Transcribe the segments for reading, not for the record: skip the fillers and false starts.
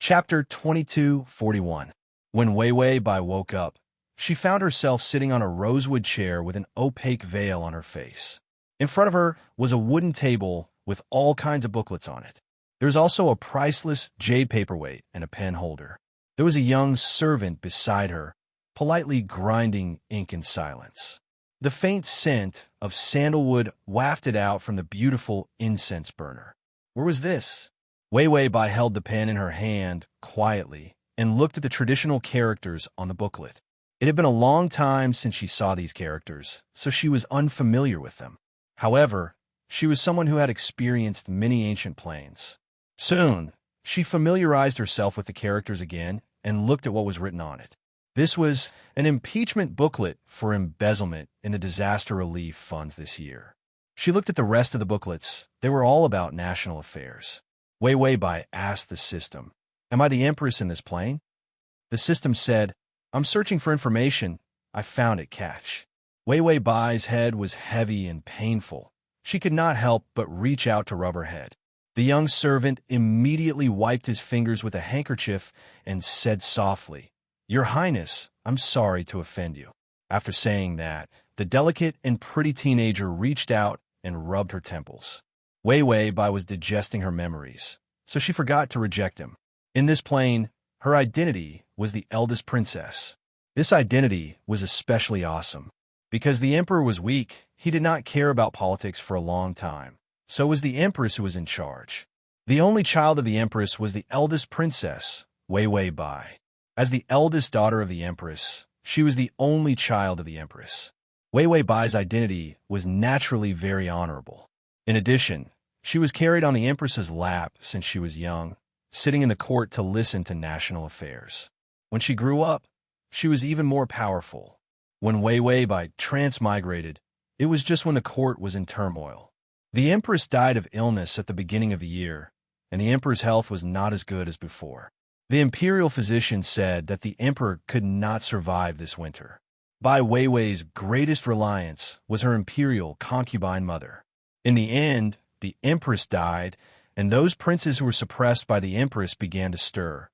Chapter 2241. When Wei Wei Bai woke up, she found herself sitting on a rosewood chair with an opaque veil on her face. In front of her was a wooden table with all kinds of booklets on it. There was also a priceless jade paperweight and a pen holder. There was a young servant beside her, politely grinding ink in silence. The faint scent of sandalwood wafted out from the beautiful incense burner. Where was this? Wei Wei Bai held the pen in her hand quietly and looked at the traditional characters on the booklet. It had been a long time since she saw these characters, so she was unfamiliar with them. However, she was someone who had experienced many ancient planes. Soon, she familiarized herself with the characters again and looked at what was written on it. This was an impeachment booklet for embezzlement in the disaster relief funds this year. She looked at the rest of the booklets. They were all about national affairs. Wei Wei Bai asked the system, "Am I the Empress in this plane?" The system said, "I'm searching for information. I found it, catch." Wei Wei Bai's head was heavy and painful. She could not help but reach out to rub her head. The young servant immediately wiped his fingers with a handkerchief and said softly, "Your Highness, I'm sorry to offend you." After saying that, the delicate and pretty teenager reached out and rubbed her temples. Wei Wei Bai was digesting her memories, so she forgot to reject him. In this plane, her identity was the eldest princess. This identity was especially awesome. Because the emperor was weak, he did not care about politics for a long time. So was the empress who was in charge. The only child of the empress was the eldest princess, Wei Wei Bai. As the eldest daughter of the empress, she was the only child of the empress. Wei Wei Bai's identity was naturally very honorable. In addition, she was carried on the empress's lap since she was young, sitting in the court to listen to national affairs. When she grew up, she was even more powerful. When Wei Wei Bai transmigrated, it was just when the court was in turmoil. The empress died of illness at the beginning of the year, and the emperor's health was not as good as before. The imperial physician said that the emperor could not survive this winter. Bai Wei Wei's greatest reliance was her imperial concubine mother. In the end, the empress died, and those princes who were suppressed by the empress began to stir,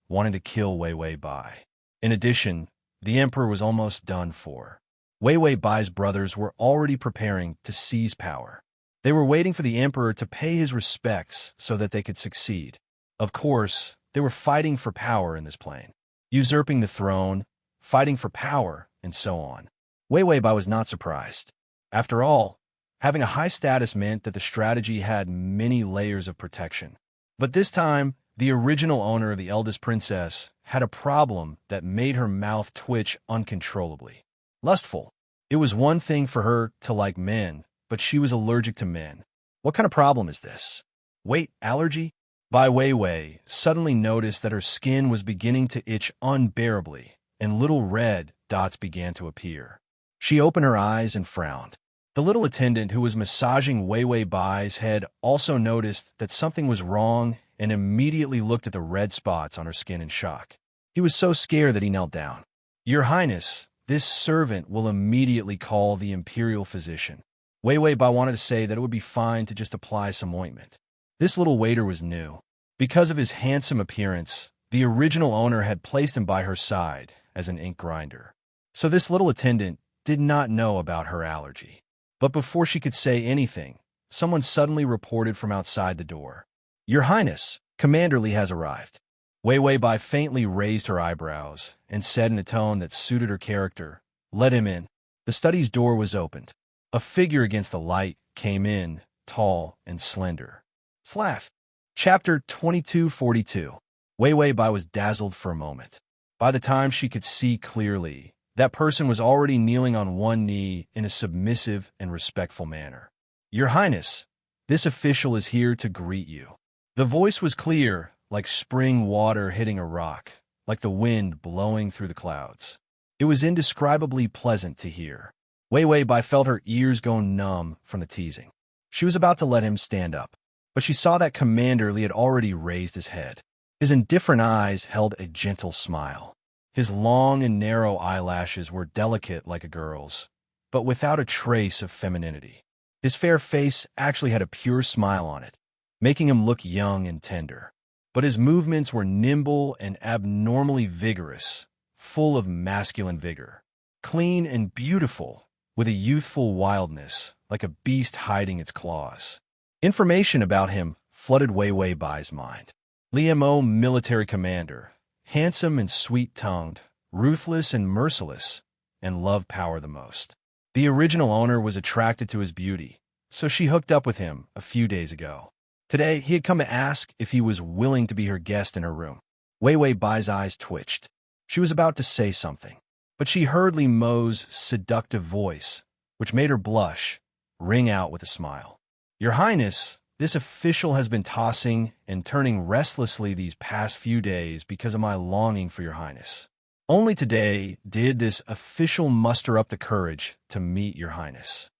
wanting to kill Wei Wei Bai. In addition, the emperor was almost done for. Wei Wei Bai's brothers were already preparing to seize power. They were waiting for the emperor to pay his respects so that they could succeed. Of course, they were fighting for power in this plane, usurping the throne, fighting for power, and so on. Wei Wei Bai was not surprised. After all, having a high status meant that the strategy had many layers of protection. But this time, the original owner of the eldest princess had a problem that made her mouth twitch uncontrollably. Lustful. It was one thing for her to like men, but she was allergic to men. What kind of problem is this? Wait, allergy? Bai Wei Wei suddenly noticed that her skin was beginning to itch unbearably, and little red dots began to appear. She opened her eyes and frowned. The little attendant who was massaging Wei Wei Bai's head also noticed that something was wrong and immediately looked at the red spots on her skin in shock. He was so scared that he knelt down. "Your Highness, this servant will immediately call the imperial physician." Wei Wei Bai wanted to say that it would be fine to just apply some ointment. This little waiter was new. Because of his handsome appearance, the original owner had placed him by her side as an ink grinder. So this little attendant did not know about her allergy. But before she could say anything, someone suddenly reported from outside the door. "Your Highness, Commander Li has arrived." Wei Wei Bai faintly raised her eyebrows and said in a tone that suited her character, "Let him in." The study's door was opened. A figure against the light came in, tall and slender. Slash. Chapter 2242. Wei Wei Bai was dazzled for a moment. By the time she could see clearly, that person was already kneeling on one knee in a submissive and respectful manner. "Your Highness, this official is here to greet you." The voice was clear, like spring water hitting a rock, like the wind blowing through the clouds. It was indescribably pleasant to hear. Wei Wei Bai felt her ears go numb from the teasing. She was about to let him stand up, but she saw that Commander Li had already raised his head. His indifferent eyes held a gentle smile. His long and narrow eyelashes were delicate like a girl's, but without a trace of femininity. His fair face actually had a pure smile on it, making him look young and tender. but his movements were nimble and abnormally vigorous, full of masculine vigor. Clean and beautiful, with a youthful wildness, like a beast hiding its claws. Information about him flooded Wei Wei Bai's mind. Liemo, military commander, handsome and sweet-tongued, ruthless and merciless, and loved power the most. The original owner was attracted to his beauty, so she hooked up with him a few days ago. Today, he had come to ask if he was willing to be her guest in her room. Wei Wei Bai's eyes twitched. She was about to say something, but she heard Li Mo's seductive voice, which made her blush, ring out with a smile. "Your Highness, this official has been tossing and turning restlessly these past few days because of my longing for your Highness. Only today did this official muster up the courage to meet your Highness."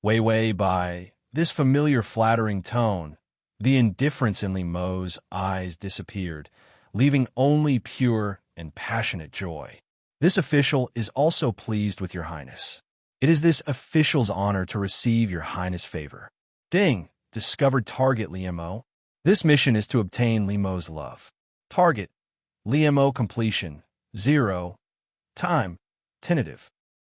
Wei Wei Bai, this familiar flattering tone, the indifference in Li Mo's eyes disappeared, leaving only pure and passionate joy. "This official is also pleased with your Highness. It is this official's honor to receive your Highness' favor." Ding! Discovered target, Liemo. This mission is to obtain Limeau's love. Target: Liemo completion. 0. Time: tentative.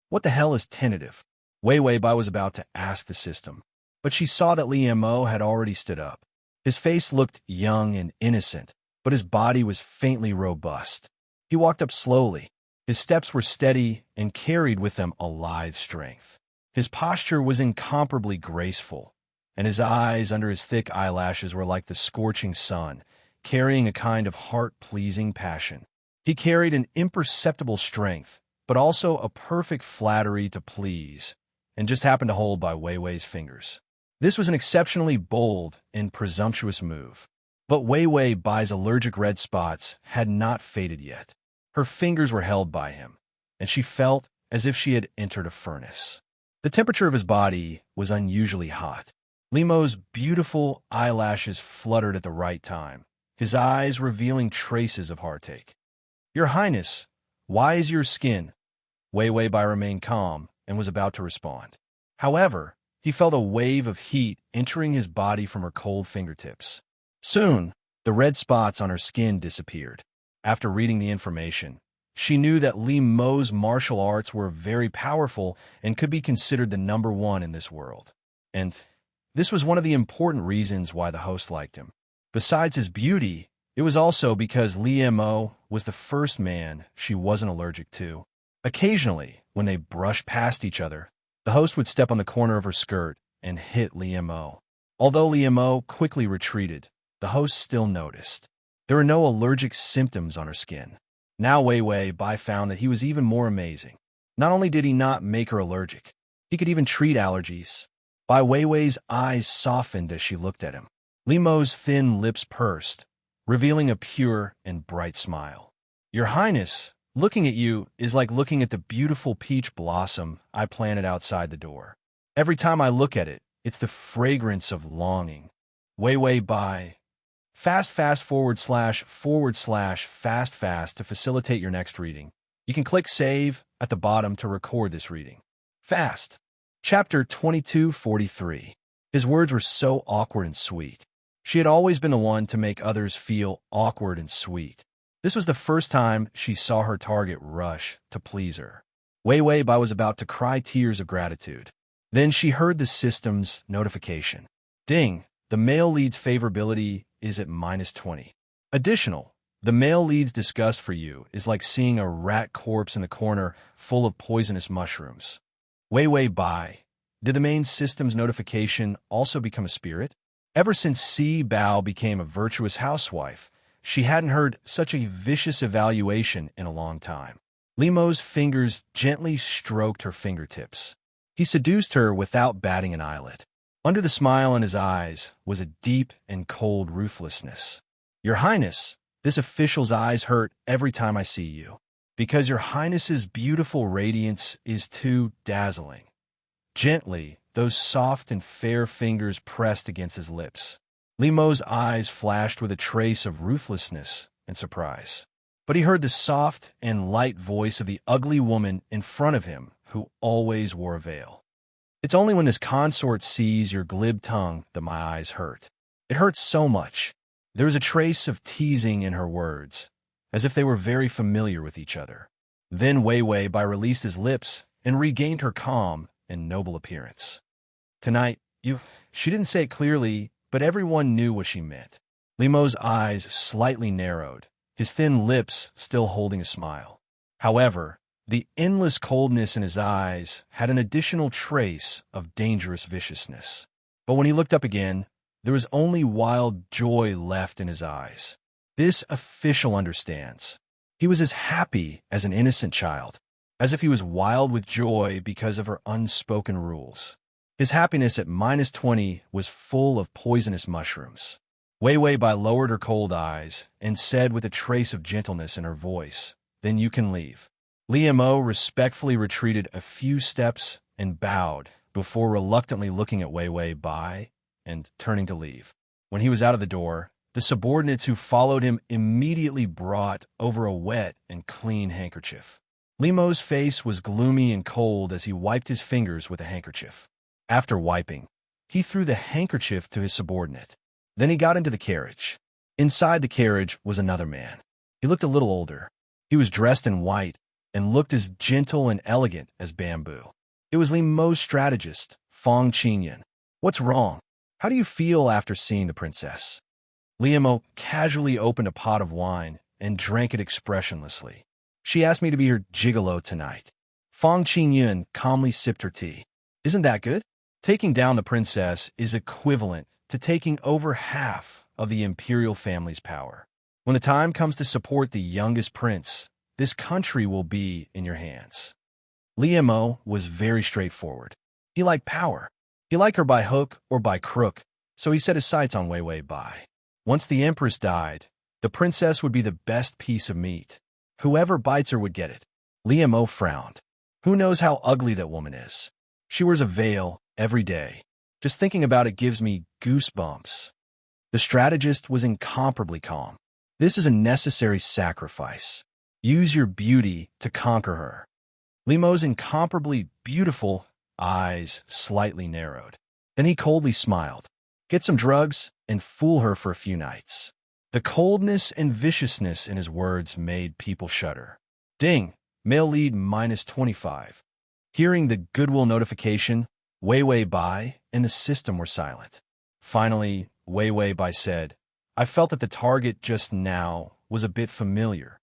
What the hell is tentative? Wei Wei Bai was about to ask the system, but she saw that Liemo had already stood up. His face looked young and innocent, but his body was faintly robust. He walked up slowly. His steps were steady and carried with them a lithe strength. His posture was incomparably graceful, and his eyes under his thick eyelashes were like the scorching sun, carrying a kind of heart-pleasing passion. He carried an imperceptible strength, but also a perfect flattery to please, and just happened to hold by Wei Wei's fingers. This was an exceptionally bold and presumptuous move. But Wei Wei Bai's allergic red spots had not faded yet. Her fingers were held by him, and she felt as if she had entered a furnace. The temperature of his body was unusually hot. Limeau's beautiful eyelashes fluttered at the right time, his eyes revealing traces of heartache. "Your Highness, why is your skin?" Wei Wei Bai remained calm and was about to respond. However, he felt a wave of heat entering his body from her cold fingertips. Soon, the red spots on her skin disappeared. After reading the information, she knew that Li Mo's martial arts were very powerful and could be considered the #1 in this world. And this was one of the important reasons why the host liked him. Besides his beauty, it was also because Li Mo was the first man she wasn't allergic to. Occasionally, when they brushed past each other, the host would step on the corner of her skirt and hit Li Mo. Although Li Mo quickly retreated, the host still noticed. There were no allergic symptoms on her skin. Now Wei Wei Bai found that he was even more amazing. Not only did he not make her allergic, he could even treat allergies. Bai Weiwei's eyes softened as she looked at him. Li Mo's thin lips pursed, revealing a pure and bright smile. "Your Highness, looking at you is like looking at the beautiful peach blossom I planted outside the door. Every time I look at it, it's the fragrance of longing." Wei Wei Bai. Fast to facilitate your next reading. You can click Save at the bottom to record this reading. Fast. Chapter 2243. His words were so awkward and sweet. She had always been the one to make others feel awkward and sweet. This was the first time she saw her target rush to please her. Wei Wei Bai was about to cry tears of gratitude. Then she heard the system's notification. Ding! The male lead's favorability is at -20. Additional, the male lead's disgust for you is like seeing a rat corpse in the corner full of poisonous mushrooms. Wei Wei Bai. Did the main system's notification also become a spirit? Ever since Si Bao became a virtuous housewife, she hadn't heard such a vicious evaluation in a long time. Limeau's fingers gently stroked her fingertips. He seduced her without batting an eyelid. Under the smile in his eyes was a deep and cold ruthlessness. "Your Highness, this official's eyes hurt every time I see you, because your Highness's beautiful radiance is too dazzling." Gently, those soft and fair fingers pressed against his lips. Limeau's eyes flashed with a trace of ruthlessness and surprise. But he heard the soft and light voice of the ugly woman in front of him who always wore a veil. "It's only when this consort sees your glib tongue that my eyes hurt. It hurts so much." There was a trace of teasing in her words, as if they were very familiar with each other. Then Wei Wei Bai released his lips and regained her calm and noble appearance. Tonight, you... She didn't say it clearly, but everyone knew what she meant. Li Mo's eyes slightly narrowed, his thin lips still holding a smile. However, the endless coldness in his eyes had an additional trace of dangerous viciousness. But when he looked up again, there was only wild joy left in his eyes. This official understands. He was as happy as an innocent child, as if he was wild with joy because of her unspoken rules. His happiness at -20 was full of poisonous mushrooms. Wei Wei Bai lowered her cold eyes and said with a trace of gentleness in her voice, "Then you can leave." Li Mo respectfully retreated a few steps and bowed before reluctantly looking at Wei Wei Bai and turning to leave. When he was out of the door, the subordinates who followed him immediately brought over a wet and clean handkerchief. Li Mo's face was gloomy and cold as he wiped his fingers with a handkerchief. After wiping, he threw the handkerchief to his subordinate. Then he got into the carriage. Inside the carriage was another man. He looked a little older. He was dressed in white and looked as gentle and elegant as bamboo. It was Li Mo's strategist, Fong Qingyan. "What's wrong? How do you feel after seeing the princess?" Li Mo casually opened a pot of wine and drank it expressionlessly. "She asked me to be her gigolo tonight." Fong Qingyan calmly sipped her tea. "Isn't that good? Taking down the princess is equivalent to taking over half of the imperial family's power. When the time comes to support the youngest prince, this country will be in your hands." Li Mo was very straightforward. He liked power. He liked her by hook or by crook, so he set his sights on Wei Wei Bai. Once the empress died, the princess would be the best piece of meat. Whoever bites her would get it. Li Mo frowned. Who knows how ugly that woman is? She wears a veil every day. Just thinking about it gives me goosebumps. The strategist was incomparably calm. "This is a necessary sacrifice. Use your beauty to conquer her." Li Mo's incomparably beautiful eyes slightly narrowed. Then he coldly smiled. "Get some drugs and fool her for a few nights." The coldness and viciousness in his words made people shudder. Ding! Male lead -25. Hearing the goodwill notification, Wei Wei Bai and the system were silent. Finally, Wei Wei Bai said, "I felt that the target just now was a bit familiar."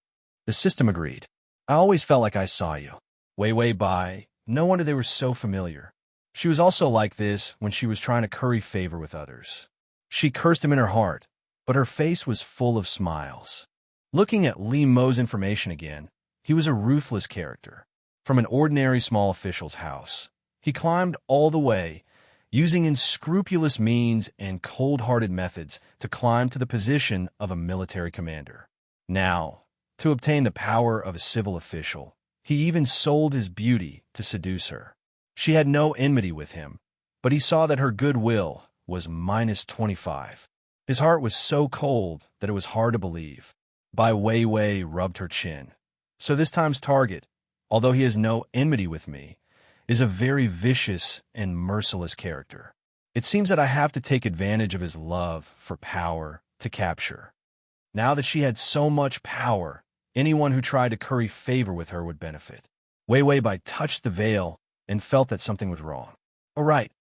The system agreed. "I always felt like I saw you." Wei Wei Bai, no wonder they were so familiar. She was also like this when she was trying to curry favor with others. She cursed him in her heart, but her face was full of smiles. Looking at Li Mo's information again, he was a ruthless character. From an ordinary small official's house, he climbed all the way, using unscrupulous means and cold-hearted methods to climb to the position of a military commander. Now, to obtain the power of a civil official, he even sold his beauty to seduce her. She had no enmity with him, but he saw that her goodwill was -25. His heart was so cold that it was hard to believe. Bai Wei Wei rubbed her chin. "So this time's target, although he has no enmity with me, is a very vicious and merciless character. It seems that I have to take advantage of his love for power to capture." Now that she had so much power, anyone who tried to curry favor with her would benefit. Wei Wei Bai touched the veil and felt that something was wrong. "All right,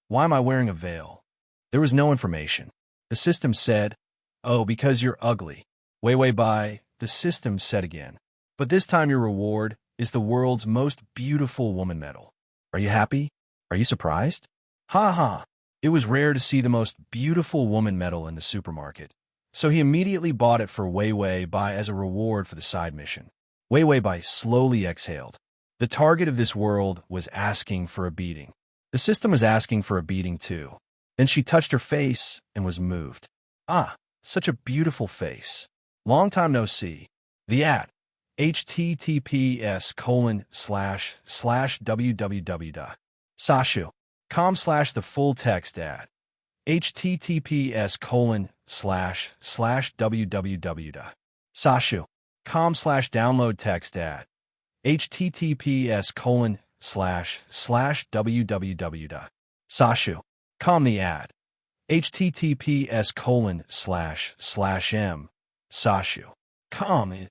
why am I wearing a veil?" There was no information. The system said, "Oh, because you're ugly." Wei Wei Bai, the system said again. "But this time your reward is the world's most beautiful woman medal. Are you happy? Are you surprised?" Ha ha! It was rare to see the most beautiful woman medal in the supermarket, so he immediately bought it for Wei Wei Bai as a reward for the side mission. Wei Wei Bai slowly exhaled. The target of this world was asking for a beating. The system was asking for a beating too. Then she touched her face and was moved. "Ah, such a beautiful face. Long time no see." The ad. https://www.sashu.com/ the full text ad. https://www.sashu.com/download text ad. https://www.sashu.com the ad. https://m. Sashu. Com.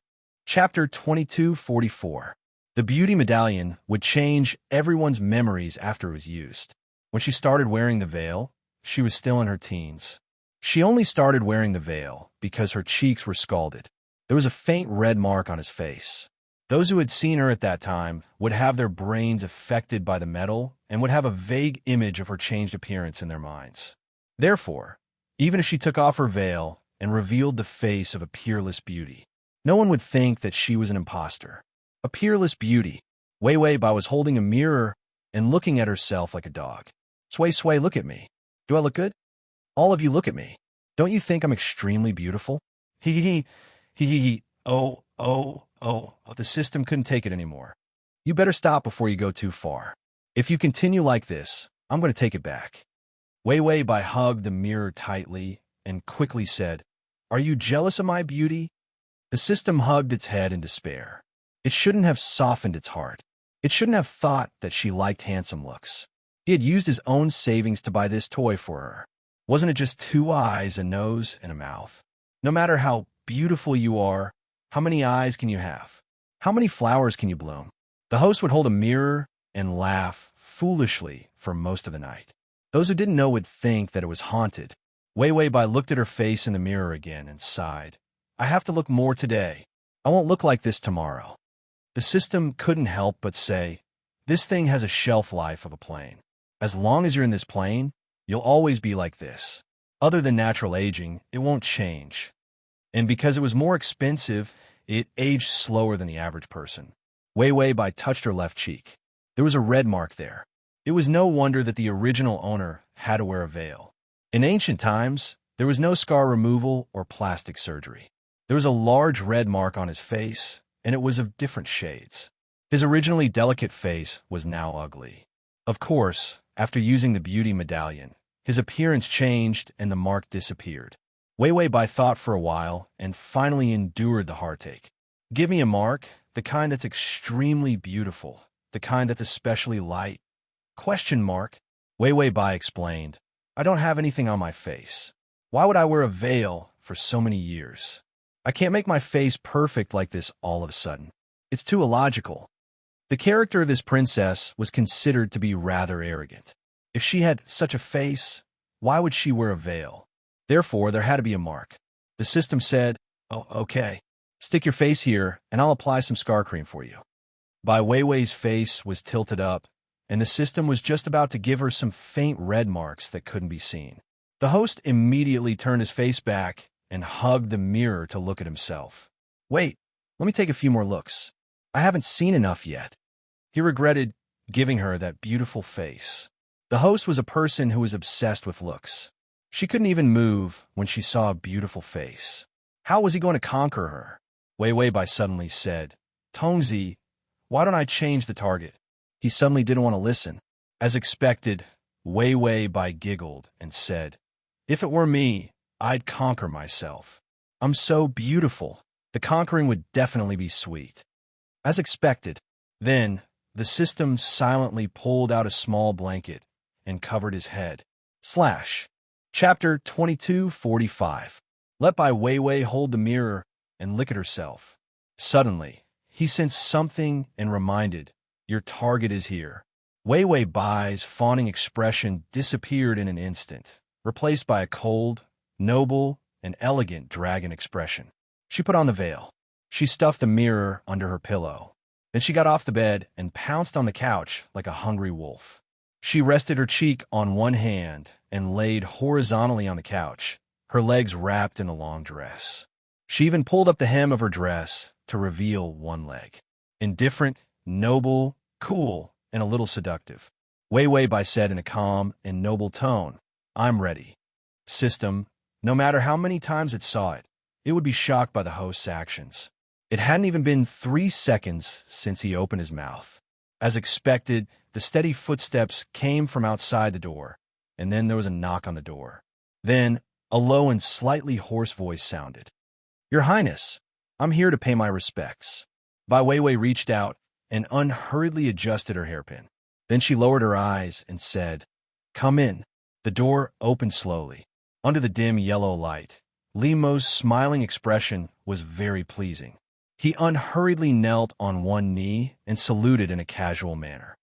Chapter 2244. The beauty medallion would change everyone's memories after it was used. When she started wearing the veil, she was still in her teens. She only started wearing the veil because her cheeks were scalded. There was a faint red mark on his face. Those who had seen her at that time would have their brains affected by the metal and would have a vague image of her changed appearance in their minds. Therefore, even if she took off her veil and revealed the face of a peerless beauty, no one would think that she was an imposter. A peerless beauty. Wei Wei Bai was holding a mirror and looking at herself like a dog. Sway, sway, look at me. Do I look good? All of you look at me. Don't you think I'm extremely beautiful? Hee hee hee. Oh. The system couldn't take it anymore. You better stop before you go too far. If you continue like this, I'm going to take it back. Wei Wei Bai hugged the mirror tightly and quickly said, "Are you jealous of my beauty?" The system hugged its head in despair. It shouldn't have softened its heart. It shouldn't have thought that she liked handsome looks. He had used his own savings to buy this toy for her. Wasn't it just 2 eyes, a nose, and a mouth? No matter how beautiful you are, how many eyes can you have? How many flowers can you bloom? The host would hold a mirror and laugh foolishly for most of the night. Those who didn't know would think that it was haunted. Wei Wei Bai looked at her face in the mirror again and sighed. I have to look more today. I won't look like this tomorrow. The system couldn't help but say, this thing has a shelf life of a plane. As long as you're in this plane, you'll always be like this. Other than natural aging, it won't change. And because it was more expensive, it aged slower than the average person. Wei Wei Bai touched her left cheek. There was a red mark there. It was no wonder that the original owner had to wear a veil. In ancient times, there was no scar removal or plastic surgery. There was a large red mark on his face, and it was of different shades. His originally delicate face was now ugly. Of course, after using the beauty medallion, his appearance changed and the mark disappeared. Wei Wei Bai thought for a while and finally endured the heartache. Give me a mark, the kind that's extremely beautiful, the kind that's especially light. Question mark. Wei Wei Bai explained, I don't have anything on my face. Why would I wear a veil for so many years? I can't make my face perfect like this all of a sudden. It's too illogical. The character of this princess was considered to be rather arrogant. If she had such a face, why would she wear a veil? Therefore, there had to be a mark. The system said, oh, okay. Stick your face here, and I'll apply some scar cream for you. Bai Wei Wei's face was tilted up, and the system was just about to give her some faint red marks that couldn't be seen. The host immediately turned his face back and hugged the mirror to look at himself. Wait, let me take a few more looks. I haven't seen enough yet. He regretted giving her that beautiful face. The host was a person who was obsessed with looks. She couldn't even move when she saw a beautiful face. How was he going to conquer her? Wei Wei Bai suddenly said, Tongzi, why don't I change the target? He suddenly didn't want to listen. As expected, Wei Wei Bai giggled and said, if it were me, I'd conquer myself. I'm so beautiful. The conquering would definitely be sweet. As expected, then the system silently pulled out a small blanket and covered his head. Chapter 2245. Let Bai Wei Wei hold the mirror and lick at herself. Suddenly, he sensed something and reminded, your target is here. Wei Wei Bai's fawning expression disappeared in an instant, replaced by a cold, noble, and elegant dragon expression. She put on the veil. She stuffed the mirror under her pillow. Then she got off the bed and pounced on the couch like a hungry wolf. She rested her cheek on one hand and laid horizontally on the couch, her legs wrapped in a long dress. She even pulled up the hem of her dress to reveal one leg. Indifferent, noble, cool, and a little seductive. Wei Wei Bai said in a calm and noble tone, I'm ready. System, no matter how many times it saw it, it would be shocked by the host's actions. It hadn't even been 3 seconds since he opened his mouth. As expected, the steady footsteps came from outside the door, and then there was a knock on the door. Then, a low and slightly hoarse voice sounded. Your Highness, I'm here to pay my respects. Bai Wei Wei reached out and unhurriedly adjusted her hairpin. Then she lowered her eyes and said, Come in. The door opened slowly. Under the dim yellow light, Li Mo's smiling expression was very pleasing. He unhurriedly knelt on one knee and saluted in a casual manner.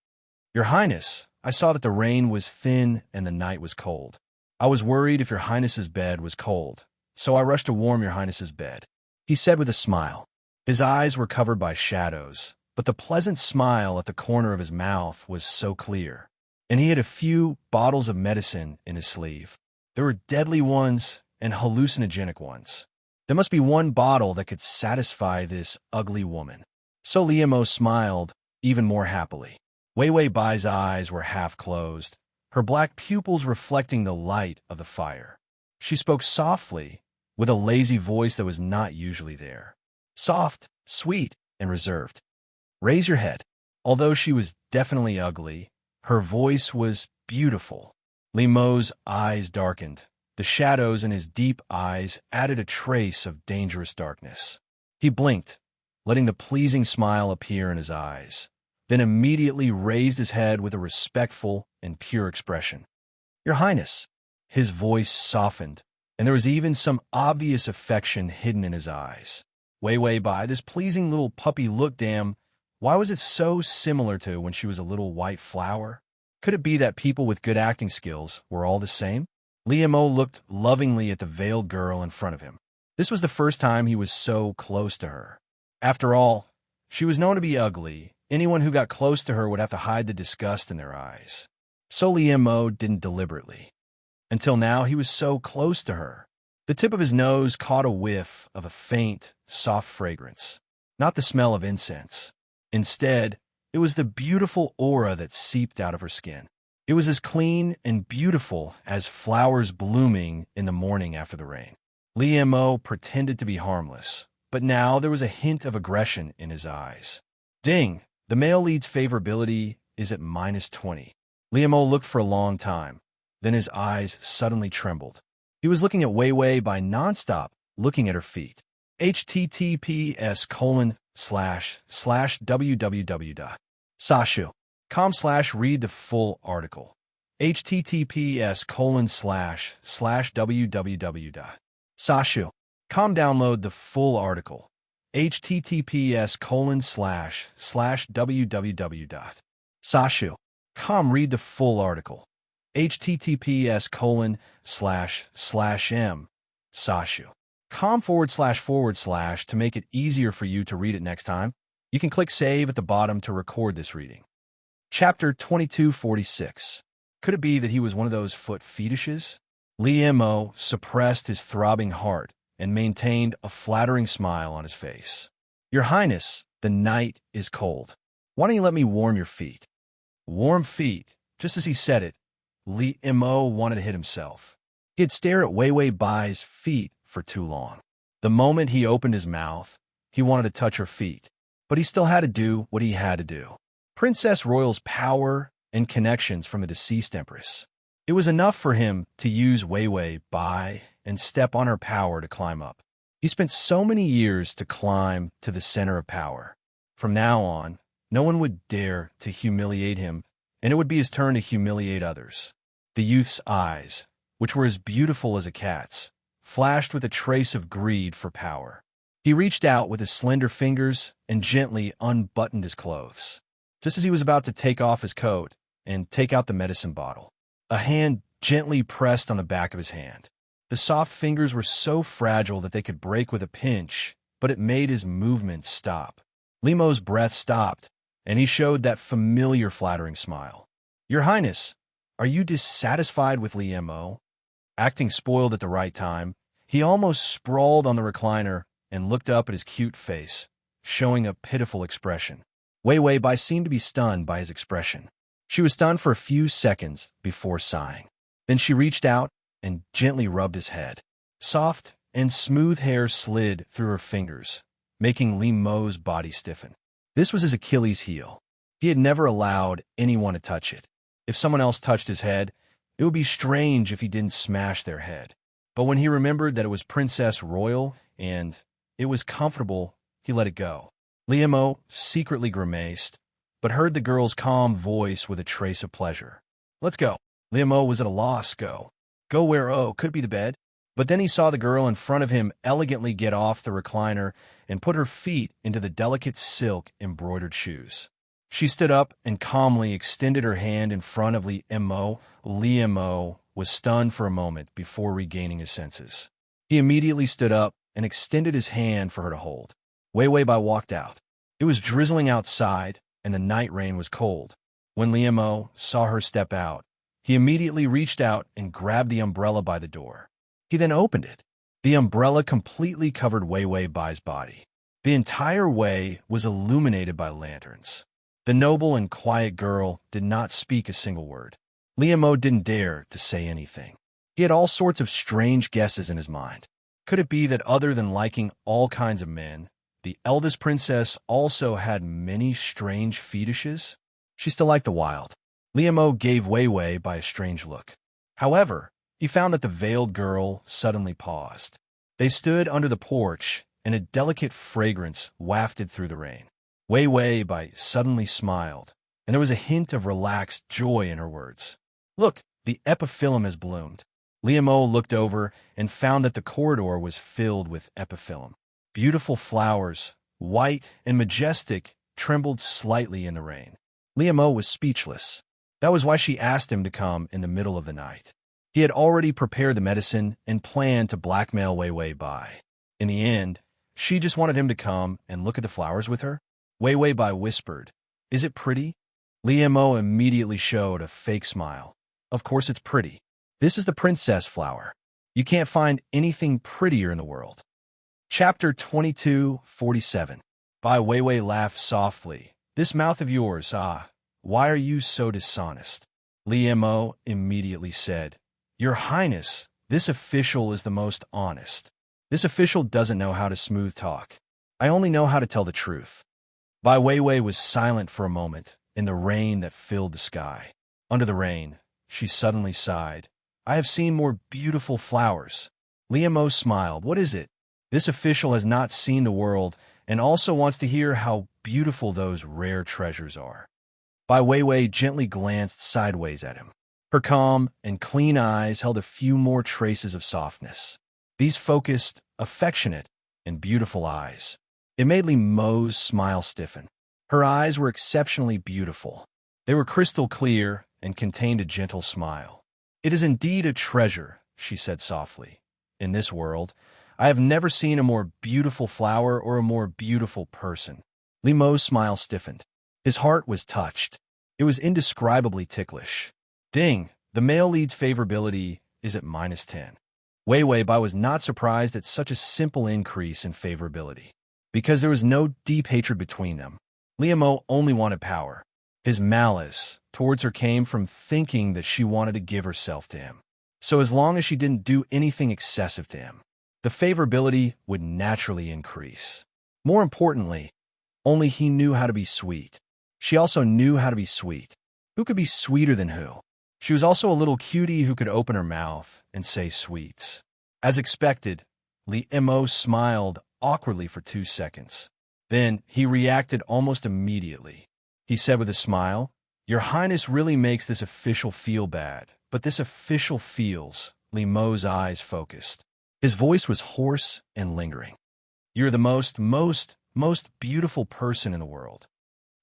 "Your Highness, I saw that the rain was thin and the night was cold. I was worried if your Highness's bed was cold, so I rushed to warm your Highness's bed," he said with a smile. His eyes were covered by shadows, but the pleasant smile at the corner of his mouth was so clear, and he had a few bottles of medicine in his sleeve. There were deadly ones and hallucinogenic ones. There must be one bottle that could satisfy this ugly woman. So Li Mo smiled even more happily. Wei Wei Bai's eyes were half closed, her black pupils reflecting the light of the fire. She spoke softly, with a lazy voice that was not usually there. Soft, sweet, and reserved. "Raise your head." Although she was definitely ugly, her voice was beautiful. Li Mo's eyes darkened. The shadows in his deep eyes added a trace of dangerous darkness. He blinked, letting the pleasing smile appear in his eyes, then immediately raised his head with a respectful and pure expression. "Your Highness." His voice softened, and there was even some obvious affection hidden in his eyes. Wei Wei Bai, this pleasing little puppy looked, damn, why was it so similar to when she was a little white flower? Could it be that people with good acting skills were all the same? Li Mo looked lovingly at the veiled girl in front of him. This was the first time he was so close to her. After all, she was known to be ugly. Anyone who got close to her would have to hide the disgust in their eyes. So Li Mo didn't deliberately. Until now, he was so close to her. The tip of his nose caught a whiff of a faint, soft fragrance. Not the smell of incense. Instead, it was the beautiful aura that seeped out of her skin. It was as clean and beautiful as flowers blooming in the morning after the rain. Li Mo pretended to be harmless, but now there was a hint of aggression in his eyes. Ding! The male lead's favorability is at -20. Li Mo looked for a long time. Then his eyes suddenly trembled. He was looking at Wei Wei Bai nonstop, looking at her feet. https://www.sashu.com/read the full article. https://www.sashu.com download the full article. https://www.sashu.com read the full article. https://m/sashu.com// to make it easier for you to read it next time. You can click save at the bottom to record this reading. Chapter 2246. Could it be that he was one of those foot fetishes? Li Mo suppressed his throbbing heart and maintained a flattering smile on his face. "Your Highness, the night is cold. Why don't you let me warm your feet?" Warm feet. Just as he said it, Li Mo wanted to hit himself. He had stared at Wei Wei Bai's feet for too long. The moment he opened his mouth, he wanted to touch her feet, but he still had to do what he had to do. Princess Royal's power and connections from a deceased empress. It was enough for him to use Wei Wei Bai and step on her power to climb up. He spent so many years to climb to the center of power. From now on, no one would dare to humiliate him, and it would be his turn to humiliate others. The youth's eyes, which were as beautiful as a cat's, flashed with a trace of greed for power. He reached out with his slender fingers and gently unbuttoned his clothes. Just as he was about to take off his coat and take out the medicine bottle, a hand gently pressed on the back of his hand. The soft fingers were so fragile that they could break with a pinch, but it made his movements stop. Li Mo's breath stopped, and he showed that familiar flattering smile. "Your Highness, are you dissatisfied with Li Mo?" Acting spoiled at the right time, he almost sprawled on the recliner and looked up at his cute face, showing a pitiful expression. Wei Wei Bai seemed to be stunned by his expression. She was stunned for a few seconds before sighing. Then she reached out and gently rubbed his head. Soft and smooth hair slid through her fingers, making Li Mo's body stiffen. This was his Achilles heel. He had never allowed anyone to touch it. If someone else touched his head, it would be strange if he didn't smash their head. But when he remembered that it was Princess Royal and it was comfortable, he let it go. Li Mo secretly grimaced, but heard the girl's calm voice with a trace of pleasure. "Let's go." Liamo was at a loss. Go where? Oh, could it be the bed? But then he saw the girl in front of him elegantly get off the recliner and put her feet into the delicate silk embroidered shoes. She stood up and calmly extended her hand in front of Liamo. Liamo was stunned for a moment before regaining his senses. He immediately stood up and extended his hand for her to hold. Wei Weibai walked out. It was drizzling outside, and the night rain was cold. When Liamo saw her step out, he immediately reached out and grabbed the umbrella by the door. He then opened it. The umbrella completely covered Wei Weibai's body. The entire way was illuminated by lanterns. The noble and quiet girl did not speak a single word. Liamo didn't dare to say anything. He had all sorts of strange guesses in his mind. Could it be that other than liking all kinds of men, the eldest princess also had many strange fetishes? She still liked the wild. Liamo gave Wei Weibai a strange look. However, he found that the veiled girl suddenly paused. They stood under the porch, and a delicate fragrance wafted through the rain. Wei Weibai suddenly smiled, and there was a hint of relaxed joy in her words. Look, the epiphyllum has bloomed. Liamo looked over and found that the corridor was filled with epiphyllum. Beautiful flowers, white and majestic, trembled slightly in the rain. Liamo was speechless. That was why she asked him to come in the middle of the night. He had already prepared the medicine and planned to blackmail Wei Weibai. In the end, she just wanted him to come and look at the flowers with her. Wei Weibai whispered, "Is it pretty?" Liamo immediately showed a fake smile. Of course it's pretty. This is the princess flower. You can't find anything prettier in the world. Chapter 22:47. Bai Weiwei laughed softly. This mouth of yours, why are you so dishonest? Liamo immediately said, Your Highness, this official is the most honest. This official doesn't know how to smooth talk. I only know how to tell the truth. Bai Weiwei was silent for a moment in the rain that filled the sky. Under the rain, she suddenly sighed. I have seen more beautiful flowers. Liamo smiled. What is it? This official has not seen the world and also wants to hear how beautiful those rare treasures are. Bai Weiwei gently glanced sideways at him. Her calm and clean eyes held a few more traces of softness. These focused, affectionate, and beautiful eyes. It made Li Mo's smile stiffen. Her eyes were exceptionally beautiful. They were crystal clear and contained a gentle smile. It is indeed a treasure, she said softly. In this world, I have never seen a more beautiful flower or a more beautiful person. Li Mo's smile stiffened. His heart was touched. It was indescribably ticklish. Ding, the male lead's favorability is at -10. Wei Weibai was not surprised at such a simple increase in favorability, because there was no deep hatred between them. Liamo only wanted power. His malice towards her came from thinking that she wanted to give herself to him. So as long as she didn't do anything excessive to him, the favorability would naturally increase. More importantly, only he knew how to be sweet. She also knew how to be sweet. Who could be sweeter than who? She was also a little cutie who could open her mouth and say sweets. As expected, Liamo smiled awkwardly for 2 seconds. Then he reacted almost immediately. He said with a smile, Your Highness really makes this official feel bad, but this official feels. Liamo's eyes focused. His voice was hoarse and lingering. You're the most beautiful person in the world.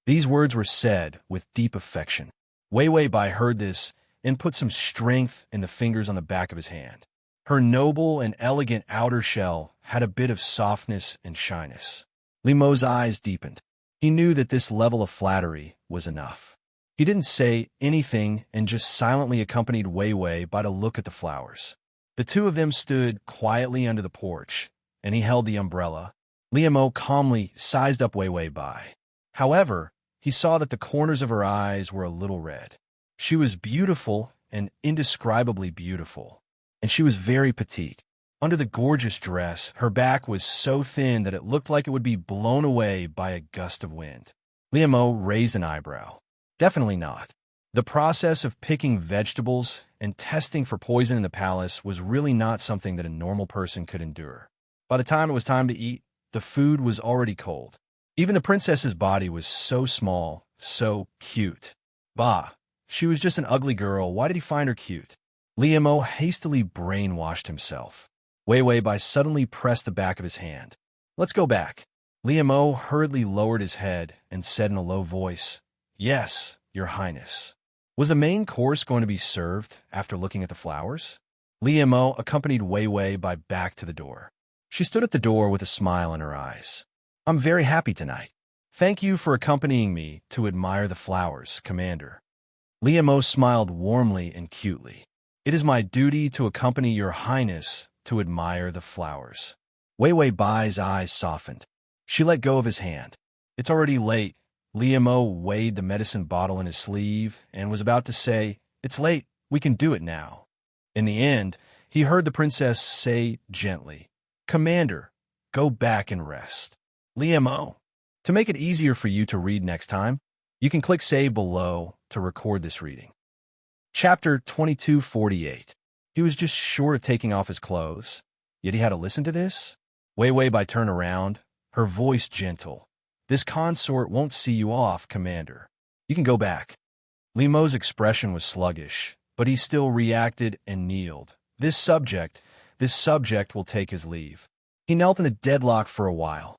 These words were said with deep affection. Wei Weibai heard this and put some strength in the fingers on the back of his hand. Her noble and elegant outer shell had a bit of softness and shyness. Liamo's eyes deepened. He knew that this level of flattery was enough. He didn't say anything and just silently accompanied Wei Weibai to look at the flowers. The two of them stood quietly under the porch, and he held the umbrella. Liamo calmly sized up Wei Weibai. However, he saw that the corners of her eyes were a little red. She was beautiful and indescribably beautiful, and she was very petite. Under the gorgeous dress, her back was so thin that it looked like it would be blown away by a gust of wind. Liamo raised an eyebrow. Definitely not. The process of picking vegetables and testing for poison in the palace was really not something that a normal person could endure. By the time it was time to eat, the food was already cold. Even the princess's body was so small, so cute. Bah, She was just an ugly girl. Why did he find her cute? Liamo hastily brainwashed himself. Wei Wei Bai suddenly pressed the back of his hand. Let's go back. Liamo hurriedly lowered his head and said in a low voice, Yes, Your Highness. Was the main course going to be served after looking at the flowers? Liamo accompanied Wei Wei Bai back to the door. She stood at the door with a smile in her eyes. I'm very happy tonight. Thank you for accompanying me to admire the flowers, Commander. Liamo smiled warmly and cutely. It is my duty to accompany Your Highness to admire the flowers. Wei Wei Bai's eyes softened. She let go of his hand. It's already late. Liamo weighed the medicine bottle in his sleeve and was about to say, It's late, we can do it now. In the end, he heard the princess say gently, Commander, go back and rest. Liamo, to make it easier for you to read next time, you can click save below to record this reading. Chapter 2248. He was just short of taking off his clothes, yet he had to listen to this? Wei Wei Bai turned around, her voice gentle. This consort won't see you off, Commander. You can go back. Liamo's expression was sluggish, but he still reacted and kneeled. This subject will take his leave. He knelt in a deadlock for a while,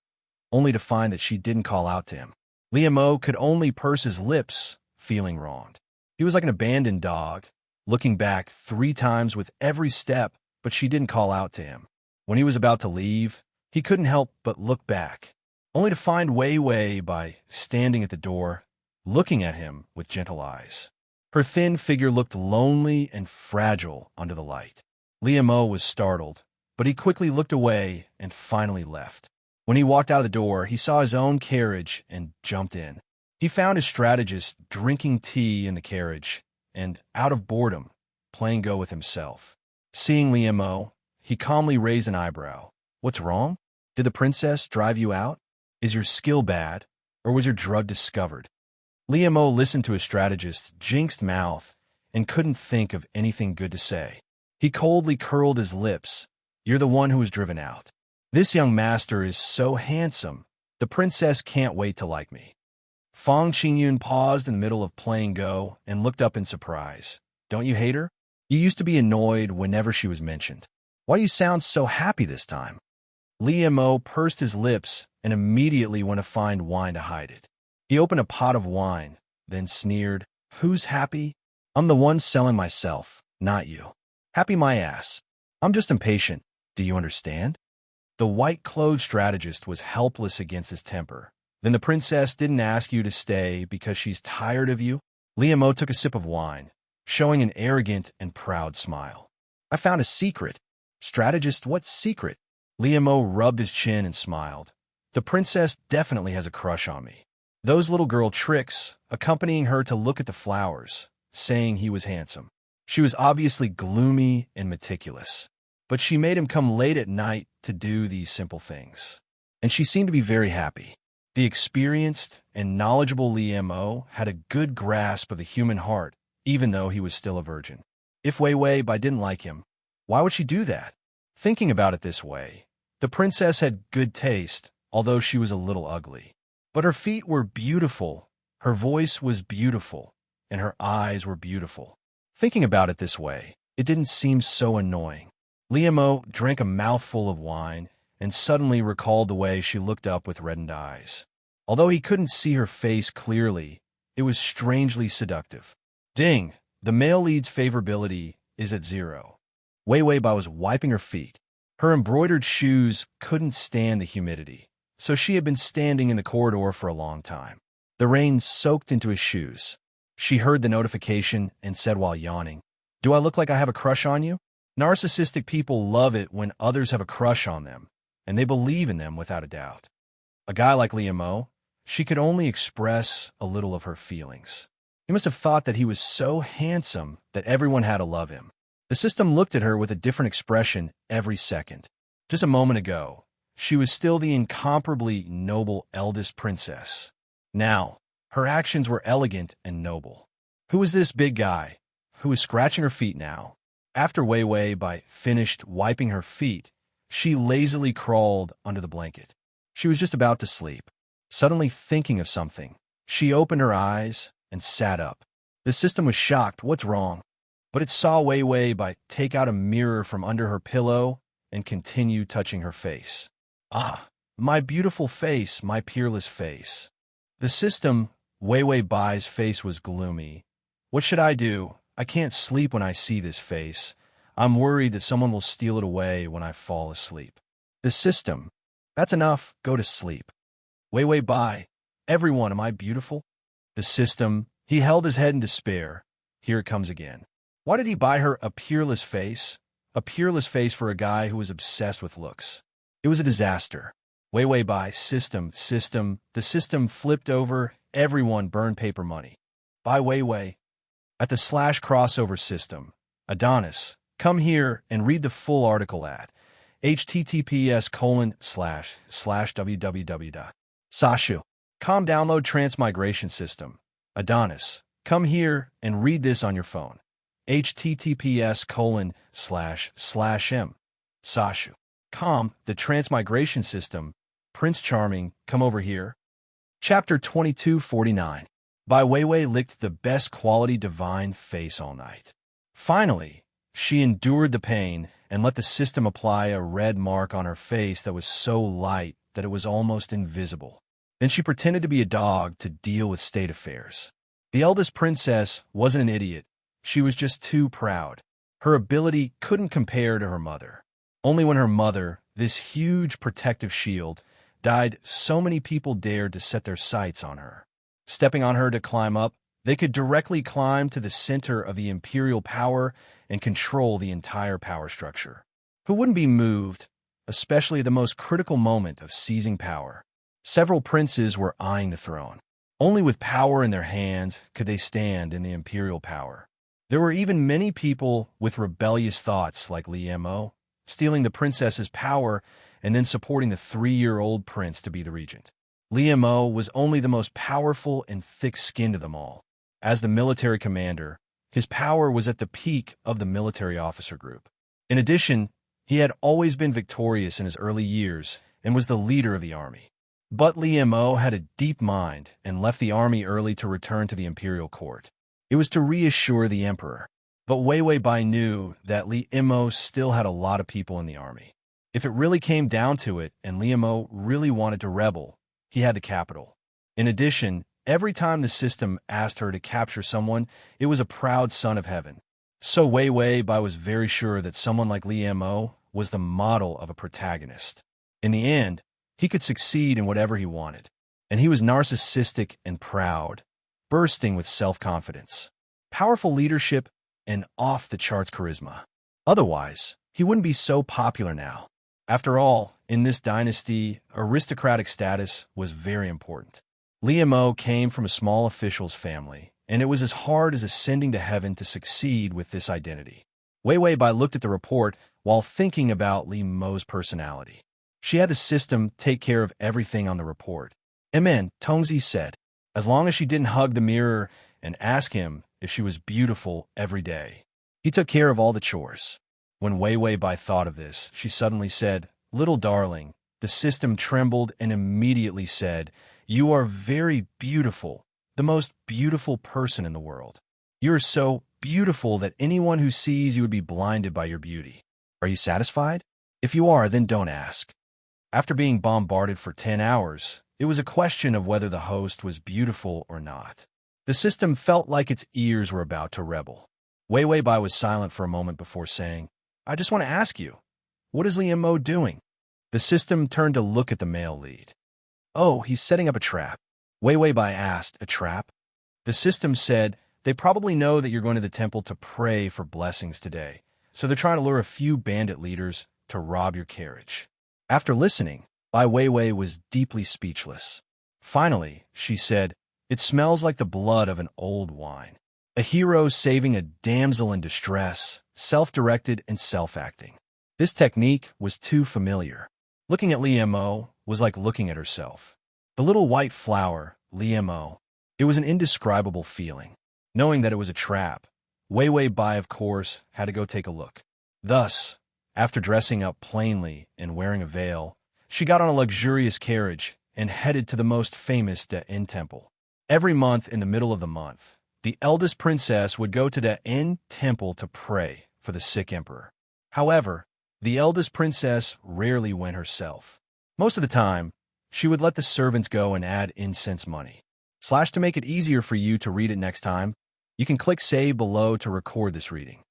only to find that she didn't call out to him. Liamo could only purse his lips, feeling wronged. He was like an abandoned dog, looking back 3 times with every step, but she didn't call out to him. When he was about to leave, he couldn't help but look back, only to find Wei Wei Bai standing at the door, looking at him with gentle eyes. Her thin figure looked lonely and fragile under the light. Liamo was startled, but he quickly looked away and finally left. When he walked out of the door, he saw his own carriage and jumped in. He found his strategist drinking tea in the carriage and, out of boredom, playing Go with himself. Seeing Liamo, he calmly raised an eyebrow. What's wrong? Did the princess drive you out? Is your skill bad, or was your drug discovered? Liamo listened to his strategist's jinxed mouth and couldn't think of anything good to say. He coldly curled his lips. You're the one who was driven out. This young master is so handsome. The princess can't wait to like me. Fang Qingyun paused in the middle of playing Go and looked up in surprise. Don't you hate her? You used to be annoyed whenever she was mentioned. Why you sound so happy this time? Liamo pursed his lips and immediately went to find wine to hide it. He opened a pot of wine, then sneered, Who's happy? I'm the one selling myself, not you. Happy my ass. I'm just impatient. Do you understand? The white-clothed strategist was helpless against his temper. Then the princess didn't ask you to stay because she's tired of you? Liamo took a sip of wine, showing an arrogant and proud smile. I found a secret. Strategist, what secret? Liamo rubbed his chin and smiled. The princess definitely has a crush on me. Those little girl tricks, accompanying her to look at the flowers, saying he was handsome. She was obviously gloomy and meticulous, but she made him come late at night to do these simple things. And she seemed to be very happy. The experienced and knowledgeable Liamo had a good grasp of the human heart, even though he was still a virgin. If Wei Wei Bai didn't like him, why would she do that? Thinking about it this way, the princess had good taste, although she was a little ugly. But her feet were beautiful, her voice was beautiful, and her eyes were beautiful. Thinking about it this way, it didn't seem so annoying. Liamo drank a mouthful of wine and suddenly recalled the way she looked up with reddened eyes. Although he couldn't see her face clearly, it was strangely seductive. Ding! The male lead's favorability is at 0. Wei Wei Bai was wiping her feet. Her embroidered shoes couldn't stand the humidity, so she had been standing in the corridor for a long time. The rain soaked into his shoes. She heard the notification and said while yawning, Do I look like I have a crush on you? Narcissistic people love it when others have a crush on them, and they believe in them without a doubt. A guy like Liamo, she could only express a little of her feelings. He must have thought that he was so handsome that everyone had to love him. The system looked at her with a different expression every second. Just a moment ago, she was still the incomparably noble eldest princess. Now, her actions were elegant and noble. Who was this big guy who was scratching her feet now? After Wei Wei Bai finished wiping her feet, she lazily crawled under the blanket. She was just about to sleep. Suddenly thinking of something, she opened her eyes and sat up. The system was shocked. What's wrong? But it saw Wei Wei by take out a mirror from under her pillow and continue touching her face. Ah, my beautiful face, my peerless face. The system, Wei Wei Bai's face was gloomy. What should I do? I can't sleep when I see this face. I'm worried that someone will steal it away when I fall asleep. The system, that's enough, go to sleep. Wei Wei Bai, everyone, am I beautiful? The system, he held his head in despair. Here it comes again. Why did he buy her a peerless face? A peerless face for a guy who was obsessed with looks. It was a disaster. Wei Wei Bai, system. The system flipped over. Everyone burned paper money. Bai Wei Wei. At the /crossover system, Adonis, come here and read the full article at https://www. Sashu. Download Transmigration system. Adonis, come here and read this on your phone. https://m. Sashu. The Transmigration system. Prince Charming, come over here. Chapter 2249. Bai Weiwei licked the best quality divine face all night. Finally, she endured the pain and let the system apply a red mark on her face that was so light that it was almost invisible. Then she pretended to be a dog to deal with state affairs. The eldest princess wasn't an idiot. She was just too proud. Her ability couldn't compare to her mother. Only when her mother, this huge protective shield, died, so many people dared to set their sights on her. Stepping on her to climb up, they could directly climb to the center of the imperial power and control the entire power structure. Who wouldn't be moved, especially at the most critical moment of seizing power? Several princes were eyeing the throne. Only with power in their hands could they stand in the imperial power. There were even many people with rebellious thoughts like Li Mo, stealing the princess's power and then supporting the 3-year-old prince to be the regent. Li Mo was only the most powerful and thick-skinned of them all. As the military commander, his power was at the peak of the military officer group. In addition, he had always been victorious in his early years and was the leader of the army. But Li Mo had a deep mind and left the army early to return to the imperial court. It was to reassure the emperor. But Wei Wei Bai knew that Li Mo still had a lot of people in the army. If it really came down to it and Li Mo really wanted to rebel, he had the capital. In addition, every time the system asked her to capture someone, it was a proud son of heaven. So Wei Wei Bai was very sure that someone like Li Mo was the model of a protagonist. In the end, he could succeed in whatever he wanted. And he was narcissistic and proud, bursting with self-confidence, powerful leadership, and off-the-charts charisma. Otherwise, he wouldn't be so popular now. After all, in this dynasty, aristocratic status was very important. Li Mo came from a small official's family, and it was as hard as ascending to heaven to succeed with this identity. Wei Wei Bai looked at the report while thinking about Li Mo's personality. She had the system take care of everything on the report. Amen, Tongzi said, as long as she didn't hug the mirror and ask him if she was beautiful every day. He took care of all the chores. When Wei Wei Bai thought of this, she suddenly said, "Little darling." The system trembled and immediately said, "You are very beautiful, the most beautiful person in the world. You are so beautiful that anyone who sees you would be blinded by your beauty. Are you satisfied? If you are, then don't ask." After being bombarded for 10 hours, it was a question of whether the host was beautiful or not. The system felt like its ears were about to rebel. Wei Wei Bai was silent for a moment before saying, "I just want to ask you, what is Li Mo doing?" The system turned to look at the male lead. "Oh, he's setting up a trap." Wei Wei Bai asked, "A trap?" The system said, "They probably know that you're going to the temple to pray for blessings today, so they're trying to lure a few bandit leaders to rob your carriage." After listening, Bai Weiwei was deeply speechless. Finally, she said, "It smells like the blood of an old wine. A hero saving a damsel in distress, self-directed and self-acting." This technique was too familiar. Looking at Li Mo was like looking at herself. The little white flower, Li Mo. It was an indescribable feeling. Knowing that it was a trap, Wei Wei Bai, of course, had to go take a look. Thus, after dressing up plainly and wearing a veil, she got on a luxurious carriage and headed to the most famous De-In temple. Every month in the middle of the month, the eldest princess would go to the N temple to pray for the sick emperor. However, the eldest princess rarely went herself. Most of the time, she would let the servants go and add incense money. To make it easier for you to read it next time, you can click save below to record this reading.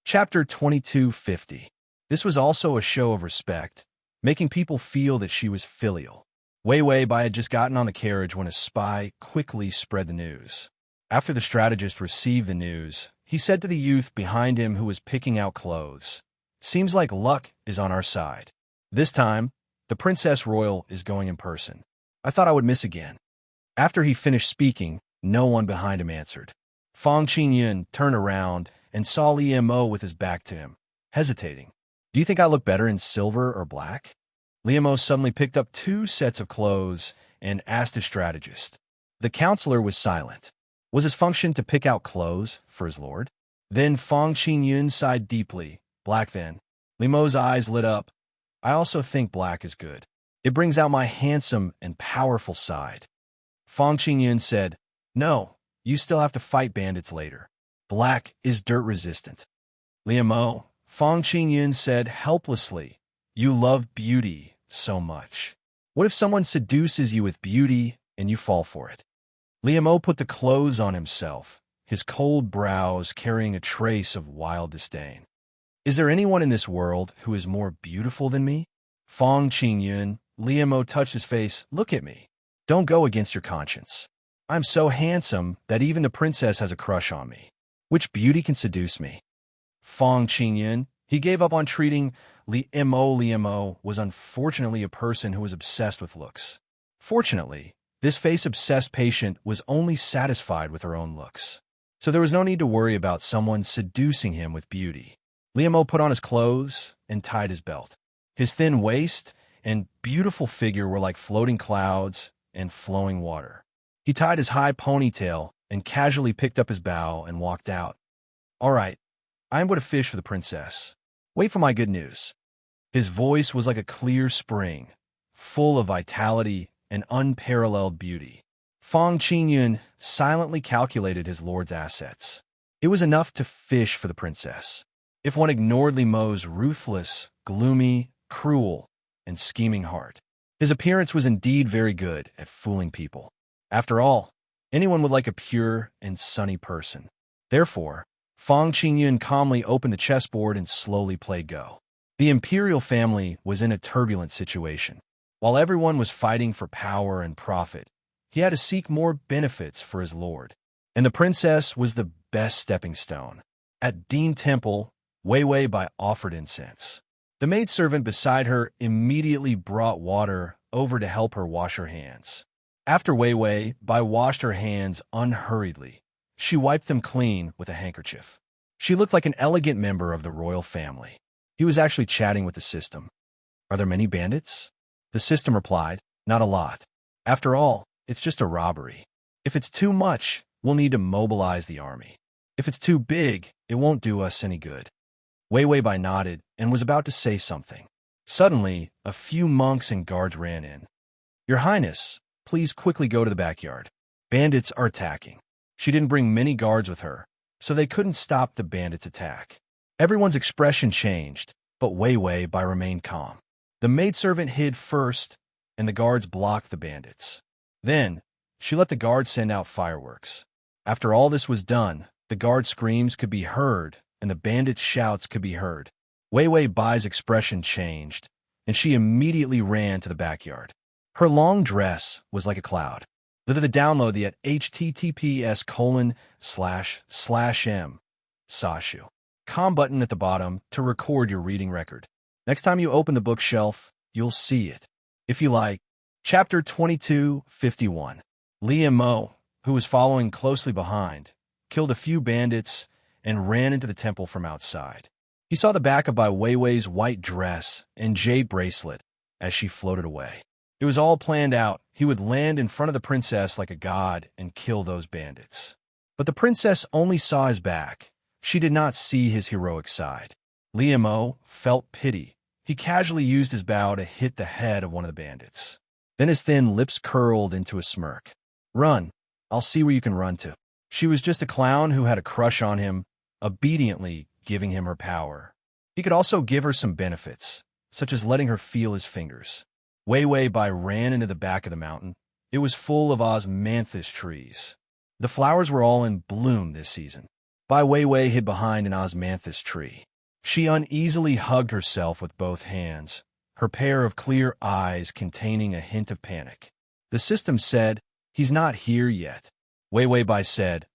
Chapter 2250. This was also a show of respect, making people feel that she was filial. Wei Wei had just gotten on the carriage when a spy quickly spread the news. After the strategist received the news, he said to the youth behind him who was picking out clothes, "Seems like luck is on our side. This time, the Princess Royal is going in person. I thought I would miss again." After he finished speaking, no one behind him answered. Fang Qingyun turned around and saw Li Mo with his back to him, hesitating. "Do you think I look better in silver or black?" Li Mo suddenly picked up 2 sets of clothes and asked his strategist. The counselor was silent. Was his function to pick out clothes for his lord? Then Fang Qingyun sighed deeply. "Black then." Li Mo's eyes lit up. "I also think black is good. It brings out my handsome and powerful side." Fang Qingyun said, "No, you still have to fight bandits later. Black is dirt-resistant." "Li Mo," Fang Qingyun said helplessly, "you love beauty so much. What if someone seduces you with beauty and you fall for it?" Li Mo put the clothes on himself, his cold brows carrying a trace of wild disdain. "Is there anyone in this world who is more beautiful than me?" Fang Qingyun, Li Mo touched his face. "Look at me. Don't go against your conscience. I'm so handsome that even the princess has a crush on me. Which beauty can seduce me?" Fang Qingyun, he gave up on treating Li Mo. Li Mo was unfortunately a person who was obsessed with looks. Fortunately, this face-obsessed patient was only satisfied with her own looks. So there was no need to worry about someone seducing him with beauty. Li Mo put on his clothes and tied his belt. His thin waist and beautiful figure were like floating clouds and flowing water. He tied his high ponytail and casually picked up his bow and walked out. "All right, I am going to fish for the princess. Wait for my good news." His voice was like a clear spring, full of vitality and unparalleled beauty. Fang Qingyun silently calculated his lord's assets. It was enough to fish for the princess. If one ignored Li Mo's ruthless, gloomy, cruel, and scheming heart, his appearance was indeed very good at fooling people. After all, anyone would like a pure and sunny person. Therefore, Fang Qingyun calmly opened the chessboard and slowly played Go. The imperial family was in a turbulent situation. While everyone was fighting for power and profit, he had to seek more benefits for his lord, and the princess was the best stepping stone. At Dean Temple, Wei Wei offered incense. The maidservant beside her immediately brought water over to help her wash her hands. After Wei Wei washed her hands unhurriedly, she wiped them clean with a handkerchief. She looked like an elegant member of the royal family. He was actually chatting with the system. "Are there many bandits?" The system replied, "Not a lot. After all, it's just a robbery. If it's too much, we'll need to mobilize the army. If it's too big, it won't do us any good." Wei Wei nodded and was about to say something. Suddenly, a few monks and guards ran in. "Your Highness, please quickly go to the backyard. Bandits are attacking." She didn't bring many guards with her, so they couldn't stop the bandits' attack. Everyone's expression changed, but Wei Wei remained calm. The maidservant hid first, and the guards blocked the bandits. Then, she let the guards send out fireworks. After all this was done, the guards' screams could be heard, and the bandits' shouts could be heard. Wei Wei's expression changed, and she immediately ran to the backyard. Her long dress was like a cloud. The download the at https://m Sashu. Com button at the bottom to record your reading record. Next time you open the bookshelf, you'll see it. If you like. Chapter 2251. Li Mo, who was following closely behind, killed a few bandits and ran into the temple from outside. He saw the back of Wei Wei's white dress and jade bracelet as she floated away. It was all planned out. He would land in front of the princess like a god and kill those bandits. But the princess only saw his back. She did not see his heroic side. Li Mo felt pity. He casually used his bow to hit the head of one of the bandits. Then his thin lips curled into a smirk. "Run. I'll see where you can run to." She was just a clown who had a crush on him, obediently giving him her power. He could also give her some benefits, such as letting her feel his fingers. Wei Wei Bai ran into the back of the mountain. It was full of osmanthus trees. The flowers were all in bloom this season. Bai Weiwei hid behind an osmanthus tree. She uneasily hugged herself with both hands, her pair of clear eyes containing a hint of panic. The system said, "He's not here yet." Wei Wei Bai said,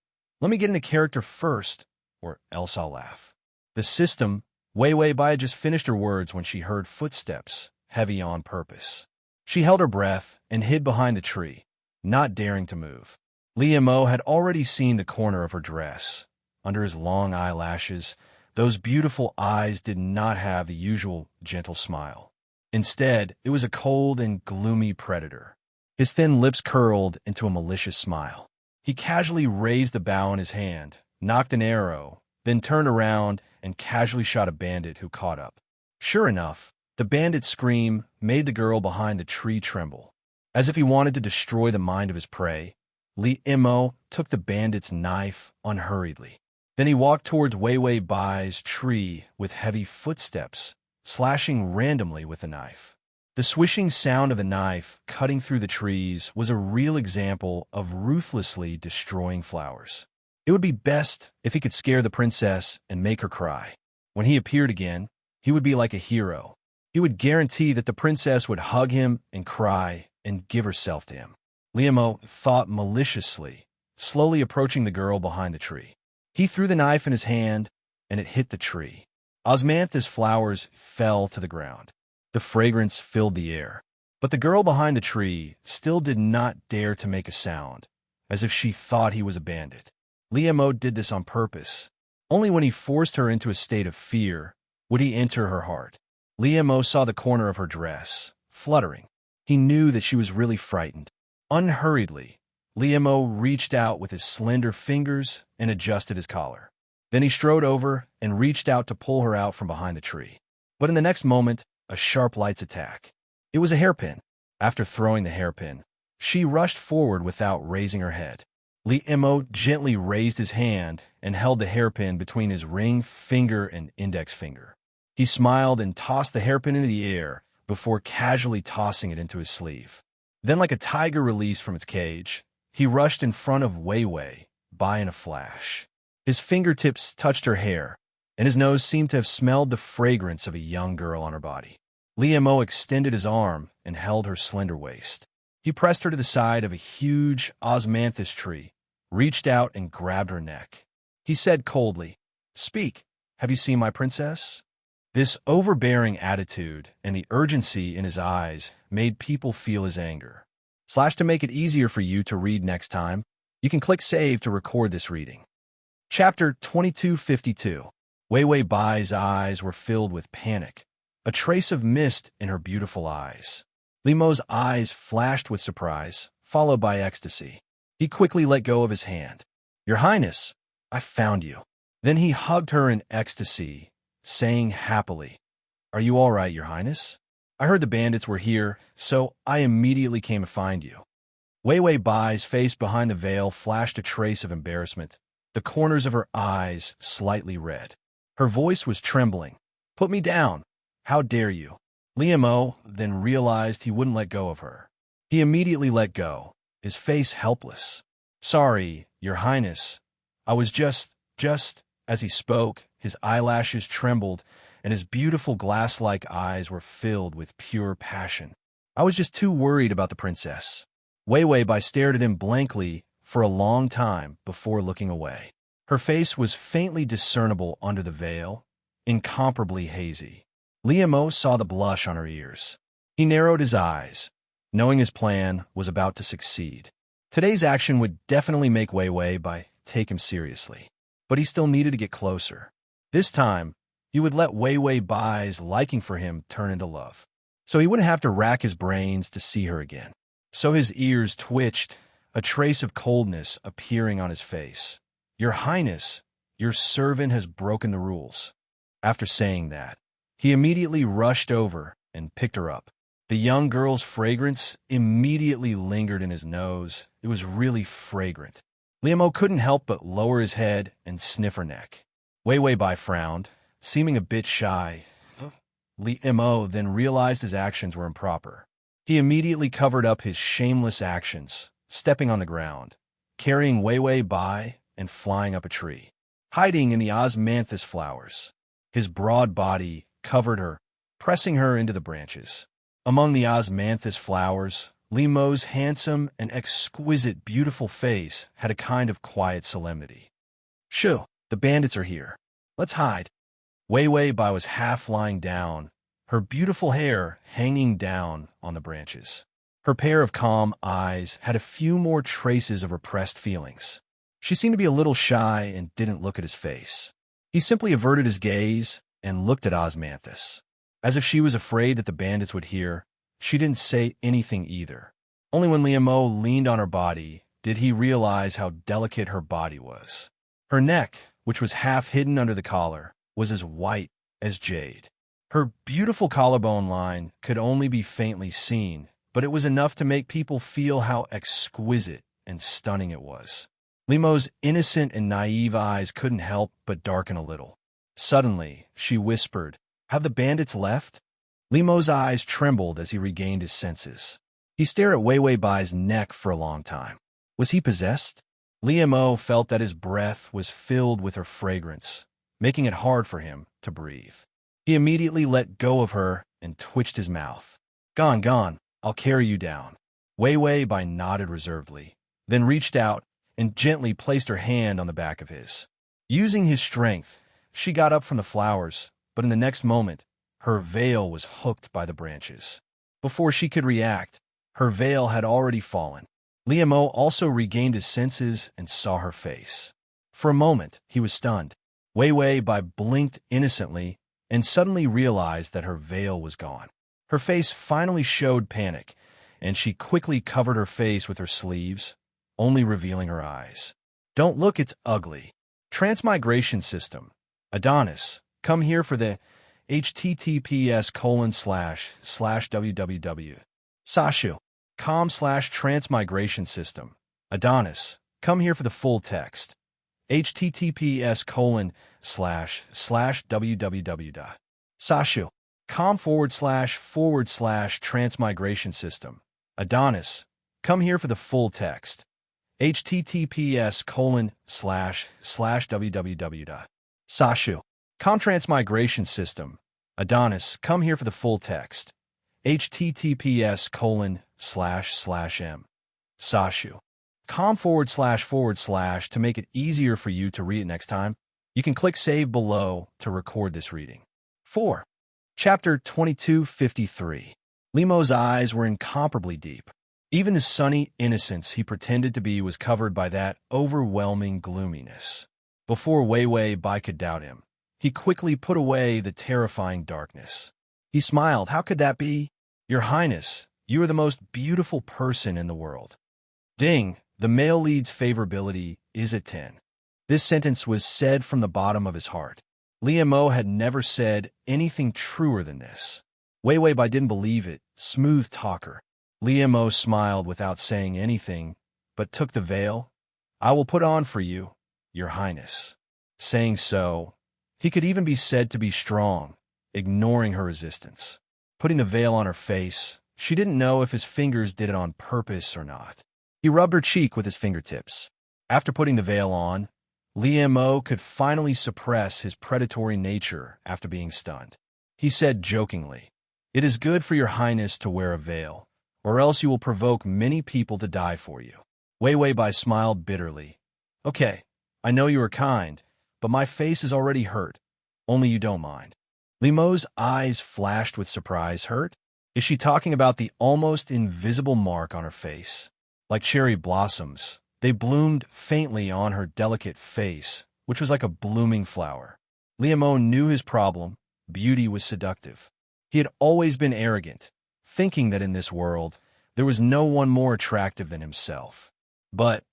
"Let me get into character first, or else I'll laugh." The system, Wei Wei Bai had just finished her words when she heard footsteps, heavy on purpose. She held her breath and hid behind the tree, not daring to move. Li Mo had already seen the corner of her dress. Under his long eyelashes, those beautiful eyes did not have the usual gentle smile. Instead, it was a cold and gloomy predator. His thin lips curled into a malicious smile. He casually raised the bow in his hand, knocked an arrow, then turned around and casually shot a bandit who caught up. Sure enough, the bandit's scream made the girl behind the tree tremble. As if he wanted to destroy the mind of his prey, Li Mo took the bandit's knife unhurriedly. Then he walked towards Wei Wei Bai's tree with heavy footsteps, slashing randomly with the knife. The swishing sound of the knife cutting through the trees was a real example of ruthlessly destroying flowers. It would be best if he could scare the princess and make her cry. When he appeared again, he would be like a hero. He would guarantee that the princess would hug him and cry and give herself to him. Liamo thought maliciously, slowly approaching the girl behind the tree. He threw the knife in his hand, and it hit the tree. Osmanthus flowers fell to the ground. The fragrance filled the air. But the girl behind the tree still did not dare to make a sound, as if she thought he was a bandit. Liamo did this on purpose. Only when he forced her into a state of fear would he enter her heart. Liamo saw the corner of her dress, fluttering. He knew that she was really frightened. Unhurriedly, Liamo reached out with his slender fingers and adjusted his collar. Then he strode over and reached out to pull her out from behind the tree. But in the next moment, a sharp light's attack. It was a hairpin. After throwing the hairpin, she rushed forward without raising her head. Liamo gently raised his hand and held the hairpin between his ring finger and index finger. He smiled and tossed the hairpin into the air before casually tossing it into his sleeve. Then, like a tiger released from its cage, he rushed in front of Wei Wei Bai in a flash. His fingertips touched her hair, and his nose seemed to have smelled the fragrance of a young girl on her body. Liamo extended his arm and held her slender waist. He pressed her to the side of a huge osmanthus tree, reached out and grabbed her neck. He said coldly, "Speak, have you seen my princess?" This overbearing attitude and the urgency in his eyes made people feel his anger. To make it easier for you to read next time, you can click Save to record this reading. Chapter 2252. Wei Wei Bai's eyes were filled with panic, a trace of mist in her beautiful eyes. Liamo's eyes flashed with surprise, followed by ecstasy. He quickly let go of his hand. "Your Highness, I found you." Then he hugged her in ecstasy, saying happily, "Are you all right, Your Highness? I heard the bandits were here, so I immediately came to find you." Wei Wei Bai's face behind the veil flashed a trace of embarrassment, the corners of her eyes slightly red. Her voice was trembling. "Put me down. How dare you?" Liamo then realized he wouldn't let go of her. He immediately let go, his face helpless. "Sorry, Your Highness. I was just... As he spoke, his eyelashes trembled, and his beautiful glass-like eyes were filled with pure passion. "I was just too worried about the princess." Wei Wei Bai stared at him blankly for a long time before looking away. Her face was faintly discernible under the veil, incomparably hazy. Liamo saw the blush on her ears. He narrowed his eyes, knowing his plan was about to succeed. Today's action would definitely make Wei Wei Bai take him seriously, but he still needed to get closer. This time, he would let Wei Wei Bai's liking for him turn into love, so he wouldn't have to rack his brains to see her again. So his ears twitched, a trace of coldness appearing on his face. "Your Highness, your servant has broken the rules." After saying that, he immediately rushed over and picked her up. The young girl's fragrance immediately lingered in his nose. It was really fragrant. Liamo couldn't help but lower his head and sniff her neck. Wei Wei Bai frowned, seeming a bit shy. Liamo then realized his actions were improper. He immediately covered up his shameless actions, stepping on the ground, carrying Wei Wei Bai and flying up a tree, hiding in the osmanthus flowers. His broad body covered her, pressing her into the branches. Among the osmanthus flowers, Liamo's handsome and exquisite beautiful face had a kind of quiet solemnity. Shoo, the bandits are here. Let's hide. Wei Wei Bai was half lying down, her beautiful hair hanging down on the branches. Her pair of calm eyes had a few more traces of repressed feelings. She seemed to be a little shy and didn't look at his face. He simply averted his gaze and looked at Osmanthus. As if she was afraid that the bandits would hear, she didn't say anything either. Only when Liamo leaned on her body did he realize how delicate her body was. Her neck, which was half hidden under the collar, was as white as jade. Her beautiful collarbone line could only be faintly seen, but it was enough to make people feel how exquisite and stunning it was. Liamo's innocent and naive eyes couldn't help but darken a little. Suddenly, she whispered, "Have the bandits left?" Liamo's eyes trembled as he regained his senses. He stared at Wei Wei Bai's neck for a long time. Was he possessed? Liamo felt that his breath was filled with her fragrance, making it hard for him to breathe. He immediately let go of her and twitched his mouth. "Gone, gone. I'll carry you down." Wei Wei Bai nodded reservedly, then reached out and gently placed her hand on the back of his. Using his strength, she got up from the flowers, but in the next moment, her veil was hooked by the branches. Before she could react, her veil had already fallen. Liamo also regained his senses and saw her face. For a moment, he was stunned. Wei Wei Bai blinked innocently and suddenly realized that her veil was gone. Her face finally showed panic, and she quickly covered her face with her sleeves, only revealing her eyes. "Don't look, it's ugly." Transmigration system. Adonis, come here for the https://www. Sashu.com/transmigration system. Adonis, come here for the full text. https://www.sashu.com/transmigration system. Adonis, come here for the full text. https://www.sashu.com/transmigration system. Adonis, come here for the full text. https://m. Sashu. com// to make it easier for you to read it next time. You can click save below to record this reading. 4. Chapter 2253. Liamo's eyes were incomparably deep. Even the sunny innocence he pretended to be was covered by that overwhelming gloominess. Before Wei Wei Bai could doubt him, he quickly put away the terrifying darkness. He smiled. "How could that be? Your Highness, you are the most beautiful person in the world." Ding, the male lead's favorability is at 10. This sentence was said from the bottom of his heart. Liamo had never said anything truer than this. Wei Wei Bai didn't believe it. Smooth talker. Liamo smiled without saying anything, but took the veil. "I will put on for you, Your Highness." Saying so, he could even be said to be strong, ignoring her resistance. Putting the veil on her face, she didn't know if his fingers did it on purpose or not. He rubbed her cheek with his fingertips. After putting the veil on, Liamo could finally suppress his predatory nature after being stunned. He said jokingly, "It is good for Your Highness to wear a veil, or else you will provoke many people to die for you." Wei Wei Bai smiled bitterly. "Okay, I know you are kind, but my face is already hurt. Only you don't mind." Liamo's eyes flashed with surprise. "Hurt? Is she talking about the almost invisible mark on her face? Like cherry blossoms, they bloomed faintly on her delicate face, which was like a blooming flower." Liamo knew his problem. Beauty was seductive. He had always been arrogant, thinking that in this world, there was no one more attractive than himself. But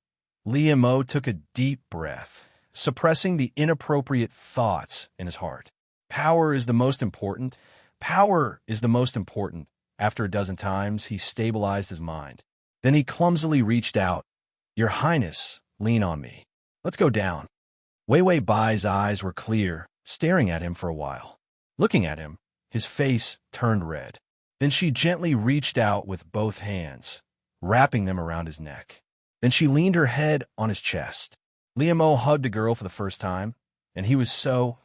Liamo took a deep breath, suppressing the inappropriate thoughts in his heart. Power is the most important. Power is the most important. After a dozen times, he stabilized his mind. Then he clumsily reached out. "Your Highness, lean on me. Let's go down. Wei Wei Bai's eyes were clear, staring at him for a while. Looking at him, his face turned red. Then she gently reached out with both hands, wrapping them around his neck. Then she leaned her head on his chest. Liamo hugged a girl for the first time, and he was so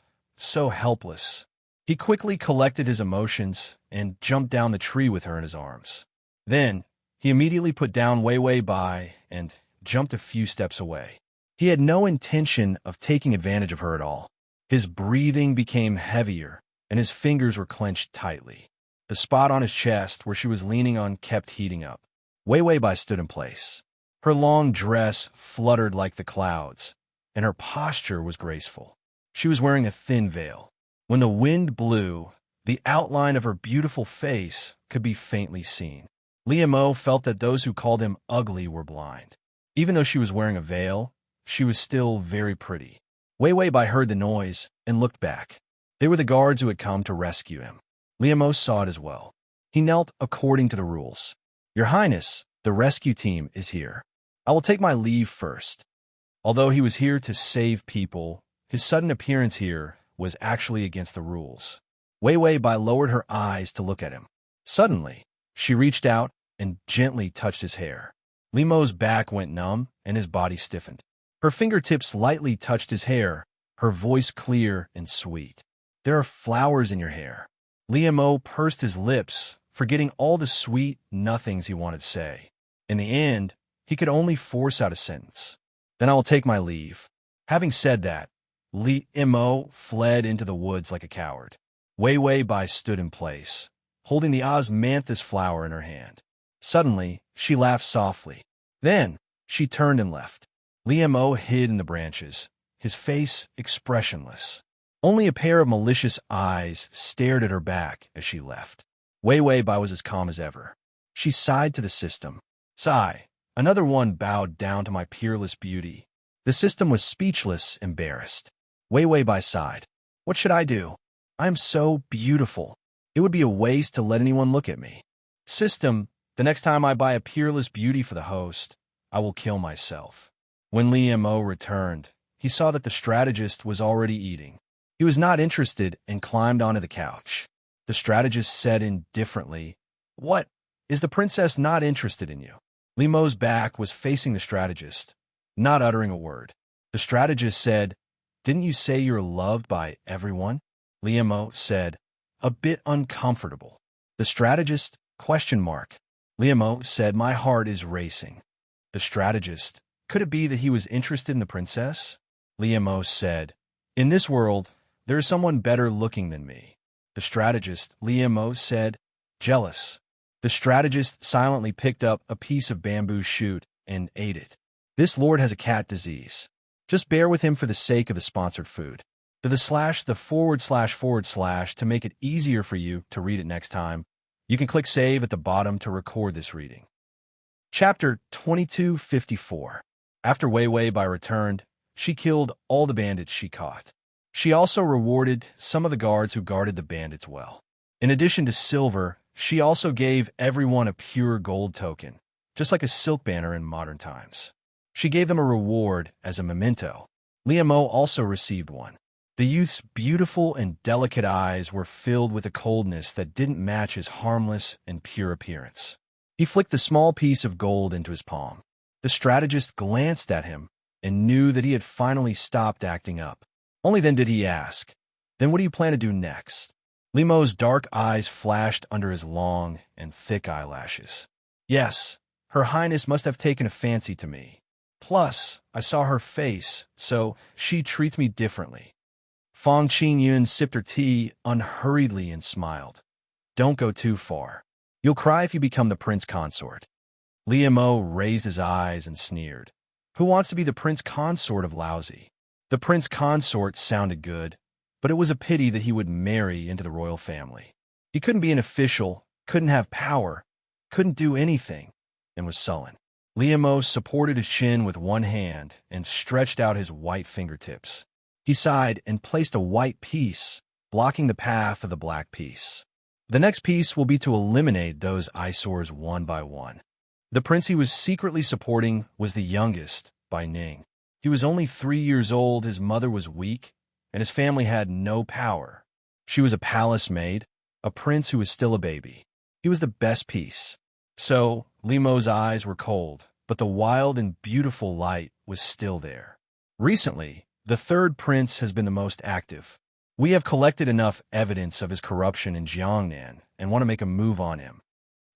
helpless. He quickly collected his emotions and jumped down the tree with her in his arms. Then, he immediately put down Wei Wei Bai and jumped a few steps away. He had no intention of taking advantage of her at all. His breathing became heavier, and his fingers were clenched tightly. The spot on his chest where she was leaning on kept heating up. Wei Wei Bai stood in place. Her long dress fluttered like the clouds, and her posture was graceful. She was wearing a thin veil. When the wind blew, the outline of her beautiful face could be faintly seen. Liamo felt that those who called him ugly were blind. Even though she was wearing a veil, she was still very pretty. Wei Wei Bai heard the noise and looked back. They were the guards who had come to rescue him. Liamo saw it as well. He knelt according to the rules. "Your Highness, the rescue team is here. I will take my leave first." Although he was here to save people, his sudden appearance here was actually against the rules. Wei Wei Bai lowered her eyes to look at him. Suddenly, she reached out and gently touched his hair. Liamo's back went numb and his body stiffened. Her fingertips lightly touched his hair, her voice clear and sweet. "There are flowers in your hair." Liamo pursed his lips, forgetting all the sweet nothings he wanted to say. In the end, he could only force out a sentence. "Then I will take my leave." Having said that, Liamo fled into the woods like a coward. Wei Wei Bai stood in place, holding the osmanthus flower in her hand. Suddenly, she laughed softly. Then, she turned and left. Liamo hid in the branches, his face expressionless. Only a pair of malicious eyes stared at her back as she left. Wei Wei Bai was as calm as ever. She sighed to the system. "Sigh. Another one bowed down to my peerless beauty." The system was speechless, embarrassed. Wei Wei Bai sighed. "What should I do? I am so beautiful. It would be a waste to let anyone look at me. System, the next time I buy a peerless beauty for the host, I will kill myself." When Liamo returned, he saw that the strategist was already eating. He was not interested and climbed onto the couch. The strategist said indifferently, "What? Is the princess not interested in you?" Liamo's back was facing the strategist, not uttering a word. The strategist said, "Didn't you say you're loved by everyone?" Liamo said, a bit uncomfortable. The strategist, ? Liamo said, "My heart is racing." The strategist, could it be that he was interested in the princess? Liamo said, "In this world, there is someone better looking than me." The strategist, Liamo said, "Jealous." The strategist silently picked up a piece of bamboo shoot and ate it. "This lord has a cat disease. Just bear with him for the sake of the sponsored food." The // to make it easier for you to read it next time, you can click save at the bottom to record this reading. Chapter 2254. After Wei Wei Bai returned, she killed all the bandits she caught. She also rewarded some of the guards who guarded the bandits well. In addition to silver, she also gave everyone a pure gold token, just like a silk banner in modern times. She gave them a reward as a memento. Liamo also received one. The youth's beautiful and delicate eyes were filled with a coldness that didn't match his harmless and pure appearance. He flicked the small piece of gold into his palm. The strategist glanced at him and knew that he had finally stopped acting up. Only then did he ask, "Then what do you plan to do next?" Liamo's dark eyes flashed under his long and thick eyelashes. "Yes, Her Highness must have taken a fancy to me. Plus, I saw her face, so she treats me differently." Fong Qingyun sipped her tea unhurriedly and smiled. "Don't go too far. You'll cry if you become the prince consort." Liamo raised his eyes and sneered. Who wants to be the prince consort of Laozi? The prince consort sounded good, but it was a pity that he would marry into the royal family. He couldn't be an official, couldn't have power, couldn't do anything, and was sullen. Liamo supported his chin with one hand and stretched out his white fingertips. He sighed and placed a white piece, blocking the path of the black piece. The next piece will be to eliminate those eyesores one by one. The prince he was secretly supporting was the youngest, by Ning. He was only 3 years old, his mother was weak, and his family had no power. She was a palace maid, a prince who was still a baby. He was the best piece. So, Limo's eyes were cold, but the wild and beautiful light was still there. Recently, the third prince has been the most active. We have collected enough evidence of his corruption in Jiangnan and want to make a move on him.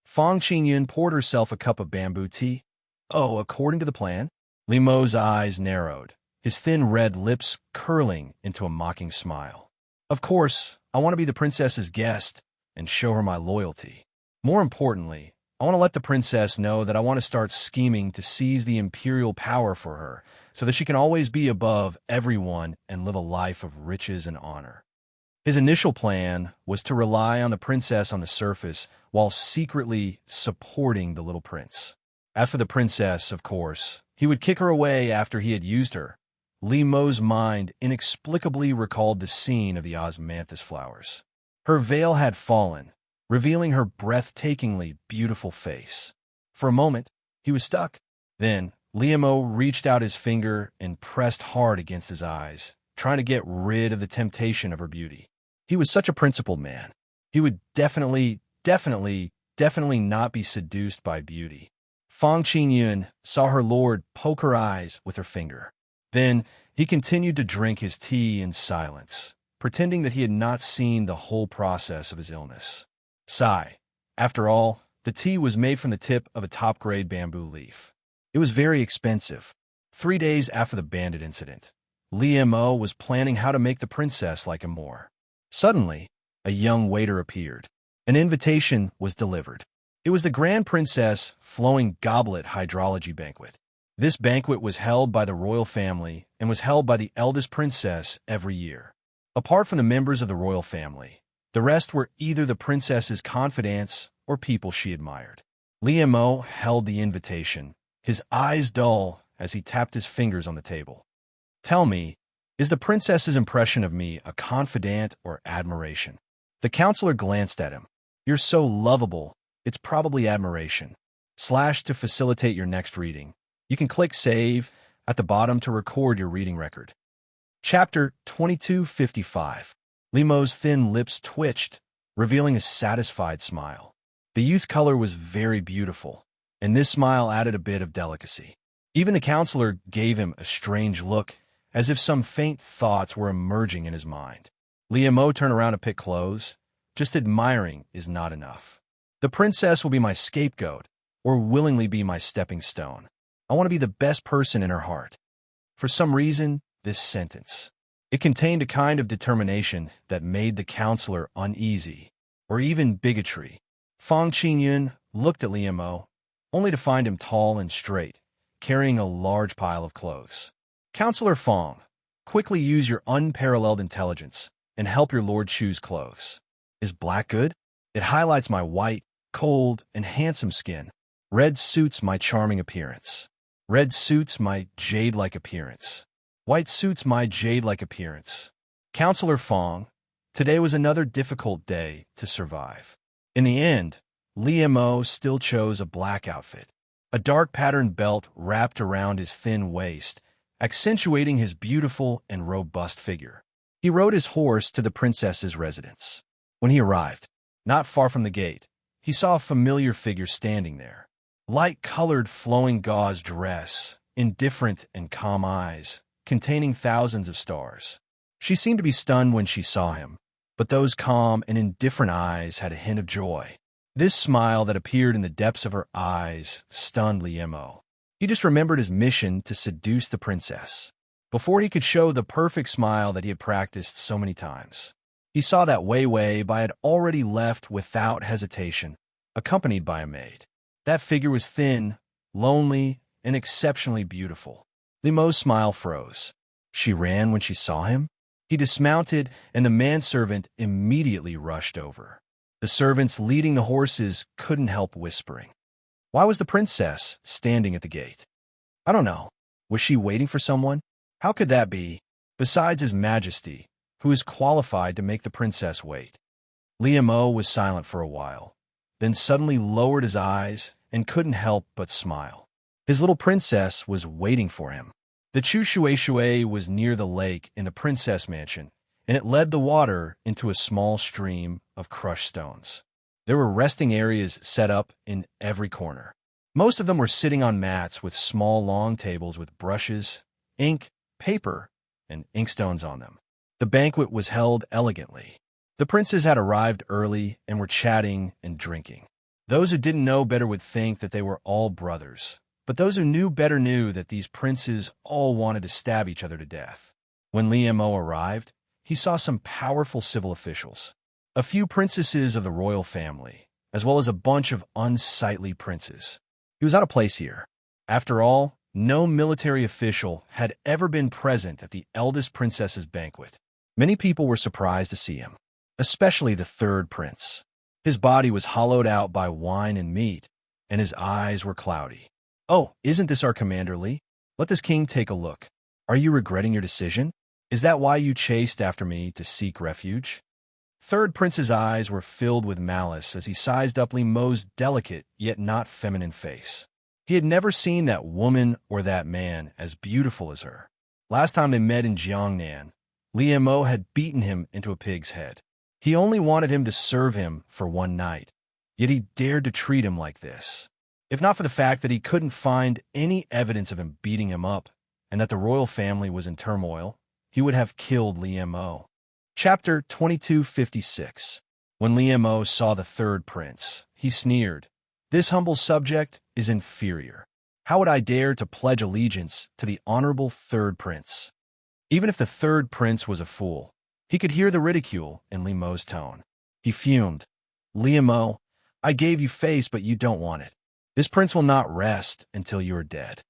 Fang Qingyun poured herself a cup of bamboo tea. Oh, according to the plan? Limo's eyes narrowed, his thin red lips curling into a mocking smile. Of course, I want to be the princess's guest and show her my loyalty. More importantly, I want to let the princess know that I want to start scheming to seize the imperial power for her so that she can always be above everyone and live a life of riches and honor. His initial plan was to rely on the princess on the surface while secretly supporting the little prince. As for the princess, of course, he would kick her away after he had used her. Limo's mind inexplicably recalled the scene of the osmanthus flowers. Her veil had fallen, revealing her breathtakingly beautiful face. For a moment, he was stuck. Then, Limo reached out his finger and pressed hard against his eyes, trying to get rid of the temptation of her beauty. He was such a principled man. He would definitely not be seduced by beauty. Fang Qingyun saw her lord poke her eyes with her finger. Then, he continued to drink his tea in silence, pretending that he had not seen the whole process of his illness. Sigh. After all, the tea was made from the tip of a top-grade bamboo leaf. It was very expensive. 3 days after the bandit incident, Limo was planning how to make the princess like him more. Suddenly, a young waiter appeared. An invitation was delivered. It was the Grand Princess Flowing Goblet Hydrology Banquet. This banquet was held by the royal family and was held by the eldest princess every year. Apart from the members of the royal family, the rest were either the princess's confidants or people she admired. Limo held the invitation, his eyes dull as he tapped his fingers on the table. Tell me, is the princess's impression of me a confidant or admiration? The counselor glanced at him. You're so lovable, it's probably admiration. / to facilitate your next reading. You can click Save at the bottom to record your reading record. Chapter 2255. Limo's thin lips twitched, revealing a satisfied smile. The youth color was very beautiful, and this smile added a bit of delicacy. Even the counselor gave him a strange look, as if some faint thoughts were emerging in his mind. Limo turned around to pick clothes. Just admiring is not enough. The princess will be my scapegoat, or willingly be my stepping stone. I want to be the best person in her heart. For some reason, this sentence. It contained a kind of determination that made the counselor uneasy, or even bigotry. Fang Qingyun looked at Limo, only to find him tall and straight, carrying a large pile of clothes. Counselor Fang, quickly use your unparalleled intelligence and help your lord choose clothes. Is black good? It highlights my white, cold, and handsome skin. Red suits my charming appearance. Red suits my jade-like appearance. White suits my jade-like appearance. Counselor Fang, today was another difficult day to survive. In the end, Limo still chose a black outfit. A dark patterned belt wrapped around his thin waist, accentuating his beautiful and robust figure. He rode his horse to the princess's residence. When he arrived, not far from the gate, he saw a familiar figure standing there. Light-colored flowing gauze dress, indifferent and calm eyes, containing thousands of stars. She seemed to be stunned when she saw him, but those calm and indifferent eyes had a hint of joy. This smile that appeared in the depths of her eyes stunned Limo. He just remembered his mission to seduce the princess. Before he could show the perfect smile that he had practiced so many times, he saw that Wei Wei Bai had already left without hesitation, accompanied by a maid. That figure was thin, lonely, and exceptionally beautiful. Limo's smile froze. She ran when she saw him? He dismounted, and the manservant immediately rushed over. The servants leading the horses couldn't help whispering. Why was the princess standing at the gate? I don't know. Was she waiting for someone? How could that be, besides His Majesty, who is qualified to make the princess wait? Limo was silent for a while, then suddenly lowered his eyes and couldn't help but smile. His little princess was waiting for him. The Chu Shui Shui was near the lake in the princess mansion, and it led the water into a small stream of crushed stones. There were resting areas set up in every corner. Most of them were sitting on mats with small long tables with brushes, ink, paper, and inkstones on them. The banquet was held elegantly. The princes had arrived early and were chatting and drinking. Those who didn't know better would think that they were all brothers, but those who knew better knew that these princes all wanted to stab each other to death. When Li Mo arrived, he saw some powerful civil officials, a few princesses of the royal family, as well as a bunch of unsightly princes. He was out of place here. After all, no military official had ever been present at the eldest princess's banquet. Many people were surprised to see him, especially the third prince. His body was hollowed out by wine and meat, and his eyes were cloudy. "Oh, isn't this our commander, Li? Let this king take a look. Are you regretting your decision? Is that why you chased after me to seek refuge?" Third prince's eyes were filled with malice as he sized up Li Mo's delicate yet not feminine face. He had never seen that woman or that man as beautiful as her. Last time they met in Jiangnan, Li Mo had beaten him into a pig's head. He only wanted him to serve him for one night, yet he dared to treat him like this. If not for the fact that he couldn't find any evidence of him beating him up and that the royal family was in turmoil, he would have killed Li Mo. Chapter 2256. When Li Mo saw the third prince, he sneered, "This humble subject is inferior. How would I dare to pledge allegiance to the honorable third prince?" Even if the third prince was a fool, he could hear the ridicule in Li Mo's tone. He fumed. "Li Mo, I gave you face, but you don't want it. This prince will not rest until you are dead."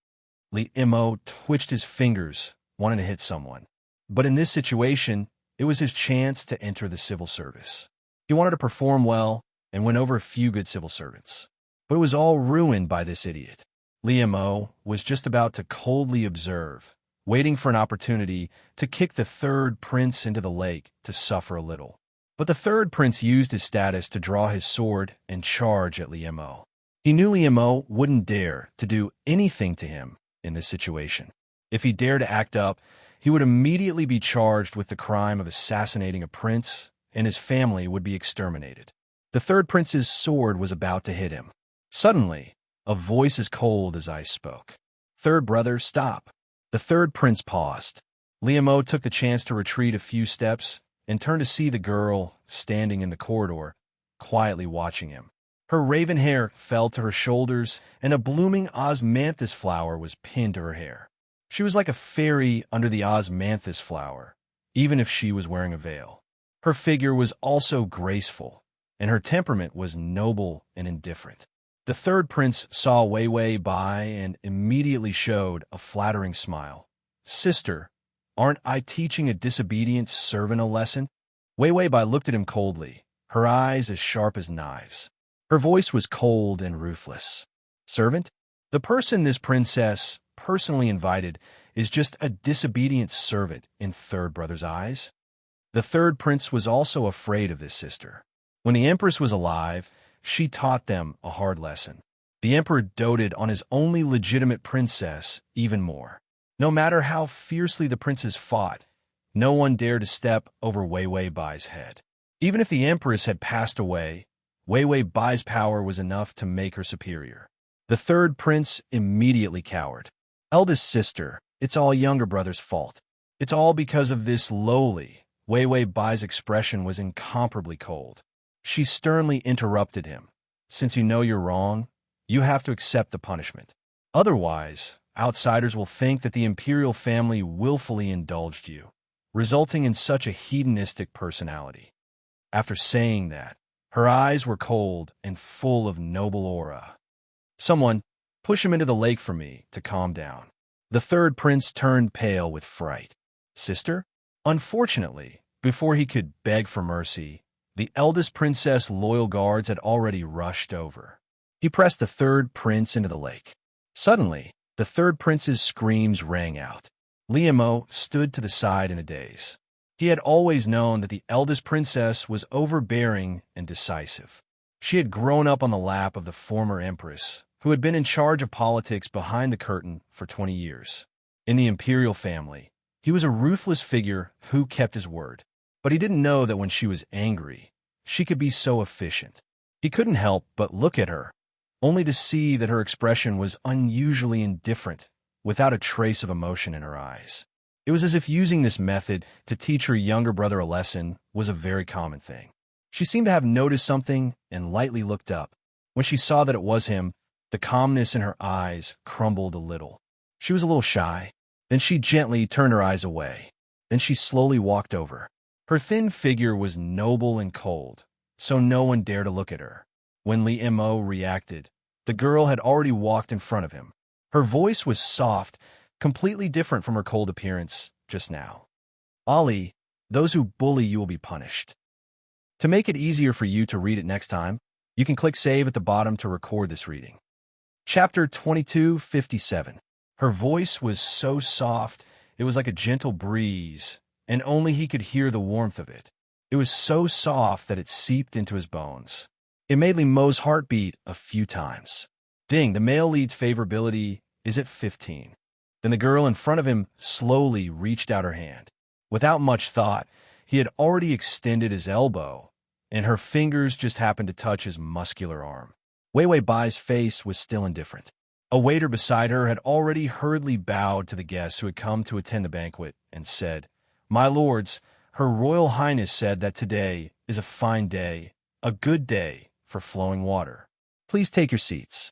Li Mo twitched his fingers, wanting to hit someone. But in this situation, it was his chance to enter the civil service. He wanted to perform well and win over a few good civil servants. But it was all ruined by this idiot. Li Mo was just about to coldly observe, waiting for an opportunity to kick the third prince into the lake to suffer a little. But the third prince used his status to draw his sword and charge at Li Mo. He knew Li Mo wouldn't dare to do anything to him in this situation. If he dared to act up, he would immediately be charged with the crime of assassinating a prince, and his family would be exterminated. The third prince's sword was about to hit him. Suddenly, a voice as cold as ice spoke. "Third brother, stop." The third prince paused. Li Mo took the chance to retreat a few steps and turned to see the girl standing in the corridor, quietly watching him. Her raven hair fell to her shoulders, and a blooming osmanthus flower was pinned to her hair. She was like a fairy under the osmanthus flower, even if she was wearing a veil. Her figure was also graceful, and her temperament was noble and indifferent. The third prince saw Wei Wei Bai and immediately showed a flattering smile. "Sister, aren't I teaching a disobedient servant a lesson?" Wei Wei Bai looked at him coldly, her eyes as sharp as knives. Her voice was cold and ruthless. "Servant? The person this princess personally invited is just a disobedient servant in third brother's eyes." The third prince was also afraid of this sister. When the empress was alive, she taught them a hard lesson. The emperor doted on his only legitimate princess even more. No matter how fiercely the princes fought, no one dared to step over Wei Wei Bai's head. Even if the empress had passed away, Wei Wei Bai's power was enough to make her superior. The third prince immediately cowered. "Eldest sister, it's all younger brother's fault. It's all because of this lowly." Wei Wei Bai's expression was incomparably cold. She sternly interrupted him. "Since you know you're wrong, you have to accept the punishment. Otherwise, outsiders will think that the imperial family willfully indulged you, resulting in such a hedonistic personality." After saying that, her eyes were cold and full of noble aura. "Someone, push him into the lake for me to calm down." The third prince turned pale with fright. "Sister?" Unfortunately, before he could beg for mercy, the eldest princess' loyal guards had already rushed over. He pressed the third prince into the lake. Suddenly, the third prince's screams rang out. Li Mo stood to the side in a daze. He had always known that the eldest princess was overbearing and decisive. She had grown up on the lap of the former empress, who had been in charge of politics behind the curtain for 20 years. In the imperial family, he was a ruthless figure who kept his word. But he didn't know that when she was angry, she could be so efficient. He couldn't help but look at her, only to see that her expression was unusually indifferent, without a trace of emotion in her eyes. It was as if using this method to teach her younger brother a lesson was a very common thing. She seemed to have noticed something and lightly looked up. When she saw that it was him, the calmness in her eyes crumbled a little. She was a little shy. Then she gently turned her eyes away. Then she slowly walked over. Her thin figure was noble and cold, so no one dared to look at her. When Li Mo reacted, the girl had already walked in front of him. Her voice was soft, completely different from her cold appearance just now. "Ali, those who bully you will be punished." To make it easier for you to read it next time, you can click Save at the bottom to record this reading. Chapter 2257. Her voice was so soft, it was like a gentle breeze, and only he could hear the warmth of it. It was so soft that it seeped into his bones. It made Li Mo's heart beat a few times. Ding, the male lead's favorability is at 15. Then the girl in front of him slowly reached out her hand. Without much thought, he had already extended his elbow, and her fingers just happened to touch his muscular arm. Wei Wei Bai's face was still indifferent. A waiter beside her had already hurriedly bowed to the guests who had come to attend the banquet and said, "My lords, Her Royal Highness said that today is a fine day, a good day for flowing water. Please take your seats."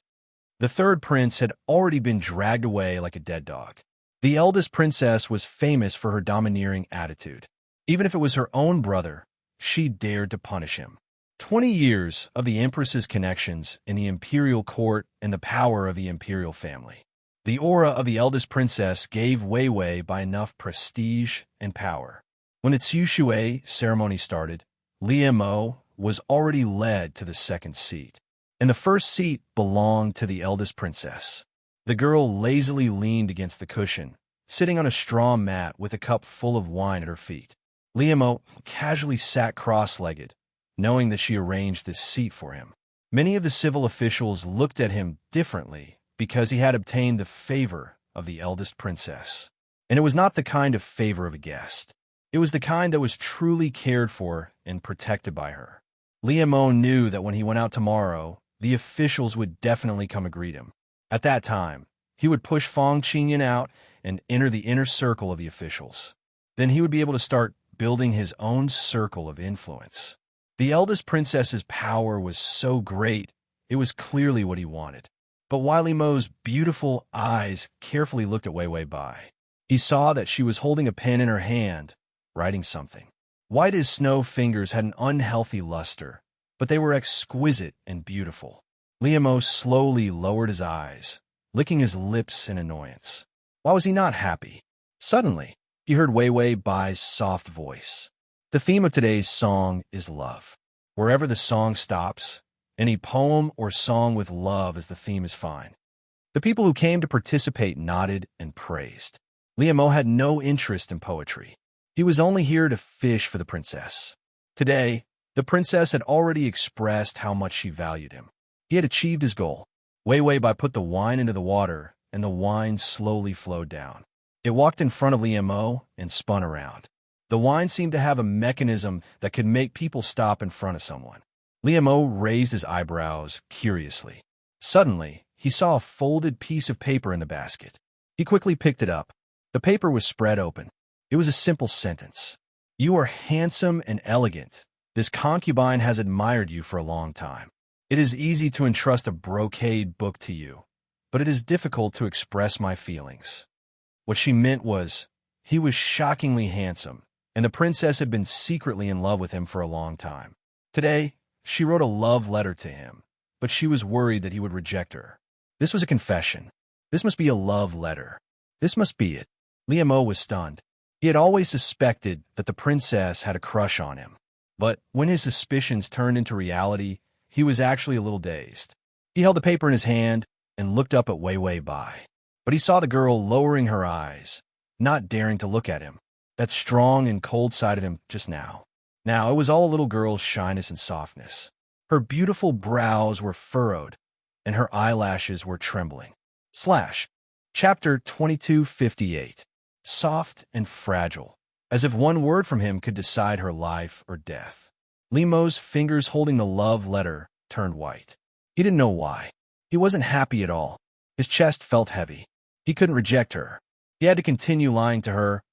The third prince had already been dragged away like a dead dog. The eldest princess was famous for her domineering attitude. Even if it was her own brother, she dared to punish him. 20 years of the Empress's connections in the imperial court and the power of the imperial family. The aura of the eldest princess gave Wei Wei by enough prestige and power. When the Tsushui ceremony started, Li Mo was already led to the second seat, and the first seat belonged to the eldest princess. The girl lazily leaned against the cushion, sitting on a straw mat with a cup full of wine at her feet. Li Mo casually sat cross-legged, knowing that she arranged this seat for him. Many of the civil officials looked at him differently because he had obtained the favor of the eldest princess. And it was not the kind of favor of a guest. It was the kind that was truly cared for and protected by her. Li Mo knew that when he went out tomorrow, the officials would definitely come to greet him. At that time, he would push Fong Qinyan out and enter the inner circle of the officials. Then he would be able to start building his own circle of influence. The eldest princess's power was so great, it was clearly what he wanted. But while Li Mo's beautiful eyes carefully looked at Wei Wei Bai, he saw that she was holding a pen in her hand, writing something. White as snow fingers had an unhealthy luster, but they were exquisite and beautiful. Li Mo slowly lowered his eyes, licking his lips in annoyance. Why was he not happy? Suddenly, he heard Wei Wei Bai's soft voice. The theme of today's song is love. Wherever the song stops, any poem or song with love as the theme is fine. The people who came to participate nodded and praised. Li Mo had no interest in poetry. He was only here to fish for the princess. Today, the princess had already expressed how much she valued him. He had achieved his goal. Wei Wei Bai put the wine into the water, and the wine slowly flowed down. It walked in front of Li Mo and spun around. The wine seemed to have a mechanism that could make people stop in front of someone. Li Mo raised his eyebrows curiously. Suddenly, he saw a folded piece of paper in the basket. He quickly picked it up. The paper was spread open. It was a simple sentence. "You are handsome and elegant. This concubine has admired you for a long time. It is easy to entrust a brocade book to you, but it is difficult to express my feelings." What she meant was, he was shockingly handsome, and the princess had been secretly in love with him for a long time. Today, she wrote a love letter to him, but she was worried that he would reject her. This was a confession. This must be a love letter. This must be it. Li Mo was stunned. He had always suspected that the princess had a crush on him, but when his suspicions turned into reality, he was actually a little dazed. He held the paper in his hand and looked up at Wei Wei Bai, but he saw the girl lowering her eyes, not daring to look at him. That strong and cold side of him just now. Now, it was all a little girl's shyness and softness. Her beautiful brows were furrowed, and her eyelashes were trembling. Chapter 2258. Soft and fragile, as if one word from him could decide her life or death. Lemo's fingers holding the love letter turned white. He didn't know why. He wasn't happy at all. His chest felt heavy. He couldn't reject her. He had to continue lying to her.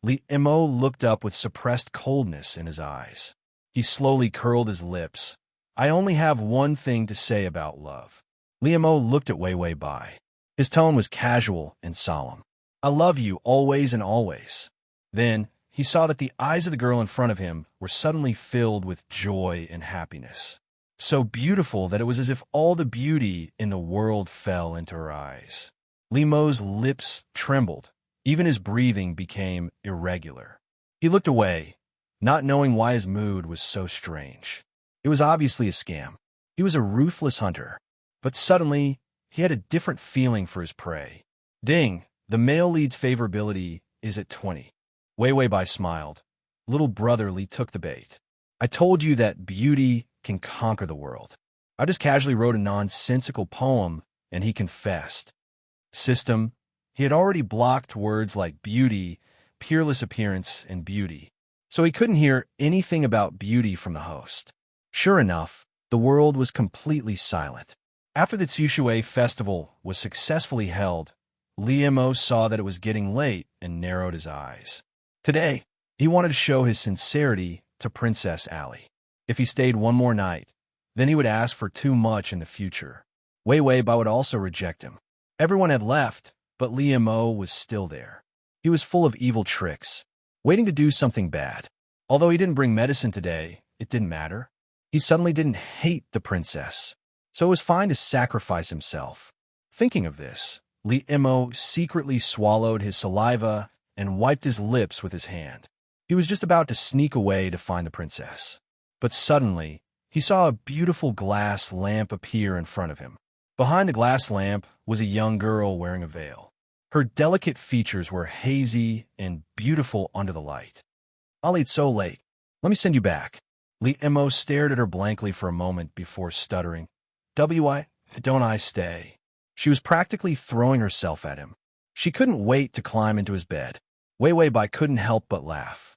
Lemo looked up with suppressed coldness in his eyes. He slowly curled his lips. I only have one thing to say about love. Lemo looked at Wei Wei Bai. His tone was casual and solemn. I love you always and always. Then he saw that the eyes of the girl in front of him were suddenly filled with joy and happiness. So beautiful that it was as if all the beauty in the world fell into her eyes. Lemo's lips trembled. Even his breathing became irregular. He looked away, not knowing why his mood was so strange. It was obviously a scam. He was a ruthless hunter. But suddenly, he had a different feeling for his prey. Ding! The male lead's favorability is at 20. Wei Wei Bai smiled. Little brother Li took the bait. I told you that beauty can conquer the world. I just casually wrote a nonsensical poem, and he confessed. System. He had already blocked words like beauty, peerless appearance, and beauty, so he couldn't hear anything about beauty from the host. Sure enough, the world was completely silent. After the Tsushui festival was successfully held, Lemo saw that it was getting late and narrowed his eyes. Today, he wanted to show his sincerity to Princess Ali. If he stayed one more night, then he would ask for too much in the future. Wei Wei Bai would also reject him. Everyone had left, but Lemo was still there. He was full of evil tricks, waiting to do something bad. Although he didn't bring medicine today, it didn't matter. He suddenly didn't hate the princess, so it was fine to sacrifice himself. Thinking of this, Lemo secretly swallowed his saliva and wiped his lips with his hand. He was just about to sneak away to find the princess. But suddenly, he saw a beautiful glass lamp appear in front of him. Behind the glass lamp was a young girl wearing a veil. Her delicate features were hazy and beautiful under the light. Ali, it's so late. Let me send you back. Lemo stared at her blankly for a moment before stuttering. Why don't I stay? She was practically throwing herself at him. She couldn't wait to climb into his bed. Wei Wei Bai couldn't help but laugh.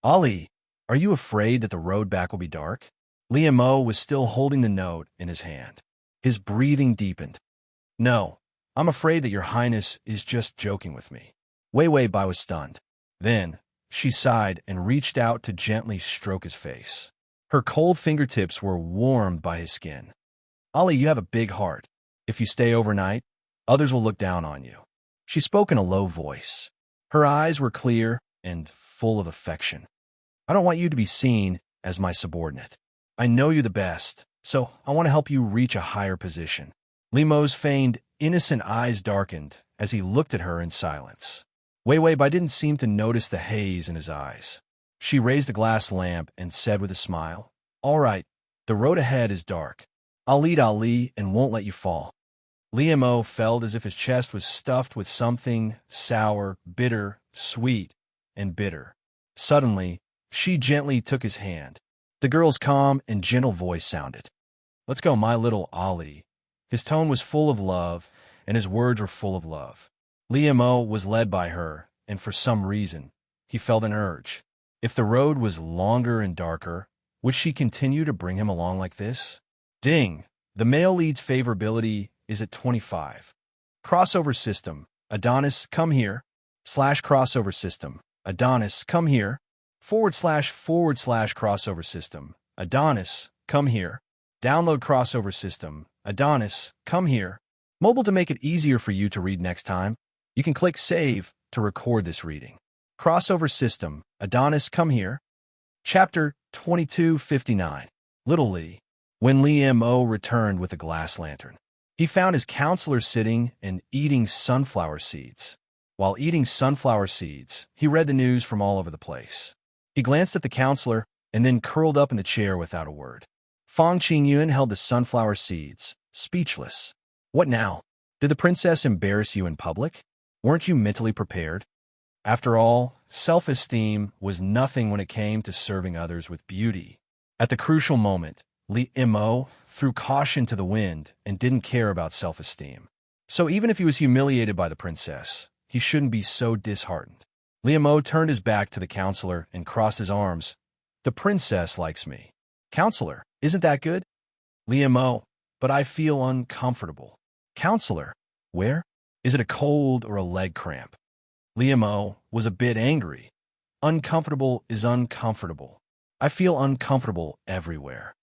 Ali, are you afraid that the road back will be dark? Lemo was still holding the note in his hand. His breathing deepened. No, I'm afraid that your highness is just joking with me. Wei Wei Bai was stunned. Then, she sighed and reached out to gently stroke his face. Her cold fingertips were warmed by his skin. Ali, you have a big heart. If you stay overnight, others will look down on you. She spoke in a low voice. Her eyes were clear and full of affection. I don't want you to be seen as my subordinate. I know you the best, so I want to help you reach a higher position. Lemo's feigned, innocent eyes darkened as he looked at her in silence. Wei Wei Bai didn't seem to notice the haze in his eyes. She raised the glass lamp and said with a smile, All right, the road ahead is dark. I'll lead Ali and won't let you fall. Lemo felt as if his chest was stuffed with something sour, bitter, sweet, and bitter. Suddenly, she gently took his hand. The girl's calm and gentle voice sounded. Let's go, my little Ali. His tone was full of love, and his words were full of love. Lemo was led by her, and for some reason, he felt an urge. If the road was longer and darker, would she continue to bring him along like this? Ding! The male lead's favorability is at 25. Crossover system. Adonis, come here. / crossover system. Adonis, come here. / crossover system. Adonis, come here. Download crossover system. Adonis, come here. Mobile to make it easier for you to read next time. You can click Save to record this reading. Crossover system. Adonis, come here. Chapter 2259. Little Li. When Lemo returned with a glass lantern, he found his counselor sitting and eating sunflower seeds. While eating sunflower seeds, he read the news from all over the place. He glanced at the counselor and then curled up in the chair without a word. Fang Qingyun held the sunflower seeds, speechless. What now? Did the princess embarrass you in public? Weren't you mentally prepared? After all, self-esteem was nothing when it came to serving others with beauty. At the crucial moment, Li Mo threw caution to the wind and didn't care about self-esteem. So even if he was humiliated by the princess, he shouldn't be so disheartened. Li Mo turned his back to the counselor and crossed his arms. The princess likes me. Counselor, isn't that good? Li Mo, but I feel uncomfortable. Counselor, where? Is it a cold or a leg cramp? Li Mo was a bit angry. Uncomfortable is uncomfortable. I feel uncomfortable everywhere.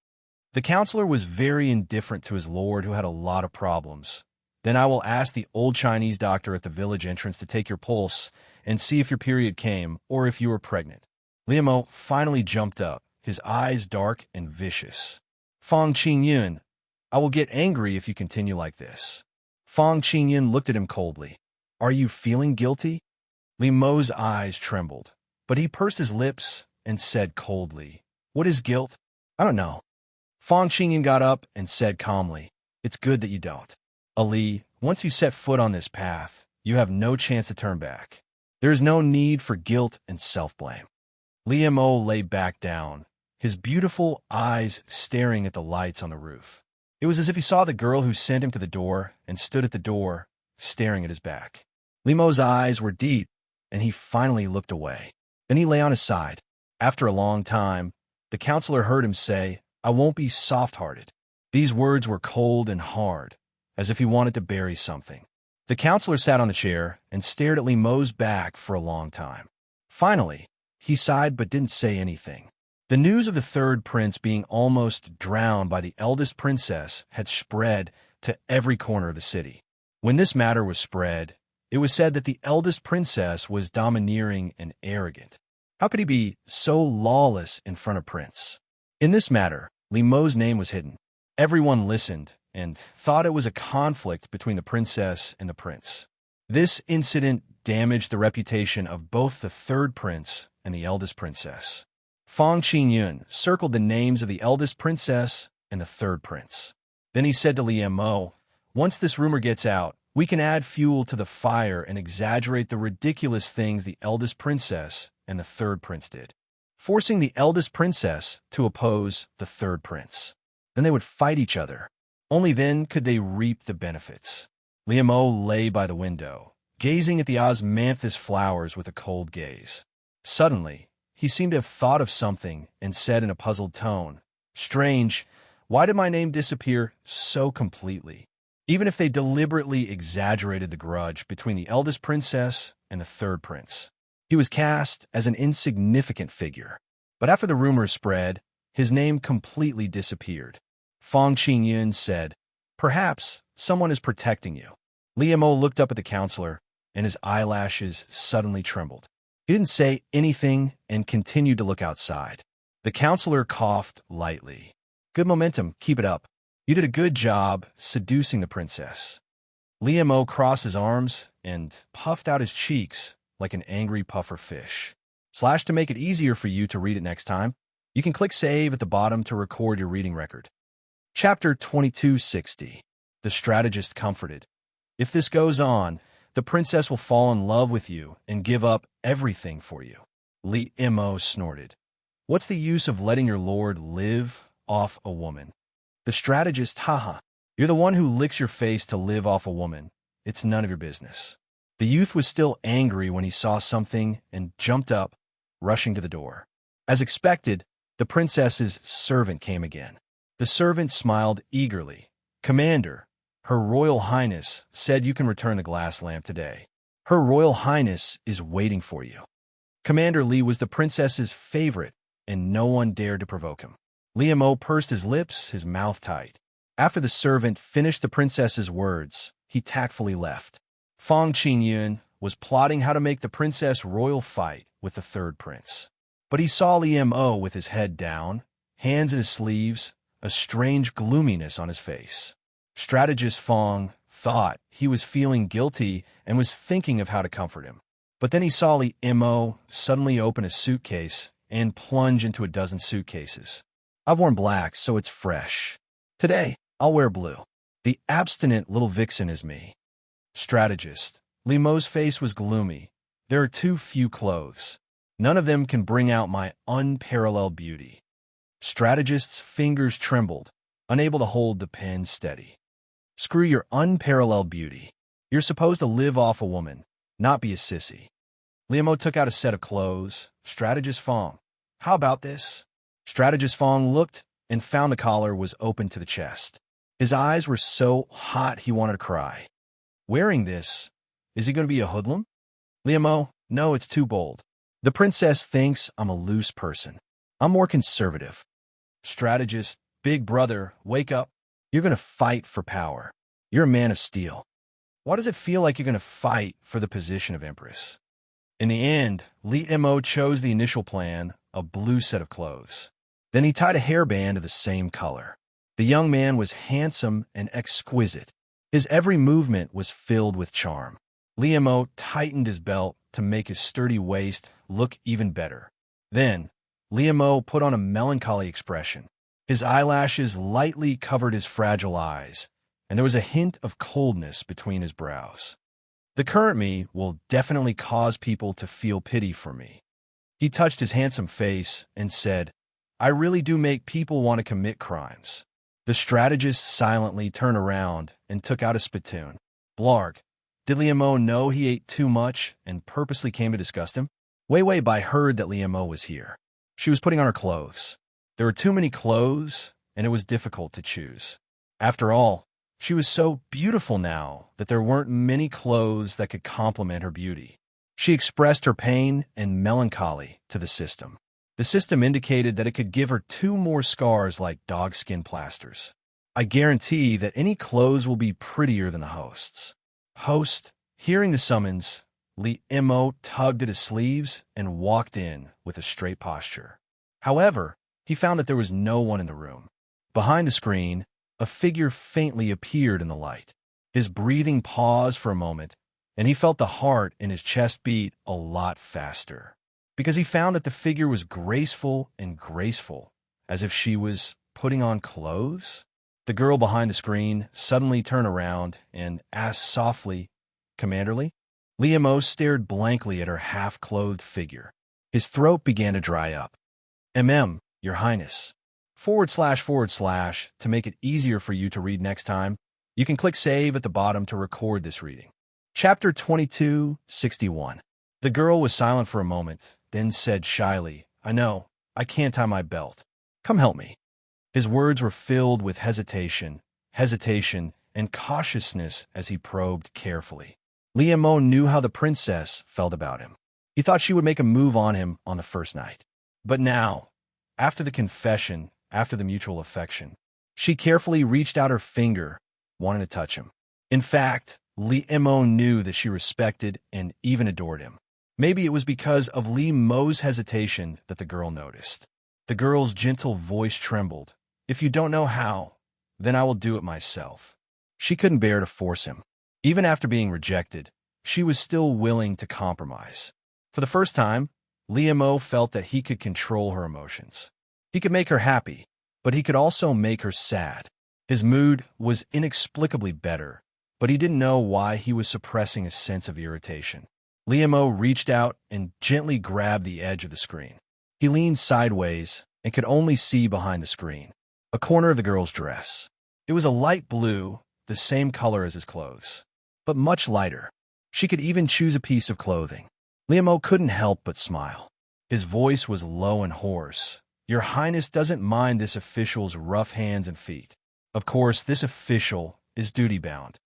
The counselor was very indifferent to his lord who had a lot of problems. Then I will ask the old Chinese doctor at the village entrance to take your pulse and see if your period came or if you were pregnant. Li Mo finally jumped up, his eyes dark and vicious. Fang Qingyun, I will get angry if you continue like this. Fang Qingyun looked at him coldly. Are you feeling guilty? Li Mo's eyes trembled, but he pursed his lips and said coldly, What is guilt? I don't know. Fang Qingyun got up and said calmly, It's good that you don't. Ali, once you set foot on this path, you have no chance to turn back. There is no need for guilt and self-blame. Li Mo lay back down, his beautiful eyes staring at the lights on the roof. It was as if he saw the girl who sent him to the door and stood at the door, staring at his back. Li Mo's eyes were deep, and he finally looked away. Then he lay on his side. After a long time, the counselor heard him say, I won't be soft-hearted. These words were cold and hard, as if he wanted to bury something. The counselor sat on the chair and stared at Li Mo's back for a long time. Finally, he sighed but didn't say anything. The news of the third prince being almost drowned by the eldest princess had spread to every corner of the city. When this matter was spread, it was said that the eldest princess was domineering and arrogant. How could he be so lawless in front of Prince? In this matter, Li Mo's name was hidden. Everyone listened and thought it was a conflict between the princess and the prince. This incident damaged the reputation of both the third prince and the eldest princess. Fang Qingyun circled the names of the eldest princess and the third prince. Then he said to Li Mo, Once this rumor gets out, we can add fuel to the fire and exaggerate the ridiculous things the eldest princess and the third prince did, forcing the eldest princess to oppose the third prince. Then they would fight each other. Only then could they reap the benefits. Li Mo lay by the window, gazing at the osmanthus flowers with a cold gaze. Suddenly, he seemed to have thought of something and said in a puzzled tone, Strange, why did my name disappear so completely? Even if they deliberately exaggerated the grudge between the eldest princess and the third prince. He was cast as an insignificant figure. But after the rumors spread, his name completely disappeared. Fang Qingyun said, Perhaps someone is protecting you. Li Mo looked up at the counselor, and his eyelashes suddenly trembled. He didn't say anything and continued to look outside. The counselor coughed lightly. Good momentum, keep it up. You did a good job seducing the princess. Li Mo crossed his arms and puffed out his cheeks like an angry puffer fish. / to make it easier for you to read it next time, you can click Save at the bottom to record your reading record. Chapter 2260. The Strategist Comforted. If this goes on, the princess will fall in love with you and give up everything for you. Li Mo snorted. What's the use of letting your lord live off a woman? The strategist, haha. You're the one who licks your face to live off a woman. It's none of your business. The youth was still angry when he saw something and jumped up, rushing to the door. As expected, the princess's servant came again. The servant smiled eagerly. Commander, Her Royal Highness said you can return the glass lamp today. Her Royal Highness is waiting for you. Commander Li was the princess's favorite, and no one dared to provoke him. Li Mo pursed his lips, his mouth tight. After the servant finished the princess's words, he tactfully left. Fang Qingyun was plotting how to make the princess royal fight with the third prince. But he saw Li Mo with his head down, hands in his sleeves, a strange gloominess on his face. Strategist Fang thought he was feeling guilty and was thinking of how to comfort him. But then he saw Li Mo suddenly open a suitcase and plunge into a dozen suitcases. I've worn black, so it's fresh. Today, I'll wear blue. The abstinent little vixen is me. Strategist. Li Mo's face was gloomy. There are too few clothes. None of them can bring out my unparalleled beauty. Strategist's fingers trembled, unable to hold the pen steady. Screw your unparalleled beauty. You're supposed to live off a woman, not be a sissy. Liamo took out a set of clothes. Strategist Fong. How about this? Strategist Fong looked and found the collar was open to the chest. His eyes were so hot he wanted to cry. Wearing this, is he going to be a hoodlum? Liamo, no, it's too bold. The princess thinks I'm a loose person. I'm more conservative. Strategist, big brother, wake up. You're going to fight for power. You're a man of steel. Why does it feel like you're going to fight for the position of empress? In the end, Li Mo chose the initial plan, a blue set of clothes. Then he tied a hairband of the same color. The young man was handsome and exquisite. His every movement was filled with charm. Li Mo tightened his belt to make his sturdy waist look even better. Then, Li Mo put on a melancholy expression. His eyelashes lightly covered his fragile eyes, and there was a hint of coldness between his brows. The current me will definitely cause people to feel pity for me. He touched his handsome face and said, I really do make people want to commit crimes. The strategist silently turned around and took out a spittoon. Blarg, did Liamo know he ate too much and purposely came to disgust him? Wei Bai heard that Liamo was here. She was putting on her clothes. There were too many clothes, and it was difficult to choose. After all, she was so beautiful now that there weren't many clothes that could complement her beauty. She expressed her pain and melancholy to the system. The system indicated that it could give her 2 more scars like dogskin plasters. I guarantee that any clothes will be prettier than the host's. Host, hearing the summons, Li Mo tugged at his sleeves and walked in with a straight posture. However, he found that there was no one in the room. Behind the screen, a figure faintly appeared in the light. His breathing paused for a moment, and he felt the heart in his chest beat a lot faster, because he found that the figure was graceful, as if she was putting on clothes. The girl behind the screen suddenly turned around and asked softly, Commanderly? Liamo stared blankly at her half-clothed figure. His throat began to dry up. Your Highness. / to make it easier for you to read next time, you can click save at the bottom to record this reading. Chapter 2261. The girl was silent for a moment, then said shyly, I know, I can't tie my belt. Come help me. His words were filled with hesitation, and cautiousness as he probed carefully. Liamo knew how the princess felt about him. He thought she would make a move on him on the first night. But now, after the confession, after the mutual affection, she carefully reached out her finger, wanting to touch him. In fact, Liamo knew that she respected and even adored him. Maybe it was because of Mo's hesitation that the girl noticed. The girl's gentle voice trembled. If you don't know how, then I will do it myself. She couldn't bear to force him. Even after being rejected, she was still willing to compromise. For the first time, Liamo felt that he could control her emotions. He could make her happy, but he could also make her sad. His mood was inexplicably better, but he didn't know why he was suppressing a sense of irritation. Liamo reached out and gently grabbed the edge of the screen. He leaned sideways and could only see behind the screen a corner of the girl's dress. It was a light blue, the same color as his clothes, but much lighter. She could even choose a piece of clothing. Liamo couldn't help but smile. His voice was low and hoarse. Your Highness doesn't mind this official's rough hands and feet. Of course, this official is duty-bound.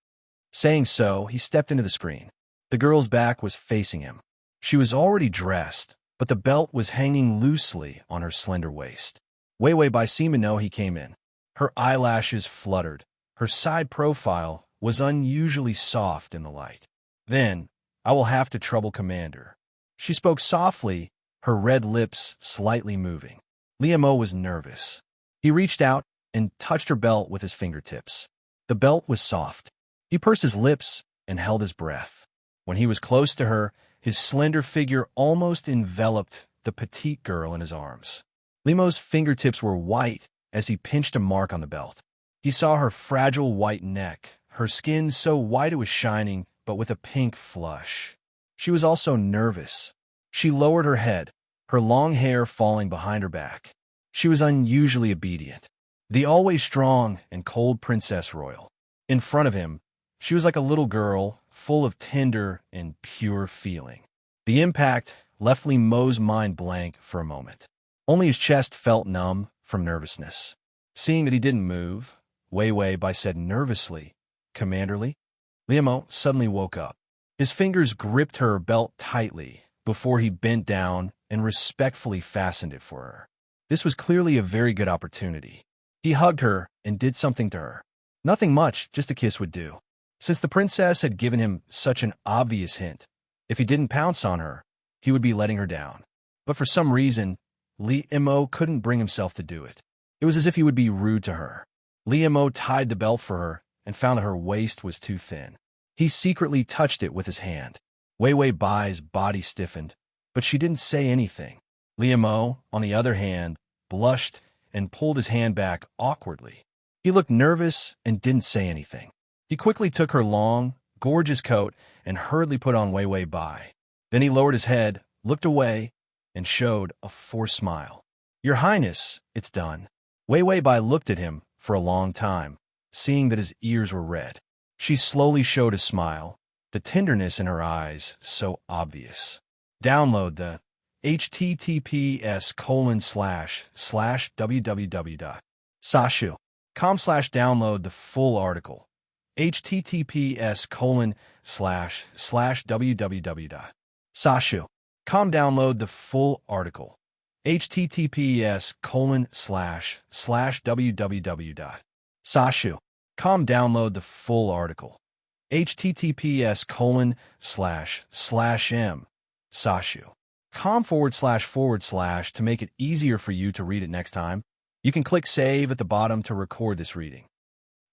Saying so, he stepped into the screen. The girl's back was facing him. She was already dressed, but the belt was hanging loosely on her slender waist. Wei Bai Simino he came in. Her eyelashes fluttered. Her side profile was unusually soft in the light. Then, I will have to trouble Commander. She spoke softly, her red lips slightly moving. Liamo was nervous. He reached out and touched her belt with his fingertips. The belt was soft. He pursed his lips and held his breath. When he was close to her, his slender figure almost enveloped the petite girl in his arms. Liamo's fingertips were white as he pinched a mark on the belt. He saw her fragile white neck, her skin so white it was shining, but with a pink flush. She was also nervous. She lowered her head, her long hair falling behind her back. She was unusually obedient. The always strong and cold Princess Royal. In front of him, she was like a little girl, full of tender and pure feeling. The impact left Li Mo's mind blank for a moment. Only his chest felt numb from nervousness. Seeing that he didn't move, Wei Wei Bai said nervously, "Commanderly?" Li Mo suddenly woke up. His fingers gripped her belt tightly before he bent down and respectfully fastened it for her. This was clearly a very good opportunity. He hugged her and did something to her. Nothing much, just a kiss would do. Since the princess had given him such an obvious hint, if he didn't pounce on her, he would be letting her down. But for some reason, Li Mo couldn't bring himself to do it. It was as if he would be rude to her. Li Mo tied the belt for her and found that her waist was too thin. He secretly touched it with his hand. Wei Wei Bai's body stiffened, but she didn't say anything. Li Mo, on the other hand, blushed and pulled his hand back awkwardly. He looked nervous and didn't say anything. He quickly took her long, gorgeous coat and hurriedly put on Wei Wei Bai. Then he lowered his head, looked away, and showed a forced smile. "Your Highness, it's done." Wei Wei Bai looked at him for a long time, seeing that his ears were red. She slowly showed a smile, the tenderness in her eyes so obvious. Download the https://www.sashu.com/download the full article. https://www.sashu.com download the full article. https://www.sashu.com download the full article. https://m/sashu.com// to make it easier for you to read it next time. You can click save at the bottom to record this reading.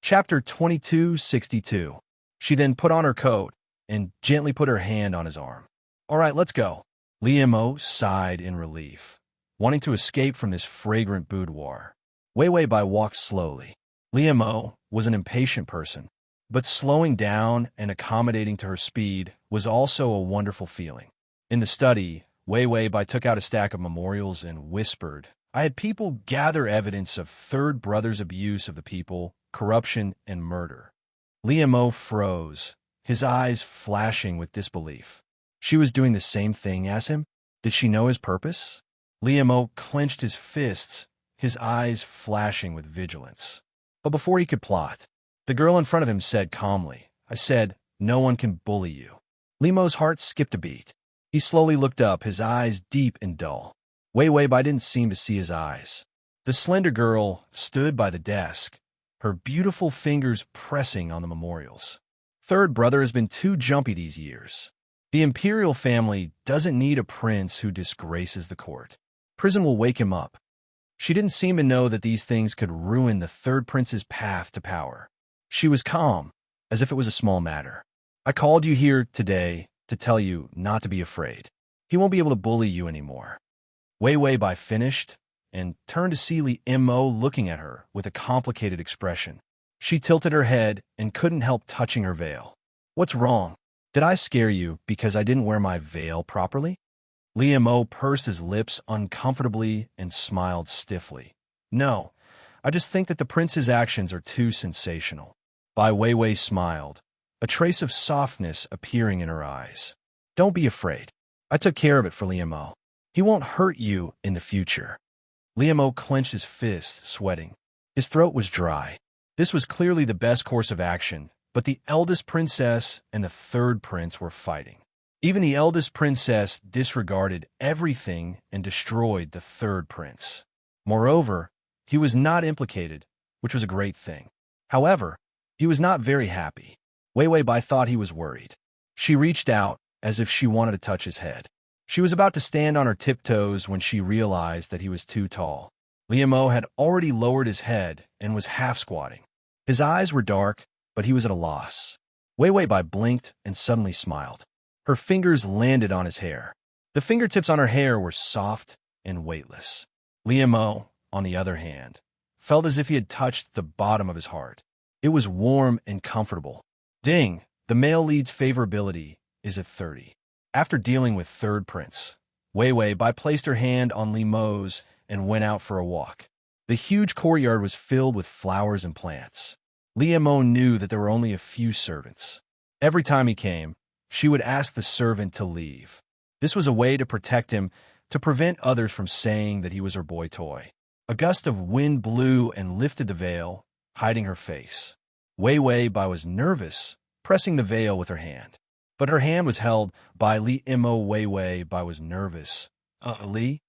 Chapter 2262. She then put on her coat and gently put her hand on his arm. "All right, let's go." Li Mo sighed in relief, wanting to escape from this fragrant boudoir. Wei Wei Bai walked slowly. Li Mo was an impatient person, but slowing down and accommodating to her speed was also a wonderful feeling. In the study, Wei Wei Bai took out a stack of memorials and whispered, "I had people gather evidence of third brother's abuse of the people, corruption, and murder." Li Mo froze, his eyes flashing with disbelief. She was doing the same thing as him? Did she know his purpose? Li Mo clenched his fists, his eyes flashing with vigilance. But before he could plot, the girl in front of him said calmly, "I said, no one can bully you." Li Mo's heart skipped a beat. He slowly looked up, his eyes deep and dull. Wei Wei Bai didn't seem to see his eyes. The slender girl stood by the desk, her beautiful fingers pressing on the memorials. "Third brother has been too jumpy these years. The imperial family doesn't need a prince who disgraces the court. Prison will wake him up." She didn't seem to know that these things could ruin the third prince's path to power. She was calm, as if it was a small matter. "I called you here today to tell you not to be afraid. He won't be able to bully you anymore." Wei Wei Bai finished and turned to see Li Mo looking at her with a complicated expression. She tilted her head and couldn't help touching her veil. "What's wrong? Did I scare you because I didn't wear my veil properly?" Li Mo pursed his lips uncomfortably and smiled stiffly. "No, I just think that the prince's actions are too sensational." Bai Weiwei smiled, a trace of softness appearing in her eyes. "Don't be afraid. I took care of it for Li Mo. He won't hurt you in the future." Li Mo clenched his fist, sweating. His throat was dry. This was clearly the best course of action, but the eldest princess and the third prince were fighting. Even the eldest princess disregarded everything and destroyed the third prince. Moreover, he was not implicated, which was a great thing. However, he was not very happy. Wei Wei Bai thought he was worried. She reached out as if she wanted to touch his head. She was about to stand on her tiptoes when she realized that he was too tall. Li Mo had already lowered his head and was half-squatting. His eyes were dark, but he was at a loss. Wei Wei Bai blinked and suddenly smiled. Her fingers landed on his hair. The fingertips on her hair were soft and weightless. Li Mo, on the other hand, felt as if he had touched the bottom of his heart. It was warm and comfortable. Ding, the male lead's favorability is at 30. After dealing with third prince, Wei Wei Bai placed her hand on Li Mo's and went out for a walk. The huge courtyard was filled with flowers and plants. Liemo knew that there were only a few servants. Every time he came, she would ask the servant to leave. This was a way to protect him, to prevent others from saying that he was her boy toy. A gust of wind blew and lifted the veil, hiding her face. Wei Wei Bai was nervous, pressing the veil with her hand. But her hand was held by Liemo. Wei Wei Bai was nervous. Li?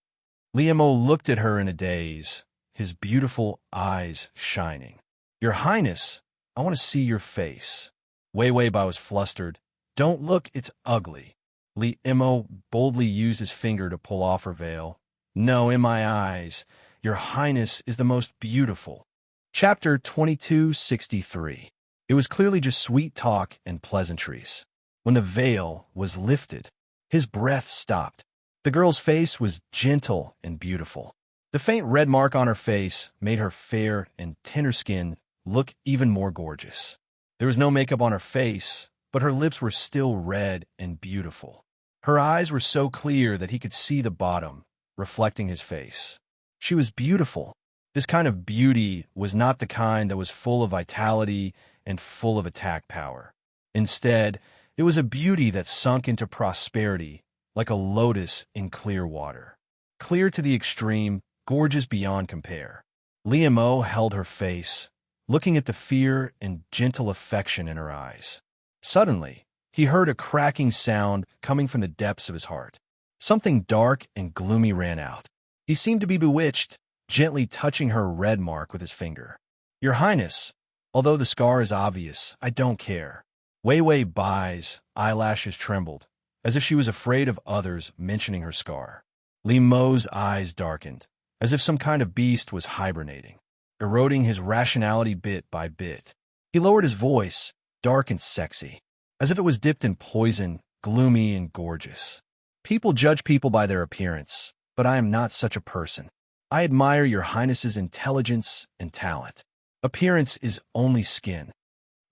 Liemo looked at her in a daze, his beautiful eyes shining. Your Highness, I want to see your face. Wei Wei Bai was flustered. Don't look, it's ugly. Liemo boldly used his finger to pull off her veil. No, in my eyes, your Highness is the most beautiful. Chapter 2263. It was clearly just sweet talk and pleasantries. When the veil was lifted, his breath stopped. The girl's face was gentle and beautiful. The faint red mark on her face made her fair and tender skin look even more gorgeous. There was no makeup on her face, but her lips were still red and beautiful. Her eyes were so clear that he could see the bottom, reflecting his face. She was beautiful. This kind of beauty was not the kind that was full of vitality and full of attack power. Instead, it was a beauty that sunk into prosperity like a lotus in clear water. Clear to the extreme, gorgeous beyond compare. Liemo held her face, looking at the fear and gentle affection in her eyes. Suddenly, he heard a cracking sound coming from the depths of his heart. Something dark and gloomy ran out. He seemed to be bewitched, gently touching her red mark with his finger. Your Highness, although the scar is obvious, I don't care. Wei Wei Bai's eyelashes trembled, as if she was afraid of others mentioning her scar. Li Mo's eyes darkened, as if some kind of beast was hibernating, eroding his rationality bit by bit. He lowered his voice, dark and sexy, as if it was dipped in poison, gloomy and gorgeous. People judge people by their appearance, but I am not such a person. I admire your Highness's intelligence and talent. Appearance is only skin.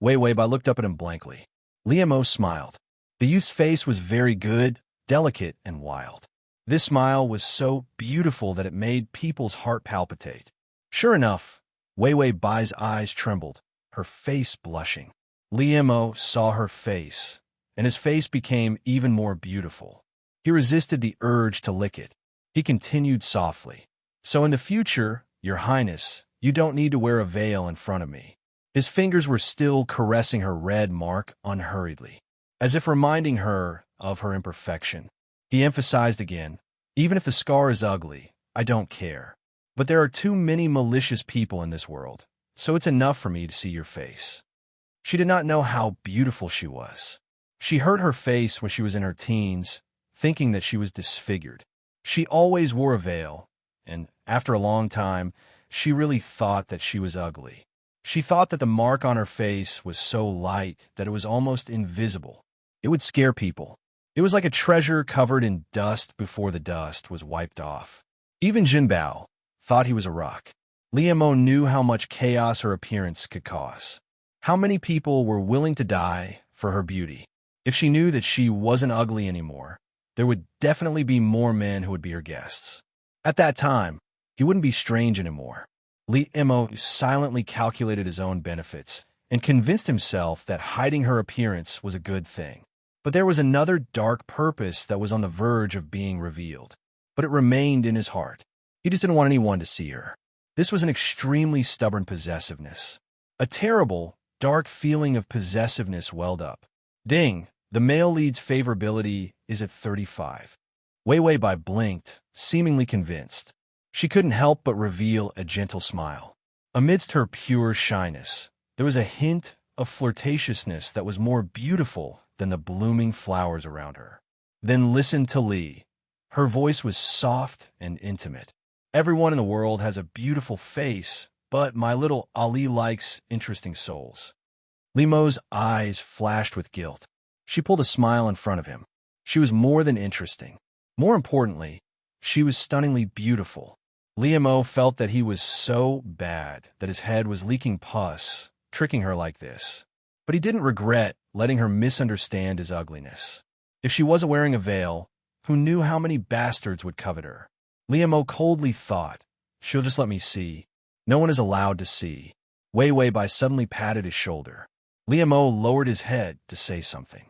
Wei Wei Bai looked up at him blankly. Liemo smiled. The youth's face was very good, delicate, and wild. This smile was so beautiful that it made people's heart palpitate. Sure enough, Wei Wei Bai's eyes trembled, her face blushing. Liemo saw her face, and his face became even more beautiful. He resisted the urge to lick it. He continued softly. So in the future, your Highness, you don't need to wear a veil in front of me. His fingers were still caressing her red mark unhurriedly, as if reminding her of her imperfection. He emphasized again, even if the scar is ugly, I don't care. But there are too many malicious people in this world, so it's enough for me to see your face. She did not know how beautiful she was. She hurt her face when she was in her teens, thinking that she was disfigured. She always wore a veil, and after a long time, she really thought that she was ugly. She thought that the mark on her face was so light that it was almost invisible. It would scare people. It was like a treasure covered in dust before the dust was wiped off. Even Jinbao thought he was a rock. Liemo knew how much chaos her appearance could cause. How many people were willing to die for her beauty. If she knew that she wasn't ugly anymore, there would definitely be more men who would be her guests. At that time, he wouldn't be strange anymore. Liemo silently calculated his own benefits and convinced himself that hiding her appearance was a good thing. But there was another dark purpose that was on the verge of being revealed. But it remained in his heart. He just didn't want anyone to see her. This was an extremely stubborn possessiveness. A terrible, dark feeling of possessiveness welled up. Ding, the male lead's favorability is at 35. Wei Wei Bai blinked, seemingly convinced. She couldn't help but reveal a gentle smile. Amidst her pure shyness, there was a hint of flirtatiousness that was more beautiful than the blooming flowers around her. Then listen to Li. Her voice was soft and intimate. Everyone in the world has a beautiful face, but my little Ali likes interesting souls. Limo's eyes flashed with guilt. She pulled a smile in front of him. She was more than interesting. More importantly, she was stunningly beautiful. Liemo felt that he was so bad that his head was leaking pus, tricking her like this. But he didn't regret letting her misunderstand his ugliness. If she wasn't wearing a veil, who knew how many bastards would covet her? Li Mo coldly thought, she'll just let me see. No one is allowed to see. Wei Wei Bai suddenly patted his shoulder. Li Mo lowered his head to say something.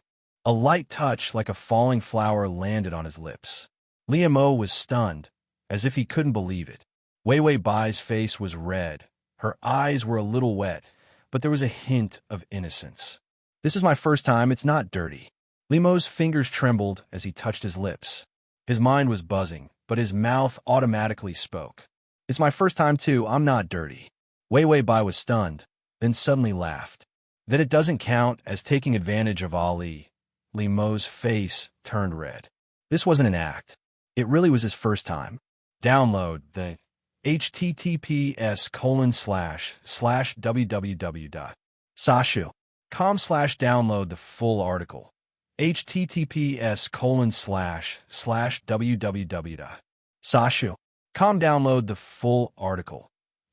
A light touch like a falling flower landed on his lips. Li Mo was stunned, as if he couldn't believe it. Wei Wei Bai's face was red. Her eyes were a little wet, but there was a hint of innocence. This is my first time, it's not dirty. Li Mo's fingers trembled as he touched his lips. His mind was buzzing, but his mouth automatically spoke. It's my first time too, I'm not dirty. Wei Wei Bai was stunned, then suddenly laughed. Then it doesn't count as taking advantage of Ali. Li Mo's face turned red. This wasn't an act. It really was his first time. Download the https://www.sashu.com/download the full article. https://www.sashu.com download the full article.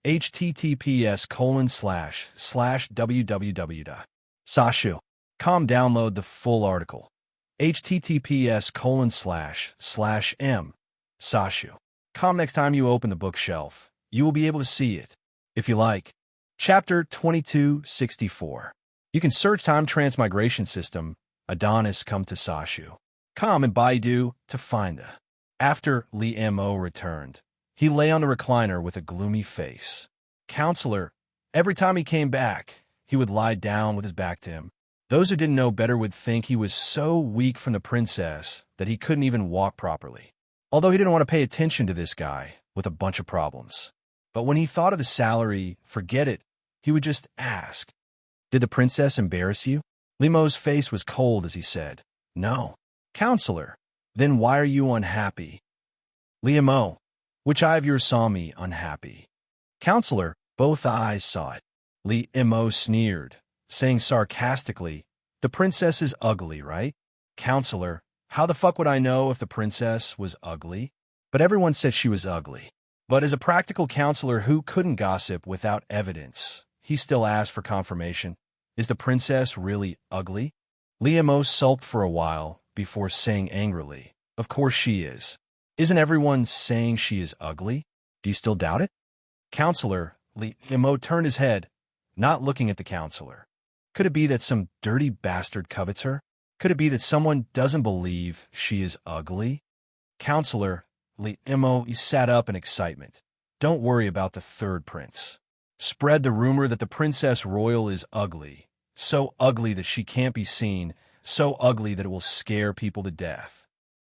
https://www.sashu.com download the full article. https://m sashu.com. Next time you open the bookshelf, you will be able to see it, if you like. Chapter 2264. You can search time transmigration system, Adonis come to Sashu.com and Baidu to find the. After Li Mo returned, he lay on the recliner with a gloomy face. Counselor, every time he came back, he would lie down with his back to him. Those who didn't know better would think he was so weak from the princess that he couldn't even walk properly. Although he didn't want to pay attention to this guy with a bunch of problems. But when he thought of the salary, forget it, he would just ask, "Did the princess embarrass you?" Li Mo's face was cold as he said, "No." "Counselor, then why are you unhappy?" "Li Mo, which eye of yours saw me unhappy?" "Counselor, both eyes saw it." Li Mo sneered, saying sarcastically, "The princess is ugly, right?" "Counselor, how the fuck would I know if the princess was ugly?" But everyone said she was ugly. But as a practical counselor who couldn't gossip without evidence, he still asked for confirmation. "Is the princess really ugly?" Li Mo sulked for a while before saying angrily, "Of course she is. Isn't everyone saying she is ugly? Do you still doubt it?" "Counselor," Li Mo turned his head, not looking at the counselor. Could it be that some dirty bastard covets her? Could it be that someone doesn't believe she is ugly? "Counselor," Li Mo sat up in excitement. "Don't worry about the third prince. Spread the rumor that the princess royal is ugly. So ugly that she can't be seen. So ugly that it will scare people to death."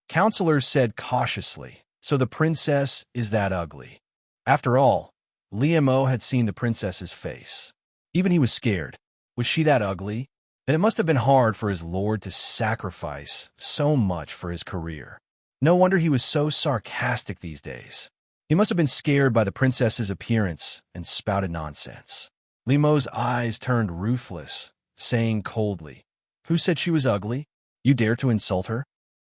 Counselor said cautiously, "So the princess is that ugly?" After all, Li Mo had seen the princess's face. Even he was scared. Was she that ugly? Then it must have been hard for his lord to sacrifice so much for his career. No wonder he was so sarcastic these days. He must have been scared by the princess's appearance and spouted nonsense. Li Mo's eyes turned ruthless, saying coldly, "Who said she was ugly? You dare to insult her?"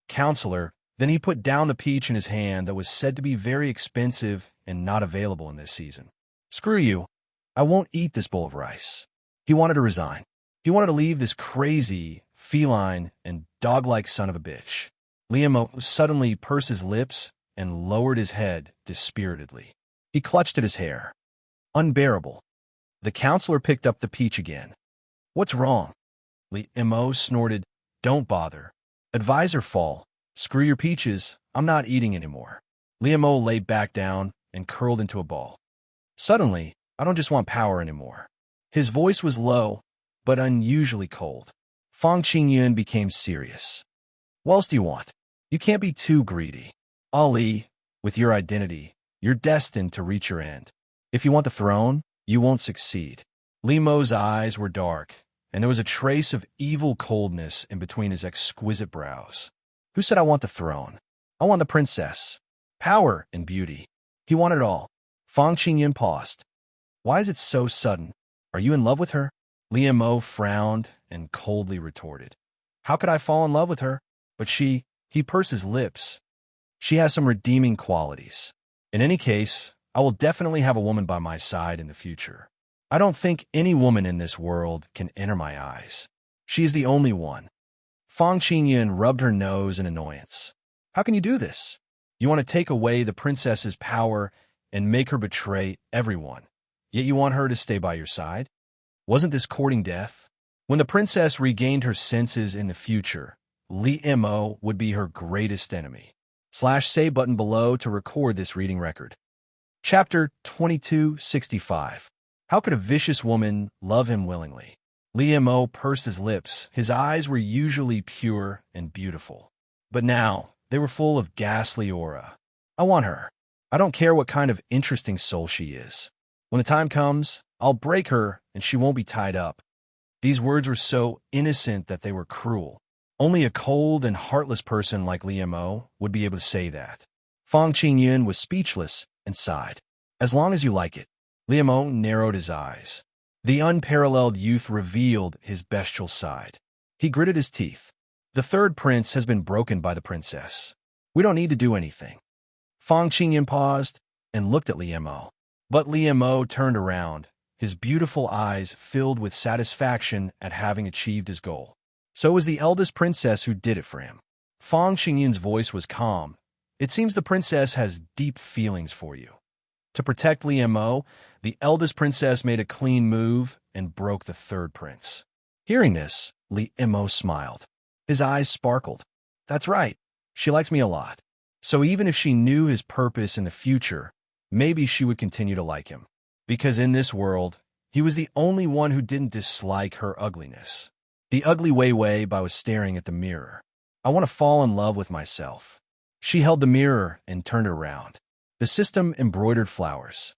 "Counselor." Then he put down the peach in his hand that was said to be very expensive and not available in this season. "Screw you. I won't eat this bowl of rice." He wanted to resign. He wanted to leave this crazy, feline, and dog-like son of a bitch. Li Mo suddenly pursed his lips and lowered his head dispiritedly. He clutched at his hair. Unbearable. The counselor picked up the peach again. "What's wrong?" Li Mo snorted. "Don't bother. Advisor fall. Screw your peaches. I'm not eating anymore." Li Mo lay back down and curled into a ball. "Suddenly, I don't just want power anymore." His voice was low, but unusually cold. Fang Qingyun became serious. "What else do you want? You can't be too greedy. Ali, with your identity, you're destined to reach your end. If you want the throne, you won't succeed." Li Mo's eyes were dark, and there was a trace of evil coldness in between his exquisite brows. "Who said I want the throne? I want the princess. Power and beauty." He wanted it all. Fang Qingyun paused. "Why is it so sudden? Are you in love with her?" Li Mo frowned and coldly retorted, "How could I fall in love with her? But he pursed his lips. She has some redeeming qualities. In any case, I will definitely have a woman by my side in the future. I don't think any woman in this world can enter my eyes. She is the only one." Fang Qingyun rubbed her nose in annoyance. "How can you do this? You want to take away the princess's power and make her betray everyone, yet you want her to stay by your side? Wasn't this courting death? When the princess regained her senses in the future, Li Mo would be her greatest enemy. /save button below to record this reading record. Chapter 2265. How could a vicious woman love him willingly? Li Mo pursed his lips. His eyes were usually pure and beautiful, but now they were full of ghastly aura. I want her. I don't care what kind of interesting soul she is. When the time comes, I'll break her and she won't be tied up. These words were so innocent that they were cruel. Only a cold and heartless person like Li Mo would be able to say that. Fang Qingyun was speechless and sighed. As long as you like it. Li Mo narrowed his eyes. The unparalleled youth revealed his bestial side. He gritted his teeth. The third prince has been broken by the princess. We don't need to do anything. Fang Qingyun paused and looked at Li Mo. But Li Mo turned around, his beautiful eyes filled with satisfaction at having achieved his goal. So it was the eldest princess who did it for him. Fang Qingyun's voice was calm. It seems the princess has deep feelings for you. To protect Li Mo, the eldest princess made a clean move and broke the third prince. Hearing this, Li Mo smiled. His eyes sparkled. That's right. She likes me a lot. So even if she knew his purpose in the future, maybe she would continue to like him. Because in this world, he was the only one who didn't dislike her ugliness. The ugly Wei Bai was staring at the mirror. I want to fall in love with myself. She held the mirror and turned around. The system embroidered flowers.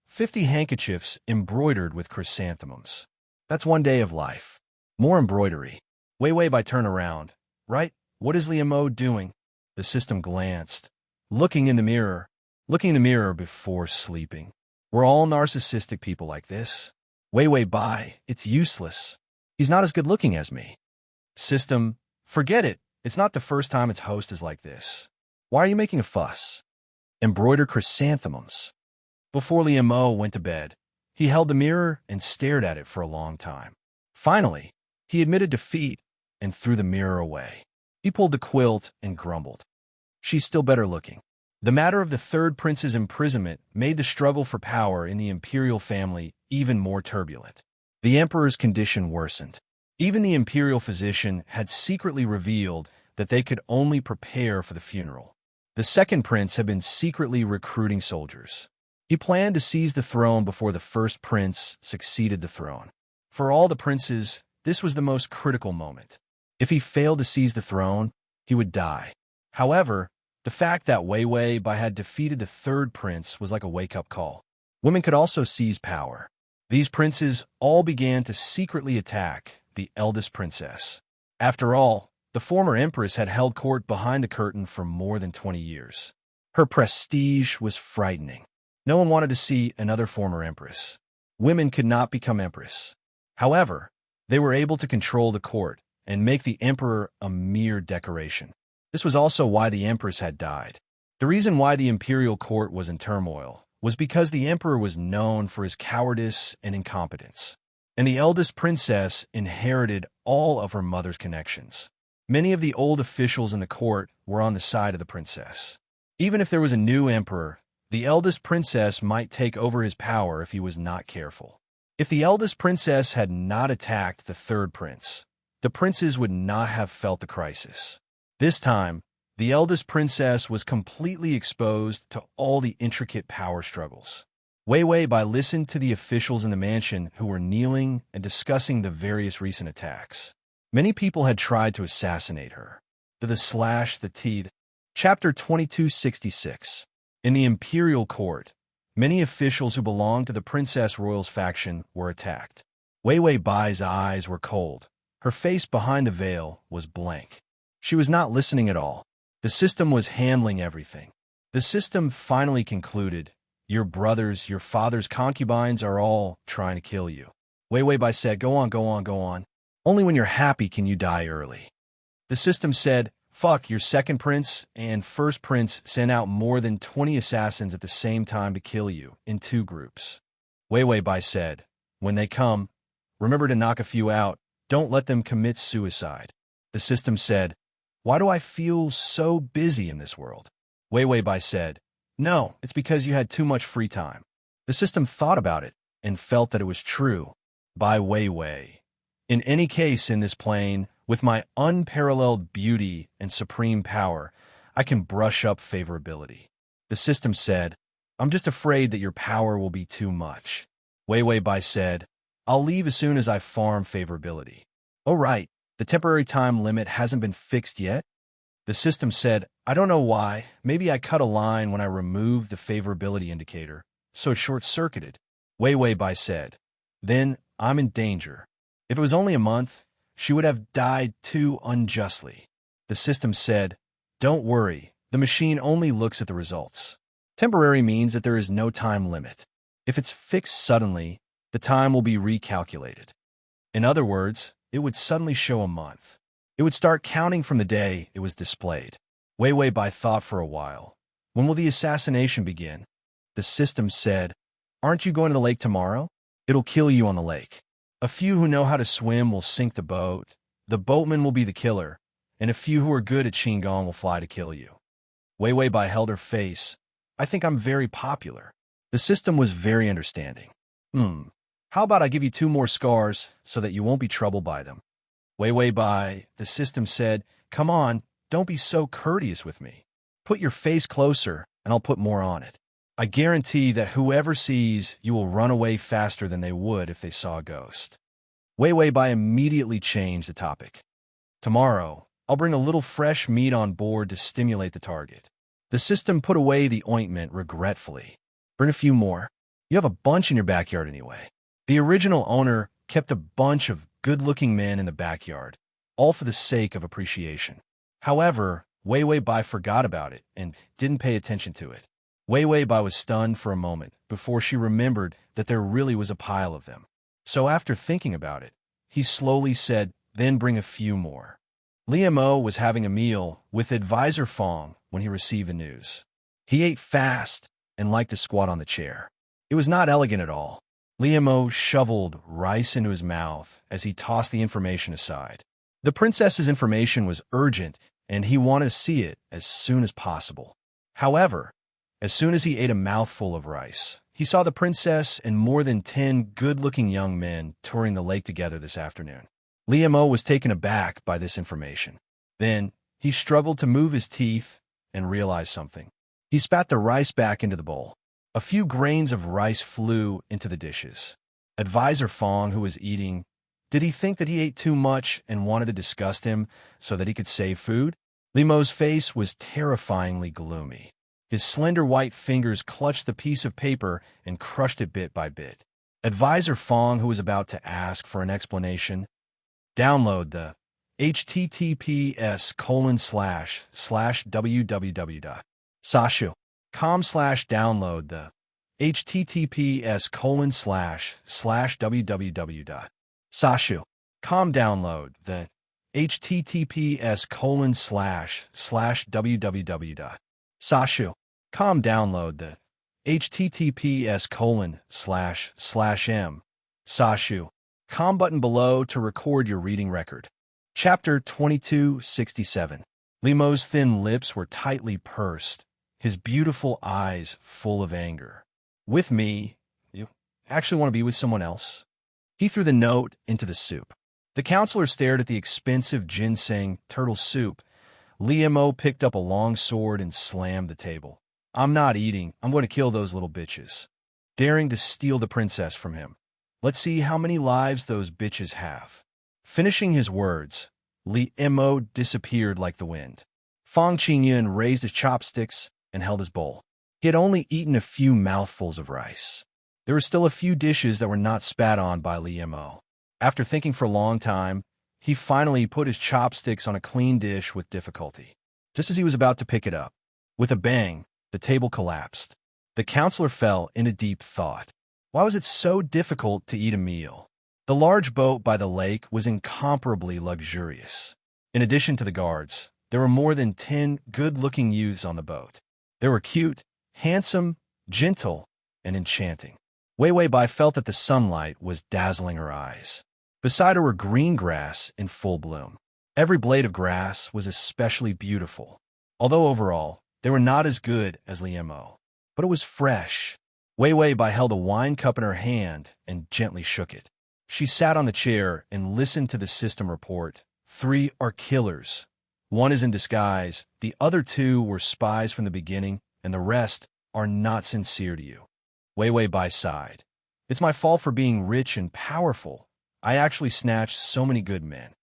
50 handkerchiefs embroidered with chrysanthemums. That's one day of life. More embroidery. Wei Bai turned around. Right? What is Li Mo doing? The system glanced. Looking in the mirror before sleeping. We're all narcissistic people like this. Wei Bai, it's useless. He's not as good looking as me. System, forget it. It's not the first time its host is like this. Why are you making a fuss? Embroidered chrysanthemums. Before Li Mo went to bed, he held the mirror and stared at it for a long time. Finally, he admitted defeat and threw the mirror away. He pulled the quilt and grumbled. She's still better looking. The matter of the third prince's imprisonment made the struggle for power in the imperial family even more turbulent. The emperor's condition worsened. Even the imperial physician had secretly revealed that they could only prepare for the funeral. The second prince had been secretly recruiting soldiers. He planned to seize the throne before the first prince succeeded the throne. For all the princes, this was the most critical moment. If he failed to seize the throne, he would die. However, the fact that Wei Bai had defeated the third prince was like a wake-up call. Women could also seize power. These princes all began to secretly attack the eldest princess. After all, the former empress had held court behind the curtain for more than 20 years. Her prestige was frightening. No one wanted to see another former empress. Women could not become empress. However, they were able to control the court and make the emperor a mere decoration. This was also why the empress had died. The reason why the imperial court was in turmoil was because the emperor was known for his cowardice and incompetence, and the eldest princess inherited all of her mother's connections. Many of the old officials in the court were on the side of the princess. Even if there was a new emperor, the eldest princess might take over his power if he was not careful. If the eldest princess had not attacked the third prince, the princes would not have felt the crisis. This time, the eldest princess was completely exposed to all the intricate power struggles. Wei Bai listened to the officials in the mansion who were kneeling and discussing the various recent attacks. Many people had tried to assassinate her. The slash the teeth. Chapter 2266. In the imperial court, many officials who belonged to the Princess Royal's faction were attacked. Wei Bai's eyes were cold. Her face behind the veil was blank. She was not listening at all. The system was handling everything. The system finally concluded, your brothers, your father's concubines are all trying to kill you. Wei Bai said, go on, go on, go on. Only when you're happy can you die early. The system said, fuck, your second prince and first prince sent out more than 20 assassins at the same time to kill you, in 2 groups. Wei Bai said, when they come, remember to knock a few out, don't let them commit suicide. The system said, why do I feel so busy in this world? Wei Wei Bai said, "No, it's because you had too much free time." The system thought about it and felt that it was true. Bai Wei Wei. In any case in this plane, with my unparalleled beauty and supreme power, I can brush up favorability. The system said, "I'm just afraid that your power will be too much." Wei Wei Bai said, "I'll leave as soon as I farm favorability." "Oh right, the temporary time limit hasn't been fixed yet?" The system said, "I don't know why. Maybe I cut a line when I removed the favorability indicator, so it short-circuited." Wei Wei Bai said, "Then I'm in danger. If it was only a month, she would have died too unjustly." The system said, "Don't worry, the machine only looks at the results. Temporary means that there is no time limit. If it's fixed suddenly, the time will be recalculated. In other words, it would suddenly show a month. It would start counting from the day it was displayed." Wei Wei Bai thought for a while. "When will the assassination begin?" The system said, "Aren't you going to the lake tomorrow? It'll kill you on the lake. A few who know how to swim will sink the boat. The boatman will be the killer, and a few who are good at Qigong will fly to kill you." Wei Wei Bai held her face. "I think I'm very popular." The system was very understanding. How about I give you 2 more scars so that you won't be troubled by them?" Wei Wei Bai, the system said, "Come on, don't be so courteous with me. Put your face closer, and I'll put more on it. I guarantee that whoever sees you will run away faster than they would if they saw a ghost." Wei Wei Bai immediately changed the topic. "Tomorrow, I'll bring a little fresh meat on board to stimulate the target." The system put away the ointment regretfully. "Bring a few more. You have a bunch in your backyard anyway." The original owner kept a bunch of good-looking men in the backyard, all for the sake of appreciation. However, Wei Wei Bai forgot about it and didn't pay attention to it. Wei Wei Bai was stunned for a moment before she remembered that there really was a pile of them. So after thinking about it, he slowly said, "Then bring a few more." Liam O was having a meal with Advisor Fong when he received the news. He ate fast and liked to squat on the chair. It was not elegant at all. Liam O shoveled rice into his mouth as he tossed the information aside. The princess's information was urgent, and he wanted to see it as soon as possible. However, as soon as he ate a mouthful of rice, he saw the princess and more than 10 good-looking young men touring the lake together this afternoon. Liam O was taken aback by this information. Then, he struggled to move his teeth and realized something. He spat the rice back into the bowl. A few grains of rice flew into the dishes. Advisor Fong, who was eating, did he think that he ate too much and wanted to disgust him so that he could save food? Limo's face was terrifyingly gloomy. His slender white fingers clutched the piece of paper and crushed it bit by bit. Advisor Fong, who was about to ask for an explanation, download the https://www.sashu.com/download the https://www.sashu.com download the https://www.sashu.com download the https://m sashu.com button below to record your reading record. Chapter 2267. Limo's thin lips were tightly pursed, his beautiful eyes full of anger. "With me? You actually want to be with someone else?" He threw the note into the soup. The counselor stared at the expensive ginseng turtle soup. Liam picked up a long sword and slammed the table. "I'm not eating. I'm going to kill those little bitches." Daring to steal the princess from him. "Let's see how many lives those bitches have." Finishing his words, Li Mo disappeared like the wind. Fong Qingyun raised his chopsticks and held his bowl. He had only eaten a few mouthfuls of rice. There were still a few dishes that were not spat on by Li Mo. After thinking for a long time, he finally put his chopsticks on a clean dish with difficulty. Just as he was about to pick it up, with a bang, the table collapsed. The counselor fell into deep thought. Why was it so difficult to eat a meal? The large boat by the lake was incomparably luxurious. In addition to the guards, there were more than 10 good-looking youths on the boat. They were cute, handsome, gentle, and enchanting. Wei Wei Bai felt that the sunlight was dazzling her eyes. Beside her were green grass in full bloom. Every blade of grass was especially beautiful. Although overall, They were not as good as Liemo, but it was fresh. Wei Wei Bai held a wine cup in her hand and gently shook it. She sat on the chair and listened to the system report. 3 are killers. 1 is in disguise. The other 2 were spies from the beginning, and the rest are not sincere to you. Wei Wei Bai sighed. It's my fault for being rich and powerful. I actually snatched so many good men.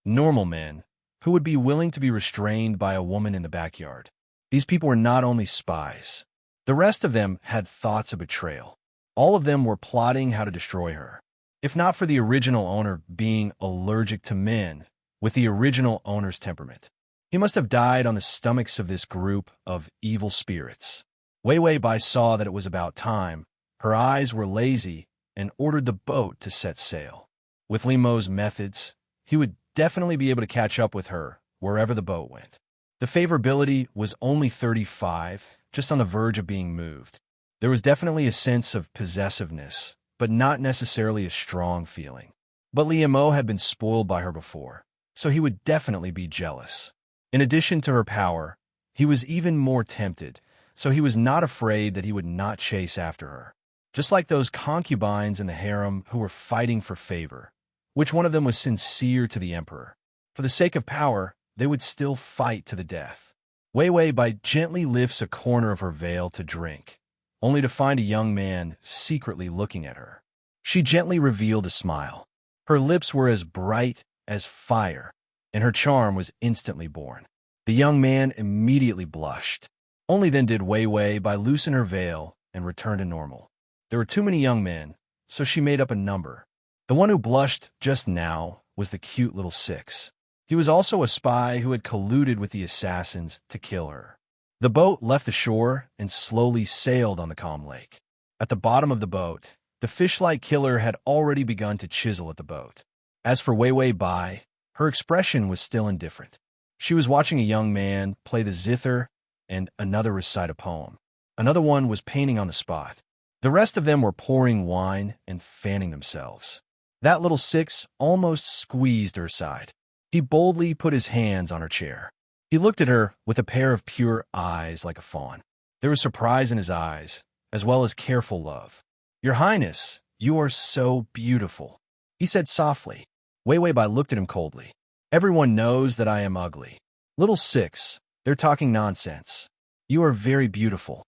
Normal men, who would be willing to be restrained by a woman in the backyard. These people were not only spies. The rest of them had thoughts of betrayal. All of them were plotting how to destroy her. If not for the original owner being allergic to men, with the original owner's temperament, he must have died on the stomachs of this group of evil spirits. Wei Wei Bai saw that it was about time. Her eyes were lazy and ordered the boat to set sail. With Liemo's methods, he would definitely be able to catch up with her wherever the boat went. The favorability was only 35, just on the verge of being moved. There was definitely a sense of possessiveness, but not necessarily a strong feeling. But Liemo had been spoiled by her before, so he would definitely be jealous. In addition to her power, he was even more tempted, so he was not afraid that he would not chase after her. Just like those concubines in the harem who were fighting for favor. Which one of them was sincere to the emperor? For the sake of power, they would still fight to the death. Wei Wei Bai gently lifts a corner of her veil to drink, only to find a young man secretly looking at her. She gently revealed a smile. Her lips were as bright as fire, and her charm was instantly born. The young man immediately blushed. Only then did Wei Wei Bai loosen her veil and return to normal. There were too many young men, so she made up a number. The one who blushed just now was the cute little 6. He was also a spy who had colluded with the assassins to kill her. The boat left the shore and slowly sailed on the calm lake. At the bottom of the boat, the fish-like killer had already begun to chisel at the boat. As for Wei Wei Bai, her expression was still indifferent. She was watching a young man play the zither and another recite a poem. Another one was painting on the spot. The rest of them were pouring wine and fanning themselves. That little 6 almost squeezed her side. He boldly put his hands on her chair. He looked at her with a pair of pure eyes like a fawn. There was surprise in his eyes, as well as careful love. "Your Highness, you are so beautiful," he said softly. Wei Wei Bai looked at him coldly. "Everyone knows that I am ugly." "Little 6, they're talking nonsense. You are very beautiful."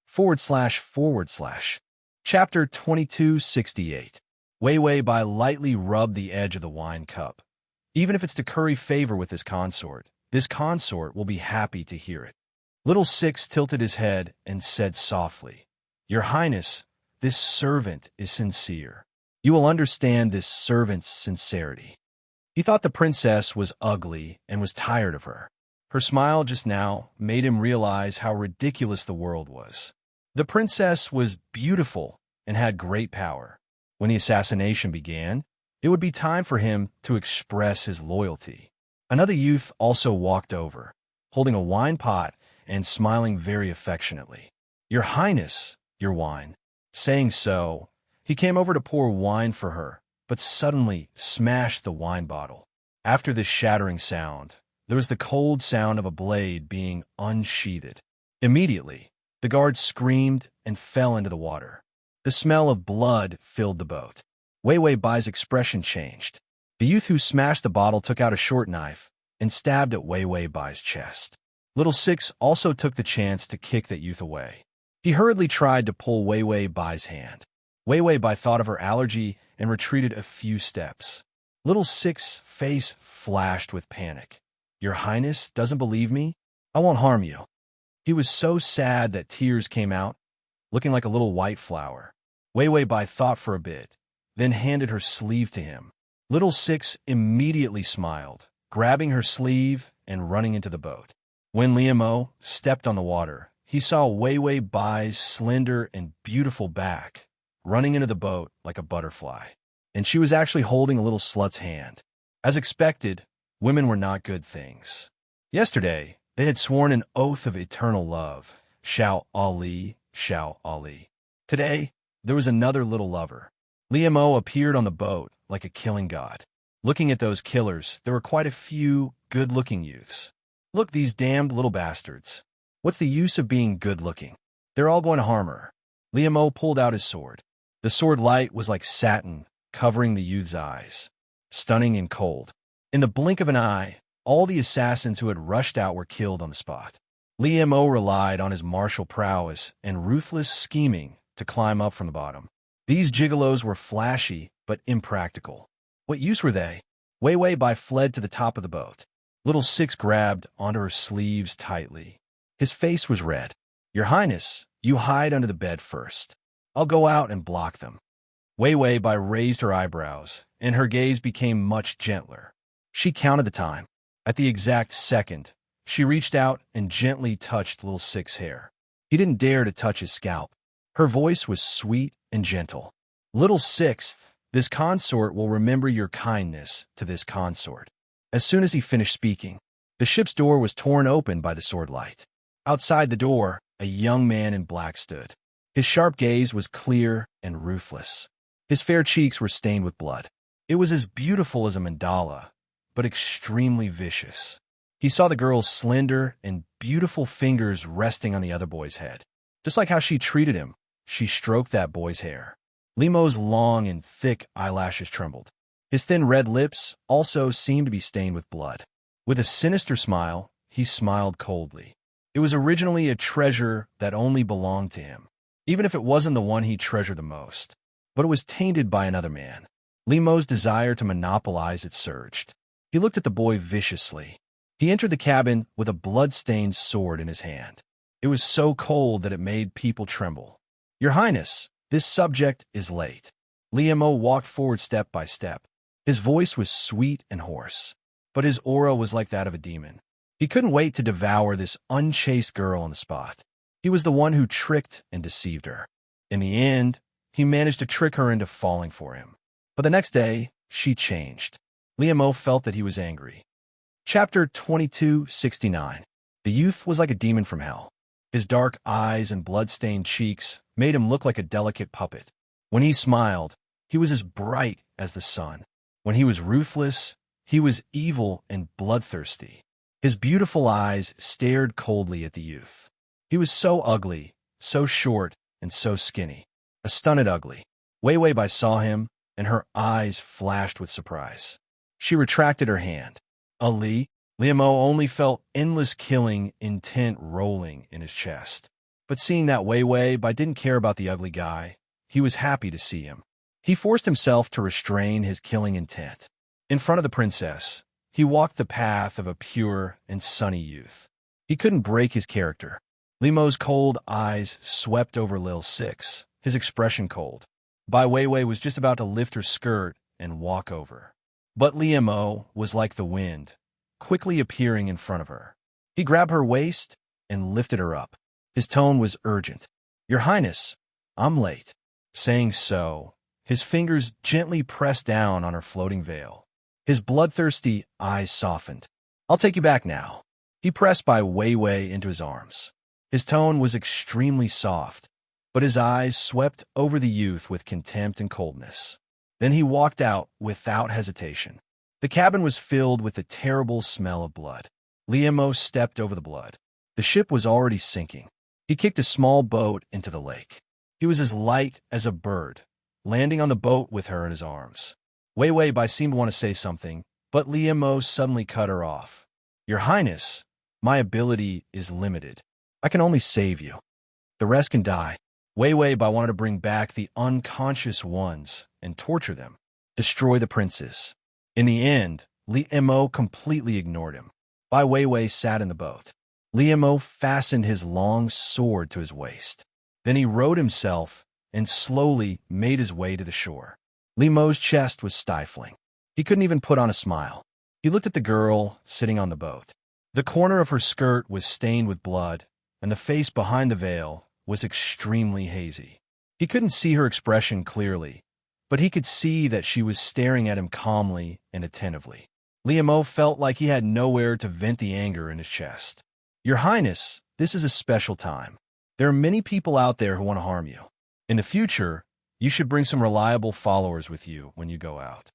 // Chapter 2268. Wei Wei Bai lightly rubbed the edge of the wine cup. Even if it's to curry favor with this consort will be happy to hear it. Little 6 tilted his head and said softly, "Your Highness, this servant is sincere. You will understand this servant's sincerity." He thought the princess was ugly and was tired of her. Her smile just now made him realize how ridiculous the world was. The princess was beautiful and had great power. When the assassination began, it would be time for him to express his loyalty. Another youth also walked over, holding a wine pot and smiling very affectionately. "Your Highness, your wine." Saying so, he came over to pour wine for her, but suddenly smashed the wine bottle. After this shattering sound, there was the cold sound of a blade being unsheathed. Immediately, the guard screamed and fell into the water. The smell of blood filled the boat. Wei Wei Bai's expression changed. The youth who smashed the bottle took out a short knife and stabbed at Wei Wei Bai's chest. Little 6 also took the chance to kick that youth away. He hurriedly tried to pull Wei Wei Bai's hand. Wei Wei Bai thought of her allergy and retreated a few steps. Little 6's face flashed with panic. "Your Highness doesn't believe me? I won't harm you." He was so sad that tears came out, looking like a little white flower. Wei Wei Bai thought for a bit, then handed her sleeve to him. Little 6 immediately smiled, grabbing her sleeve and running into the boat. When Liemo stepped on the water, he saw Wei Wei Bai's slender and beautiful back running into the boat like a butterfly. And she was actually holding a little slut's hand. As expected, women were not good things. Yesterday, they had sworn an oath of eternal love. Shao Ali, Shao Ali. Today, there was another little lover. Liemo appeared on the boat like a killing god. Looking at those killers, there were quite a few good-looking youths. "Look, these damned little bastards. What's the use of being good-looking? They're all going to harm her. Liam pulled out his sword. The sword light was like satin, covering the youth's eyes. Stunning and cold. In the blink of an eye, all the assassins who had rushed out were killed on the spot. Liam relied on his martial prowess and ruthless scheming to climb up from the bottom. These gigolos were flashy, but impractical. What use were they? Wei Bai fled to the top of the boat. Little Six grabbed onto her sleeves tightly. His face was red. Your Highness, you hide under the bed first. I'll go out and block them. Wei Bai raised her eyebrows, and her gaze became much gentler. She counted the time. At the exact second, she reached out and gently touched Little Six's hair. He didn't dare to touch his scalp. Her voice was sweet and gentle. Little Sixth, this consort will remember your kindness to this consort. As soon as he finished speaking, the ship's door was torn open by the sword light. Outside the door, a young man in black stood. His sharp gaze was clear and ruthless. His fair cheeks were stained with blood. It was as beautiful as a mandala, but extremely vicious. He saw the girl's slender and beautiful fingers resting on the other boy's head. Just like how she treated him, she stroked that boy's hair. Limo's long and thick eyelashes trembled. His thin red lips also seemed to be stained with blood. With a sinister smile, he smiled coldly. It was originally a treasure that only belonged to him, even if it wasn't the one he treasured the most. But it was tainted by another man. Limo's desire to monopolize it surged. He looked at the boy viciously. He entered the cabin with a blood-stained sword in his hand. It was so cold that it made people tremble. Your Highness, this subject is late. Liam walked forward step by step. His voice was sweet and hoarse, but his aura was like that of a demon. He couldn't wait to devour this unchaste girl on the spot. He was the one who tricked and deceived her. In the end, he managed to trick her into falling for him. But the next day, she changed. Liam felt that he was angry. Chapter 2269. The youth was like a demon from hell. His dark eyes and blood-stained cheeks made him look like a delicate puppet. When he smiled, he was as bright as the sun. When he was ruthless, he was evil and bloodthirsty. His beautiful eyes stared coldly at the youth. He was so ugly, so short, and so skinny. A stunted ugly. Wei Bai saw him, and her eyes flashed with surprise. She retracted her hand. Ali, Liam only felt endless killing intent rolling in his chest. But seeing that Wei Bai didn't care about the ugly guy, he was happy to see him. He forced himself to restrain his killing intent. In front of the princess, he walked the path of a pure and sunny youth. He couldn't break his character. Limo's cold eyes swept over Lil Six, his expression cold. Bai Wei was just about to lift her skirt and walk over. But Liam was like the wind, quickly appearing in front of her. He grabbed her waist and lifted her up. His tone was urgent. Your Highness, I'm late. Saying so, his fingers gently pressed down on her floating veil. His bloodthirsty eyes softened. I'll take you back now. He pressed Bai Wei into his arms. His tone was extremely soft, but his eyes swept over the youth with contempt and coldness. Then he walked out without hesitation. The cabin was filled with the terrible smell of blood. Liam stepped over the blood. The ship was already sinking. He kicked a small boat into the lake. He was as light as a bird, landing on the boat with her in his arms. Wei Bai seemed to want to say something, but Liam suddenly cut her off. Your Highness, my ability is limited. I can only save you. The rest can die. Wei Bai wanted to bring back the unconscious ones and torture them, destroy the princes. In the end, Liam completely ignored him. Bai Wei sat in the boat. Liam fastened his long sword to his waist. Then he rowed himself and slowly made his way to the shore. Liam's chest was stifling. He couldn't even put on a smile. He looked at the girl sitting on the boat. The corner of her skirt was stained with blood, and the face behind the veil was extremely hazy. He couldn't see her expression clearly, but he could see that she was staring at him calmly and attentively. Liam felt like he had nowhere to vent the anger in his chest. Your Highness, this is a special time. There are many people out there who want to harm you. In the future, you should bring some reliable followers with you when you go out.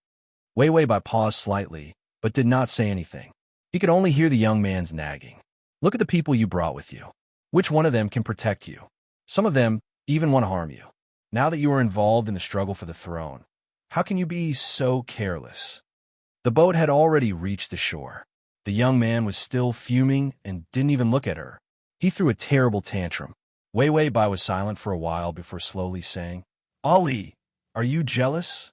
Wei Bai paused slightly, but did not say anything. He could only hear the young man's nagging. Look at the people you brought with you. Which one of them can protect you? Some of them even want to harm you. Now that you are involved in the struggle for the throne, how can you be so careless? The boat had already reached the shore. The young man was still fuming and didn't even look at her. He threw a terrible tantrum. Wei Wei Bai was silent for a while before slowly saying, "Ali, are you jealous?"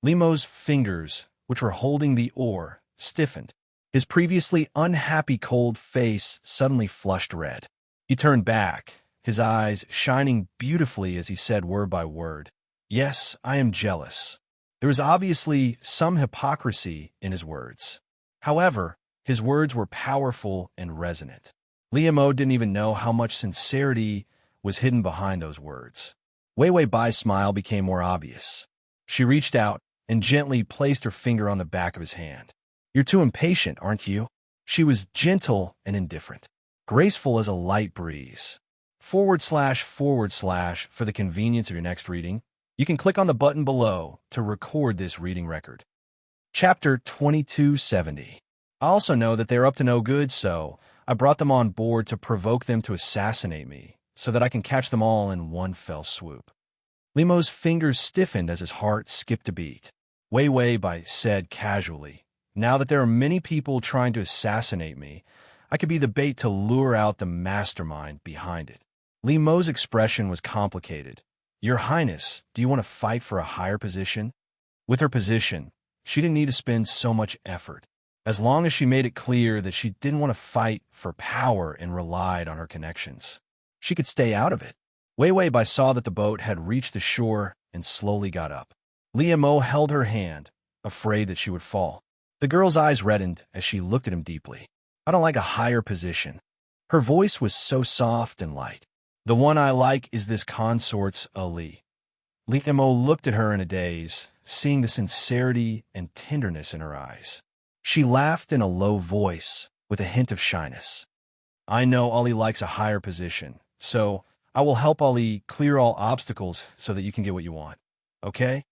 Limo's fingers, which were holding the oar, stiffened. His previously unhappy cold face suddenly flushed red. He turned back, his eyes shining beautifully as he said word by word, "Yes, I am jealous." There was obviously some hypocrisy in his words. However, his words were powerful and resonant. Liamo didn't even know how much sincerity was hidden behind those words. Wei Wei Bai's smile became more obvious. She reached out and gently placed her finger on the back of his hand. "You're too impatient, aren't you?" She was gentle and indifferent, graceful as a light breeze. / for the convenience of your next reading, you can click on the button below to record this reading record. Chapter 2270. I also know that they're up to no good, so I brought them on board to provoke them to assassinate me, so that I can catch them all in one fell swoop. Limo's fingers stiffened as his heart skipped a beat. Wei Wei Bai said casually, "Now that there are many people trying to assassinate me, I could be the bait to lure out the mastermind behind it." Limo's expression was complicated. "Your Highness, do you want to fight for a higher position?" With her position, she didn't need to spend so much effort. As long as she made it clear that she didn't want to fight for power and relied on her connections, she could stay out of it. Wei Wei Bai saw that the boat had reached the shore and slowly got up. Liamo held her hand, afraid that she would fall. The girl's eyes reddened as she looked at him deeply. "I don't like a higher position." Her voice was so soft and light. "The one I like is this consort's Ali." Liamo looked at her in a daze, seeing the sincerity and tenderness in her eyes. She laughed in a low voice, with a hint of shyness. "I know Ali likes a higher position, so I will help Ali clear all obstacles so that you can get what you want. Okay?"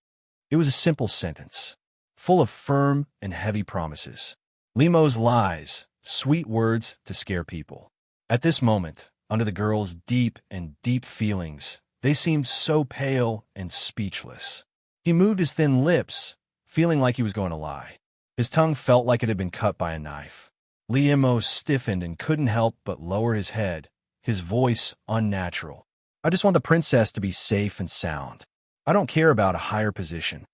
It was a simple sentence, full of firm and heavy promises. Limo's lies, sweet words to scare people. At this moment, under the girl's deep feelings, they seemed so pale and speechless. He moved his thin lips, feeling like he was going to lie. His tongue felt like it had been cut by a knife. Liamo stiffened and couldn't help but lower his head, his voice unnatural. "I just want the princess to be safe and sound. I don't care about a higher position."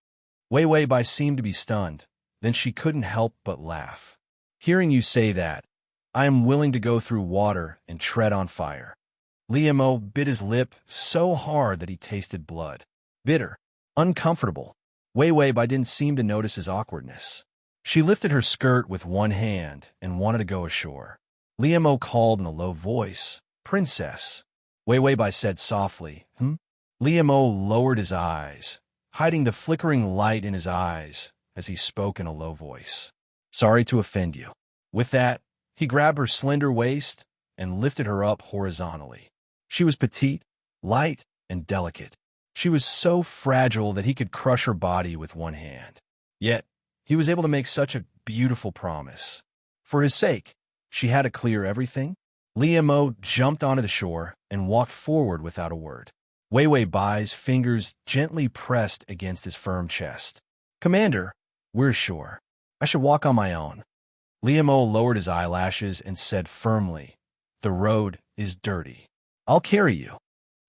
Wei Wei Bai seemed to be stunned. Then she couldn't help but laugh. "Hearing you say that, I am willing to go through water and tread on fire." Liamo bit his lip so hard that he tasted blood. Bitter, uncomfortable. Wei Wei Bai didn't seem to notice his awkwardness. She lifted her skirt with one hand and wanted to go ashore. Liamo called in a low voice, "Princess." Wei Wei Bai said softly, Liamo lowered his eyes, hiding the flickering light in his eyes as he spoke in a low voice. "Sorry to offend you." With that, he grabbed her slender waist and lifted her up horizontally. She was petite, light, and delicate. She was so fragile that he could crush her body with one hand. Yet, he was able to make such a beautiful promise. For his sake, she had to clear everything. Liamo jumped onto the shore and walked forward without a word. Wei Wei Bai's fingers gently pressed against his firm chest. "Commander, we're ashore. I should walk on my own." Liamo lowered his eyelashes and said firmly, "The road is dirty. I'll carry you."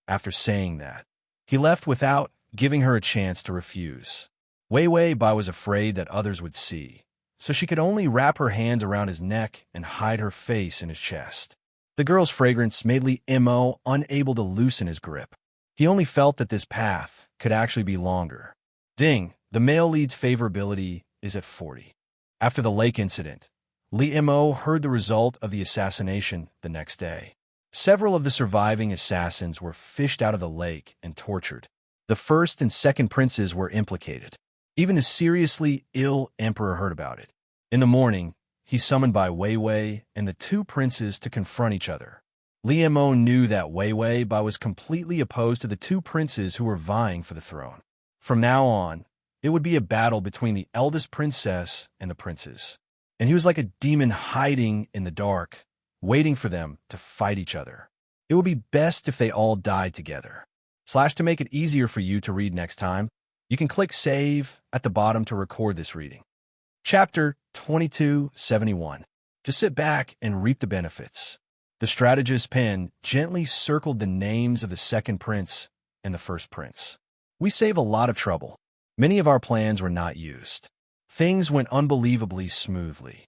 After saying that, he left without giving her a chance to refuse. Wei Wei Bai was afraid that others would see, so she could only wrap her hands around his neck and hide her face in his chest. The girl's fragrance made Liamo unable to loosen his grip. He only felt that this path could actually be longer. Ding, the male lead's favorability is at 40. After the lake incident, Liamo heard the result of the assassination the next day. Several of the surviving assassins were fished out of the lake and tortured. The first and second princes were implicated. Even the seriously ill emperor heard about it. In the morning, he summoned Bai Weiwei and the two princes to confront each other. Liamo knew that Wei Wei Bai was completely opposed to the two princes who were vying for the throne. From now on, it would be a battle between the eldest princess and the princes. And he was like a demon hiding in the dark, waiting for them to fight each other. It would be best if they all died together. To make it easier for you to read next time, you can click Save at the bottom to record this reading. Chapter 2271. Just sit back and reap the benefits. The strategist's pen gently circled the names of the second prince and the first prince. We save a lot of trouble. Many of our plans were not used. Things went unbelievably smoothly.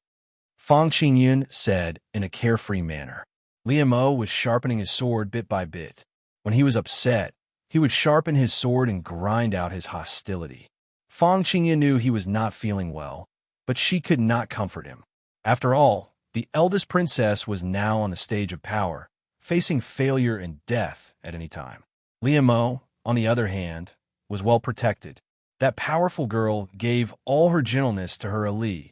Fang Qingyun said in a carefree manner. Liu Mo was sharpening his sword bit by bit. When he was upset, he would sharpen his sword and grind out his hostility. Fang Qingyun knew he was not feeling well, but she could not comfort him. After all, the eldest princess was now on the stage of power, facing failure and death at any time. Liu Mo, on the other hand, was well protected. That powerful girl gave all her gentleness to her ally.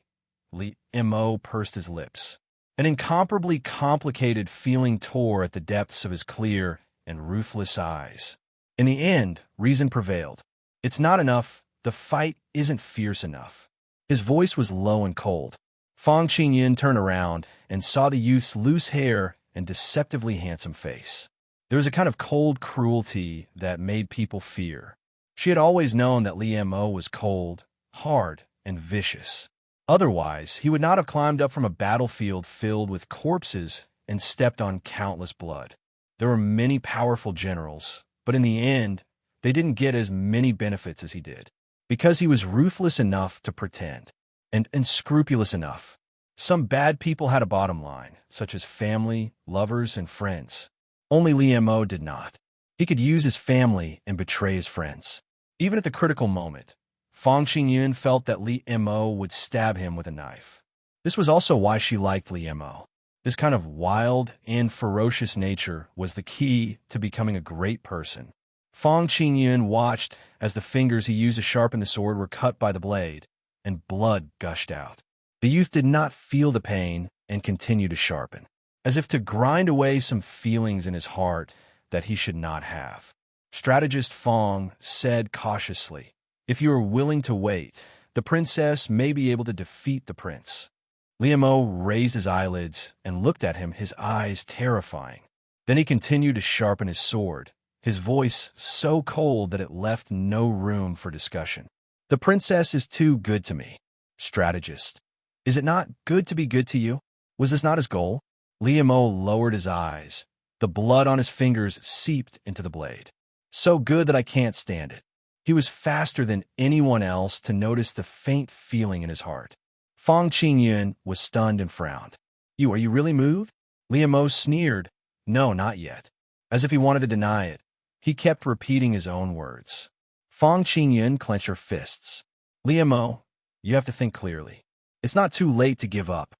Liu Mo pursed his lips. An incomparably complicated feeling tore at the depths of his clear and ruthless eyes. In the end, reason prevailed. It's not enough. The fight isn't fierce enough. His voice was low and cold. Fang Qingyun turned around and saw the youth's loose hair and deceptively handsome face. There was a kind of cold cruelty that made people fear. She had always known that Liu Mo was cold, hard, and vicious. Otherwise, he would not have climbed up from a battlefield filled with corpses and stepped on countless blood. There were many powerful generals, but in the end, they didn't get as many benefits as he did, because he was ruthless enough to pretend, and unscrupulous enough. Some bad people had a bottom line, such as family, lovers, and friends. Only Liu Mo did not. He could use his family and betray his friends. Even at the critical moment, Fang Qingyun felt that Liu Mo would stab him with a knife. This was also why she liked Liu Mo. This kind of wild and ferocious nature was the key to becoming a great person. Fang Qingyun watched as the fingers he used to sharpen the sword were cut by the blade, and blood gushed out. The youth did not feel the pain and continued to sharpen, as if to grind away some feelings in his heart that he should not have. Strategist Fang said cautiously, "If you are willing to wait, the princess may be able to defeat the prince." Liu Mo raised his eyelids and looked at him, his eyes terrifying. Then he continued to sharpen his sword, his voice so cold that it left no room for discussion. "The princess is too good to me." Strategist. "Is it not good to be good to you? Was this not his goal?" Liu Mo lowered his eyes. The blood on his fingers seeped into the blade. "So good that I can't stand it." He was faster than anyone else to notice the faint feeling in his heart. Fang Qingyun was stunned and frowned. Are you really moved?" Liu Mo sneered. "No, not yet." As if he wanted to deny it, he kept repeating his own words. Fang Qingyun clenched her fists. "Liu Mo, you have to think clearly. It's not too late to give up.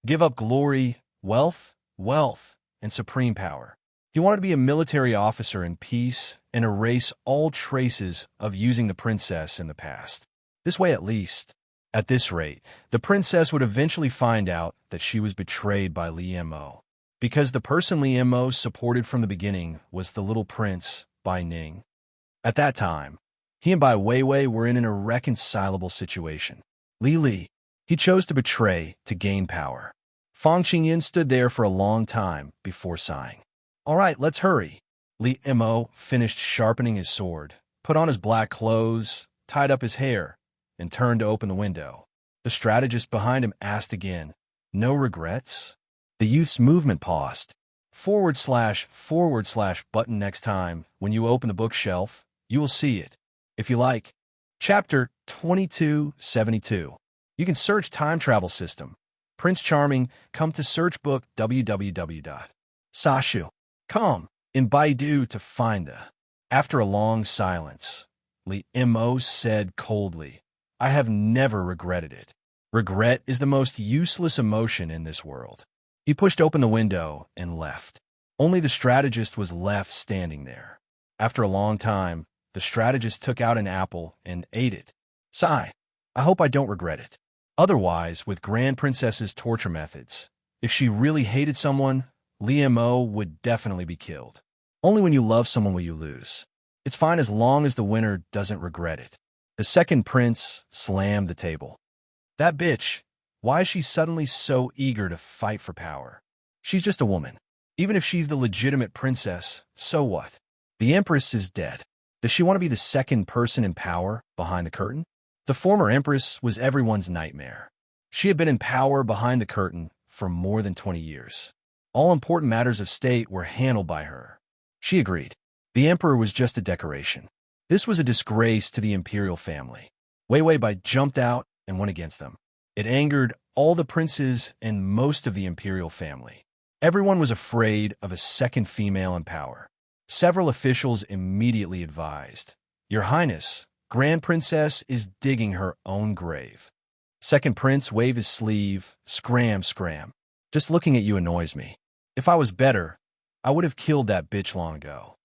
Give up glory, wealth, and supreme power." He wanted to be a military officer in peace and erase all traces of using the princess in the past. This way at least. At this rate, the princess would eventually find out that she was betrayed by Liu Mo, because the person Liu Mo supported from the beginning was the little prince, Bai Ning. At that time, he and Bai Weiwei were in an irreconcilable situation. Li, he chose to betray to gain power. Fang Qingyun stood there for a long time before sighing. "All right, let's hurry." Liu Mo finished sharpening his sword, put on his black clothes, tied up his hair, and turned to open the window. The strategist behind him asked again, "No regrets?" The youth's movement paused. // button next time when you open the bookshelf, you will see it. If you like. Chapter 2272. You can search time travel system. Prince Charming, come to search book www.sashu.com in Baidu to find the. After a long silence, Liu Mo said coldly, "I have never regretted it. Regret is the most useless emotion in this world." He pushed open the window and left. Only the strategist was left standing there. After a long time, the strategist took out an apple and ate it. "Sigh, I hope I don't regret it. Otherwise, with Grand Princess's torture methods, if she really hated someone, Liu Mo would definitely be killed. Only when you love someone will you lose. It's fine as long as the winner doesn't regret it." The second prince slammed the table. "That bitch, why is she suddenly so eager to fight for power? She's just a woman." Even if she's the legitimate princess, so what? The Empress is dead. Does she want to be the second person in power behind the curtain? The former Empress was everyone's nightmare. She had been in power behind the curtain for more than 20 years. All important matters of state were handled by her. She agreed. The Emperor was just a decoration. This was a disgrace to the imperial family. Wei Weibai jumped out and went against them. It angered all the princes and most of the imperial family. Everyone was afraid of a second female in power. Several officials immediately advised, "Your Highness, Grand Princess is digging her own grave." Second Prince waved his sleeve, "Scram, scram. Just looking at you annoys me. If I was better, I would have killed that bitch long ago."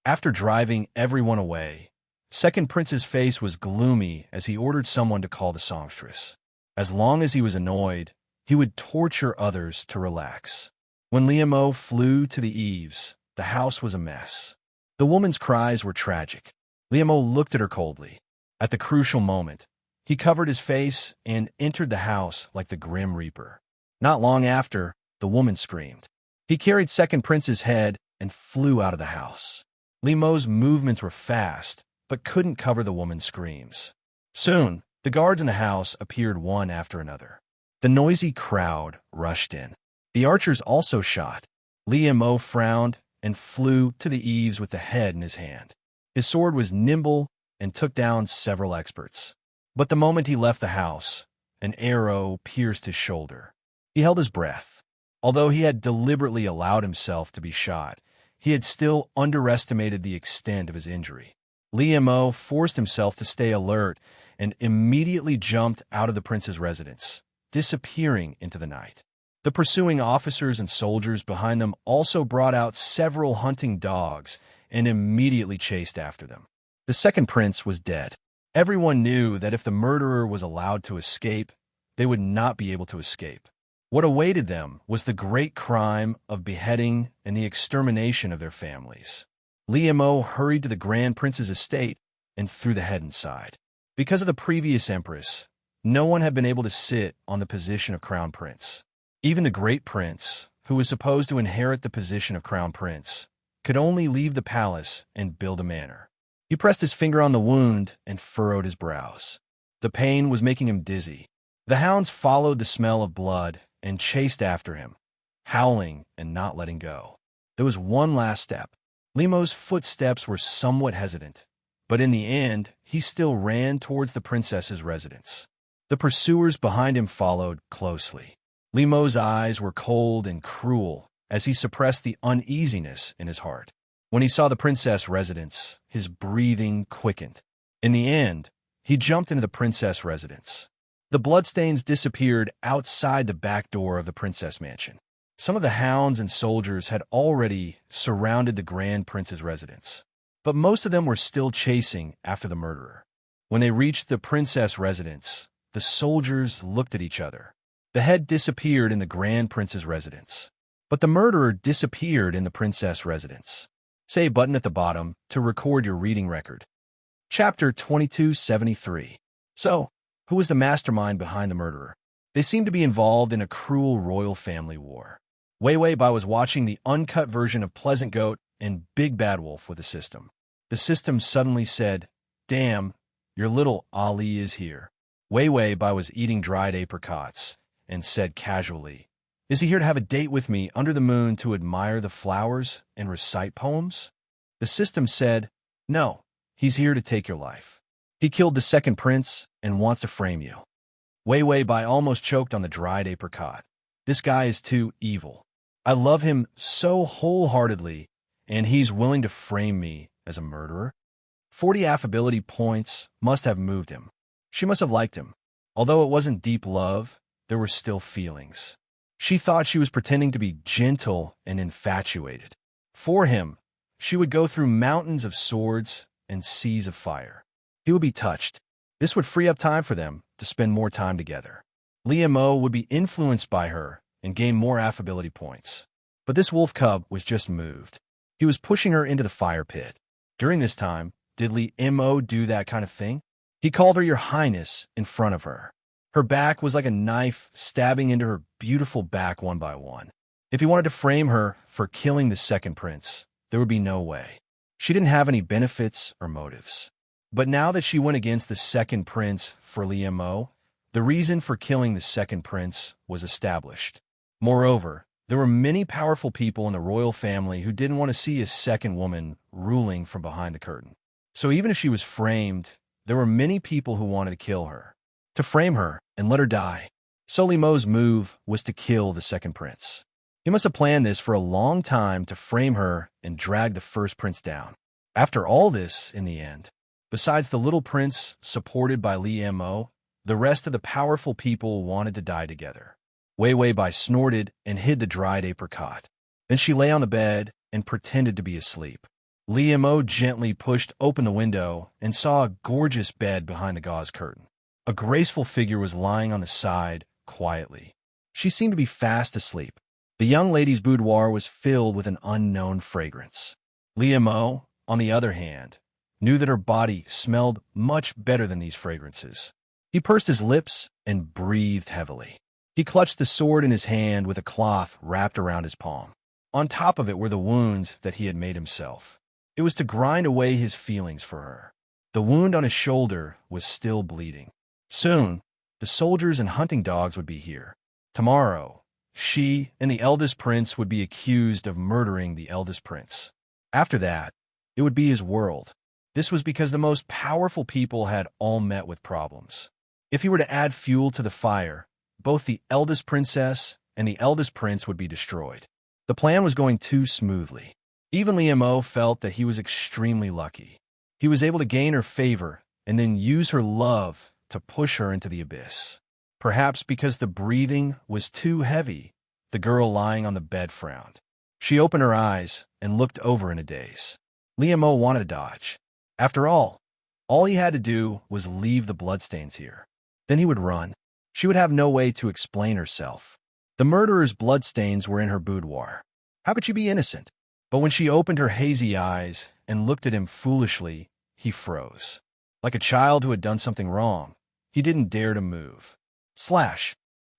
After driving everyone away, Second Prince's face was gloomy as he ordered someone to call the songstress. As long as he was annoyed, he would torture others to relax. When Liamo flew to the eaves, the house was a mess. The woman's cries were tragic. Liamo looked at her coldly. At the crucial moment, he covered his face and entered the house like the Grim Reaper. Not long after, the woman screamed. He carried Second Prince's head and flew out of the house. Liamo's movements were fast, but couldn't cover the woman's screams. Soon, the guards in the house appeared one after another. The noisy crowd rushed in. The archers also shot. Liamo frowned and flew to the eaves with the head in his hand. His sword was nimble and took down several experts. But the moment he left the house, an arrow pierced his shoulder. He held his breath. Although he had deliberately allowed himself to be shot, he had still underestimated the extent of his injury. Liamo forced himself to stay alert and immediately jumped out of the prince's residence, disappearing into the night. The pursuing officers and soldiers behind them also brought out several hunting dogs and immediately chased after them. The second prince was dead. Everyone knew that if the murderer was allowed to escape, they would not be able to escape. What awaited them was the great crime of beheading and the extermination of their families. Liamo hurried to the Grand Prince's estate and threw the head inside. Because of the previous empress, no one had been able to sit on the position of crown prince. Even the great prince, who was supposed to inherit the position of crown prince, could only leave the palace and build a manor. He pressed his finger on the wound and furrowed his brows. The pain was making him dizzy. The hounds followed the smell of blood and chased after him, howling and not letting go. There was one last step. Liamo's footsteps were somewhat hesitant, but in the end, he still ran towards the princess's residence. The pursuers behind him followed closely. Liamo's eyes were cold and cruel as he suppressed the uneasiness in his heart. When he saw the princess' residence, his breathing quickened. In the end, he jumped into the princess' residence. The bloodstains disappeared outside the back door of the princess mansion. Some of the hounds and soldiers had already surrounded the Grand Prince's residence, but most of them were still chasing after the murderer. When they reached the princess' residence, the soldiers looked at each other. The head disappeared in the Grand Prince's residence, but the murderer disappeared in the princess' residence. Say a button at the bottom to record your reading record. Chapter 2273. So, who was the mastermind behind the murderer? They seemed to be involved in a cruel royal family war. Wei Weibai was watching the uncut version of Pleasant Goat and Big Bad Wolf with the system. The system suddenly said, "Damn, your little Ali is here." Wei Weibai was eating dried apricots and said casually, "Is he here to have a date with me under the moon to admire the flowers and recite poems?" The system said, "No, he's here to take your life. He killed the second prince and wants to frame you." Wei Weibai almost choked on the dried apricot. This guy is too evil. I love him so wholeheartedly, and he's willing to frame me as a murderer. 40 affability points must have moved him. She must have liked him. Although it wasn't deep love, there were still feelings. She thought she was pretending to be gentle and infatuated. For him, she would go through mountains of swords and seas of fire. He would be touched. This would free up time for them to spend more time together. Liamo would be influenced by her and gain more affability points. But this wolf cub was just moved. He was pushing her into the fire pit. During this time, did Liamo do that kind of thing? He called her Your Highness in front of her. Her back was like a knife stabbing into her beautiful back one by one. If he wanted to frame her for killing the second prince, there would be no way. She didn't have any benefits or motives. But now that she went against the second prince for Liemo, the reason for killing the second prince was established. Moreover, there were many powerful people in the royal family who didn't want to see a second woman ruling from behind the curtain. So even if she was framed, there were many people who wanted to kill her, to frame her and let her die. So Liemo's move was to kill the second prince. He must have planned this for a long time to frame her and drag the first prince down. After all this, in the end, besides the little prince supported by Liemo, the rest of the powerful people wanted to die together. Wei Wei Bai snorted and hid the dried apricot. Then she lay on the bed and pretended to be asleep. Liemo gently pushed open the window and saw a gorgeous bed behind the gauze curtain. A graceful figure was lying on the side, quietly. She seemed to be fast asleep. The young lady's boudoir was filled with an unknown fragrance. Liemo, on the other hand, knew that her body smelled much better than these fragrances. He pursed his lips and breathed heavily. He clutched the sword in his hand with a cloth wrapped around his palm. On top of it were the wounds that he had made himself. It was to grind away his feelings for her. The wound on his shoulder was still bleeding. Soon, the soldiers and hunting dogs would be here. Tomorrow, she and the eldest prince would be accused of murdering the eldest prince. After that, it would be his world. This was because the most powerful people had all met with problems. If he were to add fuel to the fire, both the eldest princess and the eldest prince would be destroyed. The plan was going too smoothly. Even Liemo felt that he was extremely lucky. He was able to gain her favor and then use her love to push her into the abyss. Perhaps because the breathing was too heavy, the girl lying on the bed frowned. She opened her eyes and looked over in a daze. Liemo wanted to dodge. After all he had to do was leave the bloodstains here. Then he would run. She would have no way to explain herself. The murderer's bloodstains were in her boudoir. How could she be innocent? But when she opened her hazy eyes and looked at him foolishly, he froze. Like a child who had done something wrong, he didn't dare to move.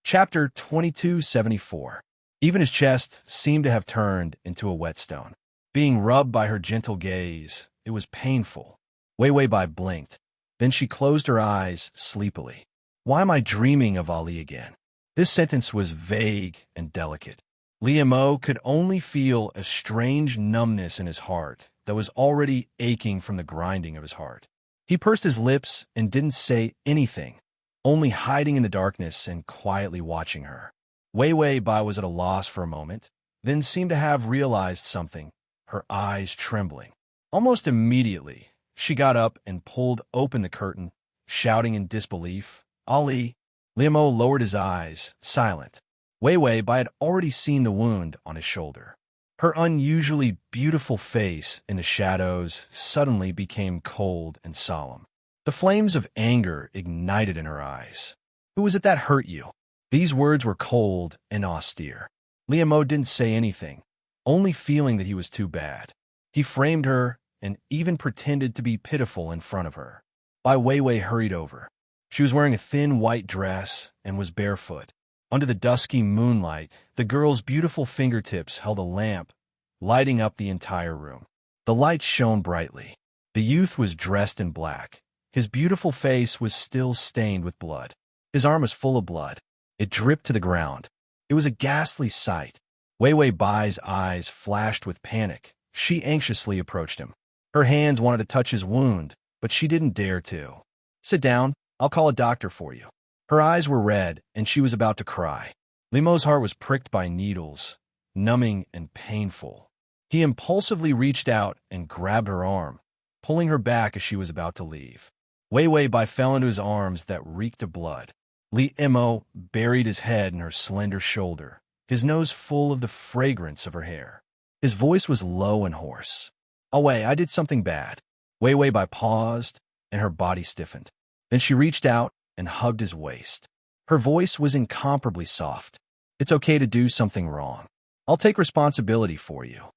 Chapter 2274. Even his chest seemed to have turned into a whetstone. Being rubbed by her gentle gaze, it was painful. Wei Wei Bai blinked. Then she closed her eyes sleepily. Why am I dreaming of Ali again? This sentence was vague and delicate. Liemo could only feel a strange numbness in his heart that was already aching from the grinding of his heart. He pursed his lips and didn't say anything, only hiding in the darkness and quietly watching her. Wei Wei Bai was at a loss for a moment, then seemed to have realized something, her eyes trembling. Almost immediately, she got up and pulled open the curtain, shouting in disbelief, "Ali!" Liemo lowered his eyes, silent. Wei Wei Bai had already seen the wound on his shoulder. Her unusually beautiful face in the shadows suddenly became cold and solemn. The flames of anger ignited in her eyes. "Who was it that hurt you?" These words were cold and austere. Liemo didn't say anything, only feeling that he was too bad. He framed her and even pretended to be pitiful in front of her. Bai Weiwei hurried over. She was wearing a thin white dress and was barefoot. Under the dusky moonlight, the girl's beautiful fingertips held a lamp, lighting up the entire room. The light shone brightly. The youth was dressed in black. His beautiful face was still stained with blood. His arm was full of blood. It dripped to the ground. It was a ghastly sight. Wei Wei Bai's eyes flashed with panic. She anxiously approached him. Her hands wanted to touch his wound, but she didn't dare to. "Sit down. I'll call a doctor for you." Her eyes were red, and she was about to cry. Liemo's heart was pricked by needles, numbing and painful. He impulsively reached out and grabbed her arm, pulling her back as she was about to leave. Wei Wei Bai fell into his arms that reeked of blood. Liemo buried his head in her slender shoulder, his nose full of the fragrance of her hair. His voice was low and hoarse. "Oh, Wei, I did something bad." Wei Wei Bai paused, and her body stiffened. Then she reached out and hugged his waist. Her voice was incomparably soft. "It's okay to do something wrong. I'll take responsibility for you."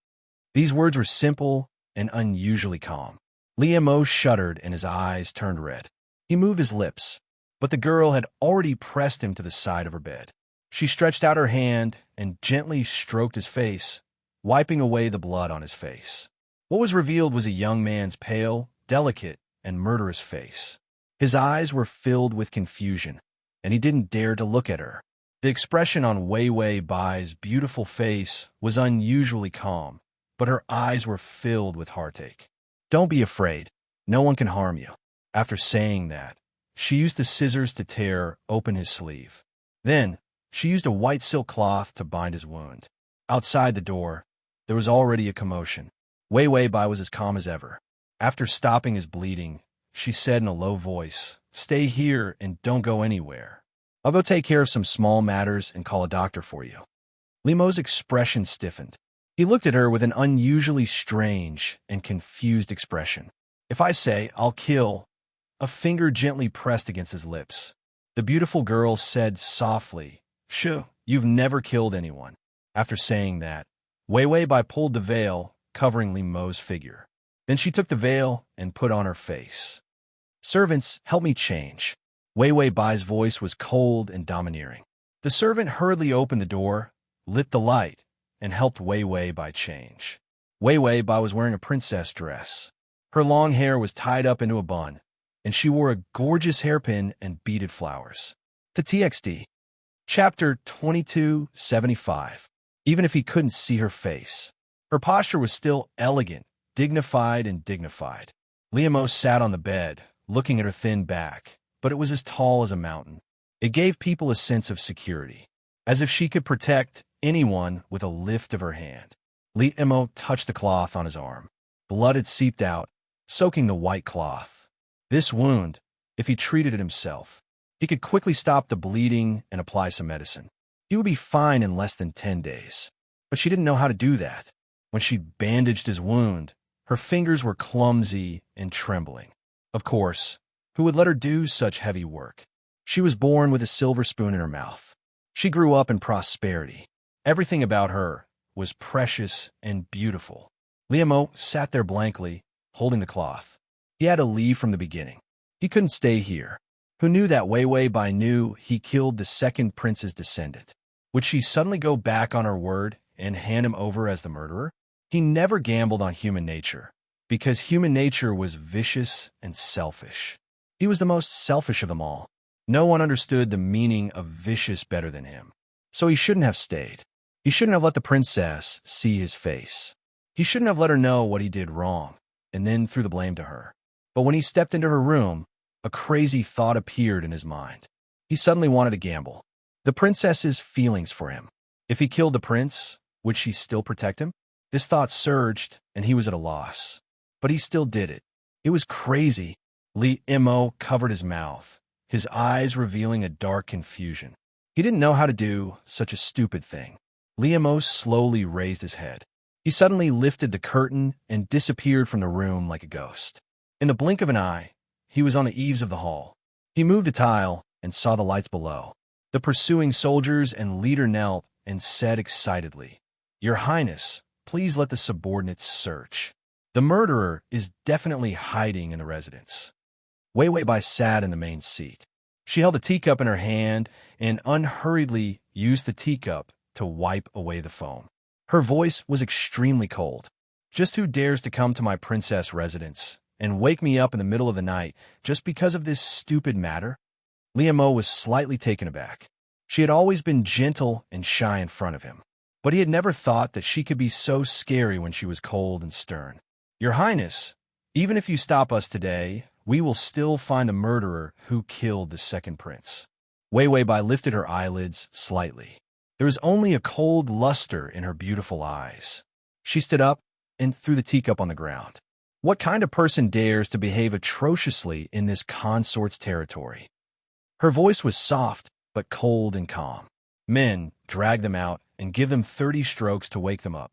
These words were simple and unusually calm. Liemo shuddered and his eyes turned red. He moved his lips, but the girl had already pressed him to the side of her bed. She stretched out her hand and gently stroked his face, wiping away the blood on his face. What was revealed was a young man's pale, delicate, and murderous face. His eyes were filled with confusion, and he didn't dare to look at her. The expression on Wei Wei Bai's beautiful face was unusually calm, but her eyes were filled with heartache. "Don't be afraid. No one can harm you." After saying that, she used the scissors to tear open his sleeve. Then, she used a white silk cloth to bind his wound. Outside the door, there was already a commotion. Wei Wei Bai was as calm as ever. After stopping his bleeding, she said in a low voice, "Stay here and don't go anywhere. I'll go take care of some small matters and call a doctor for you." Li Mo's expression stiffened. He looked at her with an unusually strange and confused expression. "If I say I'll kill," a finger gently pressed against his lips. The beautiful girl said softly, "Shoo, you've never killed anyone." After saying that, Wei Wei Bai pulled the veil covering Li Mo's figure. Then she took the veil and put on her face. "Servants, help me change." Wei Wei Bai's voice was cold and domineering. The servant hurriedly opened the door, lit the light, and helped Wei Wei Bai change. Wei Wei Bai was wearing a princess dress. Her long hair was tied up into a bun, and she wore a gorgeous hairpin and beaded flowers. The TXT. Chapter 2275. Even if he couldn't see her face, her posture was still elegant, dignified, and dignified. Li Mo sat on the bed, looking at her thin back, but it was as tall as a mountain. It gave people a sense of security, as if she could protect anyone with a lift of her hand. Li Mo touched the cloth on his arm. Blood had seeped out, soaking the white cloth. This wound, if he treated it himself, he could quickly stop the bleeding and apply some medicine. He would be fine in less than 10 days. But she didn't know how to do that. When she bandaged his wound, her fingers were clumsy and trembling. Of course, who would let her do such heavy work? She was born with a silver spoon in her mouth. She grew up in prosperity. Everything about her was precious and beautiful. Li Mo sat there blankly, holding the cloth. He had to leave from the beginning. He couldn't stay here. Who knew that Wei Wei Bai knew he killed the second prince's descendant? Would she suddenly go back on her word and hand him over as the murderer? He never gambled on human nature, because human nature was vicious and selfish. He was the most selfish of them all. No one understood the meaning of vicious better than him. So he shouldn't have stayed. He shouldn't have let the princess see his face. He shouldn't have let her know what he did wrong, and then threw the blame to her. But when he stepped into her room, a crazy thought appeared in his mind. He suddenly wanted to gamble. The princess's feelings for him. If he killed the prince, would she still protect him? This thought surged, and he was at a loss. But he still did it. It was crazy. Li Mo covered his mouth, his eyes revealing a dark confusion. He didn't know how to do such a stupid thing. Li Mo slowly raised his head. He suddenly lifted the curtain and disappeared from the room like a ghost. In the blink of an eye, he was on the eaves of the hall. He moved a tile and saw the lights below. The pursuing soldiers and leader knelt and said excitedly, "Your Highness, please let the subordinates search. The murderer is definitely hiding in the residence." Wei Wei Bai sat in the main seat. She held a teacup in her hand and unhurriedly used the teacup to wipe away the foam. Her voice was extremely cold. "Just who dares to come to my princess residence and wake me up in the middle of the night just because of this stupid matter?" Li Mo was slightly taken aback. She had always been gentle and shy in front of him, but he had never thought that she could be so scary when she was cold and stern. "Your Highness, even if you stop us today, we will still find the murderer who killed the second prince." Wei Wei Bai lifted her eyelids slightly. There was only a cold luster in her beautiful eyes. She stood up and threw the teacup on the ground. What kind of person dares to behave atrociously in this consort's territory? Her voice was soft, but cold and calm. "Men, drag them out and give them 30 strokes to wake them up."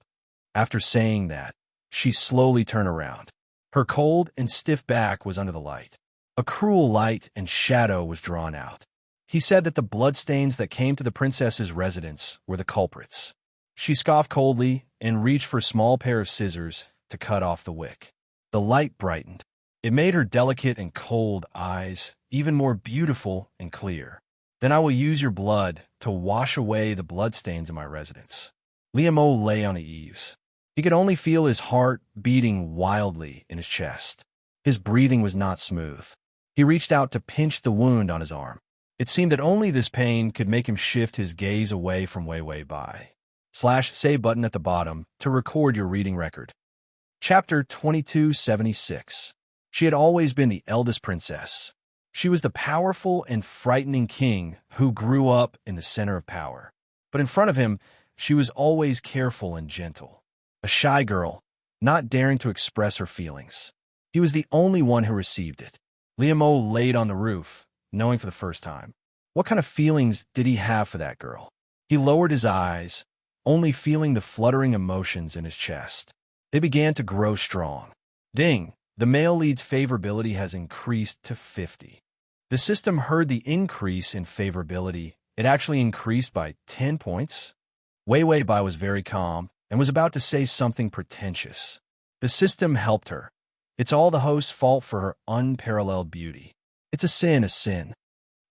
After saying that, she slowly turned around. Her cold and stiff back was under the light. A cruel light and shadow was drawn out. He said that the bloodstains that came to the princess's residence were the culprits. She scoffed coldly and reached for a small pair of scissors to cut off the wick. The light brightened. It made her delicate and cold eyes even more beautiful and clear. Then I will use your blood to wash away the bloodstains in my residence. Liamo lay on the eaves. He could only feel his heart beating wildly in his chest. His breathing was not smooth. He reached out to pinch the wound on his arm. It seemed that only this pain could make him shift his gaze away from Wei Wei Bai. /save button at the bottom to record your reading record. Chapter 2276. She had always been the eldest princess. She was the powerful and frightening king who grew up in the center of power. But in front of him, she was always careful and gentle. A shy girl, not daring to express her feelings. He was the only one who received it. Liamo laid on the roof, knowing for the first time. What kind of feelings did he have for that girl? He lowered his eyes, only feeling the fluttering emotions in his chest. They began to grow strong. Ding! The male lead's favorability has increased to 50. The system heard the increase in favorability. It actually increased by 10 points. Wei Wei Bai was very calm and was about to say something pretentious. The system helped her. It's all the host's fault for her unparalleled beauty. It's a sin.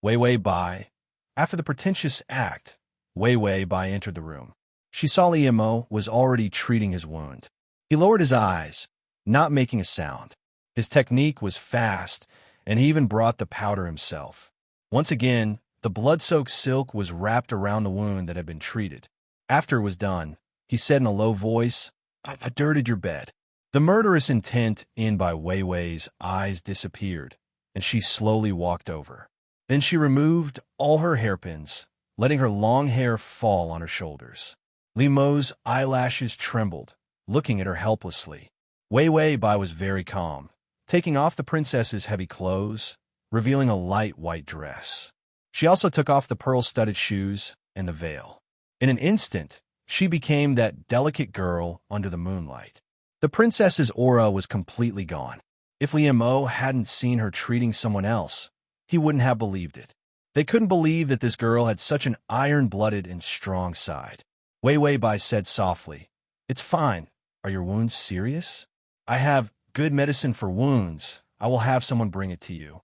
Wei Wei Bai. After the pretentious act, Wei Wei Bai entered the room. She saw Liamo was already treating his wound. He lowered his eyes, not making a sound. His technique was fast, and he even brought the powder himself. Once again, the blood-soaked silk was wrapped around the wound that had been treated. After it was done, he said in a low voice, I dirtied your bed. The murderous intent in by Wei Wei's eyes disappeared, and she slowly walked over. Then she removed all her hairpins, letting her long hair fall on her shoulders. Liamo's eyelashes trembled, looking at her helplessly. Wei Wei Bai was very calm, taking off the princess's heavy clothes, revealing a light white dress. She also took off the pearl-studded shoes and the veil. In an instant, she became that delicate girl under the moonlight. The princess's aura was completely gone. If Liamo hadn't seen her treating someone else, he wouldn't have believed it. They couldn't believe that this girl had such an iron-blooded and strong side. Wei Wei Bai said softly, It's fine. Are your wounds serious? I have good medicine for wounds. I will have someone bring it to you.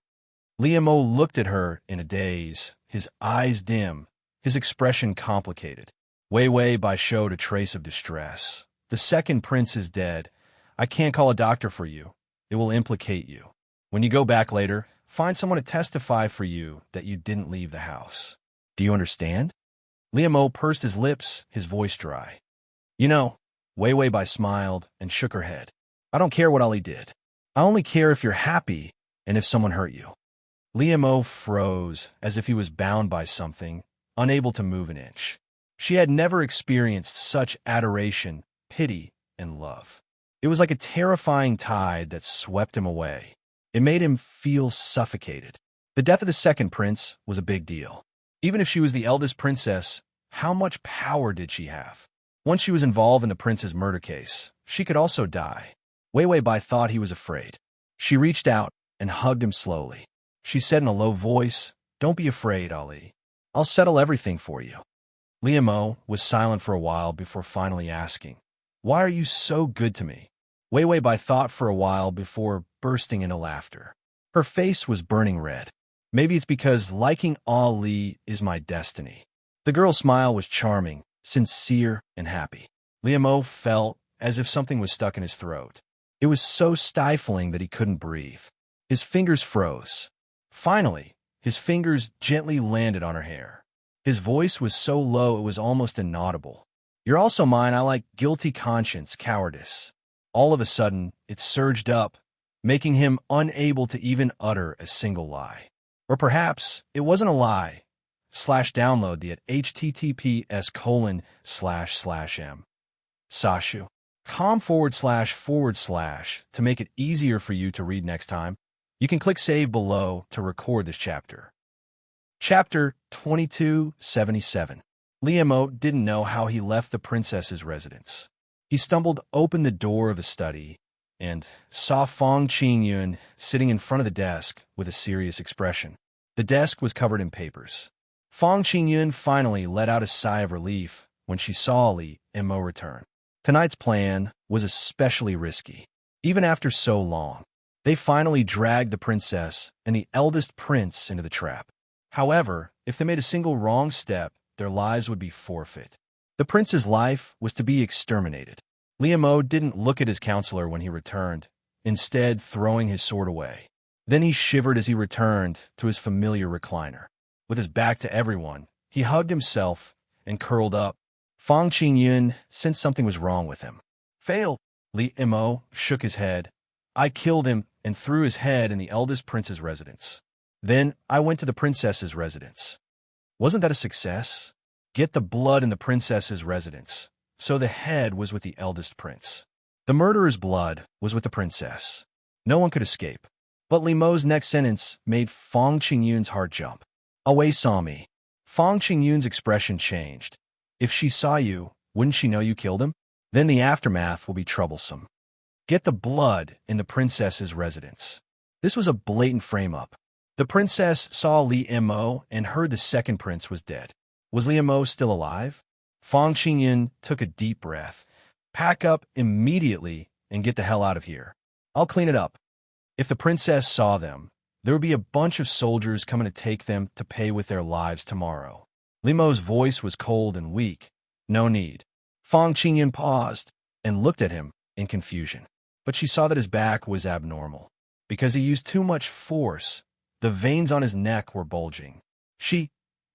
Liamo looked at her in a daze, his eyes dim, his expression complicated. Wei Wei Bai showed a trace of distress. The second prince is dead. I can't call a doctor for you. It will implicate you. When you go back later, find someone to testify for you that you didn't leave the house. Do you understand? Liamo pursed his lips, his voice dry. You know, Wei Wei Bai smiled and shook her head. I don't care what Ali did. I only care if you're happy and if someone hurt you. Liamo froze as if he was bound by something, unable to move an inch. She had never experienced such adoration, pity, and love. It was like a terrifying tide that swept him away. It made him feel suffocated. The death of the second prince was a big deal. Even if she was the eldest princess, how much power did she have? Once she was involved in the prince's murder case, she could also die. Wei Wei Bai thought he was afraid. She reached out and hugged him slowly. She said in a low voice, Don't be afraid, Ali. I'll settle everything for you. Liamo was silent for a while before finally asking, Why are you so good to me? Wei Wei Bai thought for a while before bursting into laughter. Her face was burning red. Maybe it's because liking Ali is my destiny. The girl's smile was charming, sincere, and happy. Liamo felt as if something was stuck in his throat. It was so stifling that he couldn't breathe. His fingers froze. Finally, his fingers gently landed on her hair. His voice was so low it was almost inaudible. You're also mine. I like guilty conscience, cowardice. All of a sudden, it surged up, making him unable to even utter a single lie. Or perhaps it wasn't a lie. Download the at https://m. Sashu. com// to make it easier for you to read next time. You can click save below to record this chapter. Chapter 2277. Liamo didn't know how he left the princess's residence. He stumbled open the door of the study and saw Fong Qingyun sitting in front of the desk with a serious expression. The desk was covered in papers. Fong Qingyun finally let out a sigh of relief when she saw Liamo return. Tonight's plan was especially risky. Even after so long, they finally dragged the princess and the eldest prince into the trap. However, if they made a single wrong step, their lives would be forfeit. The prince's life was to be exterminated. Liamo didn't look at his counselor when he returned, instead throwing his sword away. Then he shivered as he returned to his familiar recliner. With his back to everyone, he hugged himself and curled up. Fang Qingyun sensed something was wrong with him. Fail! Liamo shook his head. I killed him and threw his head in the eldest prince's residence. Then I went to the princess's residence. Wasn't that a success? Get the blood in the princess's residence. So the head was with the eldest prince. The murderer's blood was with the princess. No one could escape. But Liao's next sentence made Fang Qingyun's heart jump. Away saw me. Fang Qingyun's expression changed. If she saw you, wouldn't she know you killed him? Then the aftermath will be troublesome. Get the blood in the princess's residence. This was a blatant frame-up. The princess saw Liamo and heard the second prince was dead. Was Liamo still alive? Fang Qingyun took a deep breath. Pack up immediately and get the hell out of here. I'll clean it up. If the princess saw them, there would be a bunch of soldiers coming to take them to pay with their lives tomorrow. Liao's voice was cold and weak. No need. Fang Qingyun paused and looked at him in confusion. But she saw that his back was abnormal. Because he used too much force, the veins on his neck were bulging. She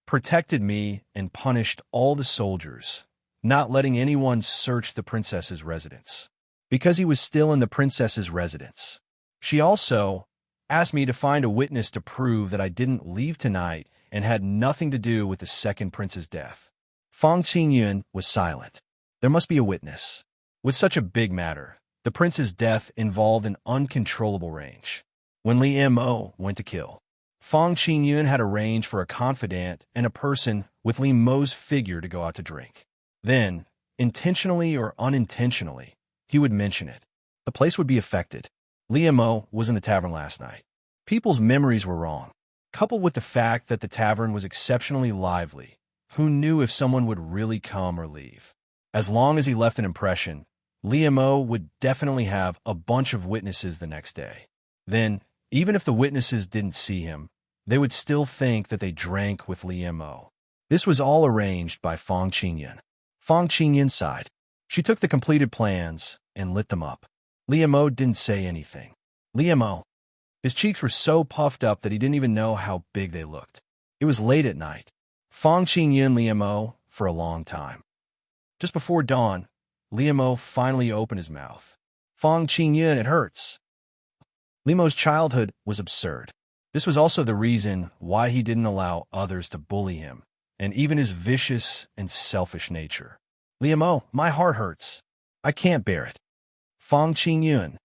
protected me and punished all the soldiers, not letting anyone search the princess's residence. Because he was still in the princess's residence. She also asked me to find a witness to prove that I didn't leave tonight and had nothing to do with the second prince's death. Fang Qingyun was silent. There must be a witness. With such a big matter, the prince's death involved an uncontrollable rage. When Liamo went to kill, Fang Qingyun had arranged for a confidant and a person with Liao's figure to go out to drink. Then, intentionally or unintentionally, he would mention it. The place would be affected. Liamo was in the tavern last night. People's memories were wrong, coupled with the fact that the tavern was exceptionally lively. Who knew if someone would really come or leave? As long as he left an impression, Liamo would definitely have a bunch of witnesses the next day. Then, even if the witnesses didn't see him, they would still think that they drank with Liamo. This was all arranged by Fang Qingyun. Fang Qingyun sighed. She took the completed plans and lit them up. Liamo didn't say anything. Liamo. His cheeks were so puffed up that he didn't even know how big they looked. It was late at night. Fang Qingyun Liamo for a long time. Just before dawn, Liamo finally opened his mouth. Fang Qingyun, it hurts. Liamo's childhood was absurd. This was also the reason why he didn't allow others to bully him, and even his vicious and selfish nature. Liamo, my heart hurts. I can't bear it. Fang Qingyun.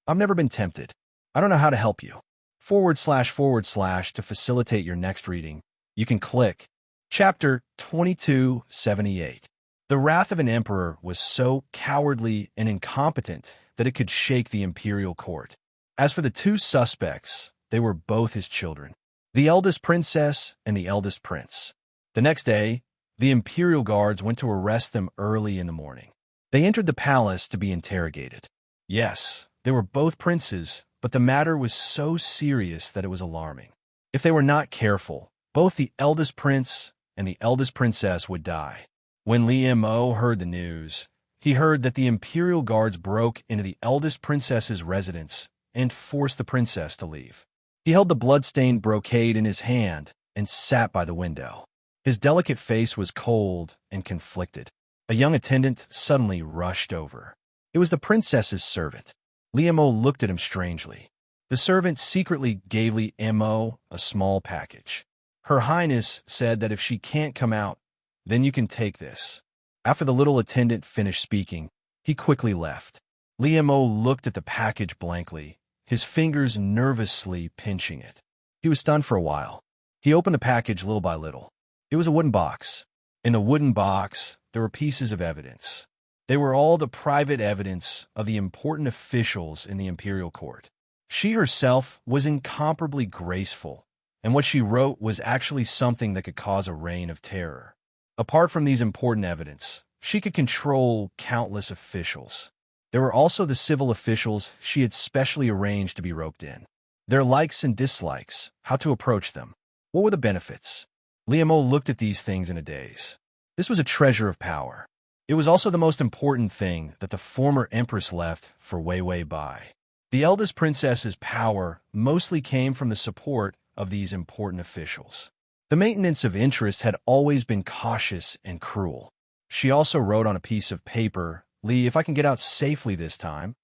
I've never been tempted. I don't know how to help you. / to facilitate your next reading, you can click Chapter 2278. The wrath of an emperor was so cowardly and incompetent that it could shake the imperial court. As for the two suspects, they were both his children, the eldest princess and the eldest prince. The next day, the imperial guards went to arrest them early in the morning. They entered the palace to be interrogated. Yes, they were both princes, but the matter was so serious that it was alarming. If they were not careful, both the eldest prince and the eldest princess would die. When Liamo heard the news, he heard that the imperial guards broke into the eldest princess's residence and forced the princess to leave. He held the blood-stained brocade in his hand and sat by the window. His delicate face was cold and conflicted. A young attendant suddenly rushed over. It was the princess's servant. Liamo looked at him strangely. The servant secretly gave Liamo a small package. Her Highness said that if she can't come out, then you can take this. After the little attendant finished speaking, he quickly left. Liamo looked at the package blankly, his fingers nervously pinching it. He was stunned for a while. He opened the package little by little. It was a wooden box. In the wooden box, there were pieces of evidence. They were all the private evidence of the important officials in the imperial court. She herself was incomparably graceful, and what she wrote was actually something that could cause a reign of terror. Apart from these important evidence, she could control countless officials. There were also the civil officials she had specially arranged to be roped in. Their likes and dislikes, how to approach them, What were the benefits? Liam Mo looked at these things in a daze. This was a treasure of power. It was also the most important thing that the former empress left for Wei Wei Bai. The eldest princess's power mostly came from the support of these important officials. The maintenance of interest had always been cautious and cruel. She also wrote on a piece of paper, "Li, if I can get out safely this time,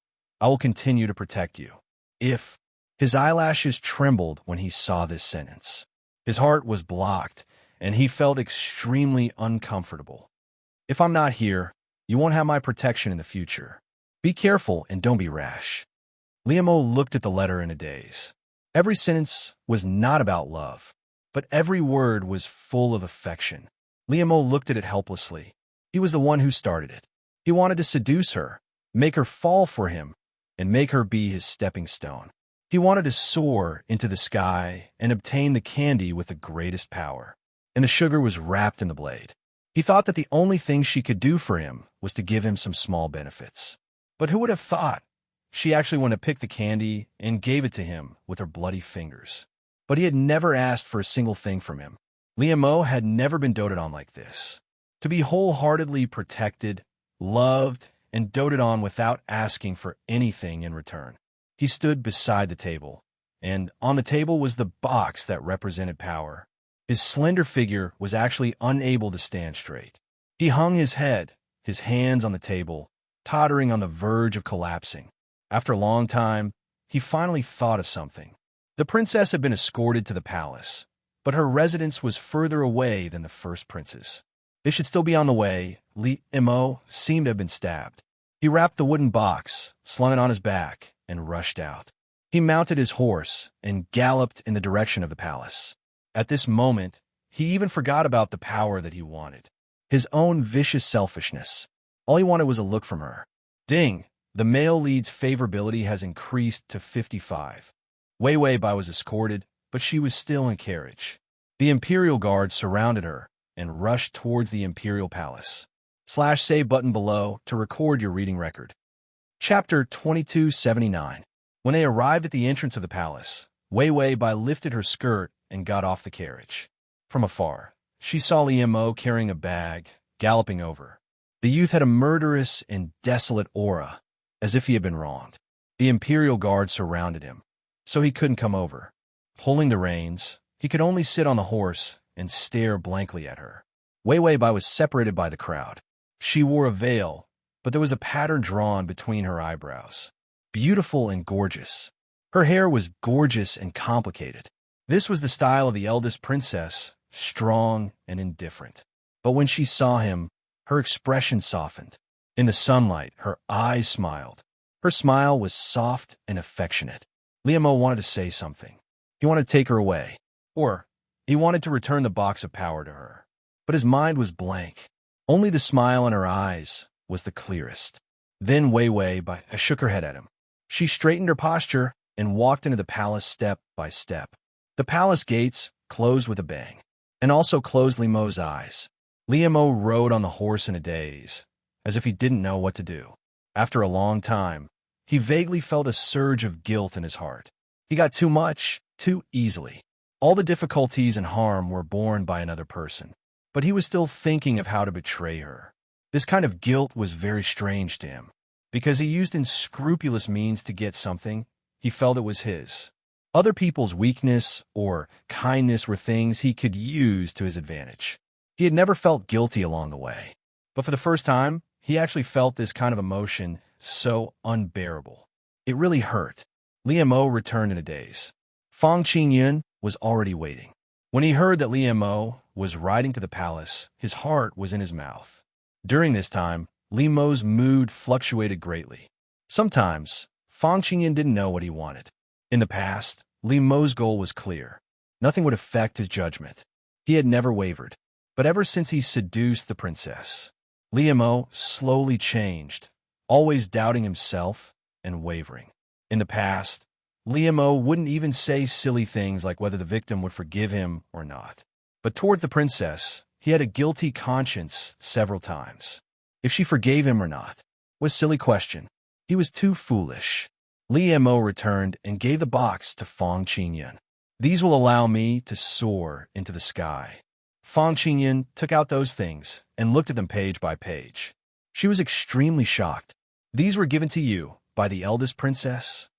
I will continue to protect you." If his eyelashes trembled when he saw this sentence. His heart was blocked, and he felt extremely uncomfortable. If I'm not here, you won't have my protection in the future. Be careful and don't be rash. Liam Mo looked at the letter in a daze. Every sentence was not about love, but every word was full of affection. Liam Mo looked at it helplessly. He was the one who started it. He wanted to seduce her, make her fall for him, and make her be his stepping stone. He wanted to soar into the sky and obtain the candy with the greatest power. And the sugar was wrapped in the blade. He thought that the only thing she could do for him was to give him some small benefits. But who would have thought? She actually went to pick the candy and gave it to him with her bloody fingers. But he had never asked for a single thing from him. Liam Mo had never been doted on like this. To be wholeheartedly protected, loved, and doted on without asking for anything in return. He stood beside the table, and on the table was the box that represented power. His slender figure was actually unable to stand straight. He hung his head, his hands on the table, tottering on the verge of collapsing. After a long time, he finally thought of something. The princess had been escorted to the palace, but her residence was further away than the first prince's. They should still be on the way. Liam Mo seemed to have been stabbed. He wrapped the wooden box, slung it on his back, and rushed out. He mounted his horse and galloped in the direction of the palace. At this moment, he even forgot about the power that he wanted. His own vicious selfishness. All he wanted was a look from her. Ding! The male lead's favorability has increased to 55. Wei Wei Bai was escorted, but she was still in carriage. The Imperial Guard surrounded her and rushed towards the Imperial Palace. /save button below to record your reading record. Chapter 2279. When they arrived at the entrance of the palace, Wei Wei Bai lifted her skirt and got off the carriage. From afar, she saw Liam Mo carrying a bag, galloping over. The youth had a murderous and desolate aura, as if he had been wronged. The Imperial Guard surrounded him, so he couldn't come over. Pulling the reins, he could only sit on the horse and stare blankly at her. Wei Wei Bai was separated by the crowd. She wore a veil, but there was a pattern drawn between her eyebrows. Beautiful and gorgeous. Her hair was gorgeous and complicated. This was the style of the eldest princess, strong and indifferent. But when she saw him, her expression softened. In the sunlight, her eyes smiled. Her smile was soft and affectionate. Liam Mo wanted to say something. He wanted to take her away. Or he wanted to return the box of power to her. But his mind was blank. Only the smile in her eyes was the clearest. Then Wei Wei Bai shook her head at him. She straightened her posture and walked into the palace step by step. The palace gates closed with a bang, and also closed Liam Mo's eyes. Liam Mo rode on the horse in a daze, as if he didn't know what to do. After a long time, he vaguely felt a surge of guilt in his heart. He got too much, too easily. All the difficulties and harm were borne by another person, but he was still thinking of how to betray her. This kind of guilt was very strange to him. Because he used unscrupulous means to get something, he felt it was his. Other people's weakness or kindness were things he could use to his advantage. He had never felt guilty along the way. But for the first time, he actually felt this kind of emotion so unbearable. It really hurt. Liam Mo returned in a daze. Fang Qingyun was already waiting. When he heard that Liam Mo was riding to the palace, his heart was in his mouth. During this time, Liam Mo's mood fluctuated greatly. Sometimes, Fang Qingyun didn't know what he wanted. In the past, Liam Mo's goal was clear. Nothing would affect his judgment. He had never wavered. But ever since he seduced the princess, Liam Mo slowly changed, always doubting himself and wavering. In the past, Liam Mo wouldn't even say silly things like whether the victim would forgive him or not. But toward the princess, he had a guilty conscience several times. If she forgave him or not was a silly question. He was too foolish. Liam Mo returned and gave the box to Fang Qingyun. These will allow me to soar into the sky. Fang Qingyun took out those things and looked at them page by page. She was extremely shocked. These were given to you by the eldest princess?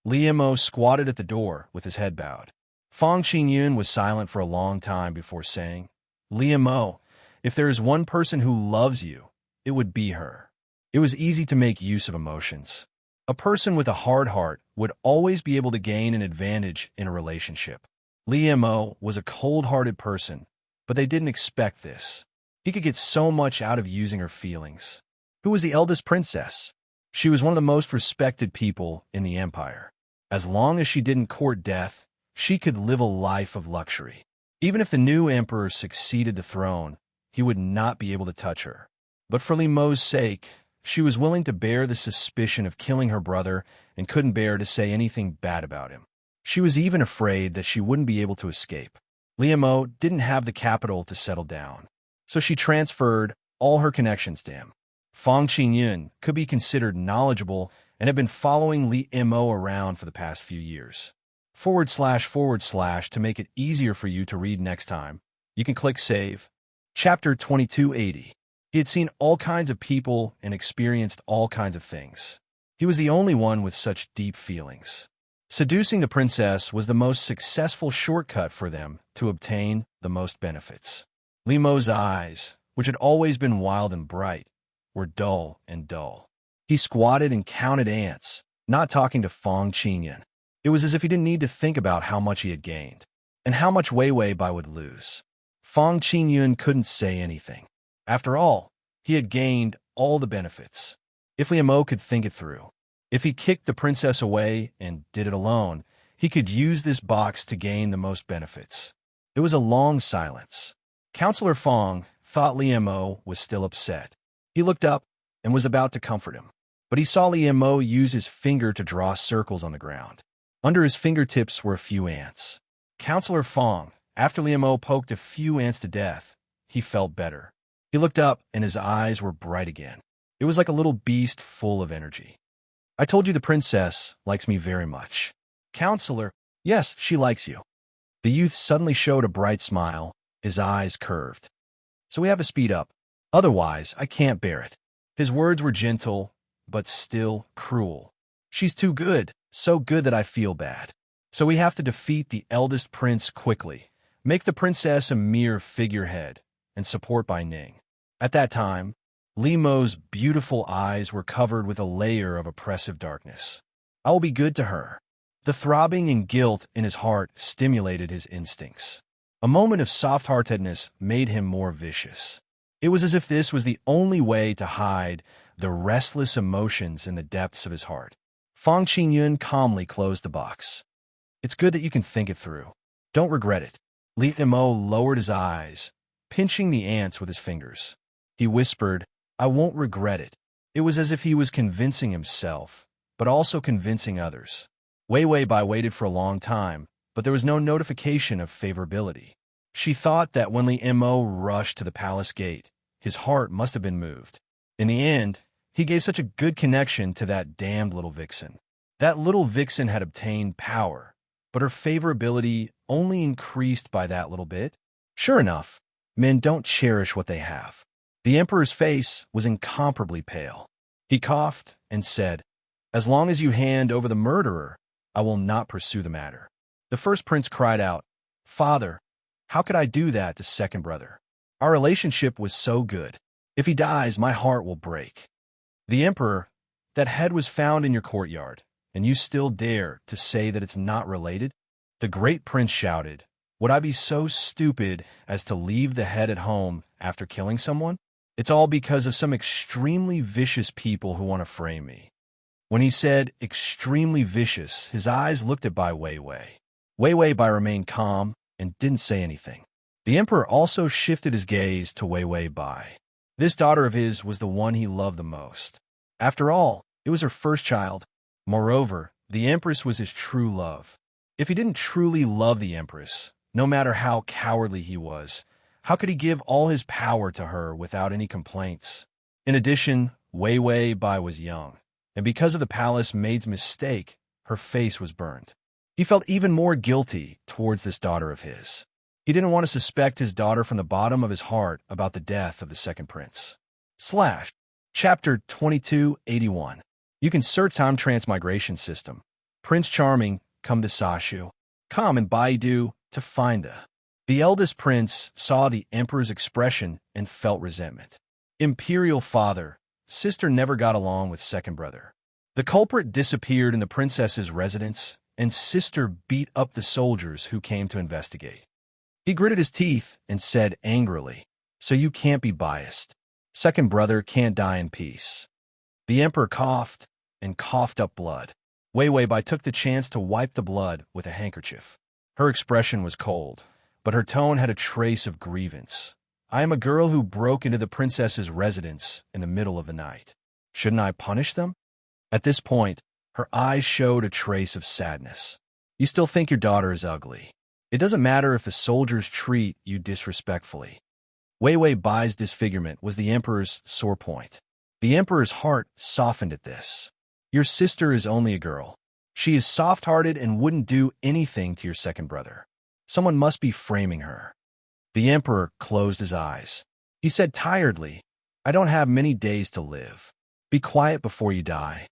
Li Mo squatted at the door with his head bowed. Fang Qingyun was silent for a long time before saying, Li Mo, if there is one person who loves you, it would be her. It was easy to make use of emotions. A person with a hard heart would always be able to gain an advantage in a relationship. Li Mo was a cold-hearted person, but they didn't expect this. He could get so much out of using her feelings. Who was the eldest princess? She was one of the most respected people in the empire. As long as she didn't court death, she could live a life of luxury. Even if the new emperor succeeded the throne, he would not be able to touch her. But for Li Mo's sake, she was willing to bear the suspicion of killing her brother and couldn't bear to say anything bad about him. She was even afraid that she wouldn't be able to escape. Li Mo didn't have the capital to settle down, so she transferred all her connections to him. Fang Qingyun could be considered knowledgeable and had been following Li Mo around for the past few years. // to make it easier for you to read next time, you can click Save. Chapter 2280. He had seen all kinds of people and experienced all kinds of things. He was the only one with such deep feelings. Seducing the princess was the most successful shortcut for them to obtain the most benefits. Li Mo's eyes, which had always been wild and bright, were dull and dull. He squatted and counted ants, not talking to Fang Qingyun. It was as if he didn't need to think about how much he had gained, and how much Wei Bai would lose. Fang Qingyun couldn't say anything. After all, he had gained all the benefits. If Li Mo could think it through, if he kicked the princess away and did it alone, he could use this box to gain the most benefits. There was a long silence. Counselor Fang thought Li Mo was still upset. He looked up and was about to comfort him, but he saw Li Mo use his finger to draw circles on the ground. Under his fingertips were a few ants. Counselor Fang, after Li Mo poked a few ants to death, he felt better. He looked up and his eyes were bright again. It was like a little beast full of energy. I told you the princess likes me very much. Counselor, yes, she likes you. The youth suddenly showed a bright smile, his eyes curved. So we have to speed up. Otherwise, I can't bear it. His words were gentle, but still cruel. She's too good, so good that I feel bad. So we have to defeat the eldest prince quickly, make the princess a mere figurehead, and support Bai Ning. At that time, Li Mo's beautiful eyes were covered with a layer of oppressive darkness. I will be good to her. The throbbing and guilt in his heart stimulated his instincts. A moment of soft-heartedness made him more vicious. It was as if this was the only way to hide the restless emotions in the depths of his heart. Fang Qingyun calmly closed the box. It's good that you can think it through. Don't regret it. Li Mo lowered his eyes, pinching the ants with his fingers. He whispered, I won't regret it. It was as if he was convincing himself, but also convincing others. Wei Bai waited for a long time, but there was no notification of favorability. She thought that when Li Mo rushed to the palace gate, his heart must have been moved. In the end, he gave such a good connection to that damned little vixen. That little vixen had obtained power, but her favorability only increased by that little bit. Sure enough, men don't cherish what they have. The emperor's face was incomparably pale. He coughed and said, As long as you hand over the murderer, I will not pursue the matter. The first prince cried out, Father, how could I do that to second brother? Our relationship was so good. If he dies, my heart will break. The emperor, that head was found in your courtyard, and you still dare to say that it's not related? The great prince shouted, Would I be so stupid as to leave the head at home after killing someone? It's all because of some extremely vicious people who want to frame me. When he said extremely vicious, his eyes looked at Bai Weiwei. Wei Bai remained calm and didn't say anything. The emperor also shifted his gaze to Wei Bai. This daughter of his was the one he loved the most. After all, it was her first child. Moreover, the empress was his true love. If he didn't truly love the empress, no matter how cowardly he was, how could he give all his power to her without any complaints? In addition, Wei Bai was young, and because of the palace maid's mistake, her face was burned. He felt even more guilty towards this daughter of his. He didn't want to suspect his daughter from the bottom of his heart about the death of the second prince. Chapter 2281. You can search time transmigration system. Prince Charming come to Sashu. Come and Baidu to find the eldest prince saw the emperor's expression and felt resentment. Imperial father, sister never got along with second brother. The culprit disappeared in the princess's residence, and sister beat up the soldiers who came to investigate. He gritted his teeth and said angrily, "So you can't be biased. Second brother can't die in peace." The emperor coughed and coughed up blood. Wei Weibai took the chance to wipe the blood with a handkerchief. Her expression was cold, but her tone had a trace of grievance. "I am a girl who broke into the princess's residence in the middle of the night. Shouldn't I punish them?" At this point, her eyes showed a trace of sadness. "You still think your daughter is ugly. It doesn't matter if the soldiers treat you disrespectfully." Wei Weibai's disfigurement was the emperor's sore point. The emperor's heart softened at this. "Your sister is only a girl. She is soft-hearted and wouldn't do anything to your second brother. Someone must be framing her." The emperor closed his eyes. He said tiredly, "I don't have many days to live. Be quiet before you die."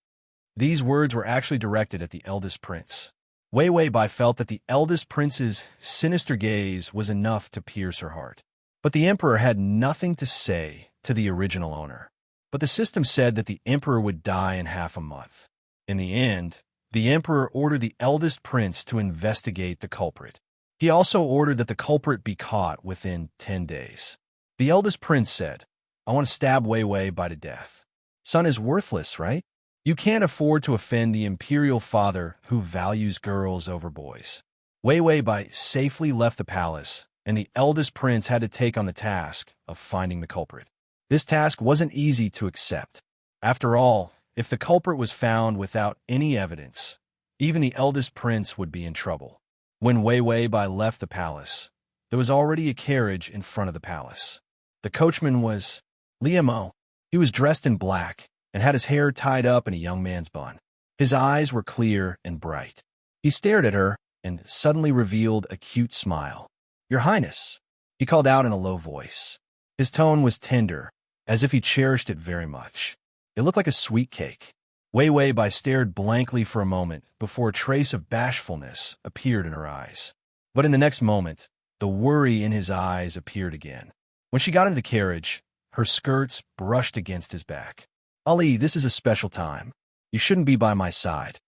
These words were actually directed at the eldest prince. Wei Weibai felt that the eldest prince's sinister gaze was enough to pierce her heart. But the emperor had nothing to say to the original owner. But the system said that the emperor would die in half a month. In the end, the emperor ordered the eldest prince to investigate the culprit. He also ordered that the culprit be caught within 10 days. The eldest prince said, "I want to stab Wei Weibai to death. Son is worthless, right? You can't afford to offend the imperial father who values girls over boys." Wei Weibai safely left the palace, and the eldest prince had to take on the task of finding the culprit. This task wasn't easy to accept. After all, if the culprit was found without any evidence, even the eldest prince would be in trouble. When Wei Weibai left the palace, there was already a carriage in front of the palace. The coachman was Liamo. He was dressed in black and had his hair tied up in a young man's bun. His eyes were clear and bright. He stared at her and suddenly revealed a cute smile. "Your Highness," he called out in a low voice. His tone was tender, as if he cherished it very much. It looked like a sweet cake. Wei Weibai stared blankly for a moment before a trace of bashfulness appeared in her eyes. But in the next moment, the worry in his eyes appeared again. When she got into the carriage, her skirts brushed against his back. "Ali, this is a special time. You shouldn't be by my side."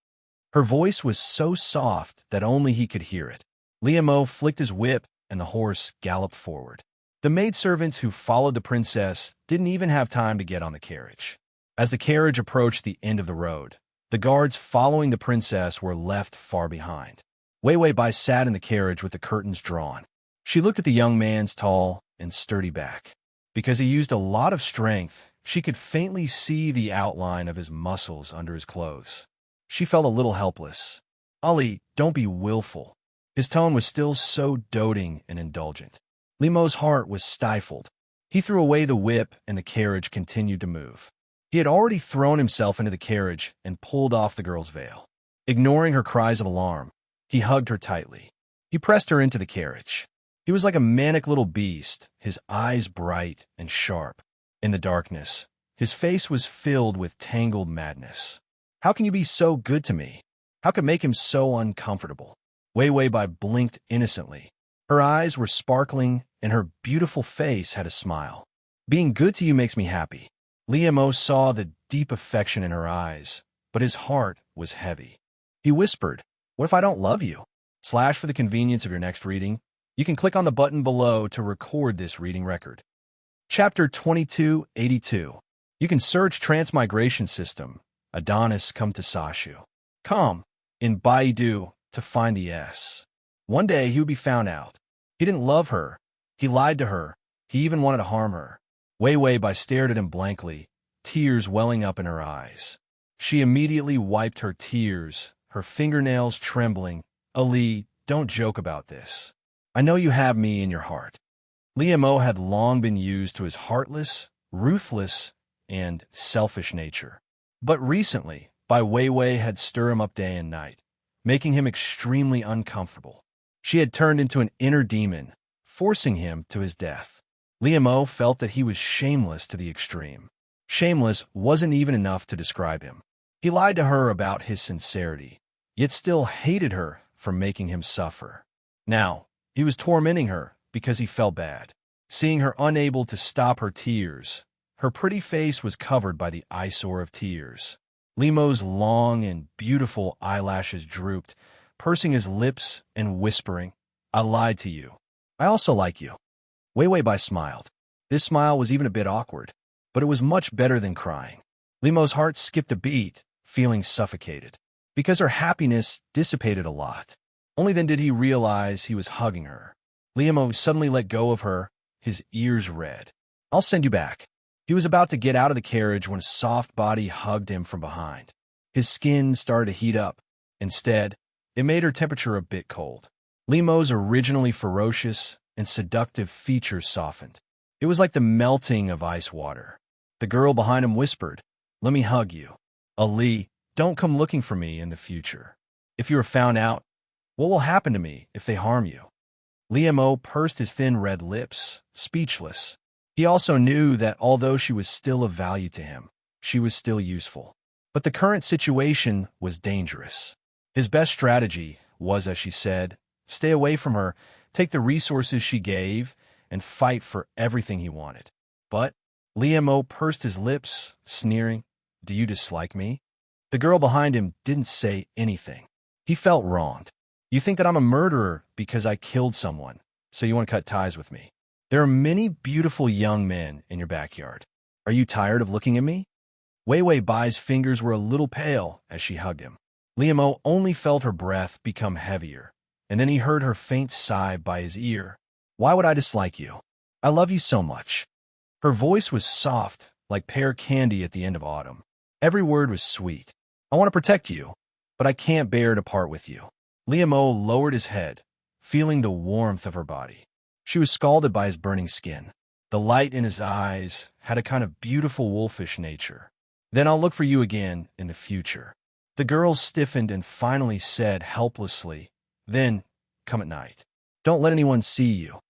Her voice was so soft that only he could hear it. Liamo flicked his whip and the horse galloped forward. The maidservants who followed the princess didn't even have time to get on the carriage. As the carriage approached the end of the road, the guards following the princess were left far behind. Wei Weibai sat in the carriage with the curtains drawn. She looked at the young man's tall and sturdy back. Because he used a lot of strength, she could faintly see the outline of his muscles under his clothes. She felt a little helpless. "Ali, don't be willful." His tone was still so doting and indulgent. Liamo's heart was stifled. He threw away the whip and the carriage continued to move. He had already thrown himself into the carriage and pulled off the girl's veil. Ignoring her cries of alarm, he hugged her tightly. He pressed her into the carriage. He was like a manic little beast, his eyes bright and sharp. In the darkness, his face was filled with tangled madness. "How can you be so good to me? How could make him so uncomfortable?" Wei Weibai blinked innocently. Her eyes were sparkling and her beautiful face had a smile. "Being good to you makes me happy." Liamo saw the deep affection in her eyes, but his heart was heavy. He whispered, "What if I don't love you?" For the convenience of your next reading, you can click on the button below to record this reading record. Chapter 2282. You can search Transmigration System. Adonis come to Sashu. Come in Baidu to find the S. One day he would be found out. He didn't love her. He lied to her. He even wanted to harm her. Wei Weibai stared at him blankly, tears welling up in her eyes. She immediately wiped her tears, her fingernails trembling. "Ali, don't joke about this. I know you have me in your heart." Liamo had long been used to his heartless, ruthless, and selfish nature. But recently, Bai Weiwei had stirred him up day and night, making him extremely uncomfortable. She had turned into an inner demon, forcing him to his death. Liam felt that he was shameless to the extreme. Shameless wasn't even enough to describe him. He lied to her about his sincerity, yet still hated her for making him suffer. Now, he was tormenting her because he felt bad. Seeing her unable to stop her tears, her pretty face was covered by the eyesore of tears. Liam's long and beautiful eyelashes drooped, pursing his lips and whispering, "I lied to you. I also like you." Wei Wei Bai smiled. This smile was even a bit awkward, but it was much better than crying. Liam's heart skipped a beat, feeling suffocated, because her happiness dissipated a lot. Only then did he realize he was hugging her. Liam suddenly let go of her, his ears red. "I'll send you back." He was about to get out of the carriage when a soft body hugged him from behind. His skin started to heat up. Instead, it made her temperature a bit cold. Liam's originally ferocious and seductive features softened. It was like the melting of ice water. The girl behind him whispered, "Let me hug you. Ali, don't come looking for me in the future. If you are found out, what will happen to me if they harm you?" Liam pursed his thin red lips, speechless. He also knew that although she was still of value to him, she was still useful. But the current situation was dangerous. His best strategy was, as she said, stay away from her, take the resources she gave, and fight for everything he wanted. But Liam pursed his lips, sneering, "Do you dislike me?" The girl behind him didn't say anything. He felt wronged. "You think that I'm a murderer because I killed someone, so you want to cut ties with me. There are many beautiful young men in your backyard. Are you tired of looking at me?" Wei Wei Bai's fingers were a little pale as she hugged him. Liam only felt her breath become heavier, and then he heard her faint sigh by his ear. "Why would I dislike you? I love you so much." Her voice was soft, like pear candy at the end of autumn. Every word was sweet. "I want to protect you, but I can't bear to part with you." Liam lowered his head, feeling the warmth of her body. She was scalded by his burning skin. The light in his eyes had a kind of beautiful wolfish nature. "Then I'll look for you again in the future." The girl stiffened and finally said helplessly, "Then, come at night. Don't let anyone see you."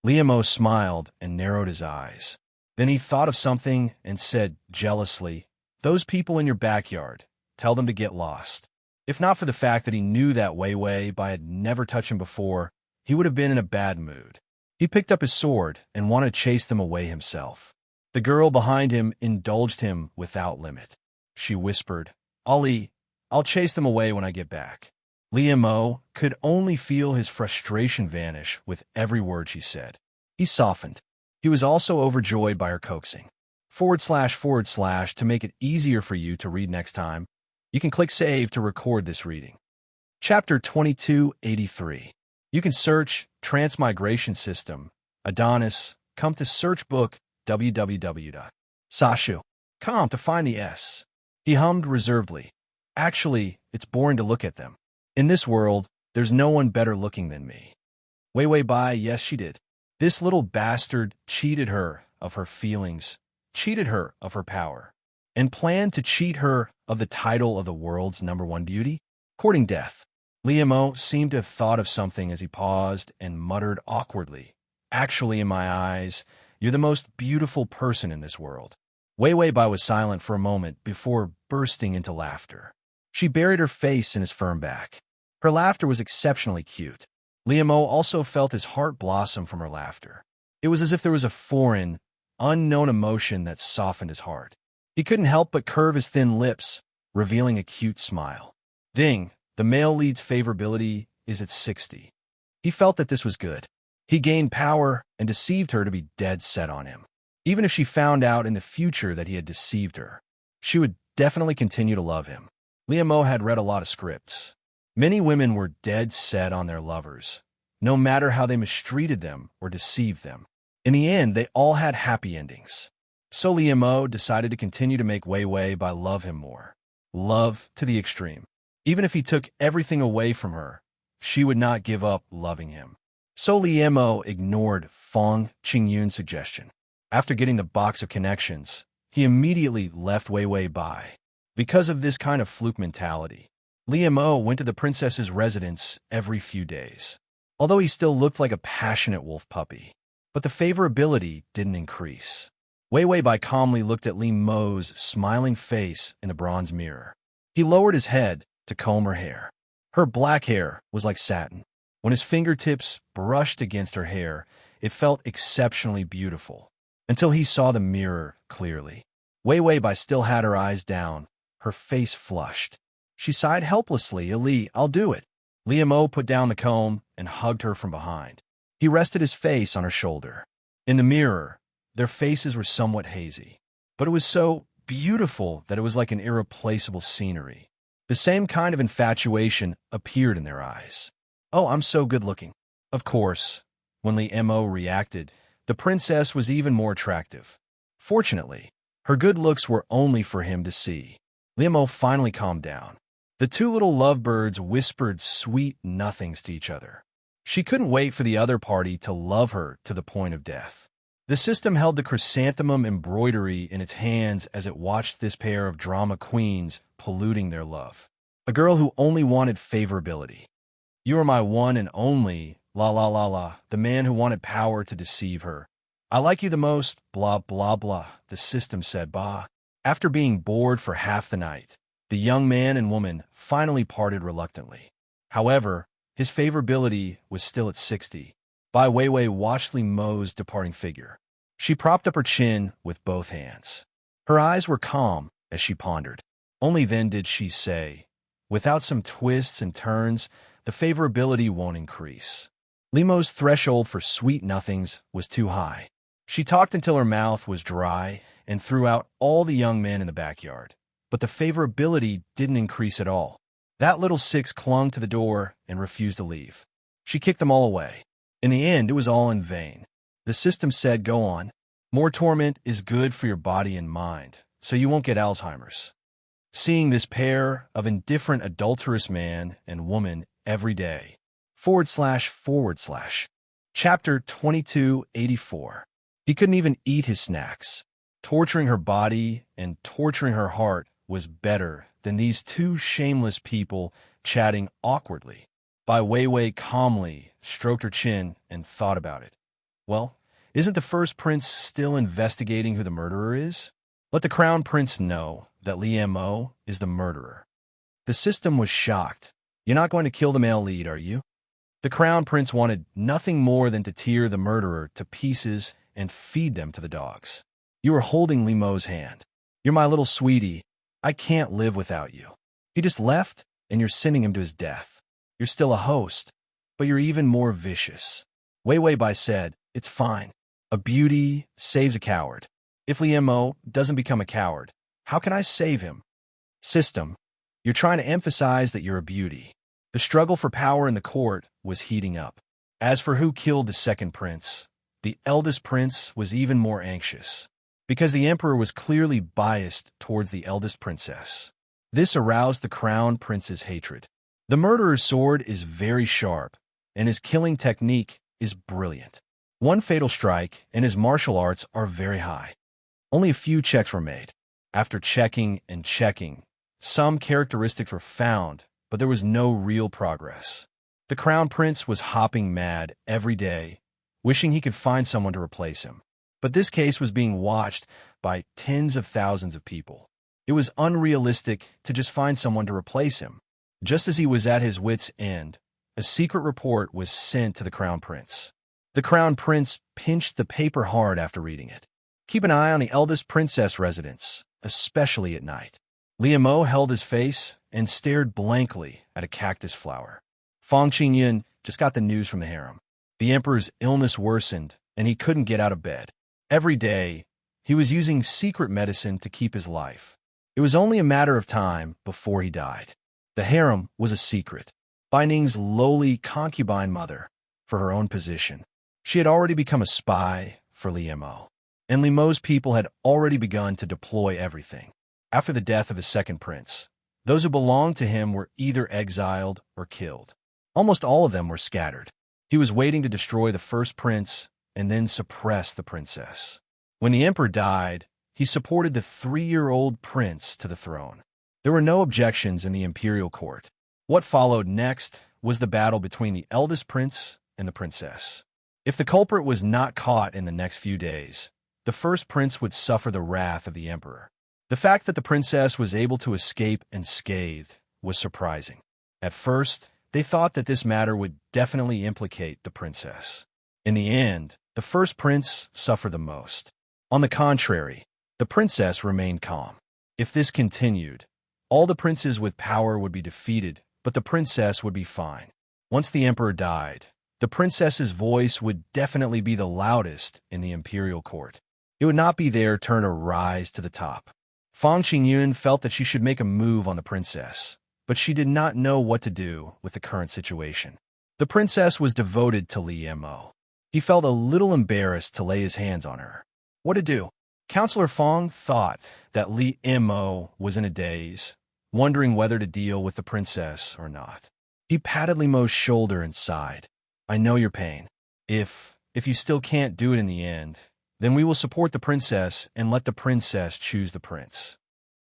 Liam smiled and narrowed his eyes. Then he thought of something and said jealously, "Those people in your backyard, tell them to get lost." If not for the fact that he knew that Wei Wei Bai had never touched him before, he would have been in a bad mood. He picked up his sword and wanted to chase them away himself. The girl behind him indulged him without limit. She whispered, "Ali, I'll chase them away when I get back." Liam could only feel his frustration vanish with every word she said. He softened. He was also overjoyed by her coaxing. // to make it easier for you to read next time, you can click Save to record this reading. Chapter 2283. You can search Transmigration System, Adonis, come to search book www.sashu.com to find the S. He hummed reservedly. "Actually, it's boring to look at them. In this world, there's no one better looking than me." Wei Wei Bai, yes, she did. This little bastard cheated her of her feelings, cheated her of her power, and planned to cheat her of the title of the world's #1 beauty, courting death. Liam seemed to have thought of something as he paused and muttered awkwardly, "Actually, in my eyes, you're the most beautiful person in this world." Wei Wei Bai was silent for a moment before bursting into laughter. She buried her face in his firm back. Her laughter was exceptionally cute. Liam also felt his heart blossom from her laughter. It was as if there was a foreign, unknown emotion that softened his heart. He couldn't help but curve his thin lips, revealing a cute smile. Ding, the male lead's favorability is at 60. He felt that this was good. He gained power and deceived her to be dead set on him. Even if she found out in the future that he had deceived her, she would definitely continue to love him. Liam had read a lot of scripts. Many women were dead set on their lovers, no matter how they mistreated them or deceived them. In the end, they all had happy endings. So Liam decided to continue to make Wei Wei Bai love him more. Love to the extreme. Even if he took everything away from her, she would not give up loving him. So Liam ignored Fong Qingyun's suggestion. After getting the box of connections, he immediately left Wei Wei Bai. Because of this kind of fluke mentality, Li Mo went to the princess's residence every few days, although he still looked like a passionate wolf puppy. But the favorability didn't increase. Wei Wei Bai calmly looked at Li Mo's smiling face in the bronze mirror. He lowered his head to comb her hair. Her black hair was like satin. When his fingertips brushed against her hair, it felt exceptionally beautiful, until he saw the mirror clearly. Wei Wei Bai still had her eyes down, her face flushed. She sighed helplessly. "Li, I'll do it." Li Mo put down the comb and hugged her from behind. He rested his face on her shoulder. In the mirror, their faces were somewhat hazy, but it was so beautiful that it was like an irreplaceable scenery. The same kind of infatuation appeared in their eyes. "Oh, I'm so good-looking." Of course, when Li Mo reacted, the princess was even more attractive. Fortunately, her good looks were only for him to see. Li Mo finally calmed down. The two little lovebirds whispered sweet nothings to each other. She couldn't wait for the other party to love her to the point of death. The system held the chrysanthemum embroidery in its hands as it watched this pair of drama queens polluting their love. A girl who only wanted favorability. "You are my one and only, la la la la," the man who wanted power to deceive her. "I like you the most, blah blah blah," the system said, bah. After being bored for half the night, the young man and woman finally parted reluctantly. However, his favorability was still at 60. Bai Weiwei watched Li Mo's departing figure. She propped up her chin with both hands. Her eyes were calm as she pondered. Only then did she say, "Without some twists and turns, the favorability won't increase." Li Mo's threshold for sweet nothings was too high. She talked until her mouth was dry and threw out all the young men in the backyard. But the favorability didn't increase at all. That little six clung to the door and refused to leave. She kicked them all away. In the end, it was all in vain. The system said, "Go on. More torment is good for your body and mind, so you won't get Alzheimer's." Seeing this pair of indifferent adulterous man and woman every day. // Chapter 2284. He couldn't even eat his snacks. Torturing her body and torturing her heart was better than these two shameless people chatting awkwardly. Bai Weiwei calmly stroked her chin and thought about it. Well, isn't the first prince still investigating who the murderer is? Let the crown prince know that Li Mo is the murderer. The system was shocked. "You're not going to kill the male lead, are you?" The crown prince wanted nothing more than to tear the murderer to pieces and feed them to the dogs. "You are holding Li Mo's hand. You're my little sweetie. I can't live without you. He just left, and you're sending him to his death. You're still a host, but you're even more vicious." Wei Wei Bai said, "It's fine. A beauty saves a coward. If Li Mo doesn't become a coward, how can I save him?" System, you're trying to emphasize that you're a beauty. The struggle for power in the court was heating up. As for who killed the second prince, the eldest prince was even more anxious, because the emperor was clearly biased towards the eldest princess. This aroused the crown prince's hatred. The murderer's sword is very sharp, and his killing technique is brilliant. One fatal strike, and his martial arts are very high. Only a few checks were made. After checking and checking, some characteristics were found, but there was no real progress. The crown prince was hopping mad every day, wishing he could find someone to replace him. But this case was being watched by tens of thousands of people. It was unrealistic to just find someone to replace him. Just as he was at his wit's end, a secret report was sent to the crown prince. The crown prince pinched the paper hard after reading it. "Keep an eye on the eldest princess residence, especially at night." Li Mo held his face and stared blankly at a cactus flower. Fang Qingyun just got the news from the harem. The emperor's illness worsened, and he couldn't get out of bed. Every day, he was using secret medicine to keep his life. It was only a matter of time before he died. The harem was a secret. Bai Ning's lowly concubine mother, for her own position. She had already become a spy for Li Mo, and Li Mo's people had already begun to deploy everything. After the death of the second prince, those who belonged to him were either exiled or killed. Almost all of them were scattered. He was waiting to destroy the first prince and then suppress the princess. When the emperor died, he supported the 3-year-old prince to the throne. There were no objections in the imperial court. What followed next was the battle between the eldest prince and the princess. If the culprit was not caught in the next few days, the first prince would suffer the wrath of the emperor. The fact that the princess was able to escape unscathed was surprising. At first, they thought that this matter would definitely implicate the princess. In the end, the first prince suffered the most. On the contrary, the princess remained calm. If this continued, all the princes with power would be defeated, but the princess would be fine. Once the emperor died, the princess's voice would definitely be the loudest in the imperial court. It would not be their turn to rise to the top. Fang Qingyun felt that she should make a move on the princess, but she did not know what to do with the current situation. The princess was devoted to Li Mo. He felt a little embarrassed to lay his hands on her. What to do? Counselor Fang thought that Li Mo was in a daze, wondering whether to deal with the princess or not. He patted Li Mo's shoulder and sighed. I know your pain. If you still can't do it in the end, then we will support the princess and let the princess choose the prince.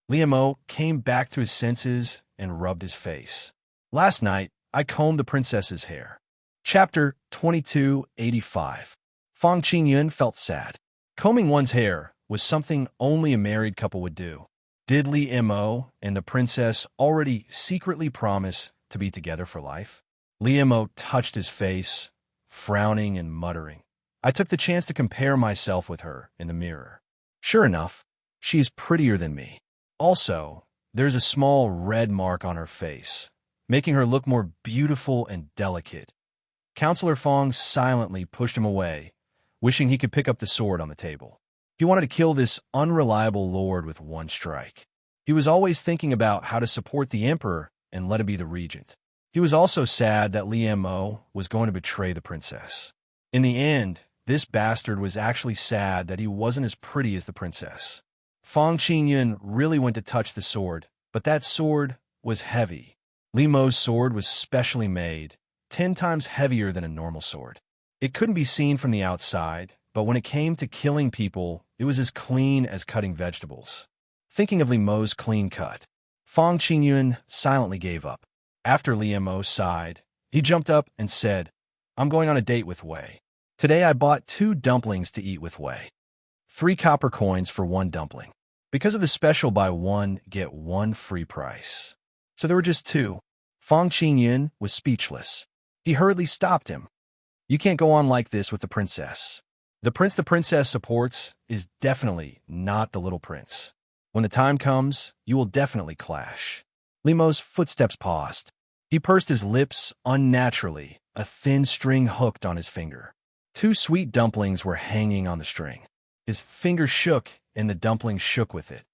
Li Mo came back to his senses and rubbed his face. Last night, I combed the princess's hair. Chapter 2285. Fang Qingyun felt sad. Combing one's hair was something only a married couple would do. Did Li Mo and the princess already secretly promise to be together for life? Li Mo touched his face, frowning and muttering. I took the chance to compare myself with her in the mirror. Sure enough, she is prettier than me. Also, there's a small red mark on her face, making her look more beautiful and delicate. Counselor Fang silently pushed him away, wishing he could pick up the sword on the table. He wanted to kill this unreliable lord with one strike. He was always thinking about how to support the emperor and let him be the regent. He was also sad that Li Mo was going to betray the princess. In the end, this bastard was actually sad that he wasn't as pretty as the princess. Fang Qingyun really went to touch the sword, but that sword was heavy. Li Mo's sword was specially made, 10 times heavier than a normal sword. It couldn't be seen from the outside, but when it came to killing people, it was as clean as cutting vegetables. Thinking of Li Mo's clean cut, Fang Qingyun silently gave up. After Li Mo sighed, he jumped up and said, I'm going on a date with Wei. Today I bought 2 dumplings to eat with Wei. 3 copper coins for 1 dumpling. Because of the special buy 1, get 1 free price. So there were just 2. Fang Qingyun was speechless. He hurriedly stopped him. You can't go on like this with the princess. The prince the princess supports is definitely not the little prince. When the time comes, you will definitely clash. Li Mo's footsteps paused. He pursed his lips unnaturally, a thin string hooked on his finger. 2 sweet dumplings were hanging on the string. His finger shook, and the dumpling shook with it.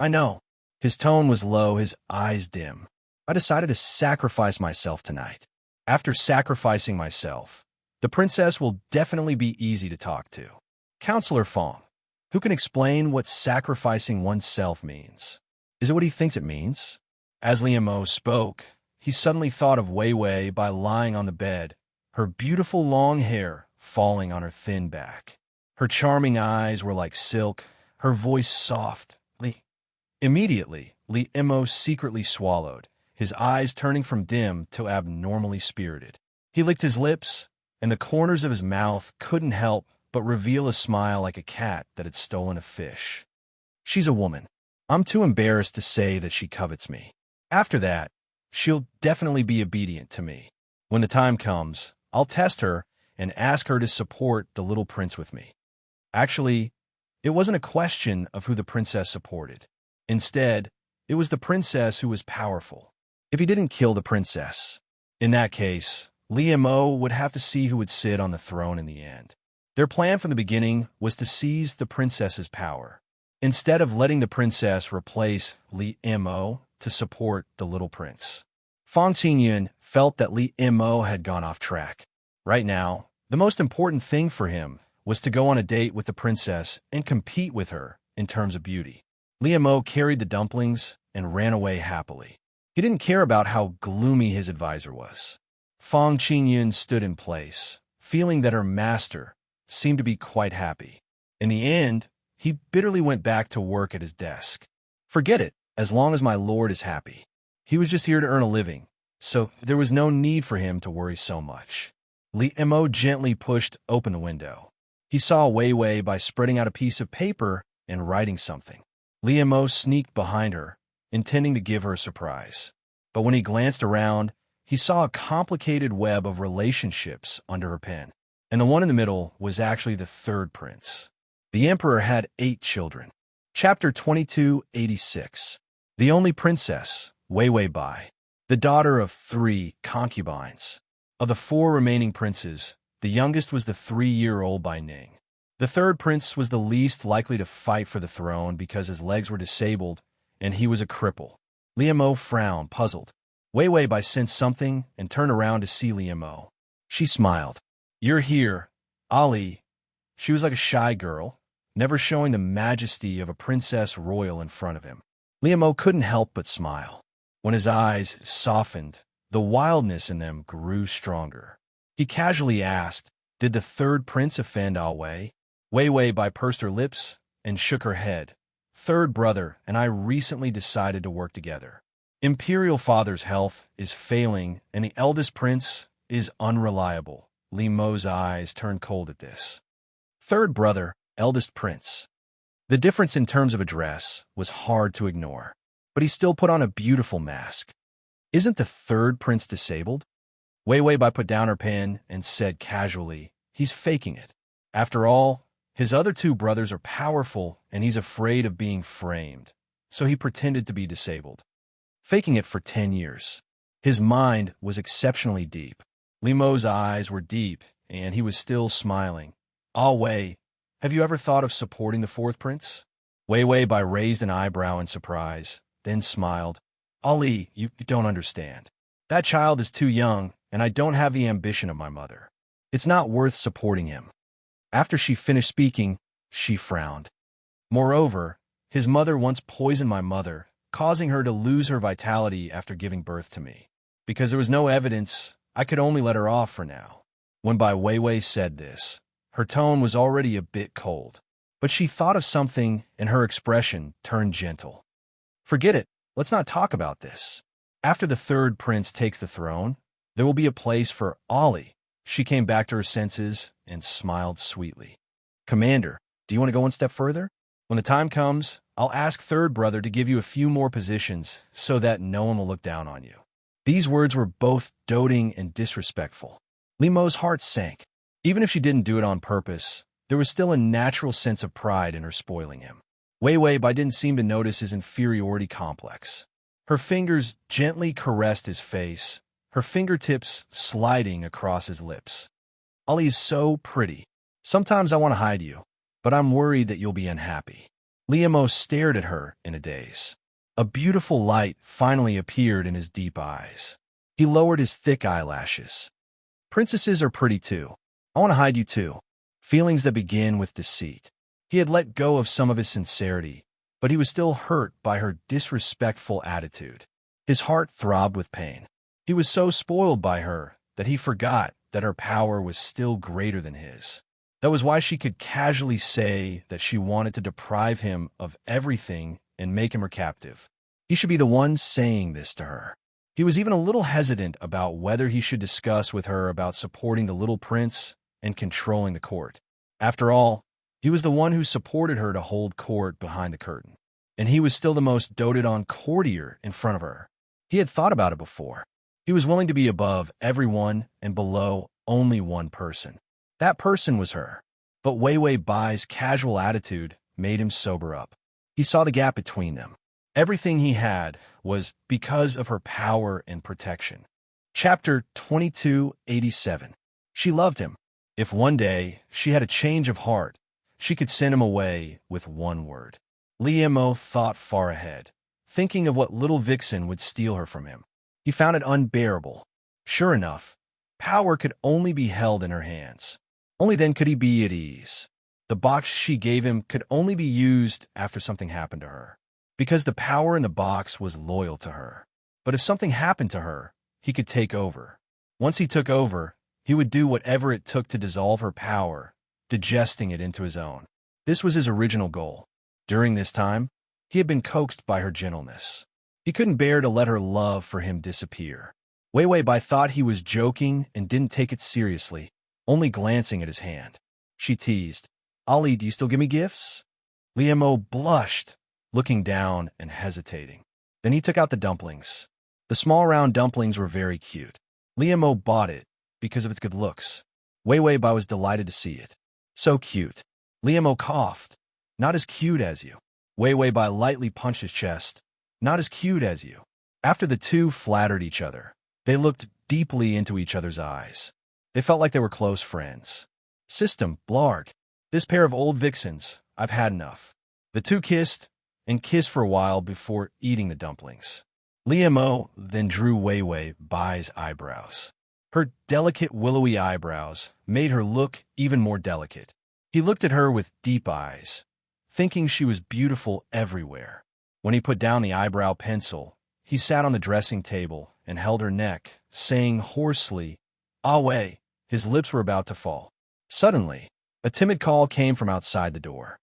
I know. His tone was low, his eyes dim. I decided to sacrifice myself tonight. After sacrificing myself, the princess will definitely be easy to talk to. Counselor Fang, who can explain what sacrificing oneself means? Is it what he thinks it means? As Li Mo spoke, he suddenly thought of Wei Wei by lying on the bed, her beautiful long hair falling on her thin back. Her charming eyes were like silk, her voice soft. Immediately, Li Mo secretly swallowed, his eyes turning from dim to abnormally spirited. He licked his lips, and the corners of his mouth couldn't help but reveal a smile like a cat that had stolen a fish. She's a woman. I'm too embarrassed to say that she covets me. After that, she'll definitely be obedient to me. When the time comes, I'll test her and ask her to support the little prince with me. Actually, it wasn't a question of who the princess supported. Instead, it was the princess who was powerful. If he didn't kill the princess, in that case, Li Mo would have to see who would sit on the throne in the end. Their plan from the beginning was to seize the princess's power, instead of letting the princess replace Li Mo to support the little prince. Fang Qingyun felt that Li Mo had gone off track. Right now, the most important thing for him was to go on a date with the princess and compete with her in terms of beauty. Li Mo carried the dumplings and ran away happily. He didn't care about how gloomy his advisor was. Fang Qingyun stood in place, feeling that her master seemed to be quite happy. In the end, he bitterly went back to work at his desk. Forget it. as long as my lord is happy. He was just here to earn a living, so there was no need for him to worry so much. Li Mo gently pushed open the window. He saw Wei Wei by spreading out a piece of paper and writing something. Li Mo sneaked behind her, intending to give her a surprise. But when he glanced around, he saw a complicated web of relationships under her pen, and the one in the middle was actually the third prince. The emperor had 8 children. Chapter 2286. The only princess, Wei Wei Bai, the daughter of 3 concubines. Of the 4 remaining princes, the youngest was the 3-year-old Bai Ning. The third prince was the least likely to fight for the throne because his legs were disabled and he was a cripple. Li Mo frowned, puzzled. Wei Wei Bai sensed something and turned around to see Li Mo. She smiled. "You're here, Ali." She was like a shy girl, never showing the majesty of a princess royal in front of him. Li Mo couldn't help but smile. When his eyes softened, the wildness in them grew stronger. He casually asked, "Did the third prince offend Ah Wei?" Wei Wei Bai pursed her lips and shook her head. "Third brother and I recently decided to work together. Imperial father's health is failing and the eldest prince is unreliable." Li Mo's eyes turned cold at this. Third brother, eldest prince. The difference in terms of address was hard to ignore, but he still put on a beautiful mask. "Isn't the third prince disabled?" Wei Wei Bai put down her pen and said casually, "He's faking it. After all, his other 2 brothers are powerful and he's afraid of being framed, so he pretended to be disabled. Faking it for 10 years. His mind was exceptionally deep." Li Mo's eyes were deep, and he was still smiling. "Ah Wei, have you ever thought of supporting the 4th prince?" Wei Wei Bai raised an eyebrow in surprise, then smiled. "Ali, you don't understand. That child is too young, and I don't have the ambition of my mother. It's not worth supporting him." After she finished speaking, she frowned. "Moreover, his mother once poisoned my mother, causing her to lose her vitality after giving birth to me. Because there was no evidence, I could only let her off for now." When Bai Weiwei said this, her tone was already a bit cold, but she thought of something and her expression turned gentle. "Forget it. Let's not talk about this. After the third prince takes the throne, there will be a place for Ali." She came back to her senses and smiled sweetly. "Commander, do you want to go one step further? When the time comes, I'll ask third brother to give you a few more positions so that no one will look down on you." These words were both doting and disrespectful. Li Mo's heart sank. Even if she didn't do it on purpose, there was still a natural sense of pride in her spoiling him. Wei Wei Bai didn't seem to notice his inferiority complex. Her fingers gently caressed his face, her fingertips sliding across his lips. "Ali is so pretty. Sometimes I want to hide you, but I'm worried that you'll be unhappy." Li Mo stared at her in a daze. A beautiful light finally appeared in his deep eyes. He lowered his thick eyelashes. "Princesses are pretty too. I want to hide you too." Feelings that begin with deceit. He had let go of some of his sincerity, but he was still hurt by her disrespectful attitude. His heart throbbed with pain. He was so spoiled by her that he forgot that her power was still greater than his. That was why she could casually say that she wanted to deprive him of everything and make him her captive. He should be the one saying this to her. He was even a little hesitant about whether he should discuss with her about supporting the little prince and controlling the court. After all, he was the one who supported her to hold court behind the curtain, and he was still the most doted-on courtier in front of her. He had thought about it before. He was willing to be above everyone and below only one person. That person was her. But Wei Wei Bai's casual attitude made him sober up. He saw the gap between them. Everything he had was because of her power and protection. Chapter 2287. She loved him. If one day she had a change of heart, she could send him away with one word. Li Mo thought far ahead, thinking of what little vixen would steal her from him. He found it unbearable. Sure enough, power could only be held in her hands. Only then could he be at ease. The box she gave him could only be used after something happened to her, because the power in the box was loyal to her. But if something happened to her, he could take over. Once he took over, he would do whatever it took to dissolve her power, digesting it into his own. This was his original goal. During this time, He had been coaxed by her gentleness. He couldn't bear to let her love for him disappear. Wei Wei Bai thought he was joking and didn't take it seriously, only glancing at his hand. She teased, "Ali, do you still give me gifts?" Liam O blushed, looking down and hesitating. Then he took out the dumplings. The small round dumplings were very cute. Liam O bought it because of its good looks. Wei Wei Bai was delighted to see it. "So cute." Liam O coughed. "Not as cute as you." Wei Wei Bai lightly punched his chest. "Not as cute as you." After the two flattered each other, they looked deeply into each other's eyes. They felt like they were close friends. "System, blarg. This pair of old vixens, I've had enough." The two kissed and kissed for a while before eating the dumplings. Liam O then drew Wei Wei Bai's eyebrows. Her delicate willowy eyebrows made her look even more delicate. He looked at her with deep eyes, thinking she was beautiful everywhere. When he put down the eyebrow pencil, he sat on the dressing table and held her neck, saying hoarsely, "Ah Wei." His lips were about to fall. Suddenly, a timid call came from outside the door.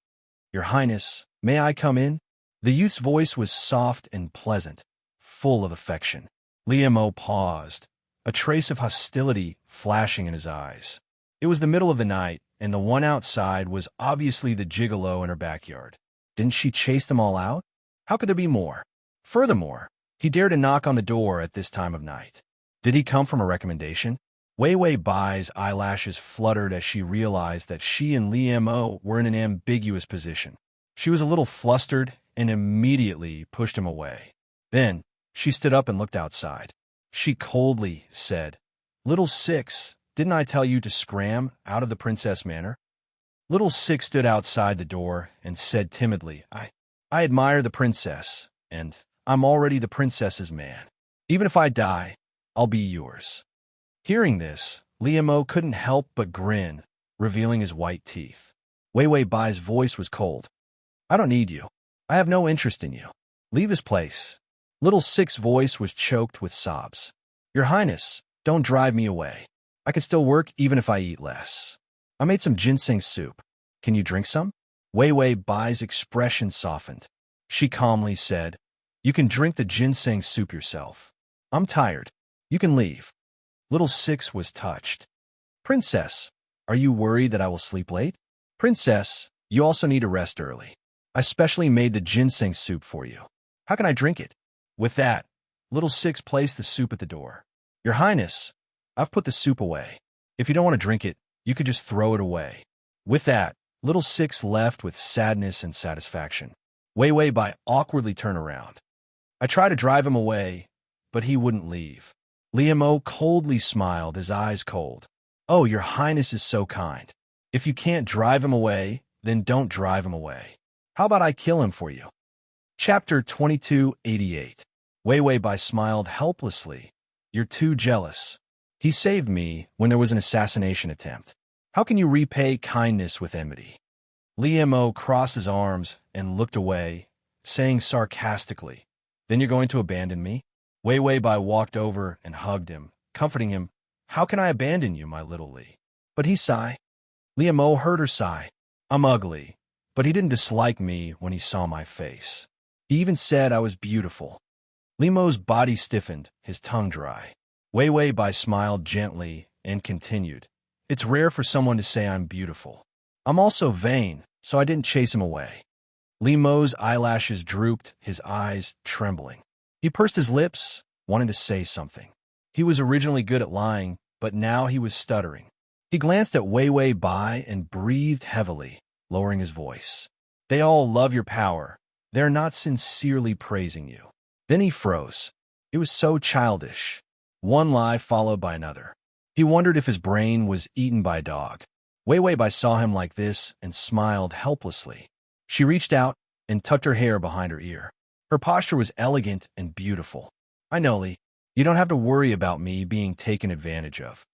"Your Highness, may I come in?" The youth's voice was soft and pleasant, full of affection. Liam O paused, a trace of hostility flashing in his eyes. It was the middle of the night, and the one outside was obviously the gigolo in her backyard. Didn't she chase them all out? How could there be more? Furthermore, he dared to knock on the door at this time of night. Did he come from a recommendation? Wei Wei Bai's eyelashes fluttered as she realized that she and Liam O were in an ambiguous position. She was a little flustered and immediately pushed him away. Then, she stood up and looked outside. She coldly said, "Little Six, didn't I tell you to scram out of the Princess Manor?" Little Six stood outside the door and said timidly, I admire the princess, and I'm already the princess's man. Even if I die, I'll be yours." Hearing this, Liam O couldn't help but grin, revealing his white teeth. Wei Wei Bai's voice was cold. "I don't need you. I have no interest in you. Leave this place." Little Six's voice was choked with sobs. "Your Highness, don't drive me away. I can still work even if I eat less. I made some ginseng soup. Can you drink some?" Wei Wei Bai's expression softened. She calmly said, "You can drink the ginseng soup yourself. I'm tired. You can leave." Little Six was touched. "Princess, are you worried that I will sleep late?" "Princess, you also need to rest early. I specially made the ginseng soup for you. How can I drink it?" With that, Little Six placed the soup at the door. "Your Highness, I've put the soup away. If you don't want to drink it, you could just throw it away." With that, Little Six left with sadness and satisfaction. Wei Wei Bai awkwardly turned around. I tried to drive him away, but he wouldn't leave. Liam O coldly smiled, his eyes cold. "Oh, your Highness is so kind. If you can't drive him away, then don't drive him away. How about I kill him for you?" Chapter 2288. Wei Wei Bai smiled helplessly. "You're too jealous. He saved me when there was an assassination attempt. How can you repay kindness with enmity?" Liam O crossed his arms and looked away, saying sarcastically, "Then you're going to abandon me?" Wei Wei Bai walked over and hugged him, comforting him. "How can I abandon you, my little Li?" But he sighed. Liam O heard her sigh. "I'm ugly, but he didn't dislike me when he saw my face. He even said I was beautiful." Liam O's body stiffened, his tongue dry. Wei Wei Bai smiled gently and continued, "It's rare for someone to say I'm beautiful. I'm also vain, so I didn't chase him away." Liam O's eyelashes drooped, his eyes trembling. He pursed his lips, wanting to say something. He was originally good at lying, but now he was stuttering. He glanced at Wei Wei Bai and breathed heavily, lowering his voice. "They all love your power. They're not sincerely praising you." Then he froze. It was so childish. One lie followed by another. He wondered if his brain was eaten by a dog. Wei Wei Bai saw him like this and smiled helplessly. She reached out and tucked her hair behind her ear. Her posture was elegant and beautiful. "I know, Li. You don't have to worry about me being taken advantage of."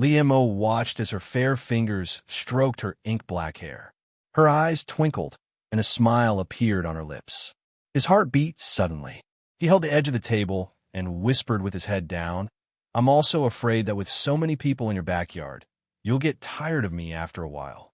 Liam O watched as her fair fingers stroked her ink-black hair. Her eyes twinkled, and a smile appeared on her lips. His heart beat suddenly. He held the edge of the table and whispered with his head down, "I'm also afraid that with so many people in your backyard, you'll get tired of me after a while."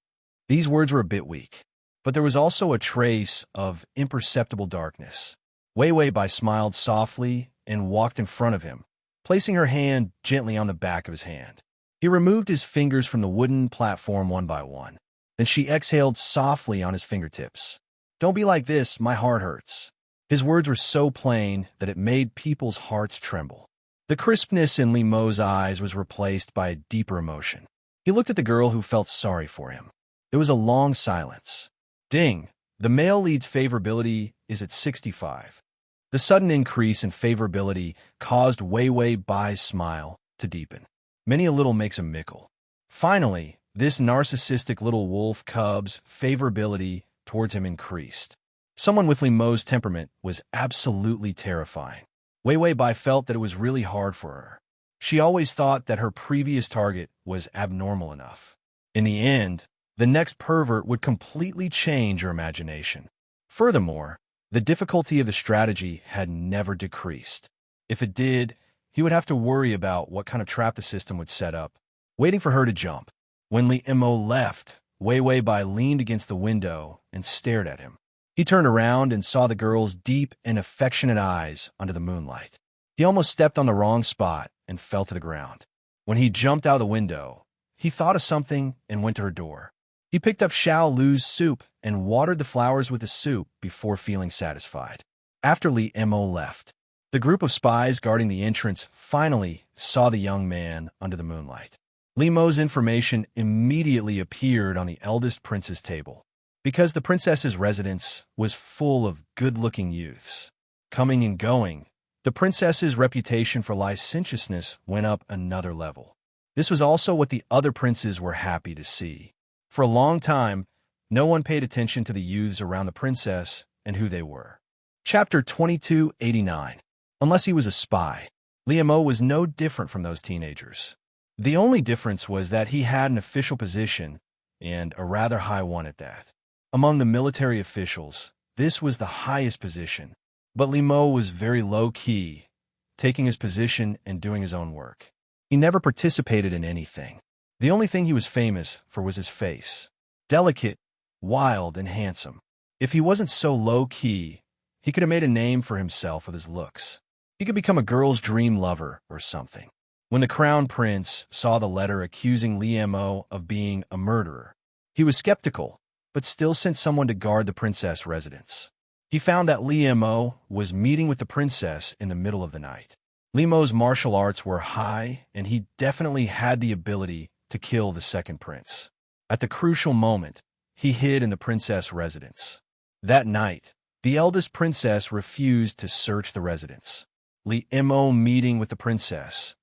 These words were a bit weak. but there was also a trace of imperceptible darkness. Wei Wei Bai smiled softly and walked in front of him, placing her hand gently on the back of his hand. He removed his fingers from the wooden platform one by one. Then she exhaled softly on his fingertips. "Don't be like this, my heart hurts." His words were so plain that it made people's hearts tremble. The crispness in Li Mo's eyes was replaced by a deeper emotion. He looked at the girl who felt sorry for him. There was a long silence. Ding! The male lead's favorability is at 65. The sudden increase in favorability caused Wei Wei Bai's smile to deepen. Many a little makes a mickle. Finally, this narcissistic little wolf cub's favorability towards him increased. Someone with Li Mo's temperament was absolutely terrifying. Wei Wei Bai felt that it was really hard for her. She always thought that her previous target was abnormal enough. In the end, the next pervert would completely change her imagination. Furthermore, the difficulty of the strategy had never decreased. If it did, he would have to worry about what kind of trap the system would set up, waiting for her to jump. When Li Mo left, Wei Wei Bai leaned against the window and stared at him. He turned around and saw the girl's deep and affectionate eyes under the moonlight. He almost stepped on the wrong spot and fell to the ground. When he jumped out of the window, he thought of something and went to her door. He picked up Xiao Lu's soup and watered the flowers with the soup before feeling satisfied. After Li Mo left, the group of spies guarding the entrance finally saw the young man under the moonlight. Li Mo's information immediately appeared on the eldest prince's table. Because the princess's residence was full of good-looking youths coming and going, the princess's reputation for licentiousness went up another level. This was also what the other princes were happy to see. For a long time, no one paid attention to the youths around the princess and who they were. Chapter 2289. Unless he was a spy, Li Mo was no different from those teenagers. The only difference was that he had an official position, and a rather high one at that. Among the military officials, this was the highest position, but Li Mo was very low-key, taking his position and doing his own work. He never participated in anything. The only thing he was famous for was his face. Delicate, wild, and handsome. If he wasn't so low-key, he could have made a name for himself with his looks. He could become a girl's dream lover or something. When the crown prince saw the letter accusing Li Mo of being a murderer, he was skeptical, but still sent someone to guard the princess' residence. He found that Li Mo was meeting with the princess in the middle of the night. Li Mo's martial arts were high, and he definitely had the ability to kill the second prince. At the crucial moment, he hid in the princess' residence. That night, the eldest princess refused to search the residence. Li Mo meeting with the princess.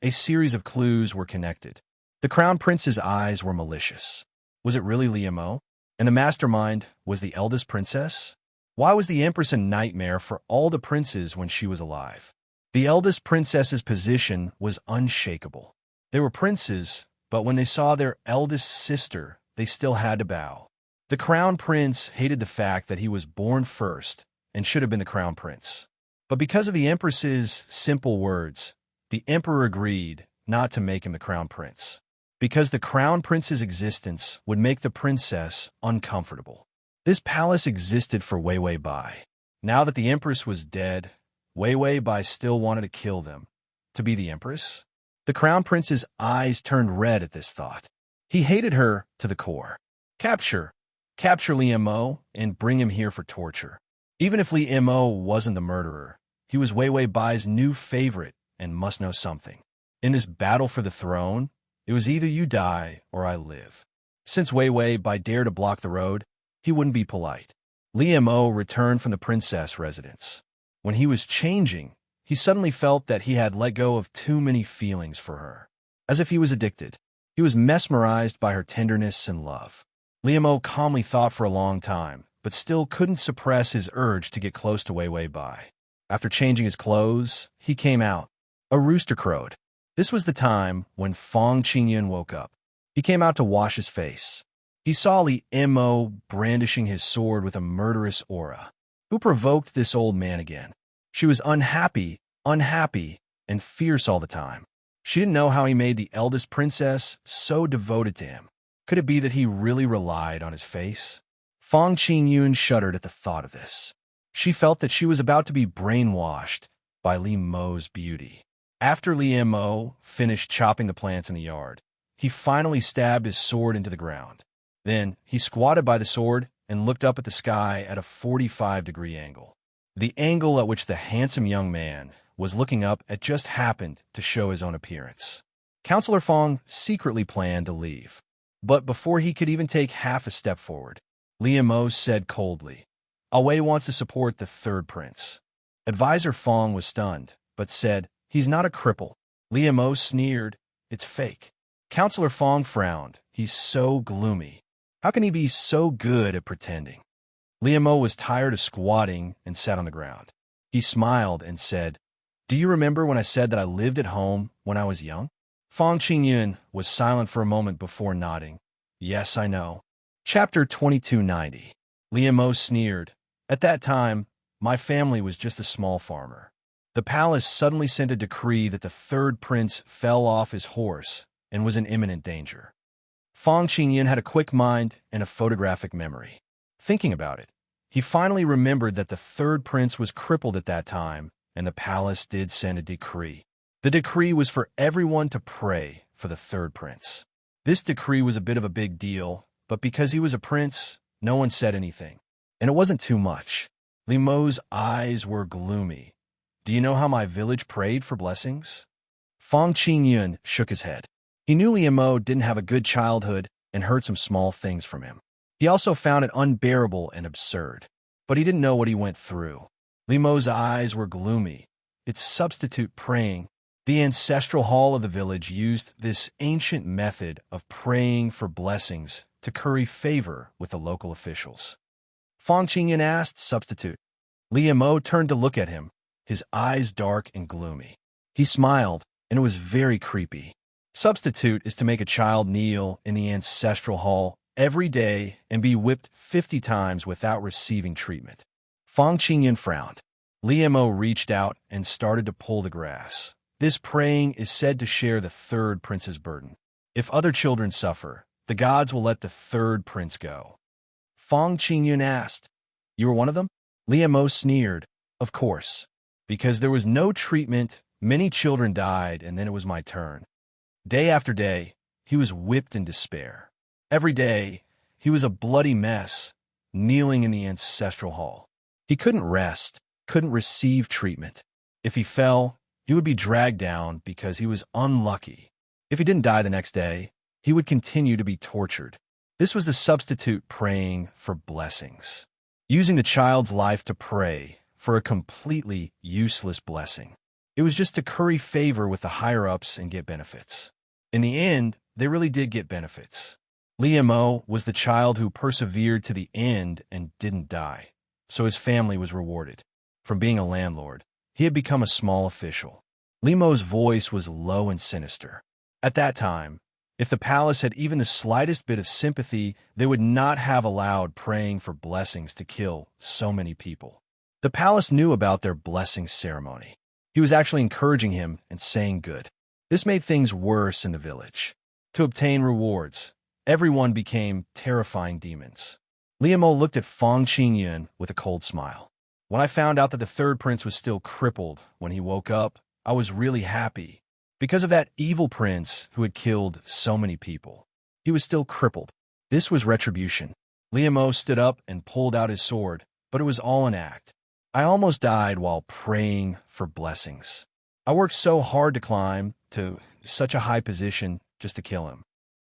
A series of clues were connected. The crown prince's eyes were malicious. Was it really Li Mo? And the mastermind was the eldest princess? Why was the empress a nightmare for all the princes when she was alive? The eldest princess's position was unshakable. They were princes, but when they saw their eldest sister, they still had to bow. The crown prince hated the fact that he was born first and should have been the crown prince. But because of the empress's simple words, the emperor agreed not to make him the crown prince, because the crown prince's existence would make the princess uncomfortable. This palace existed for Wei Wei Bai. Now that the empress was dead, Wei Wei Bai still wanted to kill them. To be the empress? The crown prince's eyes turned red at this thought. He hated her to the core. Capture Li Mo and bring him here for torture. Even if Li Mo wasn't the murderer, he was Wei Wei Bai's new favorite and must know something. In this battle for the throne, it was either you die or I live. Since Wei Wei Bai dared to block the road, he wouldn't be polite. Li Mo returned from the princess residence. When he was changing, he suddenly felt that he had let go of too many feelings for her. As if he was addicted. He was mesmerized by her tenderness and love. Li Mo calmly thought for a long time, but still couldn't suppress his urge to get close to Wei Wei Bai. After changing his clothes, he came out. A rooster crowed. This was the time when Fong Qingyan woke up. He came out to wash his face. He saw Li Mo brandishing his sword with a murderous aura. Who provoked this old man again? She was unhappy, and fierce all the time. She didn't know how he made the eldest princess so devoted to him. Could it be that he really relied on his face? Fong Qingyun shuddered at the thought of this. She felt that she was about to be brainwashed by Li Mo's beauty. After Li Mo finished chopping the plants in the yard, he finally stabbed his sword into the ground. Then he squatted by the sword and looked up at the sky at a 45-degree angle. The angle at which the handsome young man was looking up at just happened to show his own appearance. Counselor Fong secretly planned to leave, but before he could even take half a step forward, Li Mo said coldly, "Wei wants to support the third prince." Advisor Fong was stunned, but said, "He's not a cripple." Li Mo sneered, "It's fake." Counselor Fong frowned. "He's so gloomy. How can he be so good at pretending?" Li Mo was tired of squatting and sat on the ground. He smiled and said, "Do you remember when I said that I lived at home when I was young?" Fong Qingyun was silent for a moment before nodding. "Yes, I know." Chapter 2290. Li Mo sneered. "At that time, my family was just a small farmer. The palace suddenly sent a decree that the third prince fell off his horse and was in imminent danger." Fong Qingyun had a quick mind and a photographic memory. Thinking about it, he finally remembered that the third prince was crippled at that time, and the palace did send a decree. The decree was for everyone to pray for the third prince. This decree was a bit of a big deal, but because he was a prince, no one said anything. And it wasn't too much. Li Mo's eyes were gloomy. "Do you know how my village prayed for blessings?" Fong Qingyun shook his head. He knew Li Mo didn't have a good childhood and heard some small things from him. He also found it unbearable and absurd, but he didn't know what he went through. Li Mo's eyes were gloomy. Its substitute praying. The ancestral hall of the village used this ancient method of praying for blessings to curry favor with the local officials. Fong Qingyun asked, "Substitute." Li Mo turned to look at him, his eyes dark and gloomy. He smiled, and it was very creepy. Substitute is to make a child kneel in the ancestral hall every day and be whipped 50 times without receiving treatment. Fong Qingyun frowned. Li Mo reached out and started to pull the grass. This praying is said to share the third prince's burden. If other children suffer, the gods will let the third prince go. Fong Qingyun asked, "You were one of them?" Li Mo sneered, "Of course. Because there was no treatment, many children died, and then it was my turn." Day after day, he was whipped in despair. Every day, he was a bloody mess, kneeling in the ancestral hall. He couldn't rest, couldn't receive treatment. If he fell, he would be dragged down because he was unlucky. If he didn't die the next day, he would continue to be tortured. This was the substitute praying for blessings, using the child's life to pray for a completely useless blessing. It was just to curry favor with the higher-ups and get benefits. In the end, they really did get benefits. Li Mo was the child who persevered to the end and didn't die, so his family was rewarded. From being a landlord, he had become a small official. Li Mo's voice was low and sinister. At that time, if the palace had even the slightest bit of sympathy, they would not have allowed praying for blessings to kill so many people. The palace knew about their blessing ceremony. He was actually encouraging him and saying good. This made things worse in the village. To obtain rewards, everyone became terrifying demons. Li Mo looked at Fong Qingyun with a cold smile. "When I found out that the third prince was still crippled when he woke up, I was really happy. Because of that evil prince who had killed so many people, he was still crippled. This was retribution." Li Mo stood up and pulled out his sword, but it was all an act. "I almost died while praying for blessings. I worked so hard to climb to such a high position just to kill him.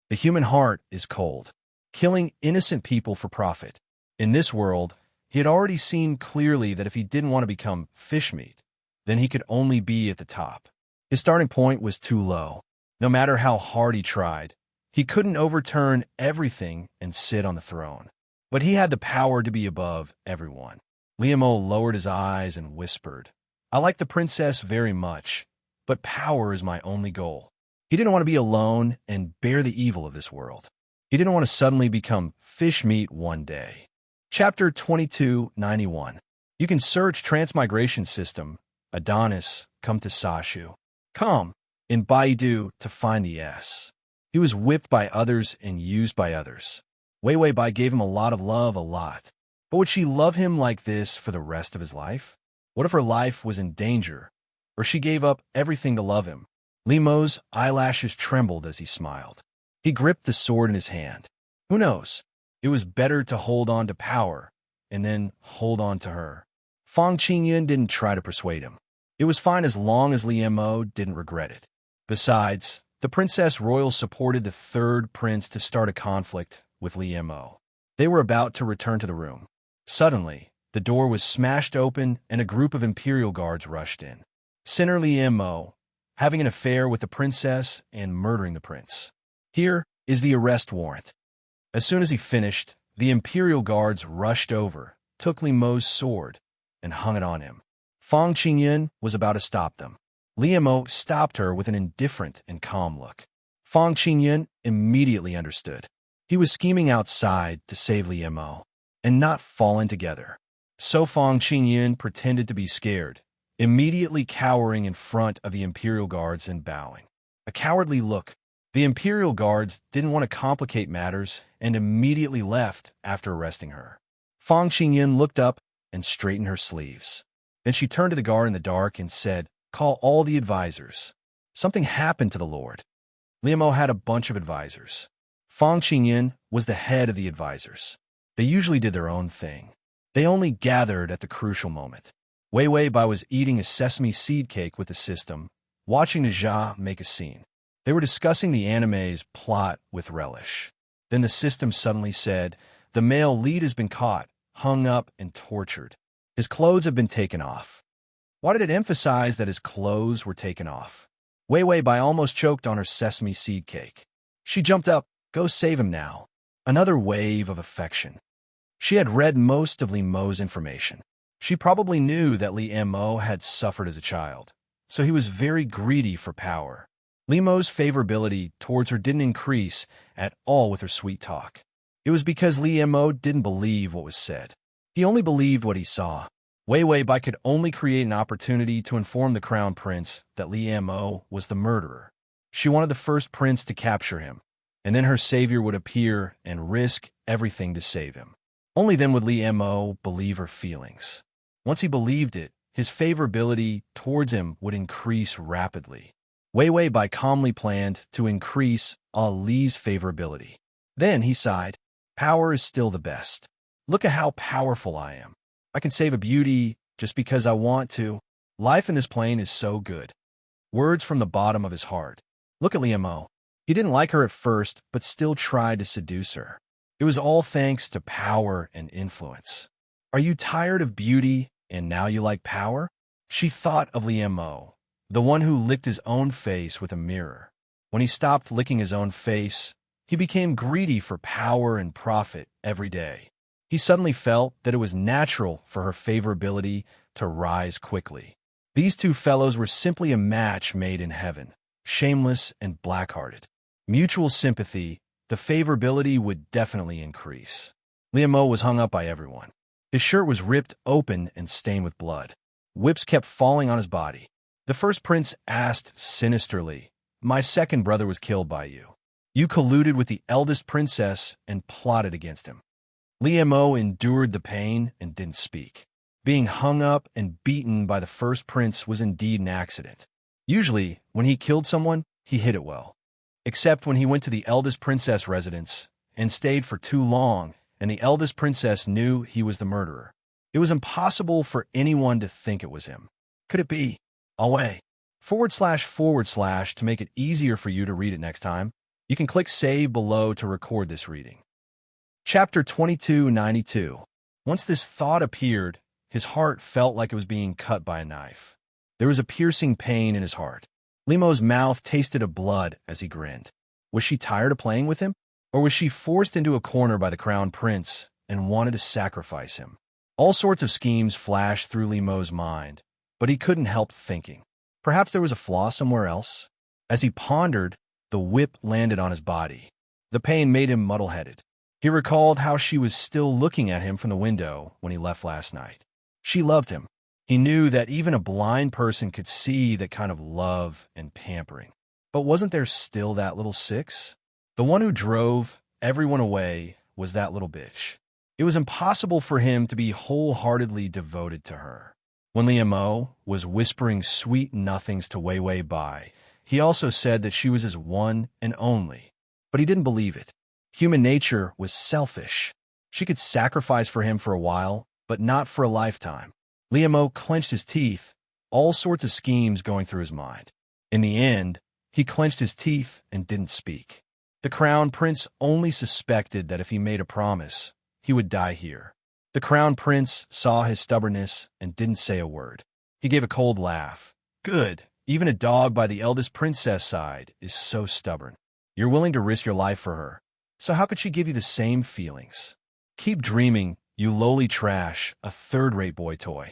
The human heart is cold, killing innocent people for profit. In this world, he had already seen clearly that if he didn't want to become fish meat, then he could only be at the top. His starting point was too low. No matter how hard he tried, he couldn't overturn everything and sit on the throne. But he had the power to be above everyone." Li Mo lowered his eyes and whispered, "I like the princess very much, but power is my only goal." He didn't want to be alone and bear the evil of this world. He didn't want to suddenly become fish meat one day. Chapter 2291. You can search Transmigration System, Adonis, come to Sashu. Come, in Baidu to find the S. He was whipped by others and used by others. Wei Wei Bai gave him a lot of love, a lot. But would she love him like this for the rest of his life? What if her life was in danger, or she gave up everything to love him? Li Mo's eyelashes trembled as he smiled. He gripped the sword in his hand. Who knows? It was better to hold on to power and then hold on to her. Fang Qingyun didn't try to persuade him. It was fine as long as Li Mo didn't regret it. Besides, the Princess Royal supported the third prince to start a conflict with Li Mo. They were about to return to the room. Suddenly, the door was smashed open and a group of Imperial guards rushed in. Sinner Li Mo, having an affair with the princess and murdering the prince. Here is the arrest warrant. As soon as he finished, the Imperial guards rushed over, took Li Mo's sword, and hung it on him. Fang Qingyun was about to stop them. Li Mo stopped her with an indifferent and calm look. Fang Qingyun immediately understood. He was scheming outside to save Li Mo, and not fallen together. So Fang Qingyun pretended to be scared, immediately cowering in front of the Imperial guards and bowing. A cowardly look. The Imperial guards didn't want to complicate matters and immediately left after arresting her. Fang Qingyun looked up and straightened her sleeves. Then she turned to the guard in the dark and said, "Call all the advisors." Something happened to the Lord. Li Mo had a bunch of advisors. Fang Qingyun was the head of the advisors. They usually did their own thing. They only gathered at the crucial moment. Wei Wei Bai was eating a sesame seed cake with the system, watching Najah make a scene. They were discussing the anime's plot with relish. Then the system suddenly said, "The male lead has been caught, hung up, and tortured. His clothes have been taken off." Why did it emphasize that his clothes were taken off? Wei Wei Bai almost choked on her sesame seed cake. She jumped up. "Go save him now." Another wave of affection. She had read most of Li Mo's information. She probably knew that Li Mo had suffered as a child, so he was very greedy for power. Li Mo's favorability towards her didn't increase at all with her sweet talk. It was because Li Mo didn't believe what was said. He only believed what he saw. Wei Wei Bai could only create an opportunity to inform the Crown Prince that Li Mo was the murderer. She wanted the first prince to capture him, and then her savior would appear and risk everything to save him. Only then would Li Mo believe her feelings. Once he believed it, his favorability towards him would increase rapidly. Wei Wei Bai calmly planned to increase Li's favorability. Then he sighed, "Power is still the best. Look at how powerful I am. I can save a beauty just because I want to. Life in this plane is so good." Words from the bottom of his heart. Look at Li Mo. He didn't like her at first, but still tried to seduce her. It was all thanks to power and influence. Are you tired of beauty and now you like power? She thought of Li Mo, the one who licked his own face with a mirror. When he stopped licking his own face, he became greedy for power and profit every day. He suddenly felt that it was natural for her favorability to rise quickly. These two fellows were simply a match made in heaven, shameless and black-hearted. Mutual sympathy, the favorability would definitely increase. Li Mo was hung up by everyone. His shirt was ripped open and stained with blood. Whips kept falling on his body. The first prince asked sinisterly, "My second brother was killed by you. You colluded with the eldest princess and plotted against him." Li Mo endured the pain and didn't speak. Being hung up and beaten by the first prince was indeed an accident. Usually, when he killed someone, he hid it well. Except when he went to the eldest princess residence and stayed for too long, and the eldest princess knew he was the murderer. It was impossible for anyone to think it was him. Could it be? Away. / to make it easier for you to read it next time. You can click save below to record this reading. Chapter 2292. Once this thought appeared, his heart felt like it was being cut by a knife. There was a piercing pain in his heart. Li Mo's mouth tasted of blood as he grinned. Was she tired of playing with him? Or was she forced into a corner by the crown prince and wanted to sacrifice him? All sorts of schemes flashed through Li Mo's mind, but he couldn't help thinking. Perhaps there was a flaw somewhere else? As he pondered, the whip landed on his body. The pain made him muddle-headed. He recalled how she was still looking at him from the window when he left last night. She loved him. He knew that even a blind person could see that kind of love and pampering. But wasn't there still that little six? The one who drove everyone away was that little bitch. It was impossible for him to be wholeheartedly devoted to her. When Liam Mo was whispering sweet nothings to Wei Wei Bai, he also said that she was his one and only. But he didn't believe it. Human nature was selfish. She could sacrifice for him for a while, but not for a lifetime. Liam Mo clenched his teeth, all sorts of schemes going through his mind. In the end, he clenched his teeth and didn't speak. The Crown Prince only suspected that if he made a promise, he would die here. The Crown Prince saw his stubbornness and didn't say a word. He gave a cold laugh. Good. Even a dog by the eldest princess' side is so stubborn. You're willing to risk your life for her. So how could she give you the same feelings? Keep dreaming, you lowly trash, a third-rate boy toy.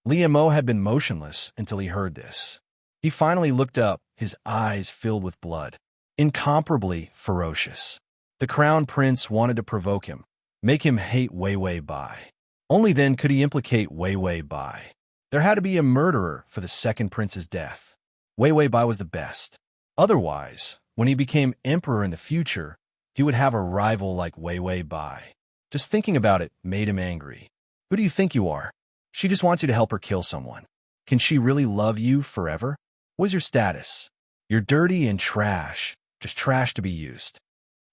Liam Mo had been motionless until he heard this. He finally looked up, his eyes filled with blood. Incomparably ferocious. The Crown Prince wanted to provoke him, make him hate Wei Wei Bai. Only then could he implicate Wei Wei Bai. There had to be a murderer for the second prince's death. Wei Wei Bai was the best. Otherwise, when he became emperor in the future, he would have a rival like Wei Wei Bai. Just thinking about it made him angry. Who do you think you are? She just wants you to help her kill someone. Can she really love you forever? What's your status? You're dirty and trash, just trash to be used.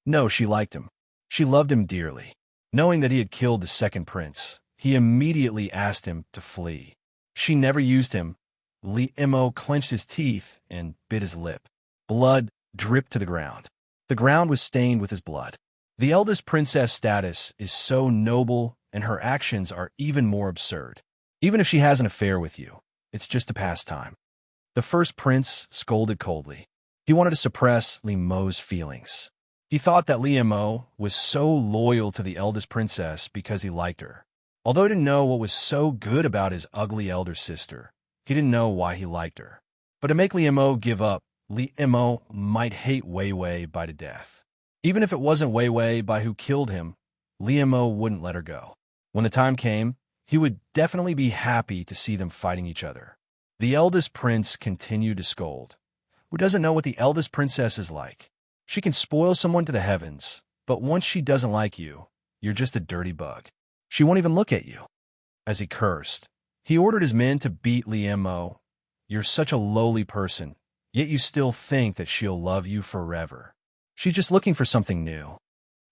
No, she liked him. She loved him dearly. Knowing that he had killed the second prince, he immediately asked him to flee. She never used him. Liam Mo clenched his teeth and bit his lip. Blood dripped to the ground. The ground was stained with his blood. The eldest princess status is so noble, and her actions are even more absurd. Even if she has an affair with you, it's just a pastime. The first prince scolded coldly. He wanted to suppress Liam Mo's feelings. He thought that Liam Mo was so loyal to the eldest princess because he liked her. Although he didn't know what was so good about his ugly elder sister, he didn't know why he liked her. But to make Liam Mo give up, Liam Mo might hate Wei Wei Bai to death. Even if it wasn't Wei Wei Bai who killed him, Liam Mo wouldn't let her go. When the time came, he would definitely be happy to see them fighting each other. The eldest prince continued to scold. Who doesn't know what the eldest princess is like? She can spoil someone to the heavens, but once she doesn't like you, you're just a dirty bug. She won't even look at you. As he cursed, he ordered his men to beat Liam Mo. You're such a lowly person, yet you still think that she'll love you forever. She's just looking for something new.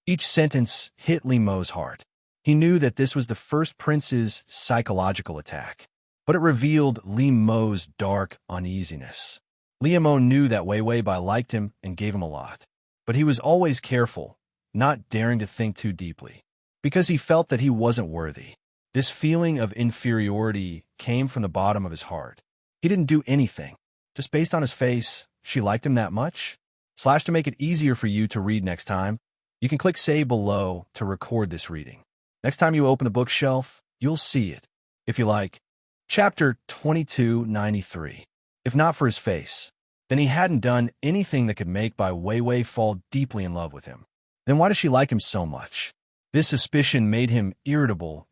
Each sentence hit Liam Mo's heart. He knew that this was the first prince's psychological attack, but it revealed Liam Mo's dark uneasiness. Liam Mo knew that Wei Wei Bai liked him and gave him a lot, but he was always careful, not daring to think too deeply, because he felt that he wasn't worthy. This feeling of inferiority came from the bottom of his heart. He didn't do anything. Just based on his face, she liked him that much? To make it easier for you to read next time, you can click save below to record this reading. Next time you open the bookshelf, you'll see it. If you like, Chapter 2293. If not for his face, then he hadn't done anything that could make Bai Wei Wei fall deeply in love with him. Then why does she like him so much? This suspicion made him irritable.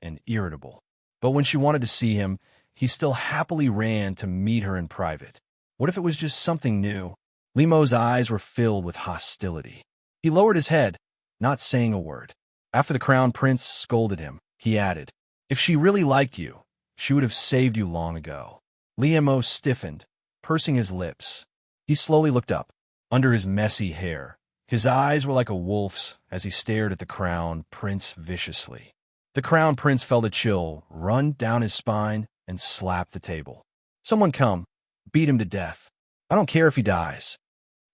But when she wanted to see him, he still happily ran to meet her in private. What if it was just something new? Liam Mo's eyes were filled with hostility. He lowered his head, not saying a word. After the Crown Prince scolded him, he added, "If she really liked you, she would have saved you long ago." Liam Mo stiffened, pursing his lips. He slowly looked up. Under his messy hair, his eyes were like a wolf's as he stared at the Crown Prince viciously. The Crown Prince felt a chill run down his spine and slapped the table. "Someone come. Beat him to death. I don't care if he dies."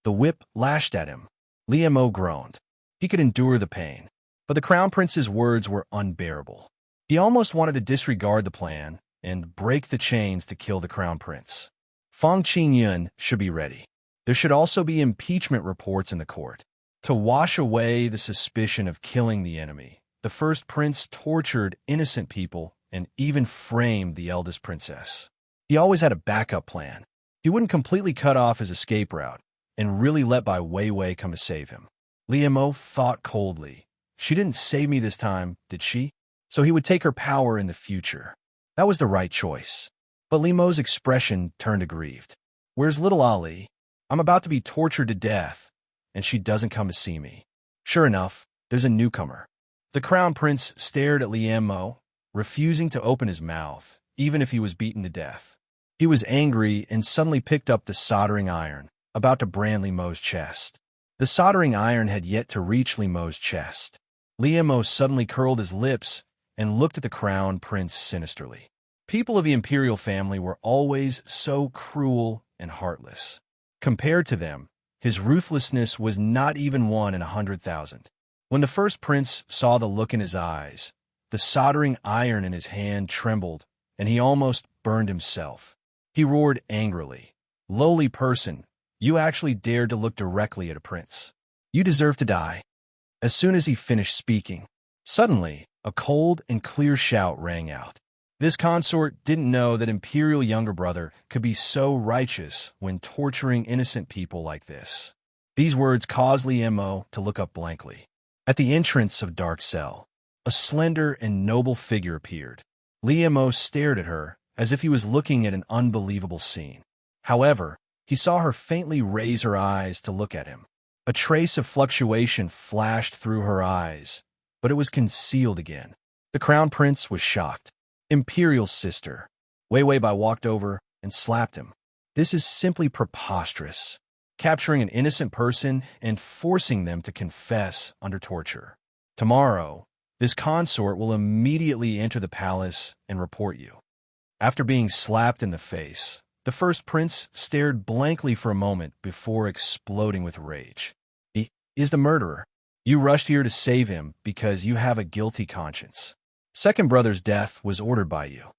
The whip lashed at him. Liam Mo groaned. He could endure the pain, but the Crown Prince's words were unbearable. He almost wanted to disregard the plan and break the chains to kill the Crown Prince. Fang Qingyun should be ready. There should also be impeachment reports in the court. To wash away the suspicion of killing the enemy, the first prince tortured innocent people and even framed the eldest princess. He always had a backup plan. He wouldn't completely cut off his escape route and really let Bai Wei Wei come to save him. Liam Mo thought coldly. She didn't save me this time, did she? So he would take her power in the future. That was the right choice. But Liam Mo's expression turned aggrieved. "Where's little Ali? I'm about to be tortured to death, and she doesn't come to see me." Sure enough, there's a newcomer. The crown prince stared at Liemo, refusing to open his mouth, even if he was beaten to death. He was angry and suddenly picked up the soldering iron, about to brand Liemo's chest. The soldering iron had yet to reach Liemo's chest. Liemo suddenly curled his lips and looked at the crown prince sinisterly. People of the imperial family were always so cruel and heartless. Compared to them, his ruthlessness was not even 1 in 100,000. When the first prince saw the look in his eyes, the soldering iron in his hand trembled, and he almost burned himself. He roared angrily, "Lowly person, you actually dared to look directly at a prince. You deserve to die." As soon as he finished speaking, suddenly a cold and clear shout rang out. This consort didn't know that imperial younger brother could be so righteous when torturing innocent people like this. These words caused Liemo to look up blankly. At the entrance of dark cell, a slender and noble figure appeared. Liemo stared at her as if he was looking at an unbelievable scene. However, he saw her faintly raise her eyes to look at him. A trace of fluctuation flashed through her eyes, but it was concealed again. The crown prince was shocked. "Imperial sister." Wei Weibai walked over and slapped him. "This is simply preposterous. Capturing an innocent person and forcing them to confess under torture. Tomorrow, this consort will immediately enter the palace and report you." After being slapped in the face, the first prince stared blankly for a moment before exploding with rage. "He is the murderer. You rushed here to save him because you have a guilty conscience. Second brother's death was ordered by you."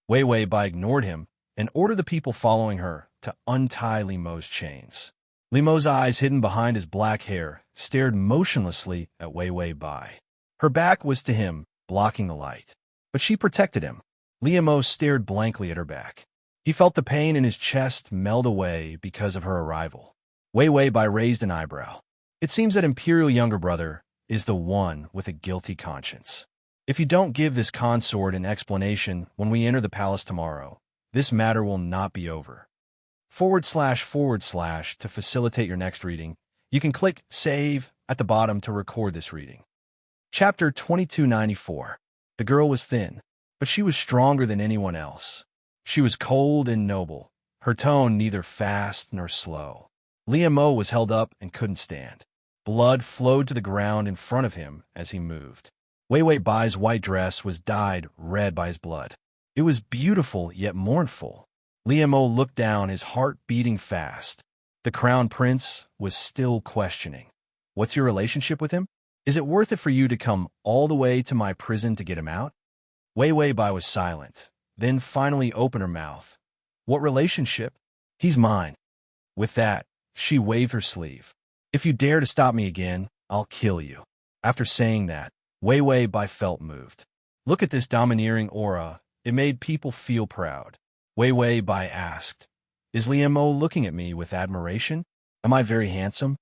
Wei Weibai ignored him and ordered the people following her to untie Liemo's chains. Liemo's eyes, hidden behind his black hair, stared motionlessly at Wei Weibai. Her back was to him, blocking the light. But she protected him. Liemo stared blankly at her back. He felt the pain in his chest melt away because of her arrival. Wei Weibai raised an eyebrow. "It seems that imperial younger brother is the one with a guilty conscience. If you don't give this consort an explanation when we enter the palace tomorrow, this matter will not be over." // to facilitate your next reading, you can click Save at the bottom to record this reading. Chapter 2294. The girl was thin, but she was stronger than anyone else. She was cold and noble, her tone neither fast nor slow. Liemo was held up and couldn't stand. Blood flowed to the ground in front of him as he moved. Wei Weibai's white dress was dyed red by his blood. It was beautiful yet mournful. Liemo looked down, his heart beating fast. The crown prince was still questioning. "What's your relationship with him? Is it worth it for you to come all the way to my prison to get him out?" Wei Weibai was silent, then finally opened her mouth. "What relationship? He's mine." With that, she waved her sleeve. "If you dare to stop me again, I'll kill you." After saying that, Wei Weibai felt moved. Look at this domineering aura. It made people feel proud. Wei Weibai asked, "Is Liemo looking at me with admiration? Am I very handsome?"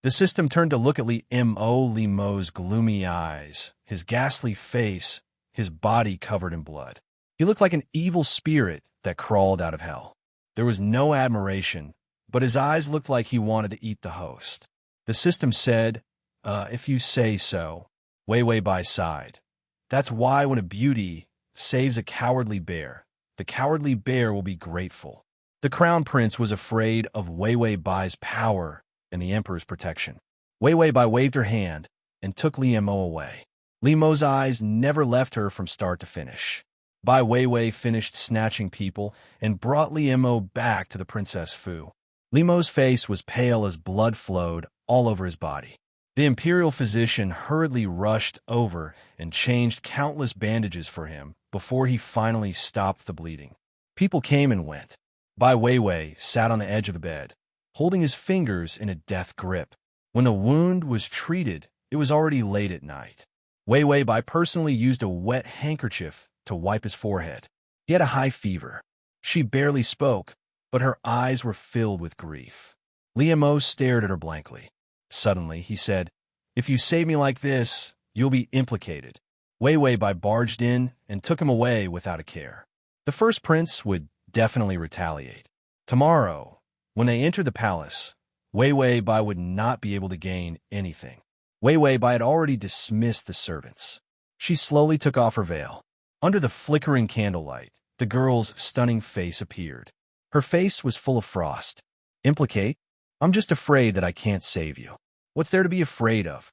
The system turned to look at Liemo's gloomy eyes, his ghastly face, his body covered in blood. He looked like an evil spirit that crawled out of hell. There was no admiration, but his eyes looked like he wanted to eat the host. The system said, "If you say so." Wei Weibai sighed. "That's why when a beauty saves a cowardly bear, the cowardly bear will be grateful." The crown prince was afraid of Wei Weibai's power and the emperor's protection. Wei Weibai waved her hand and took Liemo away. Liemo's eyes never left her from start to finish. Bai Weiwei finished snatching people and brought Liemo back to the Princess Fu. Liemo's face was pale as blood flowed all over his body. The imperial physician hurriedly rushed over and changed countless bandages for him before he finally stopped the bleeding. People came and went. Bai Weiwei sat on the edge of the bed, holding his fingers in a death grip. When the wound was treated, it was already late at night. Wei Weibai personally used a wet handkerchief to wipe his forehead. He had a high fever. She barely spoke, but her eyes were filled with grief. Liemo stared at her blankly. Suddenly, he said, "If you save me like this, you'll be implicated." Wei Weibai barged in and took him away without a care. The first prince would definitely retaliate. Tomorrow, when they entered the palace, Wei Weibai would not be able to gain anything. Wei Wei Bai had already dismissed the servants. She slowly took off her veil. Under the flickering candlelight, the girl's stunning face appeared. Her face was full of frost. Implicate? I'm just afraid that I can't save you. What's there to be afraid of?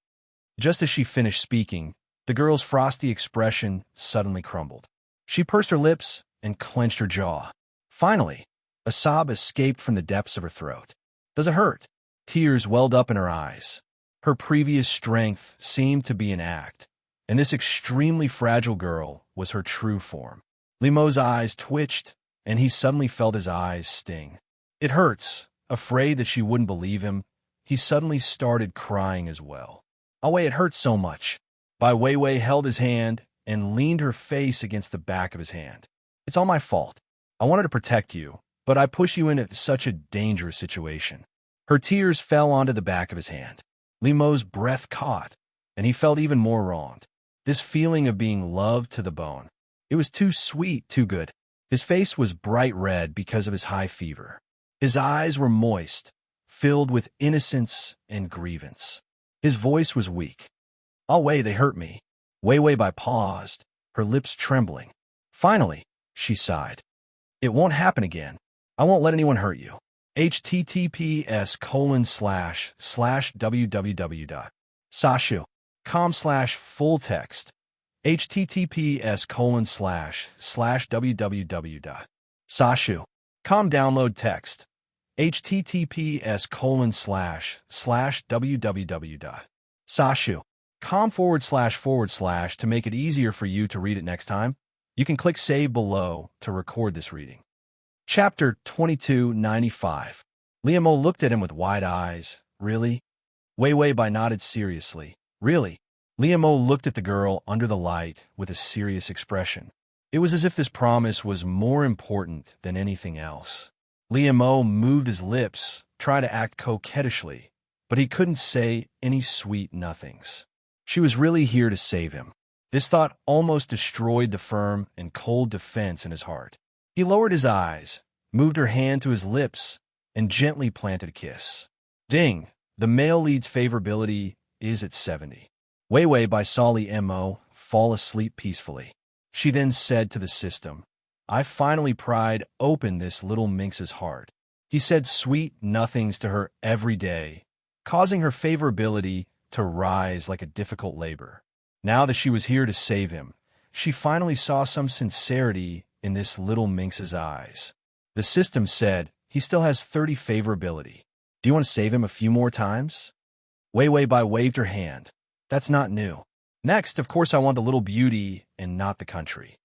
Just as she finished speaking, the girl's frosty expression suddenly crumbled. She pursed her lips and clenched her jaw. Finally, a sob escaped from the depths of her throat. Does it hurt? Tears welled up in her eyes. Her previous strength seemed to be an act, and this extremely fragile girl was her true form. Li Mo's eyes twitched, and he suddenly felt his eyes sting. It hurts. Afraid that she wouldn't believe him, he suddenly started crying as well. Oh wait, it hurts so much. Bai Weiwei held his hand and leaned her face against the back of his hand. It's all my fault. I wanted to protect you, but I pushed you into such a dangerous situation. Her tears fell onto the back of his hand. Li Mo's breath caught, and he felt even more wronged. This feeling of being loved to the bone. It was too sweet, too good. His face was bright red because of his high fever. His eyes were moist, filled with innocence and grievance. His voice was weak. Oh, Wei, they hurt me. Wei Wei Bai paused, her lips trembling. Finally, she sighed. It won't happen again. I won't let anyone hurt you. https://www.sashu.com/full text. https://www.sashu.com download text. https://www.sashu.com// to make it easier for you to read it next time. You can click save below to record this reading. Chapter 2295. Li Mo looked at him with wide eyes. Really? Wei Wei Bai nodded seriously. Really? Li Mo looked at the girl under the light with a serious expression. It was as if this promise was more important than anything else. Li Mo moved his lips, tried to act coquettishly, but he couldn't say any sweet nothings. She was really here to save him. This thought almost destroyed the firm and cold defense in his heart. He lowered his eyes, moved her hand to his lips, and gently planted a kiss. Ding! The male lead's favorability is at 70. Wei Wei Bai saw Li Mo fall asleep peacefully. She then said to the system, I finally pried open this little minx's heart. He said sweet nothings to her every day, causing her favorability to rise like a difficult labor. Now that she was here to save him, she finally saw some sincerity in this little minx's eyes. The system said, he still has 30 favorability. Do you want to save him a few more times? Wei Wei Bai waved her hand. That's not new. Next, of course, I want the little beauty and not the country.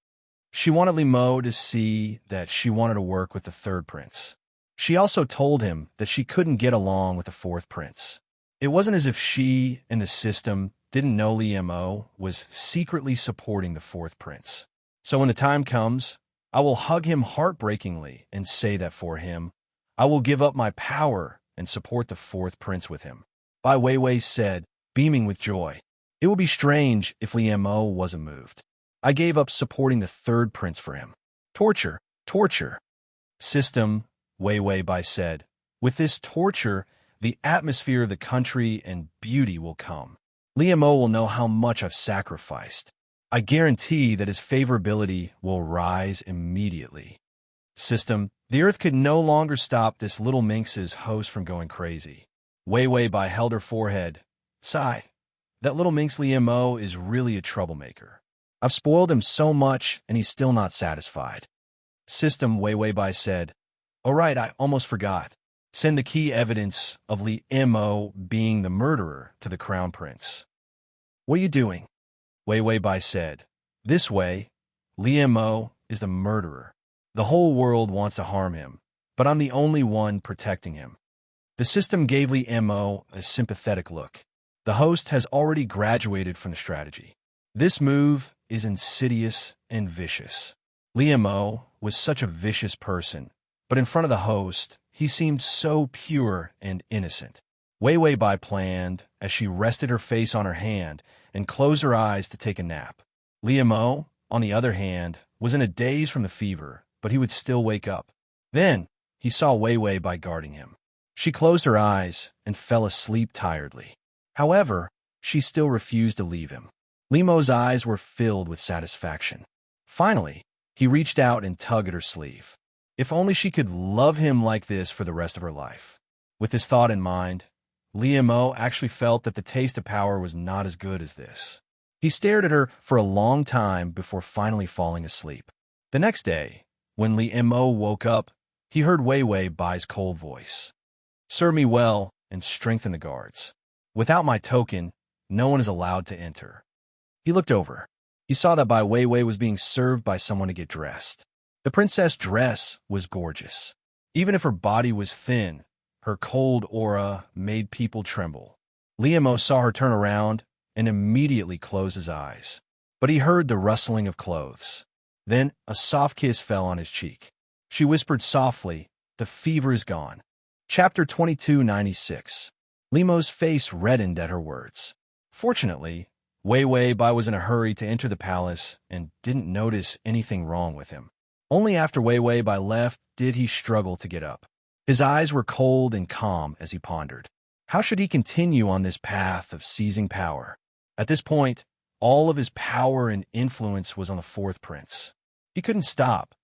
She wanted Li Mo to see that she wanted to work with the third prince. She also told him that she couldn't get along with the fourth prince. It wasn't as if she and the system didn't know Li Mo was secretly supporting the fourth prince. So when the time comes, I will hug him heartbreakingly and say that for him, I will give up my power and support the fourth prince with him. Bai Weiwei said, beaming with joy. It would be strange if Li Mo wasn't moved. I gave up supporting the third prince for him. Torture, torture. System, Wei Wei Bai said. With this torture, the atmosphere of the country and beauty will come. Li Mo will know how much I've sacrificed. I guarantee that his favorability will rise immediately. System, the earth could no longer stop this little minx's host from going crazy. Wei Wei Bai held her forehead. Sigh. That little minx Li Mo is really a troublemaker. I've spoiled him so much, and he's still not satisfied. System, Wei Wei Bai said. Oh right, I almost forgot. Send the key evidence of Li Mo being the murderer to the crown prince. What are you doing? Wei Wei Bai said. This way, Li Mo is the murderer. The whole world wants to harm him, but I'm the only one protecting him. The system gave Li Mo a sympathetic look. The host has already graduated from the strategy. This move is insidious and vicious. Li Mo was such a vicious person, but in front of the host, he seemed so pure and innocent. Wei Wei Bai planned as she rested her face on her hand and closed her eyes to take a nap. Li Mo, on the other hand, was in a daze from the fever, but he would still wake up. Then, he saw Wei Wei Bai guarding him. She closed her eyes and fell asleep tiredly. However, she still refused to leave him. Limo's eyes were filled with satisfaction. Finally, he reached out and tugged at her sleeve. If only she could love him like this for the rest of her life. With this thought in mind, Limo actually felt that the taste of power was not as good as this. He stared at her for a long time before finally falling asleep. The next day, when Limo woke up, he heard Wei Wei Bai's cold voice. "Serve me well and strengthen the guards. Without my token, no one is allowed to enter." He looked over. He saw that Bai Weiwei was being served by someone to get dressed. The princess' dress was gorgeous. Even if her body was thin, her cold aura made people tremble. Limo saw her turn around and immediately closed his eyes. But he heard the rustling of clothes. Then a soft kiss fell on his cheek. She whispered softly, "The fever is gone." Chapter 2296. Limo's face reddened at her words. Fortunately, Wei Wei Bai was in a hurry to enter the palace and didn't notice anything wrong with him. Only after Wei Wei Bai left did he struggle to get up. His eyes were cold and calm as he pondered. How should he continue on this path of seizing power? At this point, all of his power and influence was on the fourth prince. He couldn't stop.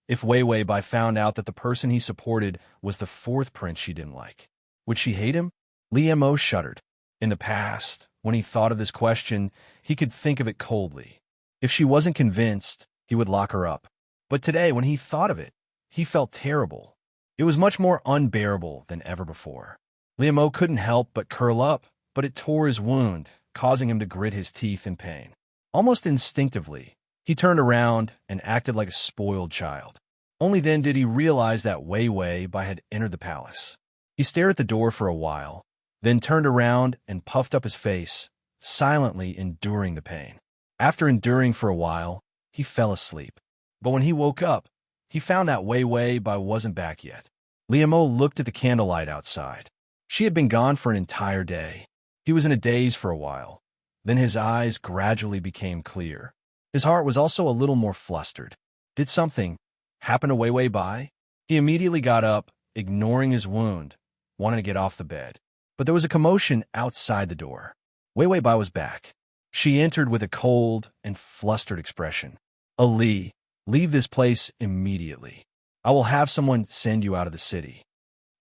If Wei Wei Bai found out that the person he supported was the fourth prince she didn't like, would she hate him? Limo shuddered. In the past, when he thought of this question, he could think of it coldly. If she wasn't convinced, he would lock her up. But today, when he thought of it, he felt terrible. It was much more unbearable than ever before. Limo couldn't help but curl up, but it tore his wound, causing him to grit his teeth in pain. Almost instinctively, he turned around and acted like a spoiled child. Only then did he realize that Wei Wei Bai had entered the palace. He stared at the door for a while, then turned around and puffed up his face, silently enduring the pain. After enduring for a while, he fell asleep. But when he woke up, he found that Wei Wei Bai wasn't back yet. Limo looked at the candlelight outside. She had been gone for an entire day. He was in a daze for a while. Then his eyes gradually became clear. His heart was also a little more flustered. Did something happen to Wei Wei Bai? He immediately got up, ignoring his wound, wanting to get off the bed. But there was a commotion outside the door. Wei Wei Bai was back. She entered with a cold and flustered expression. "Ali, leave this place immediately. I will have someone send you out of the city."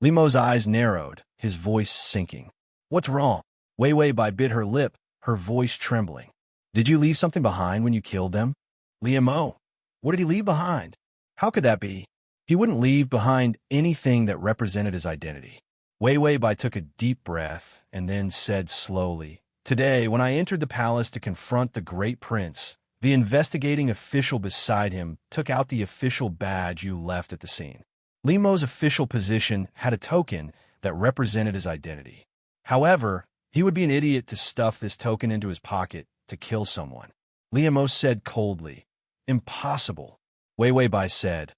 Limo's eyes narrowed, his voice sinking. "What's wrong?" Wei Wei Bai bit her lip, her voice trembling. "Did you leave something behind when you killed them?" "Limo, what did he leave behind?" "How could that be?" "He wouldn't leave behind anything that represented his identity." Wei Wei Bai took a deep breath and then said slowly, "Today, when I entered the palace to confront the great prince, the investigating official beside him took out the official badge you left at the scene. Limo's official position had a token that represented his identity. However, he would be an idiot to stuff this token into his pocket to kill someone." Limo said coldly, "Impossible." Wei Wei Bai said,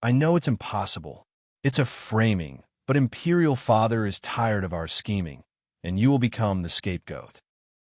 "I know it's impossible. It's a framing, but Imperial Father is tired of our scheming, and you will become the scapegoat."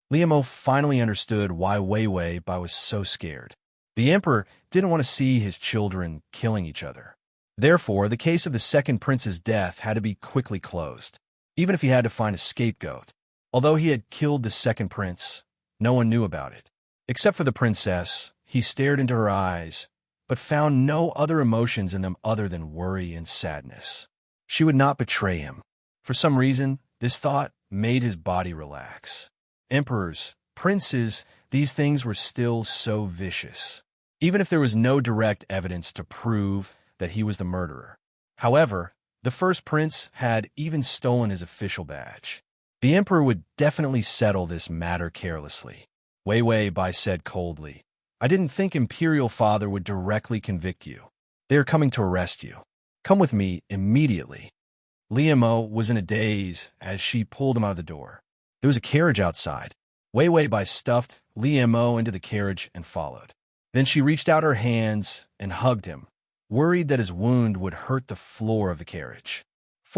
Limo finally understood why Wei Wei Bai was so scared. The Emperor didn't want to see his children killing each other. Therefore, the case of the second prince's death had to be quickly closed, even if he had to find a scapegoat. Although he had killed the second prince, no one knew about it. Except for the princess, he stared into her eyes, but found no other emotions in them other than worry and sadness. She would not betray him. For some reason, this thought made his body relax. Emperors, princes, these things were still so vicious, even if there was no direct evidence to prove that he was the murderer. However, the first prince had even stolen his official badge. The emperor would definitely settle this matter carelessly. Wei Wei Bai said coldly, "I didn't think Imperial Father would directly convict you. They are coming to arrest you. Come with me immediately." Limo was in a daze as she pulled him out of the door. There was a carriage outside. Wei Wei Bai stuffed Limo into the carriage and followed. Then she reached out her hands and hugged him, worried that his wound would hurt the floor of the carriage. //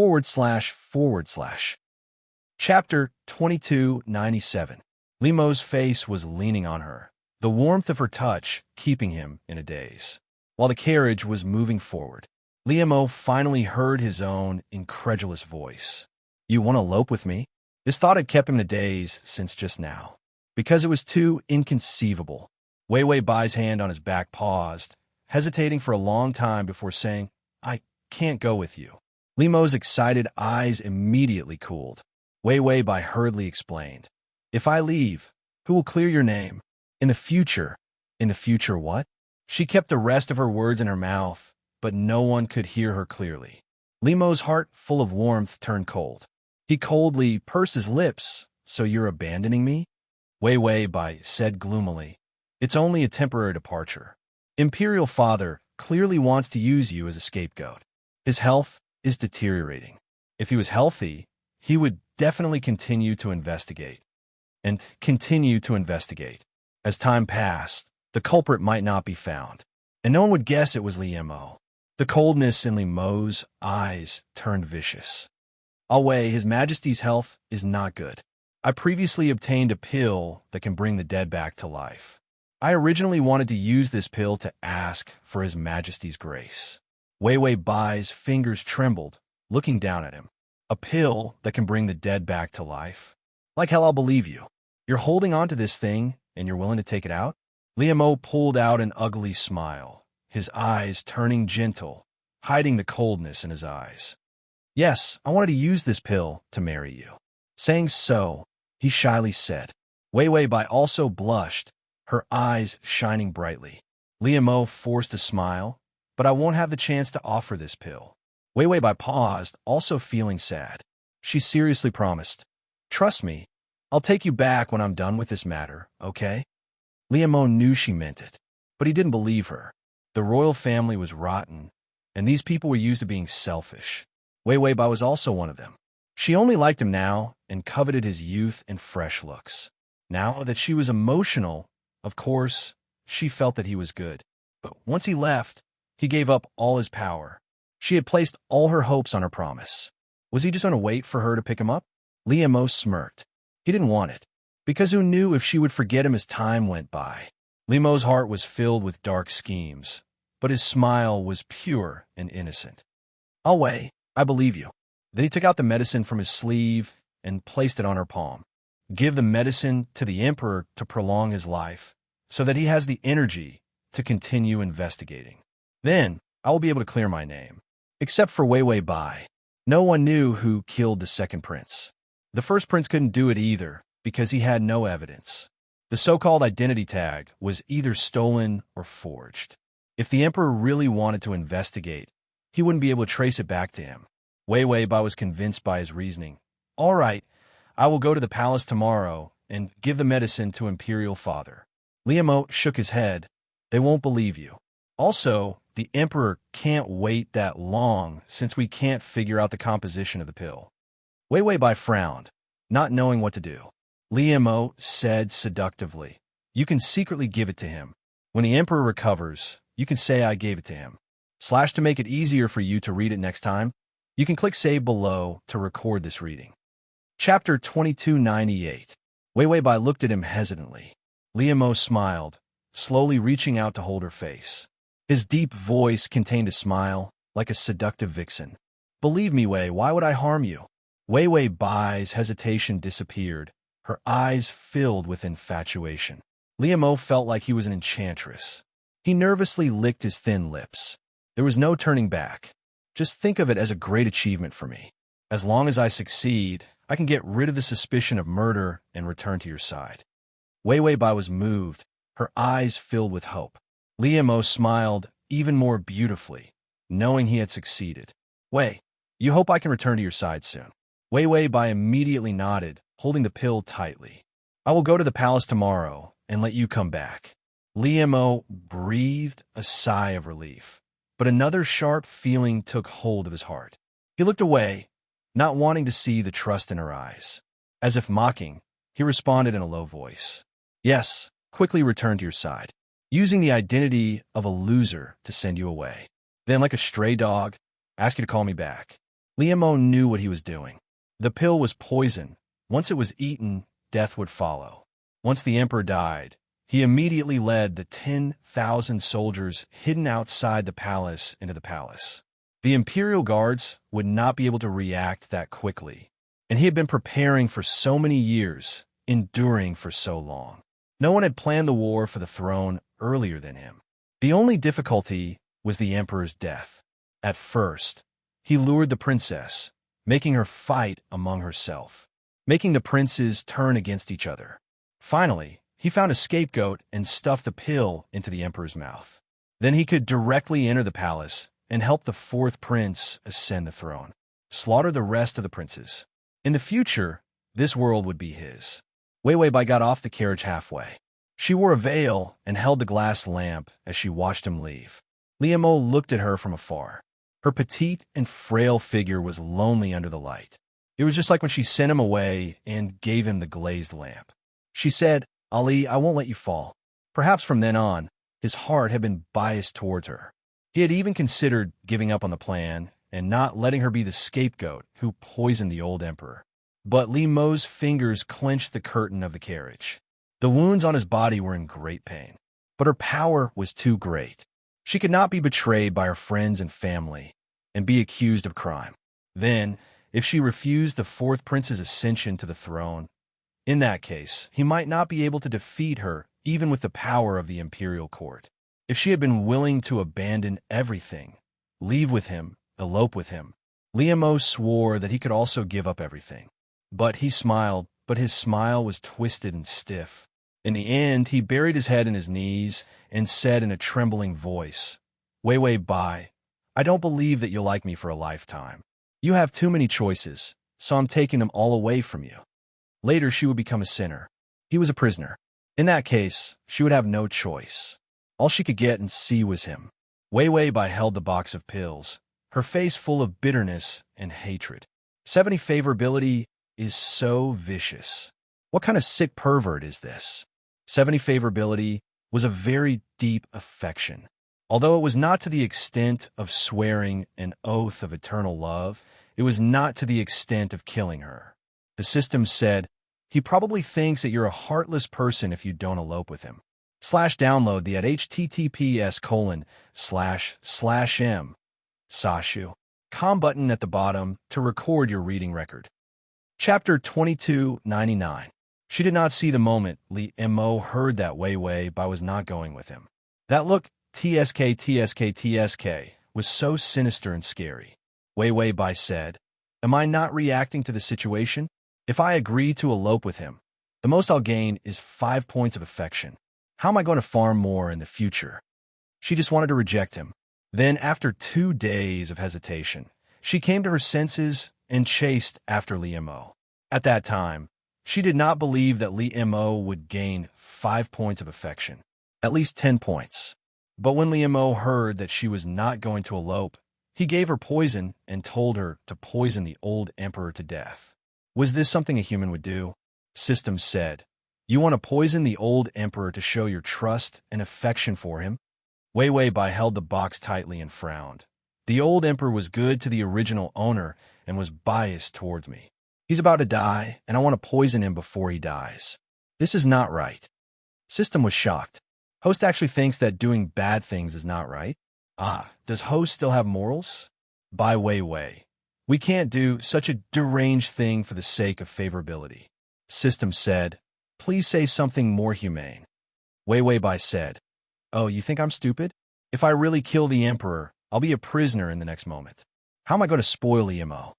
Chapter 2297. Limo's face was leaning on her, the warmth of her touch keeping him in a daze. While the carriage was moving forward, Limo finally heard his own incredulous voice. "You want to elope with me?" This thought had kept him in a daze since just now, because it was too inconceivable. Wei Wei Bai's hand on his back paused, hesitating for a long time before saying, "I can't go with you." Li Mo's excited eyes immediately cooled. Wei Wei Bai hurriedly explained, "If I leave, who will clear your name? In the future." In the future what? She kept the rest of her words in her mouth, but no one could hear her clearly. Li Mo's heart, full of warmth, turned cold. He coldly pursed his lips. "So you're abandoning me?" Wei Wei Bai said gloomily, "It's only a temporary departure. Imperial Father clearly wants to use you as a scapegoat. His health is deteriorating. If he was healthy, he would definitely continue to investigate. And continue to investigate. As time passed, the culprit might not be found, and no one would guess it was Li Mo." The coldness in Li Mo's eyes turned vicious. "Wei, His Majesty's health is not good. I previously obtained a pill that can bring the dead back to life. I originally wanted to use this pill to ask for His Majesty's grace." Wei Wei Bai's fingers trembled, looking down at him. "A pill that can bring the dead back to life? Like hell I'll believe you. You're holding on to this thing, and you're willing to take it out?" Li Mo pulled out an ugly smile, his eyes turning gentle, hiding the coldness in his eyes. "Yes, I wanted to use this pill to marry you." Saying so, he shyly said. Wei Wei Bai also blushed, her eyes shining brightly. Li Mo forced a smile, "But I won't have the chance to offer this pill." Wei Wei Bai paused, also feeling sad. She seriously promised, "Trust me, I'll take you back when I'm done with this matter, okay?" Li Mo knew she meant it, but he didn't believe her. The royal family was rotten, and these people were used to being selfish. Wei Wei Bai was also one of them. She only liked him now and coveted his youth and fresh looks. Now that she was emotional, of course, she felt that he was good. But once he left, he gave up all his power. She had placed all her hopes on her promise. Was he just going to wait for her to pick him up? Li Mo smirked. He didn't want it, because who knew if she would forget him as time went by? Li Mo's heart was filled with dark schemes, but his smile was pure and innocent. Wei, I believe you." Then he took out the medicine from his sleeve and placed it on her palm. "Give the medicine to the Emperor to prolong his life, so that he has the energy to continue investigating. Then I will be able to clear my name." Except for Wei Wei Bai, no one knew who killed the second prince. The first prince couldn't do it either, because he had no evidence. The so-called identity tag was either stolen or forged. If the Emperor really wanted to investigate, he wouldn't be able to trace it back to him. Wei Wei Bai was convinced by his reasoning. "All right, I will go to the palace tomorrow and give the medicine to Imperial Father." Li Mo shook his head. "They won't believe you. Also, the Emperor can't wait that long since we can't figure out the composition of the pill." Wei Wei Bai frowned, not knowing what to do. Li Mo said seductively, "You can secretly give it to him. When the Emperor recovers, you can say I gave it to him. To make it easier for you to read it next time, you can click save below to record this reading." Chapter 2298. Wei Wei Bai looked at him hesitantly. Li Mo smiled, slowly reaching out to hold her face. His deep voice contained a smile, like a seductive vixen. "Believe me, Wei, why would I harm you?" Wei Wei Bai's hesitation disappeared, her eyes filled with infatuation. Li Mo felt like he was an enchantress. He nervously licked his thin lips. "There was no turning back. Just think of it as a great achievement for me. As long as I succeed, I can get rid of the suspicion of murder and return to your side." Wei Wei Bai was moved, her eyes filled with hope. Li Mo smiled even more beautifully, knowing he had succeeded. "Wei, you hope I can return to your side soon?" Wei Wei Bai immediately nodded, holding the pill tightly. "I will go to the palace tomorrow and let you come back." Li Mo breathed a sigh of relief, but another sharp feeling took hold of his heart. He looked away, not wanting to see the trust in her eyes. As if mocking, he responded in a low voice. "Yes, quickly return to your side, using the identity of a loser to send you away. Then, like a stray dog, ask you to call me back." Li Mo knew what he was doing. The pill was poison. Once it was eaten, death would follow. Once the Emperor died, he immediately led the 10,000 soldiers hidden outside the palace into the palace. The Imperial Guards would not be able to react that quickly, and he had been preparing for so many years, enduring for so long. No one had planned the war for the throne earlier than him. The only difficulty was the emperor's death. At first, he lured the princess, making her fight among herself, making the princes turn against each other. Finally, he found a scapegoat and stuffed the pill into the emperor's mouth. Then he could directly enter the palace and help the fourth prince ascend the throne, slaughter the rest of the princes. In the future, this world would be his. Wei Wei Bai got off the carriage halfway. She wore a veil and held the glass lamp as she watched him leave. Liu Mo looked at her from afar. Her petite and frail figure was lonely under the light. It was just like when she sent him away and gave him the glazed lamp. She said, "Ali, I won't let you fall." Perhaps from then on, his heart had been biased towards her. He had even considered giving up on the plan and not letting her be the scapegoat who poisoned the old emperor. But Li Mo's fingers clenched the curtain of the carriage. The wounds on his body were in great pain, but her power was too great. She could not be betrayed by her friends and family and be accused of crime. Then, if she refused the fourth prince's ascension to the throne, in that case, he might not be able to defeat her even with the power of the imperial court. If she had been willing to abandon everything, leave with him, elope with him, Liu Mo swore that he could also give up everything. But he smiled, but his smile was twisted and stiff. In the end, he buried his head in his knees and said in a trembling voice, "Wei Wei Bai, I don't believe that you'll like me for a lifetime. You have too many choices, so I'm taking them all away from you." Later, she would become a sinner. He was a prisoner. In that case, she would have no choice. All she could get and see was him. Wei Wei Bai held the box of pills, her face full of bitterness and hatred. 70 favorability is so vicious. What kind of sick pervert is this? 70 favorability was a very deep affection. Although it was not to the extent of swearing an oath of eternal love, it was not to the extent of killing her. The system said, "He probably thinks that you're a heartless person if you don't elope with him." /download the at https://m Sashu. Com button at the bottom to record your reading record. Chapter 2299. She did not see the moment Li Mo heard that Wei Wei Bai was not going with him. That look, TSK, was so sinister and scary. Wei Wei Bai said, "Am I not reacting to the situation? If I agree to elope with him, the most I'll gain is 5 points of affection. How am I going to farm more in the future?" She just wanted to reject him. Then, after 2 days of hesitation, she came to her senses and chased after Liu Mo. At that time, she did not believe that Liu Mo would gain 5 points of affection, at least 10 points. But when Liu Mo heard that she was not going to elope, he gave her poison and told her to poison the old emperor to death. Was this something a human would do? System said, "You want to poison the old emperor to show your trust and affection for him?" Wei Wei Bai held the box tightly and frowned. The old emperor was good to the original owner and was biased towards me. He's about to die, and I want to poison him before he dies. This is not right. System was shocked. Host actually thinks that doing bad things is not right? Does Host still have morals? By Wei Wei, we can't do such a deranged thing for the sake of favorability. System said, "Please say something more humane." Wei Wei Bai said, "Oh, you think I'm stupid? If I really kill the emperor, I'll be a prisoner in the next moment. How am I going to spoil Liu Mo?"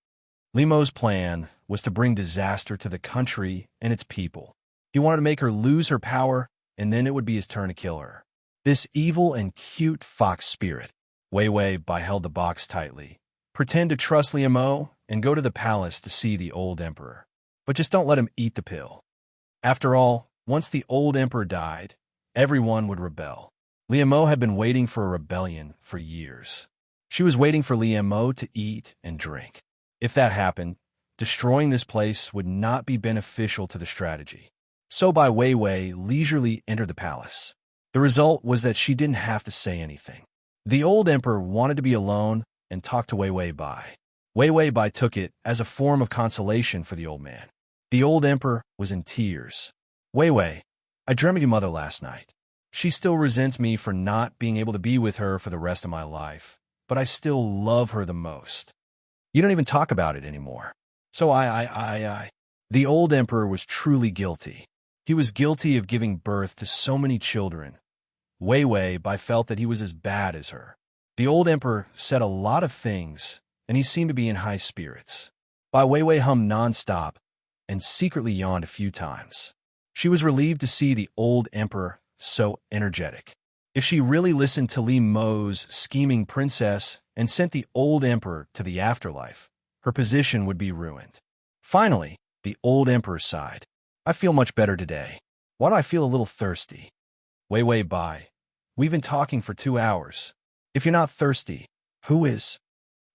Liu Mo's plan was to bring disaster to the country and its people. He wanted to make her lose her power, and then it would be his turn to kill her. This evil and cute fox spirit. Wei Wei Bai held the box tightly. Pretend to trust Liu Mo and go to the palace to see the old emperor. But just don't let him eat the pill. After all, once the old emperor died, everyone would rebel. Liu Mo had been waiting for a rebellion for years. She was waiting for Liu Mo to eat and drink. If that happened, destroying this place would not be beneficial to the strategy. So Bai Wei Wei leisurely entered the palace. The result was that she didn't have to say anything. The old emperor wanted to be alone and talk to Wei Wei Bai. Wei Wei Bai took it as a form of consolation for the old man. The old emperor was in tears. "Wei Wei, I dreamt of your mother last night. She still resents me for not being able to be with her for the rest of my life, but I still love her the most. You don't even talk about it anymore." So I. The old emperor was truly guilty. He was guilty of giving birth to so many children. Wei Wei Bai felt that he was as bad as her. The old emperor said a lot of things, and he seemed to be in high spirits. Bai Weiwei hummed nonstop and secretly yawned a few times. She was relieved to see the old emperor so energetic. If she really listened to Li Mo's scheming princess and sent the old emperor to the afterlife, her position would be ruined. Finally, the old emperor sighed. I feel much better today. Why do I feel a little thirsty? Wei Wei Bai, we've been talking for 2 hours. If you're not thirsty, who is?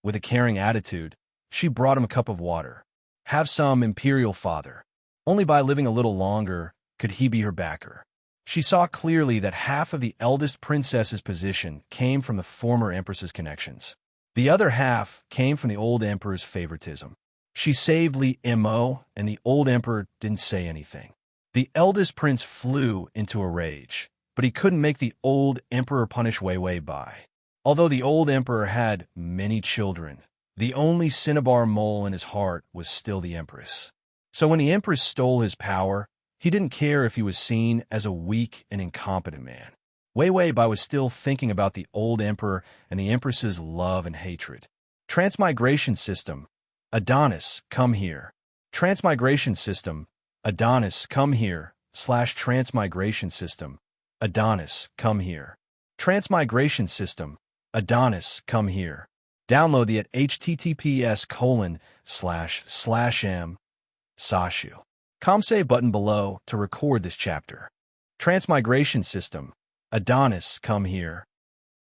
With a caring attitude, she brought him a cup of water. Have some, Imperial Father. Only by living a little longer could he be her backer. She saw clearly that half of the eldest princess's position came from the former empress's connections. The other half came from the old emperor's favoritism. She saved Li Mo, and the old emperor didn't say anything. The eldest prince flew into a rage, but he couldn't make the old emperor punish Wei Wei Bai. Although the old emperor had many children, the only cinnabar mole in his heart was still the empress. So when the empress stole his power, he didn't care if he was seen as a weak and incompetent man. Wei Wei Bai was still thinking about the old emperor and the empress's love and hatred. Transmigration system. Adonis, come here. Transmigration system. Adonis, come here. Transmigration system. Adonis, come here. Transmigration system. Adonis, come here. Download the at https://m. Sashu. Comsay button below to record this chapter. Transmigration system. Adonis, come here.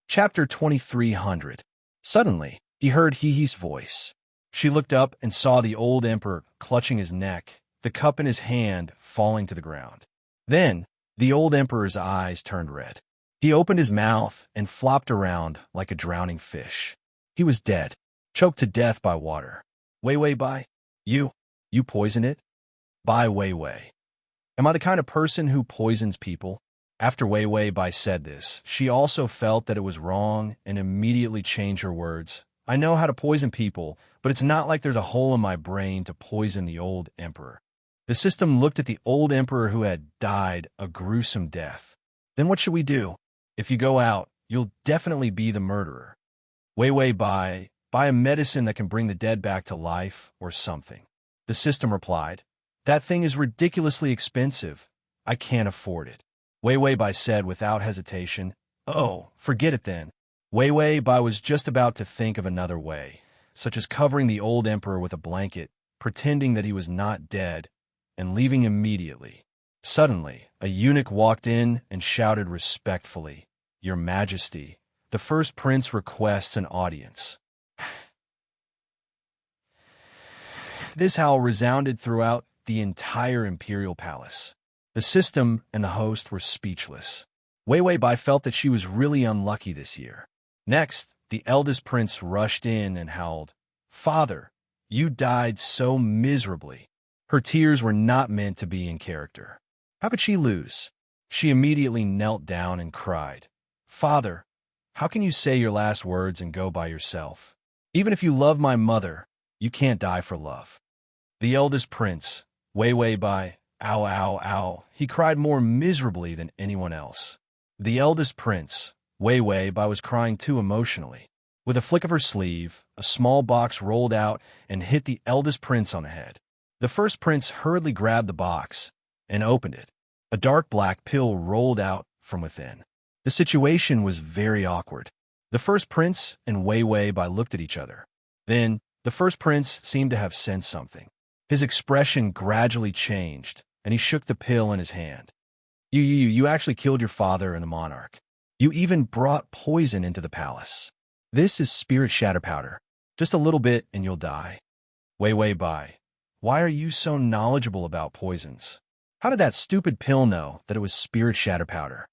Chapter 2300. Suddenly, he heard Hihi's voice. She looked up and saw the old emperor clutching his neck, the cup in his hand falling to the ground. Then, the old emperor's eyes turned red. He opened his mouth and flopped around like a drowning fish. He was dead, choked to death by water. Wei Wei Bai, you poison it? Bai Wei Wei. Am I the kind of person who poisons people? After Wei Wei Bai said this, she also felt that it was wrong and immediately changed her words. I know how to poison people, but it's not like there's a hole in my brain to poison the old emperor. The system looked at the old emperor who had died a gruesome death. Then what should we do? If you go out, you'll definitely be the murderer. Wei Wei Bai, buy a medicine that can bring the dead back to life or something. The system replied, that thing is ridiculously expensive. I can't afford it. Wei Wei Bai said without hesitation, oh, forget it then. Wei Wei Bai was just about to think of another way, such as covering the old emperor with a blanket, pretending that he was not dead, and leaving immediately. Suddenly, a eunuch walked in and shouted respectfully, Your Majesty, the first prince requests an audience. This howl resounded throughout the entire imperial palace. The system and the host were speechless. Wei Wei Bai felt that she was really unlucky this year. Next, the eldest prince rushed in and howled, Father, you died so miserably. Her tears were not meant to be in character. How could she lose? She immediately knelt down and cried, Father, how can you say your last words and go by yourself? Even if you love my mother, you can't die for love. The eldest prince, Wei Wei Bai, ow, ow, ow, he cried more miserably than anyone else. The eldest prince, Wei Wei Bai, was crying too emotionally. With a flick of her sleeve, a small box rolled out and hit the eldest prince on the head. The first prince hurriedly grabbed the box and opened it. A dark black pill rolled out from within. The situation was very awkward. The first prince and Wei Wei Bai looked at each other. Then, the first prince seemed to have sensed something. His expression gradually changed, and he shook the pill in his hand. You actually killed your father and the monarch. You even brought poison into the palace. This is spirit shatter powder. Just a little bit and you'll die. Wei Wei Bai, why are you so knowledgeable about poisons? How did that stupid pill know that it was spirit shatter powder?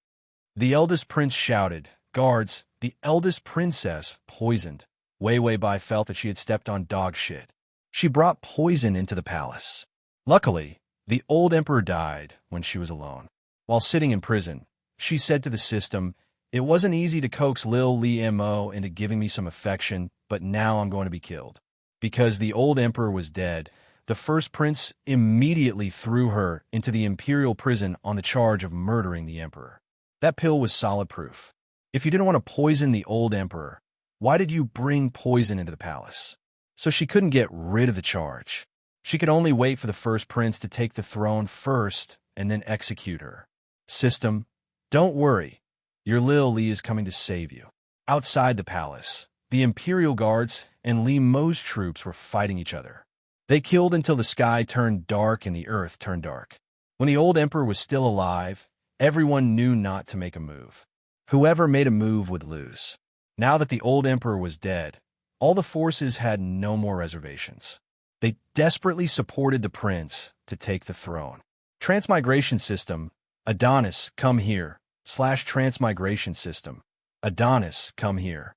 The eldest prince shouted, Guards, the eldest princess poisoned. Wei Wei Bai felt that she had stepped on dog shit. She brought poison into the palace. Luckily, the old emperor died when she was alone. While sitting in prison, she said to the system, It wasn't easy to coax Li Mo into giving me some affection, but now I'm going to be killed. Because the old emperor was dead, the first prince immediately threw her into the imperial prison on the charge of murdering the emperor. That pill was solid proof. If you didn't want to poison the old emperor, why did you bring poison into the palace? So she couldn't get rid of the charge. She could only wait for the first prince to take the throne first and then execute her. System, don't worry. Your Lil Li is coming to save you. Outside the palace, the imperial guards and Li Mo's troops were fighting each other. They killed until the sky turned dark and the earth turned dark. When the old emperor was still alive, everyone knew not to make a move. Whoever made a move would lose. Now that the old emperor was dead, all the forces had no more reservations. They desperately supported the prince to take the throne. Transmigration system, Adonis, come here, / transmigration system, Adonis, come here,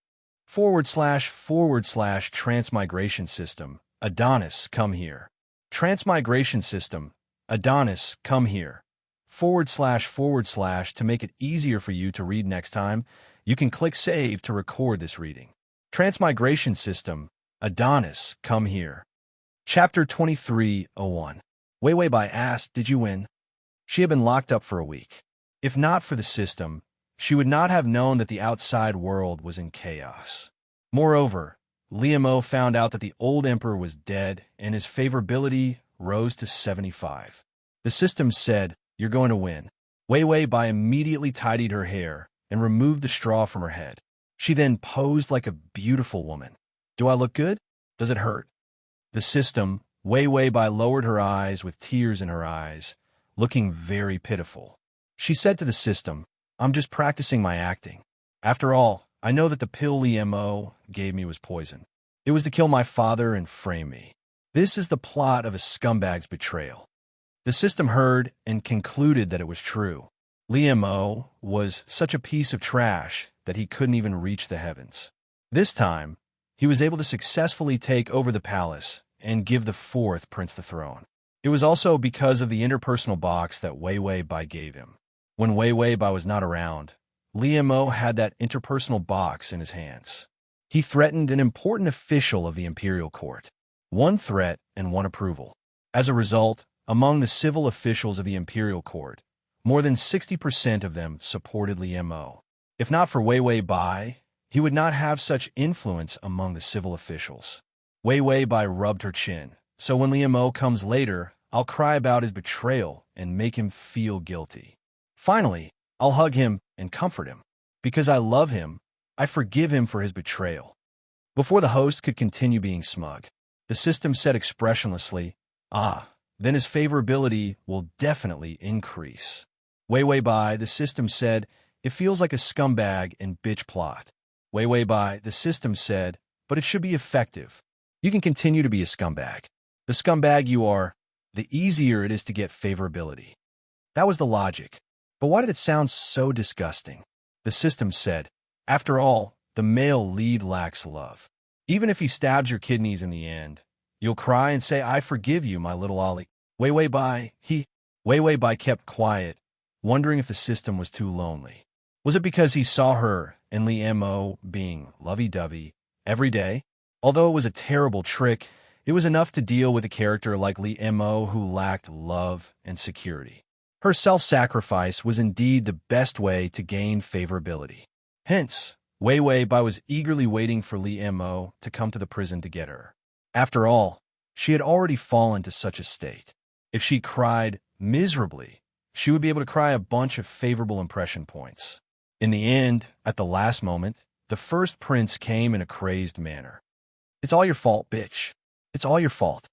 / transmigration system, Adonis, come here. Transmigration system, Adonis, come here, / to make it easier for you to read next time, you can click Save to record this reading. Transmigration system, Adonis, come here. Chapter 23:01. Wei Wei Bai asked, did you win? She had been locked up for a week. If not for the system, she would not have known that the outside world was in chaos. Moreover, Li Mo found out that the old emperor was dead and his favorability rose to 75. The system said, you're going to win. Wei Wei Bai immediately tidied her hair and removed the straw from her head. She then posed like a beautiful woman. Do I look good? Does it hurt? The system, Wei Wei Bai lowered her eyes with tears in her eyes, looking very pitiful. She said to the system, I'm just practicing my acting. After all, I know that the pill Li Mo gave me was poison. It was to kill my father and frame me. This is the plot of a scumbag's betrayal. The system heard and concluded that it was true. Li Mo was such a piece of trash that he couldn't even reach the heavens. This time, he was able to successfully take over the palace and give the fourth prince the throne. It was also because of the interpersonal box that Wei Wei Bai gave him. When Wei Wei Bai was not around, Li Mo had that interpersonal box in his hands. He threatened an important official of the imperial court. One threat and one approval. As a result, among the civil officials of the imperial court, more than 60% of them supported Li Mo. If not for Wei Wei Bai, he would not have such influence among the civil officials. Wei Wei Bai rubbed her chin. So when Li Mo comes later, I'll cry about his betrayal and make him feel guilty. Finally, I'll hug him and comfort him. Because I love him, I forgive him for his betrayal. Before the host could continue being smug, the system said expressionlessly, then his favorability will definitely increase. Wei Wei Bai, the system said, it feels like a scumbag and bitch plot. Wei Wei Bai, the system said, but it should be effective. You can continue to be a scumbag. The scumbag you are, the easier it is to get favorability. That was the logic. But why did it sound so disgusting? The system said, after all, the male lead lacks love. Even if he stabs your kidneys in the end, you'll cry and say, I forgive you, my little Ollie. Wei Wei Bai kept quiet, wondering if the system was too lonely. Was it because he saw her and Li Mo being lovey-dovey every day? Although it was a terrible trick, it was enough to deal with a character like Li Mo who lacked love and security. Her self-sacrifice was indeed the best way to gain favorability. Hence, Wei Wei Bai was eagerly waiting for Li Mo to come to the prison to get her. After all, she had already fallen to such a state. If she cried miserably, she would be able to cry a bunch of favorable impression points. In the end, at the last moment, the first prince came in a crazed manner. It's all your fault, bitch. It's all your fault.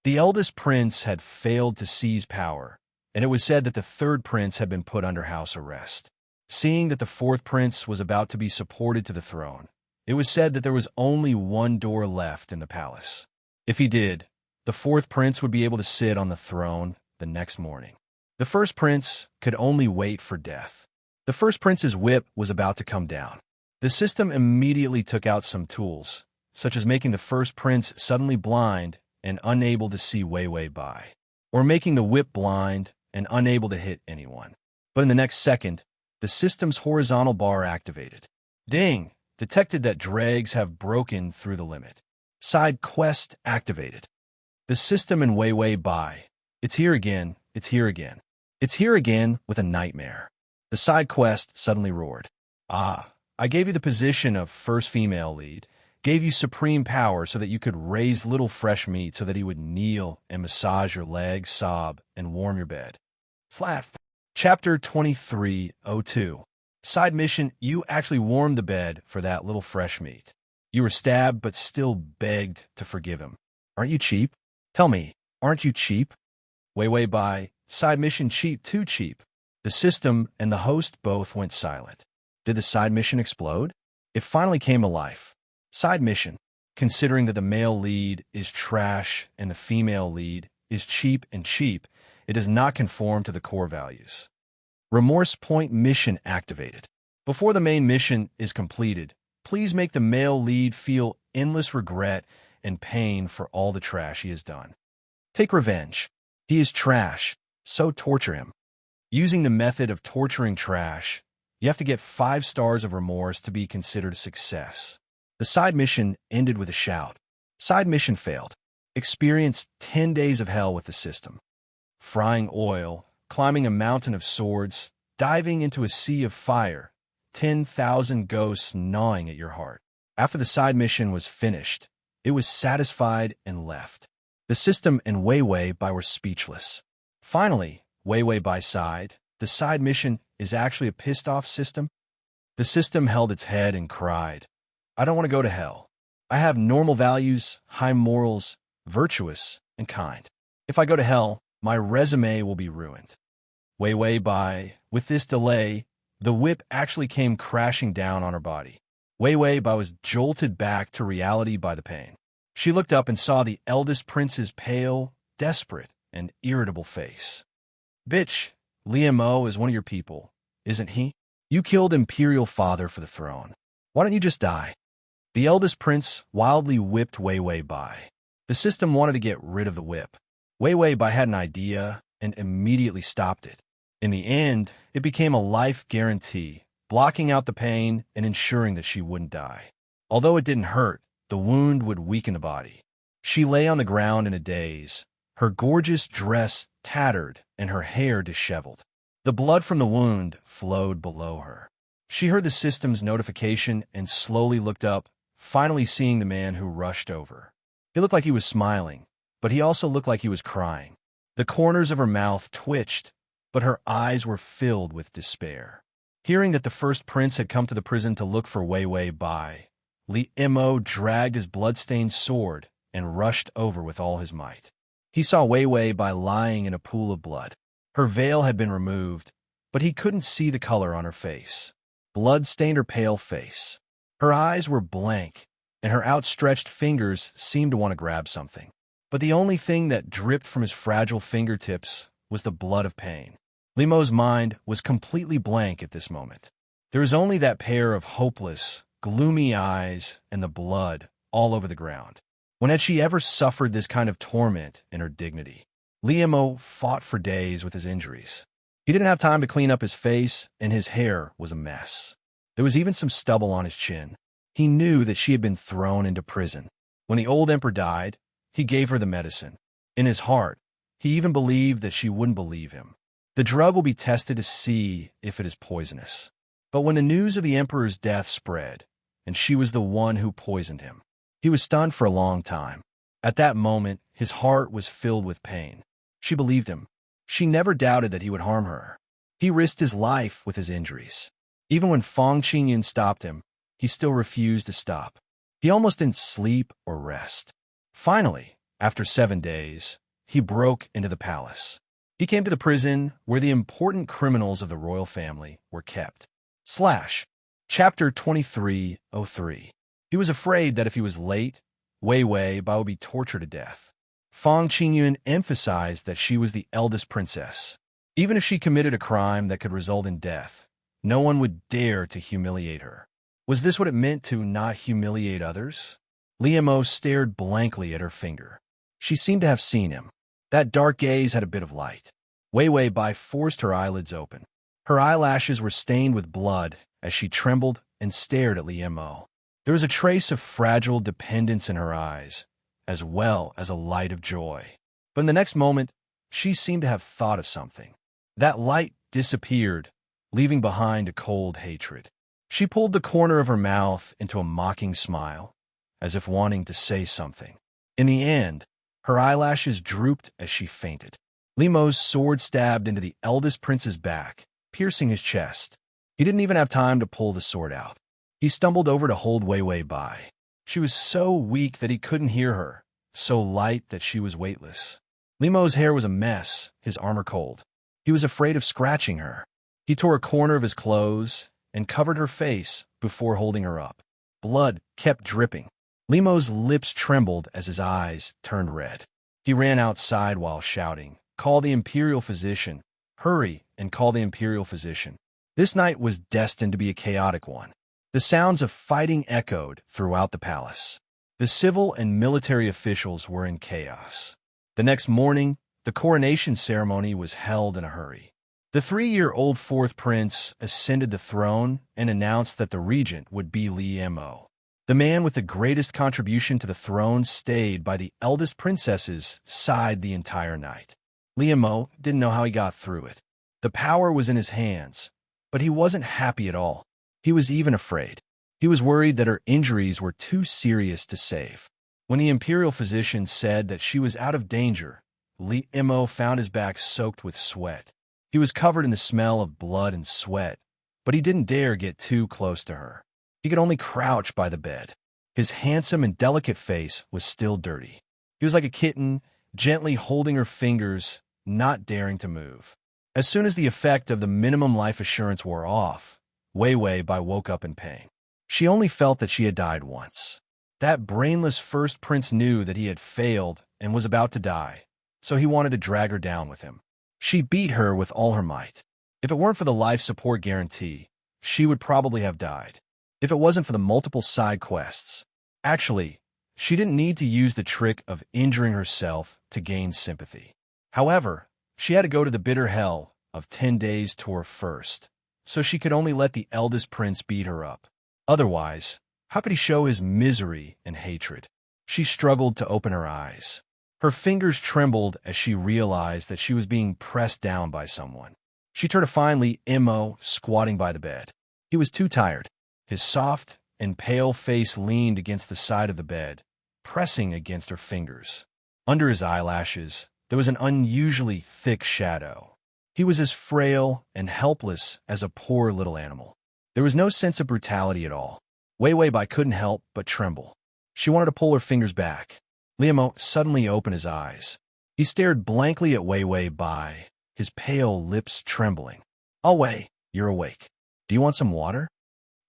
The eldest prince had failed to seize power, and it was said that the third prince had been put under house arrest. Seeing that the fourth prince was about to be supported to the throne, it was said that there was only one door left in the palace. If he did, the fourth prince would be able to sit on the throne the next morning. The first prince could only wait for death. The first prince's whip was about to come down. The system immediately took out some tools, such as making the first prince suddenly blind and unable to see Wei Wei Bai, or making the whip blind and unable to hit anyone. But in the next second, the system's horizontal bar activated. Ding! Detected that dregs have broken through the limit. Side quest activated. The system and Wei Wei Bai. It's here again, it's here again. It's here again with a nightmare. The side quest suddenly roared. Ah, I gave you the position of first female lead, gave you supreme power so that you could raise little fresh meat so that he would kneel and massage your legs, sob, and warm your bed. Slap. Chapter 2302. Side mission, you actually warmed the bed for that little fresh meat. You were stabbed but still begged to forgive him. Aren't you cheap? Tell me, aren't you cheap? Wei Wei Bai, side mission cheap, too cheap. The system and the host both went silent. Did the side mission explode? It finally came to life. Side mission, considering that the male lead is trash and the female lead is cheap and cheap, it does not conform to the core values. Remorse point mission activated. Before the main mission is completed, please make the male lead feel endless regret and pain for all the trash he has done. Take revenge. He is trash, so torture him. Using the method of torturing trash, you have to get 5 stars of remorse to be considered a success. The side mission ended with a shout. Side mission failed. Experience 10 days of hell with the system. Frying oil, climbing a mountain of swords, diving into a sea of fire, 10,000 ghosts gnawing at your heart. After the side mission was finished, it was satisfied and left. The system and Wei Wei Bai were speechless. Finally, Wei Wei Bai sighed. The side mission is actually a pissed-off system. The system held its head and cried, I don't want to go to hell. I have normal values, high morals, virtuous, and kind. If I go to hell, my resume will be ruined. Wei Wei Bai, with this delay, the whip actually came crashing down on her body. Wei Wei Bai was jolted back to reality by the pain. She looked up and saw the eldest prince's pale, desperate, and irritable face. Bitch, Liam O is one of your people, isn't he? You killed Imperial Father for the throne. Why don't you just die? The eldest prince wildly whipped Wei Wei Bai. The system wanted to get rid of the whip. Wei Wei Bai had an idea and immediately stopped it. In the end, it became a life guarantee, blocking out the pain and ensuring that she wouldn't die. Although it didn't hurt, the wound would weaken the body. She lay on the ground in a daze, her gorgeous dress tattered and her hair disheveled. The blood from the wound flowed below her. She heard the system's notification and slowly looked up, finally seeing the man who rushed over. He looked like he was smiling, but he also looked like he was crying. The corners of her mouth twitched, but her eyes were filled with despair. Hearing that the first prince had come to the prison to look for Wei Wei Bai, Li Mo dragged his blood-stained sword and rushed over with all his might. He saw Wei Wei Bai lying in a pool of blood. Her veil had been removed, but he couldn't see the color on her face. Blood stained her pale face. Her eyes were blank, and her outstretched fingers seemed to want to grab something. But the only thing that dripped from his fragile fingertips was the blood of pain. Limo's mind was completely blank at this moment. There was only that pair of hopeless, gloomy eyes and the blood all over the ground. When had she ever suffered this kind of torment in her dignity? Liam fought for days with his injuries. He didn't have time to clean up his face, and his hair was a mess. There was even some stubble on his chin. He knew that she had been thrown into prison. When the old emperor died, he gave her the medicine. In his heart, he even believed that she wouldn't believe him. The drug will be tested to see if it is poisonous. But when the news of the emperor's death spread, and she was the one who poisoned him, he was stunned for a long time. At that moment, his heart was filled with pain. She believed him. She never doubted that he would harm her. He risked his life with his injuries. Even when Fang Qingyun stopped him, he still refused to stop. He almost didn't sleep or rest. Finally, after 7 days, he broke into the palace. He came to the prison where the important criminals of the royal family were kept. Chapter 2303. He was afraid that if he was late, Wei Wei Bai would be tortured to death. Fang Qingyun emphasized that she was the eldest princess. Even if she committed a crime that could result in death, no one would dare to humiliate her. Was this what it meant to not humiliate others? Liam stared blankly at her finger. She seemed to have seen him. That dark gaze had a bit of light. Wei Wei Bai forced her eyelids open. Her eyelashes were stained with blood as she trembled and stared at Liam. There was a trace of fragile dependence in her eyes, as well as a light of joy. But in the next moment, she seemed to have thought of something. That light disappeared, leaving behind a cold hatred. She pulled the corner of her mouth into a mocking smile, as if wanting to say something. In the end, her eyelashes drooped as she fainted. Limo's sword stabbed into the eldest prince's back, piercing his chest. He didn't even have time to pull the sword out. He stumbled over to hold Wei Wei by. She was so weak that he couldn't hear her, so light that she was weightless. Limo's hair was a mess, his armor cold. He was afraid of scratching her. He tore a corner of his clothes and covered her face before holding her up. Blood kept dripping. Limo's lips trembled as his eyes turned red. He ran outside while shouting, "Call the imperial physician! Hurry and call the imperial physician!" This night was destined to be a chaotic one. The sounds of fighting echoed throughout the palace. The civil and military officials were in chaos. The next morning, the coronation ceremony was held in a hurry. The 3-year-old fourth prince ascended the throne and announced that the regent would be Limo. The man with the greatest contribution to the throne stayed by the eldest princess's side the entire night. Limo didn't know how he got through it. The power was in his hands, but he wasn't happy at all. He was even afraid. He was worried that her injuries were too serious to save. When the imperial physician said that she was out of danger, Limo found his back soaked with sweat. He was covered in the smell of blood and sweat, but he didn't dare get too close to her. He could only crouch by the bed. His handsome and delicate face was still dirty. He was like a kitten, gently holding her fingers, not daring to move. As soon as the effect of the minimum life assurance wore off, Wei Wei woke up in pain. She only felt that she had died once. That brainless first prince knew that he had failed and was about to die, so he wanted to drag her down with him. She beat her with all her might. If it weren't for the life support guarantee, she would probably have died. If it wasn't for the multiple side quests. Actually, she didn't need to use the trick of injuring herself to gain sympathy. However, she had to go to the bitter hell of 10 days tour first, so she could only let the eldest prince beat her up. Otherwise, how could he show his misery and hatred? She struggled to open her eyes. Her fingers trembled as she realized that she was being pressed down by someone. She turned to find Limo squatting by the bed. He was too tired. His soft and pale face leaned against the side of the bed, pressing against her fingers. Under his eyelashes, there was an unusually thick shadow. He was as frail and helpless as a poor little animal. There was no sense of brutality at all. Wei Wei couldn't help but tremble. She wanted to pull her fingers back. Limo suddenly opened his eyes. He stared blankly at Wei Wei, his pale lips trembling. "Oh, Wei, you're awake. Do you want some water?"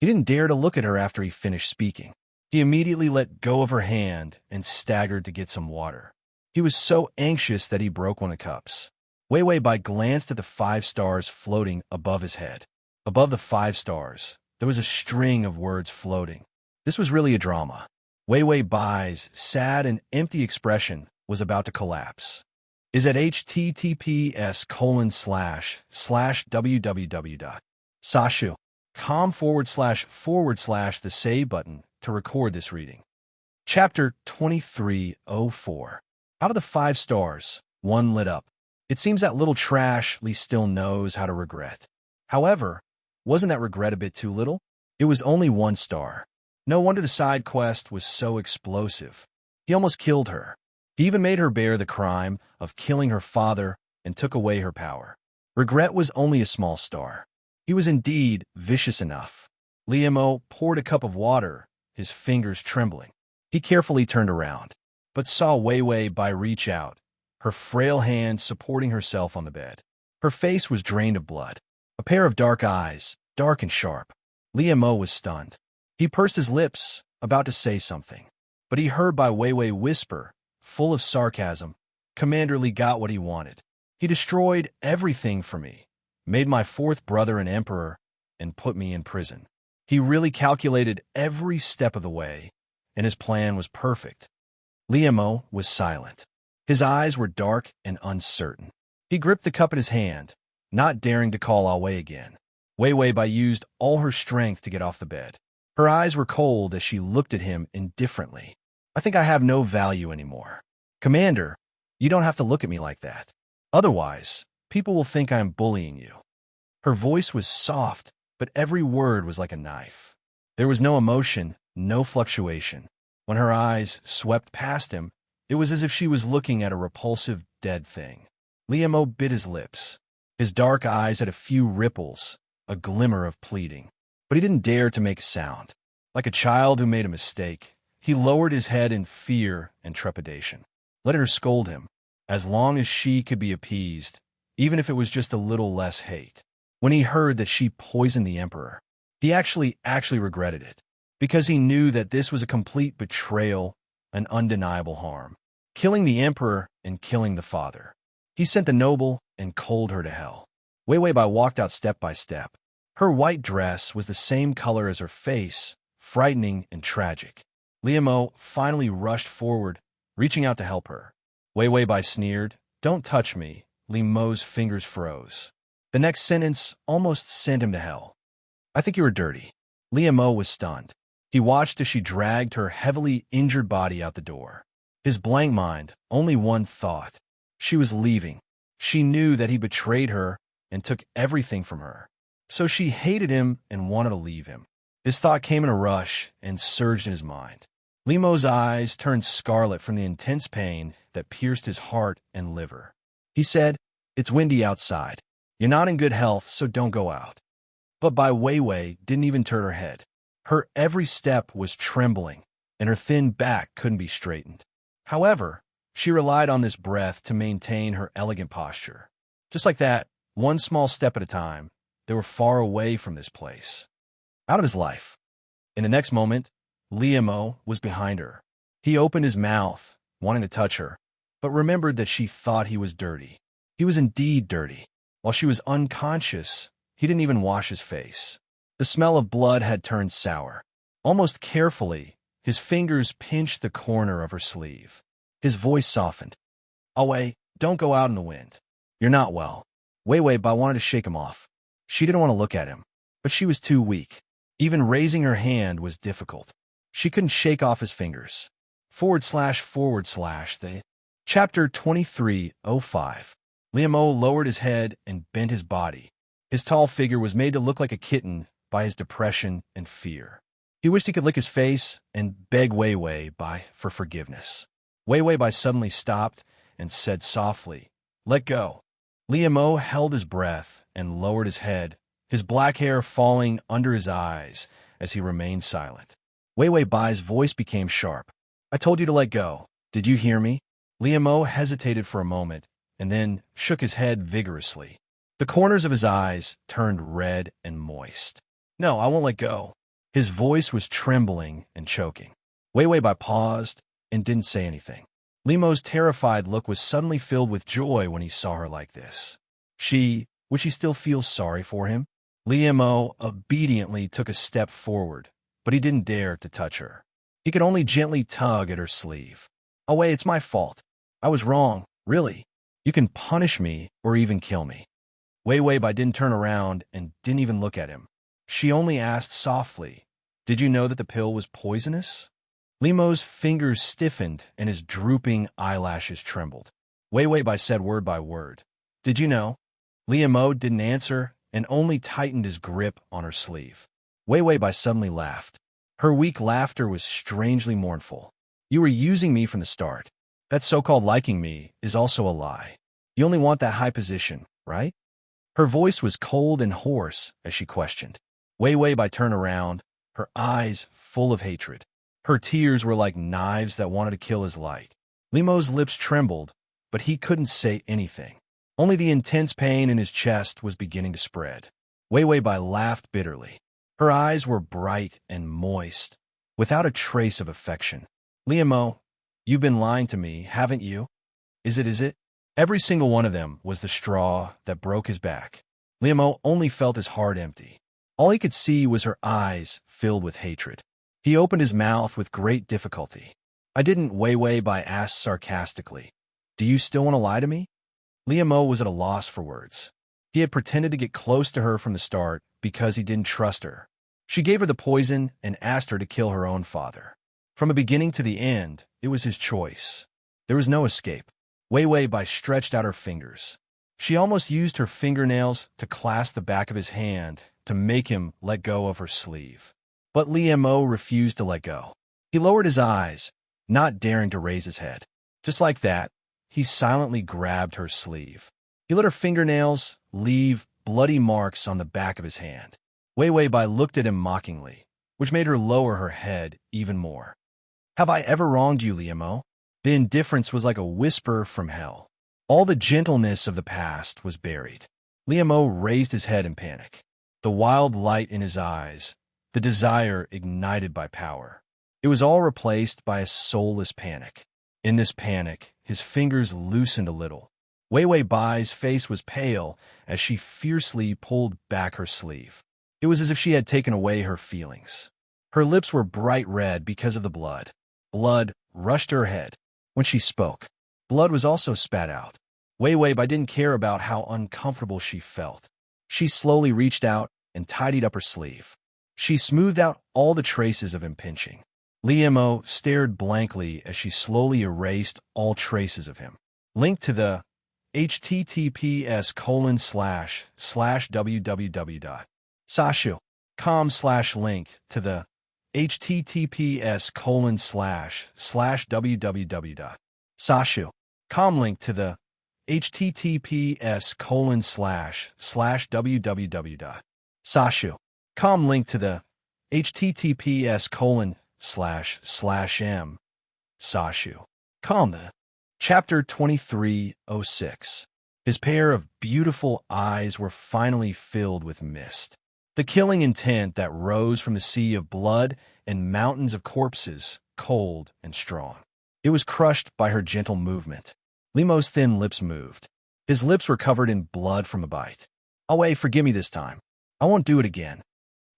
He didn't dare to look at her after he finished speaking. He immediately let go of her hand and staggered to get some water. He was so anxious that he broke one of the cups. Wei Wei glanced at the 5 stars floating above his head. Above the 5 stars, there was a string of words floating. This was really a drama. Wei Wei's sad and empty expression was about to collapse. Is at https://www.sashu.com// the save button to record this reading. Chapter 2304. Out of the 5 stars, 1 lit up. It seems that little trash Lee still knows how to regret. However, wasn't that regret a bit too little? It was only 1 star. No wonder the side quest was so explosive. He almost killed her. He even made her bear the crime of killing her father and took away her power. Regret was only a small star. He was indeed vicious enough. Limo poured a cup of water, his fingers trembling. He carefully turned around, but saw Wei reach out, her frail hand supporting herself on the bed. Her face was drained of blood. A pair of dark eyes, dark and sharp. Limo was stunned. He pursed his lips, about to say something, but he heard Wei whisper, full of sarcasm, "Commander Lee got what he wanted. He destroyed everything for me, made my 4th brother an emperor, and put me in prison. He really calculated every step of the way, and his plan was perfect." Limo was silent. His eyes were dark and uncertain. He gripped the cup in his hand, not daring to call Wei again. Wei used all her strength to get off the bed. Her eyes were cold as she looked at him indifferently. I think I have no value anymore. Commander, you don't have to look at me like that. Otherwise, people will think I'm bullying you. Her voice was soft, but every word was like a knife. There was no emotion, no fluctuation. When her eyes swept past him, it was as if she was looking at a repulsive, dead thing. Liam bit his lips. His dark eyes had a few ripples, a glimmer of pleading. But he didn't dare to make a sound. Like a child who made a mistake, he lowered his head in fear and trepidation. Let her scold him, as long as she could be appeased, even if it was just a little less hate. When he heard that she poisoned the Emperor, he actually regretted it, because he knew that this was a complete betrayal, an undeniable harm. Killing the Emperor and killing the father. He sent the noble and cold her to hell. Wei Weibai walked out step by step. Her white dress was the same color as her face, frightening and tragic. Liam finally rushed forward, reaching out to help her. Wei Weibai sneered, "Don't touch me." Liam's fingers froze. The next sentence almost sent him to hell. "I think you were dirty." Liam was stunned. He watched as she dragged her heavily injured body out the door. His blank mind, only one thought. She was leaving. She knew that he betrayed her and took everything from her. So she hated him and wanted to leave him. This thought came in a rush and surged in his mind. Liam's eyes turned scarlet from the intense pain that pierced his heart and liver. He said, "It's windy outside. You're not in good health, so don't go out." But Bai Weiwei didn't even turn her head. Her every step was trembling, and her thin back couldn't be straightened. However, she relied on this breath to maintain her elegant posture. Just like that, one small step at a time, they were far away from this place. Out of his life. In the next moment, Liam was behind her. He opened his mouth, wanting to touch her, but remembered that she thought he was dirty. He was indeed dirty. While she was unconscious, he didn't even wash his face. The smell of blood had turned sour. Almost carefully, his fingers pinched the corner of her sleeve. His voice softened. "Wei, don't go out in the wind. You're not well." Wei Weibai wanted to shake him off. She didn't want to look at him, but she was too weak. Even raising her hand was difficult. She couldn't shake off his fingers. / The Chapter 23:05. Liam lowered his head and bent his body. His tall figure was made to look like a kitten by his depression and fear. He wished he could lick his face and beg Wei Weibai for forgiveness. Wei Weibai suddenly stopped and said softly, "Let go." Liam held his breath and lowered his head, his black hair falling under his eyes as he remained silent. Wei Weibai's voice became sharp. "I told you to let go. Did you hear me?" Liam hesitated for a moment and then shook his head vigorously. The corners of his eyes turned red and moist. "No, I won't let go." His voice was trembling and choking. Wei Weibai paused and didn't say anything. Liam's terrified look was suddenly filled with joy when he saw her like this. Would she still feel sorry for him? Liam obediently took a step forward, but he didn't dare to touch her. He could only gently tug at her sleeve. "Wei, it's my fault. I was wrong, really. You can punish me or even kill me." Wei Weibai didn't turn around and didn't even look at him. She only asked softly, "Did you know that the pill was poisonous?" Liam's fingers stiffened and his drooping eyelashes trembled. Wei Weibai said word by word, "Did you know?" Liam didn't answer and only tightened his grip on her sleeve. Wei Weibai suddenly laughed. Her weak laughter was strangely mournful. "You were using me from the start. That so-called liking me is also a lie. You only want that high position, right?" Her voice was cold and hoarse as she questioned. Wei Weibai turned around, her eyes full of hatred. Her tears were like knives that wanted to kill his light. Liam's lips trembled, but he couldn't say anything. Only the intense pain in his chest was beginning to spread. Wei Weibai laughed bitterly. Her eyes were bright and moist, without a trace of affection. "Liam, you've been lying to me, haven't you? Is it? Every single one of them was the straw that broke his back. Liam only felt his heart empty. All he could see was her eyes filled with hatred. He opened his mouth with great difficulty. "I didn't," Wei Weibai asked sarcastically. "Do you still want to lie to me?" Liam was at a loss for words. He had pretended to get close to her from the start because he didn't trust her. She gave her the poison and asked her to kill her own father. From the beginning to the end, it was his choice. There was no escape. Wei Wei Bai stretched out her fingers. She almost used her fingernails to clasp the back of his hand to make him let go of her sleeve. But Li Mo refused to let go. He lowered his eyes, not daring to raise his head. Just like that, he silently grabbed her sleeve. He let her fingernails leave bloody marks on the back of his hand. Wei Wei Bai looked at him mockingly, which made her lower her head even more. "Have I ever wronged you, Li Mo?" The indifference was like a whisper from hell. All the gentleness of the past was buried. Li Mo raised his head in panic. The wild light in his eyes, the desire ignited by power. It was all replaced by a soulless panic. In this panic, his fingers loosened a little. Wei Wei Bai's face was pale as she fiercely pulled back her sleeve. It was as if she had taken away her feelings. Her lips were bright red because of the blood. Blood rushed to her head. When she spoke, blood was also spat out. Wei Wei Bai didn't care about how uncomfortable she felt. She slowly reached out and tidied up her sleeve. She smoothed out all the traces of impinging. Li Mo stared blankly as she slowly erased all traces of him. Link to the https://www.sashu.com/link to the https://www.sashu.com link to the https://www.sashu.com link to the https://m sashu.com the Chapter 2306. His pair of beautiful eyes were finally filled with mist. The killing intent that rose from the sea of blood and mountains of corpses, cold and strong. It was crushed by her gentle movement. Li Mo's thin lips moved. His lips were covered in blood from a bite. "Oh, Wei, forgive me this time. I won't do it again."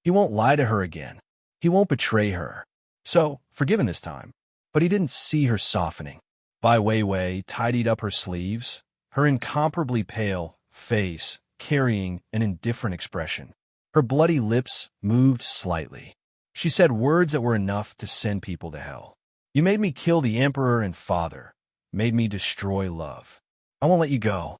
He won't lie to her again. He won't betray her. So, forgiven this time. But he didn't see her softening. Bai Weiwei tidied up her sleeves, her incomparably pale face carrying an indifferent expression. Her bloody lips moved slightly. She said words that were enough to send people to hell. "You made me kill the emperor and father, made me destroy love. I won't let you go."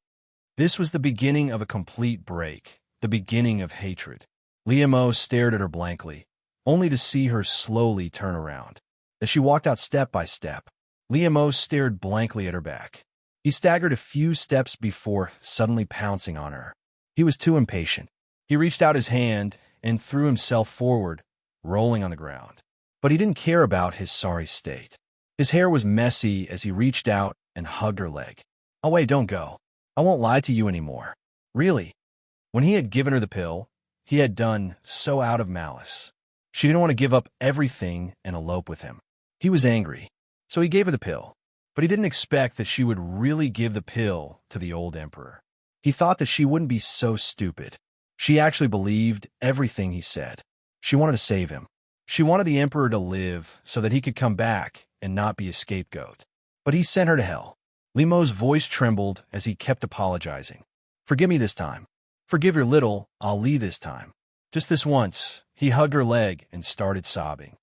This was the beginning of a complete break, the beginning of hatred. Li Mo stared at her blankly, only to see her slowly turn around. As she walked out step by step, Li Mo stared blankly at her back. He staggered a few steps before suddenly pouncing on her. He was too impatient. He reached out his hand and threw himself forward, rolling on the ground. But he didn't care about his sorry state. His hair was messy as he reached out and hugged her leg. "Oh, wait, don't go. I won't lie to you anymore." Really? When he had given her the pill, he had done so out of malice. She didn't want to give up everything and elope with him. He was angry, so he gave her the pill. But he didn't expect that she would really give the pill to the old emperor. He thought that she wouldn't be so stupid. She actually believed everything he said. She wanted to save him. She wanted the emperor to live so that he could come back and not be a scapegoat. But he sent her to hell. Li Mo's voice trembled as he kept apologizing. "Forgive me this time. Forgive your little Ali this time. Just this once." He hugged her leg and started sobbing.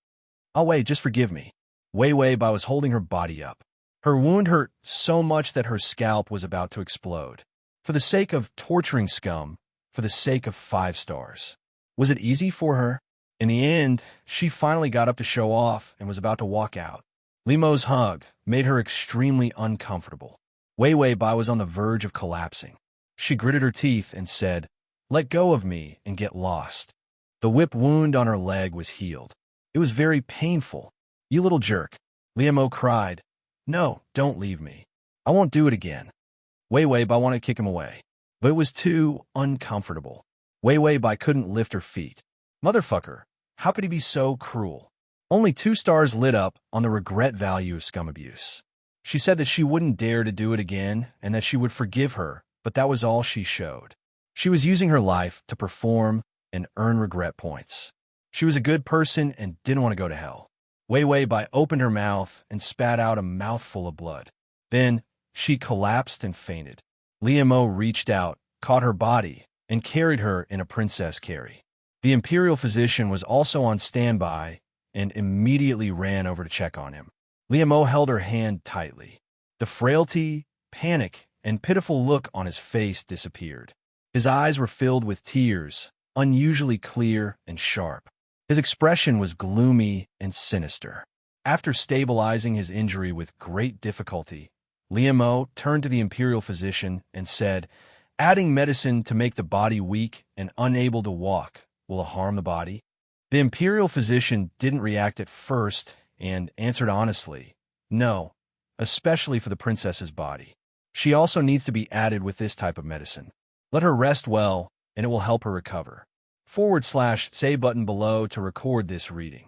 "Oh, wait, just forgive me." Wei Wei Bai was holding her body up. Her wound hurt so much that her scalp was about to explode. For the sake of torturing scum, for the sake of 5 stars. Was it easy for her? In the end, she finally got up to show off and was about to walk out. Li Mo's hug made her extremely uncomfortable. Wei Wei Bai was on the verge of collapsing. She gritted her teeth and said, "Let go of me and get lost." The whip wound on her leg was healed. It was very painful. "You little jerk," Li Mo cried. "No, don't leave me. I won't do it again." Wei Wei Bai wanted to kick him away, but it was too uncomfortable. Wei Wei Bai couldn't lift her feet. Motherfucker, how could he be so cruel? Only 2 stars lit up on the regret value of scum abuse. She said that she wouldn't dare to do it again and that she would forgive her, but that was all she showed. She was using her life to perform and earn regret points. She was a good person and didn't want to go to hell. Wei Wei Bai opened her mouth and spat out a mouthful of blood. Then she collapsed and fainted. Li Mo reached out, caught her body, and carried her in a princess carry. The imperial physician was also on standby and immediately ran over to check on him. Liamo held her hand tightly. The frailty, panic, and pitiful look on his face disappeared. His eyes were filled with tears, unusually clear and sharp. His expression was gloomy and sinister. After stabilizing his injury with great difficulty, Liamo turned to the imperial physician and said, "Adding medicine to make the body weak and unable to walk, will it harm the body?" The imperial physician didn't react at first and answered honestly, "No, especially for the princess's body. She also needs to be added with this type of medicine. Let her rest well, and it will help her recover." /say button below to record this reading.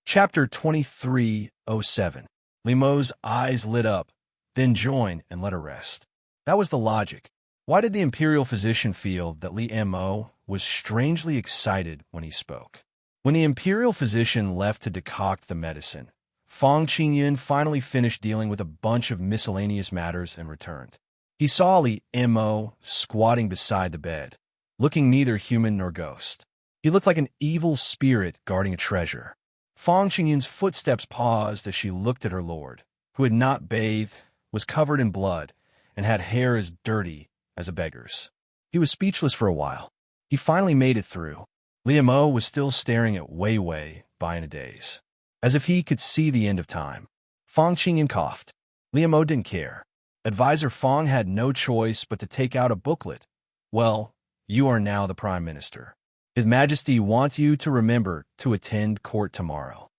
Chapter 2307. Liamo's eyes lit up, then join and let her rest. That was the logic. Why did the imperial physician feel that Liamo was strangely excited when he spoke? When the imperial physician left to decoct the medicine, Fang Qingyun finally finished dealing with a bunch of miscellaneous matters and returned. He saw Liamo squatting beside the bed, looking neither human nor ghost. He looked like an evil spirit guarding a treasure. Fang Qingyun's footsteps paused as she looked at her lord, who had not bathed, was covered in blood, and had hair as dirty as a beggar's. He was speechless for a while. He finally made it through. Liamo was still staring at Wei Wei in a daze, as if he could see the end of time. Fang Qingyun coughed. Liamo didn't care. Advisor Fang had no choice but to take out a booklet. "Well, you are now the Prime Minister. His Majesty wants you to remember to attend court tomorrow."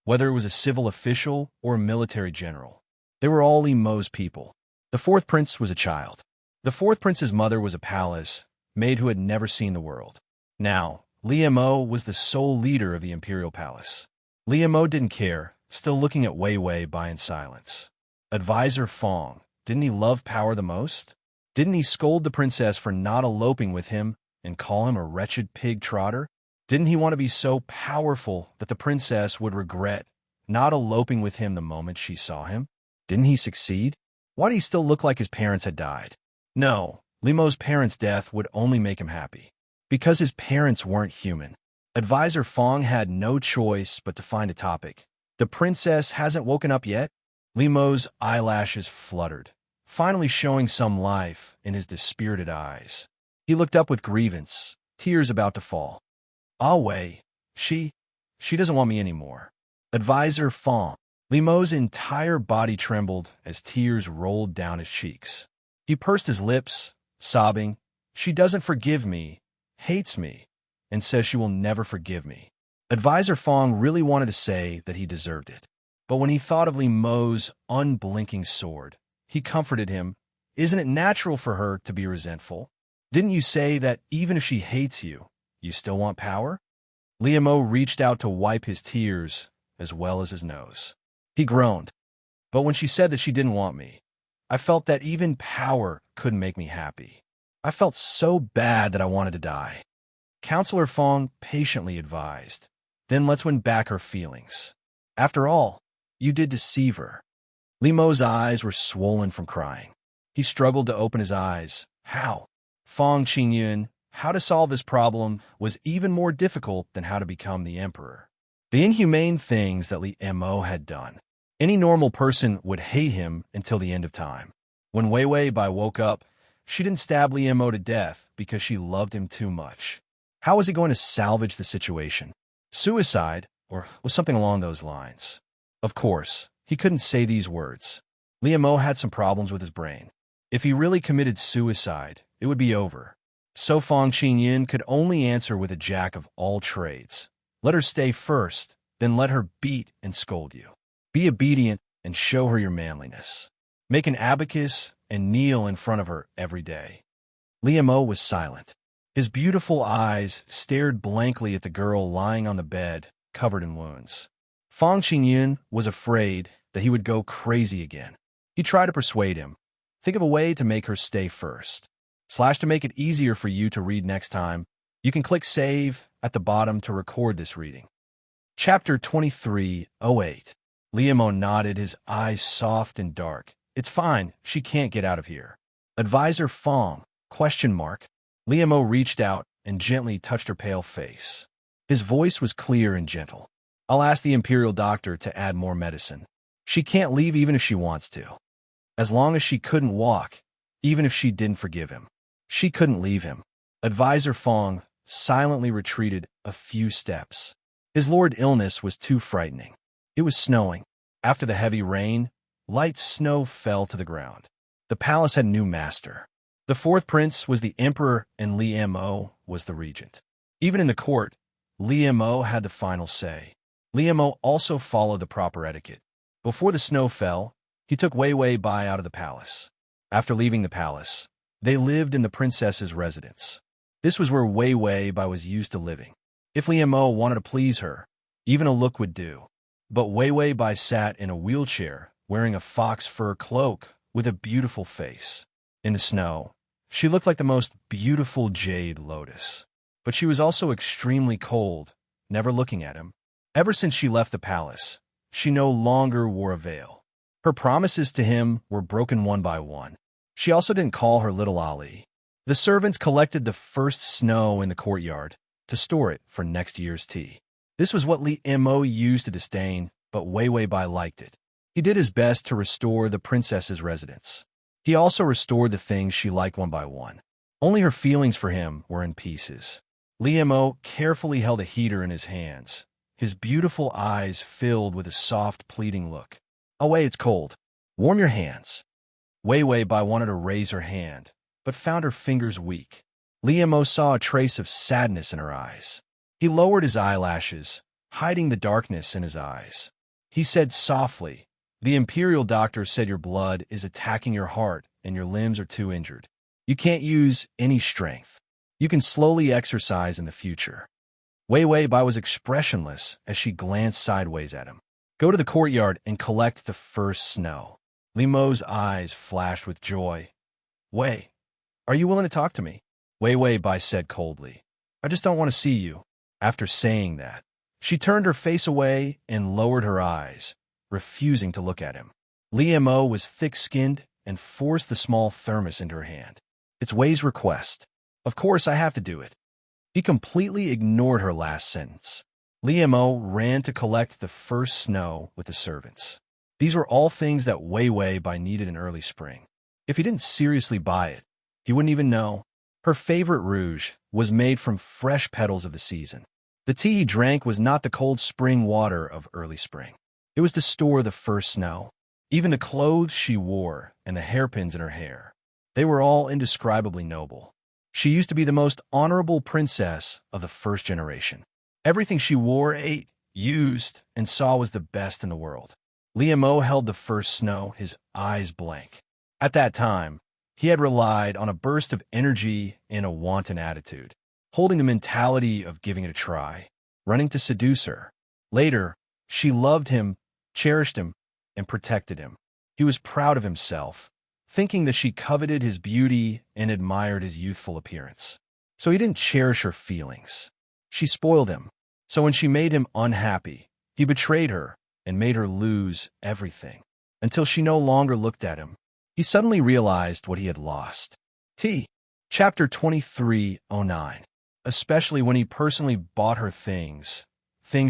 Whether it was a civil official or a military general, they were all Liamo's people. The fourth prince was a child. The fourth prince's mother was a palace maid who had never seen the world. Now, Liamo was the sole leader of the imperial palace. Liamo didn't care, still looking at Wei Wei in silence. Advisor Fang, didn't he love power the most? Didn't he scold the princess for not eloping with him and call him a wretched pig trotter? Didn't he want to be so powerful that the princess would regret not eloping with him the moment she saw him? Didn't he succeed? Why did he still look like his parents had died? No, Liamo's parents' death would only make him happy. Because his parents weren't human. Advisor Fang had no choice but to find a topic. The princess hasn't woken up yet? Liamo's eyelashes fluttered, finally showing some life in his dispirited eyes. He looked up with grievance, tears about to fall. "Ah Wei, she doesn't want me anymore." Advisor Fang. Liamo's entire body trembled as tears rolled down his cheeks. He pursed his lips, sobbing, "She doesn't forgive me, hates me, and says she will never forgive me." Advisor Fang really wanted to say that he deserved it. But when he thought of Liamo's unblinking sword, he comforted him. "Isn't it natural for her to be resentful? Didn't you say that even if she hates you, you still want power?" Liamo reached out to wipe his tears as well as his nose. He groaned. "But when she said that she didn't want me, I felt that even power couldn't make me happy. I felt so bad that I wanted to die." Counselor Fang patiently advised, "Then let's win back her feelings. After all, you did deceive her." Liamo's eyes were swollen from crying. He struggled to open his eyes. How? Fang Qingyun, how to solve this problem was even more difficult than how to become the emperor. The inhumane things that Liamo had done. Any normal person would hate him until the end of time. When Wei Wei woke up, she didn't stab Liamo to death because she loved him too much. How was he going to salvage the situation? Suicide, or was something along those lines? Of course, he couldn't say these words. Liamo had some problems with his brain. If he really committed suicide, it would be over. So Fang Qingyun could only answer with a jack of all trades. Let her stay first, then let her beat and scold you. Be obedient and show her your manliness. Make an abacus and kneel in front of her every day. Liamo was silent. His beautiful eyes stared blankly at the girl lying on the bed, covered in wounds. Fang Qingyun was afraid that he would go crazy again. He tried to persuade him. Think of a way to make her stay first. To make it easier for you to read next time, you can click Save at the bottom to record this reading. Chapter 2308. Liamo nodded, his eyes soft and dark. "It's fine, she can't get out of here." Advisor Fang, ? Liamo reached out and gently touched her pale face. His voice was clear and gentle. I'll ask the Imperial doctor to add more medicine. She can't leave even if she wants to. As long as she couldn't walk, even if she didn't forgive him. She couldn't leave him. Advisor Fong silently retreated a few steps. His lord's illness was too frightening. It was snowing. After the heavy rain, light snow fell to the ground. The palace had a new master. The fourth prince was the emperor and Li Mo was the regent. Even in the court, Li Mo had the final say. Li Mo also followed the proper etiquette. Before the snow fell, he took Wei Wei Bai out of the palace. After leaving the palace, they lived in the princess's residence. This was where Wei Wei Bai was used to living. If Li Mo wanted to please her, even a look would do. But Wei Wei Bai sat in a wheelchair, wearing a fox fur cloak with a beautiful face. In the snow, she looked like the most beautiful jade lotus. But she was also extremely cold, never looking at him. Ever since she left the palace, she no longer wore a veil. Her promises to him were broken one by one. She also didn't call her little Ali. The servants collected the first snow in the courtyard to store it for next year's tea. This was what Li Mo used to disdain, but Wei Wei Bai liked it. He did his best to restore the princess's residence. He also restored the things she liked one by one. Only her feelings for him were in pieces. Li Mo carefully held a heater in his hands, his beautiful eyes filled with a soft, pleading look. "Oh, Wei, it's cold. Warm your hands." Wei Wei Bai wanted to raise her hand, but found her fingers weak. Li Mo saw a trace of sadness in her eyes. He lowered his eyelashes, hiding the darkness in his eyes. He said softly, "The Imperial doctor said your blood is attacking your heart and your limbs are too injured. You can't use any strength. You can slowly exercise in the future." Wei Wei Bai was expressionless as she glanced sideways at him. "Go to the courtyard and collect the first snow." Li Mo's eyes flashed with joy. "Wei, are you willing to talk to me?" Wei Wei Bai said coldly. "I just don't want to see you." After saying that, she turned her face away and lowered her eyes, refusing to look at him. Li Mo was thick-skinned and forced the small thermos into her hand. "It's Wei's request. Of course I have to do it." He completely ignored her last sentence. Li Mo ran to collect the first snow with the servants. These were all things that Wei Wei Bai needed in early spring. If he didn't seriously buy it, he wouldn't even know. Her favorite rouge was made from fresh petals of the season. The tea he drank was not the cold spring water of early spring. It was to store the first snow. Even the clothes she wore and the hairpins in her hair, they were all indescribably noble. She used to be the most honorable princess of the first generation. Everything she wore, ate, used, and saw was the best in the world. Li Mo held the first snow, his eyes blank. At that time, he had relied on a burst of energy and a wanton attitude, holding the mentality of giving it a try, running to seduce her. Later, she loved him, cherished him, and protected him. He was proud of himself, thinking that she coveted his beauty and admired his youthful appearance. So he didn't cherish her feelings. She spoiled him. So when she made him unhappy, he betrayed her and made her lose everything. Until she no longer looked at him, he suddenly realized what he had lost. Chapter 2309. Especially when he personally bought her things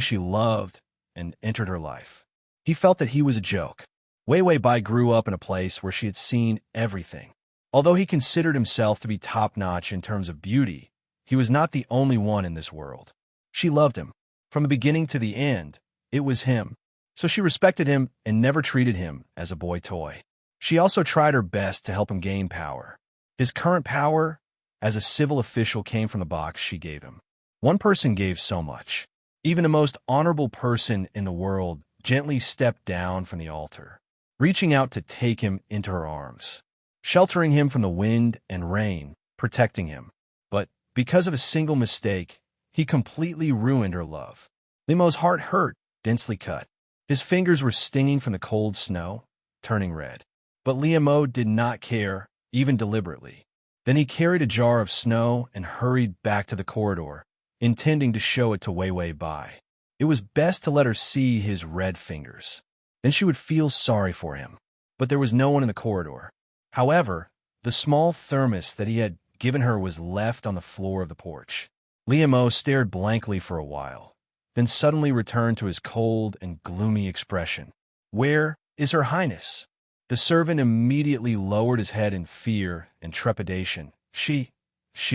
she loved, and entered her life. He felt that he was a joke. Wei Wei Bai grew up in a place where she had seen everything. Although he considered himself to be top-notch in terms of beauty, he was not the only one in this world. She loved him. From the beginning to the end, it was him. So she respected him and never treated him as a boy toy. She also tried her best to help him gain power. His current power as a civil official came from the box she gave him. One person gave so much. Even the most honorable person in the world gently stepped down from the altar, reaching out to take him into her arms, sheltering him from the wind and rain, protecting him. But because of a single mistake, he completely ruined her love. Li Mo's heart hurt, densely cut. His fingers were stinging from the cold snow, turning red. But Li Mo did not care, even deliberately. Then he carried a jar of snow and hurried back to the corridor, intending to show it to Wei Wei Bai. It was best to let her see his red fingers. Then she would feel sorry for him. But there was no one in the corridor. However, the small thermos that he had given her was left on the floor of the porch. Li Mo stared blankly for a while. then suddenly returned to his cold and gloomy expression. "Where is Her Highness?" The servant immediately lowered his head in fear and trepidation. She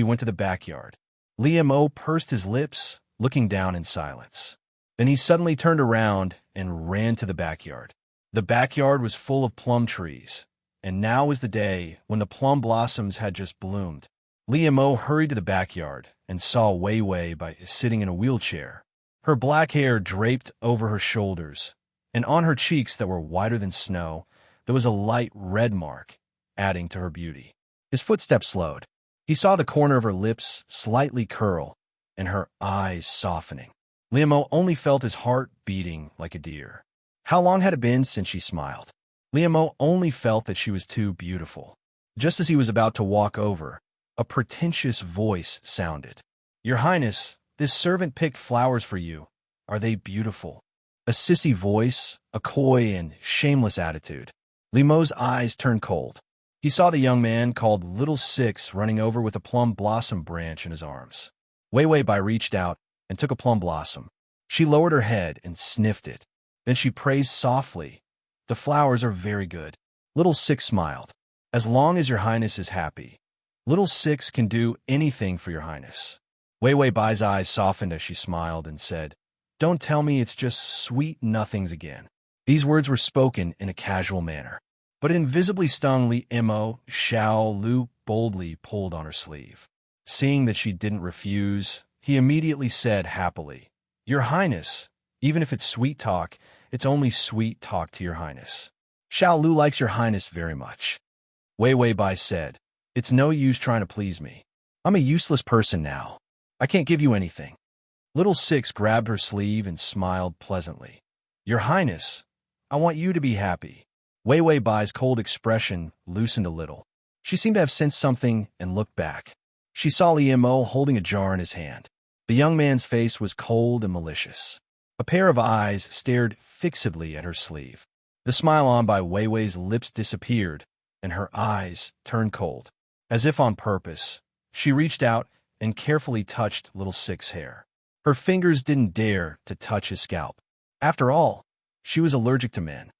went to the backyard. Liam O pursed his lips, looking down in silence. Then he suddenly turned around and ran to the backyard. The backyard was full of plum trees, and now was the day when the plum blossoms had just bloomed. Liam O hurried to the backyard and saw Wei Wei by sitting in a wheelchair. Her black hair draped over her shoulders, and on her cheeks that were whiter than snow, there was a light red mark, adding to her beauty. His footsteps slowed. He saw the corner of her lips slightly curl, and her eyes softening. Liam O only felt his heart beating like a deer. How long had it been since she smiled? Liam O only felt that she was too beautiful. Just as he was about to walk over, a pretentious voice sounded. "Your Highness, this servant picked flowers for you. Are they beautiful?" A sissy voice, a coy and shameless attitude. Liam O's eyes turned cold. He saw the young man called Little Six running over with a plum blossom branch in his arms. Wei Wei Bai reached out and took a plum blossom. She lowered her head and sniffed it. Then she praised softly, "The flowers are very good." Little Six smiled. "As long as Your Highness is happy, Little Six can do anything for Your Highness." Wei Wei Bai's eyes softened as she smiled and said, "Don't tell me it's just sweet nothings again." These words were spoken in a casual manner, but it invisibly stung Li Mo. Xiao Lu boldly pulled on her sleeve. Seeing that she didn't refuse, he immediately said happily, "Your Highness, even if it's sweet talk, it's only sweet talk to Your Highness. Xiao Lu likes Your Highness very much." Wei Wei Bai said, "It's no use trying to please me. I'm a useless person now. I can't give you anything." Little Six grabbed her sleeve and smiled pleasantly. "Your Highness, I want you to be happy." Wei Wei Bai's cold expression loosened a little. She seemed to have sensed something and looked back. She saw Liam O holding a jar in his hand. The young man's face was cold and malicious. A pair of eyes stared fixedly at her sleeve. The smile on by Wei Wei's lips disappeared, and her eyes turned cold. As if on purpose, she reached out and carefully touched Little Six's hair. Her fingers didn't dare to touch his scalp. After all, she was allergic to men.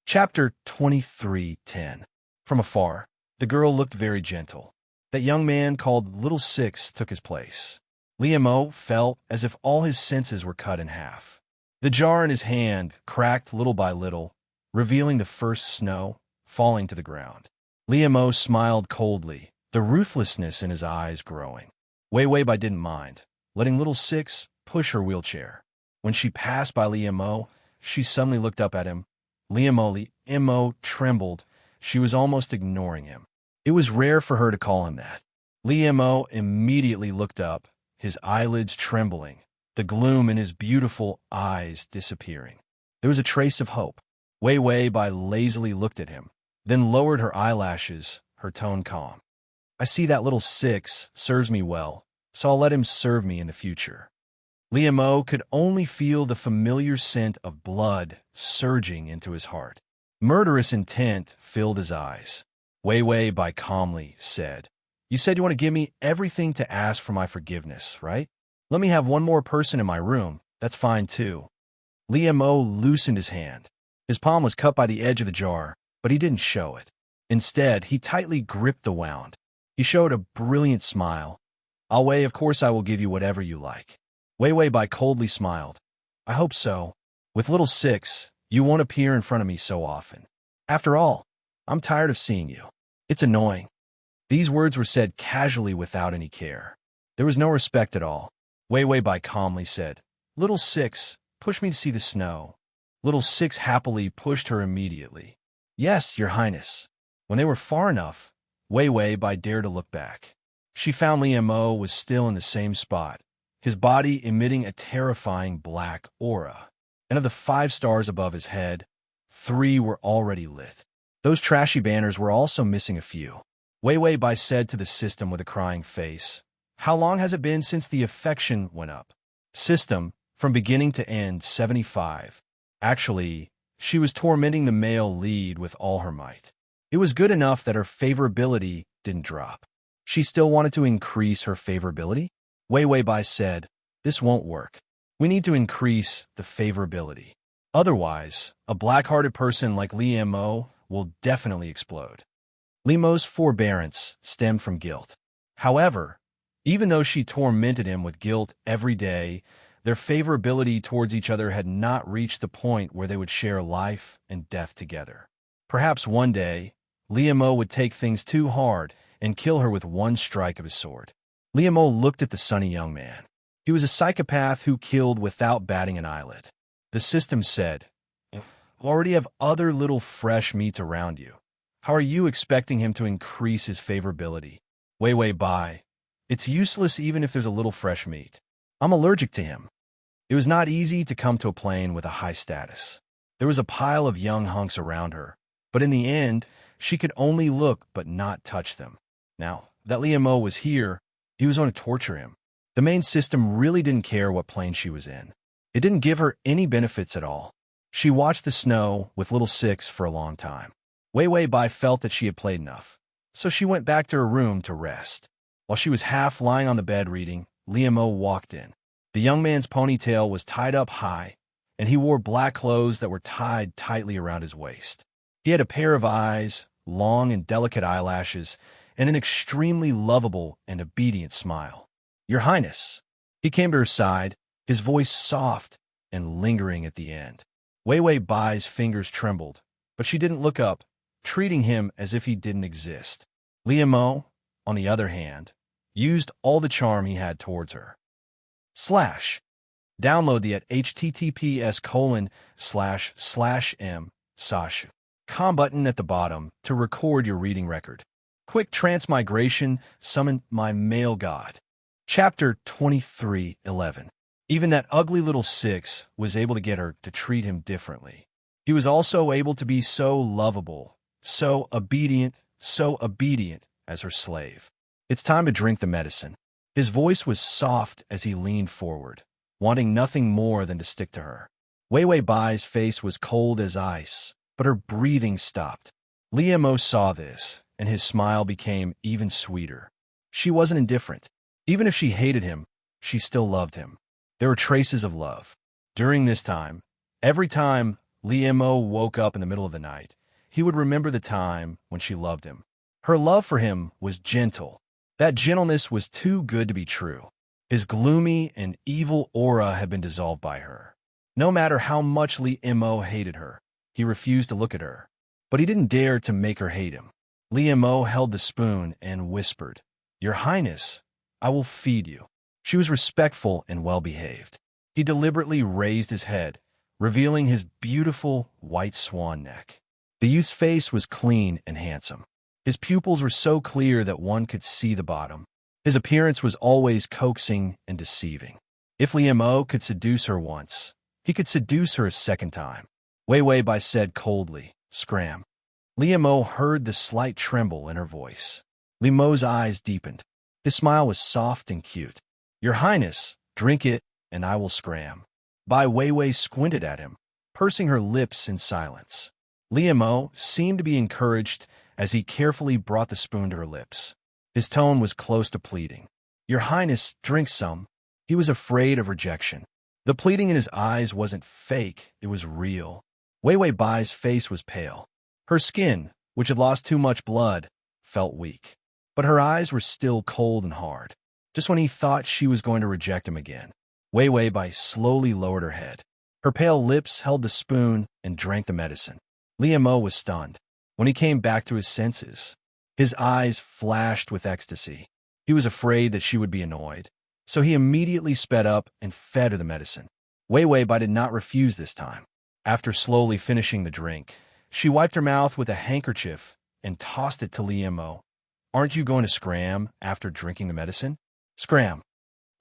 Chapter 23:10. From afar, the girl looked very gentle. That young man called Little Six took his place. Liam O felt as if all his senses were cut in half. The jar in his hand cracked little by little, revealing the first snow falling to the ground. Liam O smiled coldly, the ruthlessness in his eyes growing. Wei Wei Bai didn't mind, letting Little Six push her wheelchair. When she passed by Liam O, she suddenly looked up at him. Liam O trembled. She was almost ignoring him. It was rare for her to call him that. Liam O immediately looked up, his eyelids trembling, the gloom in his beautiful eyes disappearing. There was a trace of hope. Wei Wei Bai lazily looked at him, then lowered her eyelashes, her tone calm. "I see that Little Six serves me well, so I'll let him serve me in the future." Liam O could only feel the familiar scent of blood surging into his heart. Murderous intent filled his eyes. Wei Wei Bai calmly said, "You said you want to give me everything to ask for my forgiveness, right? Let me have one more person in my room. That's fine too." Liam O loosened his hand. His palm was cut by the edge of the jar, but he didn't show it. Instead, he tightly gripped the wound. He showed a brilliant smile. "Wei, of course I will give you whatever you like." Wei Wei Bai coldly smiled. "I hope so. With Little Six, you won't appear in front of me so often. After all, I'm tired of seeing you. It's annoying." These words were said casually without any care. There was no respect at all. Wei Wei Bai calmly said, "Little Six, push me to see the snow." Little Six happily pushed her immediately. "Yes, Your Highness." When they were far enough, Wei Wei Bai dared to look back. She found Liam O was still in the same spot, his body emitting a terrifying black aura. And of the 5 stars above his head, 3 were already lit. Those trashy banners were also missing a few. Wei Wei Bai said to the system with a crying face, "How long has it been since the affection went up?" System, from beginning to end, 75. Actually, she was tormenting the male lead with all her might. It was good enough that her favorability didn't drop. She still wanted to increase her favorability? Wei Wei Bai said, "This won't work. We need to increase the favorability. Otherwise, a black-hearted person like Li Mo will definitely explode. Li Mo's forbearance stemmed from guilt. However, even though she tormented him with guilt every day, their favorability towards each other had not reached the point where they would share life and death together. Perhaps one day, Li Mo would take things too hard and kill her with one strike of his sword. Li Mo looked at the sunny young man. He was a psychopath who killed without batting an eyelid. The system said, "You already have other little fresh meats around you. How are you expecting him to increase his favorability? Wei Wei Bai. It's useless even if there's a little fresh meat. I'm allergic to him." It was not easy to come to a plane with a high status. There was a pile of young hunks around her, but in the end, she could only look but not touch them. Now, that Li Mo was here, he was going to torture him. The main system really didn't care what plane she was in. It didn't give her any benefits at all. She watched the snow with little Six for a long time. Wei Wei Bai felt that she had played enough, so she went back to her room to rest. While she was half lying on the bed reading, Li Mo walked in. The young man's ponytail was tied up high, and he wore black clothes that were tied tightly around his waist. He had a pair of eyes, long and delicate eyelashes, and an extremely lovable and obedient smile. "Your Highness." He came to her side, his voice soft and lingering at the end. Wei Wei Bai's fingers trembled, but she didn't look up, treating him as if he didn't exist. Li Mo, on the other hand, used all the charm he had towards her. Download the at https://m/com button at the bottom to record your reading record. Quick Transmigration summoned my male god. Chapter 23:11. Even that ugly little Six was able to get her to treat him differently. He was also able to be so lovable, so obedient as her slave. "It's time to drink the medicine." His voice was soft as he leaned forward, wanting nothing more than to stick to her. Wei Wei Bai's face was cold as ice, but her breathing stopped. Li Mo saw this, and his smile became even sweeter. She wasn't indifferent. Even if she hated him, she still loved him. There were traces of love. During this time, every time Li Mo woke up in the middle of the night, he would remember the time when she loved him. Her love for him was gentle. That gentleness was too good to be true. His gloomy and evil aura had been dissolved by her. No matter how much Li Mo hated her, he refused to look at her. But he didn't dare to make her hate him. Li Mo held the spoon and whispered, "Your Highness, I will feed you." She was respectful and well-behaved. He deliberately raised his head, revealing his beautiful white swan neck. The youth's face was clean and handsome. His pupils were so clear that one could see the bottom. His appearance was always coaxing and deceiving. If Li Mo could seduce her once, he could seduce her a second time. Wei Wei Bai said coldly, "Scram." Li Mo heard the slight tremble in her voice. Li Mo's eyes deepened. His smile was soft and cute. "Your Highness, drink it, and I will scram." Bai Wei Wei squinted at him, pursing her lips in silence. Li Mo seemed to be encouraged as he carefully brought the spoon to her lips. His tone was close to pleading. "Your Highness, drink some." He was afraid of rejection. The pleading in his eyes wasn't fake, it was real. Wei Wei Bai's face was pale. Her skin, which had lost too much blood, felt weak. But her eyes were still cold and hard. Just when he thought she was going to reject him again, Wei Wei Bai slowly lowered her head. Her pale lips held the spoon and drank the medicine. Li Mo was stunned. When he came back to his senses, his eyes flashed with ecstasy. He was afraid that she would be annoyed, so he immediately sped up and fed her the medicine. Wei Wei Bai did not refuse this time. After slowly finishing the drink, she wiped her mouth with a handkerchief and tossed it to Li Mo. "Aren't you going to scram after drinking the medicine?" "Scram."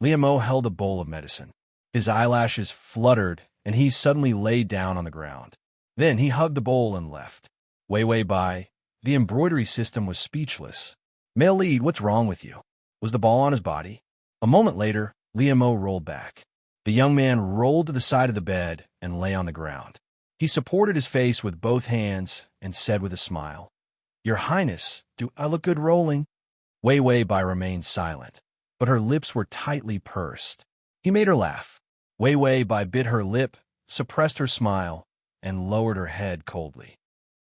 Li Mo held a bowl of medicine. His eyelashes fluttered, and he suddenly laid down on the ground. Then he hugged the bowl and left. Wei Wei Bai, the embroidery system, was speechless. "Male lead, what's wrong with you?" Was the ball on his body? A moment later, Li Mo rolled back. The young man rolled to the side of the bed and lay on the ground. He supported his face with both hands and said with a smile, "Your Highness, do I look good rolling?" Wei Wei Bai remained silent, but her lips were tightly pursed. He made her laugh. Wei Wei Bai bit her lip, suppressed her smile, and lowered her head coldly.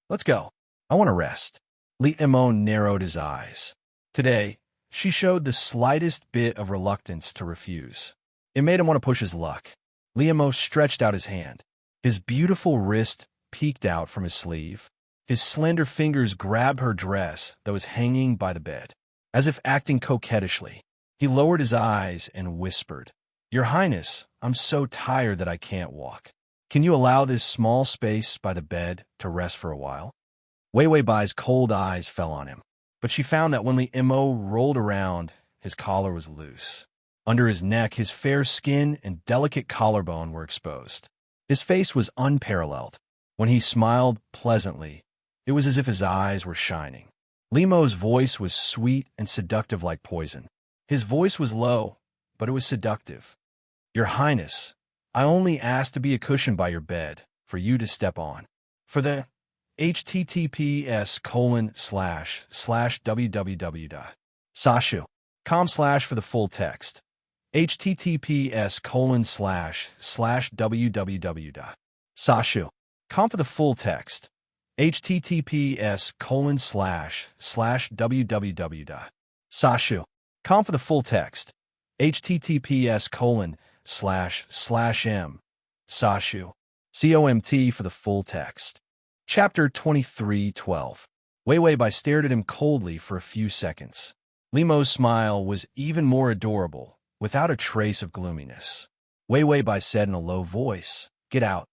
Let's go. I want to rest. Li Imo narrowed his eyes. Today, she showed the slightest bit of reluctance to refuse. It made him want to push his luck. Li Imo stretched out his hand. His beautiful wrist peeked out from his sleeve. His slender fingers grabbed her dress that was hanging by the bed. As if acting coquettishly, he lowered his eyes and whispered, Your Highness, I'm so tired that I can't walk. Can you allow this small space by the bed to rest for a while? Wei Wei Bai's cold eyes fell on him, but she found that when Li Imo rolled around, his collar was loose. Under his neck, his fair skin and delicate collarbone were exposed. His face was unparalleled. When he smiled pleasantly, it was as if his eyes were shining. Li Imo's voice was sweet and seductive like poison. His voice was low, but it was seductive. Your Highness, I only asked to be a cushion by your bed for you to step on. For the https://www.sashu.com/ for the full text. https://www.sashu.com for the full text. https://www.sashu.com for the full text. https://m sashu COMT for the full text. Chapter 23:12. Wei Wei Bai stared at him coldly for a few seconds. Li Imo's smile was even more adorable, without a trace of gloominess. Wei Wei Bai said in a low voice, Get out.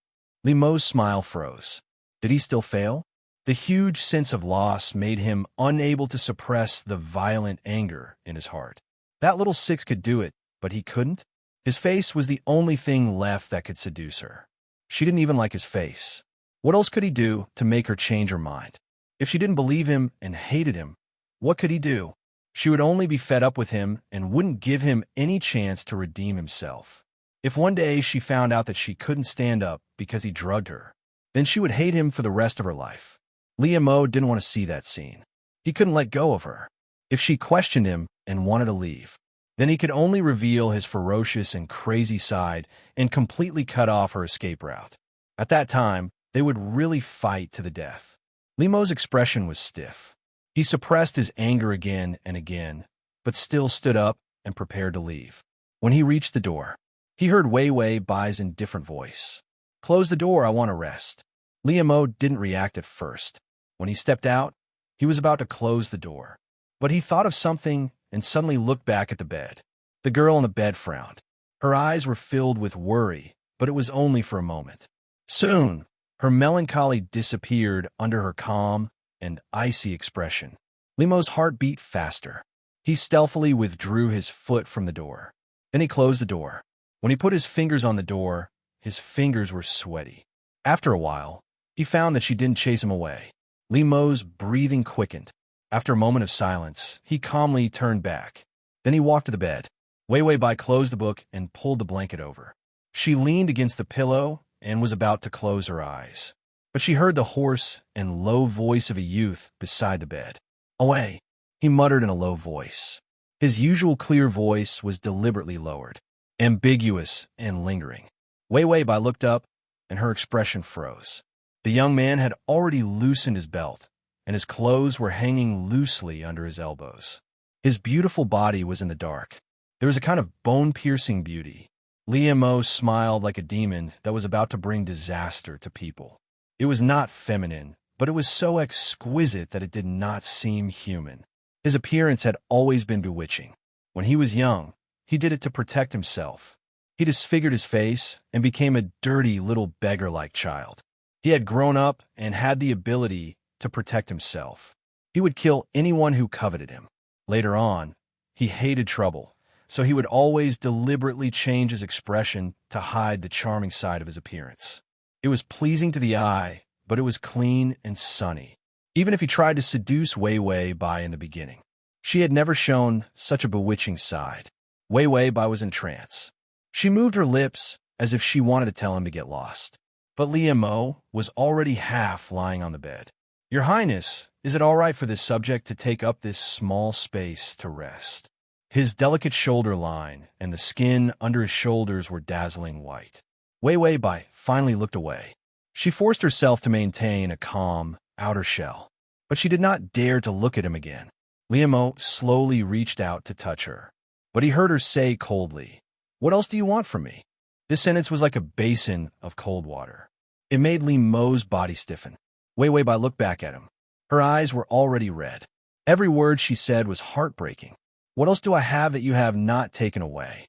Li Imo's smile froze. Did he still fail? The huge sense of loss made him unable to suppress the violent anger in his heart. That little six could do it, but he couldn't? His face was the only thing left that could seduce her. She didn't even like his face. What else could he do to make her change her mind? If she didn't believe him and hated him, what could he do? She would only be fed up with him and wouldn't give him any chance to redeem himself. If one day she found out that she couldn't stand up because he drugged her, then she would hate him for the rest of her life. Li Imo didn't want to see that scene. He couldn't let go of her. If she questioned him and wanted to leave, then he could only reveal his ferocious and crazy side and completely cut off her escape route. At that time, they would really fight to the death. Li Imo's expression was stiff. He suppressed his anger again and again, but still stood up and prepared to leave. When he reached the door, he heard Wei Wei Bai's indifferent voice. Close the door, I want to rest. Li Imo didn't react at first. When he stepped out, he was about to close the door. But he thought of something and suddenly looked back at the bed. The girl on the bed frowned. Her eyes were filled with worry, but it was only for a moment. Soon, her melancholy disappeared under her calm and icy expression. Li Imo's heart beat faster. He stealthily withdrew his foot from the door. Then he closed the door. When he put his fingers on the door, his fingers were sweaty. After a while, he found that she didn't chase him away. Li Imo's breathing quickened. After a moment of silence, he calmly turned back. Then he walked to the bed. Wei Wei Bai closed the book and pulled the blanket over. She leaned against the pillow and was about to close her eyes. But she heard the hoarse and low voice of a youth beside the bed. Away, he muttered in a low voice. His usual clear voice was deliberately lowered, ambiguous and lingering. Wei Wei Bai looked up, and her expression froze. The young man had already loosened his belt, and his clothes were hanging loosely under his elbows. His beautiful body was in the dark. There was a kind of bone-piercing beauty. Li Imo smiled like a demon that was about to bring disaster to people. It was not feminine, but it was so exquisite that it did not seem human. His appearance had always been bewitching. When he was young, he did it to protect himself. He disfigured his face and became a dirty little beggar-like child. He had grown up and had the ability to protect himself. He would kill anyone who coveted him. Later on, he hated trouble, so he would always deliberately change his expression to hide the charming side of his appearance. It was pleasing to the eye, but it was clean and sunny, even if he tried to seduce Wei Wei Bai in the beginning. She had never shown such a bewitching side. Wei Wei Bai was in trance. She moved her lips as if she wanted to tell him to get lost. But Li Imo was already half lying on the bed. Your Highness, is it all right for this subject to take up this small space to rest? His delicate shoulder line and the skin under his shoulders were dazzling white. Wei Wei Bai finally looked away. She forced herself to maintain a calm, outer shell, but she did not dare to look at him again. Liemo slowly reached out to touch her, but he heard her say coldly, "What else do you want from me?" This sentence was like a basin of cold water. It made Liemo's body stiffen. Wei Wei Bai looked back at him. Her eyes were already red. Every word she said was heartbreaking. "What else do I have that you have not taken away?"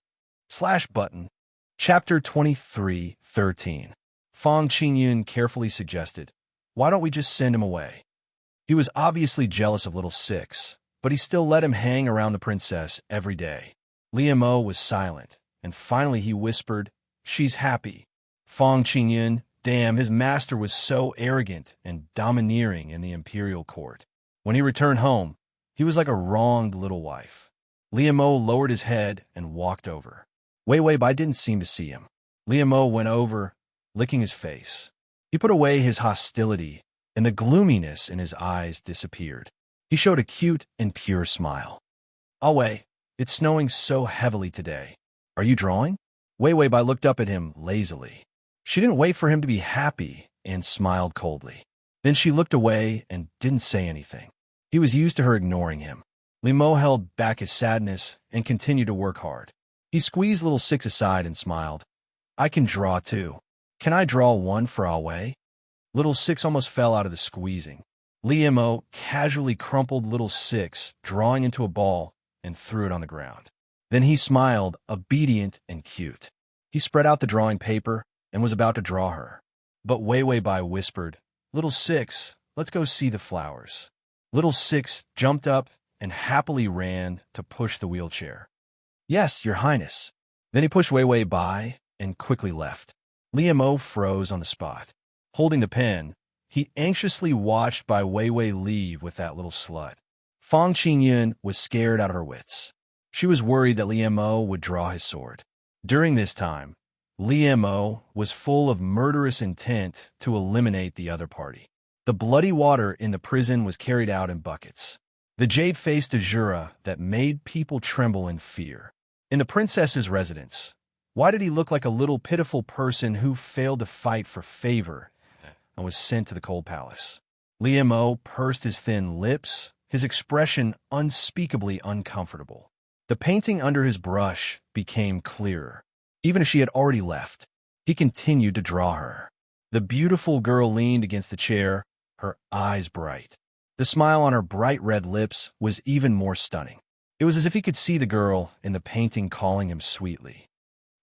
/button. Chapter 23:13. Fang Qingyun carefully suggested, "Why don't we just send him away?" He was obviously jealous of little Six, but he still let him hang around the princess every day. Liemo was silent, and finally he whispered, "She's happy." Fang Qingyun, damn, his master was so arrogant and domineering in the imperial court. When he returned home, he was like a wronged little wife. Liemo lowered his head and walked over. Wei Wei Bai didn't seem to see him. Liemo went over, licking his face. He put away his hostility, and the gloominess in his eyes disappeared. He showed a cute and pure smile. "Ah Wei, it's snowing so heavily today. Are you drawing?" Wei Wei Bai looked up at him lazily. She didn't wait for him to be happy and smiled coldly. Then she looked away and didn't say anything. He was used to her ignoring him. Liemo held back his sadness and continued to work hard. He squeezed little Six aside and smiled. "I can draw too. Can I draw one for Ah Wei?" Little Six almost fell out of the squeezing. Liemo casually crumpled little Six, drawing into a ball, and threw it on the ground. Then he smiled, obedient and cute. He spread out the drawing paper and was about to draw her. But Wei Wei Bai whispered, "Little Six, let's go see the flowers." Little Six jumped up and happily ran to push the wheelchair. "Yes, Your Highness." Then he pushed Wei Wei Bai and quickly left. Liemo froze on the spot. Holding the pen, he anxiously watched Wei Wei leave with that little slut. Fang Qingyun was scared out of her wits. She was worried that Liemo would draw his sword. During this time, Liemo was full of murderous intent to eliminate the other party. The bloody water in the prison was carried out in buckets. The jade-faced Azura that made people tremble in fear. In the princess's residence, why did he look like a little pitiful person who failed to fight for favor and was sent to the cold palace? Liemo pursed his thin lips, his expression unspeakably uncomfortable. The painting under his brush became clearer. Even if she had already left, he continued to draw her. The beautiful girl leaned against the chair, her eyes bright. The smile on her bright red lips was even more stunning. It was as if he could see the girl in the painting calling him sweetly.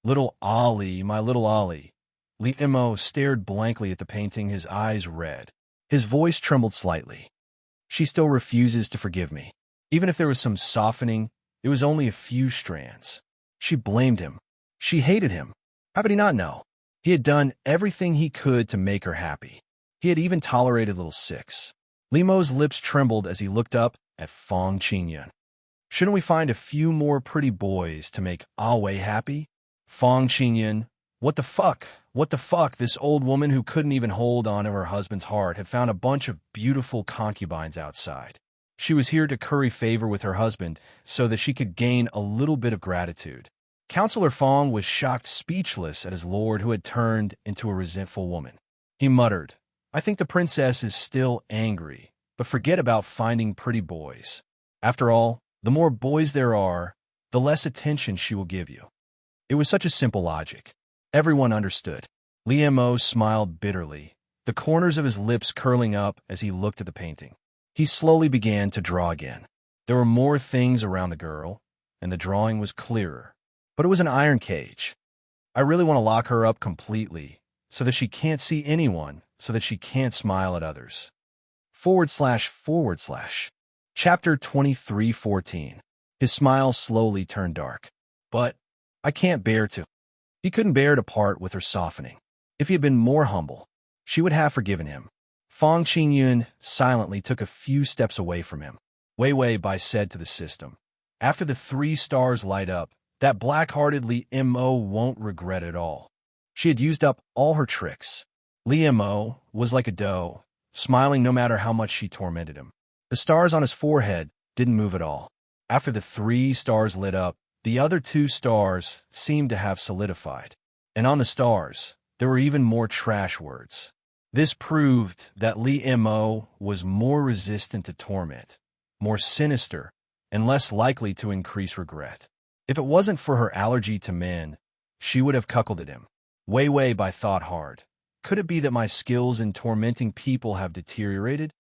"Little Ollie, my little Ollie." Liemo stared blankly at the painting, his eyes red. His voice trembled slightly. "She still refuses to forgive me. Even if there was some softening, it was only a few strands." She blamed him. She hated him. How could he not know? He had done everything he could to make her happy. He had even tolerated little Six. Liemo's lips trembled as he looked up at Fang Qingyun. "Shouldn't we find a few more pretty boys to make Ah Wei happy?" Fang Qingyun, what the fuck? What the fuck? This old woman who couldn't even hold on to her husband's heart had found a bunch of beautiful concubines outside. She was here to curry favor with her husband so that she could gain a little bit of gratitude. Counselor Fang was shocked speechless at his lord who had turned into a resentful woman. He muttered, "I think the princess is still angry, but forget about finding pretty boys. After all, the more boys there are, the less attention she will give you." It was such a simple logic. Everyone understood. Liemo smiled bitterly, the corners of his lips curling up as he looked at the painting. He slowly began to draw again. There were more things around the girl, and the drawing was clearer. But it was an iron cage. "I really want to lock her up completely, so that she can't see anyone, so that she can't smile at others." // Chapter 23:14. His smile slowly turned dark. "But I can't bear to." He couldn't bear to part with her softening. If he had been more humble, she would have forgiven him. Fang Qingyun silently took a few steps away from him. Wei Wei Bai said to the system, "After the 3 stars light up, that black-hearted Liemo won't regret it all." She had used up all her tricks. Liemo was like a doe, smiling no matter how much she tormented him. The stars on his forehead didn't move at all. After the 3 stars lit up, the other 2 stars seemed to have solidified. And on the stars, there were even more trash words. This proved that Lee Mo was more resistant to torment, more sinister, and less likely to increase regret. If it wasn't for her allergy to men, she would have cuckolded him. Wei Wei Bai thought hard. Could it be that my skills in tormenting people have deteriorated?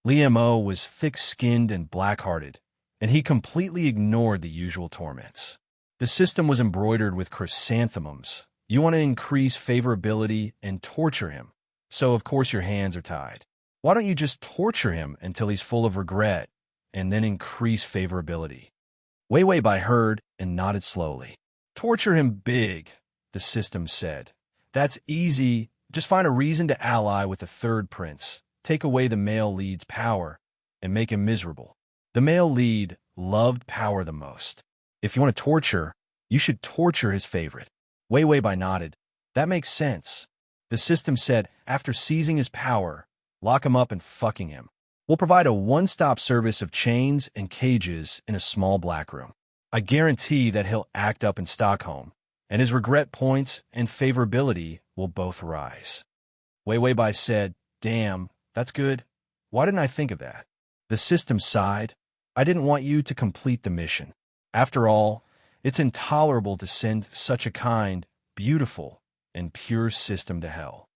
Lee Mo was thick-skinned and black-hearted, and he completely ignored the usual torments. The system was embroidered with chrysanthemums. You want to increase favorability and torture him, so of course your hands are tied. Why don't you just torture him until he's full of regret, and then increase favorability? Wei Wei Bai heard and nodded slowly. Torture him big, the system said. That's easy. Just find a reason to ally with the third prince, take away the male lead's power, and make him miserable. The male lead loved power the most. If you want to torture, you should torture his favorite. Wei Wei Bai nodded. That makes sense. The system said, after seizing his power, lock him up and fucking him. We'll provide a one-stop service of chains and cages in a small black room. I guarantee that he'll act up in Stockholm, and his regret points and favorability will both rise. Wei Wei Bai said, damn, that's good. Why didn't I think of that? The system sighed. I didn't want you to complete the mission. After all, it's intolerable to send such a kind, beautiful, and pure system to hell.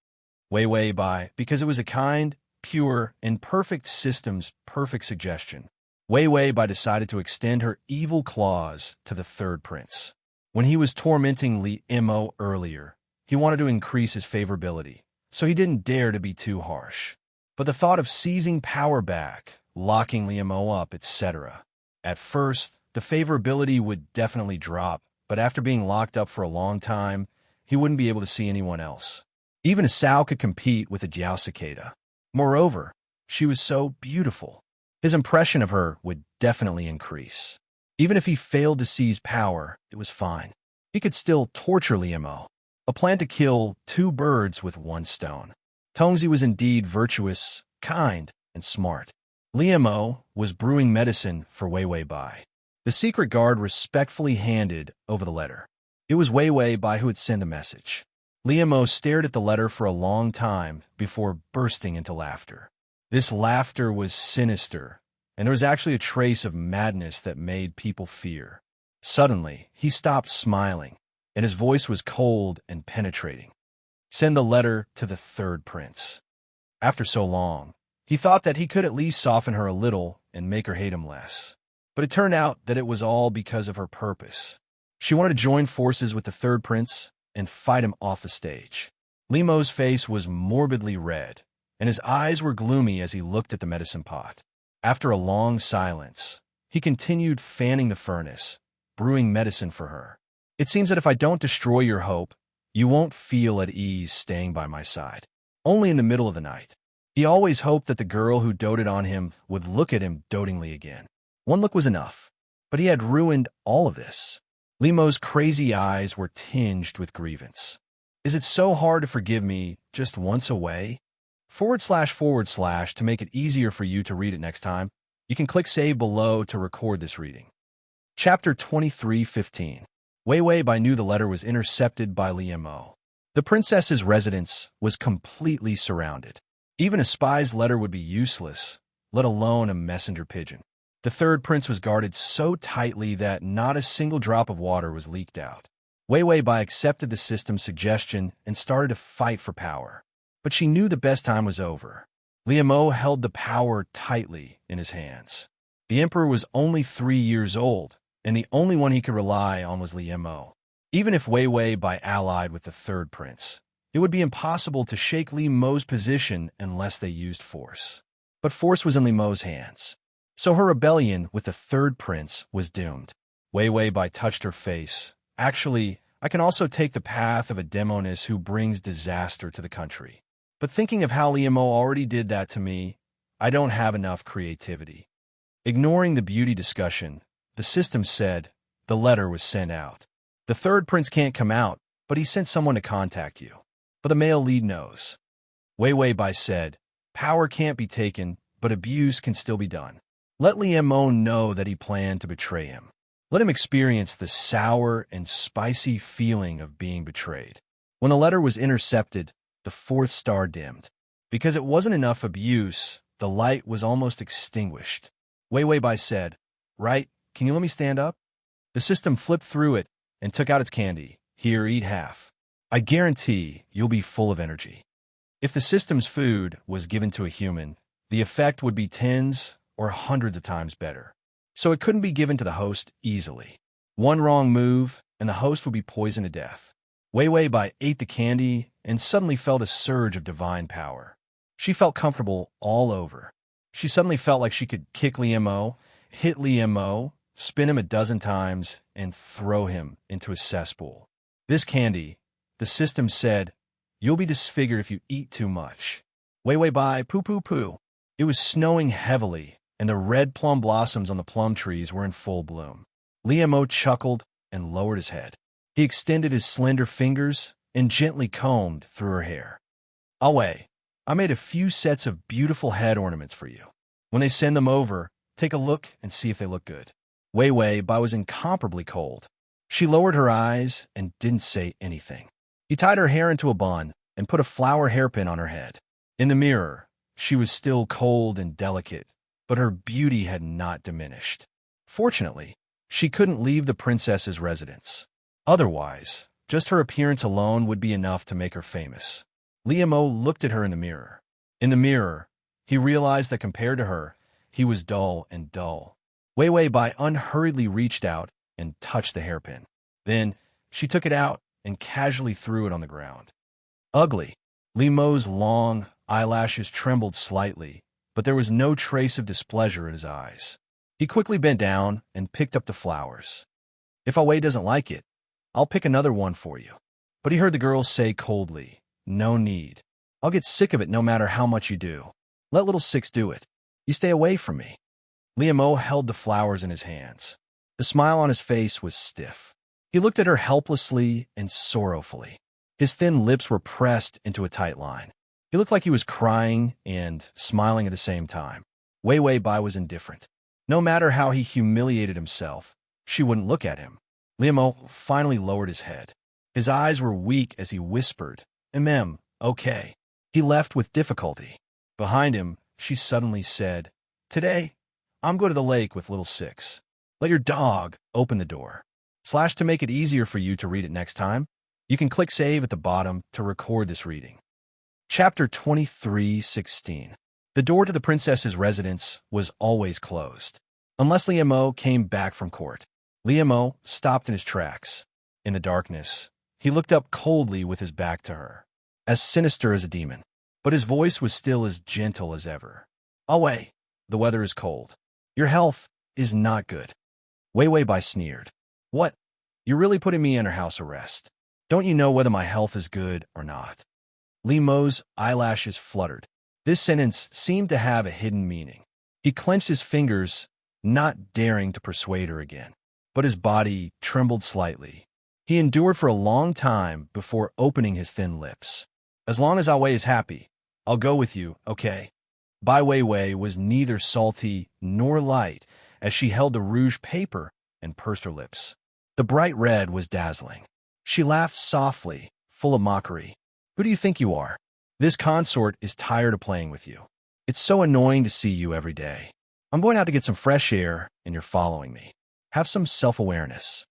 Wei Wei Bai, because it was a kind, pure, and perfect system's perfect suggestion. Wei Wei Bai decided to extend her evil claws to the third prince. When he was tormenting Li Mo earlier, he wanted to increase his favorability, so he didn't dare to be too harsh. But the thought of seizing power back, locking Li Mo up, etc. At first, the favorability would definitely drop, but after being locked up for a long time, he wouldn't be able to see anyone else. Even a sow could compete with a Jiao cicada. Moreover, she was so beautiful. His impression of her would definitely increase. Even if he failed to seize power, it was fine. He could still torture Li Mo, a plan to kill 2 birds with 1 stone. Tongzi was indeed virtuous, kind, and smart. Li Mo was brewing medicine for Wei Wei Bai. The secret guard respectfully handed over the letter. It was Wei Wei Bai who had sent the message. Li Mo stared at the letter for a long time before bursting into laughter. This laughter was sinister, and there was actually a trace of madness that made people fear. Suddenly, he stopped smiling, and his voice was cold and penetrating. Send the letter to the third prince. After so long, he thought that he could at least soften her a little and make her hate him less. But it turned out that it was all because of her purpose. She wanted to join forces with the third prince and fight him off the stage. Li Mo's face was morbidly red, and his eyes were gloomy as he looked at the medicine pot. After a long silence, he continued fanning the furnace, brewing medicine for her. It seems that if I don't destroy your hope, you won't feel at ease staying by my side. Only in the middle of the night. He always hoped that the girl who doted on him would look at him dotingly again. One look was enough, but he had ruined all of this. Li Mo's crazy eyes were tinged with grievance. Is it so hard to forgive me just once away? // to make it easier for you to read it next time, you can click save below to record this reading. Chapter 23:15. Wei Wei Bai knew the letter was intercepted by Li Mo. The princess's residence was completely surrounded. Even a spy's letter would be useless, let alone a messenger pigeon. The third prince was guarded so tightly that not a single drop of water was leaked out. Wei Wei Bai accepted the system's suggestion and started to fight for power. But she knew the best time was over. Li Mo held the power tightly in his hands. The emperor was only 3 years old, and the only one he could rely on was Li Mo. Even if Wei Wei Bai allied with the third prince, it would be impossible to shake Li Mo's position unless they used force. But force was in Li Mo's hands. So her rebellion with the third prince was doomed. Wei Wei Bai touched her face. Actually, I can also take the path of a demoness who brings disaster to the country. But thinking of how Li Mo already did that to me, I don't have enough creativity. Ignoring the beauty discussion, the system said the letter was sent out. The third prince can't come out, but he sent someone to contact you. But the male lead knows. Wei Wei Bai said, power can't be taken, but abuse can still be done. Let Liam Mo know that he planned to betray him. Let him experience the sour and spicy feeling of being betrayed. When the letter was intercepted, the fourth star dimmed. Because it wasn't enough abuse, the light was almost extinguished. Wei Wei Bai said, "Right, can you let me stand up?" The system flipped through it and took out its candy. "Here, eat half. I guarantee you'll be full of energy." If the system's food was given to a human, the effect would be tens or hundreds of times better. So it couldn't be given to the host easily. One wrong move, and the host would be poisoned to death. Wei Wei Bai ate the candy and suddenly felt a surge of divine power. She felt comfortable all over. She suddenly felt like she could kick Liam Mo, hit Liam Mo, spin him a dozen times, and throw him into a cesspool. This candy, the system said, "You'll be disfigured if you eat too much." Wei Wei Bai poo. It was snowing heavily, and the red plum blossoms on the plum trees were in full bloom. Liam Mo chuckled and lowered his head. He extended his slender fingers and gently combed through her hair. "Wei, I made a few sets of beautiful head ornaments for you. When they send them over, take a look and see if they look good." Wei Wei Bai was incomparably cold. She lowered her eyes and didn't say anything. He tied her hair into a bun and put a flower hairpin on her head. In the mirror, she was still cold and delicate, but her beauty had not diminished. Fortunately, she couldn't leave the princess's residence. Otherwise, just her appearance alone would be enough to make her famous. Liam Mo looked at her in the mirror. In the mirror, he realized that compared to her, he was dull and dull. Wei Wei Bai unhurriedly reached out and touched the hairpin. Then, she took it out and casually threw it on the ground. Ugly. Liam Mo's long eyelashes trembled slightly, but there was no trace of displeasure in his eyes. He quickly bent down and picked up the flowers. "If Wei doesn't like it, I'll pick another one for you." But he heard the girl say coldly, "No need. I'll get sick of it no matter how much you do. Let little Six do it. You stay away from me." Liam Mo held the flowers in his hands. The smile on his face was stiff. He looked at her helplessly and sorrowfully. His thin lips were pressed into a tight line. He looked like he was crying and smiling at the same time. Wei Wei Bai was indifferent. No matter how he humiliated himself, she wouldn't look at him. Liam Mo finally lowered his head. His eyes were weak as he whispered, "Okay." He left with difficulty. Behind him, she suddenly said, "Today, I'm going to the lake with little Six. Let your dog open the door." / to make it easier for you to read it next time, you can click save at the bottom to record this reading. Chapter 23:16. The door to the princess's residence was always closed. Unless Liam Mo came back from court. Liam Mo stopped in his tracks. In the darkness, he looked up coldly with his back to her, as sinister as a demon. But his voice was still as gentle as ever. "Wei, the weather is cold. Your health is not good." Wei Wei Bai sneered. "What? You're really putting me under house arrest? Don't you know whether my health is good or not?" Liam Mo's eyelashes fluttered. This sentence seemed to have a hidden meaning. He clenched his fingers, not daring to persuade her again. But his body trembled slightly. He endured for a long time before opening his thin lips. "As long as Wei is happy, I'll go with you, okay?" Bai Wei Wei was neither salty nor light as she held the rouge paper and pursed her lips. The bright red was dazzling. She laughed softly, full of mockery. "Who do you think you are? This consort is tired of playing with you. It's so annoying to see you every day. I'm going out to get some fresh air, and you're following me. Have some self-awareness."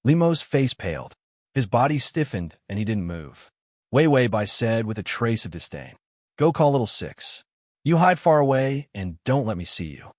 Liam Mo's face paled. His body stiffened, and he didn't move. Wei Wei Bai said with a trace of disdain, "Go call little Six. You hide far away, and don't let me see you."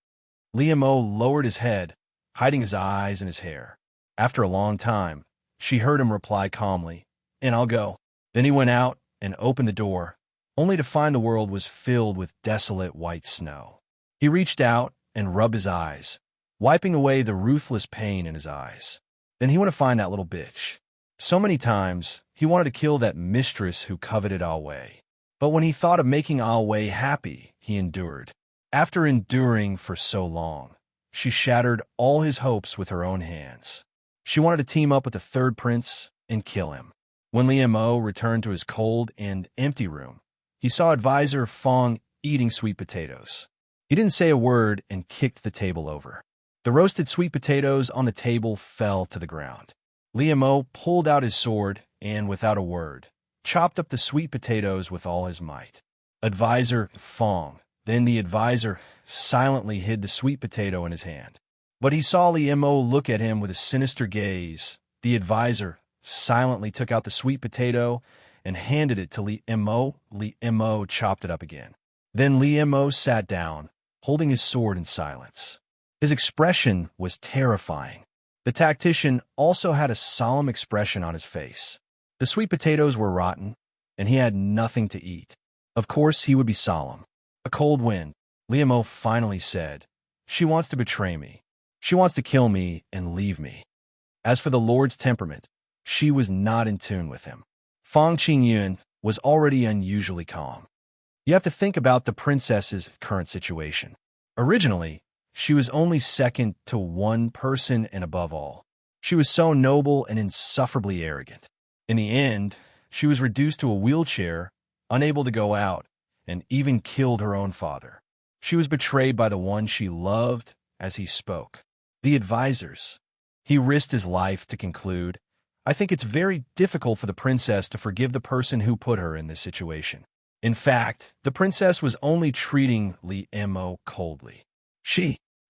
Liam Mo lowered his head, hiding his eyes and his hair. After a long time, she heard him reply calmly, "And I'll go." Then he went out and opened the door, only to find the world was filled with desolate white snow. He reached out and rubbed his eyes, wiping away the ruthless pain in his eyes. Then he went to find that little bitch. So many times, he wanted to kill that mistress who coveted Wei. But when he thought of making Wei happy, he endured. After enduring for so long, she shattered all his hopes with her own hands. She wanted to team up with the third prince and kill him. When Liam Mo returned to his cold and empty room, he saw Advisor Fong eating sweet potatoes. He didn't say a word and kicked the table over. The roasted sweet potatoes on the table fell to the ground. Liemo pulled out his sword and, without a word, chopped up the sweet potatoes with all his might. Advisor Fong, then the advisor, silently hid the sweet potato in his hand. But he saw Liemo look at him with a sinister gaze. The advisor silently took out the sweet potato and handed it to Liemo. Liemo chopped it up again. Then Liemo sat down, holding his sword in silence. His expression was terrifying. The tactician also had a solemn expression on his face. The sweet potatoes were rotten, and he had nothing to eat. Of course, he would be solemn. A cold wind, Liemo finally said. She wants to betray me. She wants to kill me and leave me. As for the Lord's temperament, she was not in tune with him. Fong Qingyun was already unusually calm. You have to think about the princess's current situation. Originally, she was only second to one person, and above all, she was so noble and insufferably arrogant. In the end, she was reduced to a wheelchair, unable to go out, and even killed her own father. She was betrayed by the one she loved as he spoke. The advisors. He risked his life to conclude, I think it's very difficult for the princess to forgive the person who put her in this situation. In fact, the princess was only treating Liemo coldly.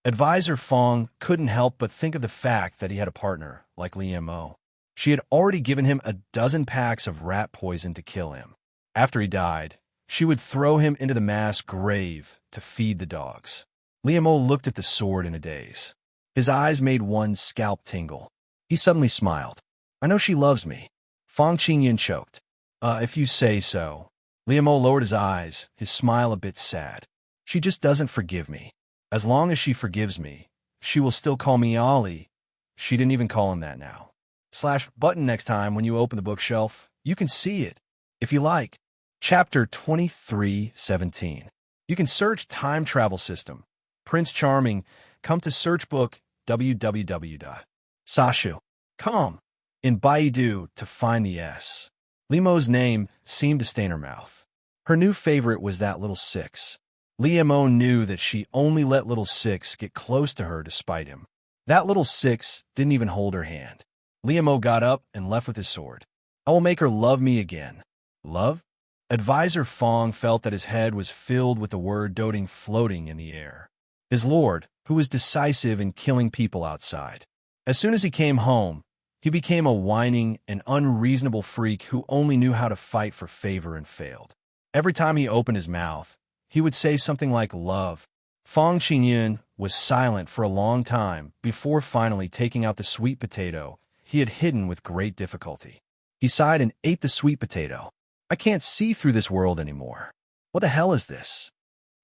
Advisor Fong couldn't help but think of the fact that he had a partner like Liemo. She had already given him a dozen packs of rat poison to kill him. After he died, she would throw him into the mass grave to feed the dogs. Liemo looked at the sword in a daze. His eyes made one scalp tingle. He suddenly smiled. I know she loves me. Fong Qingyun choked. If you say so. Liemo lowered his eyes, his smile a bit sad. She just doesn't forgive me. As long as she forgives me, she will still call me Ollie. She didn't even call him that now. /button next time when you open the bookshelf. You can see it, if you like. Chapter 23:17. You can search Time Travel System. Prince Charming, come to search book www.sashu.com in Baidu to find the S. Liemo's name seemed to stain her mouth. Her new favorite was that little six. Liemo knew that she only let little six get close to her to spite him. That little six didn't even hold her hand. Liemo got up and left with his sword. I will make her love me again. Love? Advisor Fong felt that his head was filled with the word doting floating in the air. His lord, who was decisive in killing people outside. As soon as he came home, he became a whining and unreasonable freak who only knew how to fight for favor and failed. Every time he opened his mouth, he would say something like love. Fong Qingyun was silent for a long time before finally taking out the sweet potato he had hidden with great difficulty. He sighed and ate the sweet potato. I can't see through this world anymore. What the hell is this?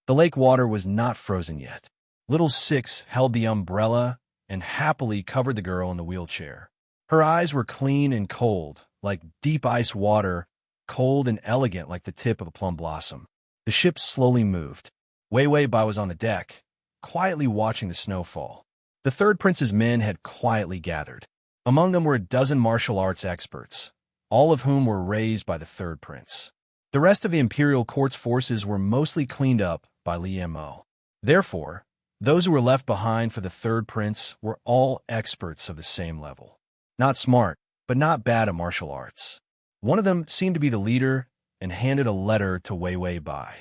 The lake water was not frozen yet. Little Six held the umbrella and happily covered the girl in the wheelchair. Her eyes were clean and cold, like deep ice water, cold and elegant like the tip of a plum blossom. The ship slowly moved. Wei Wei Bai was on the deck, quietly watching the snowfall. The third prince's men had quietly gathered. Among them were a dozen martial arts experts, all of whom were raised by the third prince. The rest of the imperial court's forces were mostly cleaned up by Liemo. Therefore, those who were left behind for the third prince were all experts of the same level. Not smart, but not bad at martial arts. One of them seemed to be the leader and handed a letter to Wei Wei Bai.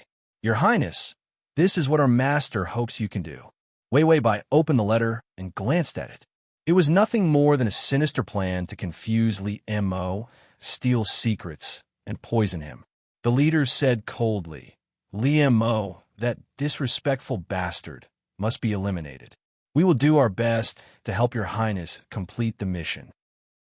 Your Highness, this is what our master hopes you can do. Wei Wei Bai opened the letter and glanced at it. It was nothing more than a sinister plan to confuse Liemo, steal secrets, and poison him. The leader said coldly, Liemo, that disrespectful bastard, must be eliminated. We will do our best to help your Highness complete the mission.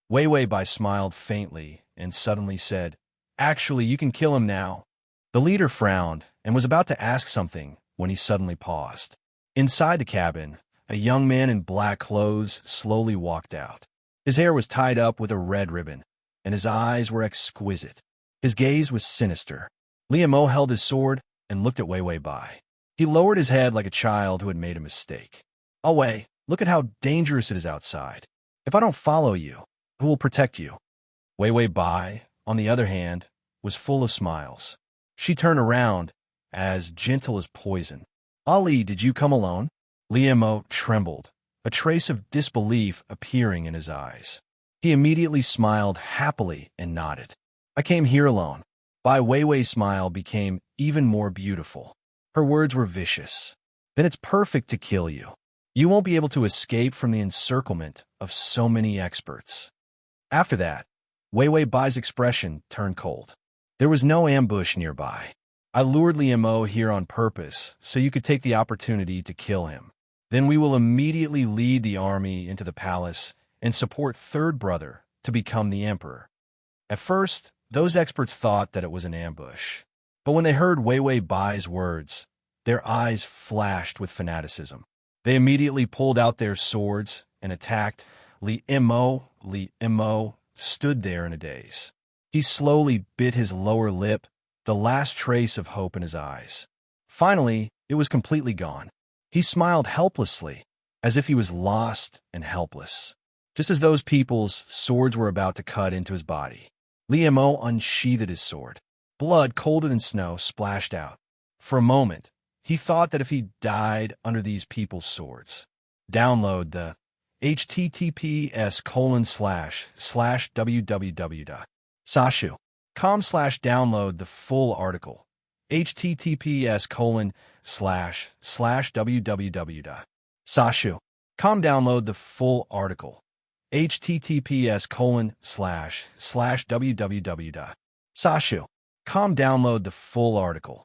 Wei Wei Bai smiled faintly and suddenly said, Actually, you can kill him now. The leader frowned and was about to ask something when he suddenly paused. Inside the cabin, a young man in black clothes slowly walked out. His hair was tied up with a red ribbon, and his eyes were exquisite. His gaze was sinister. Liemo held his sword and looked at Wei Wei Bai. He lowered his head like a child who had made a mistake. Oh, Wei, look at how dangerous it is outside. If I don't follow you, who will protect you? Wei Wei Bai, on the other hand, was full of smiles. She turned around, as gentle as poison. Ali, did you come alone? Li Mo trembled, a trace of disbelief appearing in his eyes. He immediately smiled happily and nodded. I came here alone. Bai Weiwei's smile became even more beautiful. Her words were vicious. Then it's perfect to kill you. You won't be able to escape from the encirclement of so many experts. After that, Weiwei Bai's expression turned cold. There was no ambush nearby. I lured Li Mo here on purpose so you could take the opportunity to kill him. Then we will immediately lead the army into the palace and support Third Brother to become the emperor. At first, those experts thought that it was an ambush. But when they heard Weiwei Bai's words, their eyes flashed with fanaticism. They immediately pulled out their swords and attacked. Li Mo stood there in a daze. He slowly bit his lower lip, the last trace of hope in his eyes. Finally, it was completely gone. He smiled helplessly, as if he was lost and helpless. Just as those people's swords were about to cut into his body, Li Mo unsheathed his sword. Blood colder than snow splashed out. For a moment, he thought that if he died under these people's swords. Download the https://www.sashu.com/download the full article. https://www.sashu.com download the full article. https://www.sashu.com download the full article.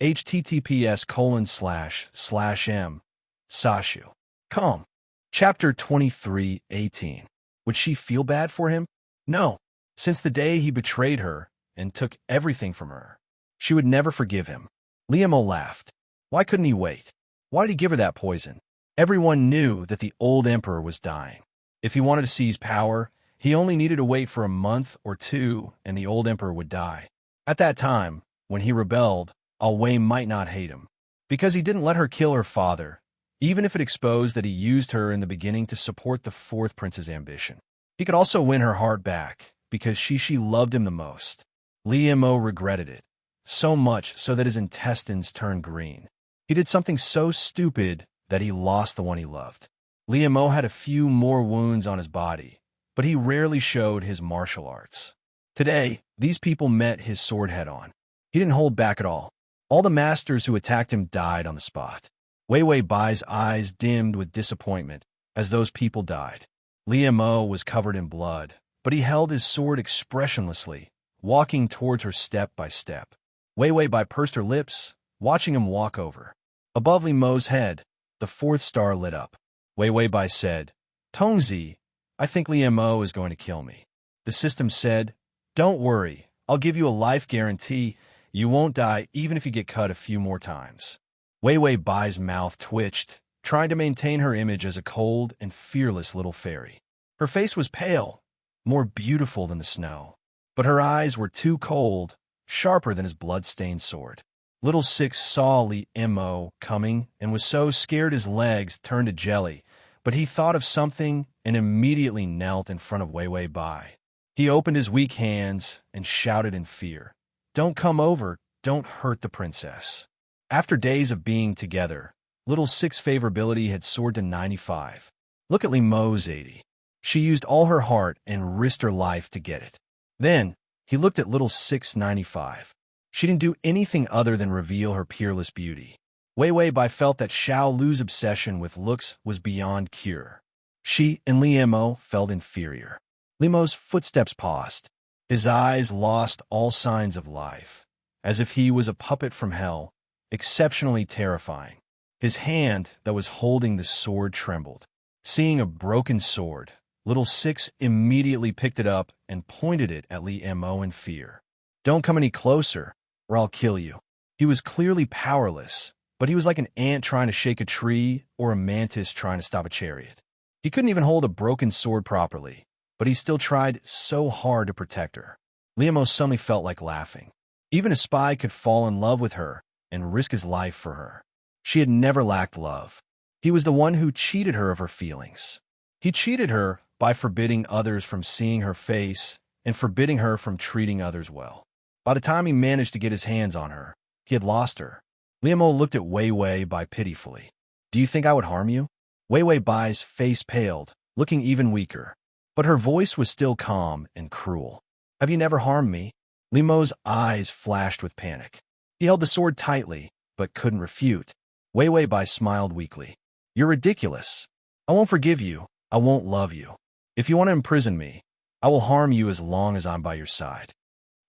https://m.sashu.com. Chapter 23:18. Would she feel bad for him? No. Since the day he betrayed her and took everything from her, she would never forgive him. Li Mo laughed. Why couldn't he wait? Why did he give her that poison? Everyone knew that the old emperor was dying. If he wanted to seize power, he only needed to wait for a month or two and the old emperor would die. At that time, when he rebelled, Wei might not hate him, because he didn't let her kill her father, even if it exposed that he used her in the beginning to support the fourth prince's ambition. He could also win her heart back, because she loved him the most. Li Mo regretted it, so much so that his intestines turned green. He did something so stupid that he lost the one he loved. Li Mo had a few more wounds on his body, but he rarely showed his martial arts. Today, these people met his sword head-on. He didn't hold back at all. All the masters who attacked him died on the spot. Weiwei Bai's eyes dimmed with disappointment as those people died. Li Mo was covered in blood, but he held his sword expressionlessly, walking towards her step by step. Weiwei Bai pursed her lips, watching him walk over. Above Li Mo's head, the fourth star lit up. Weiwei Bai said, Tongzi, I think Li Mo is going to kill me. The system said, don't worry, I'll give you a life guarantee. You won't die even if you get cut a few more times. Weiwei Bai's mouth twitched, trying to maintain her image as a cold and fearless little fairy. Her face was pale, more beautiful than the snow, but her eyes were too cold, sharper than his blood-stained sword. Little Six saw Li Mo coming and was so scared his legs turned to jelly, but he thought of something and immediately knelt in front of Weiwei Bai. He opened his weak hands and shouted in fear, Don't come over, don't hurt the princess. After days of being together, Little Six's favorability had soared to 95. Look at Li Mo's 80. She used all her heart and risked her life to get it. Then, he looked at Little Six 95. She didn't do anything other than reveal her peerless beauty. Weiwei Bai felt that Xiao Lu's obsession with looks was beyond cure. She and Li Mo felt inferior. Li Mo's footsteps paused. His eyes lost all signs of life, as if he was a puppet from hell, exceptionally terrifying. His hand that was holding the sword trembled. Seeing a broken sword, Little Six immediately picked it up and pointed it at Li Mo in fear. Don't come any closer, or I'll kill you. He was clearly powerless, but he was like an ant trying to shake a tree or a mantis trying to stop a chariot. He couldn't even hold a broken sword properly, but he still tried so hard to protect her. Li Mo suddenly felt like laughing. Even a spy could fall in love with her and risk his life for her. She had never lacked love. He was the one who cheated her of her feelings. He cheated her by forbidding others from seeing her face and forbidding her from treating others well. By the time he managed to get his hands on her, he had lost her. Liu Mo looked at Wei Wei Bai pitifully. Do you think I would harm you? Wei Wei Bai's face paled, looking even weaker. But her voice was still calm and cruel. Have you never harmed me? Liu Mo's eyes flashed with panic. He held the sword tightly, but couldn't refute. Wei Wei Bai smiled weakly. You're ridiculous. I won't forgive you. I won't love you. If you want to imprison me, I will harm you as long as I'm by your side.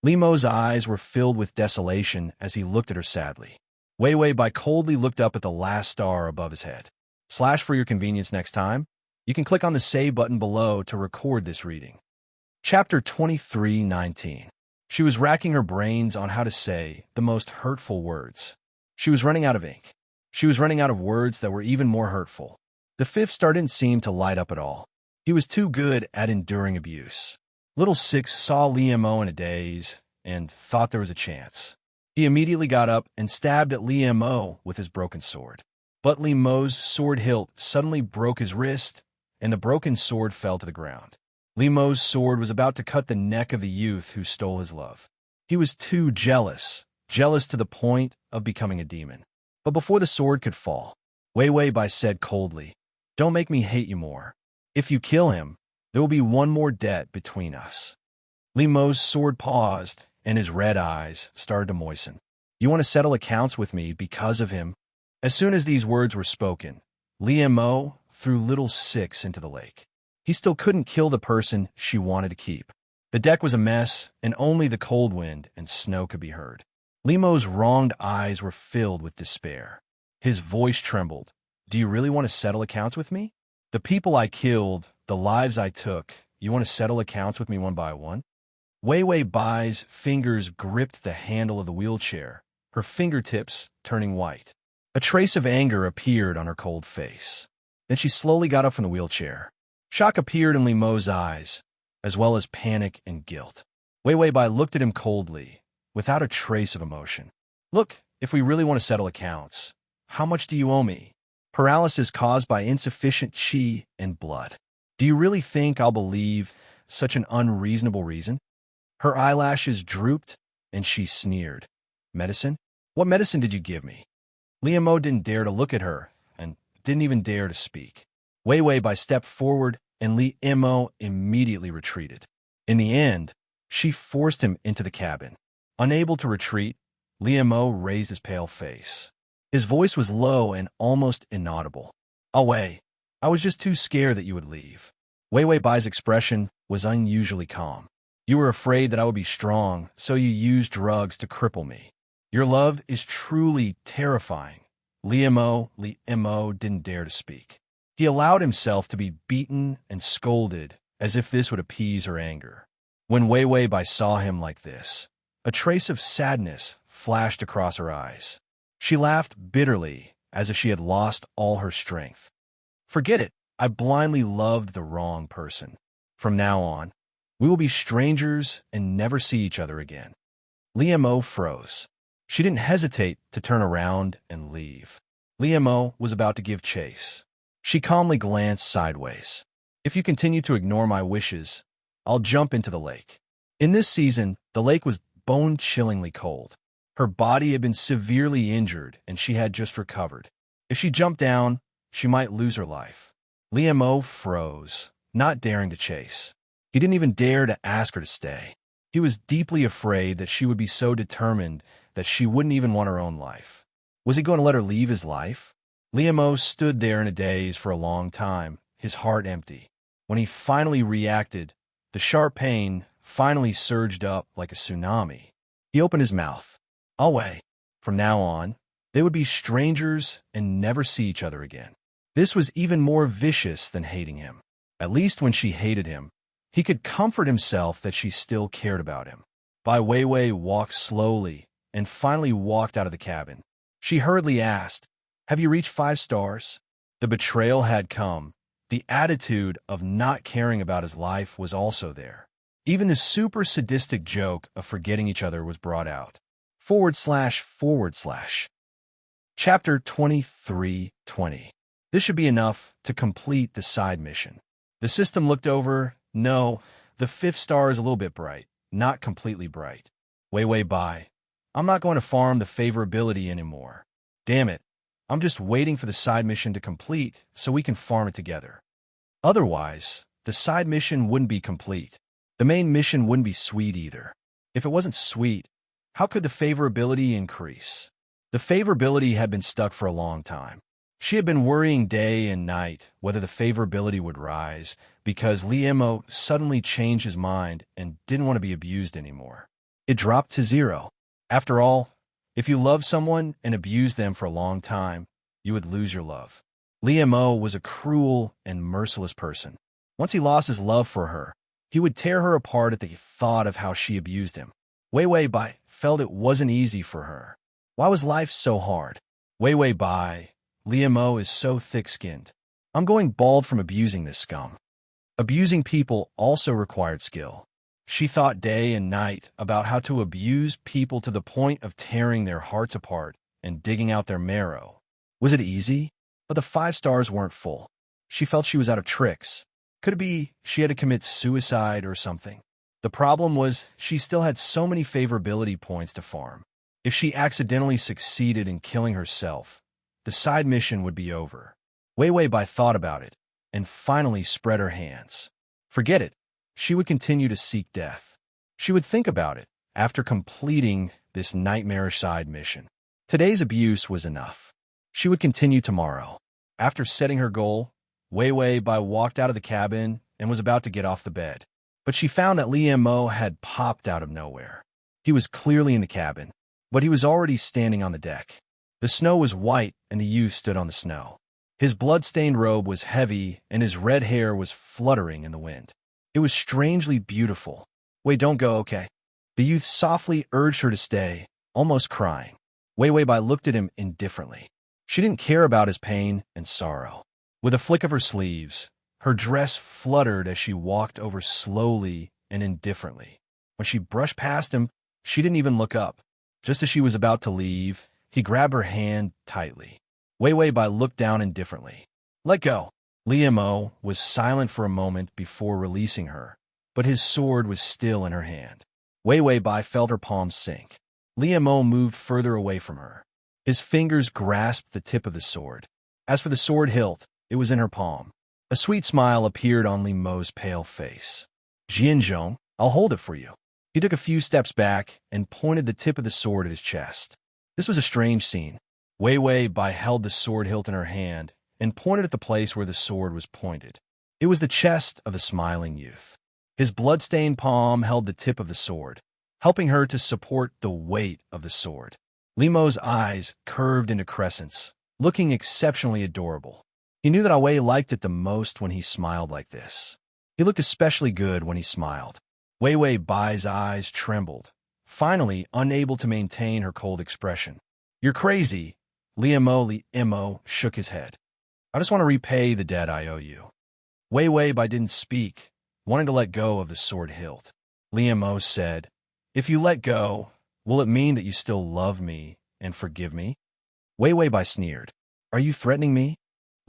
Liu Mo's eyes were filled with desolation as he looked at her sadly. Wei Wei Bai coldly looked up at the last star above his head. For your convenience next time, you can click on the save button below to record this reading. Chapter 23:19. She was racking her brains on how to say the most hurtful words. She was running out of ink. She was running out of words that were even more hurtful. The fifth star didn't seem to light up at all. He was too good at enduring abuse. Little Six saw Liu Mo in a daze and thought there was a chance. He immediately got up and stabbed at Liu Mo with his broken sword. But Liu Mo's sword hilt suddenly broke his wrist, and the broken sword fell to the ground. Liu Mo's sword was about to cut the neck of the youth who stole his love. He was too jealous to the point of becoming a demon. But before the sword could fall, Wei Wei Bai said coldly, Don't make me hate you more. If you kill him, there will be one more debt between us. Liu Mo's sword paused, and his red eyes started to moisten. You want to settle accounts with me because of him? As soon as these words were spoken, Liu Mo threw Little Six into the lake. He still couldn't kill the person she wanted to keep. The deck was a mess, and only the cold wind and snow could be heard. Liu Mo's wronged eyes were filled with despair. His voice trembled. Do you really want to settle accounts with me? The people I killed, the lives I took, you want to settle accounts with me one by one? Wei Wei Bai's fingers gripped the handle of the wheelchair, her fingertips turning white. A trace of anger appeared on her cold face. Then she slowly got up from the wheelchair. Shock appeared in Liu Mo's eyes, as well as panic and guilt. Wei Wei Bai looked at him coldly, without a trace of emotion. Look, if we really want to settle accounts, how much do you owe me? Paralysis caused by insufficient qi and blood. Do you really think I'll believe such an unreasonable reason? Her eyelashes drooped, and she sneered. Medicine? What medicine did you give me? Liu Mo didn't dare to look at her, and didn't even dare to speak. Wei Wei Bai stepped forward, and Liu Mo immediately retreated. In the end, she forced him into the cabin. Unable to retreat, Liu Mo raised his pale face. His voice was low and almost inaudible. Wei, I was just too scared that you would leave. Wei Wei Bai's expression was unusually calm. You were afraid that I would be strong, so you used drugs to cripple me. Your love is truly terrifying. Liu Mo didn't dare to speak. He allowed himself to be beaten and scolded as if this would appease her anger. When Wei Wei Bai saw him like this, a trace of sadness flashed across her eyes. She laughed bitterly, as if she had lost all her strength. Forget it. I blindly loved the wrong person. From now on, we will be strangers and never see each other again. Liu Mo froze. She didn't hesitate to turn around and leave. Liu Mo was about to give chase. She calmly glanced sideways. If you continue to ignore my wishes, I'll jump into the lake. In this season, the lake was bone-chillingly cold. Her body had been severely injured, and she had just recovered. If she jumped down, she might lose her life. Liu Mo froze, not daring to chase. He didn't even dare to ask her to stay. He was deeply afraid that she would be so determined that she wouldn't even want her own life. Was he going to let her leave his life? Liu Mo stood there in a daze for a long time, his heart empty. When he finally reacted, the sharp pain finally surged up like a tsunami. He opened his mouth. Wei. From now on, they would be strangers and never see each other again. This was even more vicious than hating him. At least when she hated him, he could comfort himself that she still cared about him. Wei Wei walked slowly and finally walked out of the cabin. She hurriedly asked, Have you reached 5 stars? The betrayal had come. The attitude of not caring about his life was also there. Even the super sadistic joke of forgetting each other was brought out. / Chapter 23:20. This should be enough to complete the side mission. The system looked over. No, the 5th star is a little bit bright, not completely bright. Wei Wei Bai, I'm not going to farm the favorability anymore. Damn it. I'm just waiting for the side mission to complete so we can farm it together. Otherwise, the side mission wouldn't be complete. The main mission wouldn't be sweet either. If it wasn't sweet, how could the favorability increase? The favorability had been stuck for a long time. She had been worrying day and night whether the favorability would rise because Liemo suddenly changed his mind and didn't want to be abused anymore. It dropped to 0. After all, if you love someone and abuse them for a long time, you would lose your love. Liemo was a cruel and merciless person. Once he lost his love for her, he would tear her apart at the thought of how she abused him. Wei Bai felt it wasn't easy for her. Why was life so hard? Wei Bai, Liemo is so thick-skinned. I'm going bald from abusing this scum. Abusing people also required skill. She thought day and night about how to abuse people to the point of tearing their hearts apart and digging out their marrow. Was it easy? But the 5 stars weren't full. She felt she was out of tricks. Could it be she had to commit suicide or something? The problem was she still had so many favorability points to farm. If she accidentally succeeded in killing herself, the side mission would be over. Wei Bai thought about it and finally spread her hands. Forget it. She would continue to seek death. She would think about it after completing this nightmarish side mission. Today's abuse was enough. She would continue tomorrow. After setting her goal, Wei Bai walked out of the cabin and was about to get off the bed. But she found that Liemo had popped out of nowhere. He was clearly in the cabin, but he was already standing on the deck. The snow was white and the youth stood on the snow. His blood-stained robe was heavy and his red hair was fluttering in the wind. It was strangely beautiful. Wait, don't go, okay? The youth softly urged her to stay, almost crying. Wei Bai looked at him indifferently. She didn't care about his pain and sorrow. With a flick of her sleeves, her dress fluttered as she walked over slowly and indifferently. When she brushed past him, she didn't even look up. Just as she was about to leave, he grabbed her hand tightly. Wei Bai looked down indifferently. Let go. Liemo was silent for a moment before releasing her, but his sword was still in her hand. Wei Bai felt her palms sink. Liemo moved further away from her. His fingers grasped the tip of the sword. As for the sword hilt, it was in her palm. A sweet smile appeared on Liemo's pale face. Jianzhong, I'll hold it for you. He took a few steps back and pointed the tip of the sword at his chest. This was a strange scene. Wei Bai held the sword hilt in her hand and pointed at the place where the sword was pointed. It was the chest of the smiling youth. His blood-stained palm held the tip of the sword, helping her to support the weight of the sword. Liemo's eyes curved into crescents, looking exceptionally adorable. He knew that Wei liked it the most when he smiled like this. He looked especially good when he smiled. Wei Bai's eyes trembled, finally unable to maintain her cold expression. You're crazy. Liemo shook his head. I just want to repay the debt I owe you. Wei Bai didn't speak, wanting to let go of the sword hilt. Liemo said, If you let go, will it mean that you still love me and forgive me? Wei Bai sneered. Are you threatening me?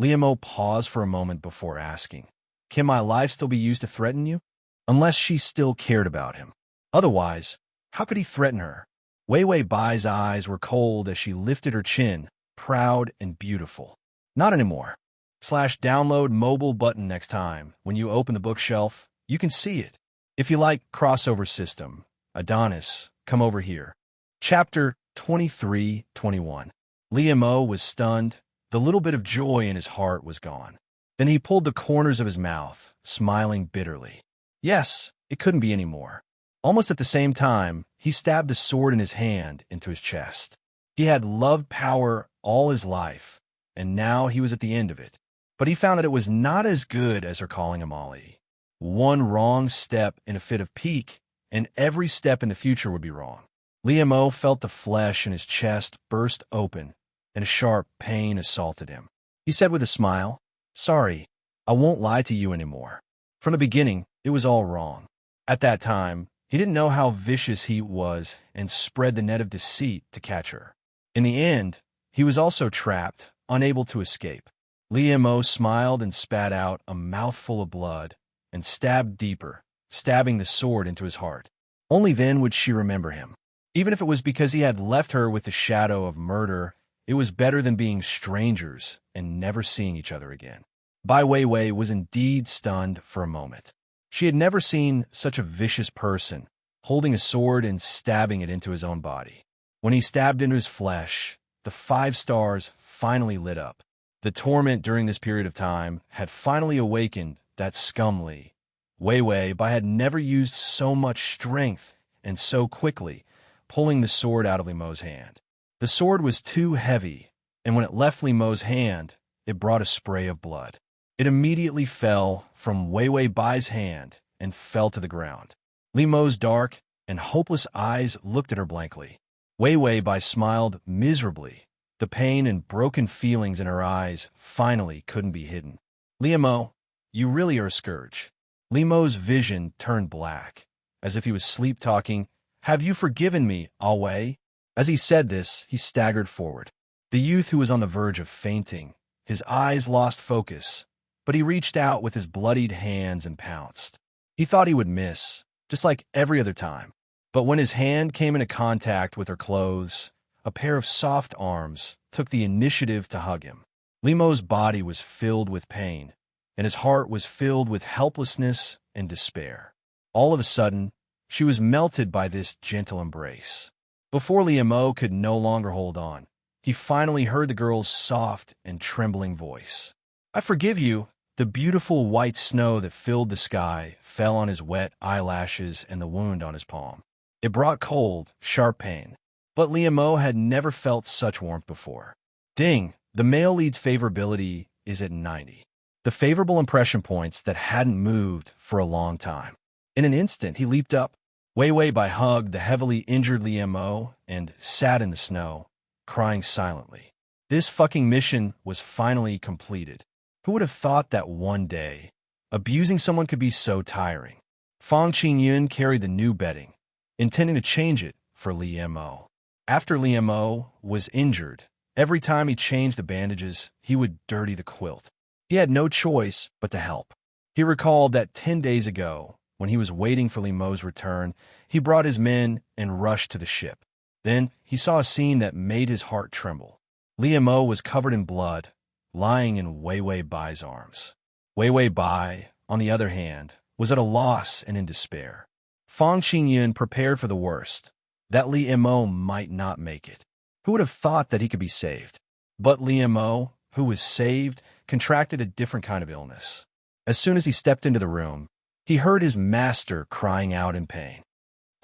Liemo paused for a moment before asking, Can my life still be used to threaten you? Unless she still cared about him. Otherwise, how could he threaten her? Wei Bai's eyes were cold as she lifted her chin, proud and beautiful. Not anymore. /download mobile button next time. When you open the bookshelf, you can see it. If you like crossover system, Adonis, come over here. Chapter 23-21. Liemo was stunned. The little bit of joy in his heart was gone. Then he pulled the corners of his mouth, smiling bitterly. Yes, it couldn't be any more. Almost at the same time, he stabbed the sword in his hand into his chest. He had loved power all his life, and now he was at the end of it. But he found that it was not as good as her calling him Ali. One wrong step in a fit of pique, and every step in the future would be wrong. Liemo felt the flesh in his chest burst open, and a sharp pain assaulted him. He said with a smile, Sorry, I won't lie to you anymore. From the beginning, it was all wrong. At that time, he didn't know how vicious he was and spread the net of deceit to catch her. In the end, he was also trapped, unable to escape. Liemo smiled and spat out a mouthful of blood and stabbed deeper, stabbing the sword into his heart. Only then would she remember him. Even if it was because he had left her with the shadow of murder It was better than being strangers and never seeing each other again. Bai Weiwei was indeed stunned for a moment. She had never seen such a vicious person, holding a sword and stabbing it into his own body. When he stabbed into his flesh, the 5 stars finally lit up. The torment during this period of time had finally awakened that scum Li. Weiwei Bai had never used so much strength and so quickly, pulling the sword out of Li Mo's hand. The sword was too heavy, and when it left Li Mo's hand, it brought a spray of blood. It immediately fell from Weiwei Bai's hand and fell to the ground. Li Mo's dark and hopeless eyes looked at her blankly. Weiwei Bai smiled miserably. The pain and broken feelings in her eyes finally couldn't be hidden. Li Mo, you really are a scourge. Li Mo's vision turned black, as if he was sleep-talking. Have you forgiven me, Wei? As he said this, he staggered forward. The youth who was on the verge of fainting, his eyes lost focus, but he reached out with his bloodied hands and pounced. He thought he would miss, just like every other time. But when his hand came into contact with her clothes, a pair of soft arms took the initiative to hug him. Li Mo's body was filled with pain, and his heart was filled with helplessness and despair. All of a sudden, she was melted by this gentle embrace. Before Li Mo could no longer hold on, he finally heard the girl's soft and trembling voice. I forgive you. The beautiful white snow that filled the sky fell on his wet eyelashes and the wound on his palm. It brought cold, sharp pain. But Li Mo had never felt such warmth before. Ding! The male lead's favorability is at 90. The favorable impression points that hadn't moved for a long time. In an instant, he leaped up. Weiwei Bai hugged the heavily injured Li Mo and sat in the snow, crying silently. This fucking mission was finally completed. Who would have thought that one day, abusing someone could be so tiring? Fang Qingyun carried the new bedding, intending to change it for Li Mo. After Li Mo was injured, every time he changed the bandages, he would dirty the quilt. He had no choice but to help. He recalled that 10 days ago, when he was waiting for Li Mo's return, he brought his men and rushed to the ship. Then he saw a scene that made his heart tremble. Li Mo was covered in blood, lying in Weiwei Bai's arms. Weiwei Bai, on the other hand, was at a loss and in despair. Fang Qingyun prepared for the worst, that Li Mo might not make it. Who would have thought that he could be saved? But Li Mo, who was saved, contracted a different kind of illness. As soon as he stepped into the room, he heard his master crying out in pain.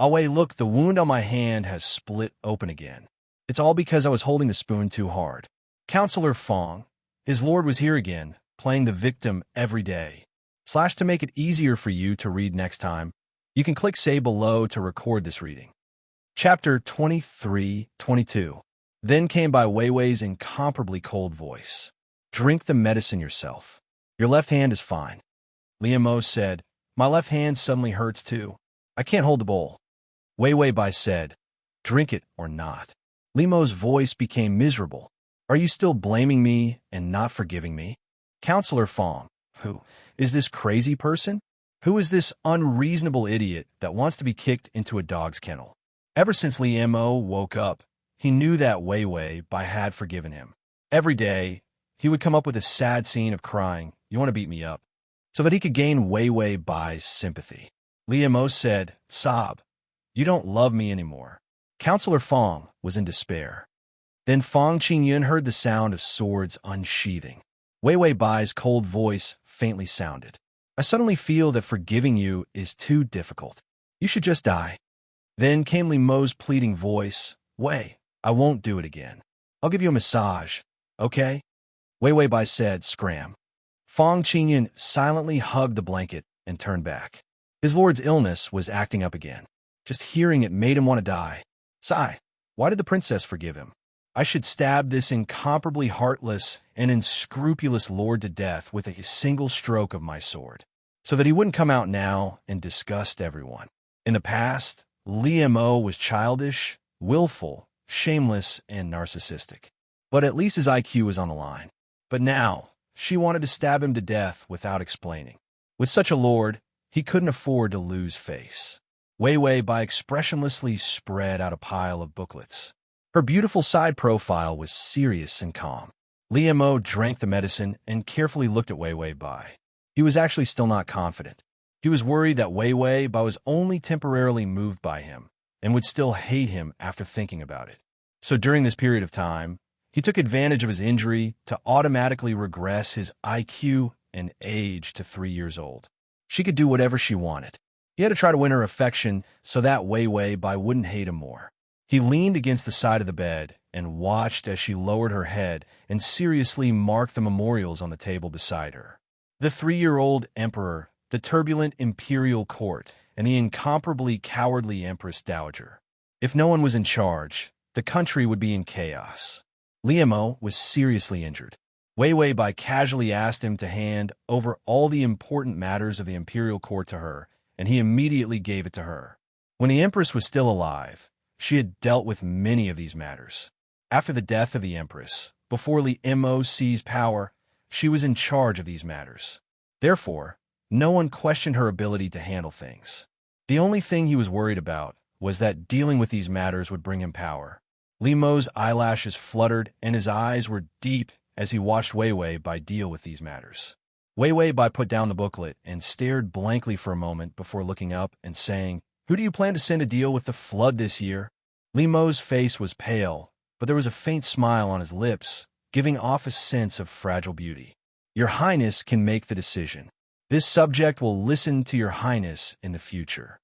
Wei, look, the wound on my hand has split open again. It's all because I was holding the spoon too hard. Counselor Fang, his lord was here again, playing the victim every day. / to make it easier for you to read next time, you can click say below to record this reading. Chapter 23-22. Then came Bai Weiwei's incomparably cold voice. Drink the medicine yourself. Your left hand is fine. Li Mo said, my left hand suddenly hurts too. I can't hold the bowl. Weiwei Bai said, drink it or not. Li Mo's voice became miserable. Are you still blaming me and not forgiving me? Counselor Fang, who is this crazy person? Who is this unreasonable idiot that wants to be kicked into a dog's kennel? Ever since Li Mo woke up, he knew that Weiwei Bai had forgiven him. Every day, he would come up with a sad scene of crying, you want to beat me up, so that he could gain Weiwei Bai's sympathy. Li Mo said, sob, you don't love me anymore. Counselor Fang was in despair. Then Fang Qingyun heard the sound of swords unsheathing. Weiwei Bai's cold voice faintly sounded. I suddenly feel that forgiving you is too difficult. You should just die. Then came Li Mo's pleading voice. Wei, I won't do it again. I'll give you a massage, okay? Weiwei Bai said, scram. Fang Qingyun silently hugged the blanket and turned back. His lord's illness was acting up again. Just hearing it made him want to die. Sigh, why did the princess forgive him? I should stab this incomparably heartless and unscrupulous lord to death with a single stroke of my sword, so that he wouldn't come out now and disgust everyone. In the past, Li Mo was childish, willful, shameless, and narcissistic. But at least his IQ was on the line. But now, she wanted to stab him to death without explaining. With such a lord, he couldn't afford to lose face. Weiwei Bai expressionlessly spread out a pile of booklets. Her beautiful side profile was serious and calm. Li Mo drank the medicine and carefully looked at Wei Wei Bai. He was actually still not confident. He was worried that Wei Wei Bai was only temporarily moved by him and would still hate him after thinking about it. So during this period of time, he took advantage of his injury to automatically regress his IQ and age to 3 years old. She could do whatever she wanted. He had to try to win her affection so that Wei Wei Bai wouldn't hate him more. He leaned against the side of the bed and watched as she lowered her head and seriously marked the memorials on the table beside her. The 3-year-old emperor, the turbulent imperial court, and the incomparably cowardly Empress Dowager. If no one was in charge, the country would be in chaos. Li Mo was seriously injured. Wei Wei Bai casually asked him to hand over all the important matters of the imperial court to her, and he immediately gave it to her. When the Empress was still alive, she had dealt with many of these matters. After the death of the Empress, before Li Mo seized power, she was in charge of these matters. Therefore, no one questioned her ability to handle things. The only thing he was worried about was that dealing with these matters would bring him power. Li Mo's eyelashes fluttered and his eyes were deep as he watched Wei Wei Bai deal with these matters. Wei Wei Bai put down the booklet and stared blankly for a moment before looking up and saying, "Who do you plan to send to deal with the flood this year?" Li Mo's face was pale, but there was a faint smile on his lips, giving off a sense of fragile beauty. "Your Highness can make the decision. This subject will listen to your Highness in the future."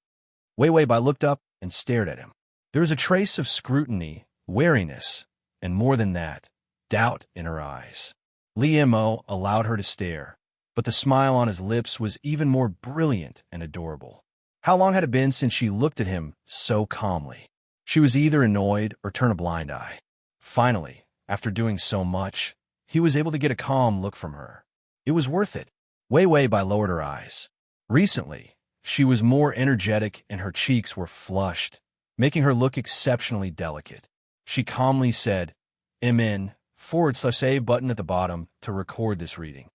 Wei Wei Bai looked up and stared at him. There was a trace of scrutiny, wariness, and more than that, doubt in her eyes. Li Mo allowed her to stare, but the smile on his lips was even more brilliant and adorable. How long had it been since she looked at him so calmly? She was either annoyed or turned a blind eye. Finally, after doing so much, he was able to get a calm look from her. It was worth it. Wei Wei Bai lowered her eyes. Recently, she was more energetic and her cheeks were flushed, making her look exceptionally delicate. She calmly said, "MN/save button at the bottom to record this reading."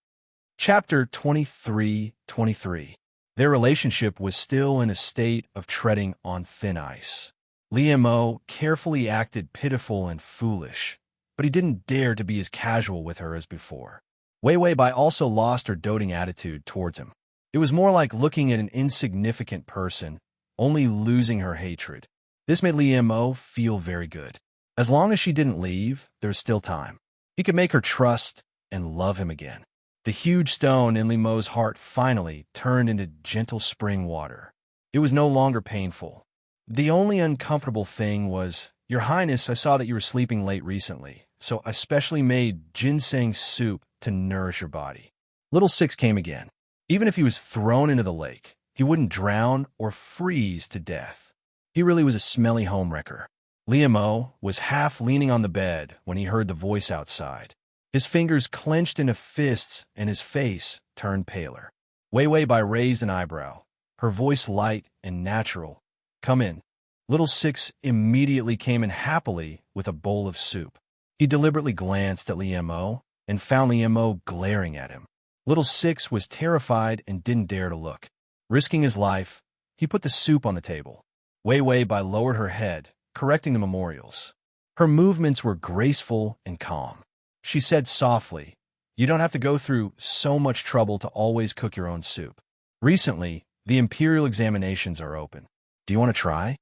Chapter 23:23. Their relationship was still in a state of treading on thin ice. Li Mo carefully acted pitiful and foolish, but he didn't dare to be as casual with her as before. Wei Wei Bai also lost her doting attitude towards him. It was more like looking at an insignificant person, only losing her hatred. This made Li Mo feel very good. As long as she didn't leave, there was still time. He could make her trust and love him again. The huge stone in Li Mo's heart finally turned into gentle spring water. It was no longer painful. The only uncomfortable thing was, "Your Highness, I saw that you were sleeping late recently, so I specially made ginseng soup to nourish your body." Little Six came again. Even if he was thrown into the lake, he wouldn't drown or freeze to death. He really was a smelly homewrecker. Li Mo was half leaning on the bed when he heard the voice outside. His fingers clenched into fists and his face turned paler. Wei Wei Bai raised an eyebrow, her voice light and natural. "Come in." Little Six immediately came in happily with a bowl of soup. He deliberately glanced at Li Mo and found Li Mo glaring at him. Little Six was terrified and didn't dare to look. Risking his life, he put the soup on the table. Wei Wei Bai lowered her head, correcting the memorials. Her movements were graceful and calm. She said softly, "You don't have to go through so much trouble to always cook your own soup. Recently, the imperial examinations are open. Do you want to try?"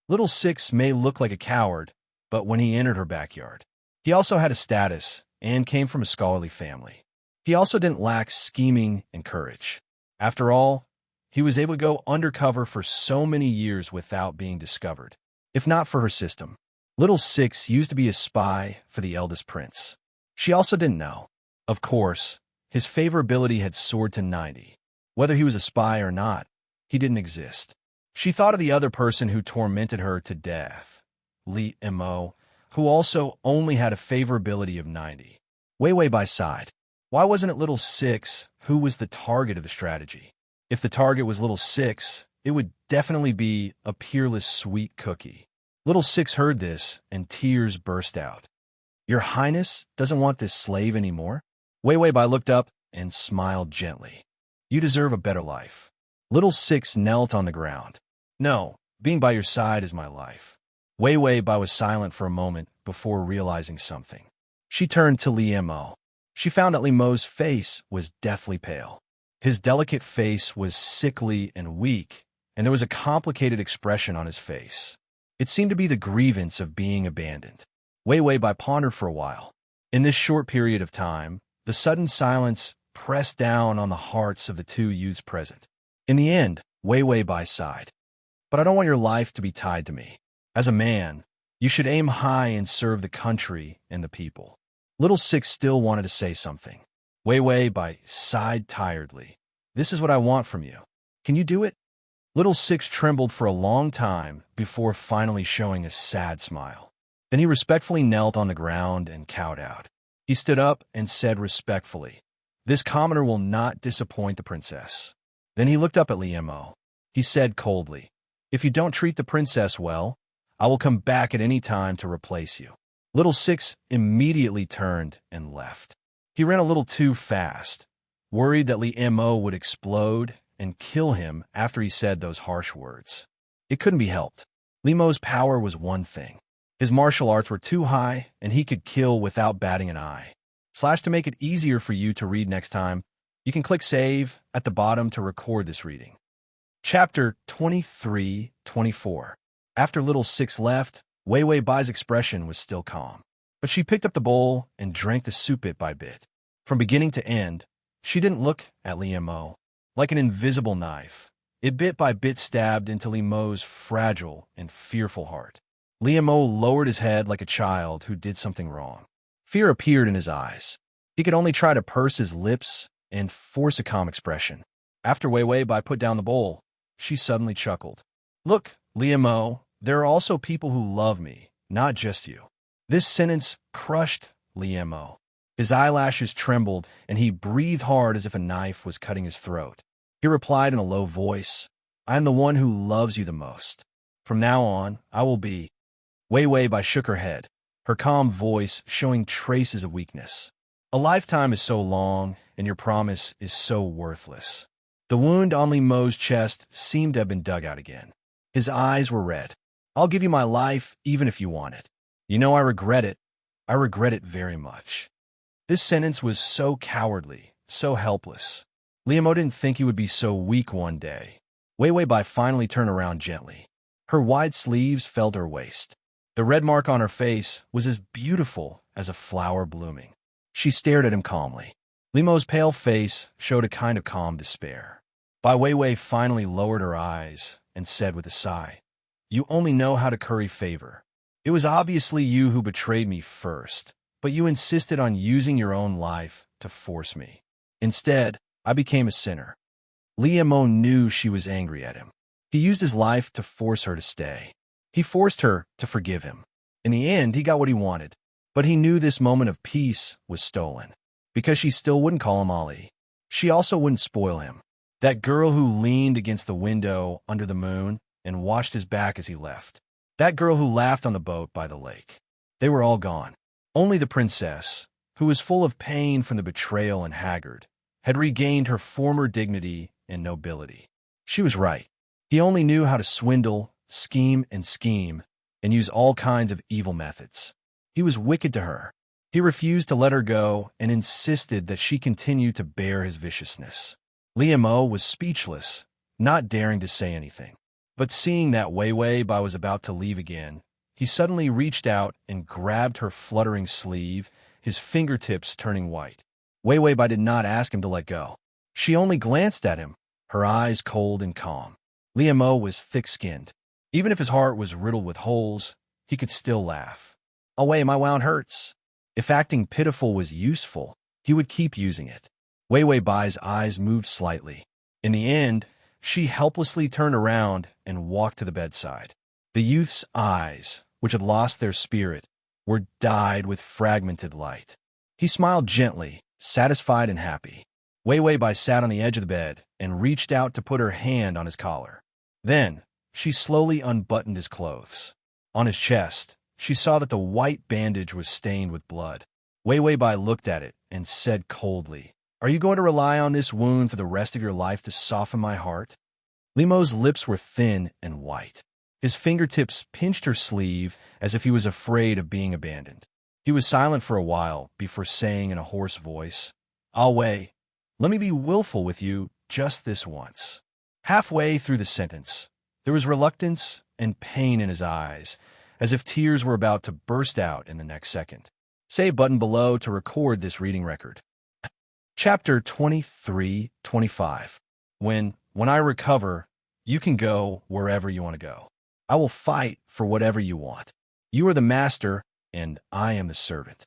Little Six may look like a coward, but when he entered her backyard, he also had a status and came from a scholarly family. He also didn't lack scheming and courage. After all, he was able to go undercover for so many years without being discovered. If not for her system, Little Six used to be a spy for the eldest prince. She also didn't know. Of course, his favorability had soared to 90. Whether he was a spy or not, he didn't exist. She thought of the other person who tormented her to death, Li Mo, who also only had a favorability of 90. Wei Wei Bai sighed. Why wasn't it Little Six who was the target of the strategy? If the target was Little Six, it would definitely be a peerless sweet cookie. Little Six heard this, and tears burst out. "Your Highness doesn't want this slave anymore?" Wei Wei Bai looked up and smiled gently. "You deserve a better life." Little Six knelt on the ground. "No, being by your side is my life." Wei Wei Bai was silent for a moment before realizing something. She turned to Li Mo. She found that Li Mo's face was deathly pale. His delicate face was sickly and weak, and there was a complicated expression on his face. It seemed to be the grievance of being abandoned. Wei Wei Bai pondered for a while. In this short period of time, the sudden silence pressed down on the hearts of the two youths present. In the end, Wei Wei Bai sighed. But I don't want your life to be tied to me. As a man, you should aim high and serve the country and the people. Little Six still wanted to say something. Wei Wei Bai sighed tiredly. This is what I want from you. Can you do it? Little Six trembled for a long time before finally showing a sad smile. Then he respectfully knelt on the ground and kowtowed. He stood up and said respectfully, "This commoner will not disappoint the princess." Then he looked up at Li Mo. He said coldly, "If you don't treat the princess well, I will come back at any time to replace you." Little Six immediately turned and left. He ran a little too fast, worried that Li Mo would explode and kill him after he said those harsh words. It couldn't be helped. Li Mo's power was one thing. His martial arts were too high, and he could kill without batting an eye. To make it easier for you to read next time, you can click Save at the bottom to record this reading. Chapter 23-24. After Little Six left, Wei Wei Bai's expression was still calm. But she picked up the bowl and drank the soup bit by bit. From beginning to end, she didn't look at Li Mo. Like an invisible knife, it bit by bit stabbed into Li Mo's fragile and fearful heart. Li Mo lowered his head like a child who did something wrong. Fear appeared in his eyes. He could only try to purse his lips and force a calm expression. After Wei Wei Bai put down the bowl, she suddenly chuckled. "Look, Li Mo, there are also people who love me, not just you." This sentence crushed Li Mo. His eyelashes trembled, and he breathed hard as if a knife was cutting his throat. He replied in a low voice, "I am the one who loves you the most. From now on, I will be." Wei Wei Bai shook her head, her calm voice showing traces of weakness. "A lifetime is so long, and your promise is so worthless." The wound on Li Mo's chest seemed to have been dug out again. His eyes were red. "I'll give you my life, even if you want it. You know I regret it. I regret it very much." This sentence was so cowardly, so helpless. Li Mo didn't think he would be so weak one day. Wei Wei Bai finally turned around gently. Her wide sleeves fell to her waist. The red mark on her face was as beautiful as a flower blooming. She stared at him calmly. Li Mo's pale face showed a kind of calm despair. Bai Wei Wei finally lowered her eyes and said with a sigh, "You only know how to curry favor. It was obviously you who betrayed me first, but you insisted on using your own life to force me. Instead, I became a sinner." Li Mo knew she was angry at him. He used his life to force her to stay. He forced her to forgive him. In the end, he got what he wanted, but he knew this moment of peace was stolen. Because she still wouldn't call him Ali. She also wouldn't spoil him. That girl who leaned against the window under the moon and watched his back as he left. That girl who laughed on the boat by the lake. They were all gone. Only the princess, who was full of pain from the betrayal and haggard, had regained her former dignity and nobility. She was right. He only knew how to swindle, scheme, and use all kinds of evil methods. He was wicked to her. He refused to let her go and insisted that she continue to bear his viciousness. Li Mo was speechless, not daring to say anything. But seeing that Wei Wei Bai was about to leave again, he suddenly reached out and grabbed her fluttering sleeve, his fingertips turning white. Wei Wei Bai did not ask him to let go. She only glanced at him, her eyes cold and calm. Li Mo was thick-skinned. Even if his heart was riddled with holes, he could still laugh. "Oh, wait, my wound hurts." If acting pitiful was useful, he would keep using it. Wei Wei Bai's eyes moved slightly. In the end, she helplessly turned around and walked to the bedside. The youth's eyes, which had lost their spirit, were dyed with fragmented light. He smiled gently, satisfied and happy. Wei Wei Bai sat on the edge of the bed and reached out to put her hand on his collar. Then, she slowly unbuttoned his clothes. On his chest, she saw that the white bandage was stained with blood. Wei Wei Bai looked at it and said coldly, "Are you going to rely on this wound for the rest of your life to soften my heart?" Li Mo's lips were thin and white. His fingertips pinched her sleeve as if he was afraid of being abandoned. He was silent for a while before saying in a hoarse voice, "Ah Wei, let me be willful with you just this once." Halfway through the sentence, there was reluctance and pain in his eyes, as if tears were about to burst out in the next second. Save button below to record this reading record. Chapter 23-25. When I recover, you can go wherever you want to go. I will fight for whatever you want. You are the master, and I am the servant.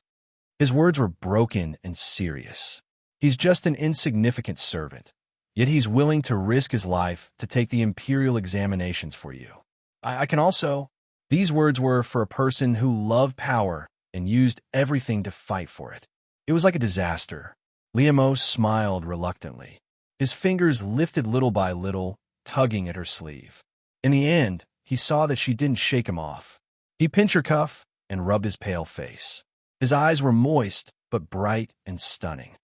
His words were broken and serious. He's just an insignificant servant, yet he's willing to risk his life to take the imperial examinations for you. I can also... These words were for a person who loved power and used everything to fight for it. It was like a disaster. Liamos smiled reluctantly. His fingers lifted little by little, tugging at her sleeve. In the end, he saw that she didn't shake him off. He pinched her cuff and rubbed his pale face. His eyes were moist, but bright and stunning.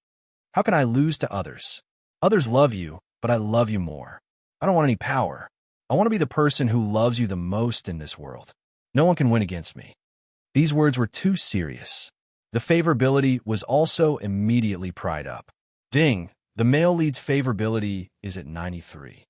How can I lose to others? Others love you, but I love you more. I don't want any power. I want to be the person who loves you the most in this world. No one can win against me. These words were too serious. The favorability was also immediately pried up. Ding, the male lead's favorability is at 93.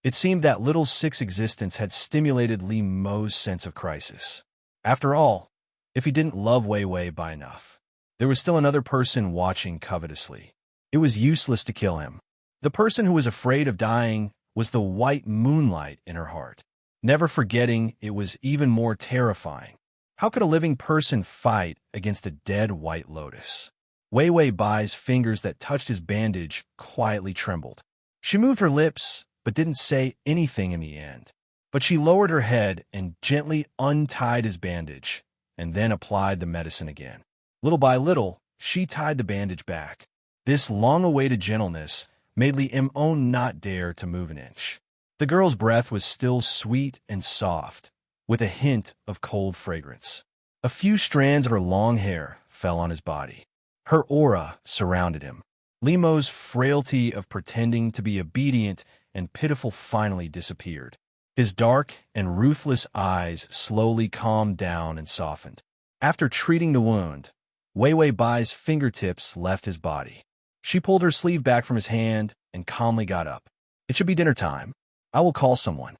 It seemed that Little Six existence had stimulated Li Mo's sense of crisis. After all, if he didn't love Wei Wei by enough, there was still another person watching covetously. It was useless to kill him. The person who was afraid of dying was the white moonlight in her heart. Never forgetting, it was even more terrifying. How could a living person fight against a dead white lotus? Wei Wei Bai's fingers that touched his bandage quietly trembled. She moved her lips, but didn't say anything in the end. But she lowered her head and gently untied his bandage, and then applied the medicine again. Little by little, she tied the bandage back. This long-awaited gentleness made Li Mo not dare to move an inch. The girl's breath was still sweet and soft, with a hint of cold fragrance. A few strands of her long hair fell on his body. Her aura surrounded him. Li Mo's frailty of pretending to be obedient and pitiful finally disappeared. His dark and ruthless eyes slowly calmed down and softened. After treating the wound, Wei Wei Bai's fingertips left his body. She pulled her sleeve back from his hand and calmly got up. "It should be dinner time. I will call someone."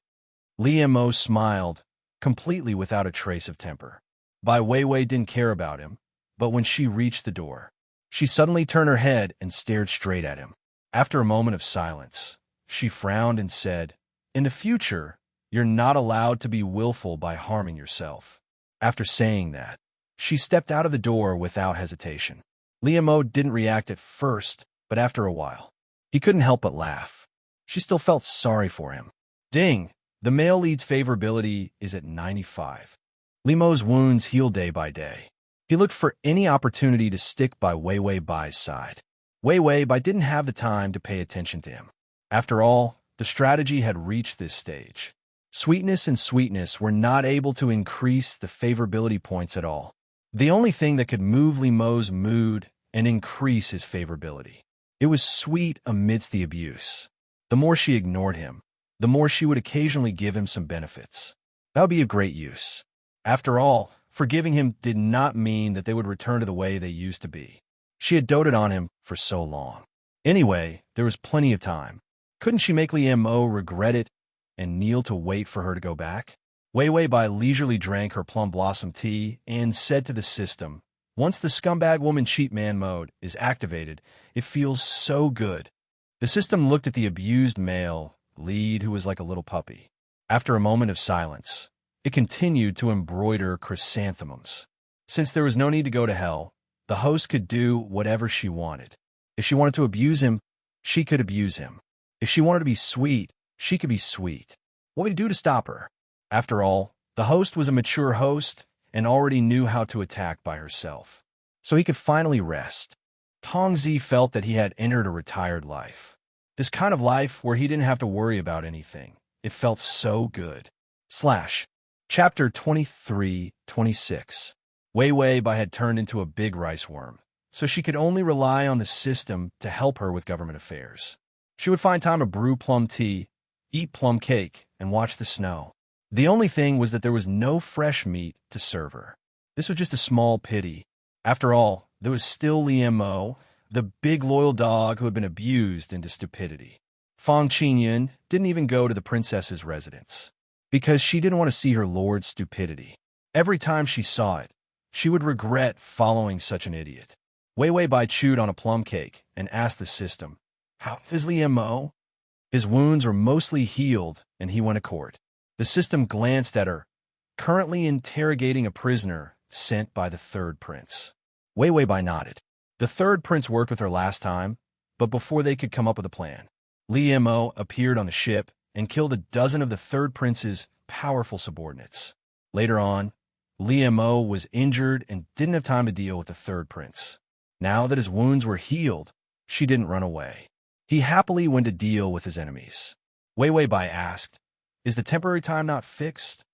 Li Mo smiled, completely without a trace of temper. Bai Weiwei didn't care about him, but when she reached the door, she suddenly turned her head and stared straight at him. After a moment of silence, she frowned and said, "In the future, you're not allowed to be willful by harming yourself." After saying that, she stepped out of the door without hesitation. Li Mo didn't react at first, but after a while, he couldn't help but laugh. She still felt sorry for him. Ding! The male lead's favorability is at 95. Li Mo's wounds healed day by day. He looked for any opportunity to stick by Wei Wei Bai's side. Wei Wei Bai didn't have the time to pay attention to him. After all, the strategy had reached this stage. Sweetness and sweetness were not able to increase the favorability points at all. The only thing that could move Li Mo's mood and increase his favorability. It was sweet amidst the abuse. The more she ignored him, the more she would occasionally give him some benefits. That would be of great use. After all, forgiving him did not mean that they would return to the way they used to be. She had doted on him for so long. Anyway, there was plenty of time. Couldn't she make Li Mo regret it and kneel to wait for her to go back? Wei Wei Bai leisurely drank her plum blossom tea and said to the system, "Once the scumbag woman cheat man mode is activated, it feels so good." The system looked at the abused male lead who was like a little puppy. After a moment of silence, it continued to embroider chrysanthemums. Since there was no need to go to hell, the host could do whatever she wanted. If she wanted to abuse him, she could abuse him. If she wanted to be sweet, she could be sweet. What would he do to stop her? After all, the host was a mature host and already knew how to attack by herself. So he could finally rest. Tongzi felt that he had entered a retired life. This kind of life where he didn't have to worry about anything. It felt so good. Chapter 23-26. Wei Wei Bai had turned into a big rice worm, so she could only rely on the system to help her with government affairs. She would find time to brew plum tea, eat plum cake, and watch the snow. The only thing was that there was no fresh meat to serve her. This was just a small pity. After all, there was still Liemo, the big loyal dog who had been abused into stupidity. Fang Qingyun didn't even go to the princess's residence, because she didn't want to see her lord's stupidity. Every time she saw it, she would regret following such an idiot. Wei Wei Bai chewed on a plum cake and asked the system, "How is Liemo?" His wounds were mostly healed, and he went to court. The system glanced at her, currently interrogating a prisoner sent by the third prince. Wei Wei Bai nodded. The third prince worked with her last time, but before they could come up with a plan, Liemo appeared on the ship and killed a dozen of the third prince's powerful subordinates. Later on, Liemo was injured and didn't have time to deal with the third prince. Now that his wounds were healed, she didn't run away. He happily went to deal with his enemies. Wei Wei Bai asked, "Is the temporary time not fixed?"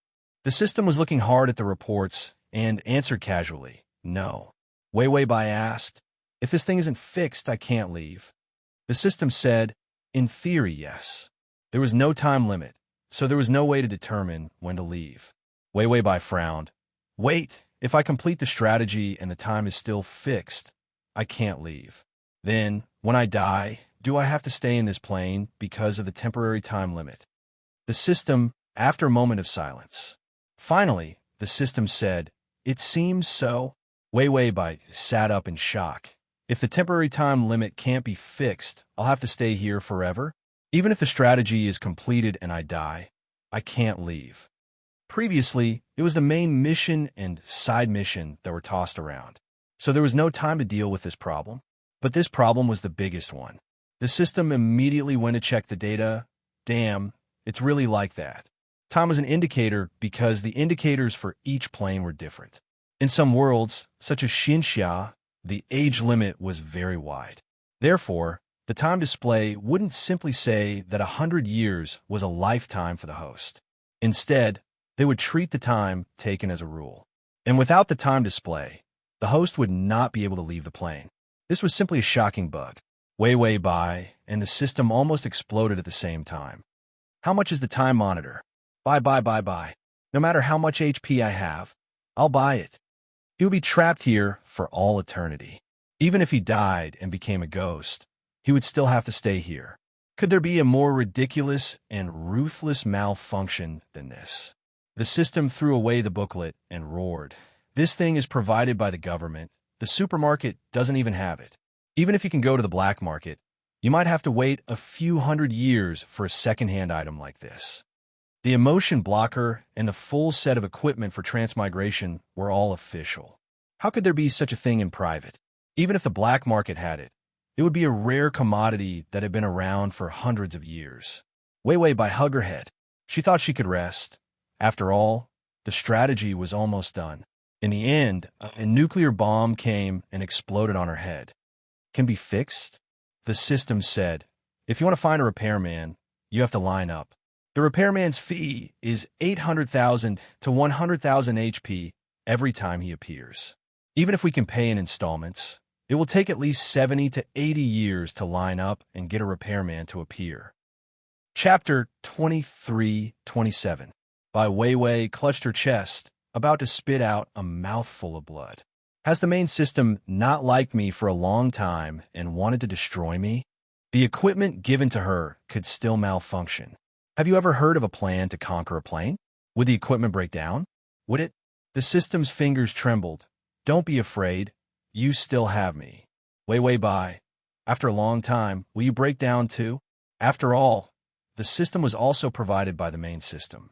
The system was looking hard at the reports and answered casually, "No." Wei Wei Bai asked, "If this thing isn't fixed, I can't leave." The system said, "In theory, yes." There was no time limit, so there was no way to determine when to leave. Wei Wei Bai frowned. "Wait, if I complete the strategy and the time is still fixed, I can't leave. Then, when I die, do I have to stay in this plane because of the temporary time limit?" The system, after a moment of silence. Finally, the system said, "It seems so." Wei Wei Bai sat up in shock. "If the temporary time limit can't be fixed, I'll have to stay here forever? Even if the strategy is completed and I die, I can't leave." Previously, it was the main mission and side mission that were tossed around, so there was no time to deal with this problem. But this problem was the biggest one. The system immediately went to check the data. Damn, it's really like that. Time was an indicator because the indicators for each plane were different. In some worlds, such as Xinxia, the age limit was very wide. Therefore, the time display wouldn't simply say that 100 years was a lifetime for the host. Instead, they would treat the time taken as a rule. And without the time display, the host would not be able to leave the plane. This was simply a shocking bug. Wei Wei Bai and the system almost exploded at the same time. "How much is the time monitor?" Buy. No matter how much HP I have, I'll buy it." He would be trapped here for all eternity. Even if he died and became a ghost, he would still have to stay here. Could there be a more ridiculous and ruthless malfunction than this? The system threw away the booklet and roared. "This thing is provided by the government. The supermarket doesn't even have it. Even if you can go to the black market, you might have to wait a few hundred years for a second-hand item like this." The emotion blocker and the full set of equipment for transmigration were all official. How could there be such a thing in private? Even if the black market had it, it would be a rare commodity that had been around for hundreds of years. Wei Wei Bai hugged her head. She thought she could rest. After all, the strategy was almost done. In the end, a nuclear bomb came and exploded on her head. "Can be fixed?" The system said. "If you want to find a repairman, you have to line up. The repairman's fee is 800,000 to 100,000 HP every time he appears. Even if we can pay in installments, it will take at least 70 to 80 years to line up and get a repairman to appear." Chapter 23-27. Bai Wei Wei clutched her chest, about to spit out a mouthful of blood. Has the main system not liked me for a long time and wanted to destroy me? The equipment given to her could still malfunction. Have you ever heard of a plan to conquer a plane? Would the equipment break down? Would it? The system's fingers trembled. "Don't be afraid. You still have me." Wei Wei Bai. "After a long time, will you break down too?" After all, the system was also provided by the main system.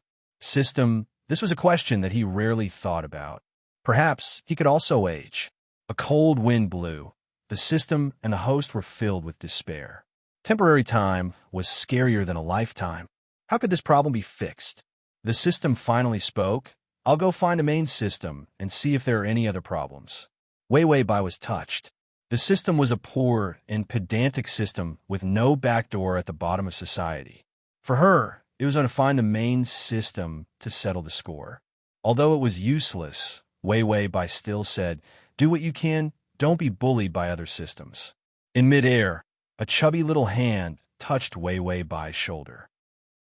This was a question that he rarely thought about. Perhaps he could also age. A cold wind blew. The system and the host were filled with despair. Temporary time was scarier than a lifetime. How could this problem be fixed? The system finally spoke. "I'll go find the main system and see if there are any other problems." Wei Wei Bai was touched. The system was a poor and pedantic system with no backdoor at the bottom of society. For her, it was going to find the main system to settle the score. Although it was useless, Wei Wei Bai still said, "Do what you can, don't be bullied by other systems." In midair, a chubby little hand touched Wei Wei Bai's shoulder.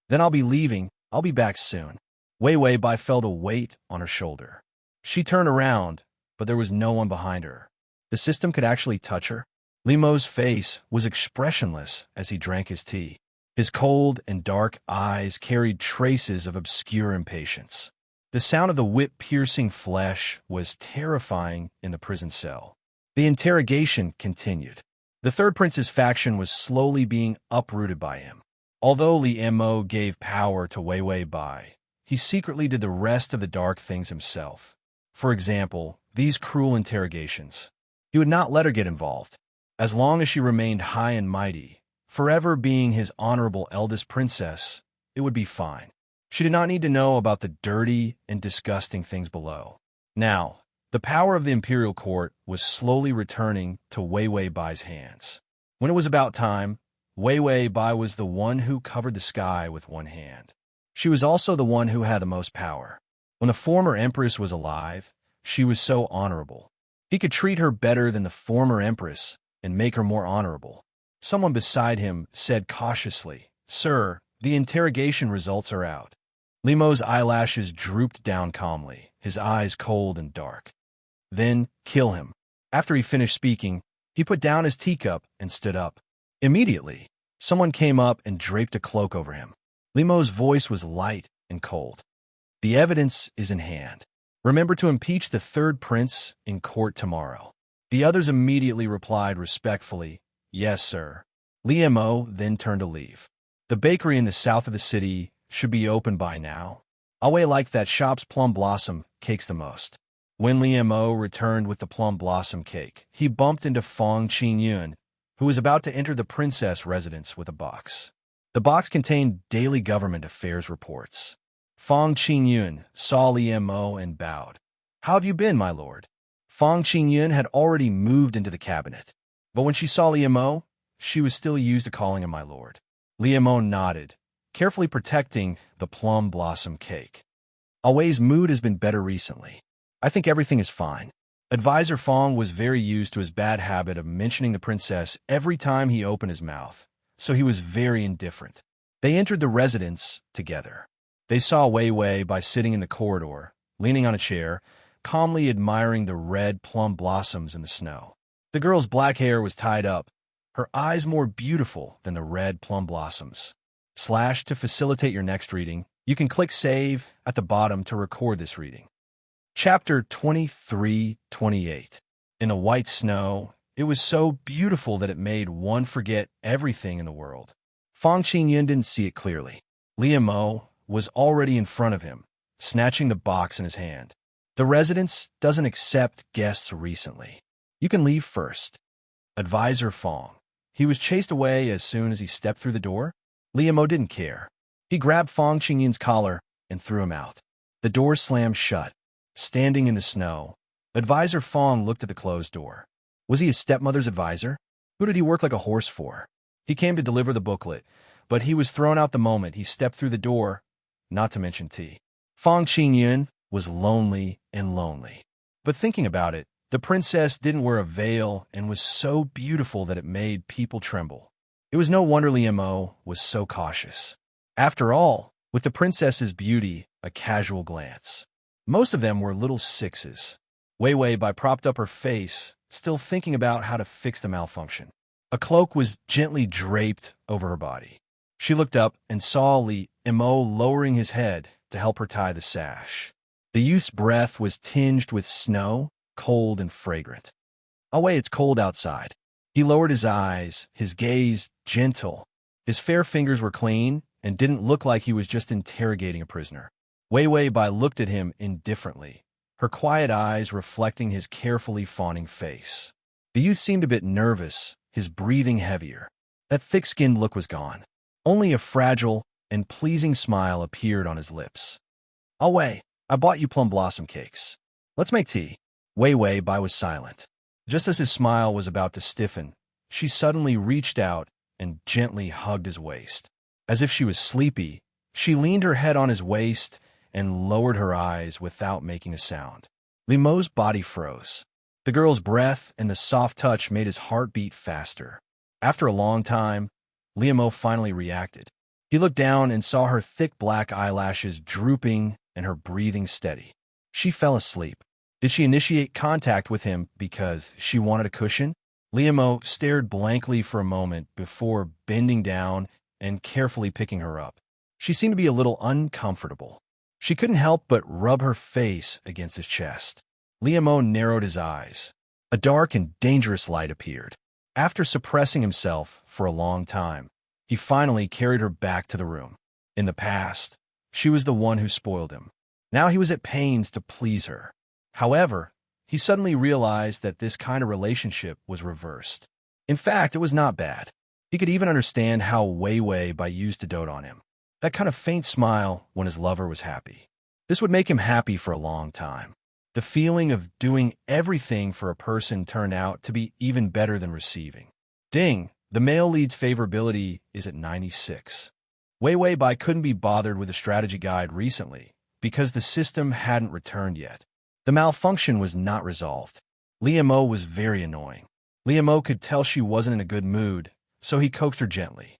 "Then I'll be leaving. I'll be back soon." Wei Wei Bai felt a weight on her shoulder. She turned around, but there was no one behind her. The system could actually touch her. Limo's face was expressionless as he drank his tea. His cold and dark eyes carried traces of obscure impatience. The sound of the whip-piercing flesh was terrifying in the prison cell. The interrogation continued. The third prince's faction was slowly being uprooted by him. Although Li Mo gave power to Wei Wei Bai, he secretly did the rest of the dark things himself. For example, these cruel interrogations. He would not let her get involved. As long as she remained high and mighty, forever being his honorable eldest princess, it would be fine. She did not need to know about the dirty and disgusting things below. Now, the power of the imperial court was slowly returning to Wei Wei Bai's hands. When it was about time, Wei Wei Bai was the one who covered the sky with one hand. She was also the one who had the most power. When the former empress was alive, she was so honorable. He could treat her better than the former empress and make her more honorable. Someone beside him said cautiously, "Sir, the interrogation results are out." Limo's eyelashes drooped down calmly, his eyes cold and dark. "Then kill him." After he finished speaking, he put down his teacup and stood up. Immediately, someone came up and draped a cloak over him. Limo's voice was light and cold. "The evidence is in hand. Remember to impeach the third prince in court tomorrow." The others immediately replied respectfully, "Yes, sir." Li Mo then turned to leave. The bakery in the south of the city should be open by now. Aoi liked that shop's plum blossom cakes the most. When Li Mo returned with the plum blossom cake, he bumped into Fong Qingyun, who was about to enter the princess residence with a box. The box contained daily government affairs reports. Fong Qingyun saw Li Mo and bowed. "How have you been, my lord?" Fong Qingyun had already moved into the cabinet, but when she saw Li Mo, she was still used to calling him my lord. Li Mo nodded, carefully protecting the plum blossom cake. "Awei's mood has been better recently. I think everything is fine." Advisor Fong was very used to his bad habit of mentioning the princess every time he opened his mouth, so he was very indifferent. They entered the residence together. They saw Wei Wei Bai sitting in the corridor, leaning on a chair, calmly admiring the red plum blossoms in the snow. The girl's black hair was tied up, her eyes more beautiful than the red plum blossoms. / to facilitate your next reading, you can click Save at the bottom to record this reading. Chapter 23-28. In the white snow, it was so beautiful that it made one forget everything in the world. Fong Qingyun didn't see it clearly. Li Mo was already in front of him, snatching the box in his hand. "The residence doesn't accept guests recently. You can leave first." Advisor Fong. He was chased away as soon as he stepped through the door. Li Mo didn't care. He grabbed Fong Qingyun's collar and threw him out. The door slammed shut. Standing in the snow, Advisor Fong looked at the closed door. Was he his stepmother's advisor? Who did he work like a horse for? He came to deliver the booklet, but he was thrown out the moment he stepped through the door, not to mention tea. Fong Qingyun was lonely and lonely. But thinking about it, the princess didn't wear a veil and was so beautiful that it made people tremble. It was no wonder Li Mo was so cautious. After all, with the princess's beauty, a casual glance. Most of them were little sixes. Wei Wei Bai propped up her face, still thinking about how to fix the malfunction. A cloak was gently draped over her body. She looked up and saw Li Mo lowering his head to help her tie the sash. The youth's breath was tinged with snow, cold and fragrant. "Away, it's cold outside." He lowered his eyes, his gaze gentle. His fair fingers were clean and didn't look like he was just interrogating a prisoner. Wei Wei Bai looked at him indifferently, her quiet eyes reflecting his carefully fawning face. The youth seemed a bit nervous, his breathing heavier. That thick-skinned look was gone. Only a fragile and pleasing smile appeared on his lips. "Awei, I bought you plum blossom cakes. Let's make tea." Wei Wei Bai was silent. Just as his smile was about to stiffen, she suddenly reached out and gently hugged his waist. As if she was sleepy, she leaned her head on his waist and lowered her eyes without making a sound. Li Mo's body froze. The girl's breath and the soft touch made his heart beat faster. After a long time, Li Mo finally reacted. He looked down and saw her thick black eyelashes drooping and her breathing steady. She fell asleep. Did she initiate contact with him because she wanted a cushion? Liam stared blankly for a moment before bending down and carefully picking her up. She seemed to be a little uncomfortable. She couldn't help but rub her face against his chest. Liam narrowed his eyes. A dark and dangerous light appeared. After suppressing himself for a long time, he finally carried her back to the room. In the past, she was the one who spoiled him. Now he was at pains to please her. However, he suddenly realized that this kind of relationship was reversed. In fact, it was not bad. He could even understand how Wei Wei Bai used to dote on him. That kind of faint smile when his lover was happy. This would make him happy for a long time. The feeling of doing everything for a person turned out to be even better than receiving. Ding! The male lead's favorability is at 96. Wei Wei Bai couldn't be bothered with a strategy guide recently because the system hadn't returned yet. The malfunction was not resolved. Liam was very annoying. Liam could tell she wasn't in a good mood, so he coaxed her gently.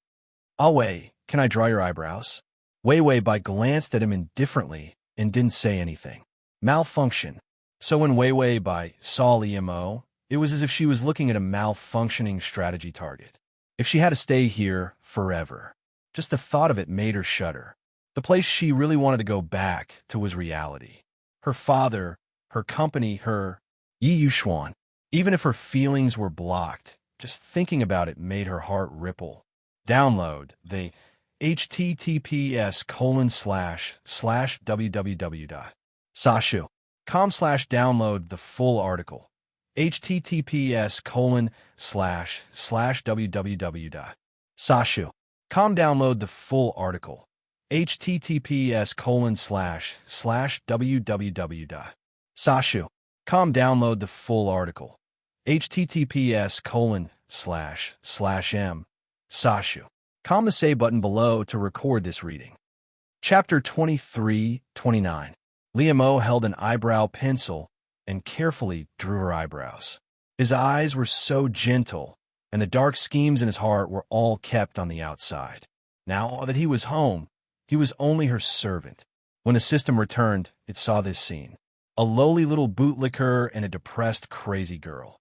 "Ah Wei, can I draw your eyebrows?" Wei Wei Bai glanced at him indifferently and didn't say anything. Malfunction. So when Wei Wei Bai saw Liam, it was as if she was looking at a malfunctioning strategy target. If she had to stay here forever, just the thought of it made her shudder. The place she really wanted to go back to was reality. Her father, her company, her Yi Yuxuan. Even if her feelings were blocked, just thinking about it made her heart ripple. Download the https://www.sashu.com/download the full article. https://www.sashu.com download the full article. https://www.sashu.com download the full article. https://m/sashu.com the say button below to record this reading. Chapter 23-29. Liam held an eyebrow pencil and carefully drew her eyebrows. His eyes were so gentle, and the dark schemes in his heart were all kept on the outside. Now that he was home, he was only her servant. When the system returned, it saw this scene. A lowly little bootlicker and a depressed crazy girl.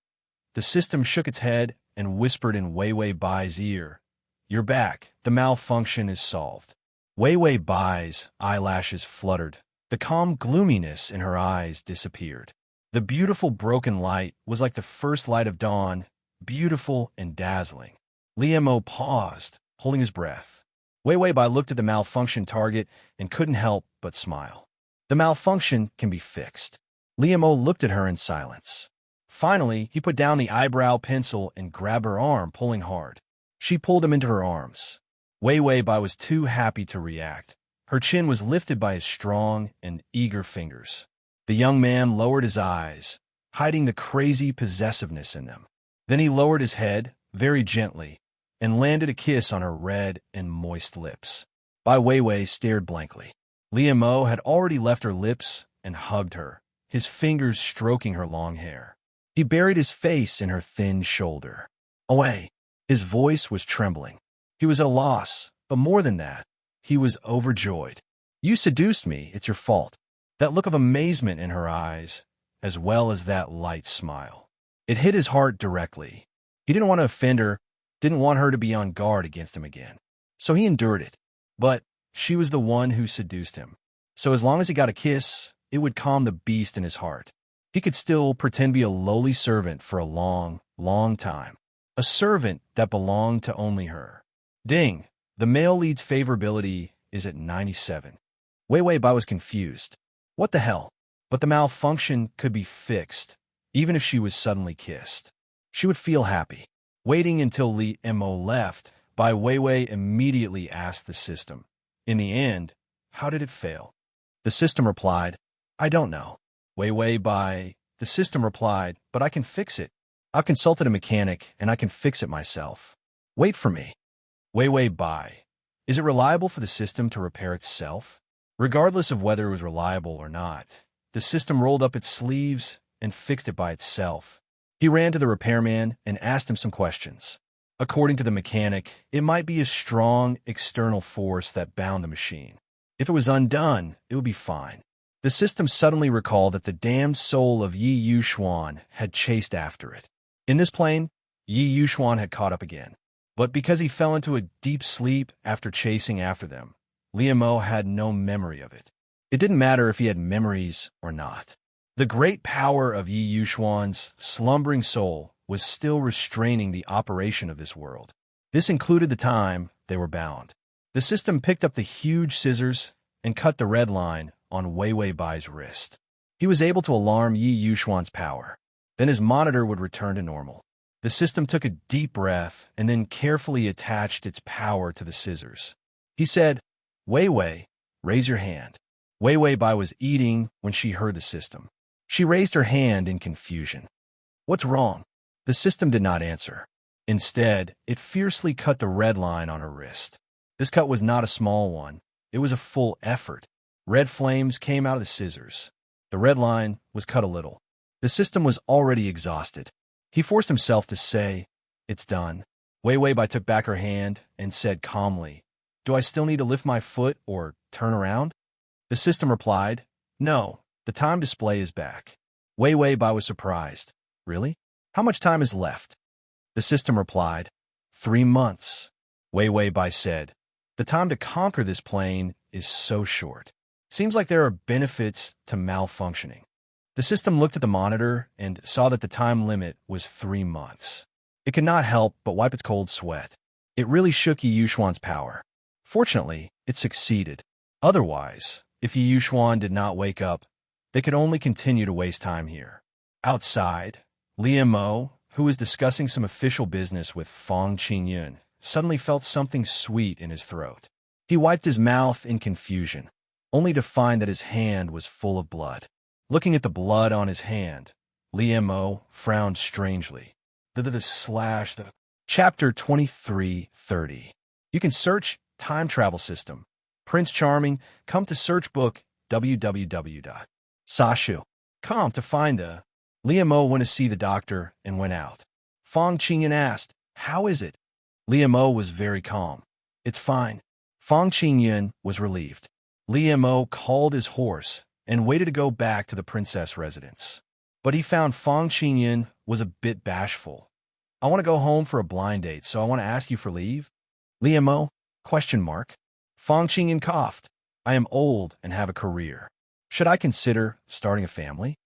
The system shook its head and whispered in Wei Wei Bai's ear, "You're back. The malfunction is solved." Wei Wei Bai's eyelashes fluttered. The calm gloominess in her eyes disappeared. The beautiful broken light was like the first light of dawn, beautiful and dazzling. Liam paused, holding his breath. Wei Wei Bai looked at the malfunction target and couldn't help but smile. The malfunction can be fixed. Liam looked at her in silence. Finally, he put down the eyebrow pencil and grabbed her arm, pulling hard. She pulled him into her arms. Wei Wei Bai was too happy to react. Her chin was lifted by his strong and eager fingers. The young man lowered his eyes, hiding the crazy possessiveness in them. Then he lowered his head, very gently, and landed a kiss on her red and moist lips. Bai Weiwei stared blankly. Liam had already left her lips and hugged her, his fingers stroking her long hair. He buried his face in her thin shoulder. "Away!" His voice was trembling. He was at a loss, but more than that, he was overjoyed. "You seduced me, it's your fault." That look of amazement in her eyes, as well as that light smile. It hit his heart directly. He didn't want to offend her, didn't want her to be on guard against him again. So he endured it. But she was the one who seduced him. So as long as he got a kiss, it would calm the beast in his heart. He could still pretend to be a lowly servant for a long, long time. A servant that belonged to only her. Ding! The male lead's favorability is at 97. Wei Wei Bai was confused. What the hell? But the malfunction could be fixed, even if she was suddenly kissed. She would feel happy. Waiting until Li Mo left, Bai Weiwei immediately asked the system. In the end, how did it fail? The system replied, "I don't know." Weiwei Bai. The system replied, "But I can fix it. I've consulted a mechanic, and I can fix it myself. Wait for me." Weiwei Bai. Is it reliable for the system to repair itself? Regardless of whether it was reliable or not, the system rolled up its sleeves and fixed it by itself. He ran to the repairman and asked him some questions. According to the mechanic, it might be a strong external force that bound the machine. If it was undone, it would be fine. The system suddenly recalled that the damned soul of Yi Yuxuan had chased after it. In this plane, Yi Yuxuan had caught up again. But because he fell into a deep sleep after chasing after them, Liemo had no memory of it. It didn't matter if he had memories or not. The great power of Yi Yuxuan's slumbering soul was still restraining the operation of this world. This included the time they were bound. The system picked up the huge scissors and cut the red line on Wei Wei Bai's wrist. He was able to alarm Yi Yuxuan's power. Then his monitor would return to normal. The system took a deep breath and then carefully attached its power to the scissors. He said, "Wei Wei, raise your hand." Wei Wei Bai was eating when she heard the system. She raised her hand in confusion. "What's wrong?" The system did not answer. Instead, it fiercely cut the red line on her wrist. This cut was not a small one. It was a full effort. Red flames came out of the scissors. The red line was cut a little. The system was already exhausted. He forced himself to say, "It's done." Wei Wei Bai took back her hand and said calmly, "Do I still need to lift my foot or turn around?" The system replied, "No, the time display is back." Wei Wei Bai was surprised. "Really? How much time is left?" The system replied, 3 months. Wei Wei Bai said, "The time to conquer this plane is so short. Seems like there are benefits to malfunctioning." The system looked at the monitor and saw that the time limit was 3 months. It could not help but wipe its cold sweat. It really shook Yi Yuxuan's power. Fortunately, it succeeded. Otherwise, if Yi Yuxuan did not wake up, they could only continue to waste time here. Outside, Liemo, who was discussing some official business with Fang Qingyun, suddenly felt something sweet in his throat. He wiped his mouth in confusion, only to find that his hand was full of blood. Looking at the blood on his hand, Liemo frowned strangely. Chapter 23:30. You can search Time Travel System. Prince Charming, come to search book www.sashu.com to find the... Liemo went to see the doctor and went out. Fang Qingyun asked, "How is it?" Liemo was very calm. "It's fine." Fang Qingyun was relieved. Liemo called his horse and waited to go back to the princess residence. But he found Fang Qingyun was a bit bashful. "I want to go home for a blind date, so I want to ask you for leave." "Liemo?" ? Fang Qingyun coughed. "I am old and have a career. Should I consider starting a family?"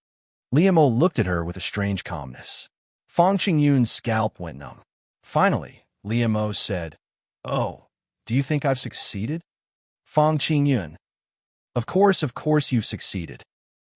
Liemo looked at her with a strange calmness. Fang Qingyun's scalp went numb. Finally, Liemo said, "Oh, do you think I've succeeded?" Fang Qingyun: Of course you've succeeded."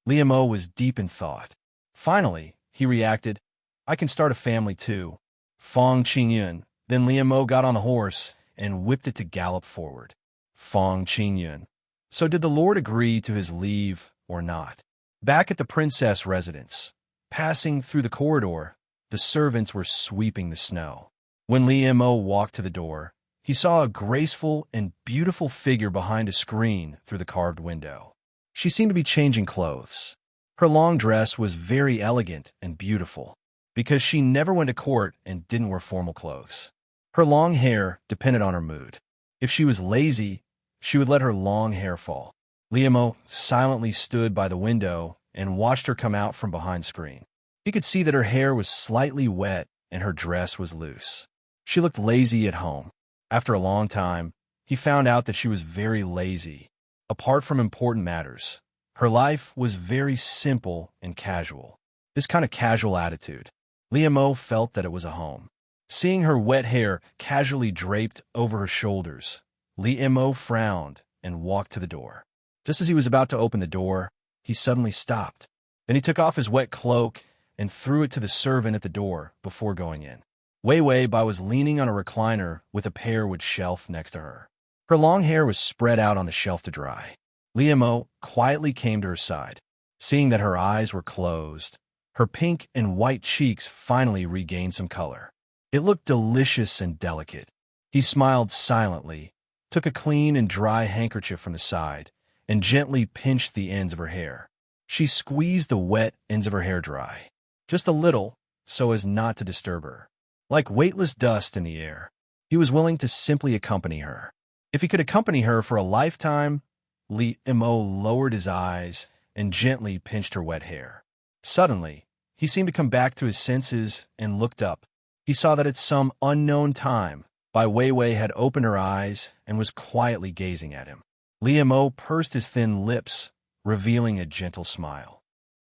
Liemo was deep in thought. Finally, he reacted, "I can start a family too." Fang Qingyun. Then Liemo got on the horse and whipped it to gallop forward. Fang Qingyun: So did the Lord agree to his leave or not? Back at the princess residence, passing through the corridor, the servants were sweeping the snow. When Liemo walked to the door, he saw a graceful and beautiful figure behind a screen through the carved window. She seemed to be changing clothes. Her long dress was very elegant and beautiful, because she never went to court and didn't wear formal clothes. Her long hair depended on her mood. If she was lazy, she would let her long hair fall. Liemo silently stood by the window and watched her come out from behind screen. He could see that her hair was slightly wet and her dress was loose. She looked lazy at home. After a long time, he found out that she was very lazy. Apart from important matters, her life was very simple and casual. This kind of casual attitude, Liemo felt that it was a home. Seeing her wet hair casually draped over her shoulders, Liemo frowned and walked to the door. Just as he was about to open the door, he suddenly stopped. Then he took off his wet cloak and threw it to the servant at the door before going in. Wei Wei Bai was leaning on a recliner with a pear-wood shelf next to her. Her long hair was spread out on the shelf to dry. Liemo quietly came to her side. Seeing that her eyes were closed, her pink and white cheeks finally regained some color. It looked delicious and delicate. He smiled silently, took a clean and dry handkerchief from the side, and gently pinched the ends of her hair. She squeezed the wet ends of her hair dry, just a little, so as not to disturb her. Like weightless dust in the air, he was willing to simply accompany her. If he could accompany her for a lifetime, Liemo lowered his eyes and gently pinched her wet hair. Suddenly, he seemed to come back to his senses and looked up. He saw that at some unknown time, Bai Weiwei had opened her eyes and was quietly gazing at him. Liam O pursed his thin lips, revealing a gentle smile.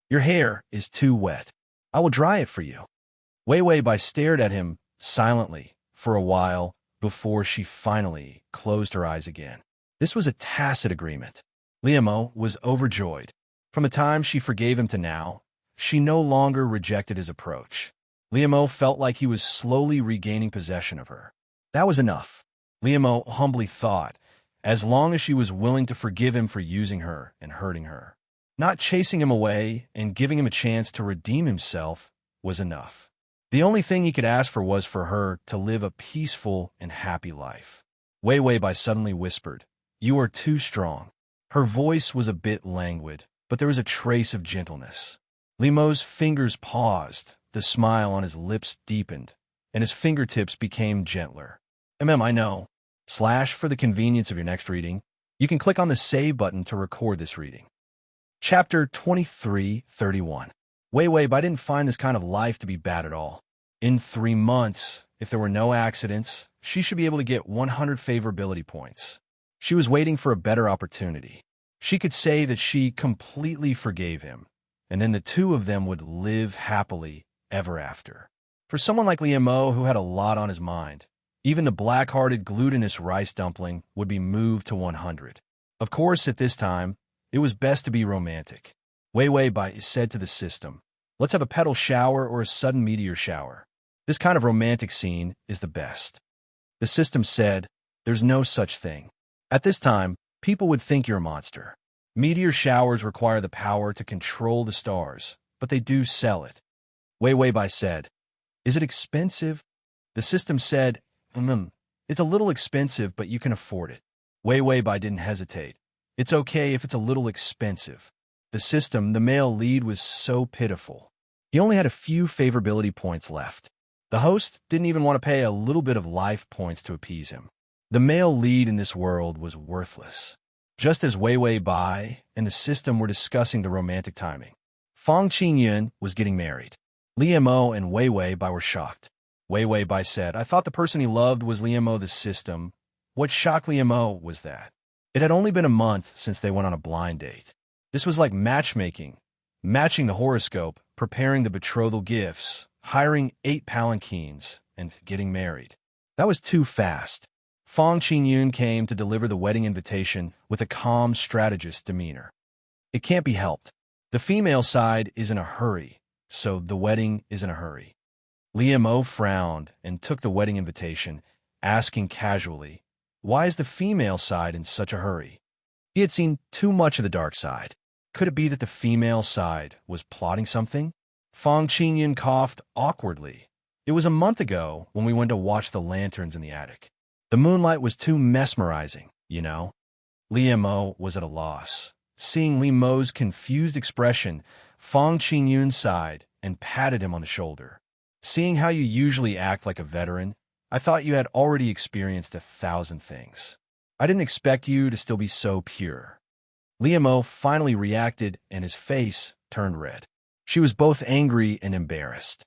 "Your hair is too wet. I will dry it for you." Weiwei Bai stared at him silently for a while before she finally closed her eyes again. This was a tacit agreement. Liam O was overjoyed. From the time she forgave him to now, she no longer rejected his approach. Liam O felt like he was slowly regaining possession of her. That was enough, Liam O humbly thought, as long as she was willing to forgive him for using her and hurting her. Not chasing him away and giving him a chance to redeem himself was enough. The only thing he could ask for was for her to live a peaceful and happy life. Weiwei Bai suddenly whispered, "You are too strong." Her voice was a bit languid, but there was a trace of gentleness. Limo's fingers paused, the smile on his lips deepened, and his fingertips became gentler. I know. For the convenience of your next reading, you can click on the save button to record this reading. Chapter 23:31. Weiwei Bai didn't find this kind of life to be bad at all. In 3 months, if there were no accidents, she should be able to get 100 favorability points. She was waiting for a better opportunity. She could say that she completely forgave him, and then the two of them would live happily ever after. For someone like Liam O, who had a lot on his mind, even the black-hearted glutinous rice dumpling would be moved to 100. Of course, at this time, it was best to be romantic. Weiwei Bai said to the system, "Let's have a petal shower or a sudden meteor shower. This kind of romantic scene is the best." The system said, "There's no such thing. At this time, people would think you're a monster. Meteor showers require the power to control the stars, but they do sell it." Weiwei Bai said, "Is it expensive?" The system said, "It's a little expensive, but you can afford it." Weiwei Bai didn't hesitate. "It's okay if it's a little expensive." The system, the male lead, was so pitiful. He only had a few favorability points left. The host didn't even want to pay a little bit of life points to appease him. The male lead in this world was worthless. Just as Weiwei Bai and the system were discussing the romantic timing, Fang Qingyun was getting married. Liam O and Weiwei Bai were shocked. Weiwei Bai said, "I thought the person he loved was Liam O the system. What shocked Liam O was that it had only been a month since they went on a blind date. This was like matchmaking, matching the horoscope, preparing the betrothal gifts, hiring 8 palanquins, and getting married. That was too fast." Fang Qingyun came to deliver the wedding invitation with a calm strategist demeanor. It can't be helped. The female side is in a hurry, so the wedding is in a hurry. Liam O frowned and took the wedding invitation, asking casually, "Why is the female side in such a hurry?" He had seen too much of the dark side. Could it be that the female side was plotting something? Fang Qingyun coughed awkwardly. "It was a month ago when we went to watch the lanterns in the attic. The moonlight was too mesmerizing, you know." Liam O was at a loss. Seeing Liam O's confused expression, Fang Qingyun sighed and patted him on the shoulder. "Seeing how you usually act like a veteran, I thought you had already experienced 1,000 things. I didn't expect you to still be so pure." Liam O finally reacted, and his face turned red. She was both angry and embarrassed.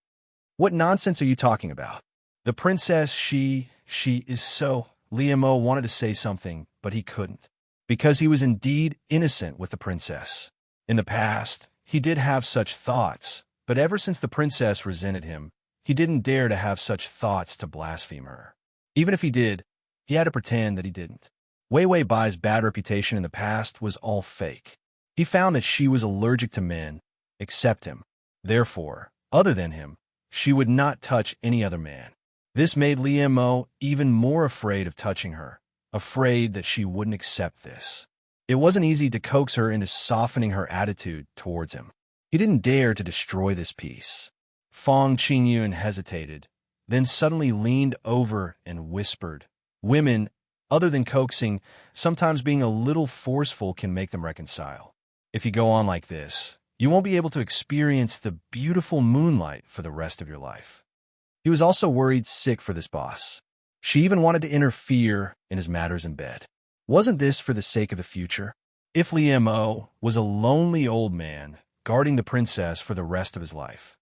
"What nonsense are you talking about? The princess, she is so..." Liam O wanted to say something, but he couldn't, because he was indeed innocent with the princess. In the past, he did have such thoughts, but ever since the princess resented him, he didn't dare to have such thoughts to blaspheme her. Even if he did, he had to pretend that he didn't. Weiwei Bai's bad reputation in the past was all fake. He found that she was allergic to men, except him. Therefore, other than him, she would not touch any other man. This made Liam O even more afraid of touching her, afraid that she wouldn't accept this. It wasn't easy to coax her into softening her attitude towards him. He didn't dare to destroy this peace. Fang Qingyun hesitated, then suddenly leaned over and whispered, "Women, other than coaxing, sometimes being a little forceful can make them reconcile. If you go on like this, you won't be able to experience the beautiful moonlight for the rest of your life." He was also worried sick for this boss. She even wanted to interfere in his matters in bed. Wasn't this for the sake of the future? if Liemo was a lonely old man guarding the princess for the rest of his life.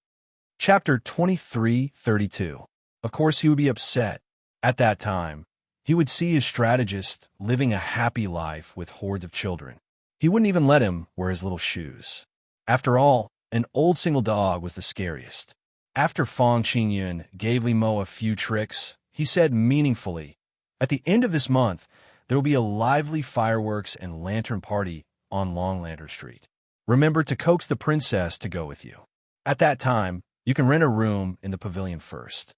Chapter 23:32. Of course, he would be upset. At that time, he would see his strategist living a happy life with hordes of children. He wouldn't even let him wear his little shoes. After all, an old single dog was the scariest. After Fong Qingyun gave Liemo a few tricks, he said meaningfully, "At the end of this month, there will be a lively fireworks and lantern party on Long Lantern Street. Remember to coax the princess to go with you. At that time, you can rent a room in the pavilion first."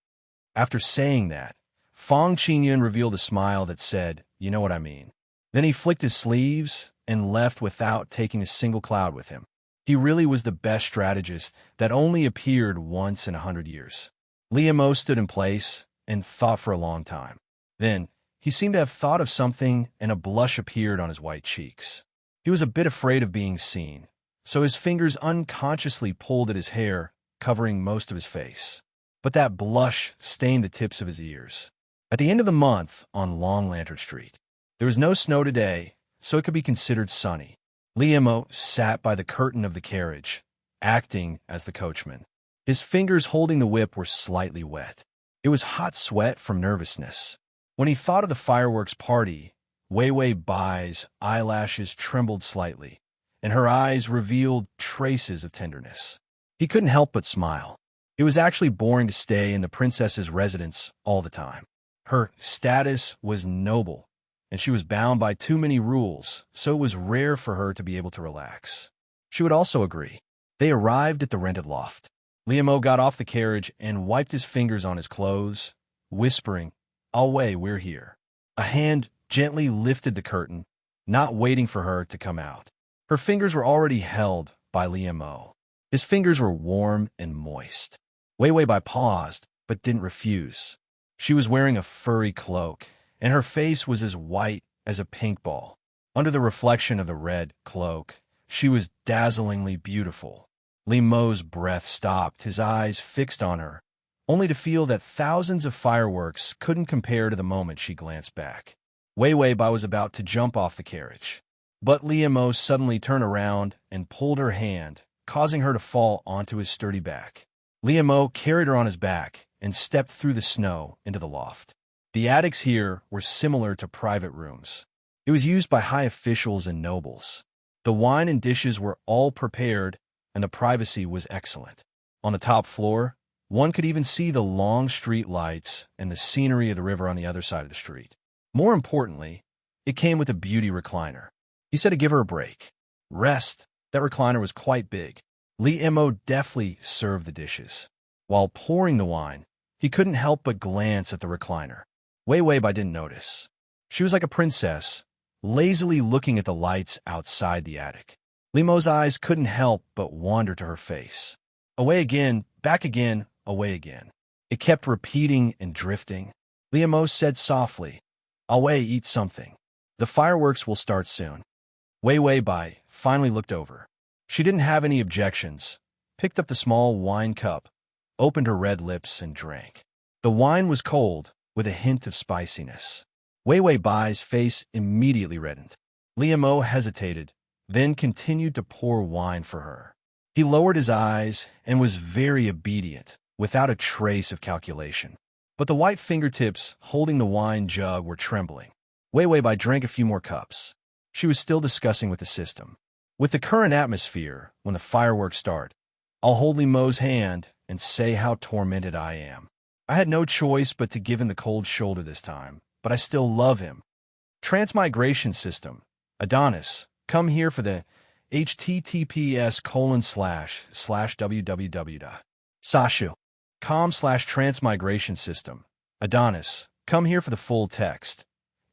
After saying that, Fong Qingyun revealed a smile that said, "You know what I mean." Then he flicked his sleeves and left without taking a single cloud with him. He really was the best strategist that only appeared once in 100 years. Liemo stood in place and thought for a long time. Then, he seemed to have thought of something, and a blush appeared on his white cheeks. He was a bit afraid of being seen, so his fingers unconsciously pulled at his hair, covering most of his face. But that blush stained the tips of his ears. At the end of the month on Long Lantern Street, there was no snow today, so it could be considered sunny. Liemo sat by the curtain of the carriage, acting as the coachman. His fingers holding the whip were slightly wet. It was hot sweat from nervousness. When he thought of the fireworks party, Wei Wei Bai's eyelashes trembled slightly, and her eyes revealed traces of tenderness. He couldn't help but smile. It was actually boring to stay in the princess's residence all the time. Her status was noble, and she was bound by too many rules, so it was rare for her to be able to relax. She would also agree. They arrived at the rented loft. Liemo got off the carriage and wiped his fingers on his clothes, whispering, "I'll wait, we're here." A hand gently lifted the curtain, not waiting for her to come out. Her fingers were already held by Liemo. His fingers were warm and moist. Wei Wei Bai paused, but didn't refuse. She was wearing a furry cloak, and her face was as white as a pink ball. Under the reflection of the red cloak, she was dazzlingly beautiful. Liemo's breath stopped, his eyes fixed on her, only to feel that thousands of fireworks couldn't compare to the moment she glanced back. Wei Wei Bai was about to jump off the carriage, but Liemo suddenly turned around and pulled her hand, causing her to fall onto his sturdy back. Liemo carried her on his back and stepped through the snow into the loft. The attics here were similar to private rooms. It was used by high officials and nobles. The wine and dishes were all prepared, and the privacy was excellent. On the top floor, one could even see the long street lights and the scenery of the river on the other side of the street. More importantly, it came with a beauty recliner. He said to give her a break. Rest. That recliner was quite big. Liemo deftly served the dishes. While pouring the wine, he couldn't help but glance at the recliner. Wei Wei Bai didn't notice. She was like a princess, lazily looking at the lights outside the attic. Liemo's eyes couldn't help but wander to her face. Away again, back again, away again. It kept repeating and drifting. Liemo said softly, "I'll Wei, eat something. The fireworks will start soon." Wei Wei Bai finally looked over. She didn't have any objections, picked up the small wine cup, opened her red lips, and drank. The wine was cold, with a hint of spiciness. Wei Wei Bai's face immediately reddened. Liemo hesitated, then continued to pour wine for her. He lowered his eyes and was very obedient, without a trace of calculation. But the white fingertips holding the wine jug were trembling. Wei Wei Bai drank a few more cups. She was still discussing with the system. With the current atmosphere, when the fireworks start, I'll hold Liemo's hand and say how tormented I am. I had no choice but to give him the cold shoulder this time, but I still love him. Transmigration system. Adonis, come here for the https://www.sashu.com/transmigration system. Adonis, come here for the full text.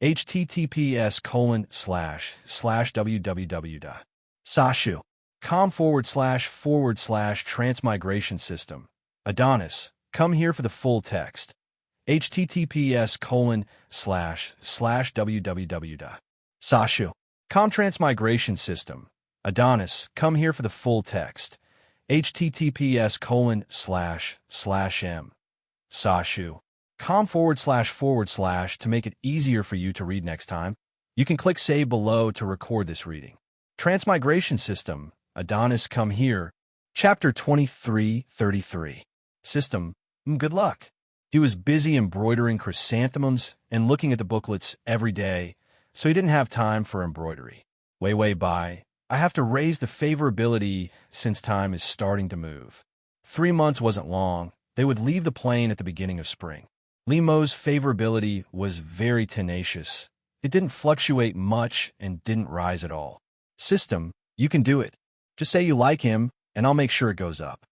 https://www.sashu.com/transmigration system. Adonis, come here for the full text. https://www.sashu.com transmigration system. Adonis, come here for the full text. https://m sashu.com// to make it easier for you to read next time. You can click save below to record this reading. Transmigration system. Adonis, come here. Chapter 23:33. System. Good luck. He was busy embroidering chrysanthemums and looking at the booklets every day, so he didn't have time for embroidery. Wei Bai, I have to raise the favorability since time is starting to move. 3 months wasn't long. They would leave the plane at the beginning of spring. Limo's favorability was very tenacious. It didn't fluctuate much and didn't rise at all. System, you can do it. Just say you like him, and I'll make sure it goes up.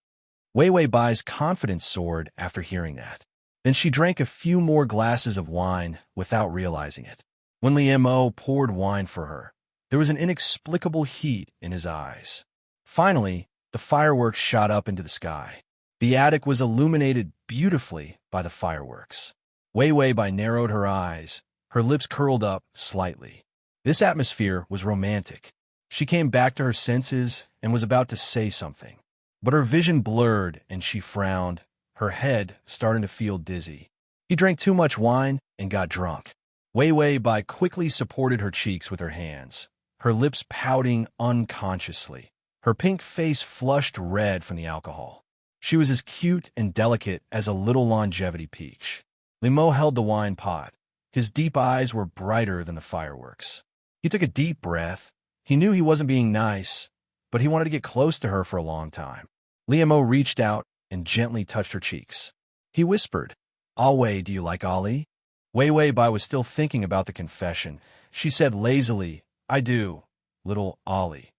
Wei Bai's confidence soared after hearing that. Then she drank a few more glasses of wine without realizing it. When Limo poured wine for her, there was an inexplicable heat in his eyes. Finally, the fireworks shot up into the sky. The attic was illuminated beautifully by the fireworks. Wei Bai narrowed her eyes, her lips curled up slightly. This atmosphere was romantic. She came back to her senses and was about to say something. But her vision blurred and she frowned, her head starting to feel dizzy. He drank too much wine and got drunk. Wei Bai quickly supported her cheeks with her hands, her lips pouting unconsciously. Her pink face flushed red from the alcohol. She was as cute and delicate as a little longevity peach. Limo held the wine pot. His deep eyes were brighter than the fireworks. He took a deep breath. He knew he wasn't being nice, but he wanted to get close to her for a long time. Limo reached out and gently touched her cheeks. He whispered, "Alway, do you like Ali?" Wei Bai was still thinking about the confession. She said lazily, "I do, little Ollie."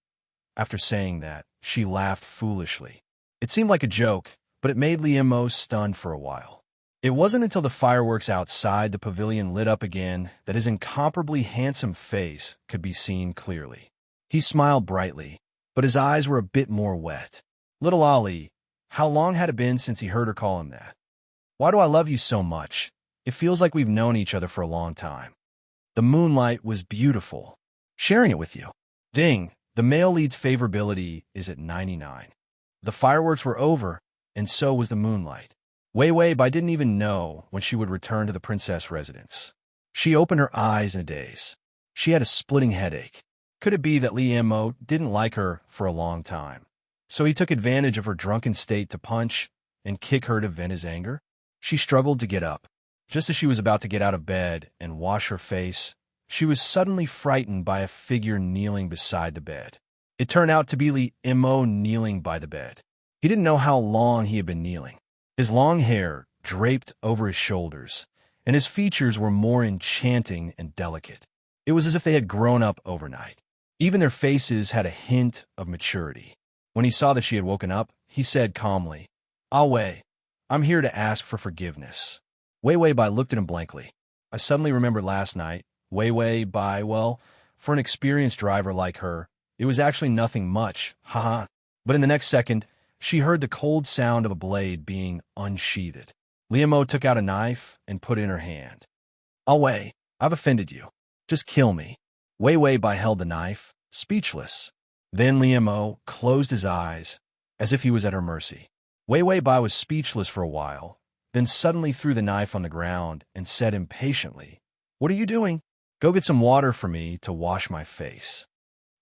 After saying that, she laughed foolishly. It seemed like a joke, but it made Limo stunned for a while. It wasn't until the fireworks outside the pavilion lit up again that his incomparably handsome face could be seen clearly. He smiled brightly, but his eyes were a bit more wet. Little Ollie, how long had it been since he heard her call him that? Why do I love you so much? It feels like we've known each other for a long time. The moonlight was beautiful. Sharing it with you. Ding, the male lead's favorability is at 99. The fireworks were over, and so was the moonlight. Wei Bai didn't even know when she would return to the princess residence. She opened her eyes in a daze. She had a splitting headache. Could it be that Limo didn't like her for a long time? So he took advantage of her drunken state to punch and kick her to vent his anger? She struggled to get up. Just as she was about to get out of bed and wash her face, she was suddenly frightened by a figure kneeling beside the bed. It turned out to be Limo kneeling by the bed. He didn't know how long he had been kneeling. His long hair draped over his shoulders, and his features were more enchanting and delicate. It was as if they had grown up overnight. Even their faces had a hint of maturity. When he saw that she had woken up, he said calmly, "Wei, I'm here to ask for forgiveness." Wei Bai looked at him blankly. I suddenly remembered last night. Wei Bai, well, for an experienced driver like her, it was actually nothing much, haha. But in the next second, she heard the cold sound of a blade being unsheathed. Limo took out a knife and put it in her hand. Wei, I've offended you. Just kill me. Wei Bai held the knife, speechless. Then Limo closed his eyes, as if he was at her mercy. Wei Bai was speechless for a while, then suddenly threw the knife on the ground and said impatiently, "What are you doing? Go get some water for me to wash my face."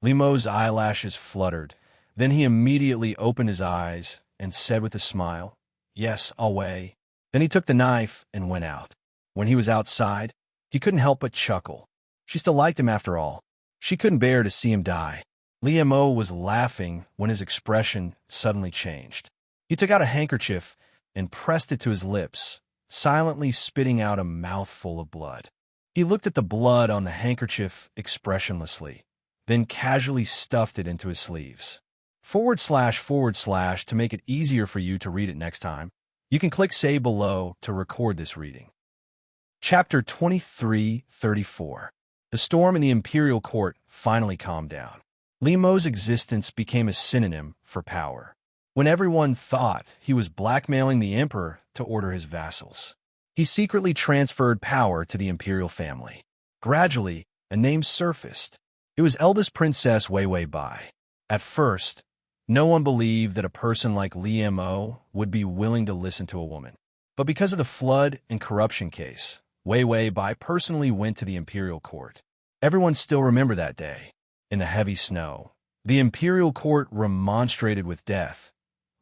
Limo's eyelashes fluttered. Then he immediately opened his eyes and said with a smile, "Yes, Wei." Then he took the knife and went out. When he was outside, he couldn't help but chuckle. She still liked him after all. She couldn't bear to see him die. Limo was laughing when his expression suddenly changed. He took out a handkerchief and pressed it to his lips, silently spitting out a mouthful of blood. He looked at the blood on the handkerchief expressionlessly, then casually stuffed it into his sleeves. / to make it easier for you to read it next time, you can click say below to record this reading. Chapter 23:34. The storm in the imperial court finally calmed down. Limo's existence became a synonym for power. When everyone thought he was blackmailing the emperor to order his vassals, he secretly transferred power to the imperial family. Gradually, a name surfaced. It was eldest Princess Wei Bai. At first, no one believed that a person like Limo would be willing to listen to a woman. But because of the flood and corruption case, Wei Bai personally went to the imperial court. Everyone still remembered that day. In the heavy snow, The imperial court remonstrated with death,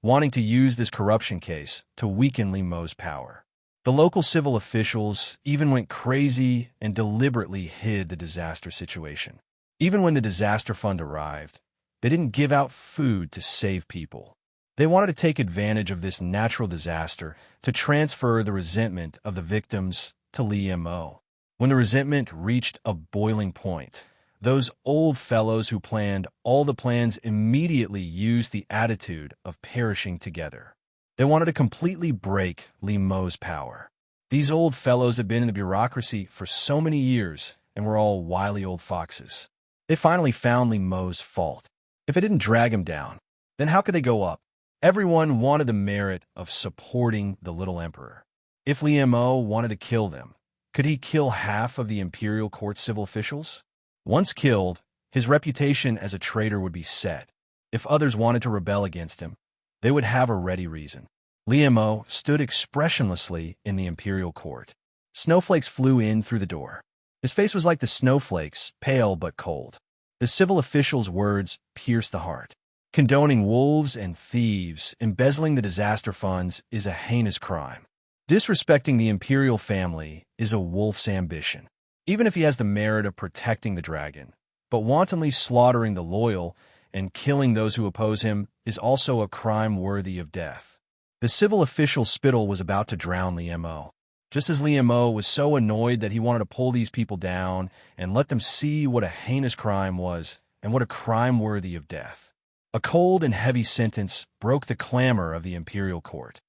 wanting to use this corruption case to weaken Li Mo's power. The local civil officials even went crazy and deliberately hid the disaster situation. Even when the disaster fund arrived, they didn't give out food to save people. They wanted to take advantage of this natural disaster to transfer the resentment of the victims to Li Mo. When the resentment reached a boiling point, those old fellows who planned all the plans immediately used the attitude of perishing together. They wanted to completely break Li Mo's power. These old fellows had been in the bureaucracy for so many years and were all wily old foxes. They finally found Li Mo's fault. If it didn't drag him down, then how could they go up? Everyone wanted the merit of supporting the little emperor. If Li Mo wanted to kill them, could he kill half of the imperial court civil officials? Once killed, his reputation as a traitor would be set. If others wanted to rebel against him, they would have a ready reason. Li Mo stood expressionlessly in the imperial court. Snowflakes flew in through the door. His face was like the snowflakes, pale but cold. The civil official's words pierced the heart. Condoning wolves and thieves, embezzling the disaster funds is a heinous crime. Disrespecting the imperial family is a wolf's ambition, even if he has the merit of protecting the dragon. But wantonly slaughtering the loyal and killing those who oppose him is also a crime worthy of death. The civil official's spittle was about to drown Li Mo. Just as Li Mo was so annoyed that he wanted to pull these people down and let them see what a heinous crime was and what a crime worthy of death. A cold and heavy sentence broke the clamor of the imperial court.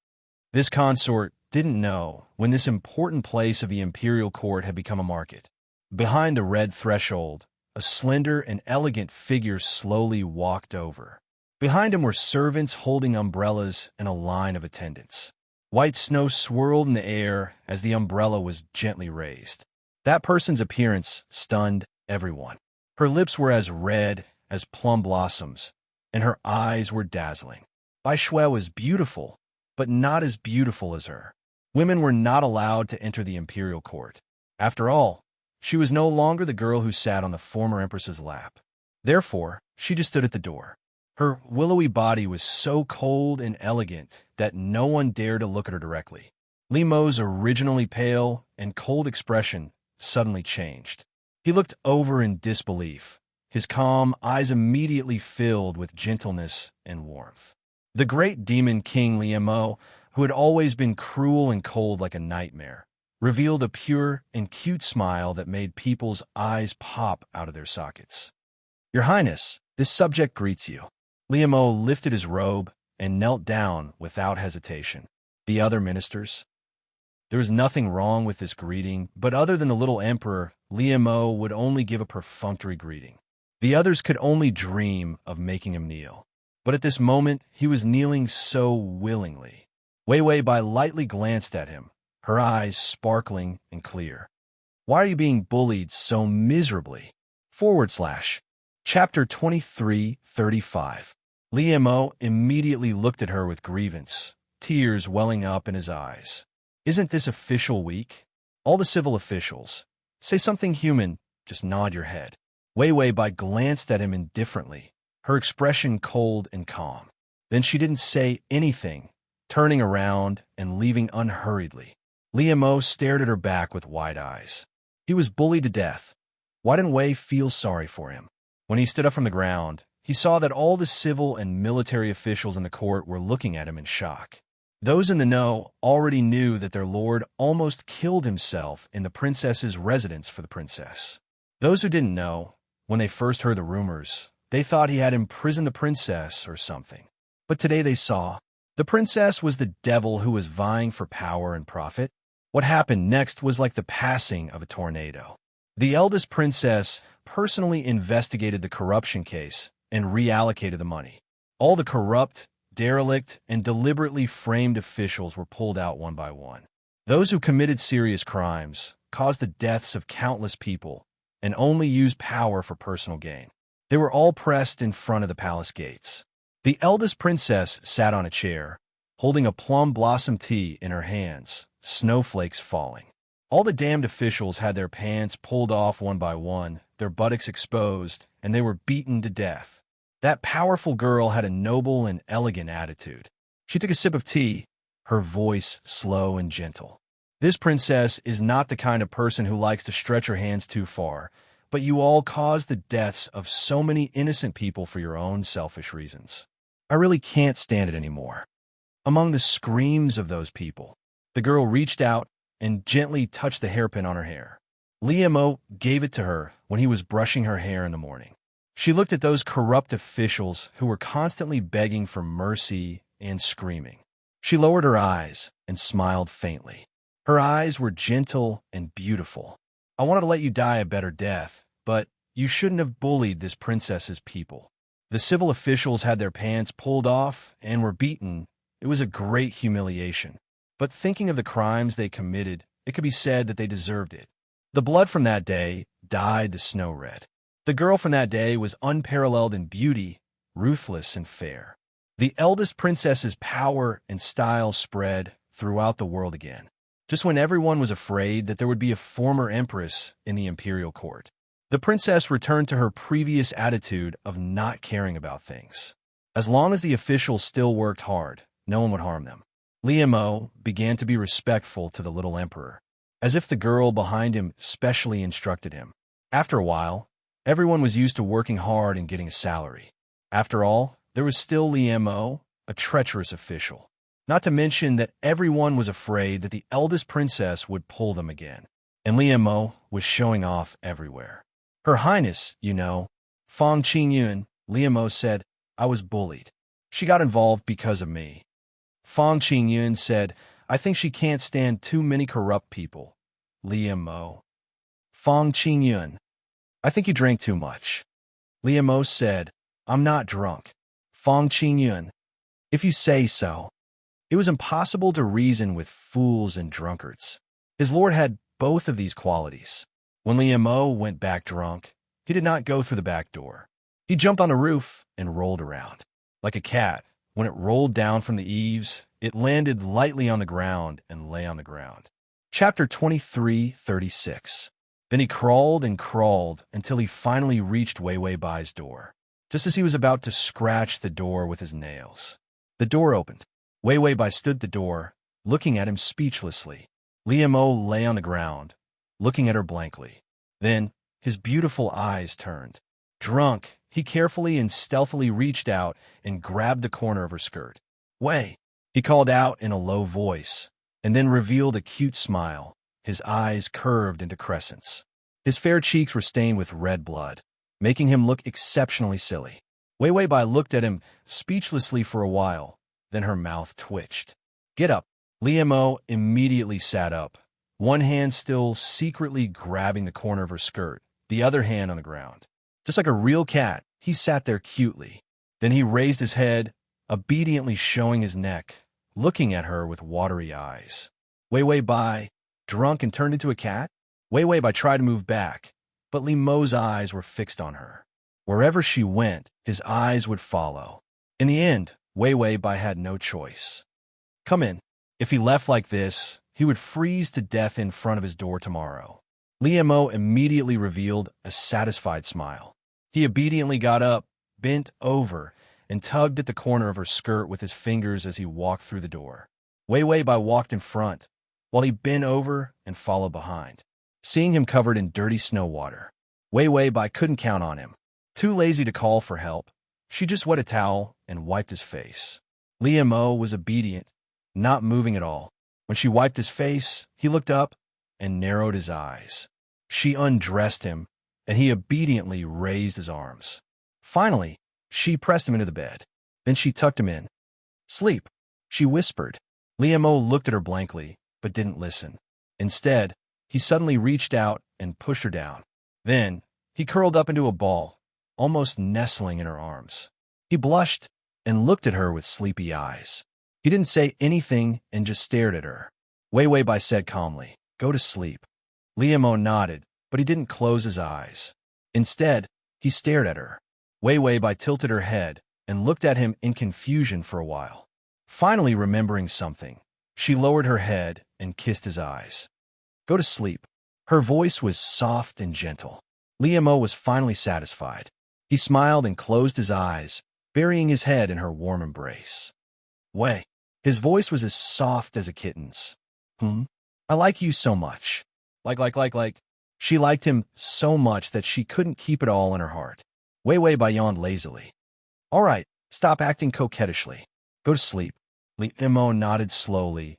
This consort didn't know when this important place of the imperial court had become a market. Behind a red threshold, a slender and elegant figure slowly walked over. Behind him were servants holding umbrellas and a line of attendants. White snow swirled in the air as the umbrella was gently raised. That person's appearance stunned everyone. Her lips were as red as plum blossoms, and her eyes were dazzling. Bai Shui was beautiful, but not as beautiful as her. Women were not allowed to enter the imperial court. After all, she was no longer the girl who sat on the former empress's lap. Therefore, she just stood at the door. Her willowy body was so cold and elegant that no one dared to look at her directly. Li Mo's originally pale and cold expression suddenly changed. He looked over in disbelief. His calm eyes immediately filled with gentleness and warmth. The great demon king Li Mo, who had always been cruel and cold like a nightmare, revealed a pure and cute smile that made people's eyes pop out of their sockets. "Your Highness, this subject greets you." Li Mo lifted his robe and knelt down without hesitation. The other ministers? There was nothing wrong with this greeting, but other than the little emperor, Li Mo would only give a perfunctory greeting. The others could only dream of making him kneel. But at this moment, he was kneeling so willingly. Wei Wei Bai lightly glanced at him, her eyes sparkling and clear. "Why are you being bullied so miserably?" Chapter 23:35. Li Mo immediately looked at her with grievance, tears welling up in his eyes. "Isn't this official week? All the civil officials. Say something human, just nod your head." Wei Wei Bai glanced at him indifferently, her expression cold and calm. Then she didn't say anything, turning around and leaving unhurriedly. Li Mo stared at her back with wide eyes. He was bullied to death. Why didn't Wei feel sorry for him? When he stood up from the ground, he saw that all the civil and military officials in the court were looking at him in shock. Those in the know already knew that their lord almost killed himself in the princess's residence for the princess. Those who didn't know, when they first heard the rumors, they thought he had imprisoned the princess or something. But today they saw the princess was the devil who was vying for power and profit. What happened next was like the passing of a tornado. The eldest princess personally investigated the corruption case and reallocated the money. All the corrupt, derelict, and deliberately framed officials were pulled out one by one. Those who committed serious crimes, caused the deaths of countless people, and only used power for personal gain. They were all pressed in front of the palace gates. The eldest princess sat on a chair, holding a plum blossom tea in her hands, snowflakes falling. All the damned officials had their pants pulled off one by one, their buttocks exposed, and they were beaten to death. That powerful girl had a noble and elegant attitude. She took a sip of tea, her voice slow and gentle. This princess is not the kind of person who likes to stretch her hands too far, but you all caused the deaths of so many innocent people for your own selfish reasons. I really can't stand it anymore. Among the screams of those people, the girl reached out and gently touched the hairpin on her hair. Liemo gave it to her when he was brushing her hair in the morning. She looked at those corrupt officials who were constantly begging for mercy and screaming. She lowered her eyes and smiled faintly. Her eyes were gentle and beautiful. I wanted to let you die a better death, but you shouldn't have bullied this princess's people. The civil officials had their pants pulled off and were beaten. It was a great humiliation. But thinking of the crimes they committed, it could be said that they deserved it. The blood from that day dyed the snow red. The girl from that day was unparalleled in beauty, ruthless and fair. The eldest princess's power and style spread throughout the world again, just when everyone was afraid that there would be a former empress in the imperial court. The princess returned to her previous attitude of not caring about things. As long as the officials still worked hard, no one would harm them. Liemo began to be respectful to the little emperor, as if the girl behind him specially instructed him. After a while, everyone was used to working hard and getting a salary. After all, there was still Liemo, a treacherous official. Not to mention that everyone was afraid that the eldest princess would pull them again. And Liemo was showing off everywhere. Her Highness, you know, Fong Qingyun, Liemo said, I was bullied. She got involved because of me. Fong Qingyun said, I think she can't stand too many corrupt people. Liemo. Fong Qingyun, I think you drank too much. Liemo said, I'm not drunk. Fong Qingyun, if you say so. It was impossible to reason with fools and drunkards. His lord had both of these qualities. When Liemo went back drunk, he did not go through the back door. He jumped on the roof and rolled around. Like a cat, when it rolled down from the eaves, it landed lightly on the ground and lay on the ground. Chapter 23:36. Then he crawled and crawled until he finally reached Wei Wei Bai's door. Just as he was about to scratch the door with his nails, the door opened. Wei Wei Bai stood at the door, looking at him speechlessly. Liemo lay on the ground, looking at her blankly. Then his beautiful eyes turned. Drunk, he carefully and stealthily reached out and grabbed the corner of her skirt. Wei, he called out in a low voice, and then revealed a cute smile, his eyes curved into crescents. His fair cheeks were stained with red blood, making him look exceptionally silly. Wei Wei Bai looked at him speechlessly for a while, then her mouth twitched. Get up. Liemo immediately sat up, one hand still secretly grabbing the corner of her skirt, the other hand on the ground. Just like a real cat, he sat there cutely. Then he raised his head, obediently showing his neck, looking at her with watery eyes. Wei Wei Bai, drunk and turned into a cat? Wei Wei Bai tried to move back, but Liemo's eyes were fixed on her. Wherever she went, his eyes would follow. In the end, Wei Wei Bai had no choice. Come in. If he left like this, he would freeze to death in front of his door tomorrow. Liemo immediately revealed a satisfied smile. He obediently got up, bent over, and tugged at the corner of her skirt with his fingers as he walked through the door. Wei Wei Bai walked in front, while he bent over and followed behind. Seeing him covered in dirty snow water, Wei Wei Bai couldn't count on him. Too lazy to call for help, she just wet a towel and wiped his face. Liemo was obedient, not moving at all. When she wiped his face, he looked up and narrowed his eyes. She undressed him, and he obediently raised his arms. Finally, she pressed him into the bed. Then she tucked him in. Sleep, she whispered. Liemo looked at her blankly, but didn't listen. Instead, he suddenly reached out and pushed her down. Then, he curled up into a ball, almost nestling in her arms. He blushed and looked at her with sleepy eyes. He didn't say anything and just stared at her. Wei Wei Bai said calmly, Go to sleep. Liemo nodded, but he didn't close his eyes. Instead, he stared at her. Wei Wei Bai tilted her head and looked at him in confusion for a while. Finally remembering something, she lowered her head and kissed his eyes. Go to sleep. Her voice was soft and gentle. Liemo was finally satisfied. He smiled and closed his eyes, burying his head in her warm embrace. Wei. His voice was as soft as a kitten's. I like you so much. Like. She liked him so much that she couldn't keep it all in her heart. Wei yawned lazily. All right, stop acting coquettishly. Go to sleep. Li Mo nodded slowly.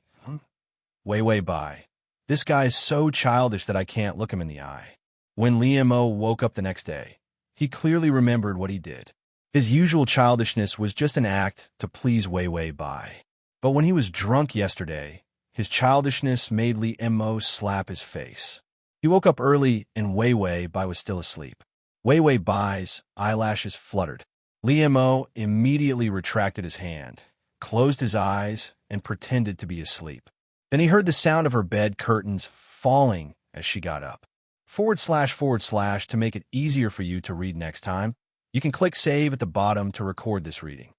Wei bye. This guy's so childish that I can't look him in the eye. When Li Mo woke up the next day, he clearly remembered what he did. His usual childishness was just an act to please Wei bye. But when he was drunk yesterday, his childishness made Li Mo slap his face. He woke up early and Wei bye was still asleep. Wei bye's eyelashes fluttered. Li Mo immediately retracted his hand, closed his eyes, and pretended to be asleep. Then he heard the sound of her bed curtains falling as she got up. / to make it easier for you to read next time, you can click save at the bottom to record this reading.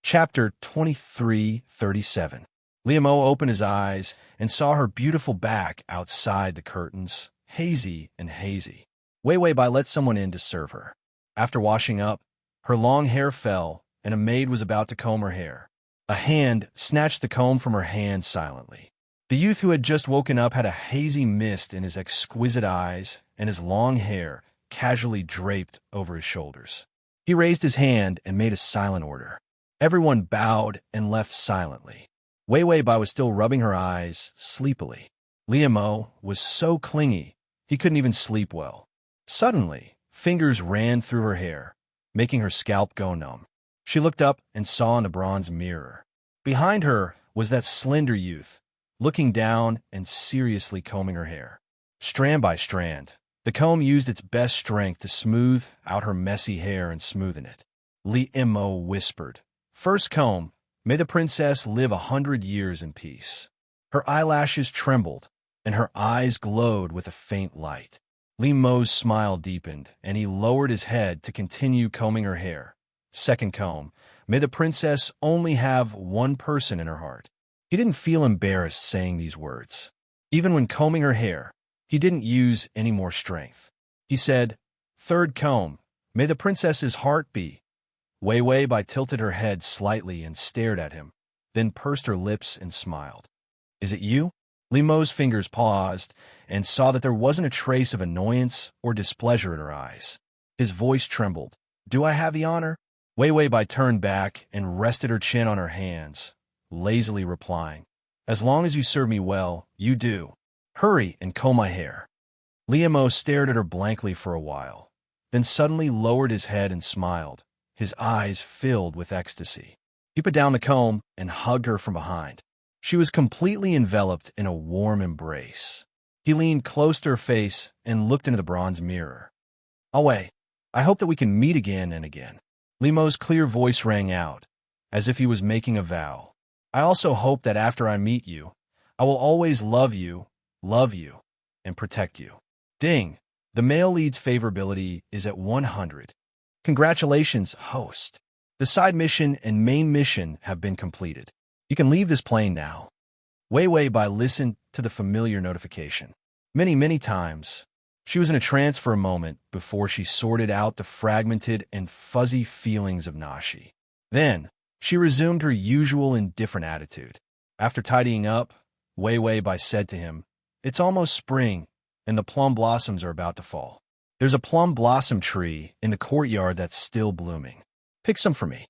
Chapter 23:37. Li Mo opened his eyes and saw her beautiful back outside the curtains, hazy and hazy. Wei bye let someone in to serve her. After washing up, her long hair fell, and a maid was about to comb her hair. A hand snatched the comb from her hand silently. The youth who had just woken up had a hazy mist in his exquisite eyes, and his long hair casually draped over his shoulders. He raised his hand and made a silent order. Everyone bowed and left silently. Wei bye was still rubbing her eyes sleepily. Li Mo was so clingy, he couldn't even sleep well. Suddenly, fingers ran through her hair, making her scalp go numb. She looked up and saw in the bronze mirror. Behind her was that slender youth, looking down and seriously combing her hair. Strand by strand, the comb used its best strength to smooth out her messy hair and smoothen it. Li Mo whispered, "First comb, may the princess live 100 years in peace." Her eyelashes trembled, and her eyes glowed with a faint light. Li Mo's smile deepened, and he lowered his head to continue combing her hair. Second comb, may the princess only have one person in her heart. He didn't feel embarrassed saying these words. Even when combing her hair, he didn't use any more strength. He said, "Third comb, may the princess's heart be." Wei bye tilted her head slightly and stared at him, then pursed her lips and smiled. "Is it you?" Li Mo's fingers paused and saw that there wasn't a trace of annoyance or displeasure in her eyes. His voice trembled. "Do I have the honor?" Wei bye turned back and rested her chin on her hands, lazily replying, "As long as you serve me well, you do. Hurry and comb my hair." Li Mo stared at her blankly for a while, then suddenly lowered his head and smiled, his eyes filled with ecstasy. He put down the comb and hugged her from behind. She was completely enveloped in a warm embrace. He leaned close to her face and looked into the bronze mirror. "Wei, I hope that we can meet again and again." Li Mo's clear voice rang out, as if he was making a vow. "I also hope that after I meet you, I will always love you, and protect you." Ding! The male lead's favorability is at 100. Congratulations, host. The side mission and main mission have been completed. You can leave this plane now. Wei bye listened to the familiar notification. Many times. She was in a trance for a moment before she sorted out the fragmented and fuzzy feelings of Nashi. Then, she resumed her usual indifferent attitude. After tidying up, Wei bye said to him, "It's almost spring, and the plum blossoms are about to fall. There's a plum blossom tree in the courtyard that's still blooming. Pick some for me."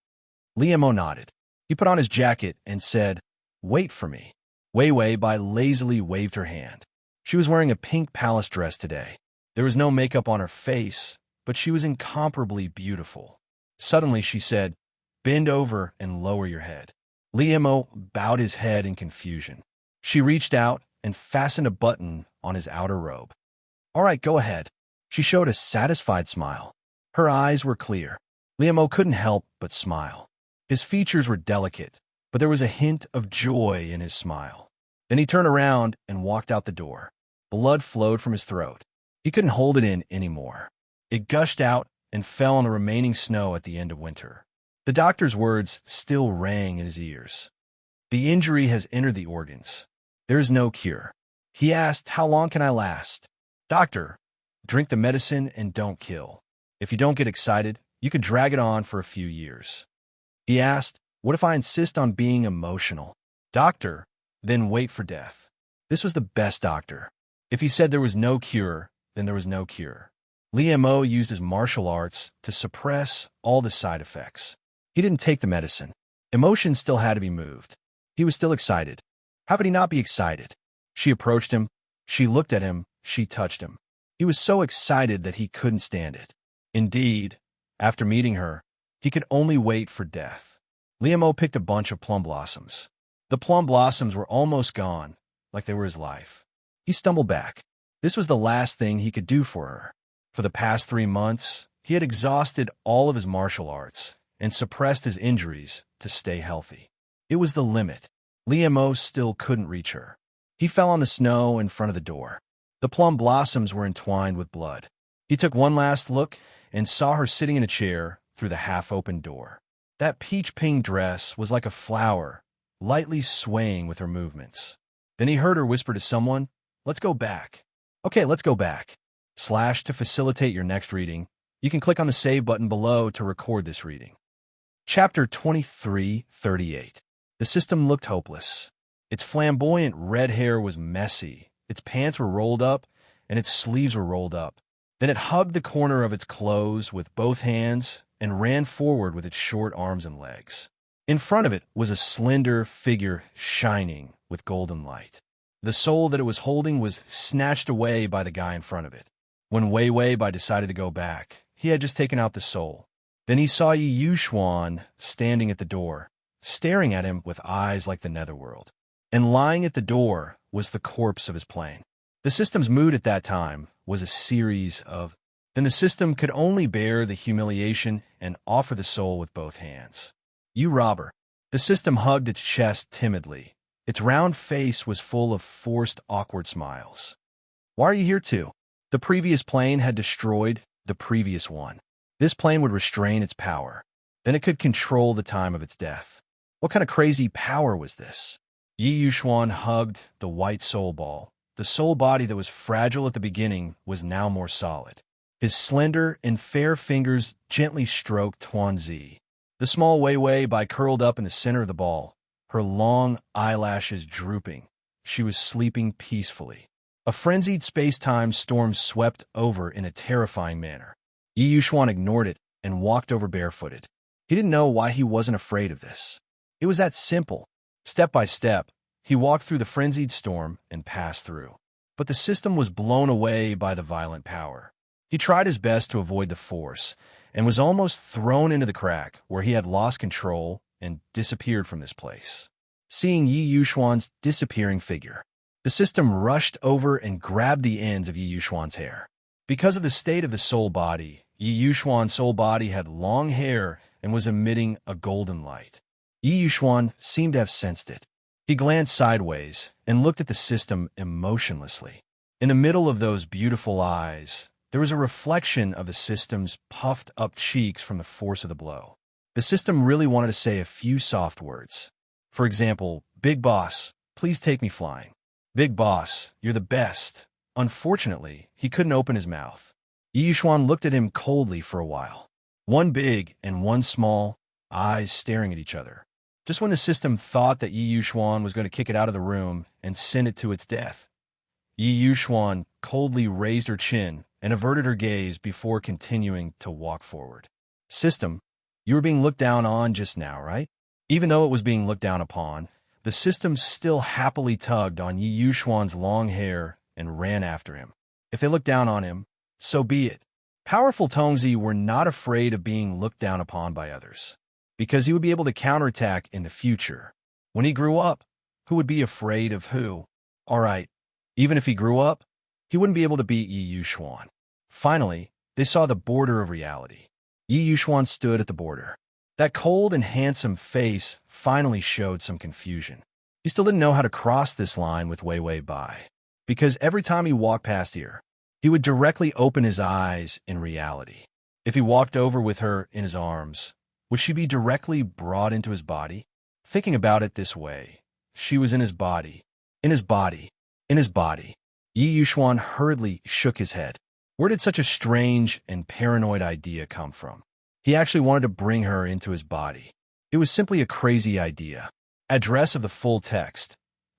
Li Mo nodded. He put on his jacket and said, "Wait for me." Wei bye lazily waved her hand. She was wearing a pink palace dress today. There was no makeup on her face, but she was incomparably beautiful. Suddenly she said, "Bend over and lower your head." Li Mo bowed his head in confusion. She reached out and fastened a button on his outer robe. "All right, go ahead." She showed a satisfied smile. Her eyes were clear. Li Mo couldn't help but smile. His features were delicate, but there was a hint of joy in his smile. Then he turned around and walked out the door. Blood flowed from his throat. He couldn't hold it in anymore. It gushed out and fell on the remaining snow at the end of winter. The doctor's words still rang in his ears. "The injury has entered the organs. There is no cure." He asked, "How long can I last?" "Doctor, drink the medicine and don't kill. If you don't get excited, You could drag it on for a few years. He asked, what if I insist on being emotional? Doctor, then wait for death. This was the best doctor. If he said there was no cure, then there was no cure. Lee Mo used his martial arts to suppress all the side effects. He didn't take the medicine. Emotions still had to be moved. He was still excited. How could he not be excited? She approached him. She looked at him. She touched him. He was so excited that he couldn't stand it. Indeed, after meeting her, he could only wait for death. Lee Mo picked a bunch of plum blossoms. The plum blossoms were almost gone, like they were his life. He stumbled back. This was the last thing he could do for her. For the past 3 months, he had exhausted all of his martial arts and suppressed his injuries to stay healthy. It was the limit. Lee Mo still couldn't reach her. He fell on the snow in front of the door. The plum blossoms were entwined with blood. He took one last look and saw her sitting in a chair through the half-open door. That peach-pink dress was like a flower, lightly swaying with her movements. Then he heard her whisper to someone, let's go back. Okay, let's go back. / to facilitate your next reading, you can click on the save button below to record this reading. Chapter 23:38. The system looked hopeless. Its flamboyant red hair was messy, its pants were rolled up, and its sleeves were rolled up. Then it hugged the corner of its clothes with both hands and ran forward with its short arms and legs. In front of it was a slender figure shining with golden light. The soul that it was holding was snatched away by the guy in front of it. When Wei Wei Bai decided to go back, he had just taken out the soul. Then he saw Yi Yuxuan standing at the door, staring at him with eyes like the netherworld. And lying at the door was the corpse of his plane. The system's mood at that time was a series of, then the system could only bear the humiliation and offer the soul with both hands. You robber. The system hugged its chest timidly. Its round face was full of forced, awkward smiles. Why are you here too? The previous plane had destroyed the previous one. This plane would restrain its power. Then it could control the time of its death. What kind of crazy power was this? Yi Yuxuan hugged the white soul ball. The soul body that was fragile at the beginning was now more solid. His slender and fair fingers gently stroked Tuanzi. The small Wei Wei Bai curled up in the center of the ball, her long eyelashes drooping. She was sleeping peacefully. A frenzied space-time storm swept over in a terrifying manner. Yi Yuxuan ignored it and walked over barefooted. He didn't know why he wasn't afraid of this. It was that simple. Step by step, he walked through the frenzied storm and passed through. But the system was blown away by the violent power. He tried his best to avoid the force and was almost thrown into the crack where he had lost control and disappeared from this place. Seeing Yi Yuxuan's disappearing figure, the system rushed over and grabbed the ends of Yi Yuxuan's hair. Because of the state of the soul body, Yi Yuxuan's soul body had long hair and was emitting a golden light. Yi Yuxuan seemed to have sensed it. He glanced sideways and looked at the system emotionlessly. In the middle of those beautiful eyes, there was a reflection of the system's puffed-up cheeks from the force of the blow. The system really wanted to say a few soft words. For example, Big Boss, please take me flying. Big Boss, you're the best. Unfortunately, he couldn't open his mouth. Yi Yuxuan looked at him coldly for a while. One big and one small, eyes staring at each other. Just when the system thought that Yi Yuxuan was going to kick it out of the room and send it to its death, Yi Yuxuan coldly raised her chin and averted her gaze before continuing to walk forward. System, you were being looked down on just now, right? Even though it was being looked down upon, the system still happily tugged on Yi Yuxuan's long hair and ran after him. If they looked down on him, so be it. Powerful Tongzi were not afraid of being looked down upon by others, because he would be able to counterattack in the future. When he grew up, who would be afraid of who? All right, even if he grew up, he wouldn't be able to beat Yi Yuxuan. Finally, they saw the border of reality. Yi Yuxuan stood at the border. That cold and handsome face finally showed some confusion. He still didn't know how to cross this line with Wei Wei Bai, because every time he walked past here, he would directly open his eyes in reality. If he walked over with her in his arms, would she be directly brought into his body? Thinking about it this way, she was in his body, in his body, in his body. Yi Yuxuan hurriedly shook his head. Where did such a strange and paranoid idea come from? He actually wanted to bring her into his body. It was simply a crazy idea. Address of the full text: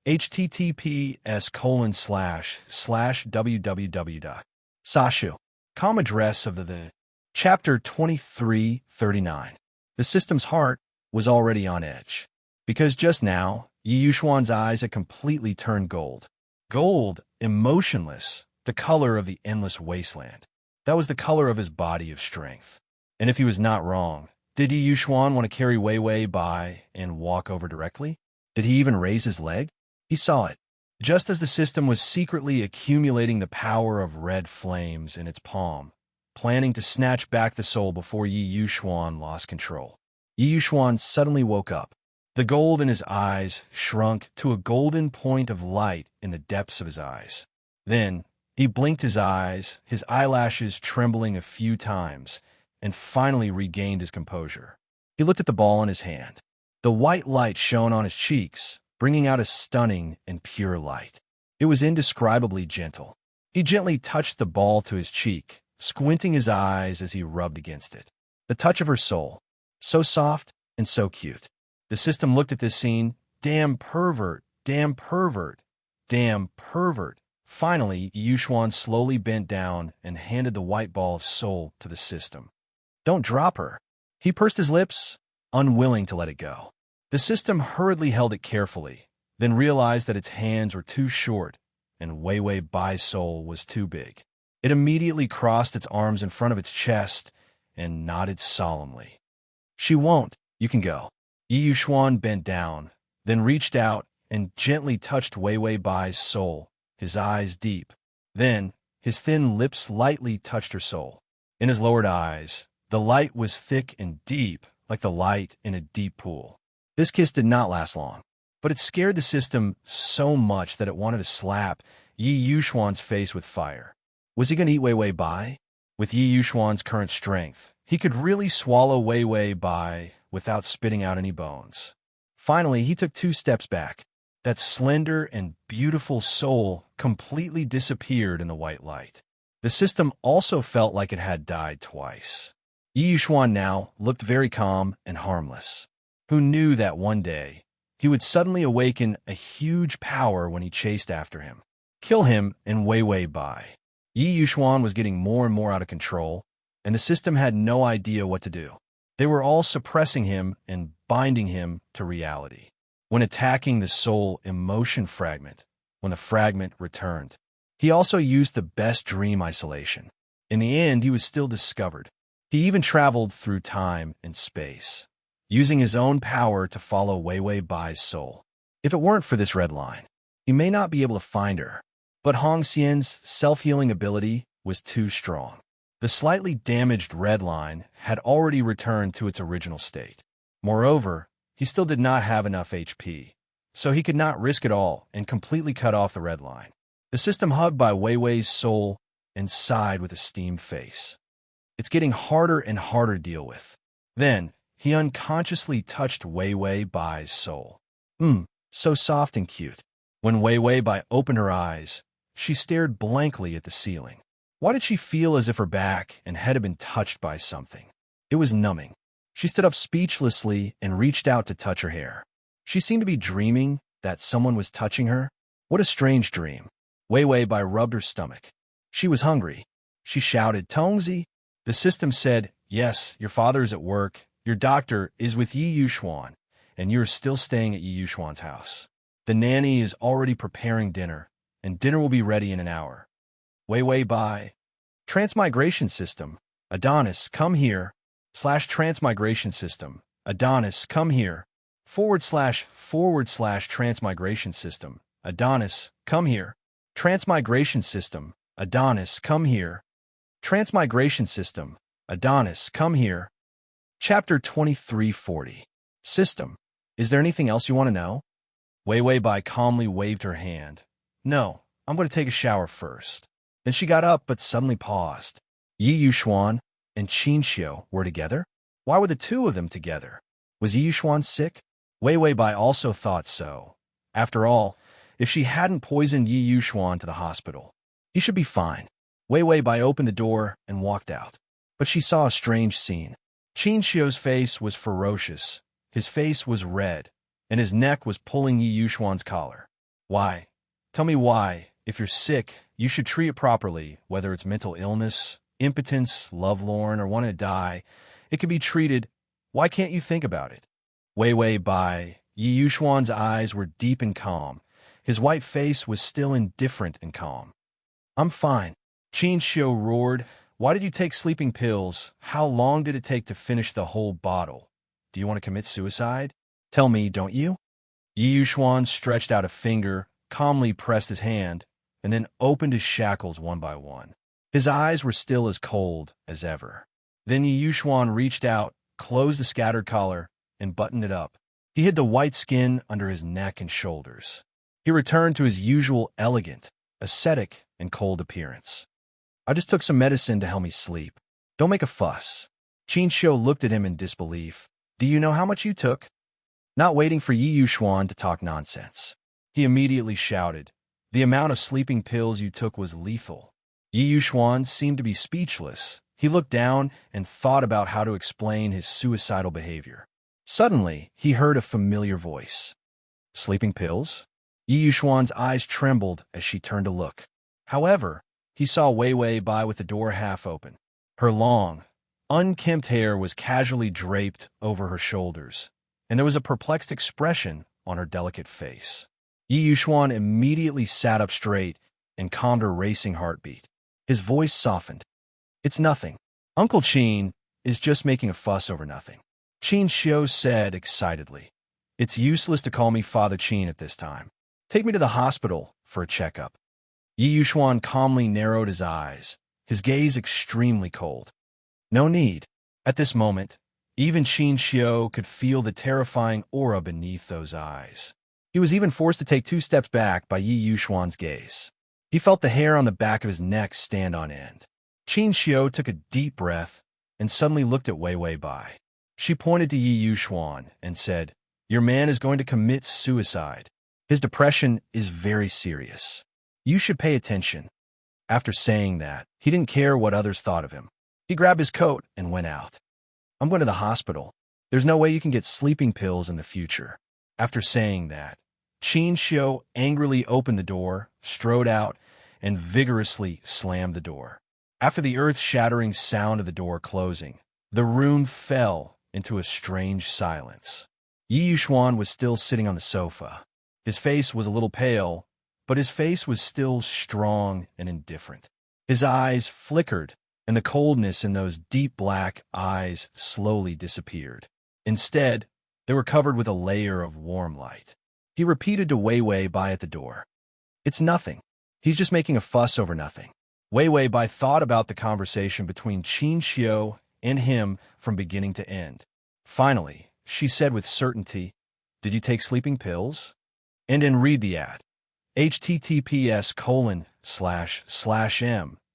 https://www.sashu. Com address of the Chapter 2339. The system's heart was already on edge. Because just now, Yi Yuxuan's eyes had completely turned gold. Gold, emotionless, the color of the endless wasteland. That was the color of his body of strength. And if he was not wrong, did Yi Yuxuan want to carry Wei Wei by and walk over directly? Did he even raise his leg? He saw it. Just as the system was secretly accumulating the power of red flames in its palm, planning to snatch back the soul before Yi Yuxuan lost control. Yi Yuxuan suddenly woke up. The gold in his eyes shrunk to a golden point of light in the depths of his eyes. Then, he blinked his eyes, his eyelashes trembling a few times, and finally regained his composure. He looked at the ball in his hand. The white light shone on his cheeks, bringing out a stunning and pure light. It was indescribably gentle. He gently touched the ball to his cheek, squinting his eyes as he rubbed against it. The touch of her soul, so soft and so cute. The system looked at this scene. Damn pervert, damn pervert, damn pervert. Finally, Yuxuan slowly bent down and handed the white ball of soul to the system. Don't drop her. He pursed his lips, unwilling to let it go. The system hurriedly held it carefully, then realized that its hands were too short and Wei Wei Bai's soul was too big. It immediately crossed its arms in front of its chest and nodded solemnly. She won't. You can go. Yi Yuxuan bent down, then reached out and gently touched Wei Wei Bai's soul, his eyes deep. Then, his thin lips lightly touched her soul. In his lowered eyes, the light was thick and deep, like the light in a deep pool. This kiss did not last long, but it scared the system so much that it wanted to slap Yi Yuxuan's face with fire. Was he going to eat Wei Wei Bai? With Yi Yuxuan's current strength, he could really swallow Wei Wei Bai without spitting out any bones. Finally, he took 2 steps back. That slender and beautiful soul completely disappeared in the white light. The system also felt like it had died twice. Yi Yuxuan now looked very calm and harmless. Who knew that one day he would suddenly awaken a huge power when he chased after him? Kill him and Wei Wei Bai. Yi Yuxuan was getting more and more out of control, and the system had no idea what to do. They were all suppressing him and binding him to reality. When attacking the soul emotion fragment, when the fragment returned, he also used the best dream isolation. In the end, he was still discovered. He even traveled through time and space, using his own power to follow Wei Wei Bai's soul. If it weren't for this red line, he may not be able to find her. But Hong Xian's self-healing ability was too strong. The slightly damaged red line had already returned to its original state. Moreover, he still did not have enough HP, so he could not risk it all and completely cut off the red line. The system hugged by Wei Wei's soul and sighed with a steamed face. It's getting harder and harder to deal with. Then, he unconsciously touched Wei Wei Bai's soul. So soft and cute. When Wei Wei Bai opened her eyes, she stared blankly at the ceiling. Why did she feel as if her back and head had been touched by something? It was numbing. She stood up speechlessly and reached out to touch her hair. She seemed to be dreaming that someone was touching her. What a strange dream. Wei Wei Bai rubbed her stomach. She was hungry. She shouted, "Tongzi!" The system said, "Yes, your father is at work. Your doctor is with Yi Yuxuan, and you're still staying at Yi Yuxuan's house. The nanny is already preparing dinner, and dinner will be ready in an hour." Wei Wei Bai. Transmigration system. Adonis, come here. /transmigration system. Adonis, come here. // transmigration system. Adonis, come here. Transmigration system. Adonis, come here. Transmigration system. Adonis, come here. Chapter 2340. System. Is there anything else you want to know? Wei Wei Bai calmly waved her hand. No, I'm going to take a shower first. Then she got up but suddenly paused. Yi Yuxuan and Qin Xiu were together? Why were the two of them together? Was Yi Yuxuan sick? Wei Wei Bai also thought so. After all, if she hadn't poisoned Yi Yuxuan to the hospital, he should be fine. Wei Wei Bai opened the door and walked out. But she saw a strange scene. Qin Shio's face was ferocious, his face was red, and his neck was pulling Yi Yuxuan's collar. Why? Tell me why. If you're sick, you should treat it properly, whether it's mental illness, impotence, lovelorn, or want to die. It can be treated. Why can't you think about it? Wei Wei Bai. Yi Yuxuan's eyes were deep and calm. His white face was still indifferent and calm. I'm fine. Qin Shio roared. Why did you take sleeping pills? How long did it take to finish the whole bottle? Do you want to commit suicide? Tell me, don't you? Yi Yuxuan stretched out a finger, calmly pressed his hand, and then opened his shackles one by one. His eyes were still as cold as ever. Then Yi Yuxuan reached out, closed the scattered collar, and buttoned it up. He hid the white skin under his neck and shoulders. He returned to his usual elegant, ascetic, and cold appearance. I just took some medicine to help me sleep. Don't make a fuss. Qin Shio looked at him in disbelief. Do you know how much you took? Not waiting for Yi Yuxuan to talk nonsense, he immediately shouted. The amount of sleeping pills you took was lethal. Yi Yuxuan seemed to be speechless. He looked down and thought about how to explain his suicidal behavior. Suddenly, he heard a familiar voice. Sleeping pills? Yi Yuxuan's eyes trembled as she turned to look. However, he saw Wei Wei Bai with the door half open. Her long, unkempt hair was casually draped over her shoulders, and there was a perplexed expression on her delicate face. Yi Yuxuan immediately sat up straight and calmed her racing heartbeat. His voice softened. It's nothing. Uncle Qin is just making a fuss over nothing. Qin Shio said excitedly. It's useless to call me Father Qin at this time. Take me to the hospital for a checkup. Yi Yuxuan calmly narrowed his eyes, his gaze extremely cold. No need. At this moment, even Qin Shio could feel the terrifying aura beneath those eyes. He was even forced to take 2 steps back by Yi Yuxuan's gaze. He felt the hair on the back of his neck stand on end. Qin Shio took a deep breath and suddenly looked at Wei Wei Bai. She pointed to Yi Yuxuan and said, Your man is going to commit suicide. His depression is very serious. You should pay attention. After saying that, he didn't care what others thought of him. He grabbed his coat and went out. I'm going to the hospital. There's no way you can get sleeping pills in the future. After saying that, Qin Shio angrily opened the door, strode out, and vigorously slammed the door. After the earth-shattering sound of the door closing, the room fell into a strange silence. Yi Yuxuan was still sitting on the sofa. His face was a little pale, but his face was still strong and indifferent. His eyes flickered, and the coldness in those deep black eyes slowly disappeared. Instead, they were covered with a layer of warm light. He repeated to Wei Wei Bai at the door. It's nothing. He's just making a fuss over nothing. Wei Wei Bai thought about the conversation between Qin Shio and him from beginning to end. Finally, she said with certainty, Did you take sleeping pills? And then read the ad. https://m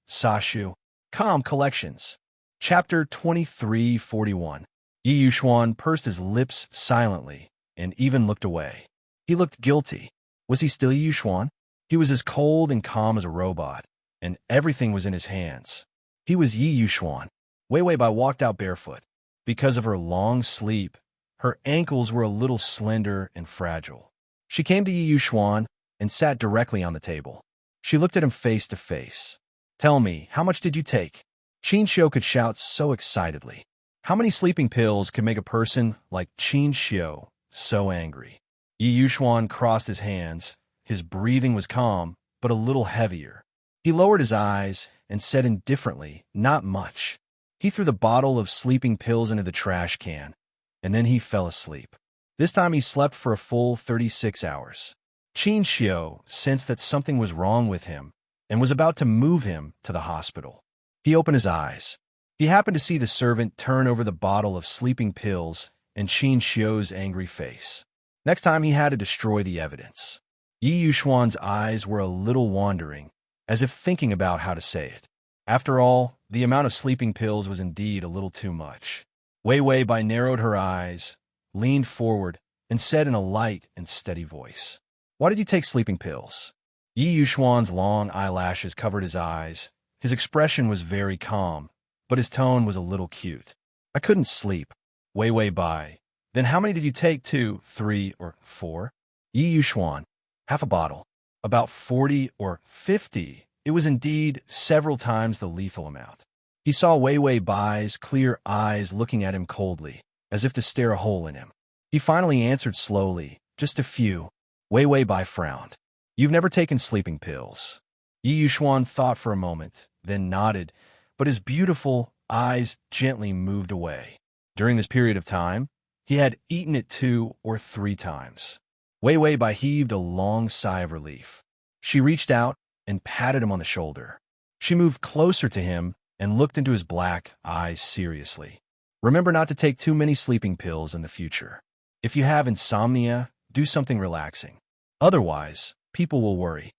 Sashu.com Collections. Chapter 2341. Yi Yuxuan pursed his lips silently and even looked away. He looked guilty. Was he still Yi Yuxuan? He was as cold and calm as a robot, and everything was in his hands. He was Yi Yuxuan. Wei Wei Bai walked out barefoot. Because of her long sleep, her ankles were a little slender and fragile. She came to Yi Yuxuan and sat directly on the table. She looked at him face to face. Tell me, how much did you take? Qin Shio could shout so excitedly. How many sleeping pills could make a person like Qin Shio so angry? Yi Yuxuan crossed his hands. His breathing was calm, but a little heavier. He lowered his eyes and said indifferently, Not much. He threw the bottle of sleeping pills into the trash can, and then he fell asleep. This time he slept for a full 36 hours. Qin Shio sensed that something was wrong with him and was about to move him to the hospital. He opened his eyes. He happened to see the servant turn over the bottle of sleeping pills and Qin Shio's angry face. Next time he had to destroy the evidence. Yi Yuxuan's eyes were a little wandering, as if thinking about how to say it. After all, the amount of sleeping pills was indeed a little too much. Wei Wei Bai narrowed her eyes, leaned forward, and said in a light and steady voice, Why did you take sleeping pills? Yi Yuxuan's long eyelashes covered his eyes. His expression was very calm, but his tone was a little cute. I couldn't sleep. Wei Wei Bai. Then how many did you take? 2, 3, or 4? Yi Yuxuan. Half a bottle. About 40 or 50. It was indeed several times the lethal amount. He saw Wei Wei Bai's clear eyes looking at him coldly, as if to stare a hole in him. He finally answered slowly, just a few. Wei Wei Bai frowned. You've never taken sleeping pills. Yi Yuxuan thought for a moment, then nodded, but his beautiful eyes gently moved away. During this period of time, he had eaten it 2 or 3 times. Wei Wei Bai heaved a long sigh of relief. She reached out and patted him on the shoulder. She moved closer to him and looked into his black eyes seriously. Remember not to take too many sleeping pills in the future. If you have insomnia, do something relaxing. Otherwise, people will worry.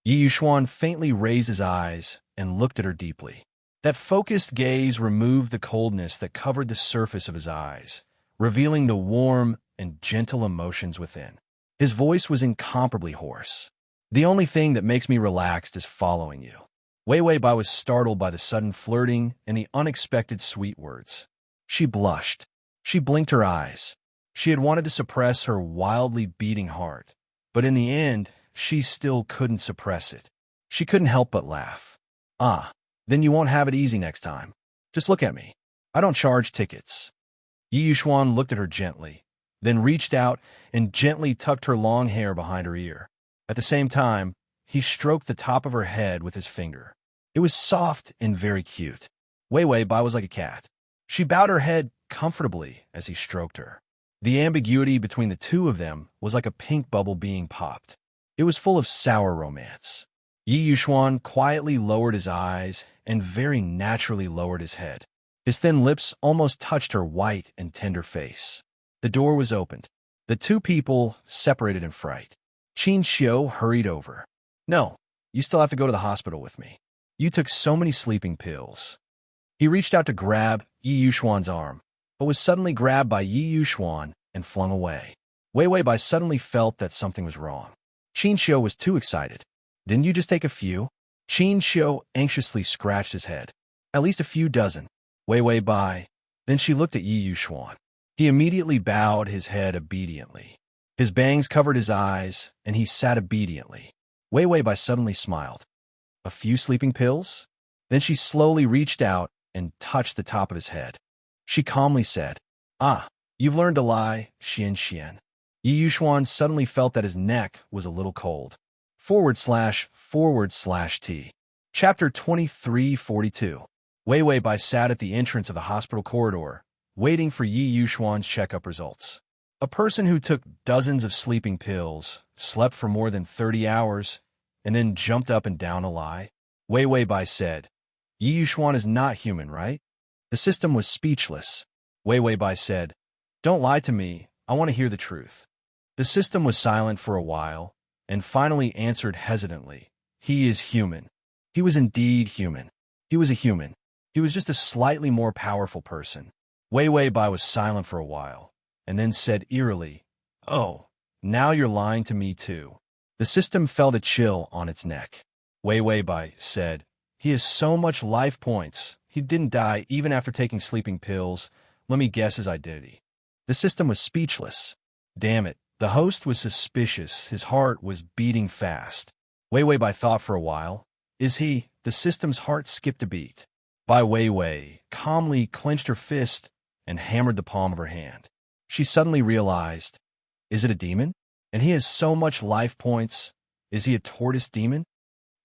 Yi Yuxuan faintly raised his eyes and looked at her deeply. That focused gaze removed the coldness that covered the surface of his eyes, revealing the warm and gentle emotions within. His voice was incomparably hoarse. The only thing that makes me relaxed is following you. Wei Wei Bai was startled by the sudden flirting and the unexpected sweet words. She blushed. She blinked her eyes. She had wanted to suppress her wildly beating heart, but in the end, she still couldn't suppress it. She couldn't help but laugh. Ah, then you won't have it easy next time. Just look at me. I don't charge tickets. Yi Yuxuan looked at her gently, then reached out and gently tucked her long hair behind her ear. At the same time, he stroked the top of her head with his finger. It was soft and very cute. Wei Wei Bai was like a cat. She bowed her head comfortably as he stroked her. The ambiguity between the two of them was like a pink bubble being popped. It was full of sour romance. Yi Yuxuan quietly lowered his eyes and very naturally lowered his head. His thin lips almost touched her white and tender face. The door was opened. The two people separated in fright. Qin Xiu hurried over. No, you still have to go to the hospital with me. You took so many sleeping pills. He reached out to grab Yi Yuxuan's arm, but was suddenly grabbed by Yi Yuxuan and flung away. Wei Wei Bai suddenly felt that something was wrong. Qin Xiu was too excited. Didn't you just take a few? Qin Xiu anxiously scratched his head. At least a few dozen. Wei Wei Bai. Then she looked at Yi Yuxuan. He immediately bowed his head obediently. His bangs covered his eyes, and he sat obediently. Wei Wei Bai suddenly smiled. A few sleeping pills? Then she slowly reached out and touched the top of his head. She calmly said, Ah, you've learned to lie, Xian Xian. Yi Yuxuan suddenly felt that his neck was a little cold. // Chapter 2342. Wei Wei Bai sat at the entrance of the hospital corridor, waiting for Yi Yuxuan's checkup results. A person who took dozens of sleeping pills, slept for more than 30 hours, and then jumped up and down a lie? Wei Wei Bai said, Yi Yuxuan is not human, right? The system was speechless. Wei Wei Bai said, Don't lie to me, I want to hear the truth. The system was silent for a while, and finally answered hesitantly, He is human. He was indeed human. He was a human. He was just a slightly more powerful person. Wei Wei Bai was silent for a while, and then said eerily, Oh, now you're lying to me too. The system felt a chill on its neck. Wei Wei Bai said, He has so much life points. He didn't die even after taking sleeping pills. Let me guess his identity. The system was speechless. Damn it. The host was suspicious. His heart was beating fast. Wei Wei Bai thought for a while. Is he? The system's heart skipped a beat. Bai Wei Wei calmly clenched her fist and hammered the palm of her hand. She suddenly realized, Is it a demon? And he has so much life points. Is he a tortoise demon?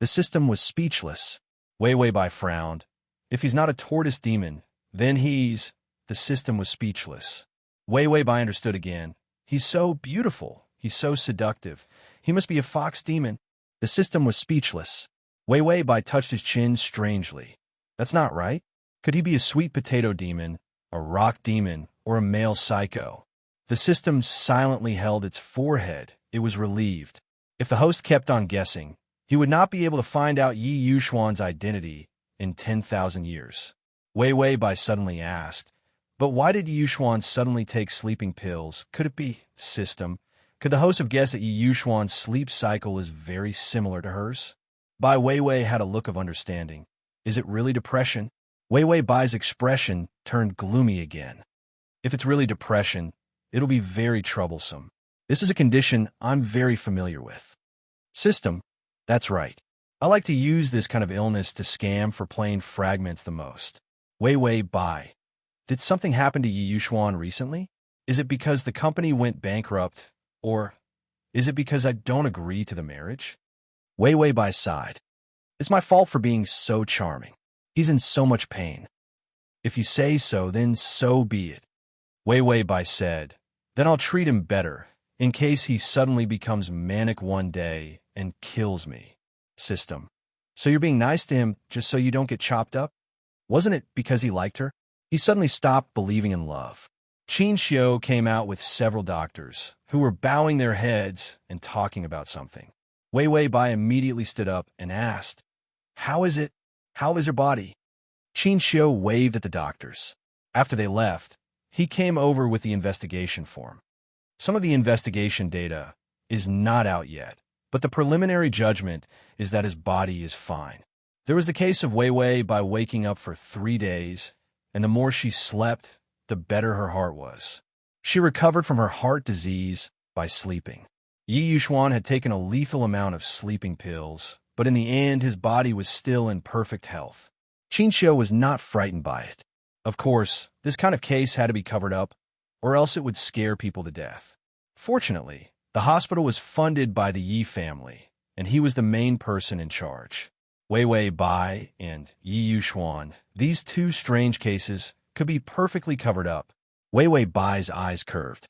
The system was speechless. Wei Wei Bai frowned. If he's not a tortoise demon, then he's... The system was speechless. Wei Wei Bai understood again. He's so beautiful. He's so seductive. He must be a fox demon. The system was speechless. Wei Wei Bai touched his chin strangely. That's not right. Could he be a sweet potato demon, a rock demon, or a male psycho? The system silently held its forehead. It was relieved. If the host kept on guessing, he would not be able to find out Yi Yuxuan's identity in 10,000 years. Wei Wei Bai suddenly asked, But why did Yi Yuxuan suddenly take sleeping pills? Could it be system? Could the host have guessed that Yi Yuxuan's sleep cycle is very similar to hers? Bai Wei Wei had a look of understanding. Is it really depression? Wei Wei Bai's expression turned gloomy again. If it's really depression, it'll be very troublesome. This is a condition I'm very familiar with. System, that's right. I like to use this kind of illness to scam for playing fragments the most. Wei Wei Bai. Did something happen to Yi Yuxuan recently? Is it because the company went bankrupt, or is it because I don't agree to the marriage? Wei Wei Bai sighed. It's my fault for being so charming. He's in so much pain. If you say so, then so be it. Wei Wei Bai said, then I'll treat him better, in case he suddenly becomes manic one day and kills me. System. So you're being nice to him just so you don't get chopped up? Wasn't it because he liked her? He suddenly stopped believing in love. Qin Xiu came out with several doctors, who were bowing their heads and talking about something. Wei Wei Bai immediately stood up and asked, How is it? How is your body? Qin Xiu waved at the doctors. After they left, he came over with the investigation form. Some of the investigation data is not out yet, but the preliminary judgment is that his body is fine. There was the case of Wei Wei Bai waking up for 3 days, and the more she slept, the better her heart was. She recovered from her heart disease by sleeping. Yi Yuxuan had taken a lethal amount of sleeping pills, but in the end his body was still in perfect health. Qin Xiu was not frightened by it. Of course, this kind of case had to be covered up, or else it would scare people to death. Fortunately, the hospital was funded by the Yi family, and he was the main person in charge. Wei Wei Bai and Yi Yuxuan, these two strange cases, could be perfectly covered up. Wei Wei Bai's eyes curved.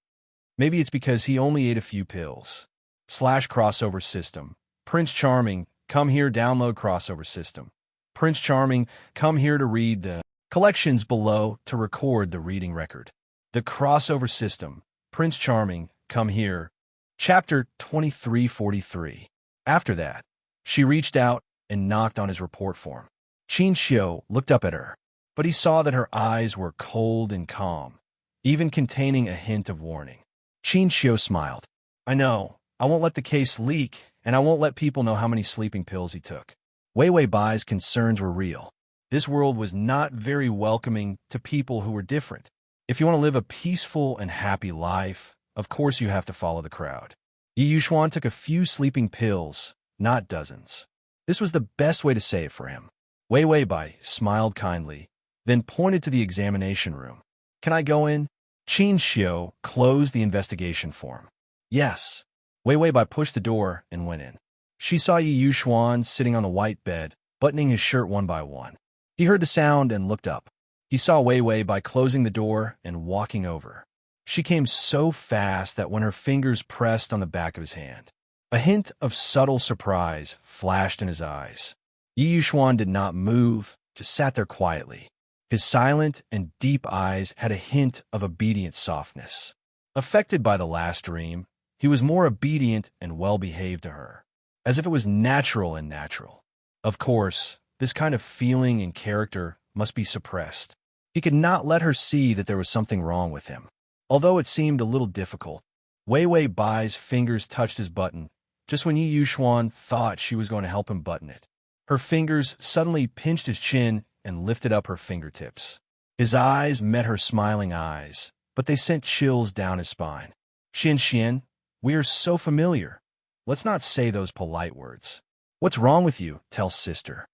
Maybe it's because he only ate a few pills. /crossover system. Prince Charming, come here, download crossover system. Prince Charming, come here to read the collections below to record the reading record. The crossover system. Prince Charming, come here. Chapter 2343. After that, she reached out and knocked on his report form. Qin Xiu looked up at her, but he saw that her eyes were cold and calm, even containing a hint of warning. Qin Xiu smiled. I know. I won't let the case leak, and I won't let people know how many sleeping pills he took. Wei Wei Bai's concerns were real. This world was not very welcoming to people who were different. If you want to live a peaceful and happy life, of course you have to follow the crowd. Yi Yuxuan took a few sleeping pills, not dozens. This was the best way to say it for him. Wei Wei Bai smiled kindly, then pointed to the examination room. Can I go in? Qin Xiu closed the investigation form. Yes. Wei Wei Bai pushed the door and went in. She saw Yi Yuxuan sitting on the white bed, buttoning his shirt one by one. He heard the sound and looked up. He saw Wei Wei Bai closing the door and walking over. She came so fast that when her fingers pressed on the back of his hand, a hint of subtle surprise flashed in his eyes. Yi Yuxuan did not move, just sat there quietly. His silent and deep eyes had a hint of obedient softness. Affected by the last dream, he was more obedient and well-behaved to her, as if it was natural and natural. Of course, this kind of feeling and character must be suppressed. He could not let her see that there was something wrong with him. Although it seemed a little difficult, Wei Wei Bai's fingers touched his button just when Yi Yuxuan thought she was going to help him button it. Her fingers suddenly pinched his chin and lifted up her fingertips. His eyes met her smiling eyes, but they sent chills down his spine. Xian, we are so familiar. Let's not say those polite words. What's wrong with you? Tell sister.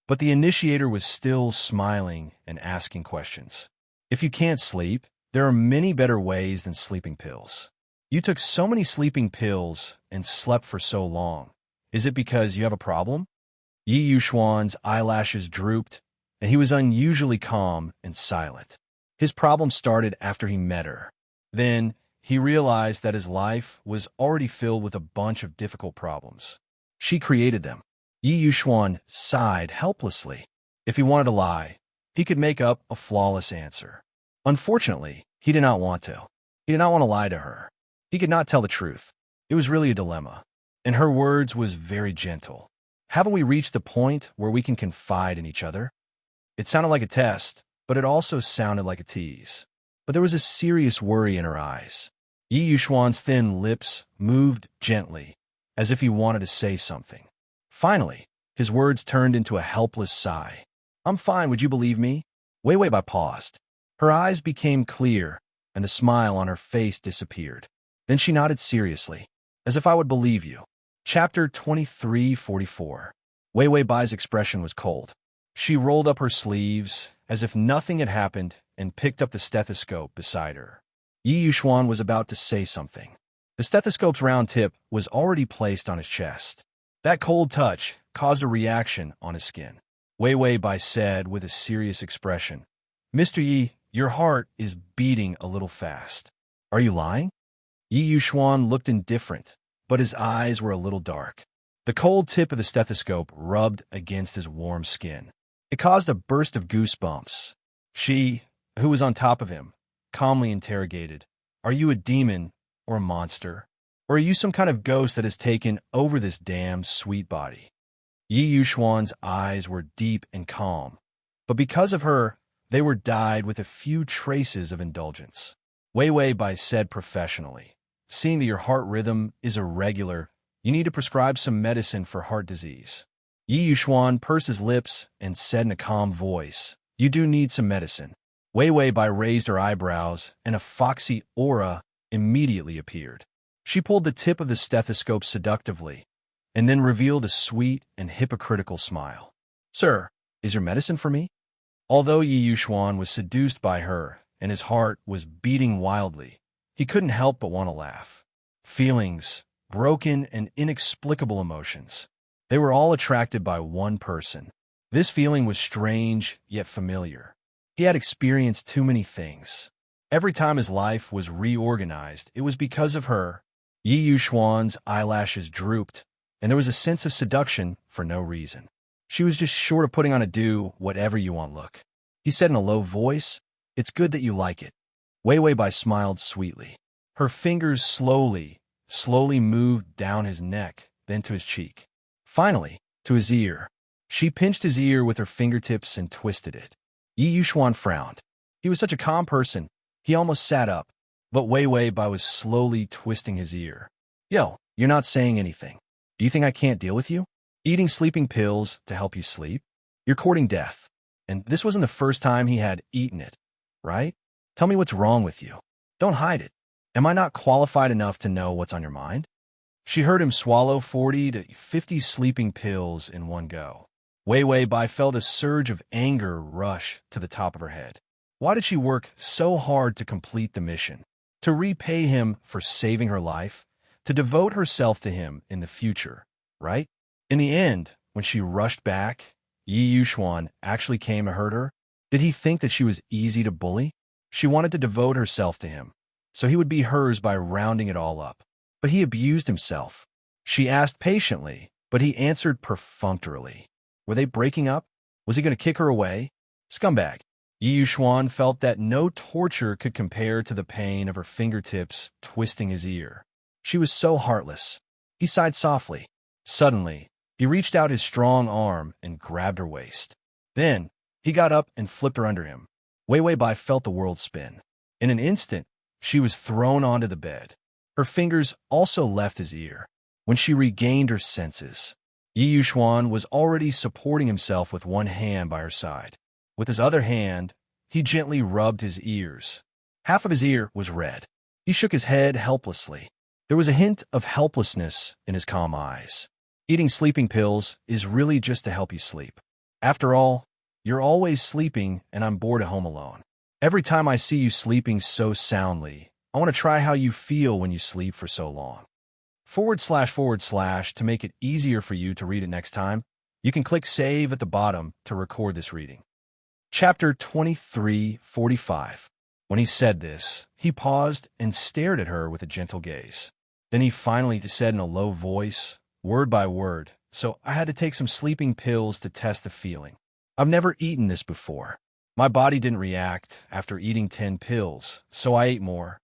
But the initiator was still smiling and asking questions. If you can't sleep, there are many better ways than sleeping pills. You took so many sleeping pills and slept for so long. Is it because you have a problem? Yi Yuxuan's eyelashes drooped, and he was unusually calm and silent. His problem started after he met her. Then, he realized that his life was already filled with a bunch of difficult problems. She created them. Yi Yuxuan sighed helplessly. If he wanted to lie, he could make up a flawless answer. Unfortunately, he did not want to. He did not want to lie to her. He could not tell the truth. It was really a dilemma. And her words was very gentle. Haven't we reached the point where we can confide in each other? It sounded like a test, but it also sounded like a tease. But there was a serious worry in her eyes. Yi Yuxuan's thin lips moved gently, as if he wanted to say something. Finally, his words turned into a helpless sigh. I'm fine, would you believe me? Wei Wei Bai paused. Her eyes became clear, and the smile on her face disappeared. Then she nodded seriously, as if I would believe you. Chapter 23:44. Wei Wei Bai's expression was cold. She rolled up her sleeves, as if nothing had happened, and picked up the stethoscope beside her. Yi Yuxuan was about to say something. The stethoscope's round tip was already placed on his chest. That cold touch caused a reaction on his skin. Wei Wei Bai said with a serious expression, "Mr. Yi, your heart is beating a little fast. Are you lying?" Yi Yuxuan looked indifferent, but his eyes were a little dark. The cold tip of the stethoscope rubbed against his warm skin. It caused a burst of goosebumps. She, who was on top of him, calmly interrogated, "Are you a demon or a monster? Or are you some kind of ghost that has taken over this damn sweet body?" Yi Yuxuan's eyes were deep and calm, but because of her, they were dyed with a few traces of indulgence. Wei Wei Bai said professionally, "Seeing that your heart rhythm is irregular, you need to prescribe some medicine for heart disease." Yi Yuxuan pursed his lips and said in a calm voice, "You do need some medicine." Wei Wei Bai raised her eyebrows, and a foxy aura immediately appeared. She pulled the tip of the stethoscope seductively, and then revealed a sweet and hypocritical smile. "Sir, is your medicine for me?" Although Yi Yuxuan was seduced by her, and his heart was beating wildly, he couldn't help but want to laugh. Feelings, broken and inexplicable emotions. They were all attracted by one person. This feeling was strange, yet familiar. He had experienced too many things. Every time his life was reorganized, it was because of her. Yi Yuxuan's eyelashes drooped, and there was a sense of seduction for no reason. She was just short of putting on a "do whatever you want" look. He said in a low voice, "It's good that you like it." Wei Wei Bai smiled sweetly. Her fingers slowly moved down his neck, then to his cheek. Finally, to his ear. She pinched his ear with her fingertips and twisted it. Yi Yuxuan frowned. He was such a calm person, he almost sat up, but Wei Wei Bai was slowly twisting his ear. "Yo, you're not saying anything. Do you think I can't deal with you? Eating sleeping pills to help you sleep? You're courting death. And this wasn't the first time he had eaten it, right? Tell me what's wrong with you. Don't hide it. Am I not qualified enough to know what's on your mind?" She heard him swallow 40 to 50 sleeping pills in one go. Wei Wei Bai felt a surge of anger rush to the top of her head. Why did she work so hard to complete the mission? To repay him for saving her life? To devote herself to him in the future, right? In the end, when she rushed back, Yi Yuxuan actually came to hurt her. Did he think that she was easy to bully? She wanted to devote herself to him, so he would be hers by rounding it all up. But he abused himself. She asked patiently, but he answered perfunctorily. Were they breaking up? Was he going to kick her away? Scumbag. Yi Yuxuan felt that no torture could compare to the pain of her fingertips twisting his ear. She was so heartless. He sighed softly. Suddenly, he reached out his strong arm and grabbed her waist. Then, he got up and flipped her under him. Wei Wei Bai felt the world spin. In an instant, she was thrown onto the bed. Her fingers also left his ear. When she regained her senses, Yi Yuxuan was already supporting himself with one hand by her side. With his other hand, he gently rubbed his ears. Half of his ear was red. He shook his head helplessly. There was a hint of helplessness in his calm eyes. Eating sleeping pills is really just to help you sleep. After all, you're always sleeping and I'm bored at home alone. Every time I see you sleeping so soundly, I want to try how you feel when you sleep for so long. // to make it easier for you to read it next time, you can click save at the bottom to record this reading. Chapter 23:45. When he said this, he paused and stared at her with a gentle gaze. Then he finally said in a low voice, word by word, "So I had to take some sleeping pills to test the feeling. I've never eaten this before. My body didn't react after eating 10 pills, so I ate more.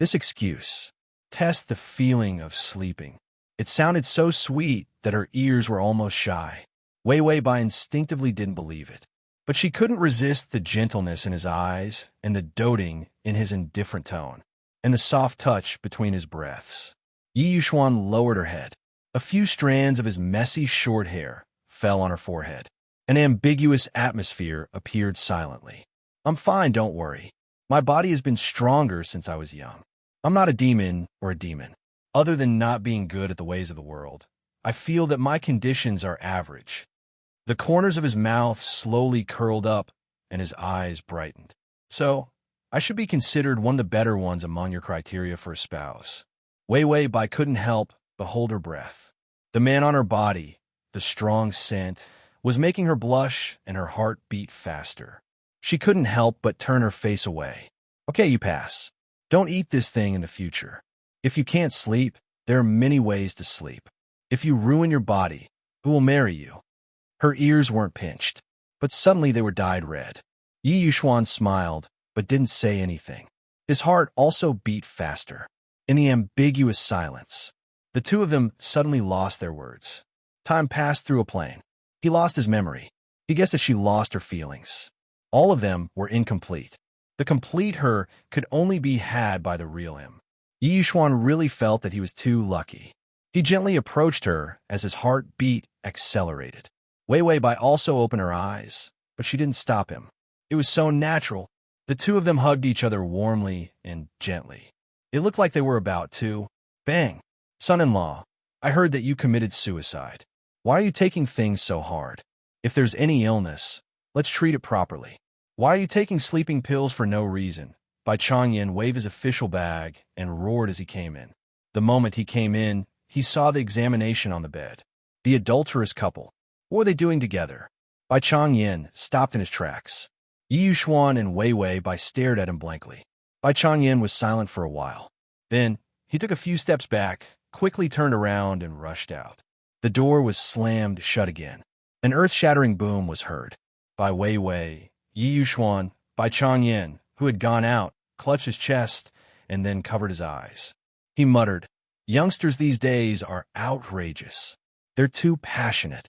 This excuse, test the feeling of sleeping." It sounded so sweet that her ears were almost shy. Wei Wei Bai instinctively didn't believe it. But she couldn't resist the gentleness in his eyes and the doting in his indifferent tone, and the soft touch between his breaths. Yi Yuxuan lowered her head. A few strands of his messy short hair fell on her forehead. An ambiguous atmosphere appeared silently. I'm fine, don't worry. My body has been stronger since I was young. I'm not a demon or a demon. Other than not being good at the ways of the world, I feel that my conditions are average. The corners of his mouth slowly curled up, and his eyes brightened. So, I should be considered one of the better ones among your criteria for a spouse. Wei Wei Bai couldn't help but hold her breath. The man on her body, the strong scent, was making her blush and her heart beat faster. She couldn't help but turn her face away. Okay, you pass. Don't eat this thing in the future. If you can't sleep, there are many ways to sleep. If you ruin your body, who will marry you? Her ears weren't pinched, but suddenly they were dyed red. Yi Yuxuan smiled, but didn't say anything. His heart also beat faster. In the ambiguous silence, the two of them suddenly lost their words. Time passed through a plane. He lost his memory. He guessed that she lost her feelings. All of them were incomplete. The complete her could only be had by the real him. Yi Yuxuan really felt that he was too lucky. He gently approached her as his heartbeat accelerated. Wei Wei Bai also opened her eyes, but she didn't stop him. It was so natural. The two of them hugged each other warmly and gently. It looked like they were about to. Bang! Son-in-law, I heard that you committed suicide. Why are you taking things so hard? If there's any illness, let's treat it properly. Why are you taking sleeping pills for no reason? Bai Changyan waved his official bag and roared as he came in. The moment he came in, he saw the examination on the bed. The adulterous couple. What were they doing together? Bai Changyan stopped in his tracks. Yi Yuxuan and Wei Wei Bai stared at him blankly. Bai Changyan was silent for a while. Then, he took a few steps back, quickly turned around, and rushed out. The door was slammed shut again. An earth-shattering boom was heard. Bai Wei Wei, Yi Yuxuan, Bai Changyan, who had gone out, clutched his chest and then covered his eyes. He muttered, "Youngsters these days are outrageous. They're too passionate."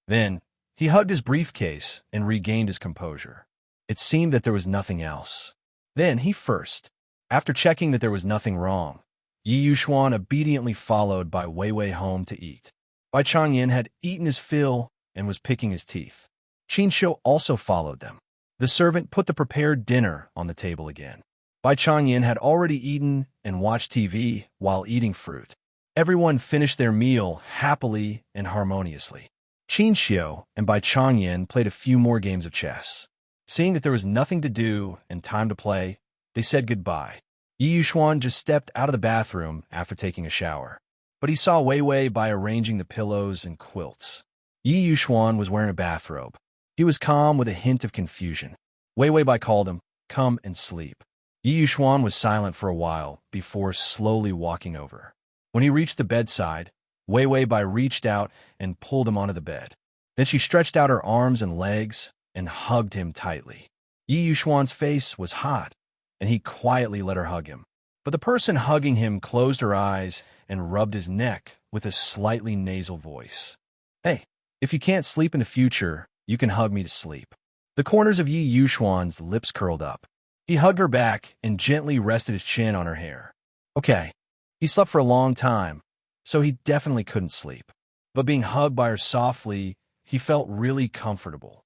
Then, he hugged his briefcase and regained his composure. It seemed that there was nothing else. Then he first. After checking that there was nothing wrong, Yi Yuxuan obediently followed Bai Wei Wei home to eat. Bai Changyan had eaten his fill and was picking his teeth. Qin Shou also followed them. The servant put the prepared dinner on the table again. Bai Changyan had already eaten and watched TV while eating fruit. Everyone finished their meal happily and harmoniously. Qin Xiu and Bai Changyan played a few more games of chess. Seeing that there was nothing to do and time to play, they said goodbye. Yi Yuxuan just stepped out of the bathroom after taking a shower. But he saw Wei Wei Bai arranging the pillows and quilts. Yi Yuxuan was wearing a bathrobe. He was calm with a hint of confusion. Wei Wei Bai called him, "Come and sleep." Yi Yuxuan was silent for a while before slowly walking over. When he reached the bedside, Wei Wei Bai reached out and pulled him onto the bed. Then she stretched out her arms and legs and hugged him tightly. Yi Yuxuan's face was hot, and he quietly let her hug him. But the person hugging him closed her eyes and rubbed his neck with a slightly nasal voice. "Hey, if you can't sleep in the future, you can hug me to sleep." The corners of Yi Yuxuan's lips curled up. He hugged her back and gently rested his chin on her hair. Okay, he slept for a long time, so he definitely couldn't sleep. But being hugged by her softly, he felt really comfortable.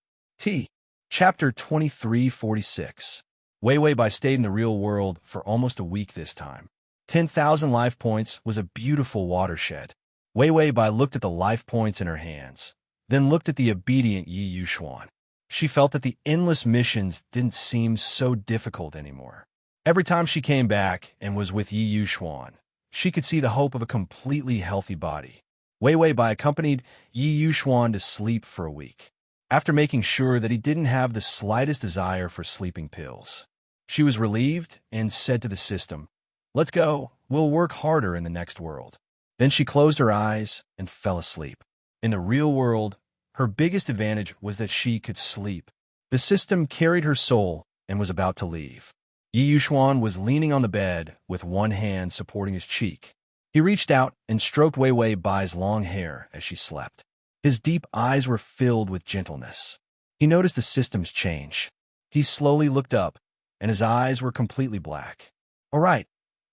Chapter 2346. Wei Wei Bai stayed in the real world for almost a week this time. 10,000 life points was a beautiful watershed. Wei Wei Bai looked at the life points in her hands, then looked at the obedient Yi Yuxuan. She felt that the endless missions didn't seem so difficult anymore. Every time she came back and was with Yi Yuxuan, she could see the hope of a completely healthy body. Wei Wei Bai accompanied Yi Yuxuan to sleep for a week. After making sure that he didn't have the slightest desire for sleeping pills, she was relieved and said to the system, "Let's go. We'll work harder in the next world." Then she closed her eyes and fell asleep. In the real world, her biggest advantage was that she could sleep. The system carried her soul and was about to leave. Yi Yuxuan was leaning on the bed with one hand supporting his cheek. He reached out and stroked Wei Wei Bai's long hair as she slept. His deep eyes were filled with gentleness. He noticed the system's change. He slowly looked up, and his eyes were completely black. "All right,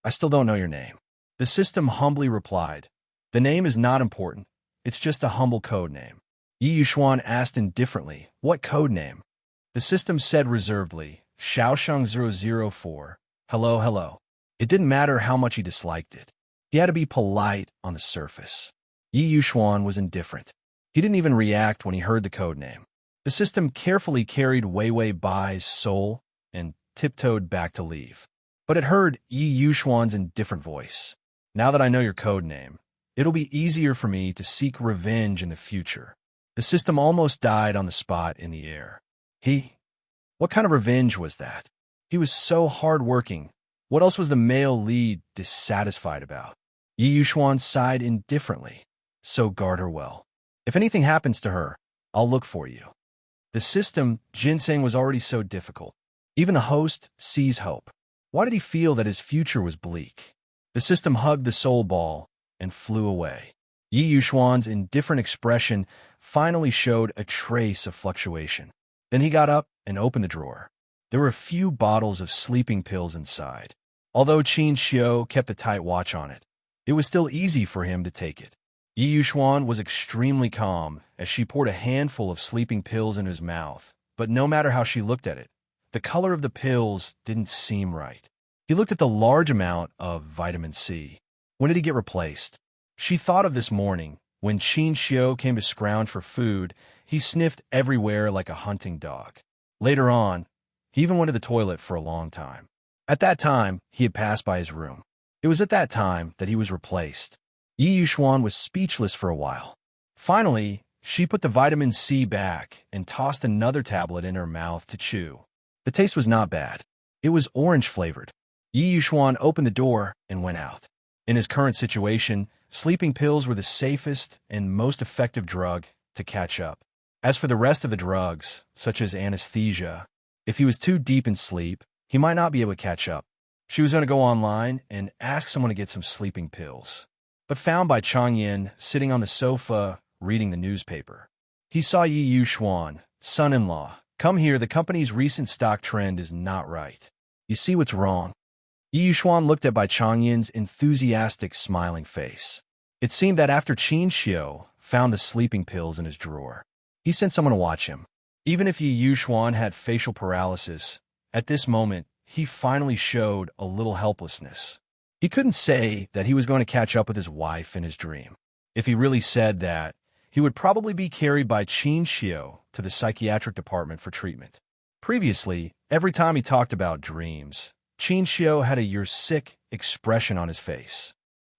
I still don't know your name." The system humbly replied, "The name is not important. It's just a humble code name." Yi Yuxuan asked indifferently, "What code name?" The system said reservedly, Xiaosheng004. Hello, hello. It didn't matter how much he disliked it. He had to be polite on the surface. Yi Yuxuan was indifferent. He didn't even react when he heard the code name. The system carefully carried Wei Wei Bai's soul and tiptoed back to leave. But it heard Yi Yuxuan's indifferent voice. Now that I know your code name, it'll be easier for me to seek revenge in the future. The system almost died on the spot in the air. What kind of revenge was that? He was so hard-working. What else was the male lead dissatisfied about? Yi Yuxuan sighed indifferently. So guard her well. If anything happens to her, I'll look for you. The system, ginseng, was already so difficult. Even the host sees hope. Why did he feel that his future was bleak? The system hugged the soul ball and flew away. Yi Yuxuan's indifferent expression finally showed a trace of fluctuation. Then he got up and opened the drawer. There were a few bottles of sleeping pills inside. Although Qin Xiu kept a tight watch on it, it was still easy for him to take it. Yi Yuxuan was extremely calm as she poured a handful of sleeping pills in his mouth, but no matter how she looked at it, the color of the pills didn't seem right. He looked at the large amount of vitamin C. When did he get replaced? She thought of this morning. When Qin Xiu came to scrounge for food, he sniffed everywhere like a hunting dog. Later on, he even went to the toilet for a long time. At that time, he had passed by his room. It was at that time that he was replaced. Yi Yuxuan was speechless for a while. Finally, she put the vitamin C back and tossed another tablet in her mouth to chew. The taste was not bad. It was orange-flavored. Yi Yuxuan opened the door and went out. In his current situation, sleeping pills were the safest and most effective drug to catch up. As for the rest of the drugs, such as anesthesia, if he was too deep in sleep, he might not be able to catch up. She was going to go online and ask someone to get some sleeping pills, but found by Chang Yin sitting on the sofa reading the newspaper. He saw Yi Yuxuan, son-in-law. Come here, the company's recent stock trend is not right. You see what's wrong? Yi Yuxuan looked at Bai Changyin's enthusiastic, smiling face. It seemed that after Qin Xiu found the sleeping pills in his drawer, he sent someone to watch him. Even if Yi Yuxuan had facial paralysis, at this moment, he finally showed a little helplessness. He couldn't say that he was going to catch up with his wife in his dream. If he really said that, he would probably be carried by Qin Xiu to the psychiatric department for treatment. Previously, every time he talked about dreams, Qin Xiu had a "you're sick" expression on his face.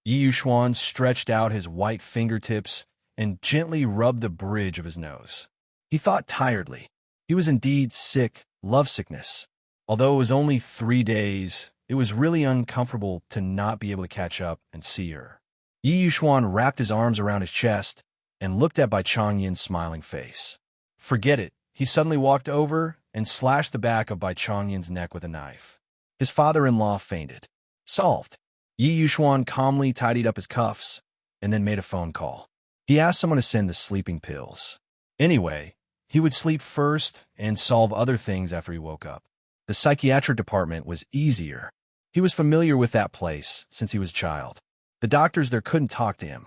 Yi Yuxuan stretched out his white fingertips and gently rubbed the bridge of his nose. He thought tiredly. He was indeed sick, lovesickness. Although it was only 3 days, it was really uncomfortable to not be able to catch up and see her. Yi Yuxuan wrapped his arms around his chest and looked at Bai Changyin's smiling face. Forget it. He suddenly walked over and slashed the back of Bai Changyin's neck with a knife. His father-in-law fainted. Solved. Yi Yuxuan calmly tidied up his cuffs and then made a phone call. He asked someone to send the sleeping pills. Anyway, he would sleep first and solve other things after he woke up. The psychiatric department was easier. He was familiar with that place since he was a child. The doctors there couldn't talk to him.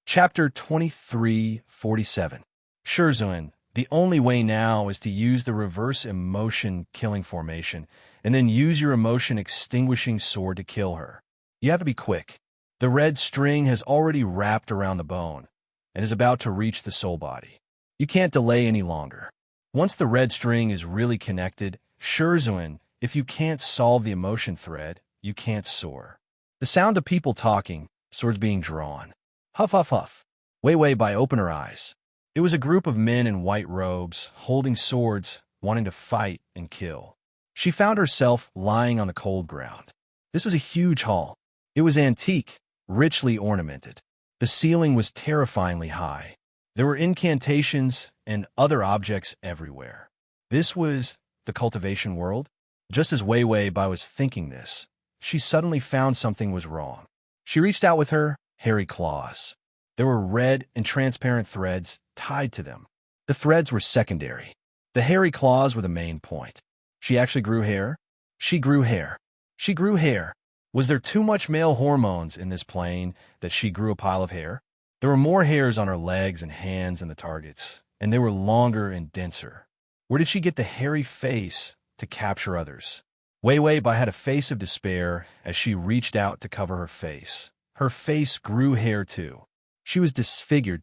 Chapter 2347. Shizun, the only way now is to use the reverse emotion killing formation and then use your emotion extinguishing sword to kill her. You have to be quick. The red string has already wrapped around the bone and is about to reach the soul body. You can't delay any longer. Once the red string is really connected, Shizun, if you can't solve the emotion thread, you can't soar. The sound of people talking, swords being drawn. Huff, huff, huff. Wei Wei Bai opened her eyes. It was a group of men in white robes, holding swords, wanting to fight and kill. She found herself lying on the cold ground. This was a huge hall. It was antique, richly ornamented. The ceiling was terrifyingly high. There were incantations and other objects everywhere. This was the cultivation world? Just as Wei Wei Bai was thinking this, she suddenly found something was wrong. She reached out with her hairy claws. There were red and transparent threads tied to them. The threads were secondary. The hairy claws were the main point. She actually grew hair? She grew hair. She grew hair. Was there too much male hormones in this plane that she grew a pile of hair? There were more hairs on her legs and hands than the targets, and they were longer and denser. Where did she get the hairy face to capture others. Wei Wei Bai had a face of despair as she reached out to cover her face. Her face grew hair too. She was disfigured.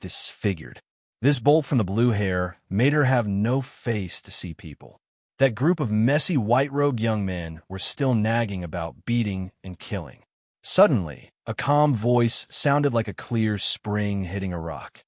This bolt from the blue hair made her have no face to see people. That group of messy white-robed young men were still nagging about beating and killing. Suddenly, a calm voice sounded like a clear spring hitting a rock.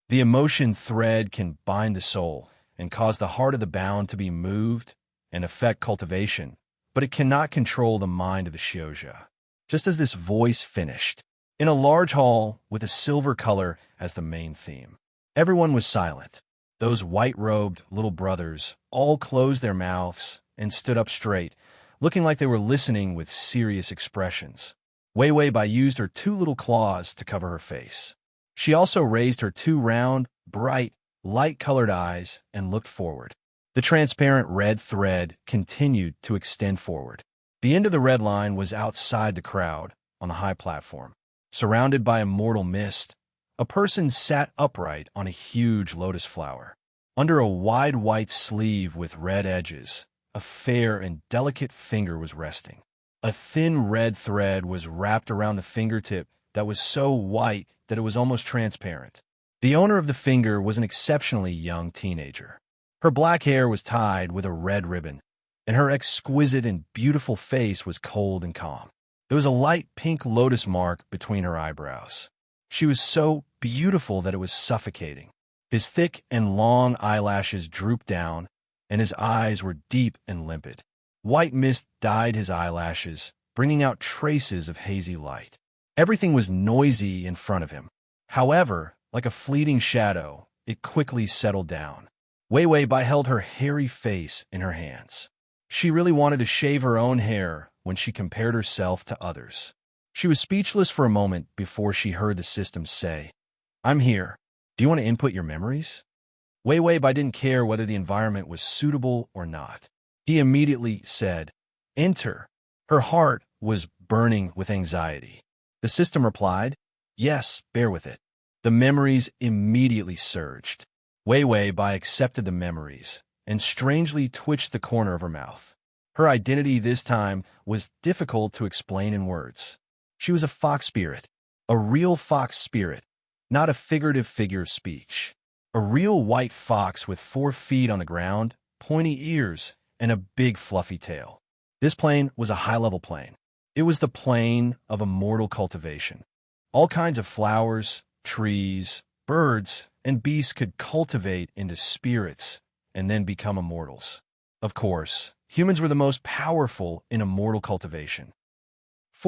The emotion thread can bind the soul and cause the heart of the bound to be moved and affect cultivation, but it cannot control the mind of the Xiuzha. Just as this voice finished, in a large hall with a silver color as the main theme, everyone was silent. Those white-robed little brothers all closed their mouths and stood up straight, looking like they were listening with serious expressions. Wei Wei Bai used her 2 little claws to cover her face. She also raised her 2 round, bright, light-colored eyes and looked forward. The transparent red thread continued to extend forward. The end of the red line was outside the crowd, on a high platform. Surrounded by immortal mist, a person sat upright on a huge lotus flower. Under a wide white sleeve with red edges, a fair and delicate finger was resting. A thin red thread was wrapped around the fingertip that was so white that it was almost transparent. The owner of the finger was an exceptionally young teenager. Her black hair was tied with a red ribbon, and her exquisite and beautiful face was cold and calm. There was a light pink lotus mark between her eyebrows. She was so beautiful that it was suffocating. His thick and long eyelashes drooped down, and his eyes were deep and limpid. White mist dyed his eyelashes, bringing out traces of hazy light. Everything was noisy in front of him. However, like a fleeting shadow, it quickly settled down. Wei Wei Bai held her hairy face in her hands. She really wanted to shave her own hair when she compared herself to others. She was speechless for a moment before she heard the system say, "I'm here. Do you want to input your memories?" Wei Wei Bai didn't care whether the environment was suitable or not. He immediately said, "Enter." Her heart was burning with anxiety. The system replied, "Yes, bear with it." The memories immediately surged. Wei Wei Bai accepted the memories and strangely twitched the corner of her mouth. Her identity this time was difficult to explain in words. She was a fox spirit, a real fox spirit, not a figurative figure of speech. A real white fox with 4 feet on the ground, pointy ears, and a big fluffy tail. This plane was a high-level plane. It was the plane of immortal cultivation. All kinds of flowers, trees, birds, and beasts could cultivate into spirits and then become immortals. Of course, humans were the most powerful in immortal cultivation. //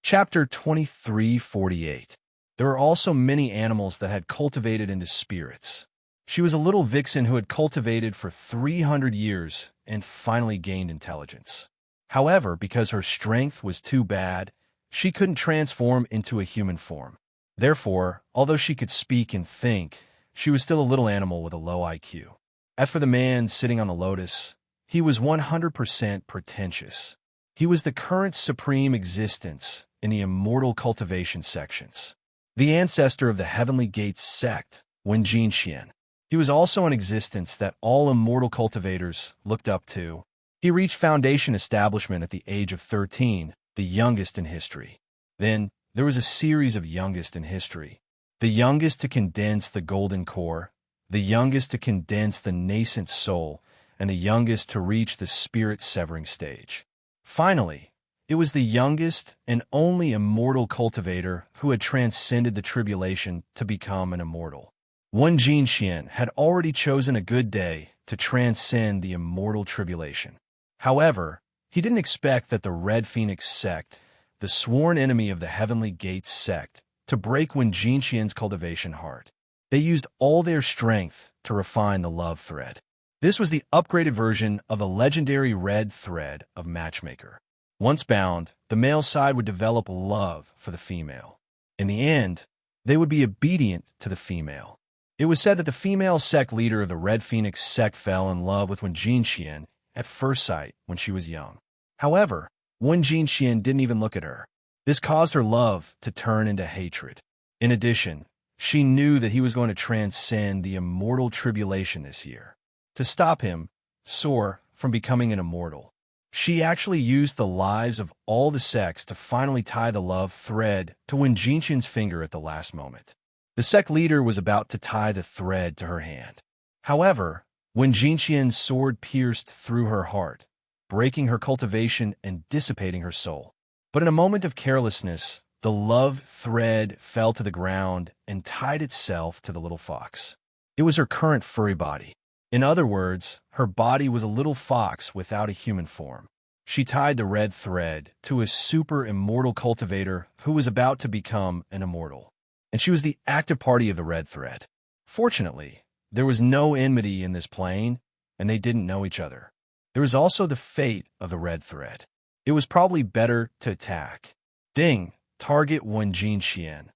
Chapter 2348. There were also many animals that had cultivated into spirits. She was a little vixen who had cultivated for 300 years and finally gained intelligence. However, because her strength was too bad, she couldn't transform into a human form. Therefore, although she could speak and think, she was still a little animal with a low IQ. As for the man sitting on the lotus, he was 100% pretentious. He was the current supreme existence in the immortal cultivation sections, the ancestor of the Heavenly Gates sect, Wen Jinxian. He was also an existence that all immortal cultivators looked up to. He reached foundation establishment at the age of 13, the youngest in history. Then, there was a series of youngest in history. The youngest to condense the golden core, the youngest to condense the nascent soul, and the youngest to reach the spirit-severing stage. Finally, it was the youngest and only immortal cultivator who had transcended the tribulation to become an immortal. Wen Jinxian had already chosen a good day to transcend the immortal tribulation. However, he didn't expect that the Red Phoenix sect, the sworn enemy of the Heavenly Gates sect, to break Wen Jinxian's cultivation heart. They used all their strength to refine the love thread. This was the upgraded version of the legendary red thread of Matchmaker. Once bound, the male side would develop love for the female. In the end, they would be obedient to the female. It was said that the female sect leader of the Red Phoenix sect fell in love with Wen Jinxian at first sight when she was young. However, Wen Jinxian didn't even look at her. This caused her love to turn into hatred. In addition, she knew that he was going to transcend the immortal tribulation this year. To stop him, sore from becoming an immortal. She actually used the lives of all the sects to finally tie the love thread to Wen Jinqian's finger at the last moment. The sect leader was about to tie the thread to her hand. However, Wen Jinqian's sword pierced through her heart, breaking her cultivation and dissipating her soul. But in a moment of carelessness, the love thread fell to the ground and tied itself to the little fox. It was her current furry body. In other words, her body was a little fox without a human form. She tied the red thread to a super immortal cultivator who was about to become an immortal. And she was the active party of the red thread. Fortunately, there was no enmity in this plane, and they didn't know each other. There was also the fate of the red thread. It was probably better to attack. Ding, target Wen Jinqian.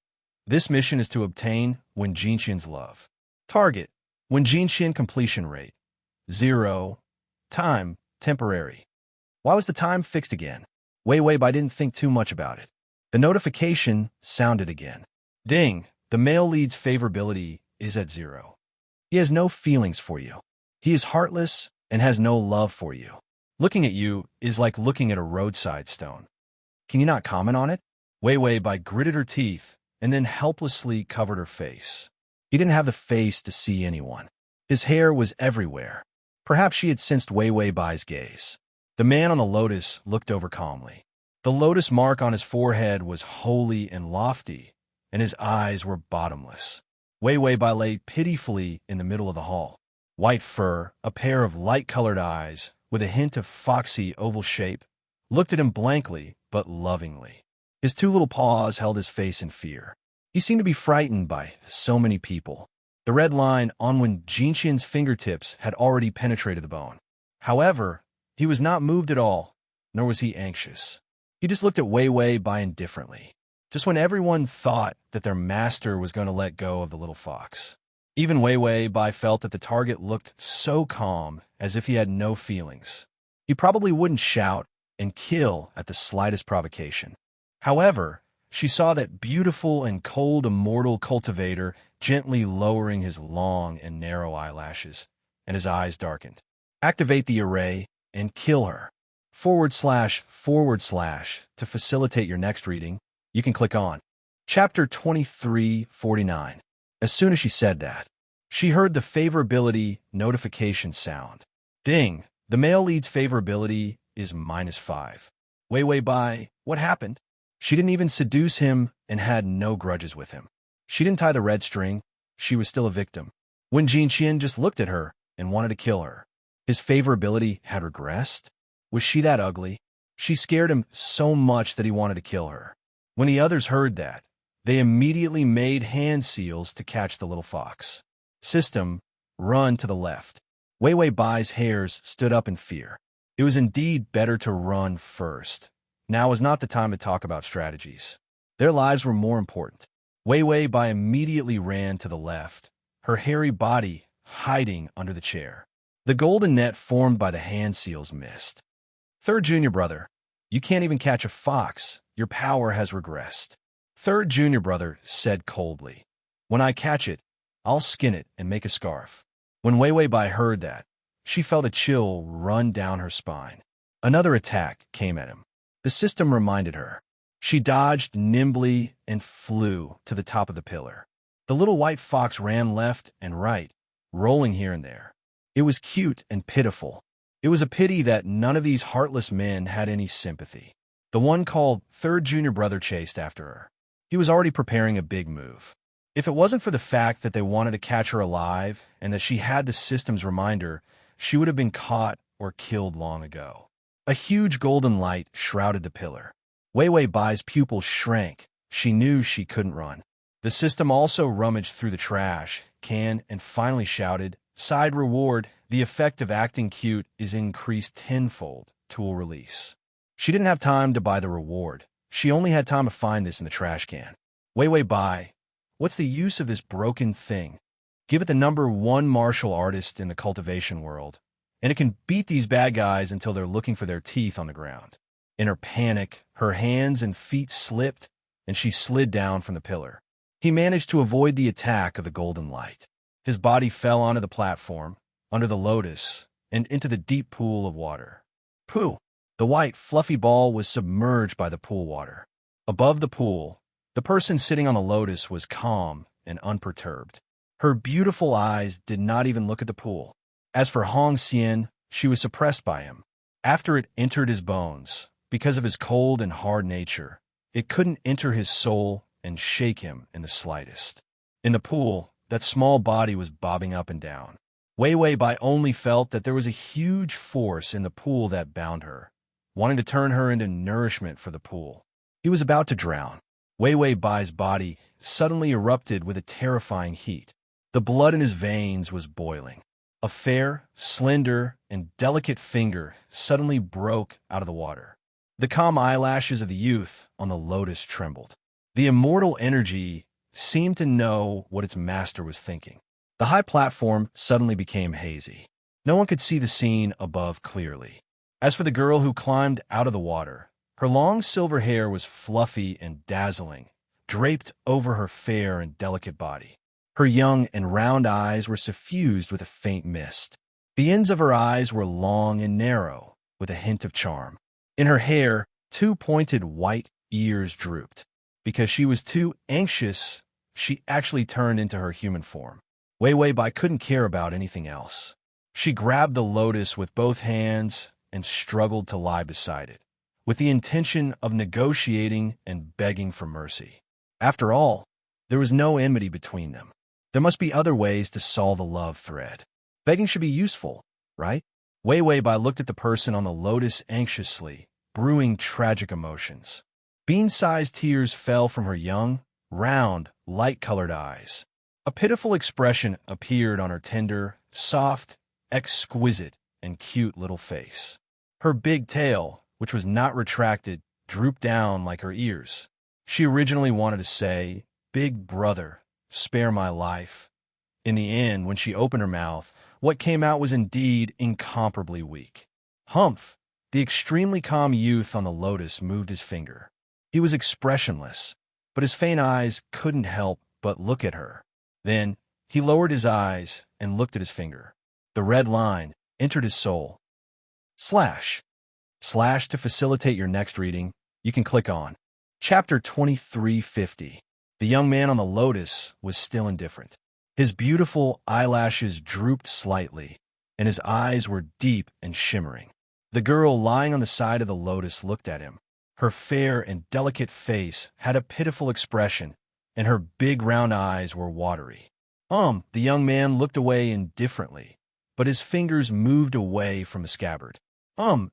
This mission is to obtain Wen Jinqian's love. Target, Wen Jinqian completion rate, 0. Time, temporary. Why was the time fixed again? Wei Bai didn't think too much about it. The notification sounded again. Ding, the male lead's favorability is at 0. He has no feelings for you. He is heartless and has no love for you. Looking at you is like looking at a roadside stone. Can you not comment on it? Wei Bai gritted her teeth and then helplessly covered her face. He didn't have the face to see anyone. His hair was everywhere. Perhaps she had sensed Wei Bai's gaze. The man on the lotus looked over calmly. The lotus mark on his forehead was holy and lofty, and his eyes were bottomless. Wei Bai lay pitifully in the middle of the hall. White fur, a pair of light-colored eyes, with a hint of foxy oval shape, looked at him blankly but lovingly. His two little paws held his face in fear. He seemed to be frightened by so many people. The red line on Wen Jinqian's fingertips had already penetrated the bone. However, he was not moved at all, nor was he anxious. He just looked at Wei Bai indifferently, just when everyone thought that their master was going to let go of the little fox. Even Wei Bai felt that the target looked so calm, as if he had no feelings. He probably wouldn't shout and kill at the slightest provocation. However, she saw that beautiful and cold immortal cultivator gently lowering his long and narrow eyelashes, and his eyes darkened. Activate the array and kill her. / to facilitate your next reading, you can click on Chapter 2349. As soon as she said that, she heard the favorability notification sound. Ding, the male lead's favorability is -5. Wei Bai, what happened? She didn't even seduce him and had no grudges with him. She didn't tie the red string. She was still a victim. Wen Jinqian just looked at her and wanted to kill her. His favorability had regressed? Was she that ugly? She scared him so much that he wanted to kill her. When the others heard that, they immediately made hand seals to catch the little fox. System, run to the left. Wei Bai's hairs stood up in fear. It was indeed better to run first. Now was not the time to talk about strategies. Their lives were more important. Wei Bai immediately ran to the left, her hairy body hiding under the chair. The golden net formed by the hand seals missed. Third junior brother, you can't even catch a fox. Your power has regressed. Third junior brother said coldly. When I catch it, I'll skin it and make a scarf. When Wei Bai heard that, she felt a chill run down her spine. Another attack came at him. The system reminded her. She dodged nimbly and flew to the top of the pillar. The little white fox ran left and right, rolling here and there. It was cute and pitiful. It was a pity that none of these heartless men had any sympathy. The one called Third Junior Brother chased after her. He was already preparing a big move. If it wasn't for the fact that they wanted to catch her alive and that she had the system's reminder, she would have been caught or killed long ago. A huge golden light shrouded the pillar. Wei Bai's pupils shrank. She knew she couldn't run. The system also rummaged through the trash can and finally shouted, Side reward, the effect of acting cute is increased tenfold. Tool release. She didn't have time to buy the reward. She only had time to find this in the trash can. Wei Bai, what's the use of this broken thing? Give it the #1 martial artist in the cultivation world, and it can beat these bad guys until they're looking for their teeth on the ground. In her panic, her hands and feet slipped, and she slid down from the pillar. He managed to avoid the attack of the golden light. His body fell onto the platform, under the lotus, and into the deep pool of water. Pooh! The white, fluffy ball was submerged by the pool water. Above the pool, the person sitting on the lotus was calm and unperturbed. Her beautiful eyes did not even look at the pool. As for Hong Xian, she was suppressed by him. After it entered his bones, because of his cold and hard nature, it couldn't enter his soul and shake him in the slightest. In the pool, that small body was bobbing up and down. Wei Wei Bai only felt that there was a huge force in the pool that bound her, wanting to turn her into nourishment for the pool. He was about to drown. Wei Wei Bai's body suddenly erupted with a terrifying heat. The blood in his veins was boiling. A fair, slender, and delicate finger suddenly broke out of the water. The calm eyelashes of the youth on the lotus trembled. The immortal energy seemed to know what its master was thinking. The high platform suddenly became hazy. No one could see the scene above clearly. As for the girl who climbed out of the water, her long silver hair was fluffy and dazzling, draped over her fair and delicate body. Her young and round eyes were suffused with a faint mist. The ends of her eyes were long and narrow, with a hint of charm. In her hair, two pointed white ears drooped. Because she was too anxious, she actually turned into her human form. Wei Wei Bai couldn't care about anything else. She grabbed the lotus with both hands and struggled to lie beside it, with the intention of negotiating and begging for mercy. After all, there was no enmity between them. There must be other ways to solve the love thread. Begging should be useful, right? Wei Wei Bai looked at the person on the lotus anxiously, brewing tragic emotions. Bean-sized tears fell from her young, round, light-colored eyes. A pitiful expression appeared on her tender, soft, exquisite, and cute little face. Her big tail, which was not retracted, drooped down like her ears. She originally wanted to say, "Big brother, spare my life." In the end, when she opened her mouth, what came out was indeed incomparably weak. Humph! The extremely calm youth on the lotus moved his finger. He was expressionless, but his faint eyes couldn't help but look at her. Then he lowered his eyes and looked at his finger. The red line entered his soul. Slash. Slash to facilitate your next reading, you can click on Chapter 2350. The young man on the lotus was still indifferent. His beautiful eyelashes drooped slightly, and his eyes were deep and shimmering. The girl lying on the side of the lotus looked at him. Her fair and delicate face had a pitiful expression, and her big round eyes were watery. The young man looked away indifferently, but his fingers moved away from the scabbard.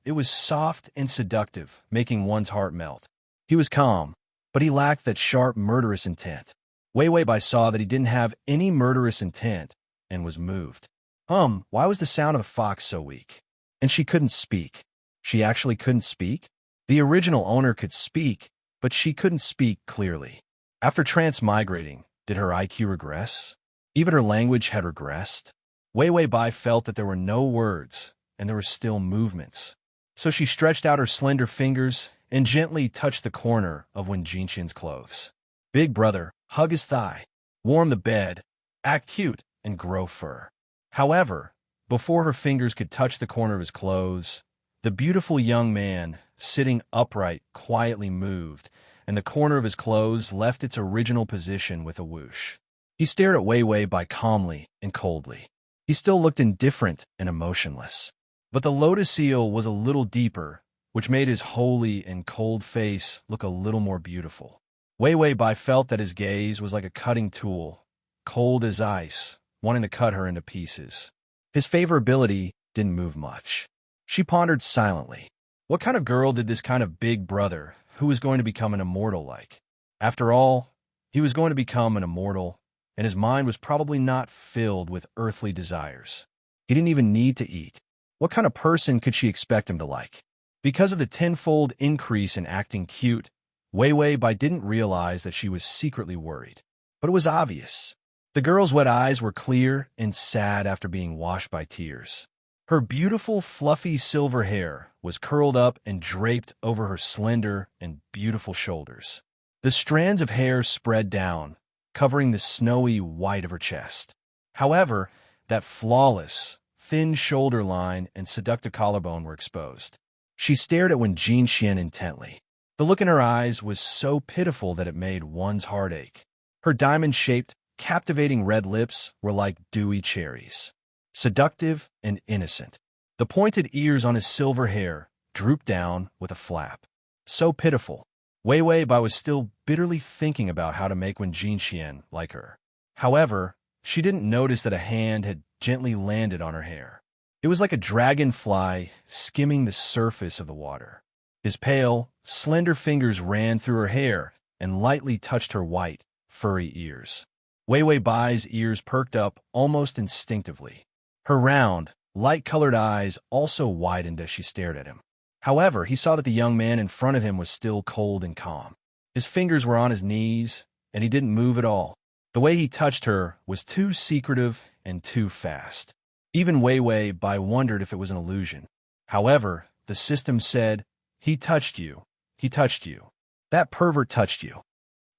It was soft and seductive, making one's heart melt. He was calm, but he lacked that sharp, murderous intent. Wei Wei Bai saw that he didn't have any murderous intent and was moved. Why was the sound of a fox so weak? And she couldn't speak. She actually couldn't speak? The original owner could speak, but she couldn't speak clearly. After transmigrating, did her IQ regress? Even her language had regressed? Wei Wei Bai felt that there were no words, and there were still movements. So she stretched out her slender fingers and gently touched the corner of Wen Jinqian's clothes. Big brother, hug his thigh, warm the bed, act cute, and grow fur. However, before her fingers could touch the corner of his clothes, the beautiful young man, sitting upright, quietly moved, and the corner of his clothes left its original position with a whoosh. He stared at Wei Wei Bai calmly and coldly. He still looked indifferent and emotionless. But the lotus seal was a little deeper, which made his holy and cold face look a little more beautiful. Wei Wei Bai felt that his gaze was like a cutting tool, cold as ice, wanting to cut her into pieces. His favorability didn't move much. She pondered silently. What kind of girl did this kind of big brother, who was going to become an immortal, like? After all, he was going to become an immortal, and his mind was probably not filled with earthly desires. He didn't even need to eat. What kind of person could she expect him to like? Because of the tenfold increase in acting cute, Wei Wei Bai didn't realize that she was secretly worried. But it was obvious. The girl's wet eyes were clear and sad after being washed by tears. Her beautiful, fluffy silver hair was curled up and draped over her slender and beautiful shoulders. The strands of hair spread down, covering the snowy white of her chest. However, that flawless, thin shoulder line and seductive collarbone were exposed. She stared at Wen Jinxian intently. The look in her eyes was so pitiful that it made one's heart ache. Her diamond-shaped, captivating red lips were like dewy cherries, seductive and innocent. The pointed ears on his silver hair drooped down with a flap. So pitiful. Wei Bai was still bitterly thinking about how to make Wen Jinxian like her. However, she didn't notice that a hand had gently landed on her hair. It was like a dragonfly skimming the surface of the water. His pale, slender fingers ran through her hair and lightly touched her white, furry ears. Wei Bai's ears perked up almost instinctively. Her round, light-colored eyes also widened as she stared at him. However, he saw that the young man in front of him was still cold and calm. His fingers were on his knees, and he didn't move at all. The way he touched her was too secretive and too fast. Even Wei Bai wondered if it was an illusion. However, the system said, "He touched you. He touched you. That pervert touched you."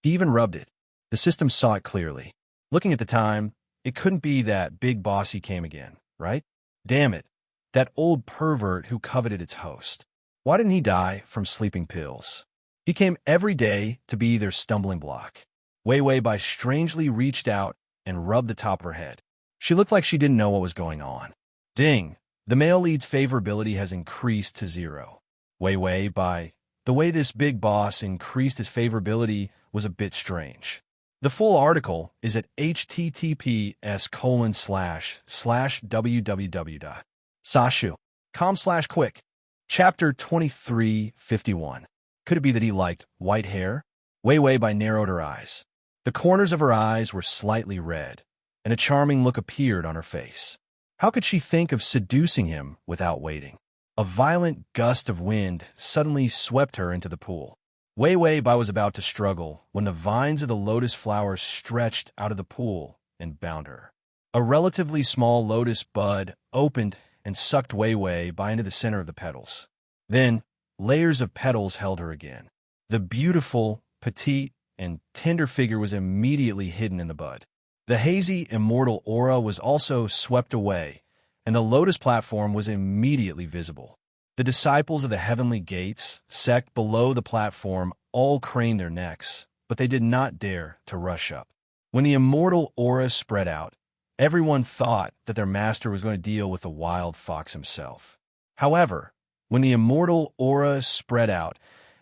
He even rubbed it. The system saw it clearly. Looking at the time, it couldn't be that big bossy came again, right? Damn it. That old pervert who coveted its host. Why didn't he die from sleeping pills? He came every day to be their stumbling block. Wei Bai strangely reached out and rubbed the top of her head. She looked like she didn't know what was going on. Ding! The male lead's favorability has increased to 0. Wei Bai, the way this big boss increased his favorability was a bit strange. The full article is at https://www.sashu.com/quick. Chapter 2351. Could it be that he liked white hair? Wei Bai narrowed her eyes. The corners of her eyes were slightly red, and a charming look appeared on her face. How could she think of seducing him without waiting? A violent gust of wind suddenly swept her into the pool. Wei Bai was about to struggle when the vines of the lotus flowers stretched out of the pool and bound her. A relatively small lotus bud opened and sucked Wei Bai into the center of the petals. Then, layers of petals held her again. The beautiful, petite, and tender figure was immediately hidden in the bud. The hazy, immortal aura was also swept away, and the lotus platform was immediately visible. The disciples of the heavenly gates, sect below the platform, all craned their necks, but they did not dare to rush up. When the immortal aura spread out, everyone thought that their master was going to deal with the wild fox himself. However, when the immortal aura spread out,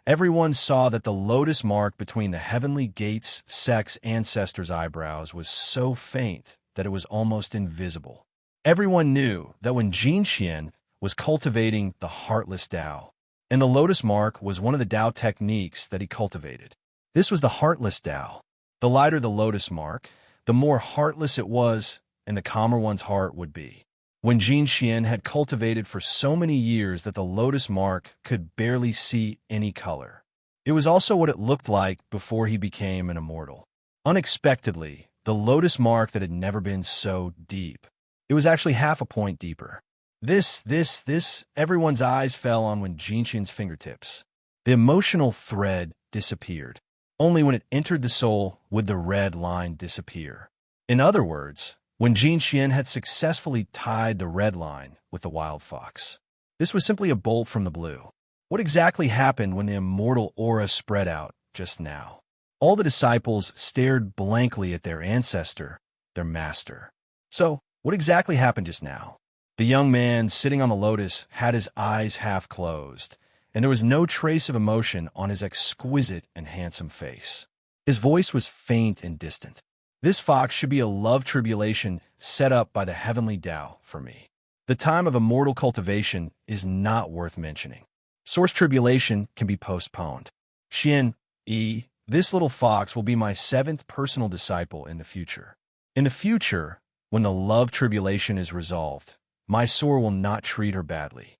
everyone saw that the lotus mark between the heavenly gates sect's ancestors' eyebrows was so faint that it was almost invisible. Everyone knew that when Jinxian was cultivating the heartless Tao, and the lotus mark was one of the Tao techniques that he cultivated. This was the heartless Tao. The lighter the lotus mark, the more heartless it was, and the calmer one's heart would be. When Jinxian had cultivated for so many years that the lotus mark could barely see any color. It was also what it looked like before he became an immortal. Unexpectedly, the lotus mark that had never been so deep. It was actually half a point deeper. Everyone's eyes fell on Wen Jinxian's fingertips. The emotional thread disappeared. Only when it entered the soul would the red line disappear. In other words, Wen Jinxian had successfully tied the red line with the wild fox. This was simply a bolt from the blue. What exactly happened when the immortal aura spread out just now? All the disciples stared blankly at their ancestor, their master. So, what exactly happened just now? The young man sitting on the lotus had his eyes half closed, and there was no trace of emotion on his exquisite and handsome face. His voice was faint and distant. This fox should be a love tribulation set up by the heavenly Tao for me. The time of immortal cultivation is not worth mentioning. Source tribulation can be postponed. This little fox will be my 7th personal disciple in the future. In the future, when the love tribulation is resolved, my soul will not treat her badly.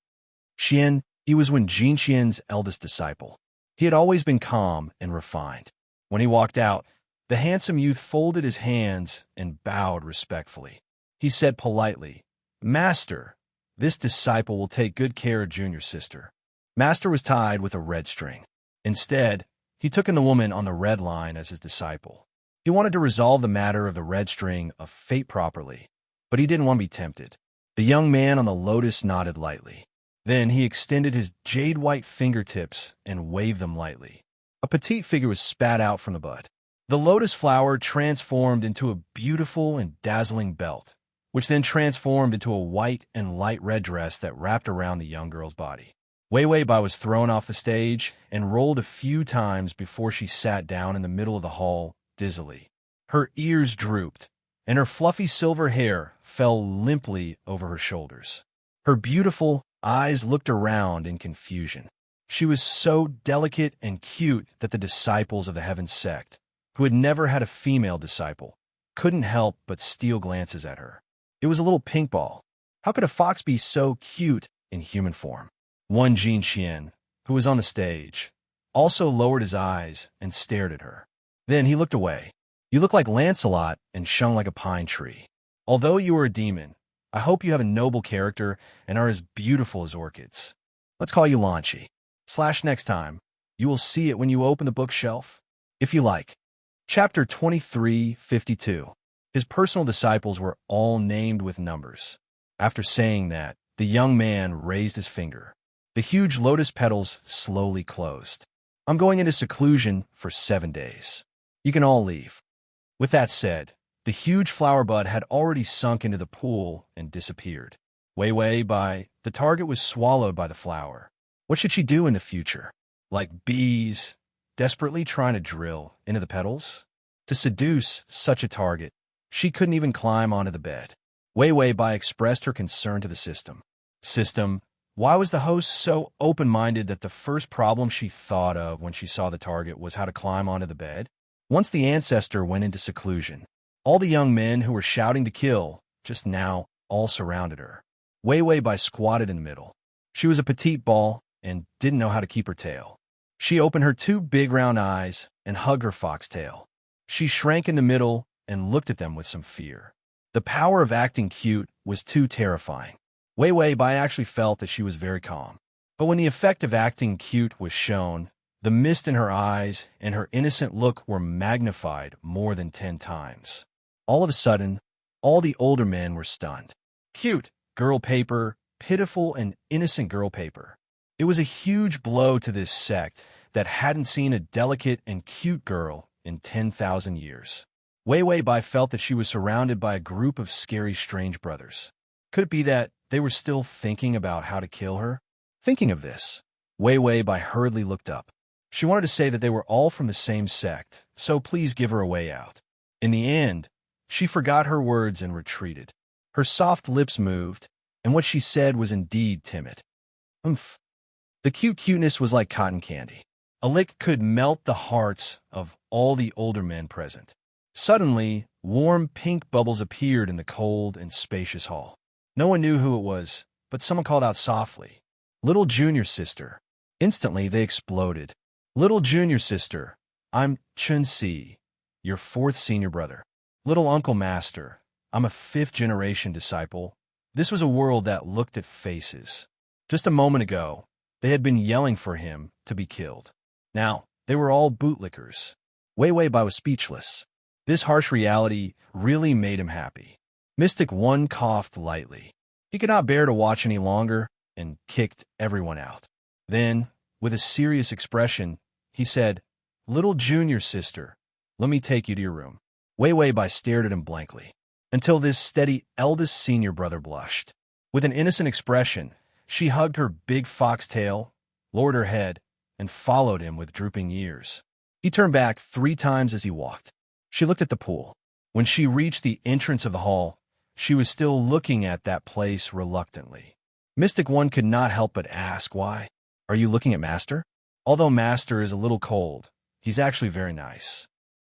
He was Wen Jinxian's eldest disciple. He had always been calm and refined. When he walked out, the handsome youth folded his hands and bowed respectfully. He said politely, "Master, this disciple will take good care of junior sister." Master was tied with a red string. Instead, he took in the woman on the red line as his disciple. He wanted to resolve the matter of the red string of fate properly, but he didn't want to be tempted. The young man on the lotus nodded lightly. Then he extended his jade-white fingertips and waved them lightly. A petite figure was spat out from the bud. The lotus flower transformed into a beautiful and dazzling belt, which then transformed into a white and light red dress that wrapped around the young girl's body. Wei Wei Bai was thrown off the stage and rolled a few times before she sat down in the middle of the hall, dizzily. Her ears drooped, and her fluffy silver hair fell limply over her shoulders. Her beautiful eyes looked around in confusion. She was so delicate and cute that the disciples of the Heaven sect, who had never had a female disciple, couldn't help but steal glances at her. It was a little pink ball. How could a fox be so cute in human form? One Jin Qian, who was on the stage, also lowered his eyes and stared at her. Then he looked away. You look like Lancelot and shung like a pine tree. Although you are a demon, I hope you have a noble character and are as beautiful as orchids. Let's call you Lanchi. Next time, you will see it when you open the bookshelf, if you like. Chapter 2352. His personal disciples were all named with numbers. After saying that, the young man raised his finger. The huge lotus petals slowly closed. I'm going into seclusion for 7 days. You can all leave. With that said, the huge flower bud had already sunk into the pool and disappeared. Wei Wei Bai, the target was swallowed by the flower. What should she do in the future? Like bees, desperately trying to drill into the petals? To seduce such a target, she couldn't even climb onto the bed. Wei Wei Bai expressed her concern to the system. System, why was the host so open-minded that the first problem she thought of when she saw the target was how to climb onto the bed? Once the ancestor went into seclusion, all the young men who were shouting to kill just now all surrounded her. Wei Wei Bai squatted in the middle. She was a petite ball and didn't know how to keep her tail. She opened her 2 big round eyes and hugged her foxtail. She shrank in the middle and looked at them with some fear. The power of acting cute was too terrifying. Wei Wei Bai actually felt that she was very calm. But when the effect of acting cute was shown, the mist in her eyes and her innocent look were magnified more than 10 times. All of a sudden, all the older men were stunned. Cute girl paper, pitiful and innocent girl paper. It was a huge blow to this sect that hadn't seen a delicate and cute girl in 10,000 years. Wei Wei Bai felt that she was surrounded by a group of scary strange brothers. Could it be that they were still thinking about how to kill her? Thinking of this, Wei Wei Bai hurriedly looked up. She wanted to say that they were all from the same sect, so please give her a way out. In the end, she forgot her words and retreated. Her soft lips moved, and what she said was indeed timid. Umph. The cuteness was like cotton candy. A lick could melt the hearts of all the older men present. Suddenly, warm pink bubbles appeared in the cold and spacious hall. No one knew who it was, but someone called out softly, "Little junior sister." Instantly, they exploded. "Little junior sister, I'm Chun Si, your 4th senior brother. Little uncle master, I'm a 5th-generation disciple." This was a world that looked at faces. Just a moment ago, they had been yelling for him to be killed. Now, they were all bootlickers. Wei Wei Bai was speechless. This harsh reality really made him happy. Mystic One coughed lightly. He could not bear to watch any longer and kicked everyone out. Then, with a serious expression, he said, "Little junior sister, let me take you to your room." Wei Wei Bai stared at him blankly, until this steady eldest senior brother blushed. With an innocent expression, she hugged her big foxtail, lowered her head, and followed him with drooping ears. He turned back 3 times as he walked. She looked at the pool. When she reached the entrance of the hall, she was still looking at that place reluctantly. Mystic One could not help but ask why. "Are you looking at Master?" Although Master is a little cold, he's actually very nice.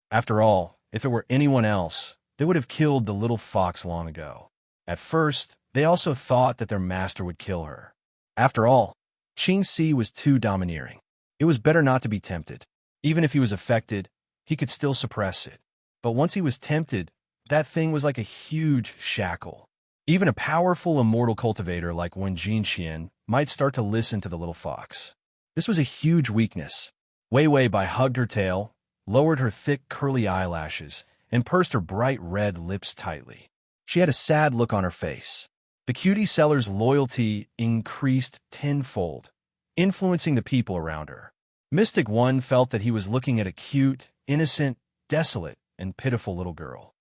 After all, if it were anyone else, they would have killed the little fox long ago. At first, they also thought that their master would kill her. After all, Qing Si was too domineering. It was better not to be tempted. Even if he was affected, he could still suppress it. But once he was tempted, that thing was like a huge shackle. Even a powerful immortal cultivator like Wen Jinxian might start to listen to the little fox. This was a huge weakness. Wei Wei Bai hugged her tail, lowered her thick curly eyelashes, and pursed her bright red lips tightly. She had a sad look on her face. The cutie seller's loyalty increased tenfold, influencing the people around her. Mystic One felt that he was looking at a cute, innocent, desolate, and pitiful little girl.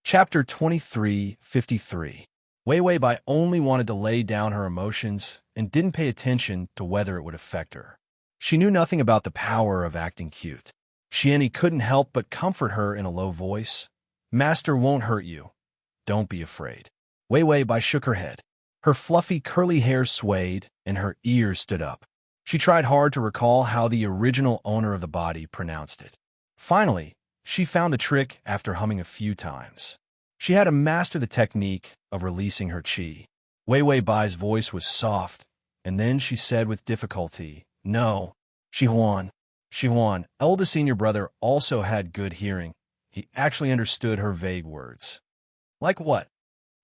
Chapter 23:53. Wei Wei Bai only wanted to lay down her emotions and didn't pay attention to whether it would affect her. She knew nothing about the power of acting cute. Xianyi couldn't help but comfort her in a low voice. Master won't hurt you. Don't be afraid. Wei Wei Bai shook her head. Her fluffy curly hair swayed and her ears stood up. She tried hard to recall how the original owner of the body pronounced it. Finally, she found the trick after humming a few times. She had to master the technique of releasing her qi. Wei Wei Bai's voice was soft, and then she said with difficulty, "No, Xihuan." Xihuan, eldest senior brother, also had good hearing. He actually understood her vague words. Like what?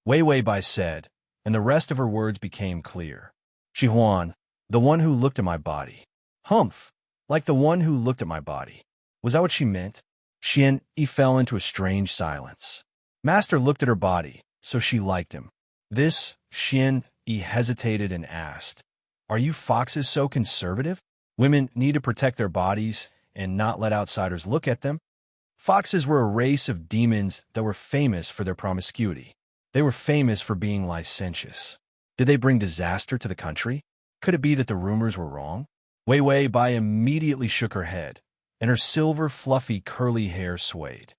Wei Wei Bai said, and the rest of her words became clear. Xihuan, the one who looked at my body. Humph, like the one who looked at my body. Was that what she meant? Xianyi fell into a strange silence. Master looked at her body, so she liked him. This, Xianyi hesitated and asked, "Are you foxes so conservative? Women need to protect their bodies and not let outsiders look at them?" Foxes were a race of demons that were famous for their promiscuity. They were famous for being licentious. Did they bring disaster to the country? Could it be that the rumors were wrong? Wei Wei Bai immediately shook her head, and her silver, fluffy, curly hair swayed.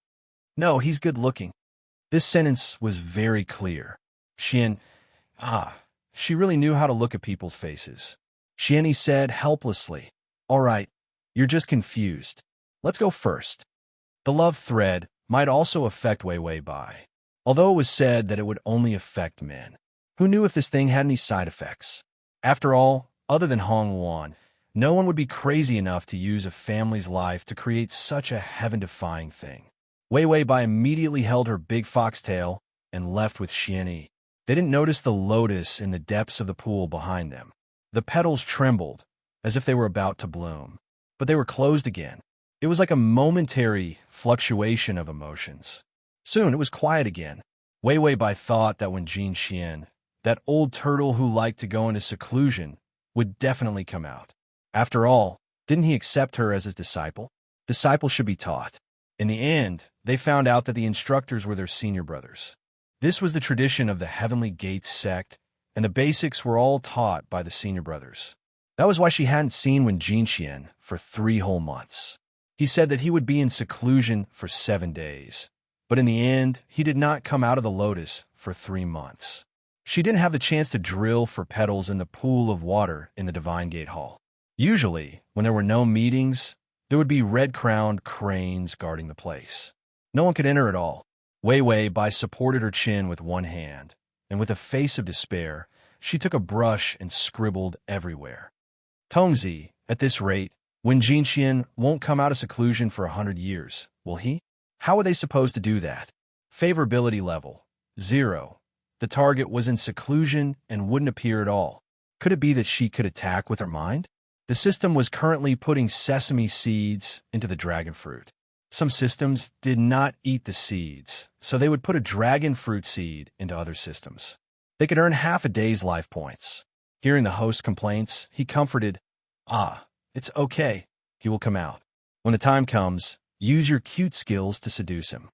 No, he's good-looking. This sentence was very clear. She really knew how to look at people's faces. Xianyi said helplessly, "All right, you're just confused. Let's go first." The love thread might also affect Wei Wei Bai, although it was said that it would only affect men. Who knew if this thing had any side effects? After all, other than Hong Wan, no one would be crazy enough to use a family's life to create such a heaven-defying thing. Wei Wei Bai immediately held her big foxtail and left with Xianyi. They didn't notice the lotus in the depths of the pool behind them. The petals trembled, as if they were about to bloom, but they were closed again. It was like a momentary fluctuation of emotions. Soon it was quiet again. Wei Wei Bai thought that when Jin Xian, that old turtle who liked to go into seclusion, would definitely come out. After all, didn't he accept her as his disciple? Disciples should be taught. In the end, they found out that the instructors were their senior brothers. This was the tradition of the Heavenly Gates sect, and the basics were all taught by the senior brothers. That was why she hadn't seen Wen Jinxian for 3 whole months. He said that he would be in seclusion for 7 days, but in the end, he did not come out of the lotus for 3 months. She didn't have the chance to drill for petals in the pool of water in the Divine Gate Hall. Usually, when there were no meetings, there would be red-crowned cranes guarding the place. No one could enter at all. Wei Wei Bai supported her chin with one hand, and with a face of despair, she took a brush and scribbled everywhere. Tongzi, at this rate, Wen Jinxian won't come out of seclusion for 100 years, will he? How were they supposed to do that? Favorability level, 0. The target was in seclusion and wouldn't appear at all. Could it be that she could attack with her mind? The system was currently putting sesame seeds into the dragon fruit. Some systems did not eat the seeds, so they would put a dragon fruit seed into other systems. They could earn half a day's life points. Hearing the host's complaints, he comforted, "It's okay. He will come out. When the time comes, use your cute skills to seduce him."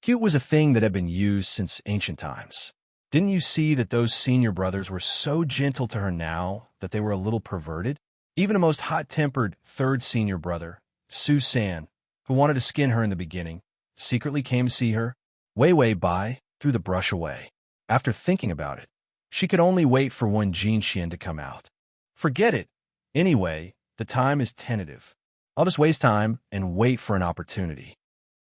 Cute was a thing that had been used since ancient times. Didn't you see that those senior brothers were so gentle to her now that they were a little perverted? Even a most hot-tempered third senior brother, Su San, who wanted to skin her in the beginning, secretly came to see her. Wei Wei Bai threw the brush away. After thinking about it, she could only wait for Wen Jinxian to come out. Forget it. Anyway, the time is tentative. I'll just waste time and wait for an opportunity.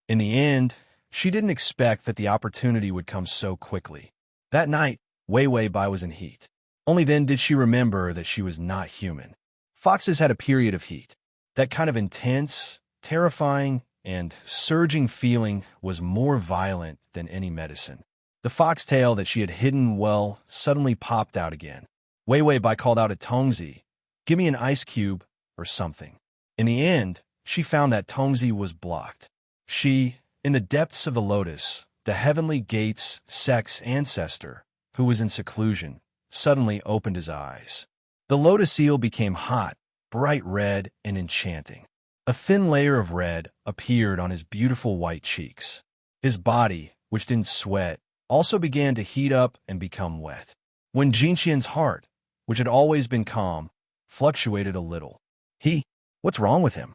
In the end, she didn't expect that the opportunity would come so quickly. That night, Wei Wei Bai was in heat. Only then did she remember that she was not human. Foxes had a period of heat. That kind of intense, terrifying, and surging feeling was more violent than any medicine. The foxtail that she had hidden well suddenly popped out again. Wei Wei Bai called out to Tongzi, "Give me an ice cube or something." In the end, she found that Tongzi was blocked. She, in the depths of the lotus, the Heavenly Gates sect's ancestor, who was in seclusion, suddenly opened his eyes. The lotus eel became hot, bright red, and enchanting. A thin layer of red appeared on his beautiful white cheeks. His body, which didn't sweat, also began to heat up and become wet. When Jinxian's heart, which had always been calm, fluctuated a little. What's wrong with him?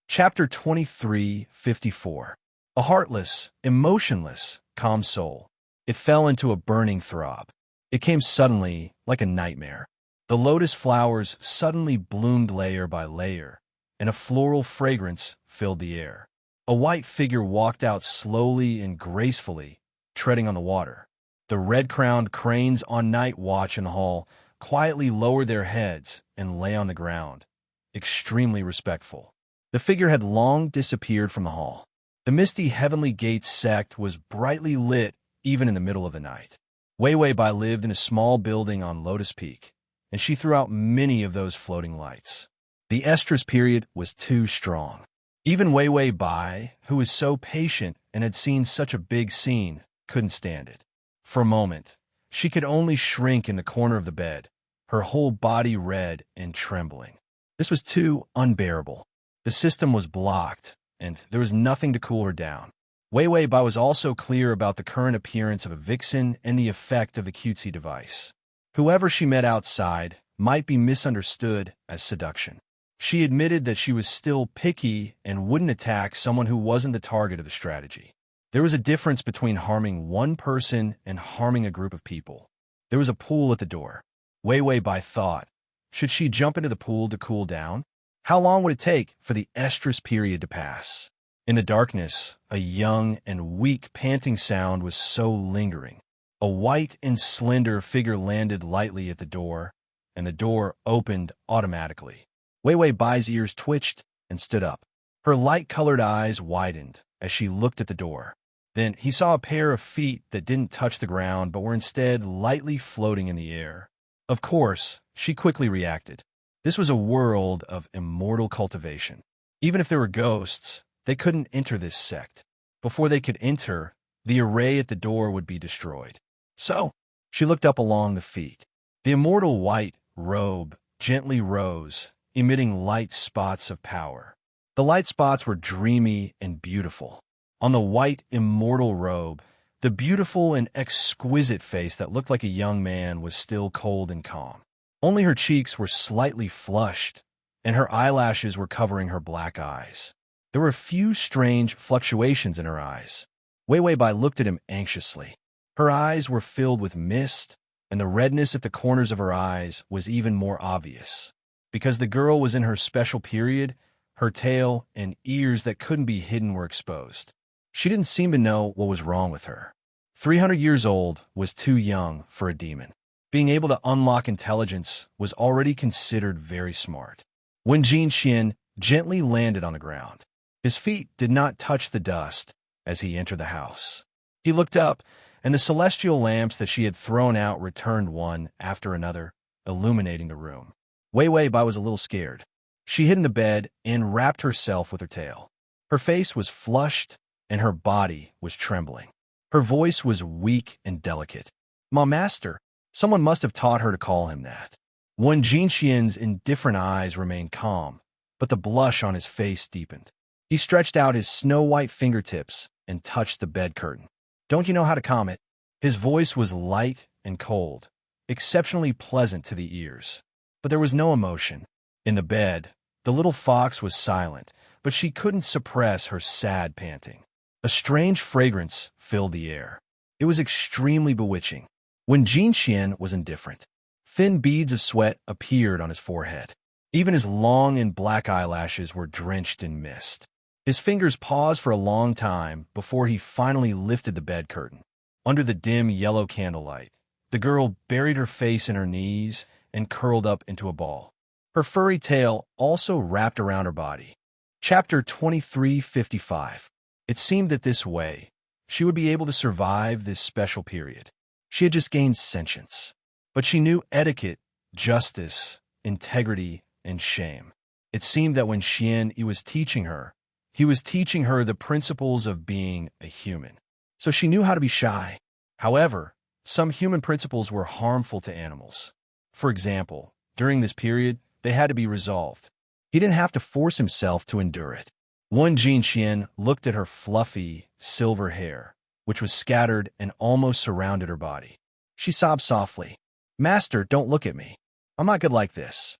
Chapter 23:54. A heartless, emotionless, calm soul. It fell into a burning throb. It came suddenly, like a nightmare. The lotus flowers suddenly bloomed layer by layer, and a floral fragrance filled the air. A white figure walked out slowly and gracefully, treading on the water. The red-crowned cranes on night watch in the hall quietly lowered their heads and lay on the ground, extremely respectful. The figure had long disappeared from the hall. The misty heavenly gates sect was brightly lit even in the middle of the night. Wei Wei Bai lived in a small building on Lotus Peak, and she threw out many of those floating lights. The estrus period was too strong. Even Wei Wei Bai, who was so patient and had seen such a big scene, couldn't stand it. For a moment, she could only shrink in the corner of the bed, her whole body red and trembling. This was too unbearable. The system was blocked, and there was nothing to cool her down. Wei Wei Bai was also clear about the current appearance of a vixen and the effect of the cutesy device. Whoever she met outside might be misunderstood as seduction. She admitted that she was still picky and wouldn't attack someone who wasn't the target of the strategy. There was a difference between harming one person and harming a group of people. There was a pool at the door. Wei Wei Bai thought, should she jump into the pool to cool down? How long would it take for the estrus period to pass? In the darkness, a young and weak panting sound was so lingering. A white and slender figure landed lightly at the door, and the door opened automatically. Wei Wei Bai's ears twitched and stood up. Her light-colored eyes widened as she looked at the door. Then he saw a pair of feet that didn't touch the ground but were instead lightly floating in the air. Of course, she quickly reacted. This was a world of immortal cultivation. Even if there were ghosts, they couldn't enter this sect. Before they could enter, the array at the door would be destroyed. So, she looked up along the feet. The immortal white robe gently rose, emitting light spots of power. The light spots were dreamy and beautiful. On the white immortal robe, the beautiful and exquisite face that looked like a young man was still cold and calm. Only her cheeks were slightly flushed, and her eyelashes were covering her black eyes. There were a few strange fluctuations in her eyes. Wei Wei Bai looked at him anxiously. Her eyes were filled with mist, and the redness at the corners of her eyes was even more obvious. Because the girl was in her special period, her tail and ears that couldn't be hidden were exposed. She didn't seem to know what was wrong with her. 300 years old was too young for a demon. Being able to unlock intelligence was already considered very smart. When Jin Xian gently landed on the ground, his feet did not touch the dust as he entered the house. He looked up, and the celestial lamps that she had thrown out returned one after another, illuminating the room. Wei Wei Bai was a little scared. She hid in the bed and wrapped herself with her tail. Her face was flushed, and her body was trembling. Her voice was weak and delicate. "Ma master," someone must have taught her to call him that. Wen Jinxian's indifferent eyes remained calm, but the blush on his face deepened. He stretched out his snow-white fingertips and touched the bed curtain. "Don't you know how to calm it?" His voice was light and cold, exceptionally pleasant to the ears. But there was no emotion. In the bed, the little fox was silent, but she couldn't suppress her sad panting. A strange fragrance filled the air. It was extremely bewitching. When Jin Xian was indifferent, thin beads of sweat appeared on his forehead. Even his long and black eyelashes were drenched in mist. His fingers paused for a long time before he finally lifted the bed curtain. Under the dim yellow candlelight, the girl buried her face in her knees and curled up into a ball. Her furry tail also wrapped around her body. Chapter 23:55. It seemed that this way, she would be able to survive this special period. She had just gained sentience. But she knew etiquette, justice, integrity, and shame. It seemed that when Xian was teaching her, he was teaching her the principles of being a human. So she knew how to be shy. However, some human principles were harmful to animals. For example, during this period, they had to be resolved. He didn't have to force himself to endure it. One Jinxian looked at her fluffy, silver hair, which was scattered and almost surrounded her body. She sobbed softly. "Master, don't look at me. I'm not good like this."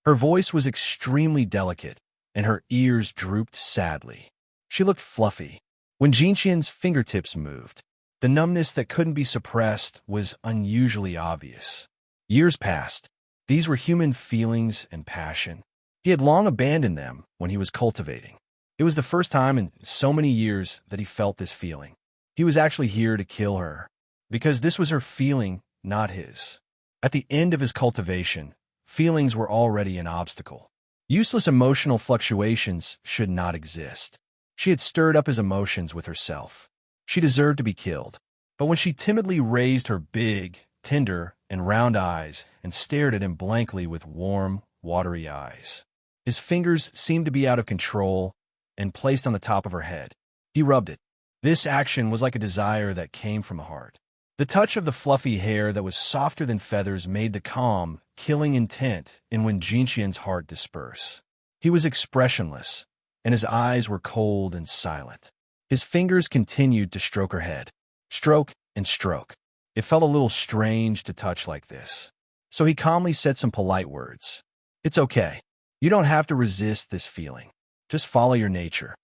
Her voice was extremely delicate, and her ears drooped sadly. She looked fluffy. When Jinxian's fingertips moved, the numbness that couldn't be suppressed was unusually obvious. Years passed. These were human feelings and passion. He had long abandoned them when he was cultivating. It was the first time in so many years that he felt this feeling. He was actually here to kill her, because this was her feeling, not his. At the end of his cultivation, feelings were already an obstacle. Useless emotional fluctuations should not exist. She had stirred up his emotions with herself. She deserved to be killed. But when she timidly raised her big, tender, and round eyes and stared at him blankly with warm, watery eyes, his fingers seemed to be out of control and placed on the top of her head. He rubbed it. This action was like a desire that came from the heart. The touch of the fluffy hair that was softer than feathers made the calm, killing intent in Wen Jinxian's heart disperse. He was expressionless, and his eyes were cold and silent. His fingers continued to stroke her head. Stroke and stroke. It felt a little strange to touch like this. So he calmly said some polite words. "It's okay. You don't have to resist this feeling. Just follow your nature."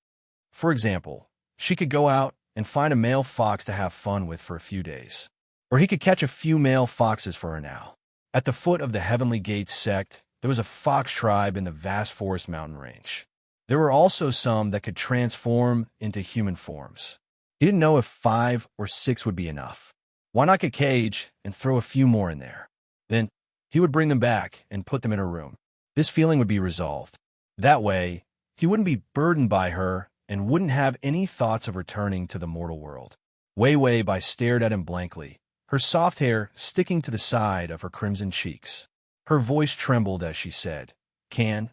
For example, she could go out and find a male fox to have fun with for a few days. Or he could catch a few male foxes for her now. At the foot of the Heavenly Gates sect, there was a fox tribe in the vast forest mountain range. There were also some that could transform into human forms. He didn't know if 5 or 6 would be enough. Why not get a cage and throw a few more in there? Then he would bring them back and put them in her room. This feeling would be resolved. That way, he wouldn't be burdened by her and wouldn't have any thoughts of returning to the mortal world. Wei Wei Bai stared at him blankly, her soft hair sticking to the side of her crimson cheeks. Her voice trembled as she said, Can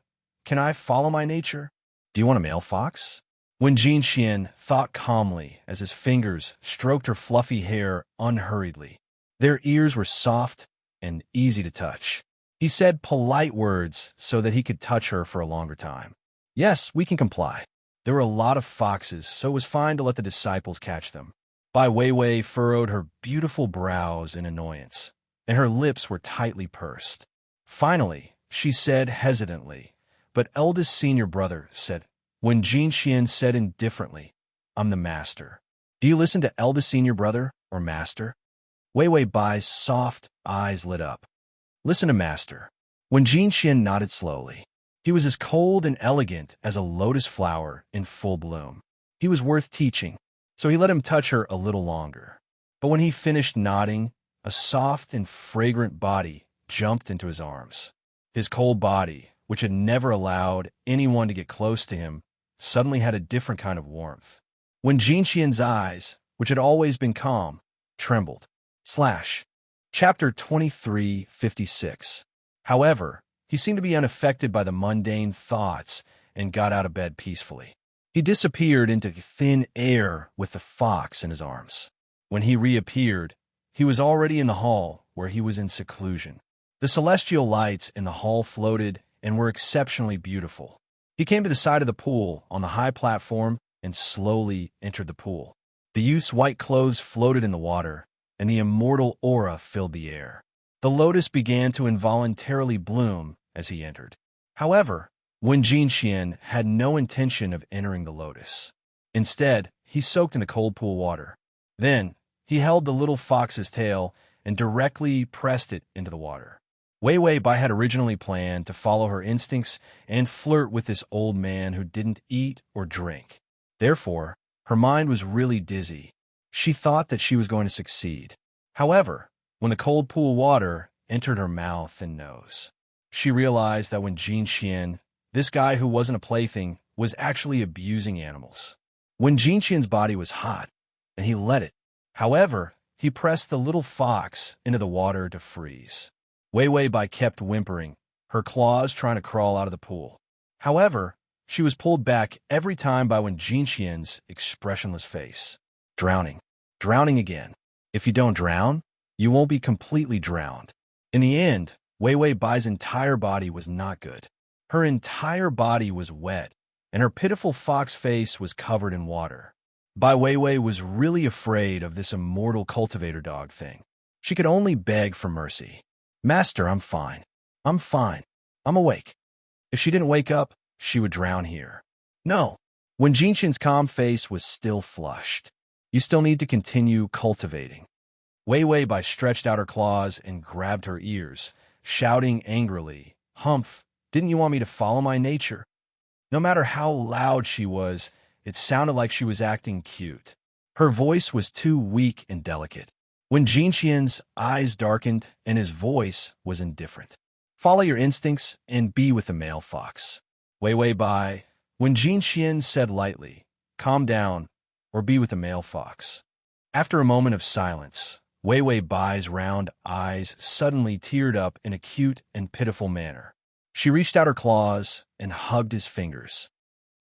I follow my nature? Do you want a male fox?" Wen Jinxian thought calmly as his fingers stroked her fluffy hair unhurriedly. Their ears were soft and easy to touch. He said polite words so that he could touch her for a longer time. "Yes, we can comply." There were a lot of foxes, so it was fine to let the disciples catch them. Bai Weiwei furrowed her beautiful brows in annoyance, and her lips were tightly pursed. Finally, she said hesitantly, "But eldest senior brother said," when Jinxian said indifferently, "I'm the master. Do you listen to eldest senior brother or master?" Weiwei Bai's soft eyes lit up. "Listen to master." When Jinxian nodded slowly, he was as cold and elegant as a lotus flower in full bloom. He was worth teaching, so he let him touch her a little longer. But when he finished nodding, a soft and fragrant body jumped into his arms. His cold body, which had never allowed anyone to get close to him, suddenly had a different kind of warmth. When Jinxian's eyes, which had always been calm, trembled. Chapter 2356. However, he seemed to be unaffected by the mundane thoughts and got out of bed peacefully. He disappeared into thin air with the fox in his arms. When he reappeared, he was already in the hall where he was in seclusion. The celestial lights in the hall floated and were exceptionally beautiful. He came to the side of the pool on the high platform and slowly entered the pool. The youth's white clothes floated in the water, and the immortal aura filled the air. The lotus began to involuntarily bloom as he entered. However, Wen Jinxian had no intention of entering the lotus. Instead, he soaked in the cold pool water. Then, he held the little fox's tail and directly pressed it into the water. Weiwei Bai had originally planned to follow her instincts and flirt with this old man who didn't eat or drink. Therefore, her mind was really dizzy. She thought that she was going to succeed. However, when the cold pool water entered her mouth and nose, she realized that when Jinxian, this guy who wasn't a plaything, was actually abusing animals. When Jinxian's body was hot, and he let it. However, he pressed the little fox into the water to freeze. Weiwei Bai kept whimpering, her claws trying to crawl out of the pool. However, she was pulled back every time by Wen Jinxian's expressionless face. Drowning. Drowning again. If you don't drown, You won't be completely drowned. In the end, Wei Wei Bai's entire body was not good. Her entire body was wet, and her pitiful fox face was covered in water. Bai Weiwei was really afraid of this immortal cultivator dog thing. She could only beg for mercy. Master, I'm fine. I'm fine. I'm awake. If she didn't wake up, she would drown here. No. When Jinqian's calm face was still flushed. You still need to continue cultivating. Weiwei Bai stretched out her claws and grabbed her ears, shouting angrily, Humph, didn't you want me to follow my nature? No matter how loud she was, it sounded like she was acting cute. Her voice was too weak and delicate. When Jinqian's eyes darkened and his voice was indifferent. Follow your instincts and be with the male fox. Weiwei Bai, when Jinqian said lightly, calm down or be with the male fox. After a moment of silence, Weiwei Bai's round eyes suddenly teared up in a cute and pitiful manner. She reached out her claws and hugged his fingers.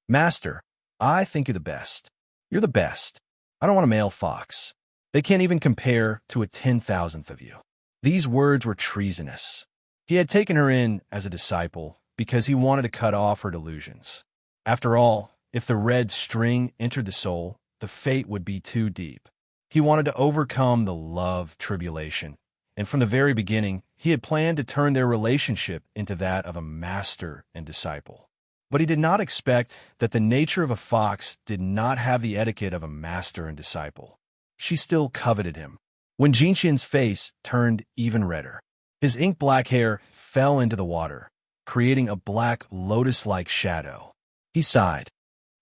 Master, I think you're the best. You're the best. I don't want a male fox. They can't even compare to a 10,000th of you. These words were treasonous. He had taken her in as a disciple because he wanted to cut off her delusions. After all, if the red string entered the soul, the fate would be too deep. He wanted to overcome the love tribulation, and from the very beginning, he had planned to turn their relationship into that of a master and disciple. But he did not expect that the nature of a fox did not have the etiquette of a master and disciple. She still coveted him. When Jinqian's face turned even redder, his ink-black hair fell into the water, creating a black lotus-like shadow. He sighed.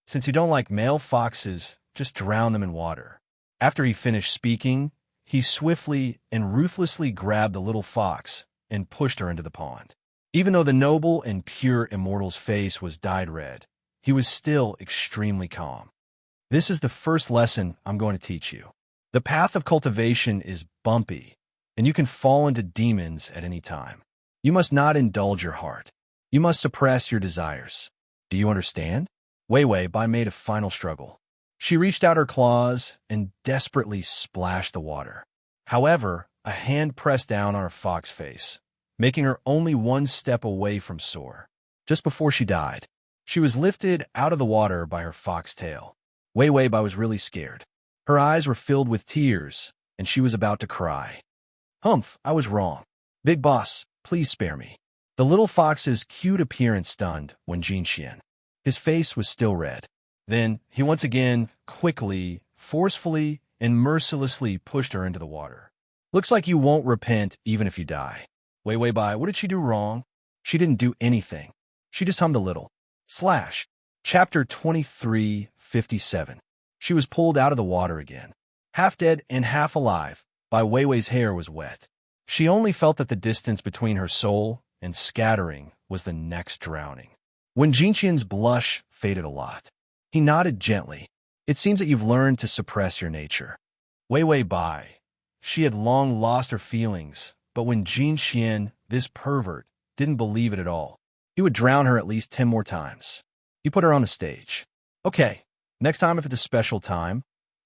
Since you don't like male foxes, just drown them in water. After he finished speaking, he swiftly and ruthlessly grabbed the little fox and pushed her into the pond. Even though the noble and pure immortal's face was dyed red, he was still extremely calm. This is the first lesson I'm going to teach you. The path of cultivation is bumpy, and you can fall into demons at any time. You must not indulge your heart. You must suppress your desires. Do you understand? Weiwei Bai made a final struggle. She reached out her claws and desperately splashed the water. However, a hand pressed down on her fox face, making her only one step away from sore. Just before she died, she was lifted out of the water by her fox tail. Weiwei Bai was really scared. Her eyes were filled with tears, and she was about to cry. Humph, I was wrong. Big boss, please spare me. The little fox's cute appearance stunned when Jinqian. His face was still red. Then he once again, quickly, forcefully, and mercilessly pushed her into the water. Looks like you won't repent even if you die. Weiwei Bai, what did she do wrong? She didn't do anything. She just hummed a little. Slash. Chapter 23:57. She was pulled out of the water again. Half dead and half alive, Bai Weiwei's hair was wet. She only felt that the distance between her soul and scattering was the next drowning. When Jinqian's blush faded a lot, he nodded gently. It seems that you've learned to suppress your nature. Weiwei Bai. She had long lost her feelings, but when Jinqian, this pervert, didn't believe it at all, he would drown her at least 10 more times. He put her on the stage. Okay, next time if it's a special time,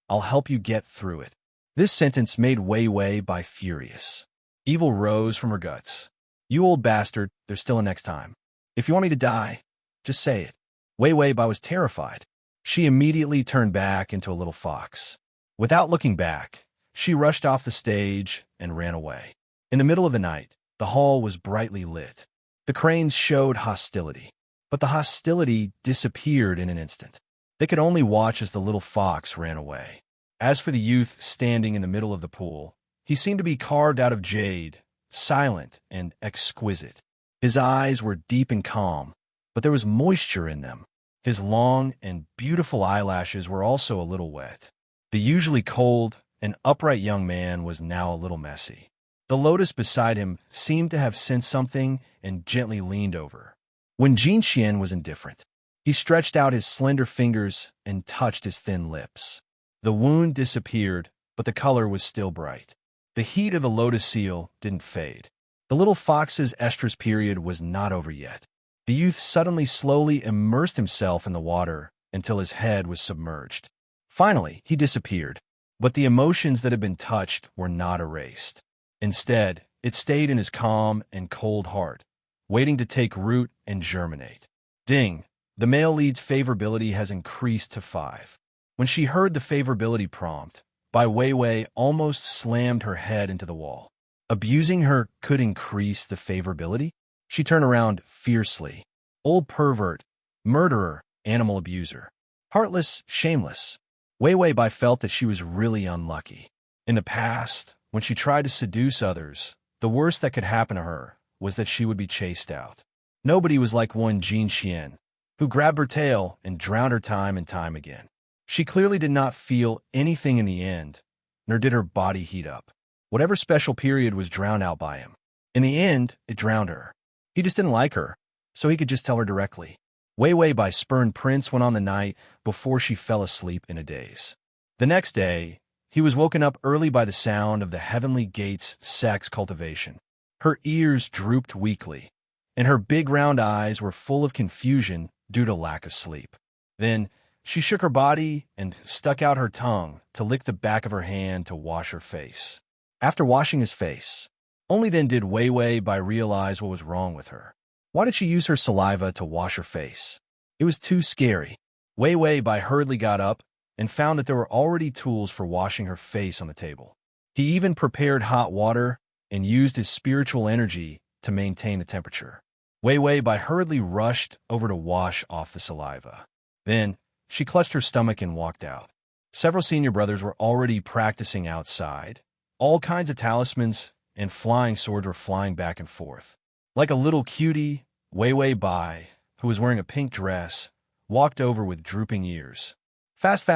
I'll help you get through it. This sentence made Weiwei Bai furious. Evil rose from her guts. You old bastard, there's still a next time. If you want me to die, just say it. Weiwei Bai was terrified. She immediately turned back into a little fox. Without looking back, she rushed off the stage and ran away. In the middle of the night, the hall was brightly lit. The cranes showed hostility, but the hostility disappeared in an instant. They could only watch as the little fox ran away. As for the youth standing in the middle of the pool, he seemed to be carved out of jade, silent and exquisite. His eyes were deep and calm, but there was moisture in them. His long and beautiful eyelashes were also a little wet. The usually cold and upright young man was now a little messy. The lotus beside him seemed to have sensed something and gently leaned over. When Jinqian was indifferent, he stretched out his slender fingers and touched his thin lips. The wound disappeared, but the color was still bright. The heat of the lotus seal didn't fade. The little fox's estrus period was not over yet. The youth suddenly slowly immersed himself in the water until his head was submerged. Finally, he disappeared, but the emotions that had been touched were not erased. Instead, it stayed in his calm and cold heart, waiting to take root and germinate. Ding! The male lead's favorability has increased to 5. When she heard the favorability prompt, Bai Weiwei almost slammed her head into the wall. Abusing her could increase the favorability? She turned around fiercely. Old pervert, murderer, animal abuser. Heartless, shameless. Weiwei Bai felt that she was really unlucky. In the past, when she tried to seduce others, the worst that could happen to her was that she would be chased out. Nobody was like one Jin Xian, who grabbed her tail and drowned her time and time again. She clearly did not feel anything in the end, nor did her body heat up. Whatever special period was drowned out by him. In the end, it drowned her. He just didn't like her, so he could just tell her directly. Weiwei Bai spurned Prince went on the night before she fell asleep in a daze. The next day, he was woken up early by the sound of the Heavenly Gates sex cultivation. Her ears drooped weakly, and her big round eyes were full of confusion due to lack of sleep. Then, she shook her body and stuck out her tongue to lick the back of her hand to wash her face. After washing his face, only then did Weiwei Bai realize what was wrong with her. Why did she use her saliva to wash her face? It was too scary. Weiwei Bai hurriedly got up and found that there were already tools for washing her face on the table. He even prepared hot water and used his spiritual energy to maintain the temperature. Weiwei Bai hurriedly rushed over to wash off the saliva. Then, she clutched her stomach and walked out. Several senior brothers were already practicing outside. All kinds of talismans and flying swords were flying back and forth. Like a little cutie, Weiwei Bai, who was wearing a pink dress, walked over with drooping ears. Fast.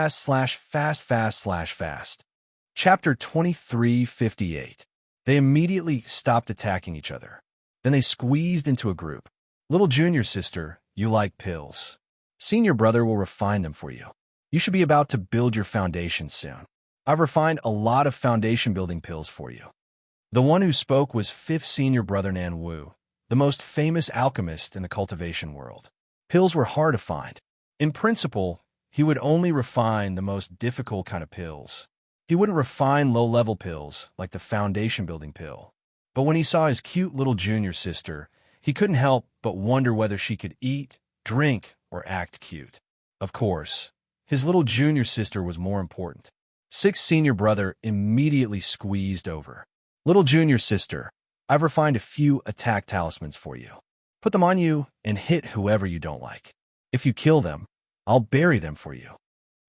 Chapter 2358. They immediately stopped attacking each other. Then they squeezed into a group. Little junior sister, you like pills. Senior brother will refine them for you. You should be about to build your foundation soon. I've refined a lot of foundation building pills for you. The one who spoke was 5th senior brother Nan Wu, the most famous alchemist in the cultivation world. Pills were hard to find. In principle, he would only refine the most difficult kind of pills. He wouldn't refine low-level pills like the foundation-building pill. But when he saw his cute little junior sister, he couldn't help but wonder whether she could eat, drink, or act cute. Of course, his little junior sister was more important. 6th senior brother immediately squeezed over. Little junior sister, I've refined a few attack talismans for you. Put them on you and hit whoever you don't like. If you kill them, I'll bury them for you.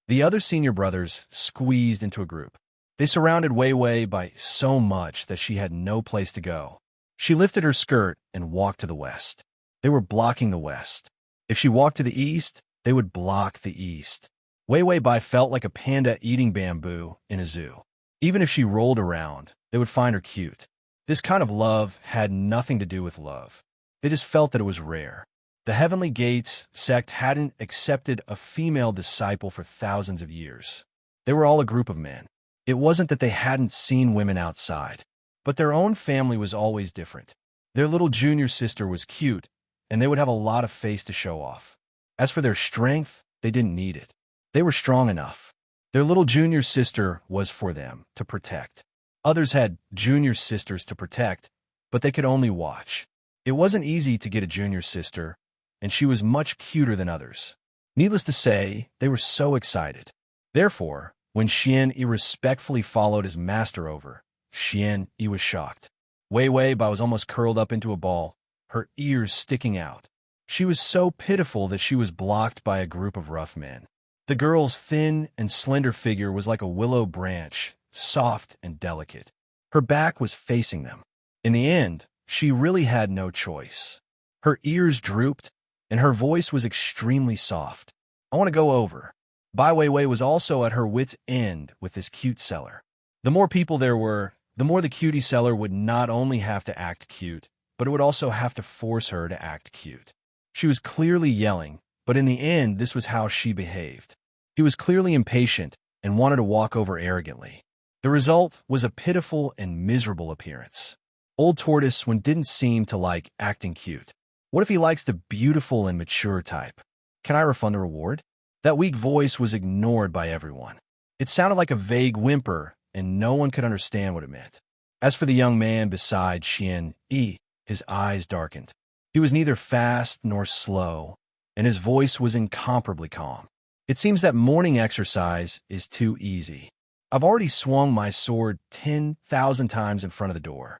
The other senior brothers squeezed into a group. They surrounded Weiwei Bai so much that she had no place to go. She lifted her skirt and walked to the west. They were blocking the west. If she walked to the east, they would block the east. Weiwei Bai felt like a panda eating bamboo in a zoo. Even if she rolled around, they would find her cute. This kind of love had nothing to do with love. They just felt that it was rare. The Heavenly Gates sect hadn't accepted a female disciple for thousands of years. They were all a group of men. It wasn't that they hadn't seen women outside, but their own family was always different. Their little junior sister was cute, and they would have a lot of face to show off. As for their strength, they didn't need it. They were strong enough. Their little junior sister was for them to protect. Others had junior sisters to protect, but they could only watch. It wasn't easy to get a junior sister, and she was much cuter than others. Needless to say, they were so excited. Therefore, when Xian Yi respectfully followed his master over, Xian Yi was shocked. Weiwei Bai was almost curled up into a ball, her ears sticking out. She was so pitiful that she was blocked by a group of rough men. The girl's thin and slender figure was like a willow branch, soft and delicate. Her back was facing them. In the end, she really had no choice. Her ears drooped, and her voice was extremely soft. I want to go over. Bai Weiwei was also at her wit's end with this cute seller. The more people there were, the more the cutie seller would not only have to act cute, but it would also have to force her to act cute. She was clearly yelling, but in the end, this was how she behaved. He was clearly impatient and wanted to walk over arrogantly. The result was a pitiful and miserable appearance. Old Tortoise one didn't seem to like acting cute. What if he likes the beautiful and mature type? Can I refund the reward? That weak voice was ignored by everyone. It sounded like a vague whimper, and no one could understand what it meant. As for the young man beside Xian Yi, his eyes darkened. He was neither fast nor slow, and his voice was incomparably calm. It seems that morning exercise is too easy. I've already swung my sword 10,000 times in front of the door.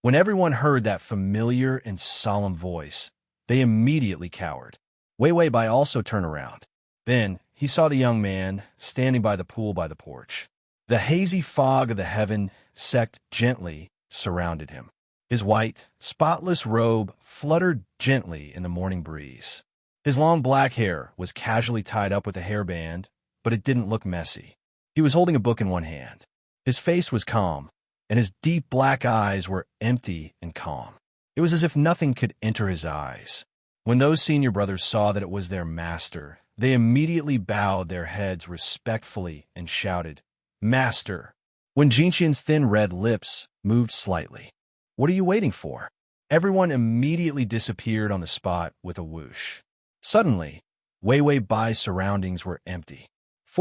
When everyone heard that familiar and solemn voice, they immediately cowered. Wei Wei Bai also turned around. Then he saw the young man standing by the pool by the porch. The hazy fog of the heaven sect gently surrounded him. His white, spotless robe fluttered gently in the morning breeze. His long black hair was casually tied up with a hairband, but it didn't look messy. He was holding a book in one hand. His face was calm, and his deep black eyes were empty and calm. It was as if nothing could enter his eyes. When those senior brothers saw that it was their master, they immediately bowed their heads respectfully and shouted, "Master!" When Jinxian's thin red lips moved slightly. "What are you waiting for?" Everyone immediately disappeared on the spot with a whoosh. Suddenly, Wei Wei Bai's surroundings were empty. /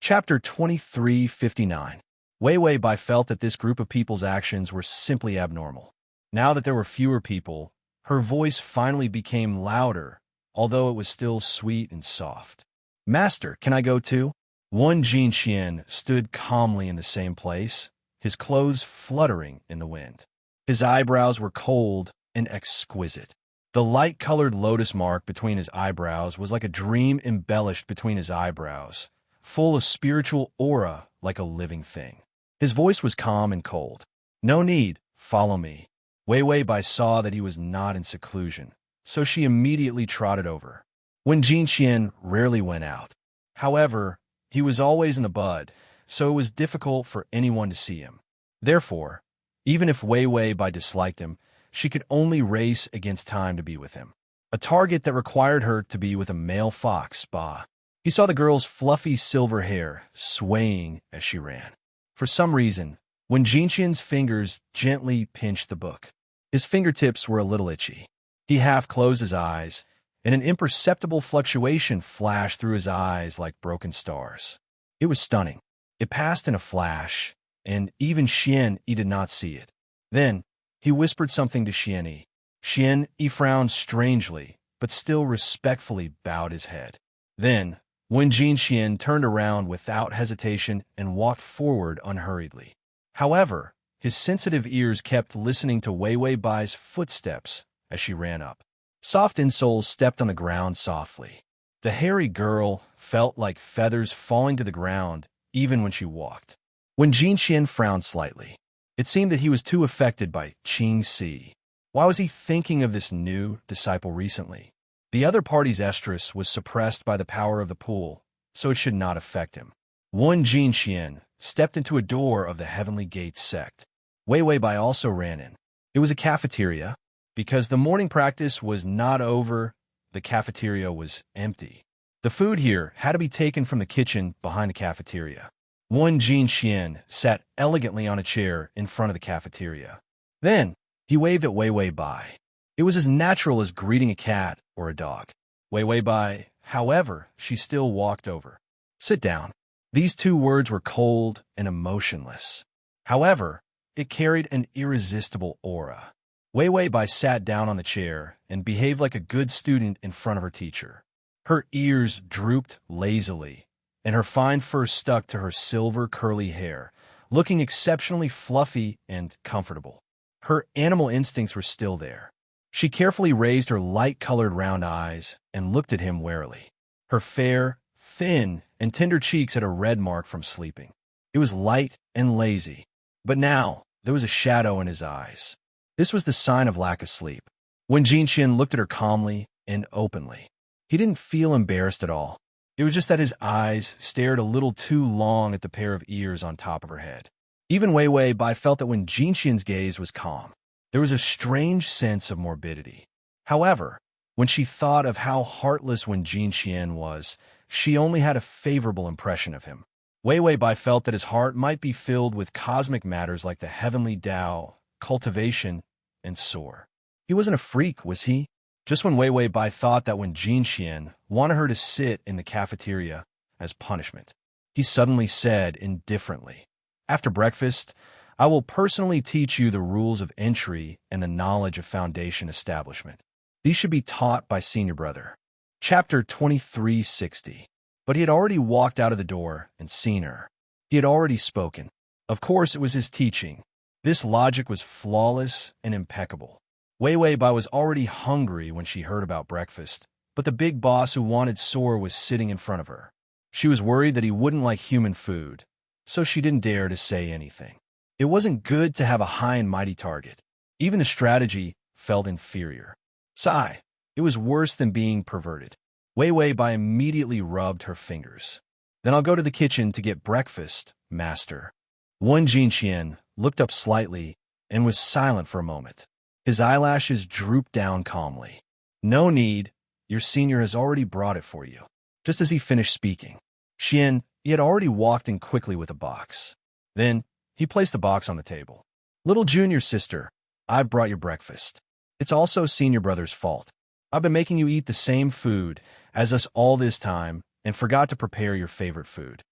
Chapter 2359. Wei Wei Bai felt that this group of people's actions were simply abnormal. Now that there were fewer people, her voice finally became louder, although it was still sweet and soft. "Master, can I go too?" One Jinxian stood calmly in the same place, his clothes fluttering in the wind. His eyebrows were cold and exquisite. The light-colored lotus mark between his eyebrows was like a dream embellished between his eyebrows, full of spiritual aura like a living thing. His voice was calm and cold. "No need, follow me." Wei Wei Bai saw that he was not in seclusion, so she immediately trotted over. When Jinxian rarely went out. However, he was always in the bud, so it was difficult for anyone to see him. Therefore, even if Wei Wei Bai disliked him, she could only race against time to be with him. A target that required her to be with a male fox, Ba. He saw the girl's fluffy silver hair swaying as she ran. For some reason, when Jinxian's fingers gently pinched the book, his fingertips were a little itchy. He half closed his eyes, and an imperceptible fluctuation flashed through his eyes like broken stars. It was stunning. It passed in a flash, and even Xian Yi did not see it. Then, he whispered something to Xian Yi. Xian Yi frowned strangely, but still respectfully bowed his head. Then, Wen Jinxian turned around without hesitation and walked forward unhurriedly. However, his sensitive ears kept listening to Wei Wei Bai's footsteps as she ran up. Soft insoles stepped on the ground softly. The hairy girl felt like feathers falling to the ground even when she walked. When Jinxian frowned slightly, it seemed that he was too affected by Qing Si. Why was he thinking of this new disciple recently? The other party's estrus was suppressed by the power of the pool, so it should not affect him. One Jinxian stepped into a door of the Heavenly Gate sect. Wei Wei Bai also ran in. It was a cafeteria. Because the morning practice was not over, the cafeteria was empty. The food here had to be taken from the kitchen behind the cafeteria. One Jinxian sat elegantly on a chair in front of the cafeteria. Then, he waved at Wei Wei Bai. It was as natural as greeting a cat or a dog. Wei Wei Bai, however, she still walked over. "Sit down." These two words were cold and emotionless. However, it carried an irresistible aura. Wei Wei Bai sat down on the chair and behaved like a good student in front of her teacher. Her ears drooped lazily, and her fine fur stuck to her silver curly hair, looking exceptionally fluffy and comfortable. Her animal instincts were still there. She carefully raised her light-colored round eyes and looked at him warily. Her fair, thin, and tender cheeks had a red mark from sleeping. It was light and lazy, but now there was a shadow in his eyes. This was the sign of lack of sleep. When Jinxian looked at her calmly and openly, he didn't feel embarrassed at all. It was just that his eyes stared a little too long at the pair of ears on top of her head. Even Wei Wei Bai felt that when Jinxian's gaze was calm, there was a strange sense of morbidity. However, when she thought of how heartless Wen Jinxian was, she only had a favorable impression of him. Wei Wei Bai felt that his heart might be filled with cosmic matters like the heavenly Tao, cultivation, and soar. He wasn't a freak, was he? Just when Wei Wei Bai thought that Wen Jinxian wanted her to sit in the cafeteria as punishment, he suddenly said indifferently, After breakfast, I will personally teach you the rules of entry and the knowledge of foundation establishment. These should be taught by senior brother. Chapter 2360. But he had already walked out of the door and seen her. He had already spoken. Of course, it was his teaching. This logic was flawless and impeccable. Wei Wei Bai was already hungry when she heard about breakfast, but the big boss who wanted soar was sitting in front of her. She was worried that he wouldn't like human food, so she didn't dare to say anything. It wasn't good to have a high and mighty target. Even the strategy felt inferior. Sigh, it was worse than being perverted. Wei Wei Bai immediately rubbed her fingers. Then I'll go to the kitchen to get breakfast, master. Wen Jinqian looked up slightly and was silent for a moment. His eyelashes drooped down calmly. No need, your senior has already brought it for you. Just as he finished speaking, he had already walked in quickly with a box. Then, he placed the box on the table. Little junior sister, I've brought your breakfast. It's also senior brother's fault. I've been making you eat the same food as us all this time and forgot to prepare your favorite food.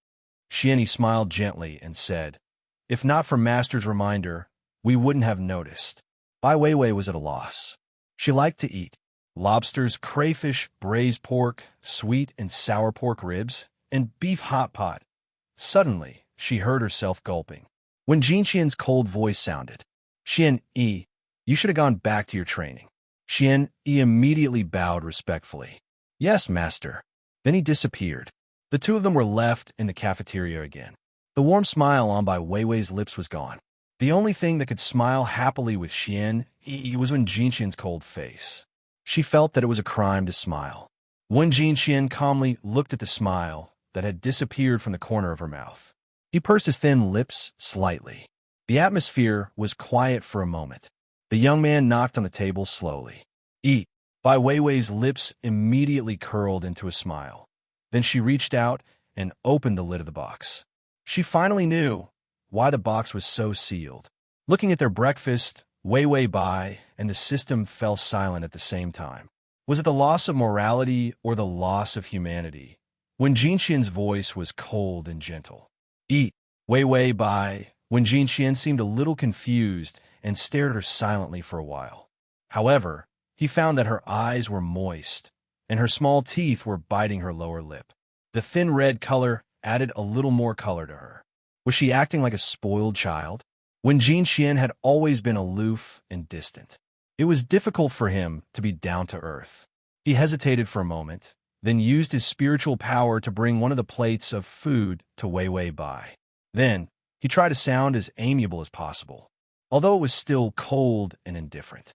Xian smiled gently and said, if not for master's reminder, we wouldn't have noticed. Bai Weiwei was at a loss. She liked to eat lobsters, crayfish, braised pork, sweet and sour pork ribs, and beef hot pot. Suddenly, she heard herself gulping. When Jinqian's cold voice sounded, Xian, you should have gone back to your training. Xian immediately bowed respectfully. Yes, master. Then he disappeared. The two of them were left in the cafeteria again. The warm smile on Bai Weiwei's lips was gone. The only thing that could smile happily with Xian was when Jinqian's cold face. She felt that it was a crime to smile. When Jinqian calmly looked at the smile that had disappeared from the corner of her mouth, he pursed his thin lips slightly. The atmosphere was quiet for a moment. The young man knocked on the table slowly. Eat. Bai Weiwei's lips immediately curled into a smile. Then she reached out and opened the lid of the box. She finally knew why the box was so sealed. Looking at their breakfast, Wei Wei Bai and the system fell silent at the same time. Was it the loss of morality or the loss of humanity? When Jinqian's voice was cold and gentle. Eat. Wei Wei Bai. When Jinqian seemed a little confused and stared at her silently for a while. However, he found that her eyes were moist, and her small teeth were biting her lower lip. The thin red color added a little more color to her. Was she acting like a spoiled child? When Jinqian had always been aloof and distant, it was difficult for him to be down to earth. He hesitated for a moment, then used his spiritual power to bring one of the plates of food to Wei Wei Bai. Then, he tried to sound as amiable as possible, although it was still cold and indifferent.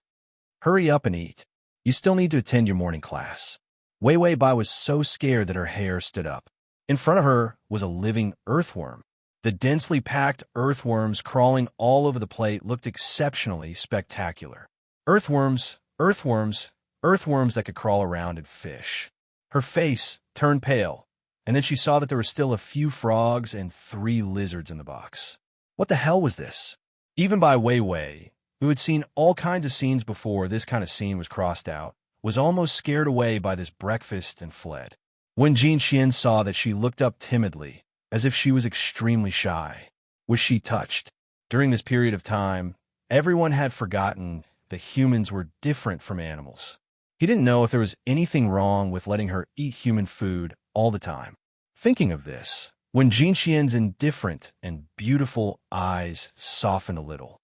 Hurry up and eat. You still need to attend your morning class. Wei Wei Bai was so scared that her hair stood up. In front of her was a living earthworm. The densely packed earthworms crawling all over the plate looked exceptionally spectacular. Earthworms that could crawl around and fish. Her face turned pale, and then she saw that there were still a few frogs and 3 lizards in the box. What the hell was this? Even Bai Weiwei, who had seen all kinds of scenes before this kind of scene was crossed out, was almost scared away by this breakfast and fled. When Jinqian saw that, she looked up timidly, as if she was extremely shy. Was she touched? During this period of time, everyone had forgotten that humans were different from animals. He didn't know if there was anything wrong with letting her eat human food all the time. Thinking of this, when Jinqian's indifferent and beautiful eyes softened a little.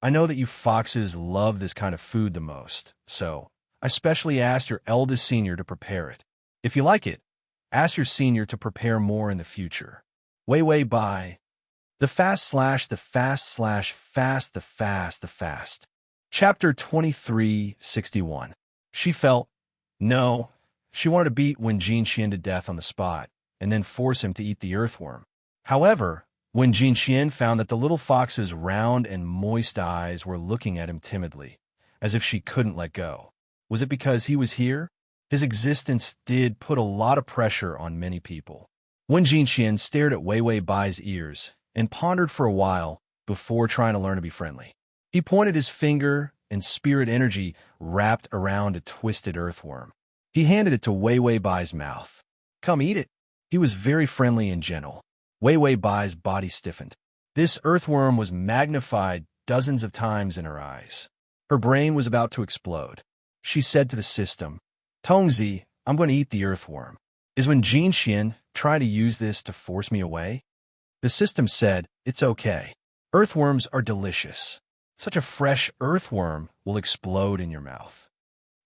I know that you foxes love this kind of food the most, so I specially asked your eldest senior to prepare it. If you like it, ask your senior to prepare more in the future. Wei Wei Bai. The fast. Chapter 2361. She felt, no, she wanted to beat Wen Jinqian to death on the spot, and then force him to eat the earthworm. However, when Jinqian found that the little fox's round and moist eyes were looking at him timidly, as if she couldn't let go. Was it because he was here? His existence did put a lot of pressure on many people. When Jinqian stared at Wei Wei Bai's ears and pondered for a while before trying to learn to be friendly. He pointed his finger, and spirit energy wrapped around a twisted earthworm. He handed it to Wei Wei Bai's mouth. Come eat it. He was very friendly and gentle. Wei Wei Bai's body stiffened. This earthworm was magnified dozens of times in her eyes. Her brain was about to explode. She said to the system, "Tongzi, I'm going to eat the earthworm. Is when Jin Xian trying to use this to force me away?" The system said, "It's okay. Earthworms are delicious. Such a fresh earthworm will explode in your mouth."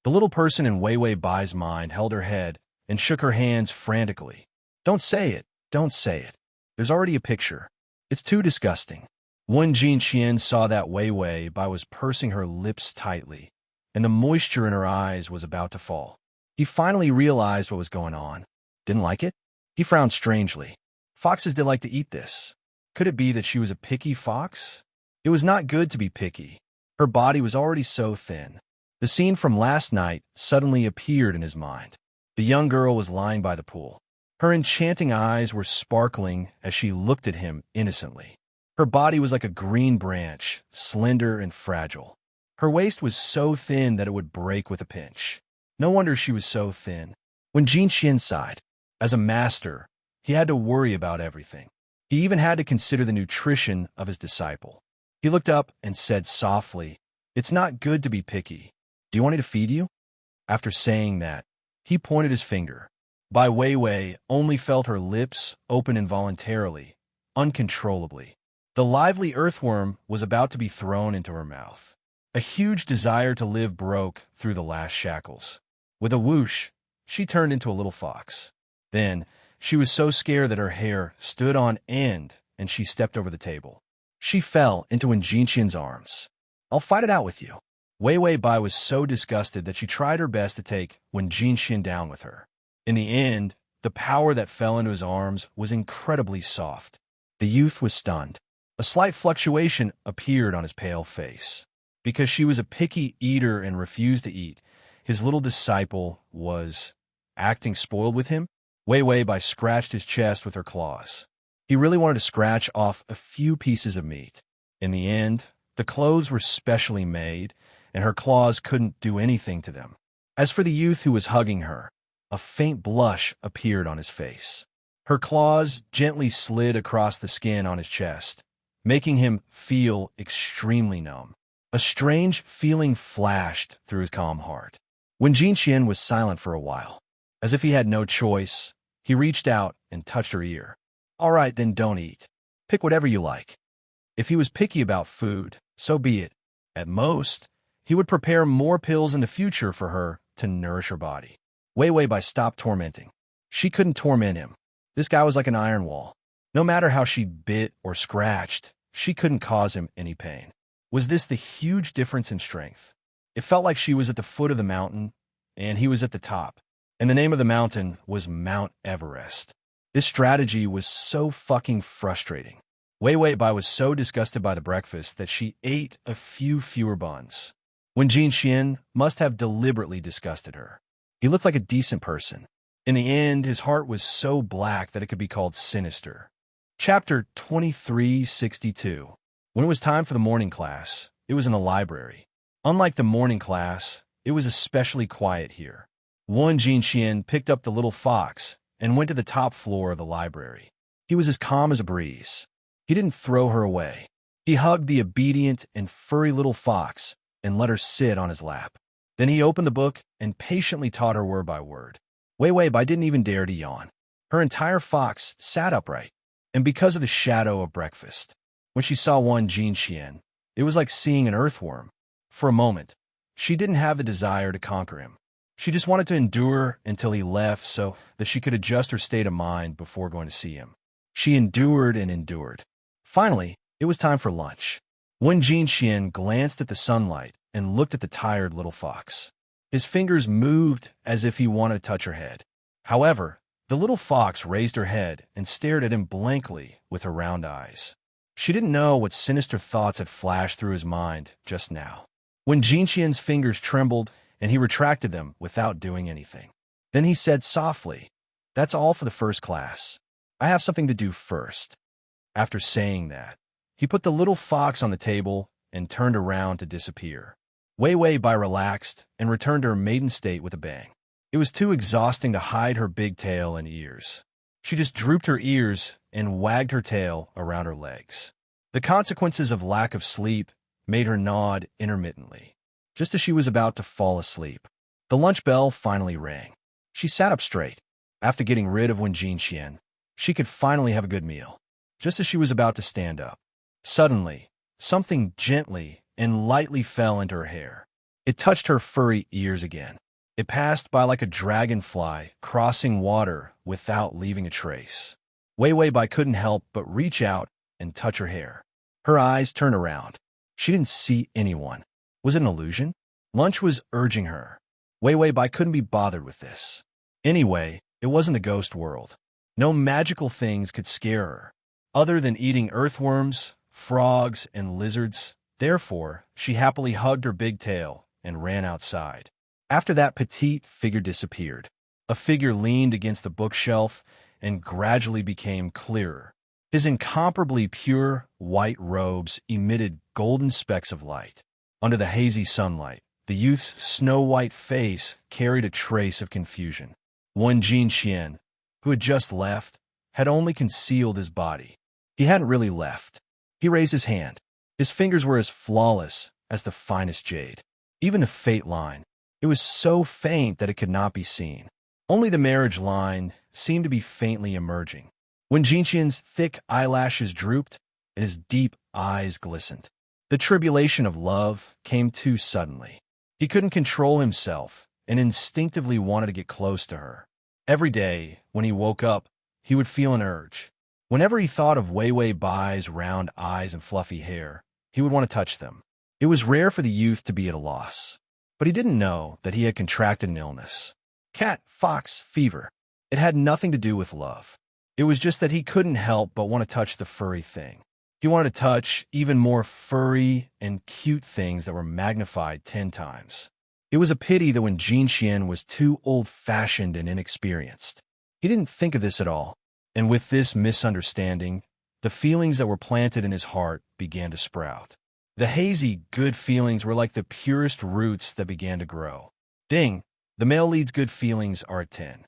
The little person in Wei Wei Bai's mind held her head and shook her hands frantically. "Don't say it. Don't say it. There's already a picture. It's too disgusting." When Jin Xian saw that Wei Wei Bai was pursing her lips tightly, and the moisture in her eyes was about to fall, he finally realized what was going on. Didn't like it? He frowned strangely. Foxes did like to eat this. Could it be that she was a picky fox? It was not good to be picky. Her body was already so thin. The scene from last night suddenly appeared in his mind. The young girl was lying by the pool. Her enchanting eyes were sparkling as she looked at him innocently. Her body was like a green branch, slender and fragile. Her waist was so thin that it would break with a pinch. No wonder she was so thin. When Jin Xian sighed, as a master, he had to worry about everything. He even had to consider the nutrition of his disciple. He looked up and said softly, "It's not good to be picky. Do you want me to feed you?" After saying that, he pointed his finger. Bai Weiwei only felt her lips open involuntarily, uncontrollably. The lively earthworm was about to be thrown into her mouth. A huge desire to live broke through the last shackles. With a whoosh, she turned into a little fox. Then, she was so scared that her hair stood on end and she stepped over the table. She fell into Wen Jinqian's arms. "I'll fight it out with you." Wei Wei Bai was so disgusted that she tried her best to take Wen Jinqian down with her. In the end, the power that fell into his arms was incredibly soft. The youth was stunned. A slight fluctuation appeared on his pale face. Because she was a picky eater and refused to eat, his little disciple was acting spoiled with him. Wei Wei Bai scratched his chest with her claws. He really wanted to scratch off a few pieces of meat. In the end, the clothes were specially made, and her claws couldn't do anything to them. As for the youth who was hugging her, a faint blush appeared on his face. Her claws gently slid across the skin on his chest, making him feel extremely numb. A strange feeling flashed through his calm heart. When Jin Xian was silent for a while, as if he had no choice, he reached out and touched her ear. "All right, then don't eat. Pick whatever you like." If he was picky about food, so be it. At most, he would prepare more pills in the future for her to nourish her body. Wei Wei Bai stopped tormenting. She couldn't torment him. This guy was like an iron wall. No matter how she bit or scratched, she couldn't cause him any pain. Was this the huge difference in strength? It felt like she was at the foot of the mountain, and he was at the top. And the name of the mountain was Mount Everest. This strategy was so fucking frustrating. Wei Wei Bai was so disgusted by the breakfast that she ate a few fewer buns. When Jin Xian must have deliberately disgusted her. He looked like a decent person. In the end, his heart was so black that it could be called sinister. Chapter 2362. When it was time for the morning class, it was in the library. Unlike the morning class, it was especially quiet here. One Jin Xian picked up the little fox and went to the top floor of the library. He was as calm as a breeze. He didn't throw her away. He hugged the obedient and furry little fox and let her sit on his lap. Then he opened the book and patiently taught her word by word. Wei Wei Bai didn't even dare to yawn. Her entire fox sat upright, and because of the shadow of breakfast, when she saw one Jin Xian, it was like seeing an earthworm. For a moment, she didn't have the desire to conquer him. She just wanted to endure until he left so that she could adjust her state of mind before going to see him. She endured and endured. Finally, it was time for lunch. When Jin Xian glanced at the sunlight and looked at the tired little fox, his fingers moved as if he wanted to touch her head. However, the little fox raised her head and stared at him blankly with her round eyes. She didn't know what sinister thoughts had flashed through his mind just now. When Jin Xian's fingers trembled and he retracted them without doing anything. Then he said softly, "That's all for the first class. I have something to do first." After saying that, he put the little fox on the table and turned around to disappear. Wei Wei Bai relaxed and returned to her maiden state with a bang. It was too exhausting to hide her big tail and ears. She just drooped her ears and wagged her tail around her legs. The consequences of lack of sleep made her nod intermittently. Just as she was about to fall asleep, the lunch bell finally rang. She sat up straight. After getting rid of Wen Jinxian, she could finally have a good meal. Just as she was about to stand up, suddenly, something gently and lightly fell into her hair. It touched her furry ears again. It passed by like a dragonfly crossing water without leaving a trace. Wei Wei Bai couldn't help but reach out and touch her hair. Her eyes turned around. She didn't see anyone. Was it an illusion? Lunch was urging her. Wei Wei Bai couldn't be bothered with this. Anyway, it wasn't a ghost world. No magical things could scare her, other than eating earthworms, frogs, and lizards. Therefore, she happily hugged her big tail and ran outside. After that petite figure disappeared, a figure leaned against the bookshelf and gradually became clearer. His incomparably pure white robes emitted golden specks of light. Under the hazy sunlight, the youth's snow-white face carried a trace of confusion. Wen Jinxian, who had just left, had only concealed his body. He hadn't really left. He raised his hand. His fingers were as flawless as the finest jade. Even the fate line, it was so faint that it could not be seen. Only the marriage line seemed to be faintly emerging. When Jinxian's thick eyelashes drooped and his deep eyes glistened, the tribulation of love came too suddenly. He couldn't control himself and instinctively wanted to get close to her. Every day, when he woke up, he would feel an urge. Whenever he thought of Wei Wei Bai's round eyes and fluffy hair, he would want to touch them. It was rare for the youth to be at a loss, but he didn't know that he had contracted an illness. Cat, fox, fever. It had nothing to do with love. It was just that he couldn't help but want to touch the furry thing. He wanted to touch even more furry and cute things that were magnified 10 times. It was a pity that when Jinxian was too old-fashioned and inexperienced. He didn't think of this at all, and with this misunderstanding, the feelings that were planted in his heart began to sprout. The hazy, good feelings were like the purest roots that began to grow. Ding! The male lead's good feelings are at 10.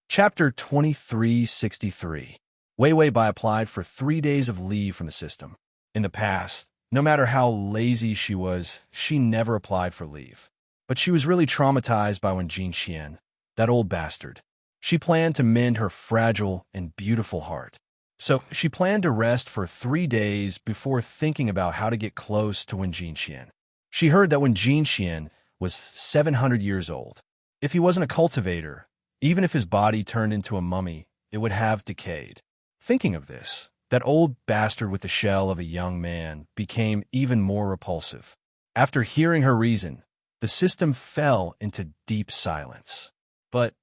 Chapter 2363. Wei Wei Bai applied for 3 days of leave from the system. In the past, no matter how lazy she was, she never applied for leave. But she was really traumatized by Wen Jinxian, that old bastard. She planned to mend her fragile and beautiful heart. So she planned to rest for 3 days before thinking about how to get close to Wen Jinxian. She heard that Wen Jinxian was 700 years old. If he wasn't a cultivator, even if his body turned into a mummy, it would have decayed. Thinking of this, that old bastard with the shell of a young man became even more repulsive. After hearing her reason, the system fell into deep silence. But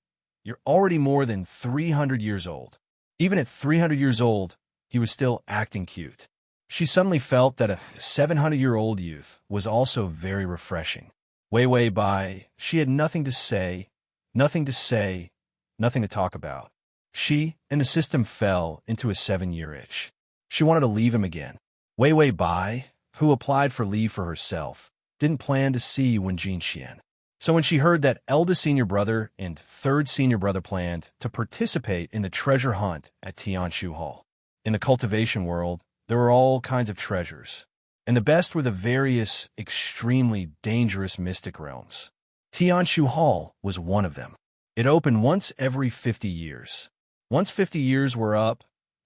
you're already more than 300 years old. Even at 300 years old, he was still acting cute. She suddenly felt that a 700-year-old youth was also very refreshing. Wei Wei Bai, she had nothing to say, nothing to talk about. She and the system fell into a 7-year itch. She wanted to leave him again. Wei Wei Bai, who applied for leave for herself, didn't plan to see Wen Jinxian. So when she heard that eldest senior brother and third senior brother planned to participate in the treasure hunt at Tianshu Hall. In the cultivation world, there were all kinds of treasures, and the best were the various extremely dangerous mystic realms. Tianshu Hall was one of them. It opened once every 50 years. Once 50 years were up,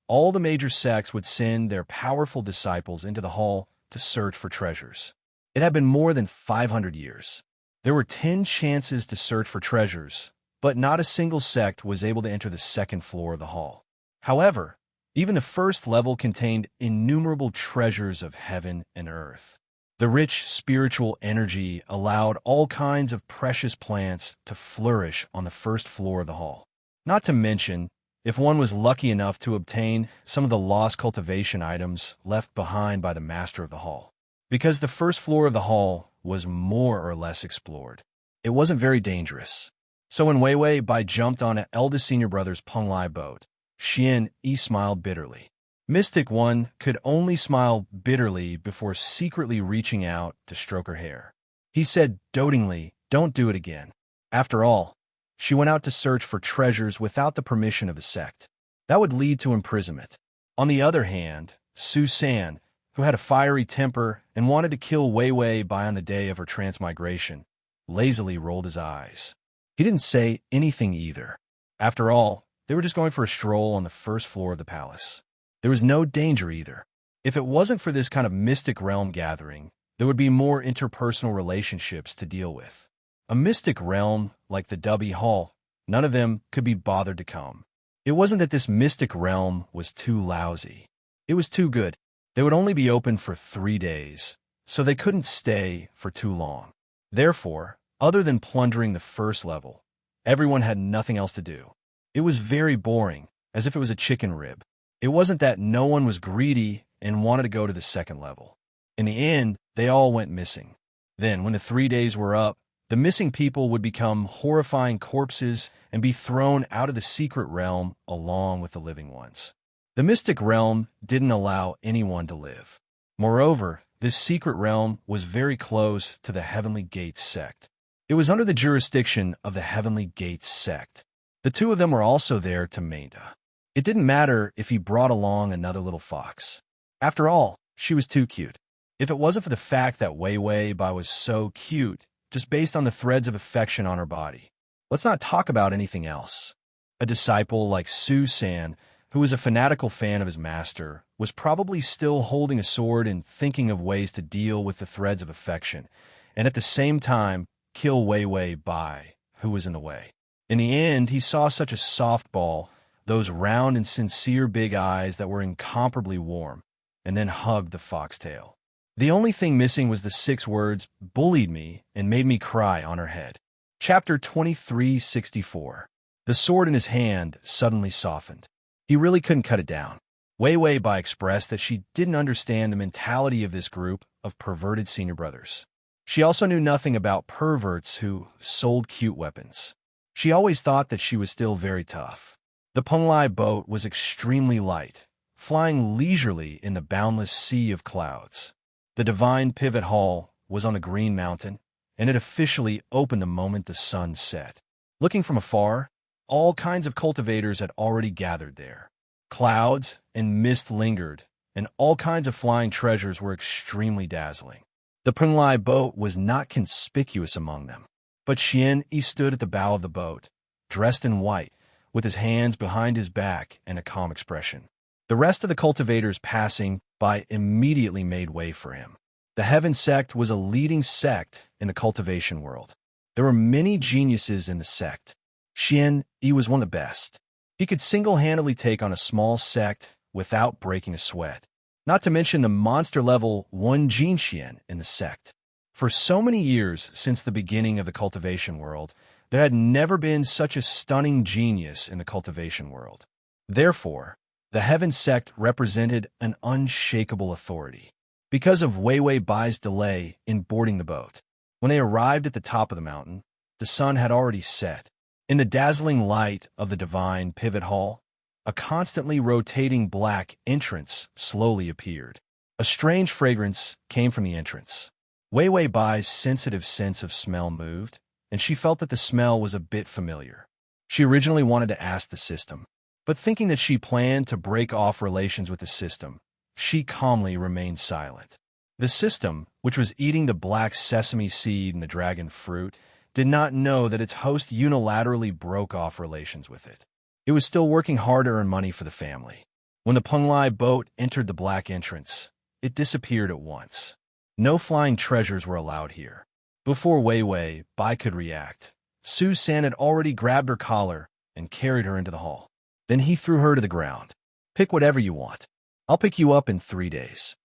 all the major sects would send their powerful disciples into the hall to search for treasures. It had been more than 500 years. There were 10 chances to search for treasures, but not a single sect was able to enter the second floor of the hall. However, even the first level contained innumerable treasures of heaven and earth. The rich spiritual energy allowed all kinds of precious plants to flourish on the first floor of the hall. Not to mention, if one was lucky enough to obtain some of the lost cultivation items left behind by the master of the hall. Because the first floor of the hall was more or less explored, it wasn't very dangerous. So when Wei Wei Bai jumped on an eldest senior brother's Peng Lai boat, Xian Yi smiled bitterly. Mystic One could only smile bitterly before secretly reaching out to stroke her hair. He said dotingly, "Don't do it again." After all, she went out to search for treasures without the permission of the sect. That would lead to imprisonment. On the other hand, Su San, who had a fiery temper and wanted to kill Wei Wei Bai on the day of her transmigration, lazily rolled his eyes. He didn't say anything either. After all, they were just going for a stroll on the first floor of the palace. There was no danger either. If it wasn't for this kind of mystic realm gathering, there would be more interpersonal relationships to deal with. A mystic realm like the Dubby Hall, none of them could be bothered to come. It wasn't that this mystic realm was too lousy. It was too good. They would only be open for 3 days, so they couldn't stay for too long. Therefore, other than plundering the first level, everyone had nothing else to do. It was very boring, as if it was a chicken rib. It wasn't that no one was greedy and wanted to go to the second level. In the end, they all went missing. Then, when the 3 days were up, the missing people would become horrifying corpses and be thrown out of the secret realm along with the living ones. The mystic realm didn't allow anyone to live. Moreover, this secret realm was very close to the Heavenly Gates sect. It was under the jurisdiction of the Heavenly Gates sect. The two of them were also there to Mainta. It didn't matter if he brought along another little fox. After all, she was too cute. If it wasn't for the fact that Wei Wei Bai was so cute, just based on the threads of affection on her body. Let's not talk about anything else. A disciple like Su San, who was a fanatical fan of his master, was probably still holding a sword and thinking of ways to deal with the threads of affection, and at the same time kill Wei Wei Bai, who was in the way. In the end, he saw such a softball, those round and sincere big eyes that were incomparably warm, and then hugged the foxtail. The only thing missing was the 6 words, bullied me and made me cry on her head. Chapter 2364. The sword in his hand suddenly softened. He really couldn't cut it down. Wei Wei Bai expressed that she didn't understand the mentality of this group of perverted senior brothers. She also knew nothing about perverts who sold cute weapons. She always thought that she was still very tough. The Penglai boat was extremely light, flying leisurely in the boundless sea of clouds. The divine pivot hall was on a green mountain, and it officially opened the moment the sun set. Looking from afar, all kinds of cultivators had already gathered there. Clouds and mist lingered, and all kinds of flying treasures were extremely dazzling. The Penglai boat was not conspicuous among them, but Xian Yi stood at the bow of the boat, dressed in white, with his hands behind his back and a calm expression. The rest of the cultivators passing by immediately made way for him. The Heaven sect was a leading sect in the cultivation world. There were many geniuses in the sect. Xian Yi was one of the best. He could single-handedly take on a small sect without breaking a sweat, not to mention the monster-level 1 Jin Xian in the sect. For so many years since the beginning of the cultivation world, there had never been such a stunning genius in the cultivation world. Therefore, the Heaven sect represented an unshakable authority. Because of Wei Wei Bai's delay in boarding the boat, when they arrived at the top of the mountain, the sun had already set. In the dazzling light of the divine pivot hall, a constantly rotating black entrance slowly appeared. A strange fragrance came from the entrance. Wei Wei Bai's sensitive sense of smell moved, and she felt that the smell was a bit familiar. She originally wanted to ask the system, but thinking that she planned to break off relations with the system, she calmly remained silent. The system, which was eating the black sesame seed and the dragon fruit, did not know that its host unilaterally broke off relations with it. It was still working hard to earn money for the family. When the Penglai boat entered the black entrance, it disappeared at once. No flying treasures were allowed here. Before Wei Wei Bai could react, Su San had already grabbed her collar and carried her into the hall. Then he threw her to the ground. Pick whatever you want. I'll pick you up in 3 days.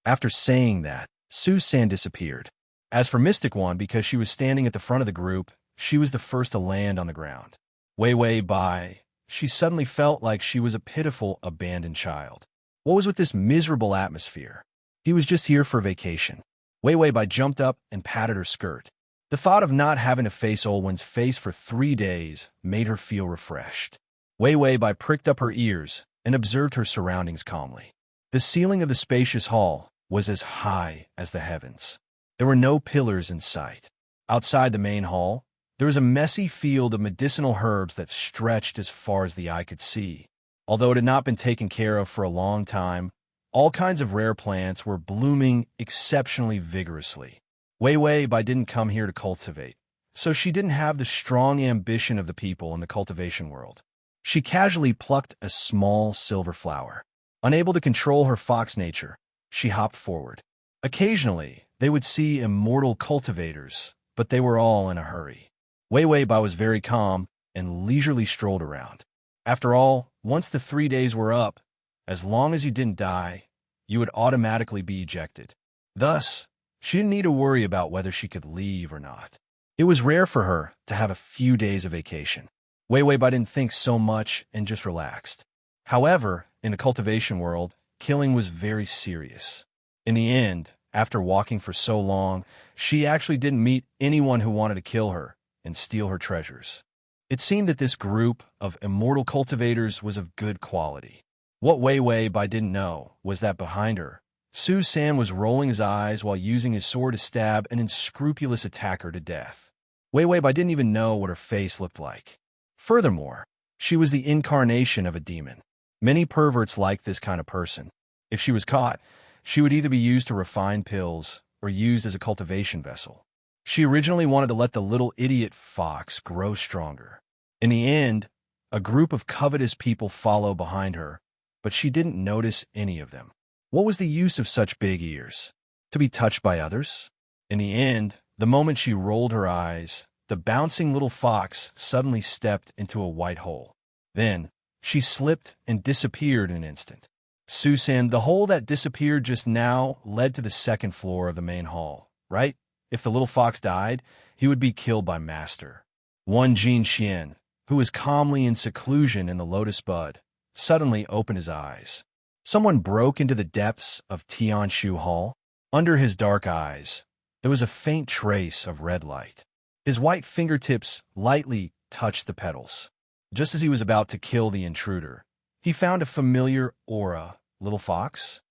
After saying that, Su San disappeared. As for Mystic One, because she was standing at the front of the group, she was the first to land on the ground. Wei Wei Bai, she suddenly felt like she was a pitiful, abandoned child. What was with this miserable atmosphere? He was just here for vacation. Wei Wei Bai jumped up and patted her skirt. The thought of not having to face Olwen's face for 3 days made her feel refreshed. Wei Wei Bai pricked up her ears and observed her surroundings calmly. The ceiling of the spacious hall was as high as the heavens. There were no pillars in sight. Outside the main hall, there was a messy field of medicinal herbs that stretched as far as the eye could see. Although it had not been taken care of for a long time, All kinds of rare plants were blooming exceptionally vigorously. Wei Wei Bai didn't come here to cultivate, so she didn't have the strong ambition of the people in the cultivation world. She casually plucked a small silver flower. Unable to control her fox nature, she hopped forward. Occasionally, they would see immortal cultivators, but they were all in a hurry. Wei Wei Bai was very calm and leisurely strolled around. After all, once the 3 days were up, as long as you didn't die, you would automatically be ejected. Thus, she didn't need to worry about whether she could leave or not. It was rare for her to have a few days of vacation. Wei Wei Bai didn't think so much and just relaxed. However, in the cultivation world, killing was very serious. In the end, after walking for so long, she actually didn't meet anyone who wanted to kill her and steal her treasures. It seemed that this group of immortal cultivators was of good quality. What Wei Wei Bai didn't know was that behind her, Su San was rolling his eyes while using his sword to stab an unscrupulous attacker to death. Wei Wei Bai didn't even know what her face looked like. Furthermore, she was the incarnation of a demon. Many perverts like this kind of person. If she was caught, she would either be used to refine pills or used as a cultivation vessel. She originally wanted to let the little idiot fox grow stronger. In the end, a group of covetous people followed behind her, but she didn't notice any of them. What was the use of such big ears? To be touched by others? In the end, the moment she rolled her eyes, the bouncing little fox suddenly stepped into a white hole. Then, she slipped and disappeared in an instant. Susan, the hole that disappeared just now led to the second floor of the main hall, right? If the little fox died, he would be killed by Master. One Jin Xian, who was calmly in seclusion in the lotus bud, suddenly opened his eyes. Someone broke into the depths of Tianshu Hall. Under his dark eyes, there was a faint trace of red light. His white fingertips lightly touched the petals. Just as he was about to kill the intruder, he found a familiar aura. Little fox?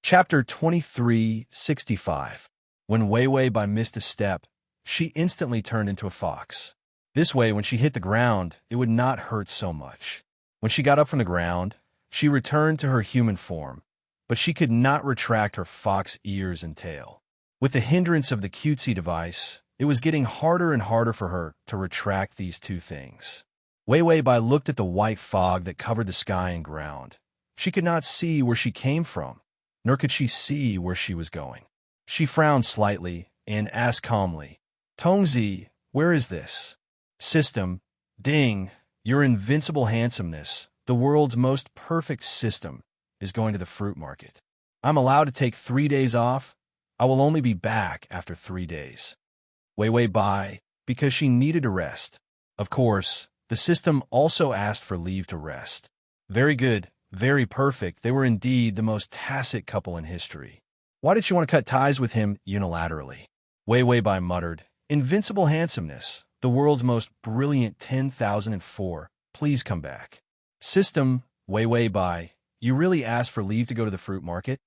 Chapter 2365. When Wei Wei Bai missed a step, she instantly turned into a fox. This way, when she hit the ground, it would not hurt so much. When she got up from the ground, she returned to her human form, but she could not retract her fox ears and tail. With the hindrance of the cutesy device, it was getting harder and harder for her to retract these two things. Wei Wei Bai looked at the white fog that covered the sky and ground. She could not see where she came from, nor could she see where she was going. She frowned slightly and asked calmly, Tongzi, where is this? System, ding, your invincible handsomeness, the world's most perfect system, is going to the fruit market. I'm allowed to take 3 days off. I will only be back after 3 days. Wei Wei Bai, because she needed a rest. Of course, the system also asked for leave to rest. Very good, very perfect. They were indeed the most tacit couple in history. Why did she want to cut ties with him unilaterally? Wei Wei Bai muttered, Invincible handsomeness, the world's most brilliant 10,004. Please come back. System, Wei Wei Bai, you really asked for leave to go to the fruit market?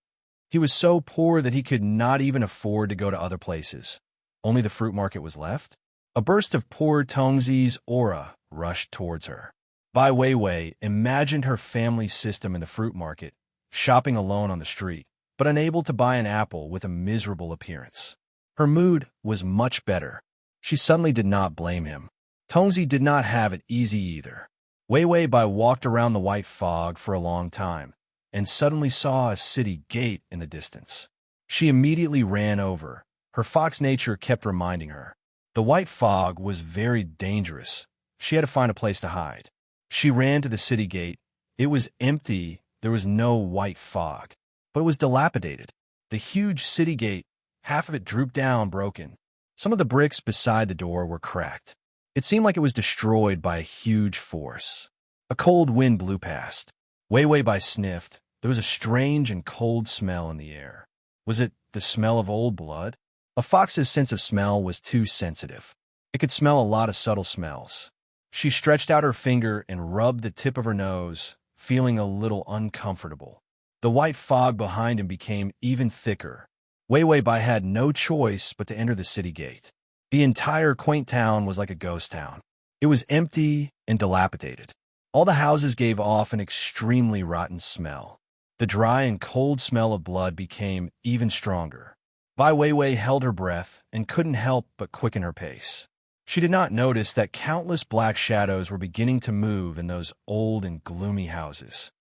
He was so poor that he could not even afford to go to other places. Only the fruit market was left? A burst of poor Tongzi's aura rushed towards her. Bai Weiwei imagined her family's system in the fruit market, shopping alone on the street, but unable to buy an apple with a miserable appearance. Her mood was much better. She suddenly did not blame him. Tongzi did not have it easy either. Weiwei Bai walked around the white fog for a long time, and suddenly saw a city gate in the distance. She immediately ran over. Her fox nature kept reminding her. The white fog was very dangerous. She had to find a place to hide. She ran to the city gate. It was empty. There was no white fog, but it was dilapidated. The huge city gate, half of it drooped down, broken. Some of the bricks beside the door were cracked. It seemed like it was destroyed by a huge force. A cold wind blew past. Weiwei Bai sniffed. There was a strange and cold smell in the air. Was it the smell of old blood? A fox's sense of smell was too sensitive. It could smell a lot of subtle smells. She stretched out her finger and rubbed the tip of her nose, feeling a little uncomfortable. The white fog behind him became even thicker. Weiwei Bai had no choice but to enter the city gate. The entire quaint town was like a ghost town. It was empty and dilapidated. All the houses gave off an extremely rotten smell. The dry and cold smell of blood became even stronger. Bai Weiwei held her breath and couldn't help but quicken her pace. She did not notice that countless black shadows were beginning to move in those old and gloomy houses.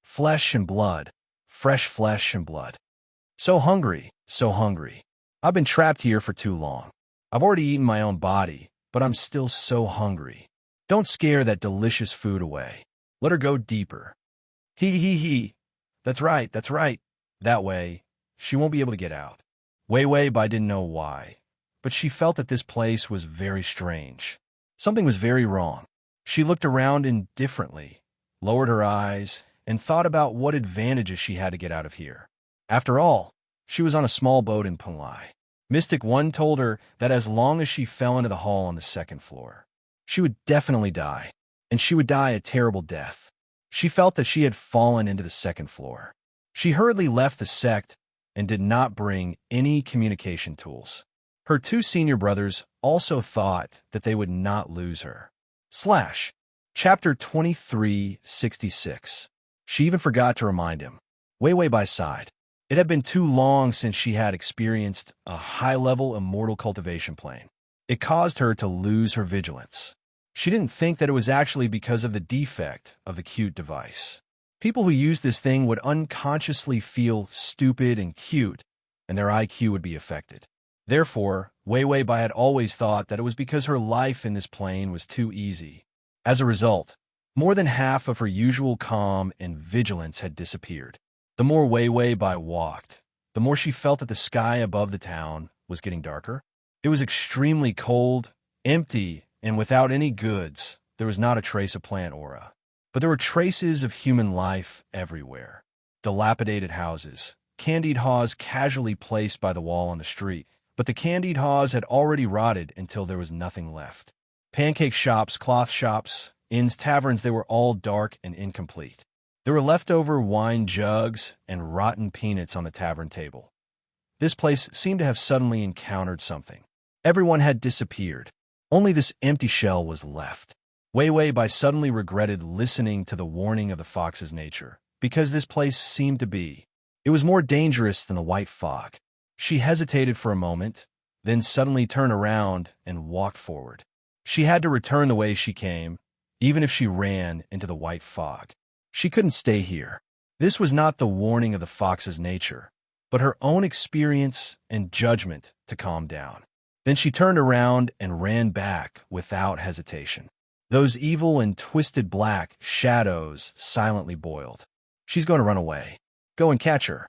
Flesh and blood, fresh flesh and blood. So hungry, so hungry. I've been trapped here for too long. I've already eaten my own body, but I'm still so hungry. Don't scare that delicious food away. Let her go deeper. He. That's right, that's right. That way, she won't be able to get out. Weiwei Bai didn't know why, but she felt that this place was very strange. Something was very wrong. She looked around indifferently, lowered her eyes, and thought about what advantages she had to get out of here. After all, she was on a small boat in Penglai. Mystic One told her that as long as she fell into the hall on the second floor, she would definitely die, and she would die a terrible death. She felt that she had fallen into the second floor. She hurriedly left the sect and did not bring any communication tools. Her two senior brothers also thought that they would not lose her. Chapter 2366. She even forgot to remind him. Weiwei Bai sighed. It had been too long since she had experienced a high-level immortal cultivation plane. It caused her to lose her vigilance. She didn't think that it was actually because of the defect of the cute device. People who used this thing would unconsciously feel stupid and cute, and their IQ would be affected. Therefore, Weiwei Bai had always thought that it was because her life in this plane was too easy. As a result, more than half of her usual calm and vigilance had disappeared. The more Weiwei Bai walked, the more she felt that the sky above the town was getting darker. It was extremely cold, empty, and without any goods. There was not a trace of plant aura. But there were traces of human life everywhere. Dilapidated houses, candied haws casually placed by the wall on the street, but the candied haws had already rotted until there was nothing left. Pancake shops, cloth shops, inns, taverns, they were all dark and incomplete. There were leftover wine jugs and rotten peanuts on the tavern table. This place seemed to have suddenly encountered something. Everyone had disappeared. Only this empty shell was left. Weiwei Bai suddenly regretted listening to the warning of the fox's nature, because this place seemed to be. It was more dangerous than the white fog. She hesitated for a moment, then suddenly turned around and walked forward. She had to return the way she came, even if she ran into the white fog. She couldn't stay here. This was not the warning of the fox's nature, but her own experience and judgment to calm down. Then she turned around and ran back without hesitation. Those evil and twisted black shadows silently boiled. She's going to run away. Go and catch her.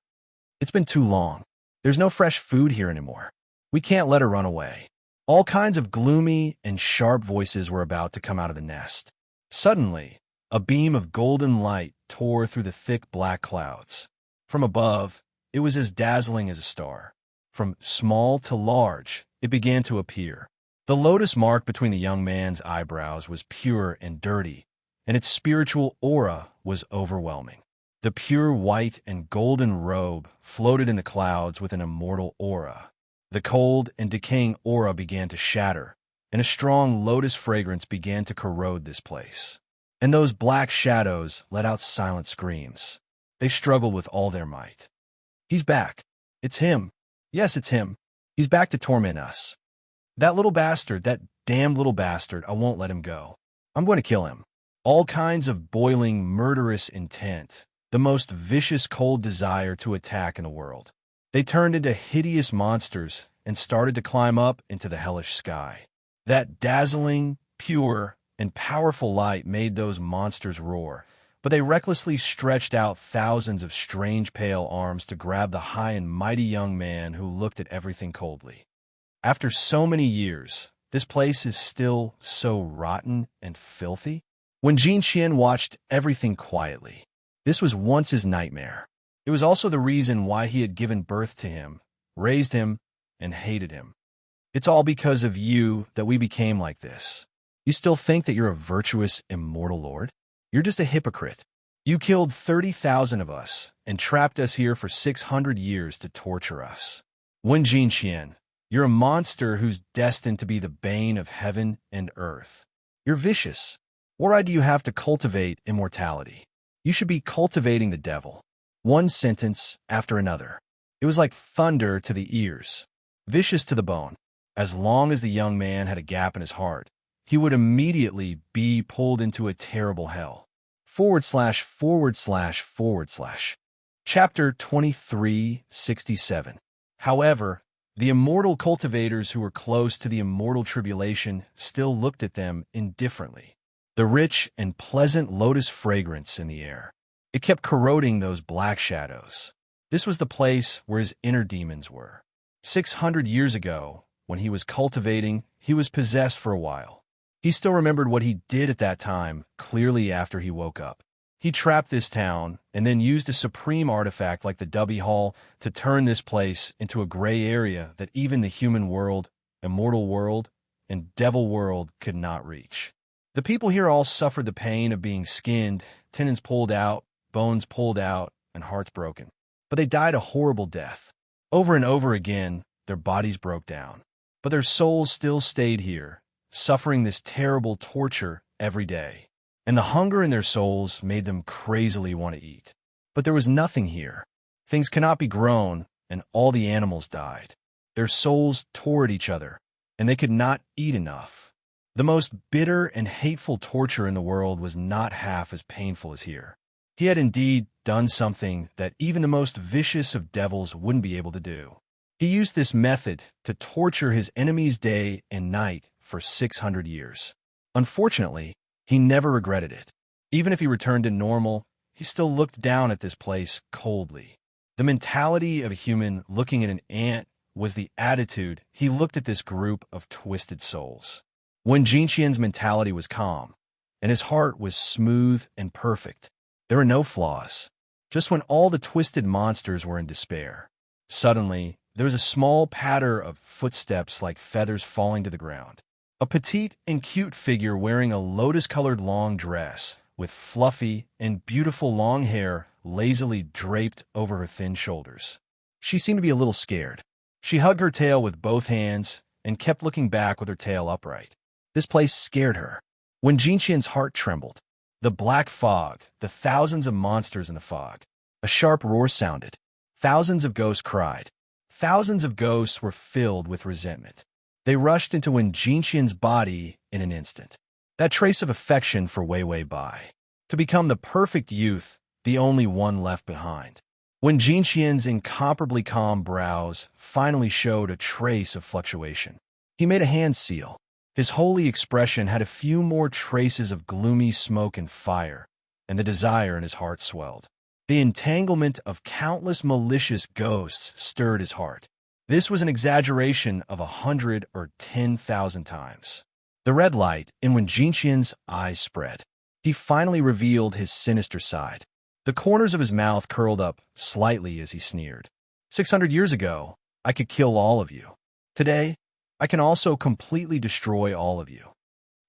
It's been too long. There's no fresh food here anymore. We can't let her run away. All kinds of gloomy and sharp voices were about to come out of the nest. Suddenly, a beam of golden light tore through the thick black clouds. From above, it was as dazzling as a star. From small to large, it began to appear. The lotus mark between the young man's eyebrows was pure and dirty, and its spiritual aura was overwhelming. The pure white and golden robe floated in the clouds with an immortal aura. The cold and decaying aura began to shatter, and a strong lotus fragrance began to corrode this place. And those black shadows let out silent screams. They struggled with all their might. He's back. It's him. Yes, it's him. He's back to torment us. That little bastard, that damned little bastard, I won't let him go. I'm going to kill him. All kinds of boiling, murderous intent, the most vicious cold desire to attack in the world. They turned into hideous monsters and started to climb up into the hellish sky. That dazzling, pure, and powerful light made those monsters roar, but they recklessly stretched out thousands of strange pale arms to grab the high and mighty young man who looked at everything coldly. After so many years, this place is still so rotten and filthy. When Jin Qian watched everything quietly, this was once his nightmare. It was also the reason why he had given birth to him, raised him, and hated him. It's all because of you that we became like this. You still think that you're a virtuous, immortal lord? You're just a hypocrite. You killed 30,000 of us and trapped us here for 600 years to torture us. Wen Jin Qian, you're a monster who's destined to be the bane of heaven and earth. You're vicious. What right do you have to cultivate immortality? You should be cultivating the devil. one sentence after another. It was like thunder to the ears, vicious to the bone. As long as the young man had a gap in his heart, he would immediately be pulled into a terrible hell. // Chapter 2367. However, the immortal cultivators who were close to the immortal tribulation still looked at them indifferently. The rich and pleasant lotus fragrance in the air, it kept corroding those black shadows. This was the place where his inner demons were. 600 years ago, when he was cultivating, he was possessed for a while. He still remembered what he did at that time, clearly after he woke up. He trapped this town and then used a supreme artifact like the Dubby Hall to turn this place into a gray area that even the human world, immortal world, and devil world could not reach. The people here all suffered the pain of being skinned, tendons pulled out, bones pulled out, and hearts broken. But they died a horrible death. Over and over again, their bodies broke down. But their souls still stayed here, suffering this terrible torture every day. And the hunger in their souls made them crazily want to eat. But there was nothing here. Things cannot be grown, and all the animals died. Their souls tore at each other, and they could not eat enough. The most bitter and hateful torture in the world was not half as painful as here. He had indeed done something that even the most vicious of devils wouldn't be able to do. He used this method to torture his enemies day and night for 600 years. Unfortunately, he never regretted it. Even if he returned to normal, he still looked down at this place coldly. The mentality of a human looking at an ant was the attitude he looked at this group of twisted souls. When Jinqian's mentality was calm, and his heart was smooth and perfect, there were no flaws. Just when all the twisted monsters were in despair, suddenly there was a small patter of footsteps like feathers falling to the ground. A petite and cute figure wearing a lotus-colored long dress with fluffy and beautiful long hair lazily draped over her thin shoulders. She seemed to be a little scared. She hugged her tail with both hands and kept looking back with her tail upright. This place scared her. When Jinqian's heart trembled, the black fog, the thousands of monsters in the fog, a sharp roar sounded. Thousands of ghosts cried. Thousands of ghosts were filled with resentment. They rushed into Wen Jinqian's body in an instant. That trace of affection for Wei Wei Bai. To become the perfect youth, the only one left behind. When Jinqian's incomparably calm brows finally showed a trace of fluctuation, he made a hand seal. His holy expression had a few more traces of gloomy smoke and fire, and the desire in his heart swelled. The entanglement of countless malicious ghosts stirred his heart. This was an exaggeration of 100 or 10,000 times. The red light in Wen Jinqian's eyes spread. He finally revealed his sinister side. The corners of his mouth curled up slightly as he sneered. 600 years ago, I could kill all of you. Today, I can also completely destroy all of you.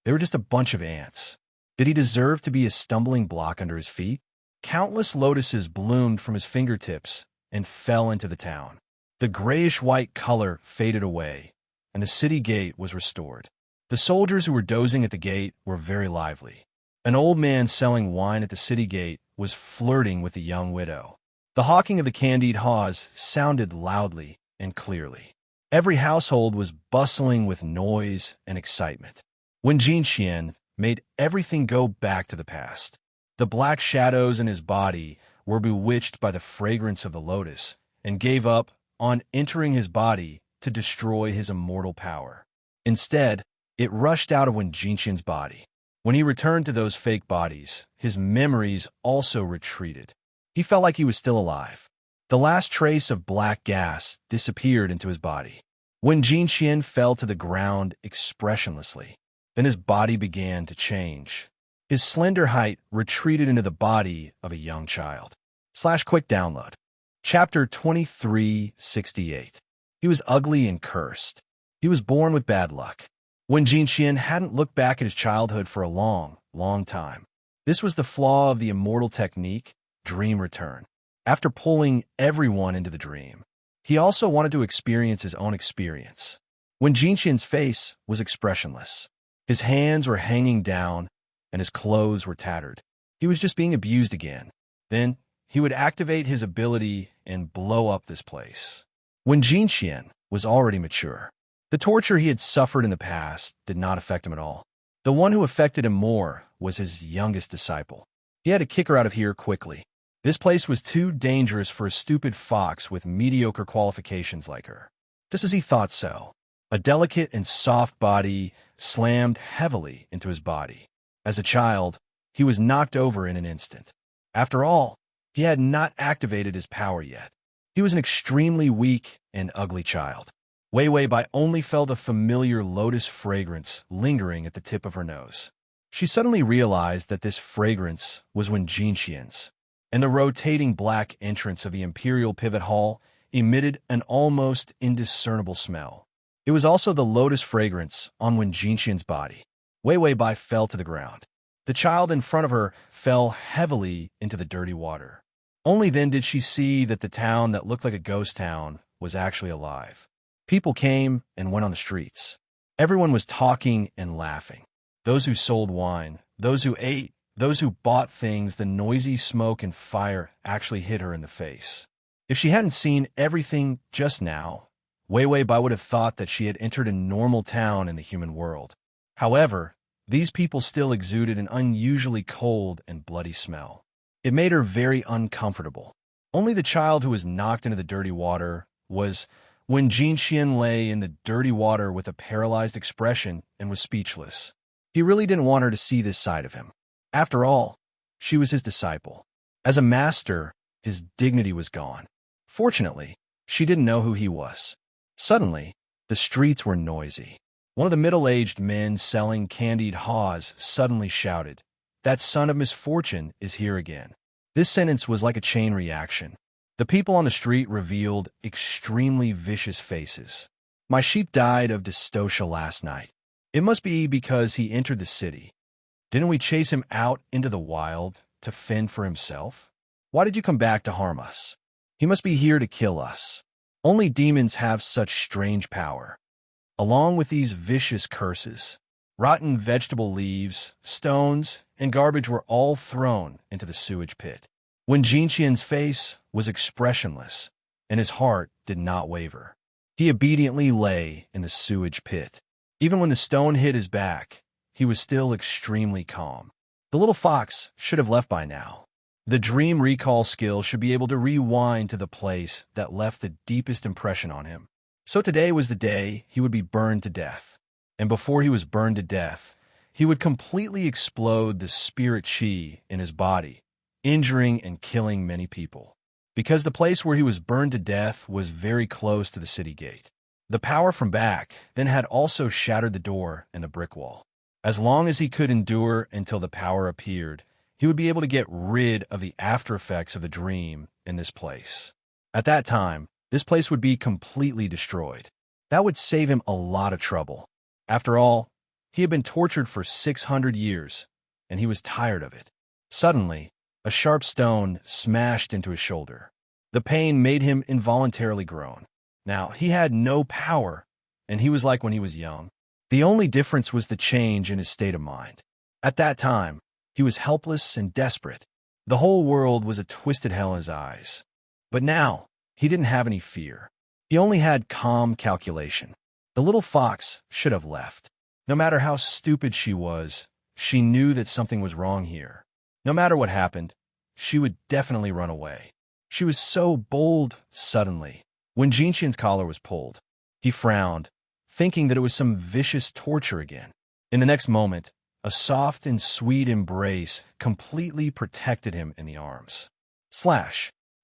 They were just a bunch of ants. Did he deserve to be a stumbling block under his feet? Countless lotuses bloomed from his fingertips and fell into the town. The grayish-white color faded away, and the city gate was restored. The soldiers who were dozing at the gate were very lively. An old man selling wine at the city gate was flirting with a young widow. The hawking of the candied haws sounded loudly and clearly. Every household was bustling with noise and excitement. Wen Jinqian made everything go back to the past. The black shadows in his body were bewitched by the fragrance of the lotus and gave up on entering his body to destroy his immortal power. Instead, it rushed out of Wen Jinqian's body. When he returned to those fake bodies, his memories also retreated. He felt like he was still alive. The last trace of black gas disappeared into his body. Wen Jinqian fell to the ground expressionlessly. Then his body began to change. His slender height retreated into the body of a young child. /quick download. Chapter 2368. He was ugly and cursed. He was born with bad luck. Wen Jinqian hadn't looked back at his childhood for a long, long time. This was the flaw of the immortal technique, dream return. After pulling everyone into the dream, he also wanted to experience his own experience. Wen Jinqian's face was expressionless. His hands were hanging down, and his clothes were tattered. He was just being abused again. Then he would activate his ability and blow up this place. When Jinxian was already mature, the torture he had suffered in the past did not affect him at all. The one who affected him more was his youngest disciple. He had to kick her out of here quickly. This place was too dangerous for a stupid fox with mediocre qualifications like her. Just as he thought so, a delicate and soft body slammed heavily into his body. As a child, he was knocked over in an instant. After all, he had not activated his power yet. He was an extremely weak and ugly child. Wei Wei Bai only felt a familiar lotus fragrance lingering at the tip of her nose. She suddenly realized that this fragrance was Wen Jinxian's, and the rotating black entrance of the Imperial Pivot Hall emitted an almost indiscernible smell. It was also the lotus fragrance on Wen Jinxian's body. Wei Wei Bai fell to the ground. The child in front of her fell heavily into the dirty water. Only then did she see that the town that looked like a ghost town was actually alive. People came and went on the streets. Everyone was talking and laughing. Those who sold wine, those who ate, those who bought things. The noisy smoke and fire actually hit her in the face. If she hadn't seen everything just now, Wei Wei Bai would have thought that she had entered a normal town in the human world. However, these people still exuded an unusually cold and bloody smell. It made her very uncomfortable. Only the child who was knocked into the dirty water was when Jinxian lay in the dirty water with a paralyzed expression and was speechless. He really didn't want her to see this side of him. After all, she was his disciple. As a master, his dignity was gone. Fortunately, she didn't know who he was. Suddenly, the streets were noisy. One of the middle-aged men selling candied haws suddenly shouted, "That son of misfortune is here again." This sentence was like a chain reaction. The people on the street revealed extremely vicious faces. "My sheep died of dystocia last night. It must be because he entered the city. Didn't we chase him out into the wild to fend for himself? Why did you come back to harm us? He must be here to kill us. Only demons have such strange power." Along with these vicious curses, rotten vegetable leaves, stones, and garbage were all thrown into the sewage pit. When Jinxian's face was expressionless, and his heart did not waver, he obediently lay in the sewage pit. Even when the stone hit his back, he was still extremely calm. The little fox should have left by now. The dream recall skill should be able to rewind to the place that left the deepest impression on him. So today was the day he would be burned to death. And before he was burned to death, he would completely explode the spirit chi in his body, injuring and killing many people. Because the place where he was burned to death was very close to the city gate. The power from back then had also shattered the door and the brick wall. As long as he could endure until the power appeared, he would be able to get rid of the after effects of the dream in this place. At that time, this place would be completely destroyed. That would save him a lot of trouble. After all, he had been tortured for 600 years, and he was tired of it. Suddenly, a sharp stone smashed into his shoulder. The pain made him involuntarily groan. Now, he had no power, and he was like when he was young. The only difference was the change in his state of mind. At that time, he was helpless and desperate. The whole world was a twisted hell in his eyes. But now, he didn't have any fear. He only had calm calculation. The little fox should have left. No matter how stupid she was, she knew that something was wrong here. No matter what happened, she would definitely run away. She was so bold suddenly. When Jinxian's collar was pulled, he frowned, thinking that it was some vicious torture again. In the next moment, a soft and sweet embrace completely protected him in the arms.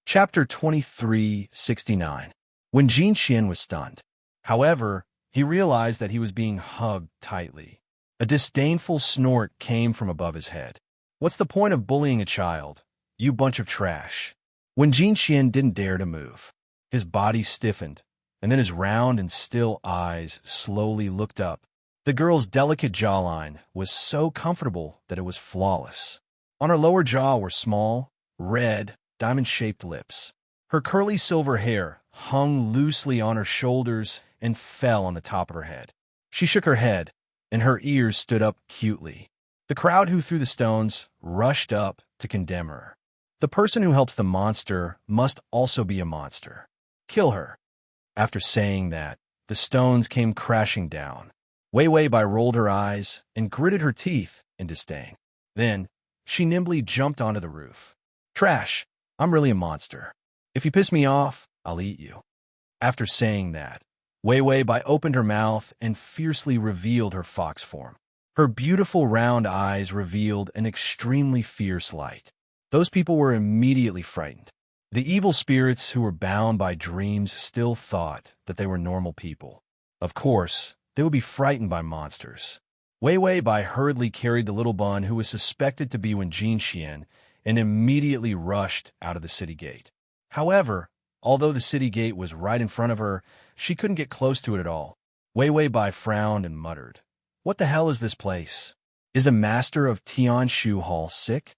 Chapter 2369. When Jinxian was stunned. However, he realized that he was being hugged tightly. A disdainful snort came from above his head. "What's the point of bullying a child, you bunch of trash?" When Jinxian didn't dare to move, his body stiffened, and then his round and still eyes slowly looked up. The girl's delicate jawline was so comfortable that it was flawless. On her lower jaw were small, red, diamond-shaped lips. Her curly silver hair hung loosely on her shoulders and fell on the top of her head. She shook her head, and her ears stood up cutely. The crowd who threw the stones rushed up to condemn her. The person who helps the monster must also be a monster. Kill her. After saying that, the stones came crashing down. Wei Wei Bai rolled her eyes and gritted her teeth in disdain. Then, she nimbly jumped onto the roof. Trash, I'm really a monster. If you piss me off, I'll eat you. After saying that, Wei Wei Bai opened her mouth and fiercely revealed her fox form. Her beautiful round eyes revealed an extremely fierce light. Those people were immediately frightened. The evil spirits who were bound by dreams still thought that they were normal people. Of course, they would be frightened by monsters. Wei Wei Bai hurriedly carried the little bun who was suspected to be Wen Jinxian and immediately rushed out of the city gate. However, although the city gate was right in front of her, she couldn't get close to it at all. Wei Wei Bai frowned and muttered, "What the hell is this place? Is a master of Tianshu Hall sick?"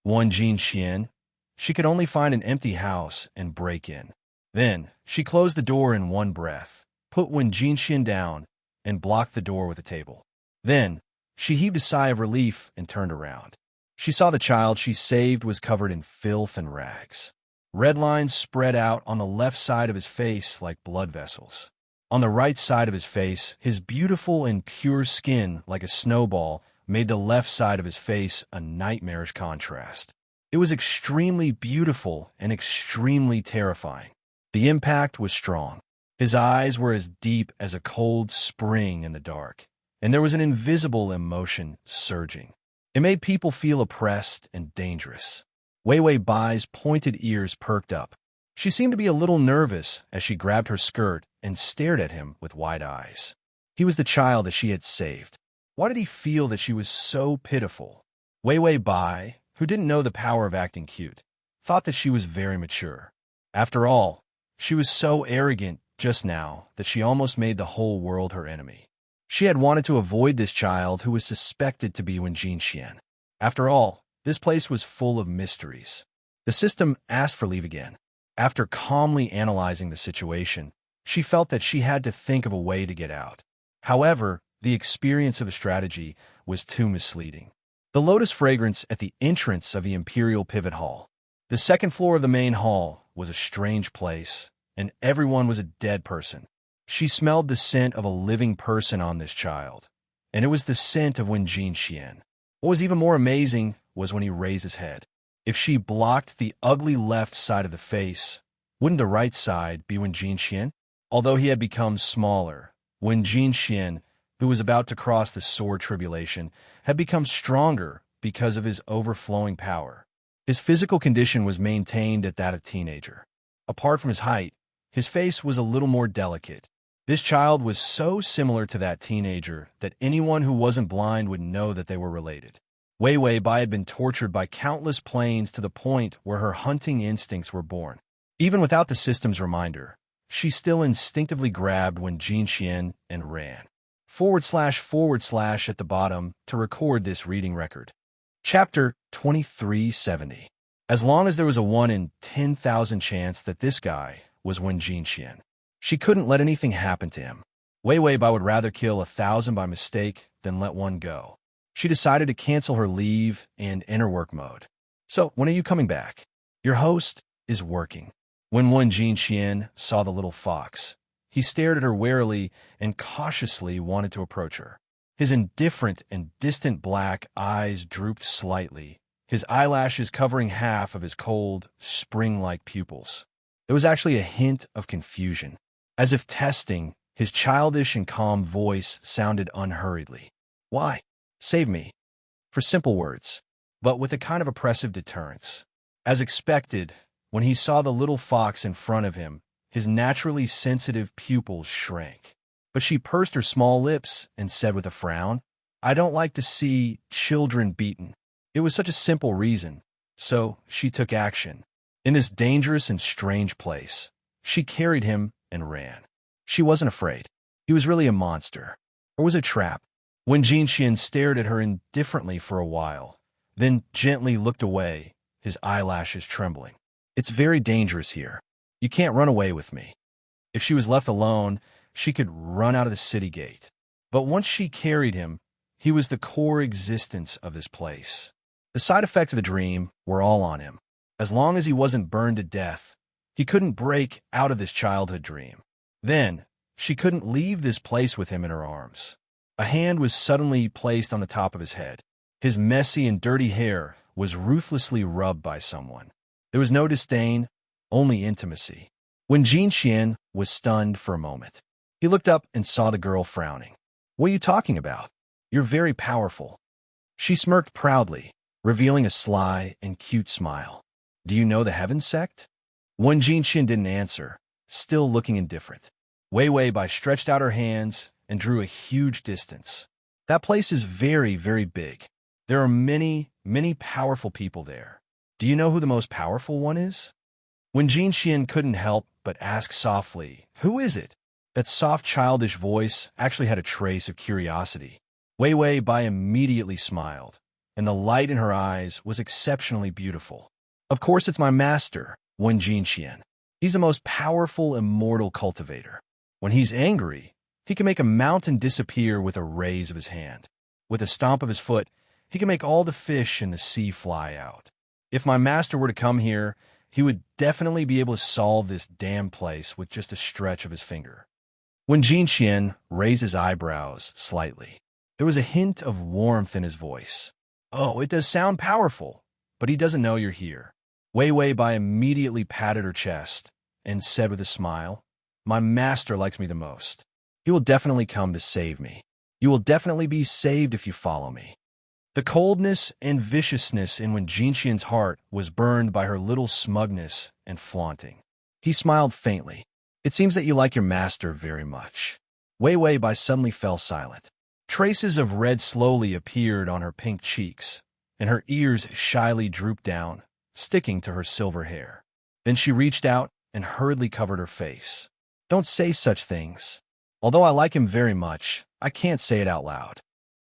Wen Jinxian. She could only find an empty house and break in. Then, she closed the door in one breath, put Wen Jinxian down, and blocked the door with a table. Then, she heaved a sigh of relief and turned around. She saw the child she saved was covered in filth and rags. Red lines spread out on the left side of his face like blood vessels. On the right side of his face, his beautiful and pure skin, like a snowball, made the left side of his face a nightmarish contrast. It was extremely beautiful and extremely terrifying. The impact was strong. His eyes were as deep as a cold spring in the dark, and there was an invisible emotion surging. It made people feel oppressed and dangerous. Wei Wei Bai's pointed ears perked up. She seemed to be a little nervous as she grabbed her skirt and stared at him with wide eyes. He was the child that she had saved. Why did he feel that she was so pitiful? Wei Wei Bai, who didn't know the power of acting cute, thought that she was very mature. After all, she was so arrogant just now that she almost made the whole world her enemy. She had wanted to avoid this child who was suspected to be Wen Jinxian. After all, this place was full of mysteries. The system asked for leave again. After calmly analyzing the situation, she felt that she had to think of a way to get out. However, the experience of a strategy was too misleading. The lotus fragrance at the entrance of the Imperial Pivot Hall. The second floor of the main hall was a strange place, and everyone was a dead person. She smelled the scent of a living person on this child, and it was the scent of Wen Jinxian. What was even more amazing was when he raised his head. If she blocked the ugly left side of the face, wouldn't the right side be Wen Jinxian? Although he had become smaller, Wen Jinxian, who was about to cross the sword tribulation, had become stronger because of his overflowing power. His physical condition was maintained at that of teenager. Apart from his height, his face was a little more delicate. This child was so similar to that teenager that anyone who wasn't blind would know that they were related. Wei Wei Bai had been tortured by countless planes to the point where her hunting instincts were born. Even without the system's reminder, she still instinctively grabbed Wen Jinxian and ran. // at the bottom to record this reading record. Chapter 2370. As long as there was a 1 in 10,000 chance that this guy was Wen Jinxian, she couldn't let anything happen to him. Wei Wei Bai would rather kill 1,000 by mistake than let one go. She decided to cancel her leave and enter work mode. "So, when are you coming back?" "Your host is working." When Wen Jinxian saw the little fox, he stared at her warily and cautiously wanted to approach her. His indifferent and distant black eyes drooped slightly, his eyelashes covering half of his cold, spring-like pupils. There was actually a hint of confusion. As if testing, his childish and calm voice sounded unhurriedly. "Why? Save me." For simple words, but with a kind of oppressive deterrence. As expected, when he saw the little fox in front of him, his naturally sensitive pupils shrank. But she pursed her small lips and said with a frown, "I don't like to see children beaten." It was such a simple reason, so she took action. In this dangerous and strange place, she carried him and ran. She wasn't afraid. He was really a monster. Or was it a trap? Wen Jinxian stared at her indifferently for a while, then gently looked away, his eyelashes trembling. "It's very dangerous here. You can't run away with me." If she was left alone, she could run out of the city gate. But once she carried him, he was the core existence of this place. The side effects of the dream were all on him. As long as he wasn't burned to death, he couldn't break out of this childhood dream. Then, she couldn't leave this place with him in her arms. A hand was suddenly placed on the top of his head. His messy and dirty hair was ruthlessly rubbed by someone. There was no disdain, only intimacy. Wen Jinxian was stunned for a moment. He looked up and saw the girl frowning. "What are you talking about? You're very powerful." She smirked proudly, revealing a sly and cute smile. "Do you know the Heaven Sect?" Wen Jinxian didn't answer, still looking indifferent. Wei Wei Bai stretched out her hands and drew a huge distance. "That place is very, very big. There are many, many powerful people there. Do you know who the most powerful one is?" When Jinxian couldn't help but ask softly, "Who is it?" That soft, childish voice actually had a trace of curiosity. Wei Wei Bai immediately smiled, and the light in her eyes was exceptionally beautiful. "Of course it's my master, Wen Jinxian. He's the most powerful immortal cultivator. When he's angry, he can make a mountain disappear with a raise of his hand. With a stomp of his foot, he can make all the fish in the sea fly out. If my master were to come here, he would definitely be able to solve this damn place with just a stretch of his finger." When Jinxian raised his eyebrows slightly, there was a hint of warmth in his voice. "Oh, it does sound powerful, but he doesn't know you're here." Wei Wei Bai immediately patted her chest and said with a smile, "My master likes me the most. He will definitely come to save me. You will definitely be saved if you follow me." The coldness and viciousness in Wen Jinxian's heart was burned by her little smugness and flaunting. He smiled faintly. "It seems that you like your master very much." Wei Wei Bai suddenly fell silent. Traces of red slowly appeared on her pink cheeks, and her ears shyly drooped down, sticking to her silver hair. Then she reached out and hurriedly covered her face. "Don't say such things. Although I like him very much, I can't say it out loud."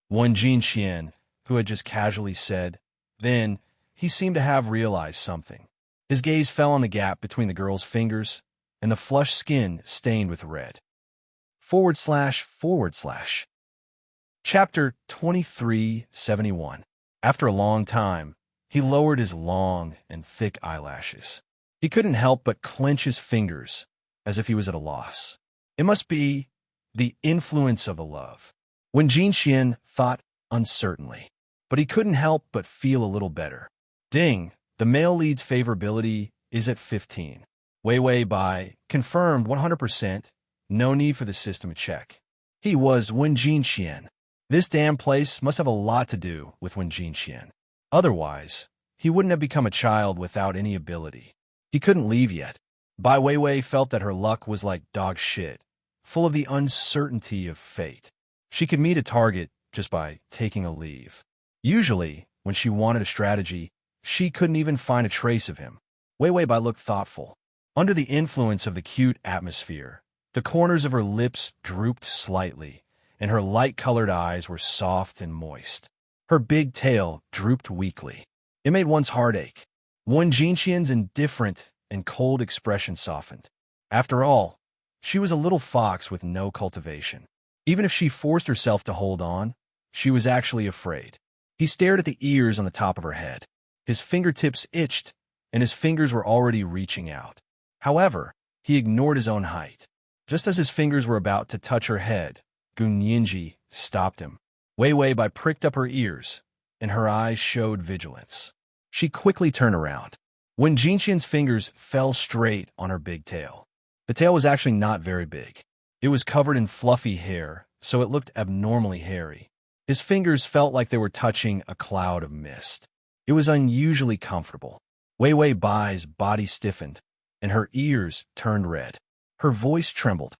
Wen Jinxian, who had just casually said, then he seemed to have realized something. His gaze fell on the gap between the girl's fingers and the flushed skin stained with red. // Chapter 2371. After a long time, he lowered his long and thick eyelashes. He couldn't help but clench his fingers, as if he was at a loss. It must be the influence of the love. When Jinxian thought uncertainly, but he couldn't help but feel a little better. Ding, the male lead's favorability is at 15. Wei Wei Bai confirmed 100%, no need for the system to check. He was Wen Jinxian. This damn place must have a lot to do with Wen Jinxian. Otherwise, he wouldn't have become a child without any ability. He couldn't leave yet. Bai Weiwei felt that her luck was like dog shit, full of the uncertainty of fate. She could meet a target just by taking a leave. Usually, when she wanted a strategy, she couldn't even find a trace of him. Weiwei Bai looked thoughtful. Under the influence of the cute atmosphere, the corners of her lips drooped slightly, and her light-colored eyes were soft and moist. Her big tail drooped weakly. It made one's heart ache. Wen Jinxian's indifferent and cold expression softened. After all, she was a little fox with no cultivation. Even if she forced herself to hold on, she was actually afraid. He stared at the ears on the top of her head. His fingertips itched, and his fingers were already reaching out. However, he ignored his own height. Just as his fingers were about to touch her head, Gun Yinji stopped him. Weiwei Bai pricked up her ears, and her eyes showed vigilance. She quickly turned around. When Jinxian's fingers fell straight on her big tail. The tail was actually not very big. It was covered in fluffy hair, so it looked abnormally hairy. His fingers felt like they were touching a cloud of mist. It was unusually comfortable. Weiwei Bai's body stiffened, and her ears turned red. Her voice trembled.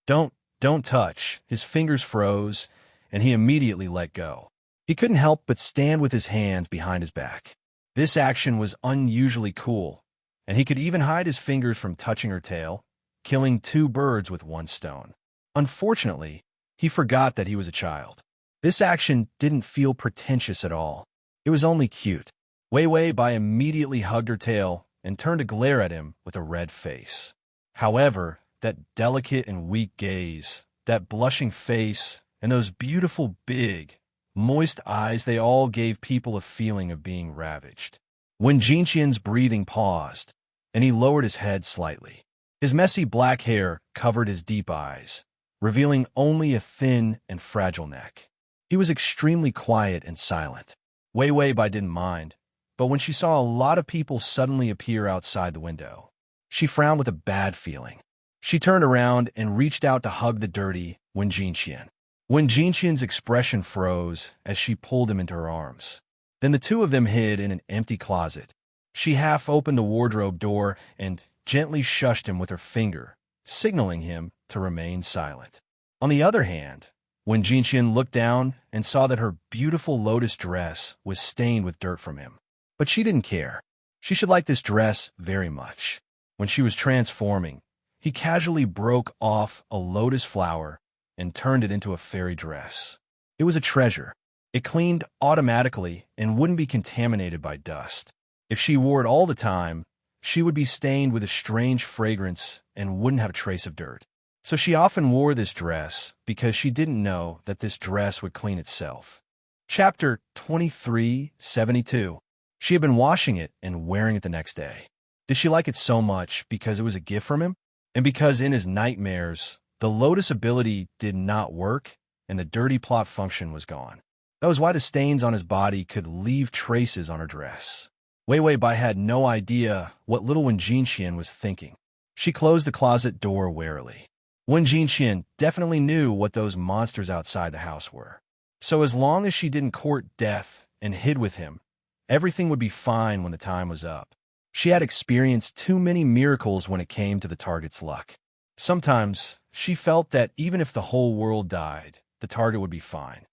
Don't touch." His fingers froze, and he immediately let go. He couldn't help but stand with his hands behind his back. This action was unusually cool, and he could even hide his fingers from touching her tail, killing two birds with one stone. Unfortunately, he forgot that he was a child. This action didn't feel pretentious at all. It was only cute. Weiwei Bai immediately hugged her tail and turned to glare at him with a red face. However, that delicate and weak gaze, that blushing face, and those beautiful, big, moist eyes, they all gave people a feeling of being ravaged. When Jinqian's breathing paused, and he lowered his head slightly. His messy black hair covered his deep eyes, revealing only a thin and fragile neck. He was extremely quiet and silent. Wei Wei Bai didn't mind, but when she saw a lot of people suddenly appear outside the window, she frowned with a bad feeling. She turned around and reached out to hug the dirty Wen Jinqian. Wen Jinqian's expression froze as she pulled him into her arms. Then the two of them hid in an empty closet. She half opened the wardrobe door and gently shushed him with her finger, signaling him to remain silent. On the other hand, when Jinqian looked down and saw that her beautiful lotus dress was stained with dirt from him. But she didn't care. She should like this dress very much. When she was transforming, he casually broke off a lotus flower and turned it into a fairy dress. It was a treasure. It cleaned automatically and wouldn't be contaminated by dust. If she wore it all the time, she would be stained with a strange fragrance and wouldn't have a trace of dirt. So she often wore this dress because she didn't know that this dress would clean itself. Chapter 2372. She had been washing it and wearing it the next day. Did she like it so much because it was a gift from him? And because in his nightmares, the lotus ability did not work and the dirty plot function was gone. That was why the stains on his body could leave traces on her dress. Wei Wei Bai had no idea what little Wen Jinqian was thinking. She closed the closet door warily. Wen Jinqian definitely knew what those monsters outside the house were. So as long as she didn't court death and hid with him, everything would be fine when the time was up. She had experienced too many miracles when it came to the target's luck. Sometimes she felt that even if the whole world died, the target would be fine.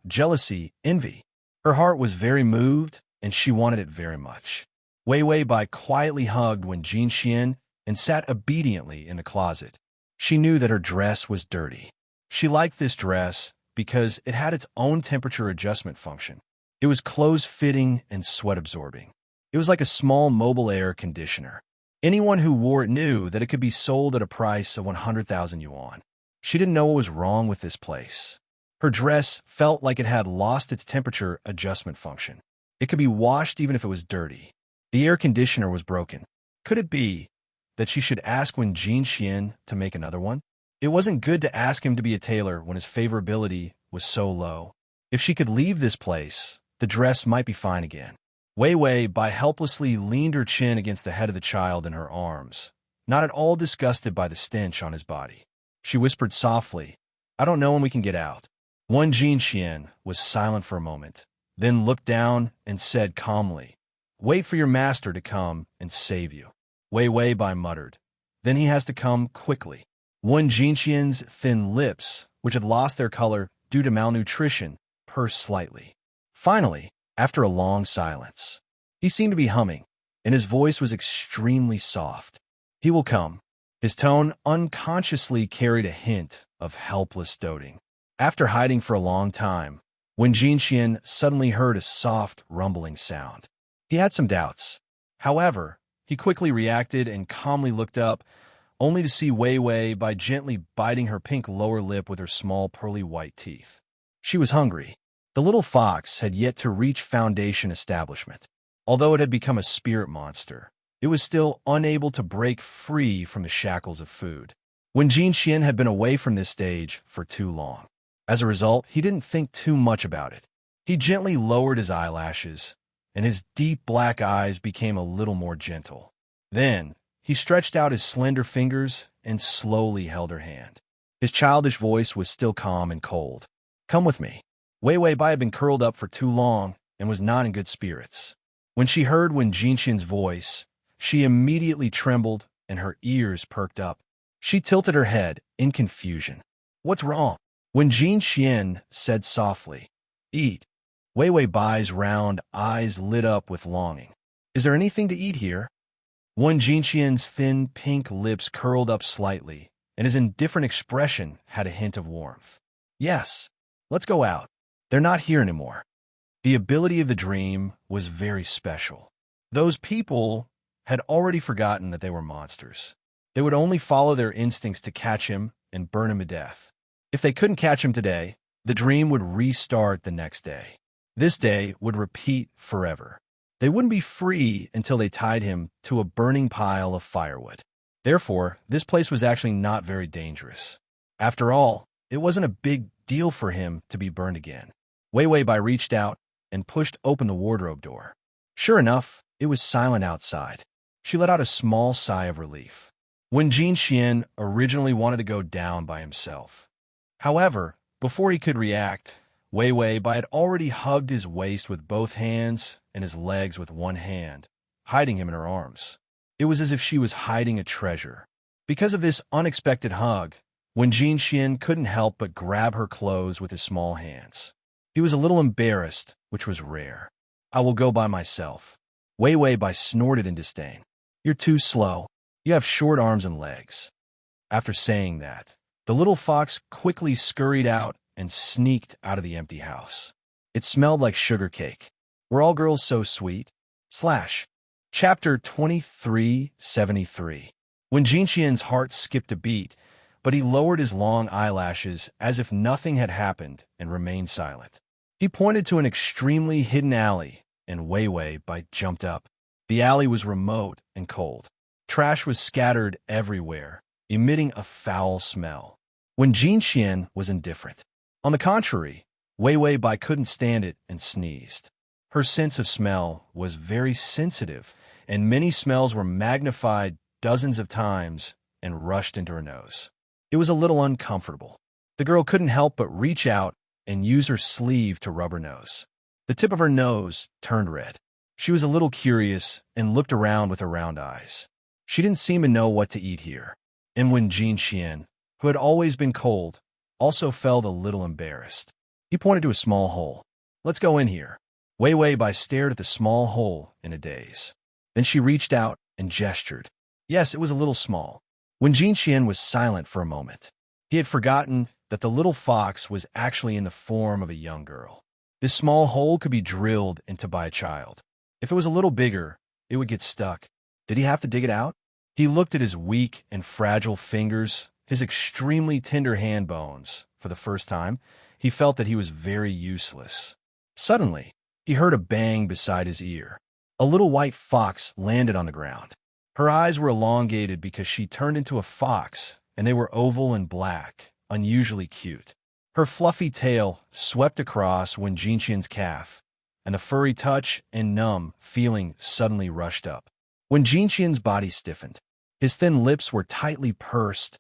Jealousy, envy. Her heart was very moved, and she wanted it very much. Wei Wei Bai quietly hugged Wen Jinqian and sat obediently in the closet. She knew that her dress was dirty. She liked this dress because it had its own temperature adjustment function. It was close-fitting and sweat-absorbing. It was like a small mobile air conditioner. Anyone who wore it knew that it could be sold at a price of 100,000 yuan. She didn't know what was wrong with this place. Her dress felt like it had lost its temperature adjustment function. It could be washed even if it was dirty. The air conditioner was broken. Could it be that she should ask Wen Jinqian to make another one? It wasn't good to ask him to be a tailor when his favorability was so low. If she could leave this place, the dress might be fine again. Wei Wei Bai helplessly leaned her chin against the head of the child in her arms, not at all disgusted by the stench on his body. She whispered softly, "I don't know when we can get out." Wen Jinqian was silent for a moment, then looked down and said calmly, "Wait for your master to come and save you." Wei Wei Bai muttered, "Then he has to come quickly." Wen Jinqian's thin lips, which had lost their color due to malnutrition, pursed slightly. Finally, after a long silence, he seemed to be humming, and his voice was extremely soft. "He will come." His tone unconsciously carried a hint of helpless doting. After hiding for a long time, Wen Jinqian suddenly heard a soft, rumbling sound. He had some doubts. However, he quickly reacted and calmly looked up, only to see Wei Wei Bai gently biting her pink lower lip with her small pearly white teeth. She was hungry. The little fox had yet to reach Foundation establishment. Although it had become a spirit monster, it was still unable to break free from the shackles of food. Wen Jinqian had been away from this stage for too long. As a result, he didn't think too much about it. He gently lowered his eyelashes, and his deep black eyes became a little more gentle. Then, he stretched out his slender fingers and slowly held her hand. His childish voice was still calm and cold. "Come with me." Wei Wei Bai had been curled up for too long and was not in good spirits. When she heard Wen Jinqian's voice, she immediately trembled and her ears perked up. She tilted her head in confusion. "What's wrong?" Wen Jinqian said softly, "Eat." Wei Wei Bai's round eyes lit up with longing. "Is there anything to eat here?" Wen Jinqian's thin pink lips curled up slightly, and his indifferent expression had a hint of warmth. "Yes, let's go out. They're not here anymore." The ability of the dream was very special. Those people had already forgotten that they were monsters. They would only follow their instincts to catch him and burn him to death. If they couldn't catch him today, the dream would restart the next day. This day would repeat forever. They wouldn't be free until they tied him to a burning pile of firewood. Therefore, this place was actually not very dangerous. After all, it wasn't a big deal for him to be burned again. Wei Wei Bai reached out and pushed open the wardrobe door. Sure enough, it was silent outside. She let out a small sigh of relief. When Jin Xian originally wanted to go down by himself. However, before he could react, Wei Wei Bai had already hugged his waist with both hands and his legs with one hand, hiding him in her arms. It was as if she was hiding a treasure. Because of this unexpected hug, when Jin Xian couldn't help but grab her clothes with his small hands. He was a little embarrassed, which was rare. I will go by myself. Wei Wei Bai snorted in disdain. You're too slow. You have short arms and legs. After saying that, the little fox quickly scurried out and sneaked out of the empty house. It smelled like sugar cake. Were all girls so sweet? Chapter 2373. When Jin Xian's heart skipped a beat, but he lowered his long eyelashes as if nothing had happened and remained silent. He pointed to an extremely hidden alley, and Wei Wei Bai jumped up. The alley was remote and cold. Trash was scattered everywhere, emitting a foul smell. When Jin Xian was indifferent. On the contrary, Wei Wei Bai couldn't stand it and sneezed. Her sense of smell was very sensitive, and many smells were magnified dozens of times and rushed into her nose. It was a little uncomfortable. The girl couldn't help but reach out and use her sleeve to rub her nose. The tip of her nose turned red. She was a little curious and looked around with her round eyes. She didn't seem to know what to eat here. And when Jin Xian, who had always been cold, also felt a little embarrassed. He pointed to a small hole. Let's go in here. Wei Wei Bai stared at the small hole in a daze. Then she reached out and gestured. Yes, it was a little small. When Jin Xian was silent for a moment, he had forgotten that the little fox was actually in the form of a young girl. This small hole could be drilled into by a child. If it was a little bigger, it would get stuck. Did he have to dig it out? He looked at his weak and fragile fingers, his extremely tender hand bones. For the first time, he felt that he was very useless. Suddenly, he heard a bang beside his ear. A little white fox landed on the ground. Her eyes were elongated because she turned into a fox, and they were oval and black, unusually cute. Her fluffy tail swept across when Jin Xian's calf, and the furry touch and numb feeling suddenly rushed up. When Jin Xian's body stiffened, his thin lips were tightly pursed,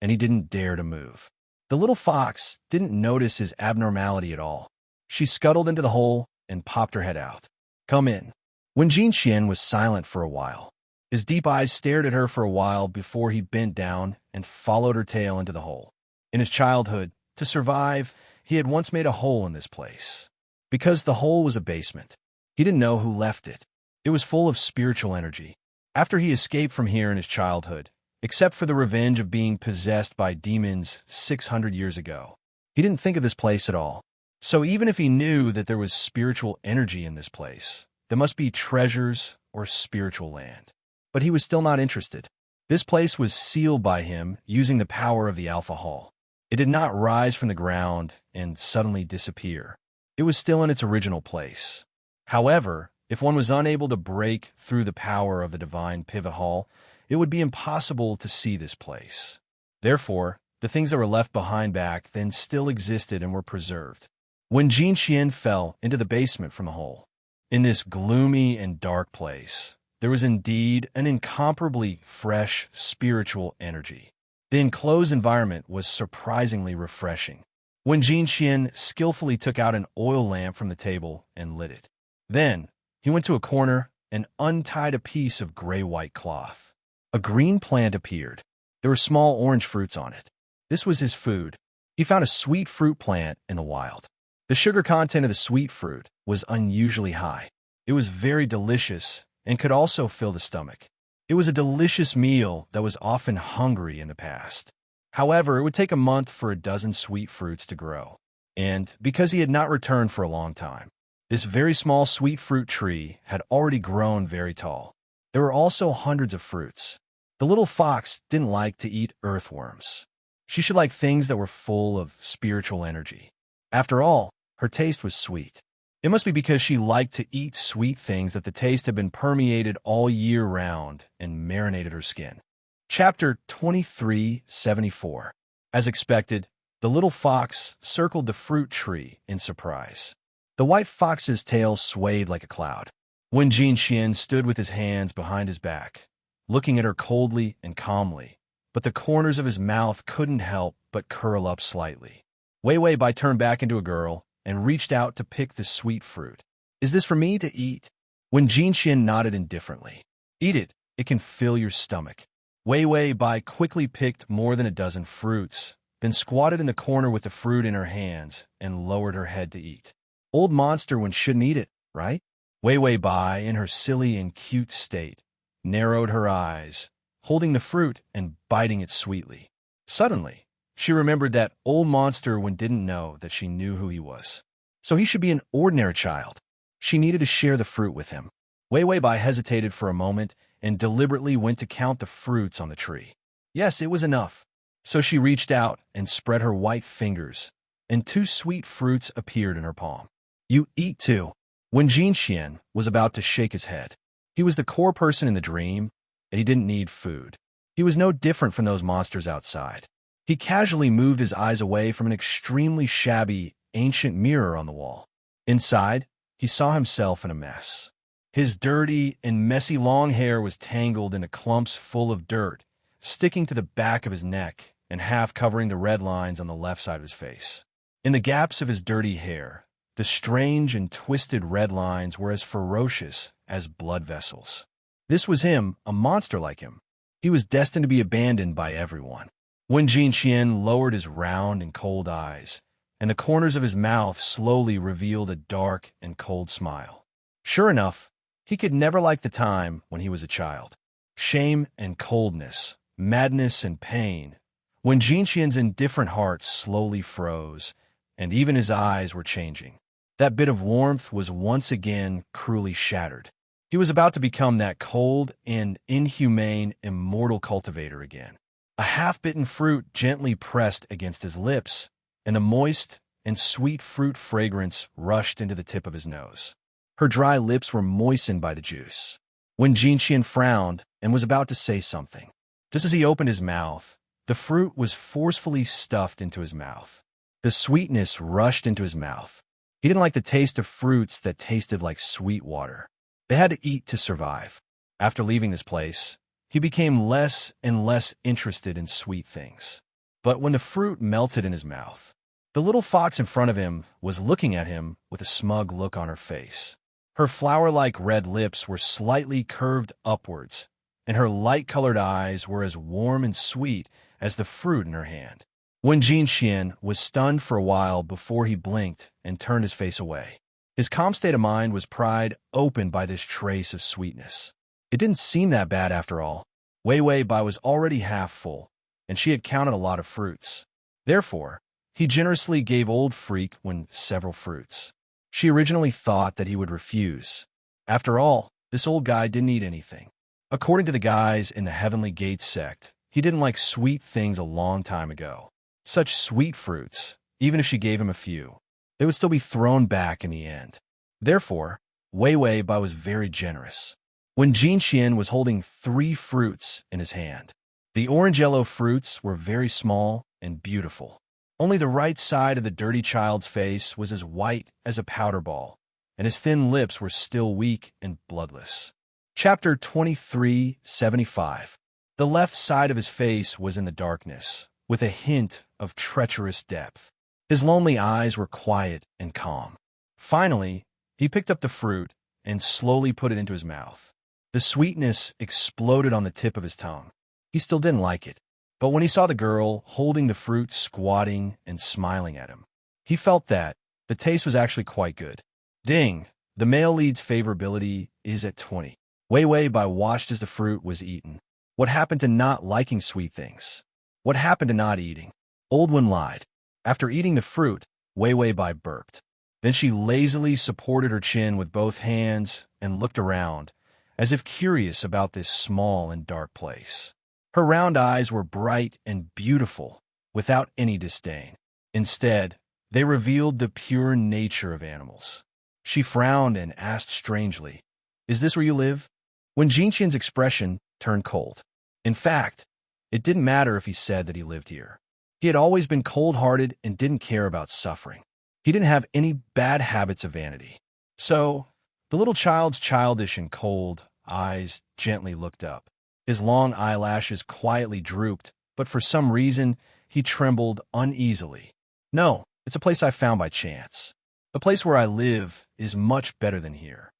and he didn't dare to move. The little fox didn't notice his abnormality at all. She scuttled into the hole and popped her head out. Come in. When Jin Xian was silent for a while, his deep eyes stared at her for a while before he bent down and followed her tail into the hole. In his childhood, to survive, he had once made a hole in this place. Because the hole was a basement, he didn't know who left it. It was full of spiritual energy. After he escaped from here in his childhood, except for the revenge of being possessed by demons 600 years ago, he didn't think of this place at all. So even if he knew that there was spiritual energy in this place, there must be treasures or spiritual land. But he was still not interested. This place was sealed by him using the power of the Alpha Hall. It did not rise from the ground and suddenly disappear. It was still in its original place. However, if one was unable to break through the power of the divine pivot hall, it would be impossible to see this place. Therefore, the things that were left behind back then still existed and were preserved. When Jin Xian fell into the basement from the hole, in this gloomy and dark place, there was indeed an incomparably fresh spiritual energy. The enclosed environment was surprisingly refreshing. When Jin Xian skillfully took out an oil lamp from the table and lit it. Then, he went to a corner and untied a piece of gray-white cloth. A green plant appeared. There were small orange fruits on it. This was his food. He found a sweet fruit plant in the wild. The sugar content of the sweet fruit was unusually high. It was very delicious and could also fill the stomach. It was a delicious meal that was often hungry in the past. However, it would take a month for a dozen sweet fruits to grow. And because he had not returned for a long time, this very small sweet fruit tree had already grown very tall. There were also hundreds of fruits. The little fox didn't like to eat earthworms. She should like things that were full of spiritual energy. After all, her taste was sweet. It must be because she liked to eat sweet things that the taste had been permeated all year round and marinated her skin. Chapter 2374. As expected, the little fox circled the fruit tree in surprise. The white fox's tail swayed like a cloud. Wen Jinxian stood with his hands behind his back, looking at her coldly and calmly, but the corners of his mouth couldn't help but curl up slightly. Wei Bai turned back into a girl and reached out to pick the sweet fruit. "Is this for me to eat?" Wen Jinxian nodded indifferently. "Eat it. It can fill your stomach." Wei Bai quickly picked more than a dozen fruits, then squatted in the corner with the fruit in her hands and lowered her head to eat. Old monster one shouldn't eat it, right? Wei Bai, in her silly and cute state, narrowed her eyes, holding the fruit and biting it sweetly. Suddenly, she remembered that old monster one didn't know that she knew who he was. So he should be an ordinary child. She needed to share the fruit with him. Wei Bai hesitated for a moment and deliberately went to count the fruits on the tree. Yes, it was enough. So she reached out and spread her white fingers, and 2 sweet fruits appeared in her palm. "You eat too." When Jinxian was about to shake his head, he was the core person in the dream, and he didn't need food. He was no different from those monsters outside. He casually moved his eyes away from an extremely shabby, ancient mirror on the wall. Inside, he saw himself in a mess. His dirty and messy long hair was tangled into clumps full of dirt, sticking to the back of his neck and half covering the red lines on the left side of his face. In the gaps of his dirty hair, the strange and twisted red lines were as ferocious as blood vessels. This was him, a monster like him. He was destined to be abandoned by everyone. Wen Jinxian lowered his round and cold eyes, and the corners of his mouth slowly revealed a dark and cold smile. Sure enough, he could never like the time when he was a child. Shame and coldness, madness and pain. When Jinxian's indifferent heart slowly froze, and even his eyes were changing. That bit of warmth was once again cruelly shattered. He was about to become that cold and inhumane immortal cultivator again. A half-bitten fruit gently pressed against his lips, and a moist and sweet fruit fragrance rushed into the tip of his nose. Her dry lips were moistened by the juice. When Jinxian frowned and was about to say something, just as he opened his mouth, the fruit was forcefully stuffed into his mouth. The sweetness rushed into his mouth. He didn't like the taste of fruits that tasted like sweet water. They had to eat to survive. After leaving this place, he became less and less interested in sweet things. But when the fruit melted in his mouth, the little fox in front of him was looking at him with a smug look on her face. Her flower-like red lips were slightly curved upwards, and her light-colored eyes were as warm and sweet as the fruit in her hand. Wen Jinxian was stunned for a while before he blinked and turned his face away. His calm state of mind was pried open by this trace of sweetness. It didn't seem that bad after all. Wei Bai was already half full, and she had counted a lot of fruits. Therefore, he generously gave Old Freak Wen several fruits. She originally thought that he would refuse. After all, this old guy didn't eat anything. According to the guys in the Heavenly Gate sect, he didn't like sweet things a long time ago. Such sweet fruits, even if she gave him a few, they would still be thrown back in the end. Therefore, Wei Bai was very generous. When Jinxian was holding 3 fruits in his hand, the orange-yellow fruits were very small and beautiful. Only the right side of the dirty child's face was as white as a powder ball, and his thin lips were still weak and bloodless. Chapter 2375. The left side of his face was in the darkness, with a hint of treacherous depth. His lonely eyes were quiet and calm. Finally, he picked up the fruit and slowly put it into his mouth. The sweetness exploded on the tip of his tongue. He still didn't like it, but when he saw the girl holding the fruit squatting and smiling at him, he felt that the taste was actually quite good. Ding! The male lead's favorability is at 20. Wei Bai watched as the fruit was eaten. What happened to not liking sweet things? What happened to not eating? Old One lied. After eating the fruit, Wei Bai burped. Then she lazily supported her chin with both hands and looked around, as if curious about this small and dark place. Her round eyes were bright and beautiful, without any disdain. Instead, they revealed the pure nature of animals. She frowned and asked strangely, "Is this where you live?" Wen Jinqian's expression turned cold. In fact, it didn't matter if he said that he lived here. He had always been cold-hearted and didn't care about suffering. He didn't have any bad habits of vanity. So, the little child's childish and cold eyes gently looked up. His long eyelashes quietly drooped, but for some reason, he trembled uneasily. "No, it's a place I found by chance. The place where I live is much better than here."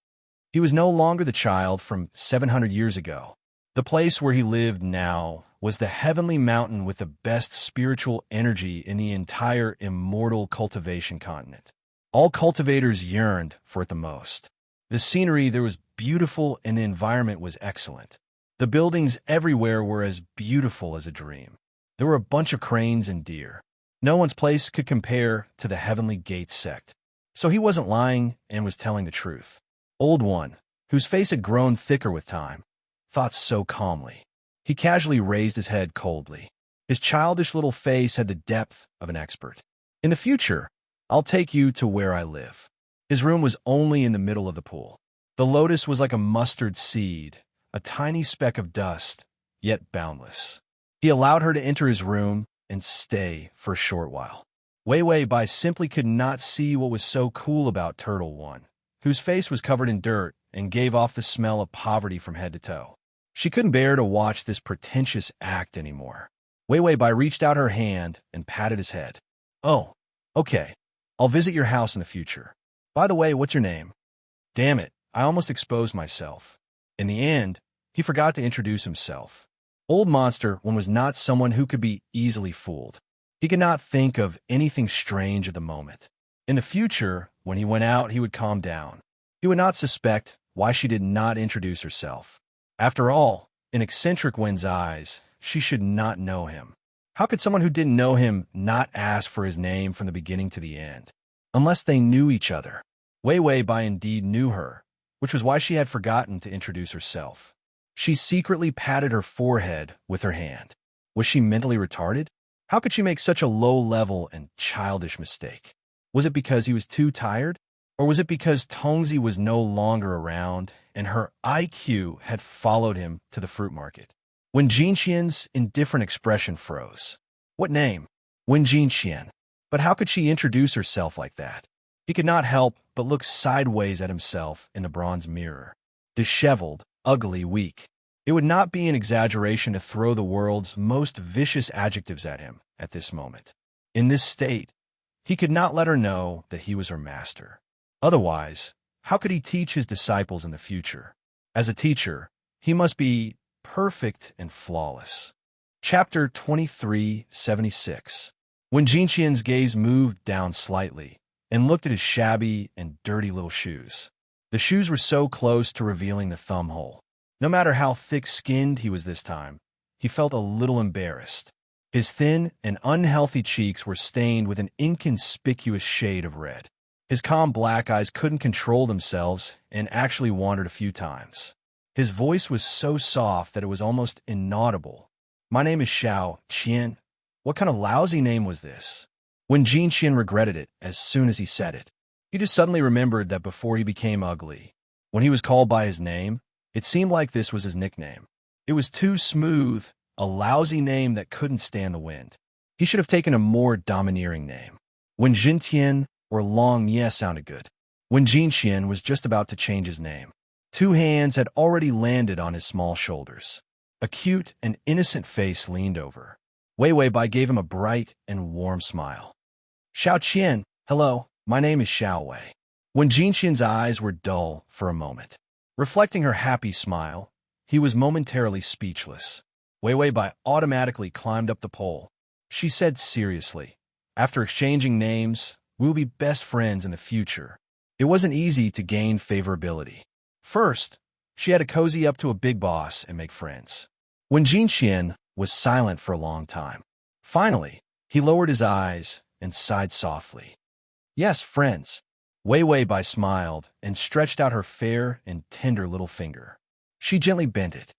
He was no longer the child from 700 years ago. The place where he lived now was the heavenly mountain with the best spiritual energy in the entire immortal cultivation continent. All cultivators yearned for it the most. The scenery there was beautiful and the environment was excellent. The buildings everywhere were as beautiful as a dream. There were a bunch of cranes and deer. No one's place could compare to the Heavenly Gate sect. So he wasn't lying and was telling the truth. Old One, whose face had grown thicker with time, thought so calmly. He casually raised his head coldly. His childish little face had the depth of an expert. "In the future, I'll take you to where I live." His room was only in the middle of the pool. The lotus was like a mustard seed, a tiny speck of dust, yet boundless. He allowed her to enter his room and stay for a short while. Wei Bai simply could not see what was so cool about Turtle One, whose face was covered in dirt and gave off the smell of poverty from head to toe. She couldn't bear to watch this pretentious act anymore. Wei Bai reached out her hand and patted his head. "Oh, okay. I'll visit your house in the future. By the way, what's your name?" Damn it, I almost exposed myself. In the end, he forgot to introduce himself. Old Monster One was not someone who could be easily fooled. He could not think of anything strange at the moment. In the future, when he went out, he would calm down. He would not suspect why she did not introduce herself. After all, in eccentric Wen's eyes, she should not know him. How could someone who didn't know him not ask for his name from the beginning to the end? Unless they knew each other. Wei Bai indeed knew her, which was why she had forgotten to introduce herself. She secretly patted her forehead with her hand. Was she mentally retarded? How could she make such a low-level and childish mistake? Was it because he was too tired? Or was it because Tongzi was no longer around and her IQ had followed him to the fruit market? Wen Jinqian's indifferent expression froze. What name? Wen Jinqian. But how could she introduce herself like that? He could not help but look sideways at himself in the bronze mirror. Disheveled, ugly, weak. It would not be an exaggeration to throw the world's most vicious adjectives at him at this moment. In this state, he could not let her know that he was her master. Otherwise, how could he teach his disciples in the future? As a teacher, he must be perfect and flawless. Chapter 2376. When Jinqian's gaze moved down slightly and looked at his shabby and dirty little shoes. The shoes were so close to revealing the thumb hole. No matter how thick-skinned he was this time, he felt a little embarrassed. His thin and unhealthy cheeks were stained with an inconspicuous shade of red. His calm black eyes couldn't control themselves and actually wandered a few times. His voice was so soft that it was almost inaudible. "My name is Xiao Qian. What kind of lousy name was this?" When Jinqian regretted it as soon as he said it. He just suddenly remembered that before he became ugly, when he was called by his name, it seemed like this was his nickname. It was too smooth, a lousy name that couldn't stand the wind. He should have taken a more domineering name. Wen Jintian or Long Ye sounded good. Wen Jinqian was just about to change his name. Two hands had already landed on his small shoulders. A cute and innocent face leaned over. Wei Bai gave him a bright and warm smile. "Xiao Qian, hello, my name is Xiao Wei." When Jinqian's eyes were dull for a moment, reflecting her happy smile, he was momentarily speechless. Wei Bai automatically climbed up the pole. She said seriously, "After exchanging names, we'll be best friends in the future." It wasn't easy to gain favorability. First, she had to cozy up to a big boss and make friends. When Jinqian was silent for a long time. Finally, he lowered his eyes and sighed softly. "Yes, friends." Wei Bai smiled and stretched out her fair and tender little finger. She gently bent it.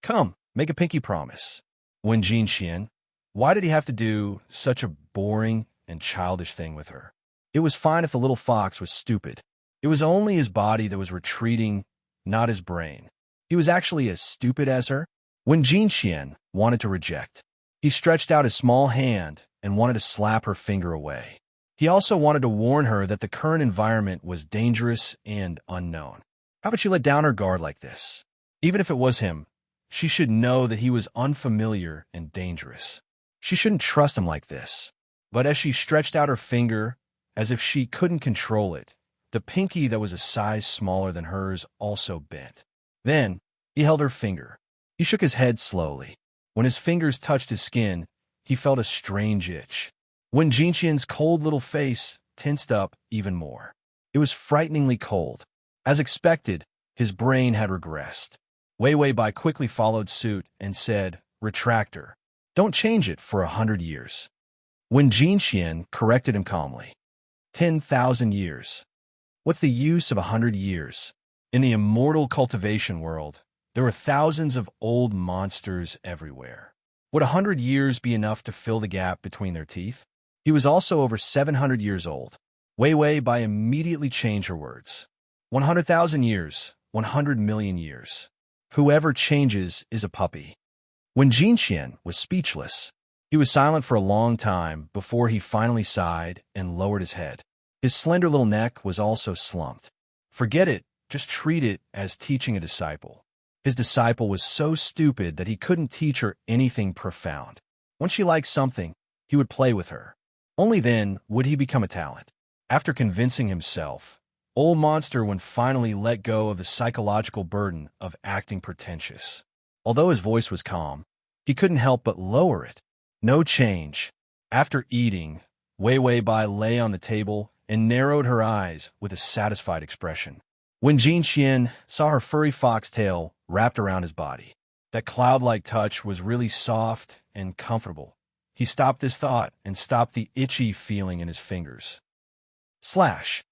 "Come, make a pinky promise." Wen Jinqian, why did he have to do such a boring and childish thing with her? It was fine if the little fox was stupid. It was only his body that was retreating, not his brain. He was actually as stupid as her. When Jinxian wanted to reject, he stretched out his small hand and wanted to slap her finger away. He also wanted to warn her that the current environment was dangerous and unknown. How could she let down her guard like this? Even if it was him, she should know that he was unfamiliar and dangerous. She shouldn't trust him like this. But as she stretched out her finger, as if she couldn't control it, the pinky that was a size smaller than hers also bent. Then, he held her finger. He shook his head slowly. When his fingers touched his skin, he felt a strange itch. When Jinxian's cold little face tensed up even more. It was frighteningly cold. As expected, his brain had regressed. Wei Wei Bai quickly followed suit and said, "Retractor. Don't change it for 100 years. When Jinxian corrected him calmly, 10,000 years. What's the use of 100 years? In the immortal cultivation world, there were thousands of old monsters everywhere. Would 100 years be enough to fill the gap between their teeth?" He was also over 700 years old. Wei Wei Bai immediately changed her words. 100,000 years, 100 million years. Whoever changes is a puppy. When Jinxian was speechless, he was silent for a long time before he finally sighed and lowered his head. His slender little neck was also slumped. Forget it, just treat it as teaching a disciple. His disciple was so stupid that he couldn't teach her anything profound. When she liked something, he would play with her. Only then would he become a talent. After convincing himself, Old Monster would finally let go of the psychological burden of acting pretentious. Although his voice was calm, he couldn't help but lower it. No change. After eating, Wei Wei Bai lay on the table and narrowed her eyes with a satisfied expression. When Jinxian saw her furry foxtail wrapped around his body, that cloud-like touch was really soft and comfortable. He stopped this thought and stopped the itchy feeling in his fingers. Slash.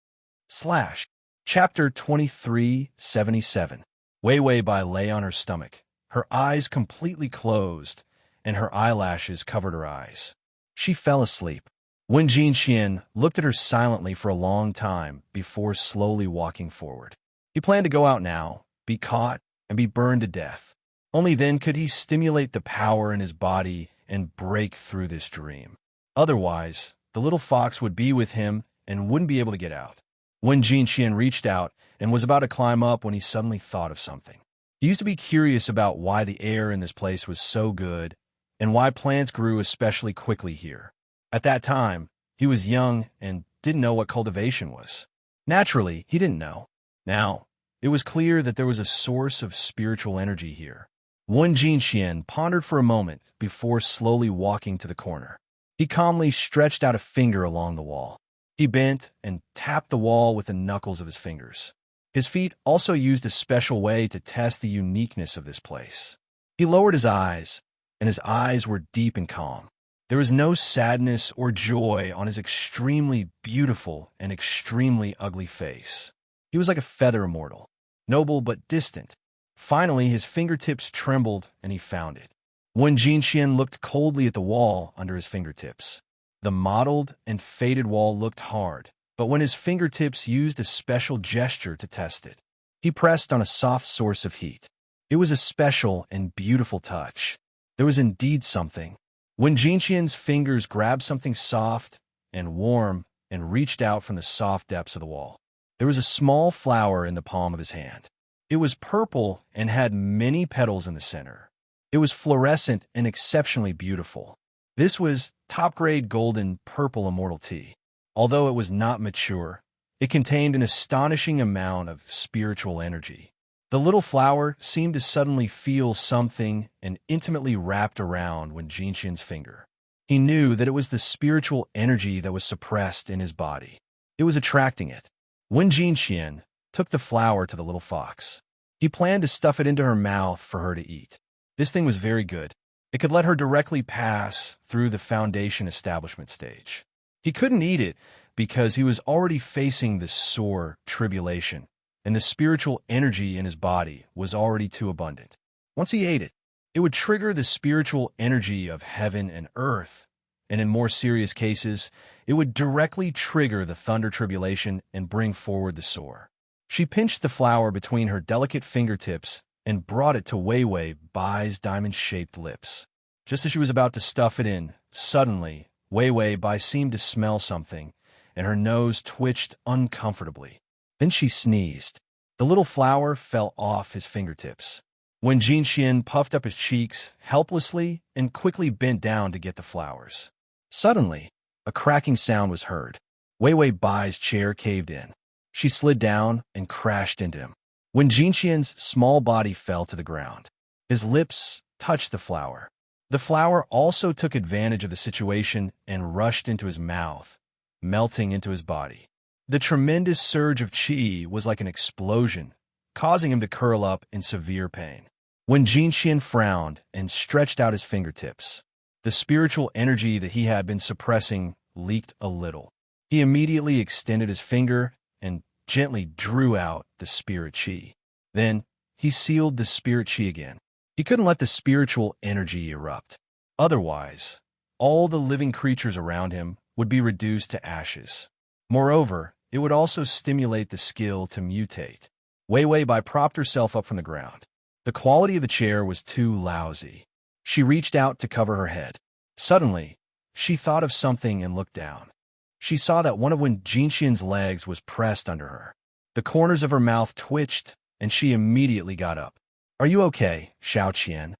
Chapter 2377. Wei Wei Bai lay on her stomach, her eyes completely closed, and her eyelashes covered her eyes. She fell asleep. When Jinxian looked at her silently for a long time before slowly walking forward. He planned to go out now, be caught, and be burned to death. Only then could he stimulate the power in his body and break through this dream. Otherwise, the little fox would be with him and wouldn't be able to get out. When Jinxian reached out and was about to climb up when he suddenly thought of something. He used to be curious about why the air in this place was so good and why plants grew especially quickly here. At that time, he was young and didn't know what cultivation was. Naturally, he didn't know. Now, it was clear that there was a source of spiritual energy here. Wen Jinxian pondered for a moment before slowly walking to the corner. He calmly stretched out a finger along the wall. He bent and tapped the wall with the knuckles of his fingers. His feet also used a special way to test the uniqueness of this place. He lowered his eyes, and his eyes were deep and calm. There was no sadness or joy on his extremely beautiful and extremely ugly face. He was like a feather immortal, noble but distant. Finally, his fingertips trembled, and he found it. When Jinxian looked coldly at the wall under his fingertips, the mottled and faded wall looked hard, but when his fingertips used a special gesture to test it, he pressed on a soft source of heat. It was a special and beautiful touch. There was indeed something. When Jinxian's fingers grabbed something soft and warm and reached out from the soft depths of the wall, there was a small flower in the palm of his hand. It was purple and had many petals in the center. It was fluorescent and exceptionally beautiful. This was top-grade golden purple immortal tea. Although it was not mature, it contained an astonishing amount of spiritual energy. The little flower seemed to suddenly feel something and intimately wrapped around when Jinxian's finger. He knew that it was the spiritual energy that was suppressed in his body. It was attracting it. When Jinxian took the flower to the little fox, he planned to stuff it into her mouth for her to eat. This thing was very good. It could let her directly pass through the foundation establishment stage. He couldn't eat it because he was already facing the sore tribulation, and the spiritual energy in his body was already too abundant. Once he ate it, it would trigger the spiritual energy of heaven and earth, and in more serious cases, it would directly trigger the thunder tribulation and bring forward the sore. She pinched the flower between her delicate fingertips and brought it to Wei Wei Bai's diamond-shaped lips. Just as she was about to stuff it in, suddenly, Wei Wei Bai seemed to smell something, and her nose twitched uncomfortably. Then she sneezed. The little flower fell off his fingertips. When Jin Xian puffed up his cheeks helplessly and quickly bent down to get the flowers. Suddenly, a cracking sound was heard. Wei Wei Bai's chair caved in. She slid down and crashed into him. When Jin Xian's small body fell to the ground, his lips touched the flower. The flower also took advantage of the situation and rushed into his mouth, melting into his body. The tremendous surge of qi was like an explosion, causing him to curl up in severe pain. When Jin Xian frowned and stretched out his fingertips, the spiritual energy that he had been suppressing leaked a little. He immediately extended his finger and gently drew out the spirit qi. Then, he sealed the spirit qi again. He couldn't let the spiritual energy erupt. Otherwise, all the living creatures around him would be reduced to ashes. Moreover, it would also stimulate the skill to mutate. Wei Wei Bai propped herself up from the ground. The quality of the chair was too lousy. She reached out to cover her head. Suddenly, she thought of something and looked down. She saw that one of Wen Jinxian's legs was pressed under her. The corners of her mouth twitched, and she immediately got up. "Are you okay, Xiao Qian?"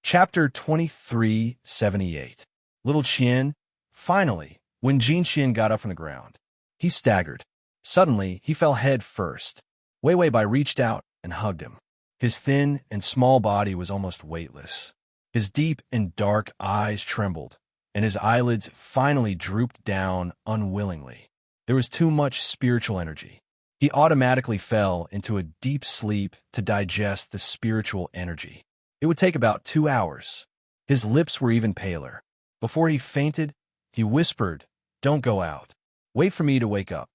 Chapter 2378. Little Qian. Finally, when Jin Xian got up from the ground, he staggered. Suddenly, he fell head first. Wei Wei Bai reached out and hugged him. His thin and small body was almost weightless. His deep and dark eyes trembled, and his eyelids finally drooped down unwillingly. There was too much spiritual energy. He automatically fell into a deep sleep to digest the spiritual energy. It would take about 2 hours. His lips were even paler. Before he fainted, he whispered, "Don't go out. Wait for me to wake up."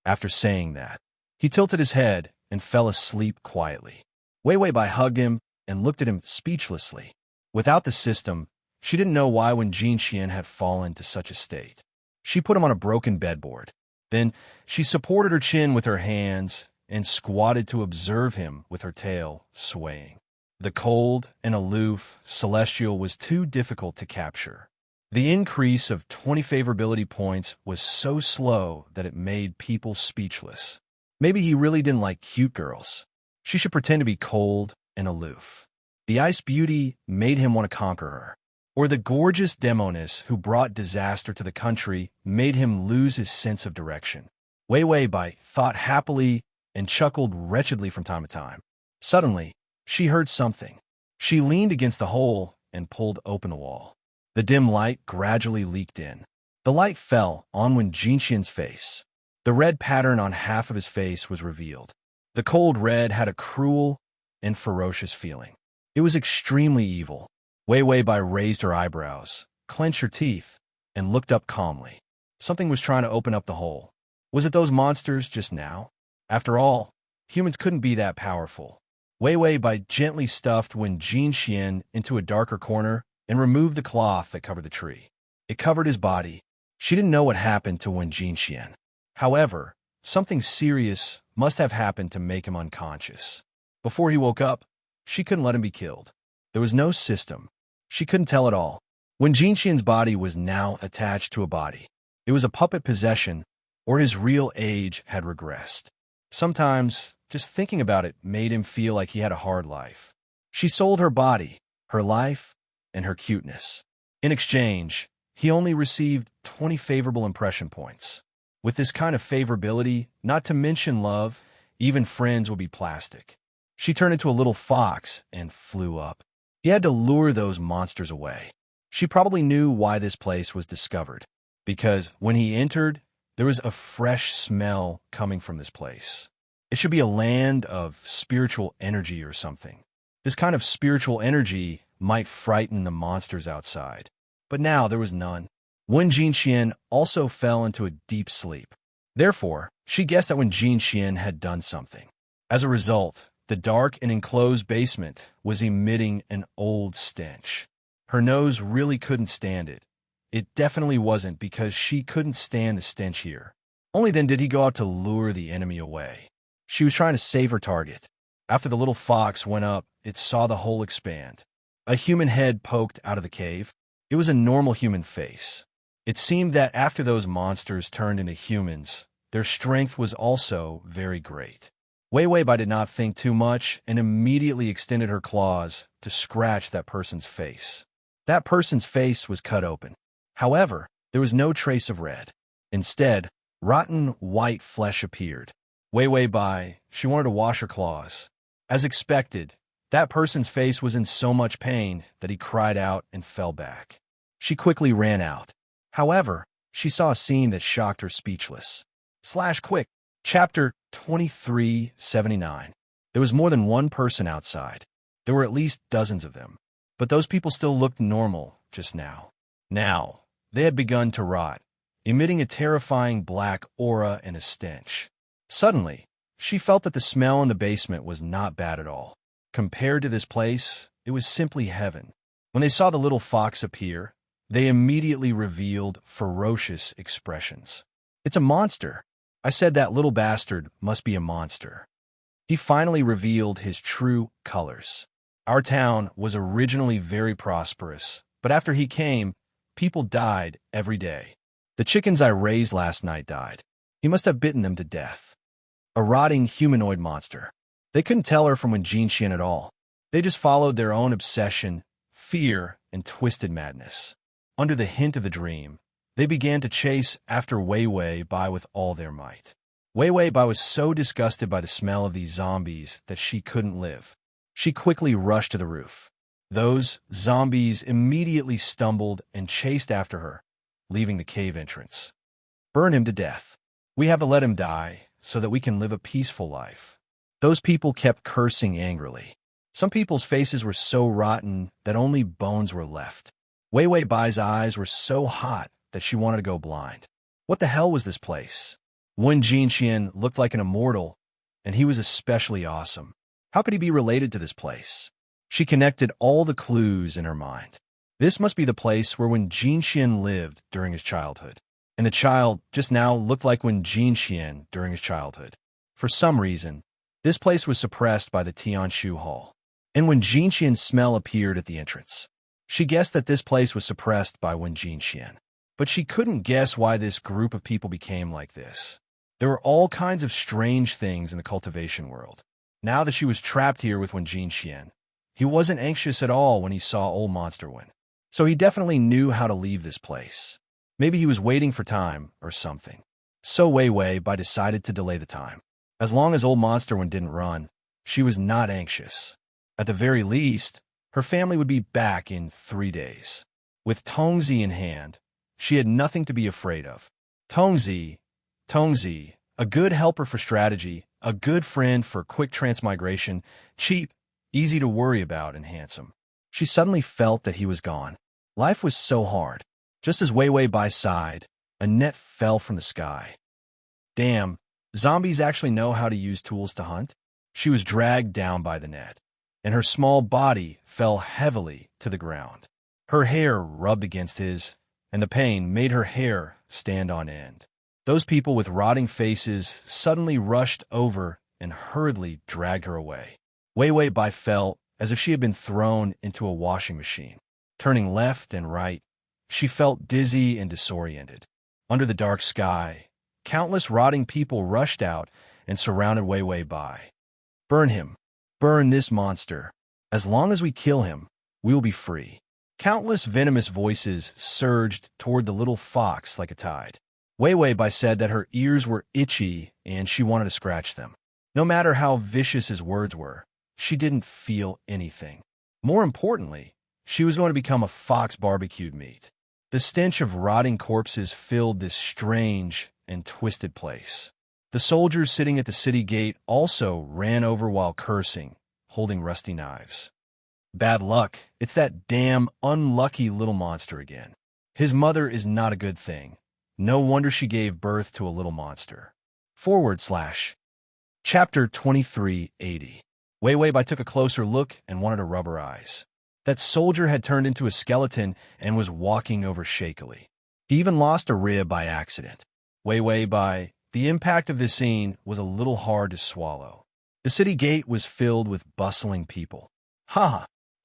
After saying that, he tilted his head and fell asleep quietly. Wei Wei Bai hugged him and looked at him speechlessly. Without the system, she didn't know why Wen Jinxian had fallen to such a state. She put him on a broken bedboard. Then she supported her chin with her hands and squatted to observe him with her tail swaying. The cold and aloof celestial was too difficult to capture. The increase of 20 favorability points was so slow that it made people speechless. Maybe he really didn't like cute girls. She should pretend to be cold and aloof. The ice beauty made him want to conquer her. Or the gorgeous demoness who brought disaster to the country made him lose his sense of direction. Wei Wei Bai thought happily and chuckled wretchedly from time to time. Suddenly, she heard something. She leaned against the hole and pulled open the wall. The dim light gradually leaked in. The light fell on Wen Jinxian's face. The red pattern on half of his face was revealed. The cold red had a cruel and ferocious feeling. It was extremely evil. Wei Wei Bai raised her eyebrows, clenched her teeth, and looked up calmly. Something was trying to open up the hole. Was it those monsters just now? After all, humans couldn't be that powerful. Wei Wei Bai gently stuffed Wen Jinxian into a darker corner and removed the cloth that covered the tree. It covered his body. She didn't know what happened to Wen Jinxian. However, something serious must have happened to make him unconscious. Before he woke up, she couldn't let him be killed. There was no system. She couldn't tell at all. Wen Jinxian's body was now attached to a body. It was a puppet possession, or his real age had regressed. Sometimes, just thinking about it made him feel like he had a hard life. She sold her body, her life, and her cuteness. In exchange, he only received 20 favorable impression points. With this kind of favorability, not to mention love, even friends would be plastic. She turned into a little fox and flew up. He had to lure those monsters away. She probably knew why this place was discovered, because when he entered, there was a fresh smell coming from this place. It should be a land of spiritual energy or something. This kind of spiritual energy might frighten the monsters outside. But now there was none. Wen Jinxian also fell into a deep sleep. Therefore, she guessed that Wen Jinxian had done something. As a result, the dark and enclosed basement was emitting an old stench. Her nose really couldn't stand it. It definitely wasn't, because she couldn't stand the stench here. Only then did he go out to lure the enemy away. She was trying to save her target. After the little fox went up, it saw the hole expand. A human head poked out of the cave. It was a normal human face. It seemed that after those monsters turned into humans, their strength was also very great. Wei Wei Bai did not think too much and immediately extended her claws to scratch that person's face. That person's face was cut open. However, there was no trace of red. Instead, rotten white flesh appeared. Wei Wei Bai, she wanted to wash her claws. As expected, that person's face was in so much pain that he cried out and fell back. She quickly ran out. However, she saw a scene that shocked her speechless. Quick. Chapter 2379. There was more than one person outside. There were at least dozens of them. But those people still looked normal just now. Now, they had begun to rot, emitting a terrifying black aura and a stench. Suddenly, she felt that the smell in the basement was not bad at all. Compared to this place, it was simply heaven. When they saw the little fox appear, they immediately revealed ferocious expressions. It's a monster. I said that little bastard must be a monster. He finally revealed his true colors. Our town was originally very prosperous, but after he came, people died every day. The chickens I raised last night died. He must have bitten them to death. A rotting humanoid monster. They couldn't tell her from Wenjinxian at all. They just followed their own obsession, fear, and twisted madness. Under the hint of the dream, they began to chase after Wei Wei Bai with all their might. Wei Wei Bai was so disgusted by the smell of these zombies that she couldn't live. She quickly rushed to the roof. Those zombies immediately stumbled and chased after her, leaving the cave entrance. Burn him to death. We have to let him die so that we can live a peaceful life. Those people kept cursing angrily. Some people's faces were so rotten that only bones were left. Wei Wei Bai's eyes were so hot that she wanted to go blind. What the hell was this place? Wen Jinxian looked like an immortal, and he was especially awesome. How could he be related to this place? She connected all the clues in her mind. This must be the place where Wen Jinxian lived during his childhood. And the child just now looked like Wen Jinxian during his childhood. For some reason, this place was suppressed by the Tianshu Hall. And Wen Jinxian's smell appeared at the entrance. She guessed that this place was suppressed by Wen Jinxian. But she couldn't guess why this group of people became like this. There were all kinds of strange things in the cultivation world. Now that she was trapped here with Wen Jinxian, he wasn't anxious at all when he saw old Monster Wen. So he definitely knew how to leave this place. Maybe he was waiting for time or something. So Wei Wei Bai decided to delay the time. As long as old Monster Wen didn't run, she was not anxious. At the very least, her family would be back in 3 days. With Tongzi in hand, she had nothing to be afraid of. Tongzi, a good helper for strategy, a good friend for quick transmigration, cheap, easy to worry about, and handsome. She suddenly felt that he was gone. Life was so hard. Just as Wei Wei Bai sighed, a net fell from the sky. Damn, zombies actually know how to use tools to hunt? She was dragged down by the net, and her small body fell heavily to the ground. Her hair rubbed against his, and the pain made her hair stand on end. Those people with rotting faces suddenly rushed over and hurriedly dragged her away. Wei Wei Bai felt as if she had been thrown into a washing machine. Turning left and right, she felt dizzy and disoriented. Under the dark sky, countless rotting people rushed out and surrounded Wei Wei Bai. Burn him. Burn this monster. As long as we kill him, we will be free. Countless venomous voices surged toward the little fox like a tide. Wei Wei Bai said that her ears were itchy and she wanted to scratch them. No matter how vicious his words were, she didn't feel anything. More importantly, she was going to become a fox barbecued meat. The stench of rotting corpses filled this strange and twisted place. The soldiers sitting at the city gate also ran over while cursing, holding rusty knives. Bad luck, it's that damn unlucky little monster again. His mother is not a good thing. No wonder she gave birth to a little monster. Chapter 2380. Wei Wei Bai took a closer look and wanted to rub her eyes. That soldier had turned into a skeleton and was walking over shakily. He even lost a rib by accident. The impact of this scene was a little hard to swallow. The city gate was filled with bustling people.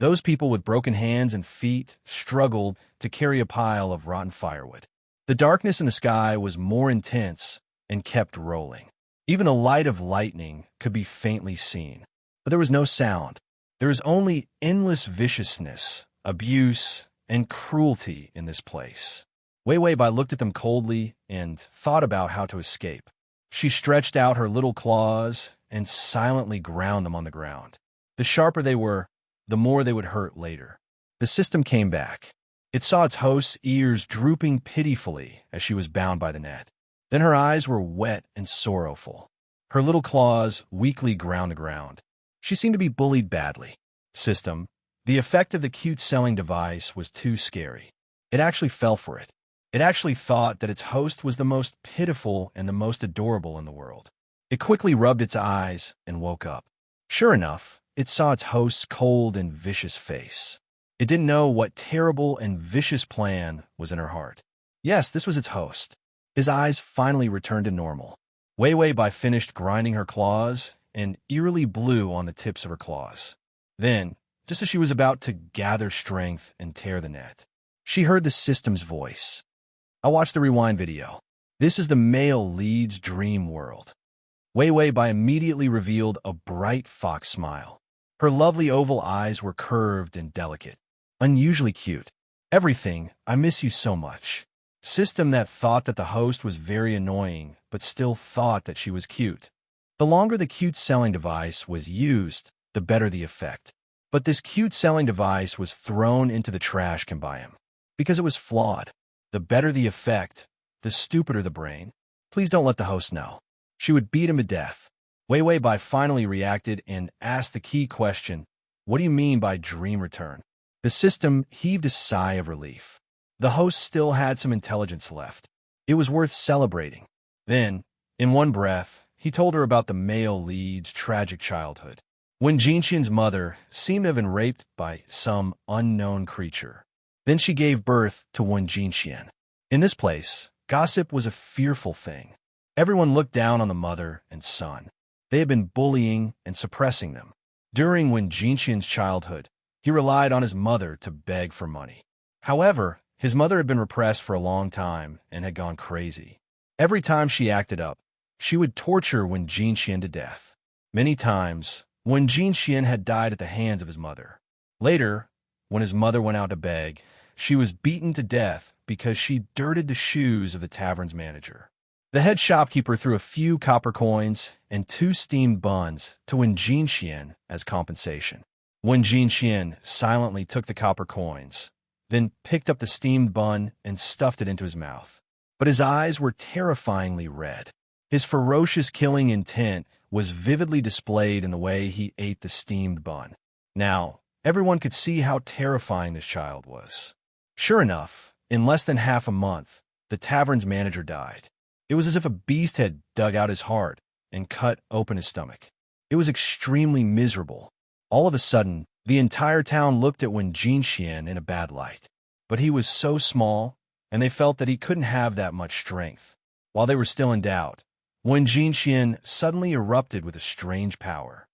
Those people with broken hands and feet struggled to carry a pile of rotten firewood. The darkness in the sky was more intense and kept rolling. Even a light of lightning could be faintly seen. But there was no sound. There was only endless viciousness, abuse, and cruelty in this place. Wei looked at them coldly and thought about how to escape. She stretched out her little claws and silently ground them on the ground. The sharper they were, the more they would hurt later. The system came back. It saw its host's ears drooping pitifully as she was bound by the net. Then her eyes were wet and sorrowful. Her little claws weakly ground the ground. She seemed to be bullied badly. System, the effect of the cute selling device was too scary. It actually fell for it. It actually thought that its host was the most pitiful and the most adorable in the world. It quickly rubbed its eyes and woke up. Sure enough, it saw its host's cold and vicious face. It didn't know what terrible and vicious plan was in her heart. Yes, this was its host. His eyes finally returned to normal. Wei finished grinding her claws and eerily blew on the tips of her claws. Then, just as she was about to gather strength and tear the net, she heard the system's voice. I watched the rewind video. This is the male lead's dream world. Wei immediately revealed a bright fox smile. Her lovely oval eyes were curved and delicate, unusually cute. Everything, I miss you so much. System that thought that the host was very annoying, but still thought that she was cute. The longer the cute selling device was used, the better the effect. But this cute selling device was thrown into the trash can by him, because it was flawed. The better the effect, the stupider the brain. Please don't let the host know. She would beat him to death. Wei finally reacted and asked the key question, what do you mean by dream return? The system heaved a sigh of relief. The host still had some intelligence left. It was worth celebrating. Then, in one breath, he told her about the male lead's tragic childhood. When Jinxian's mother seemed to have been raped by some unknown creature. Then she gave birth to one Jinxian. In this place, gossip was a fearful thing. Everyone looked down on the mother and son. They had been bullying and suppressing them. During Wen Jinxian's childhood, he relied on his mother to beg for money. However, his mother had been repressed for a long time and had gone crazy. Every time she acted up, she would torture Wen Jinxian to death. Many times, Wen Jinxian had died at the hands of his mother. Later, when his mother went out to beg, she was beaten to death because she dirted the shoes of the tavern's manager. The head shopkeeper threw a few copper coins and 2 steamed buns to Wen Jinxian as compensation. Wen Jinxian silently took the copper coins, then picked up the steamed bun and stuffed it into his mouth. But his eyes were terrifyingly red. His ferocious killing intent was vividly displayed in the way he ate the steamed bun. Now, everyone could see how terrifying this child was. Sure enough, in less than half a month, the tavern's manager died. It was as if a beast had dug out his heart and cut open his stomach. It was extremely miserable. All of a sudden, the entire town looked at Wen Jinxian in a bad light. But he was so small, and they felt that he couldn't have that much strength. While they were still in doubt, Wen Jinxian suddenly erupted with a strange power.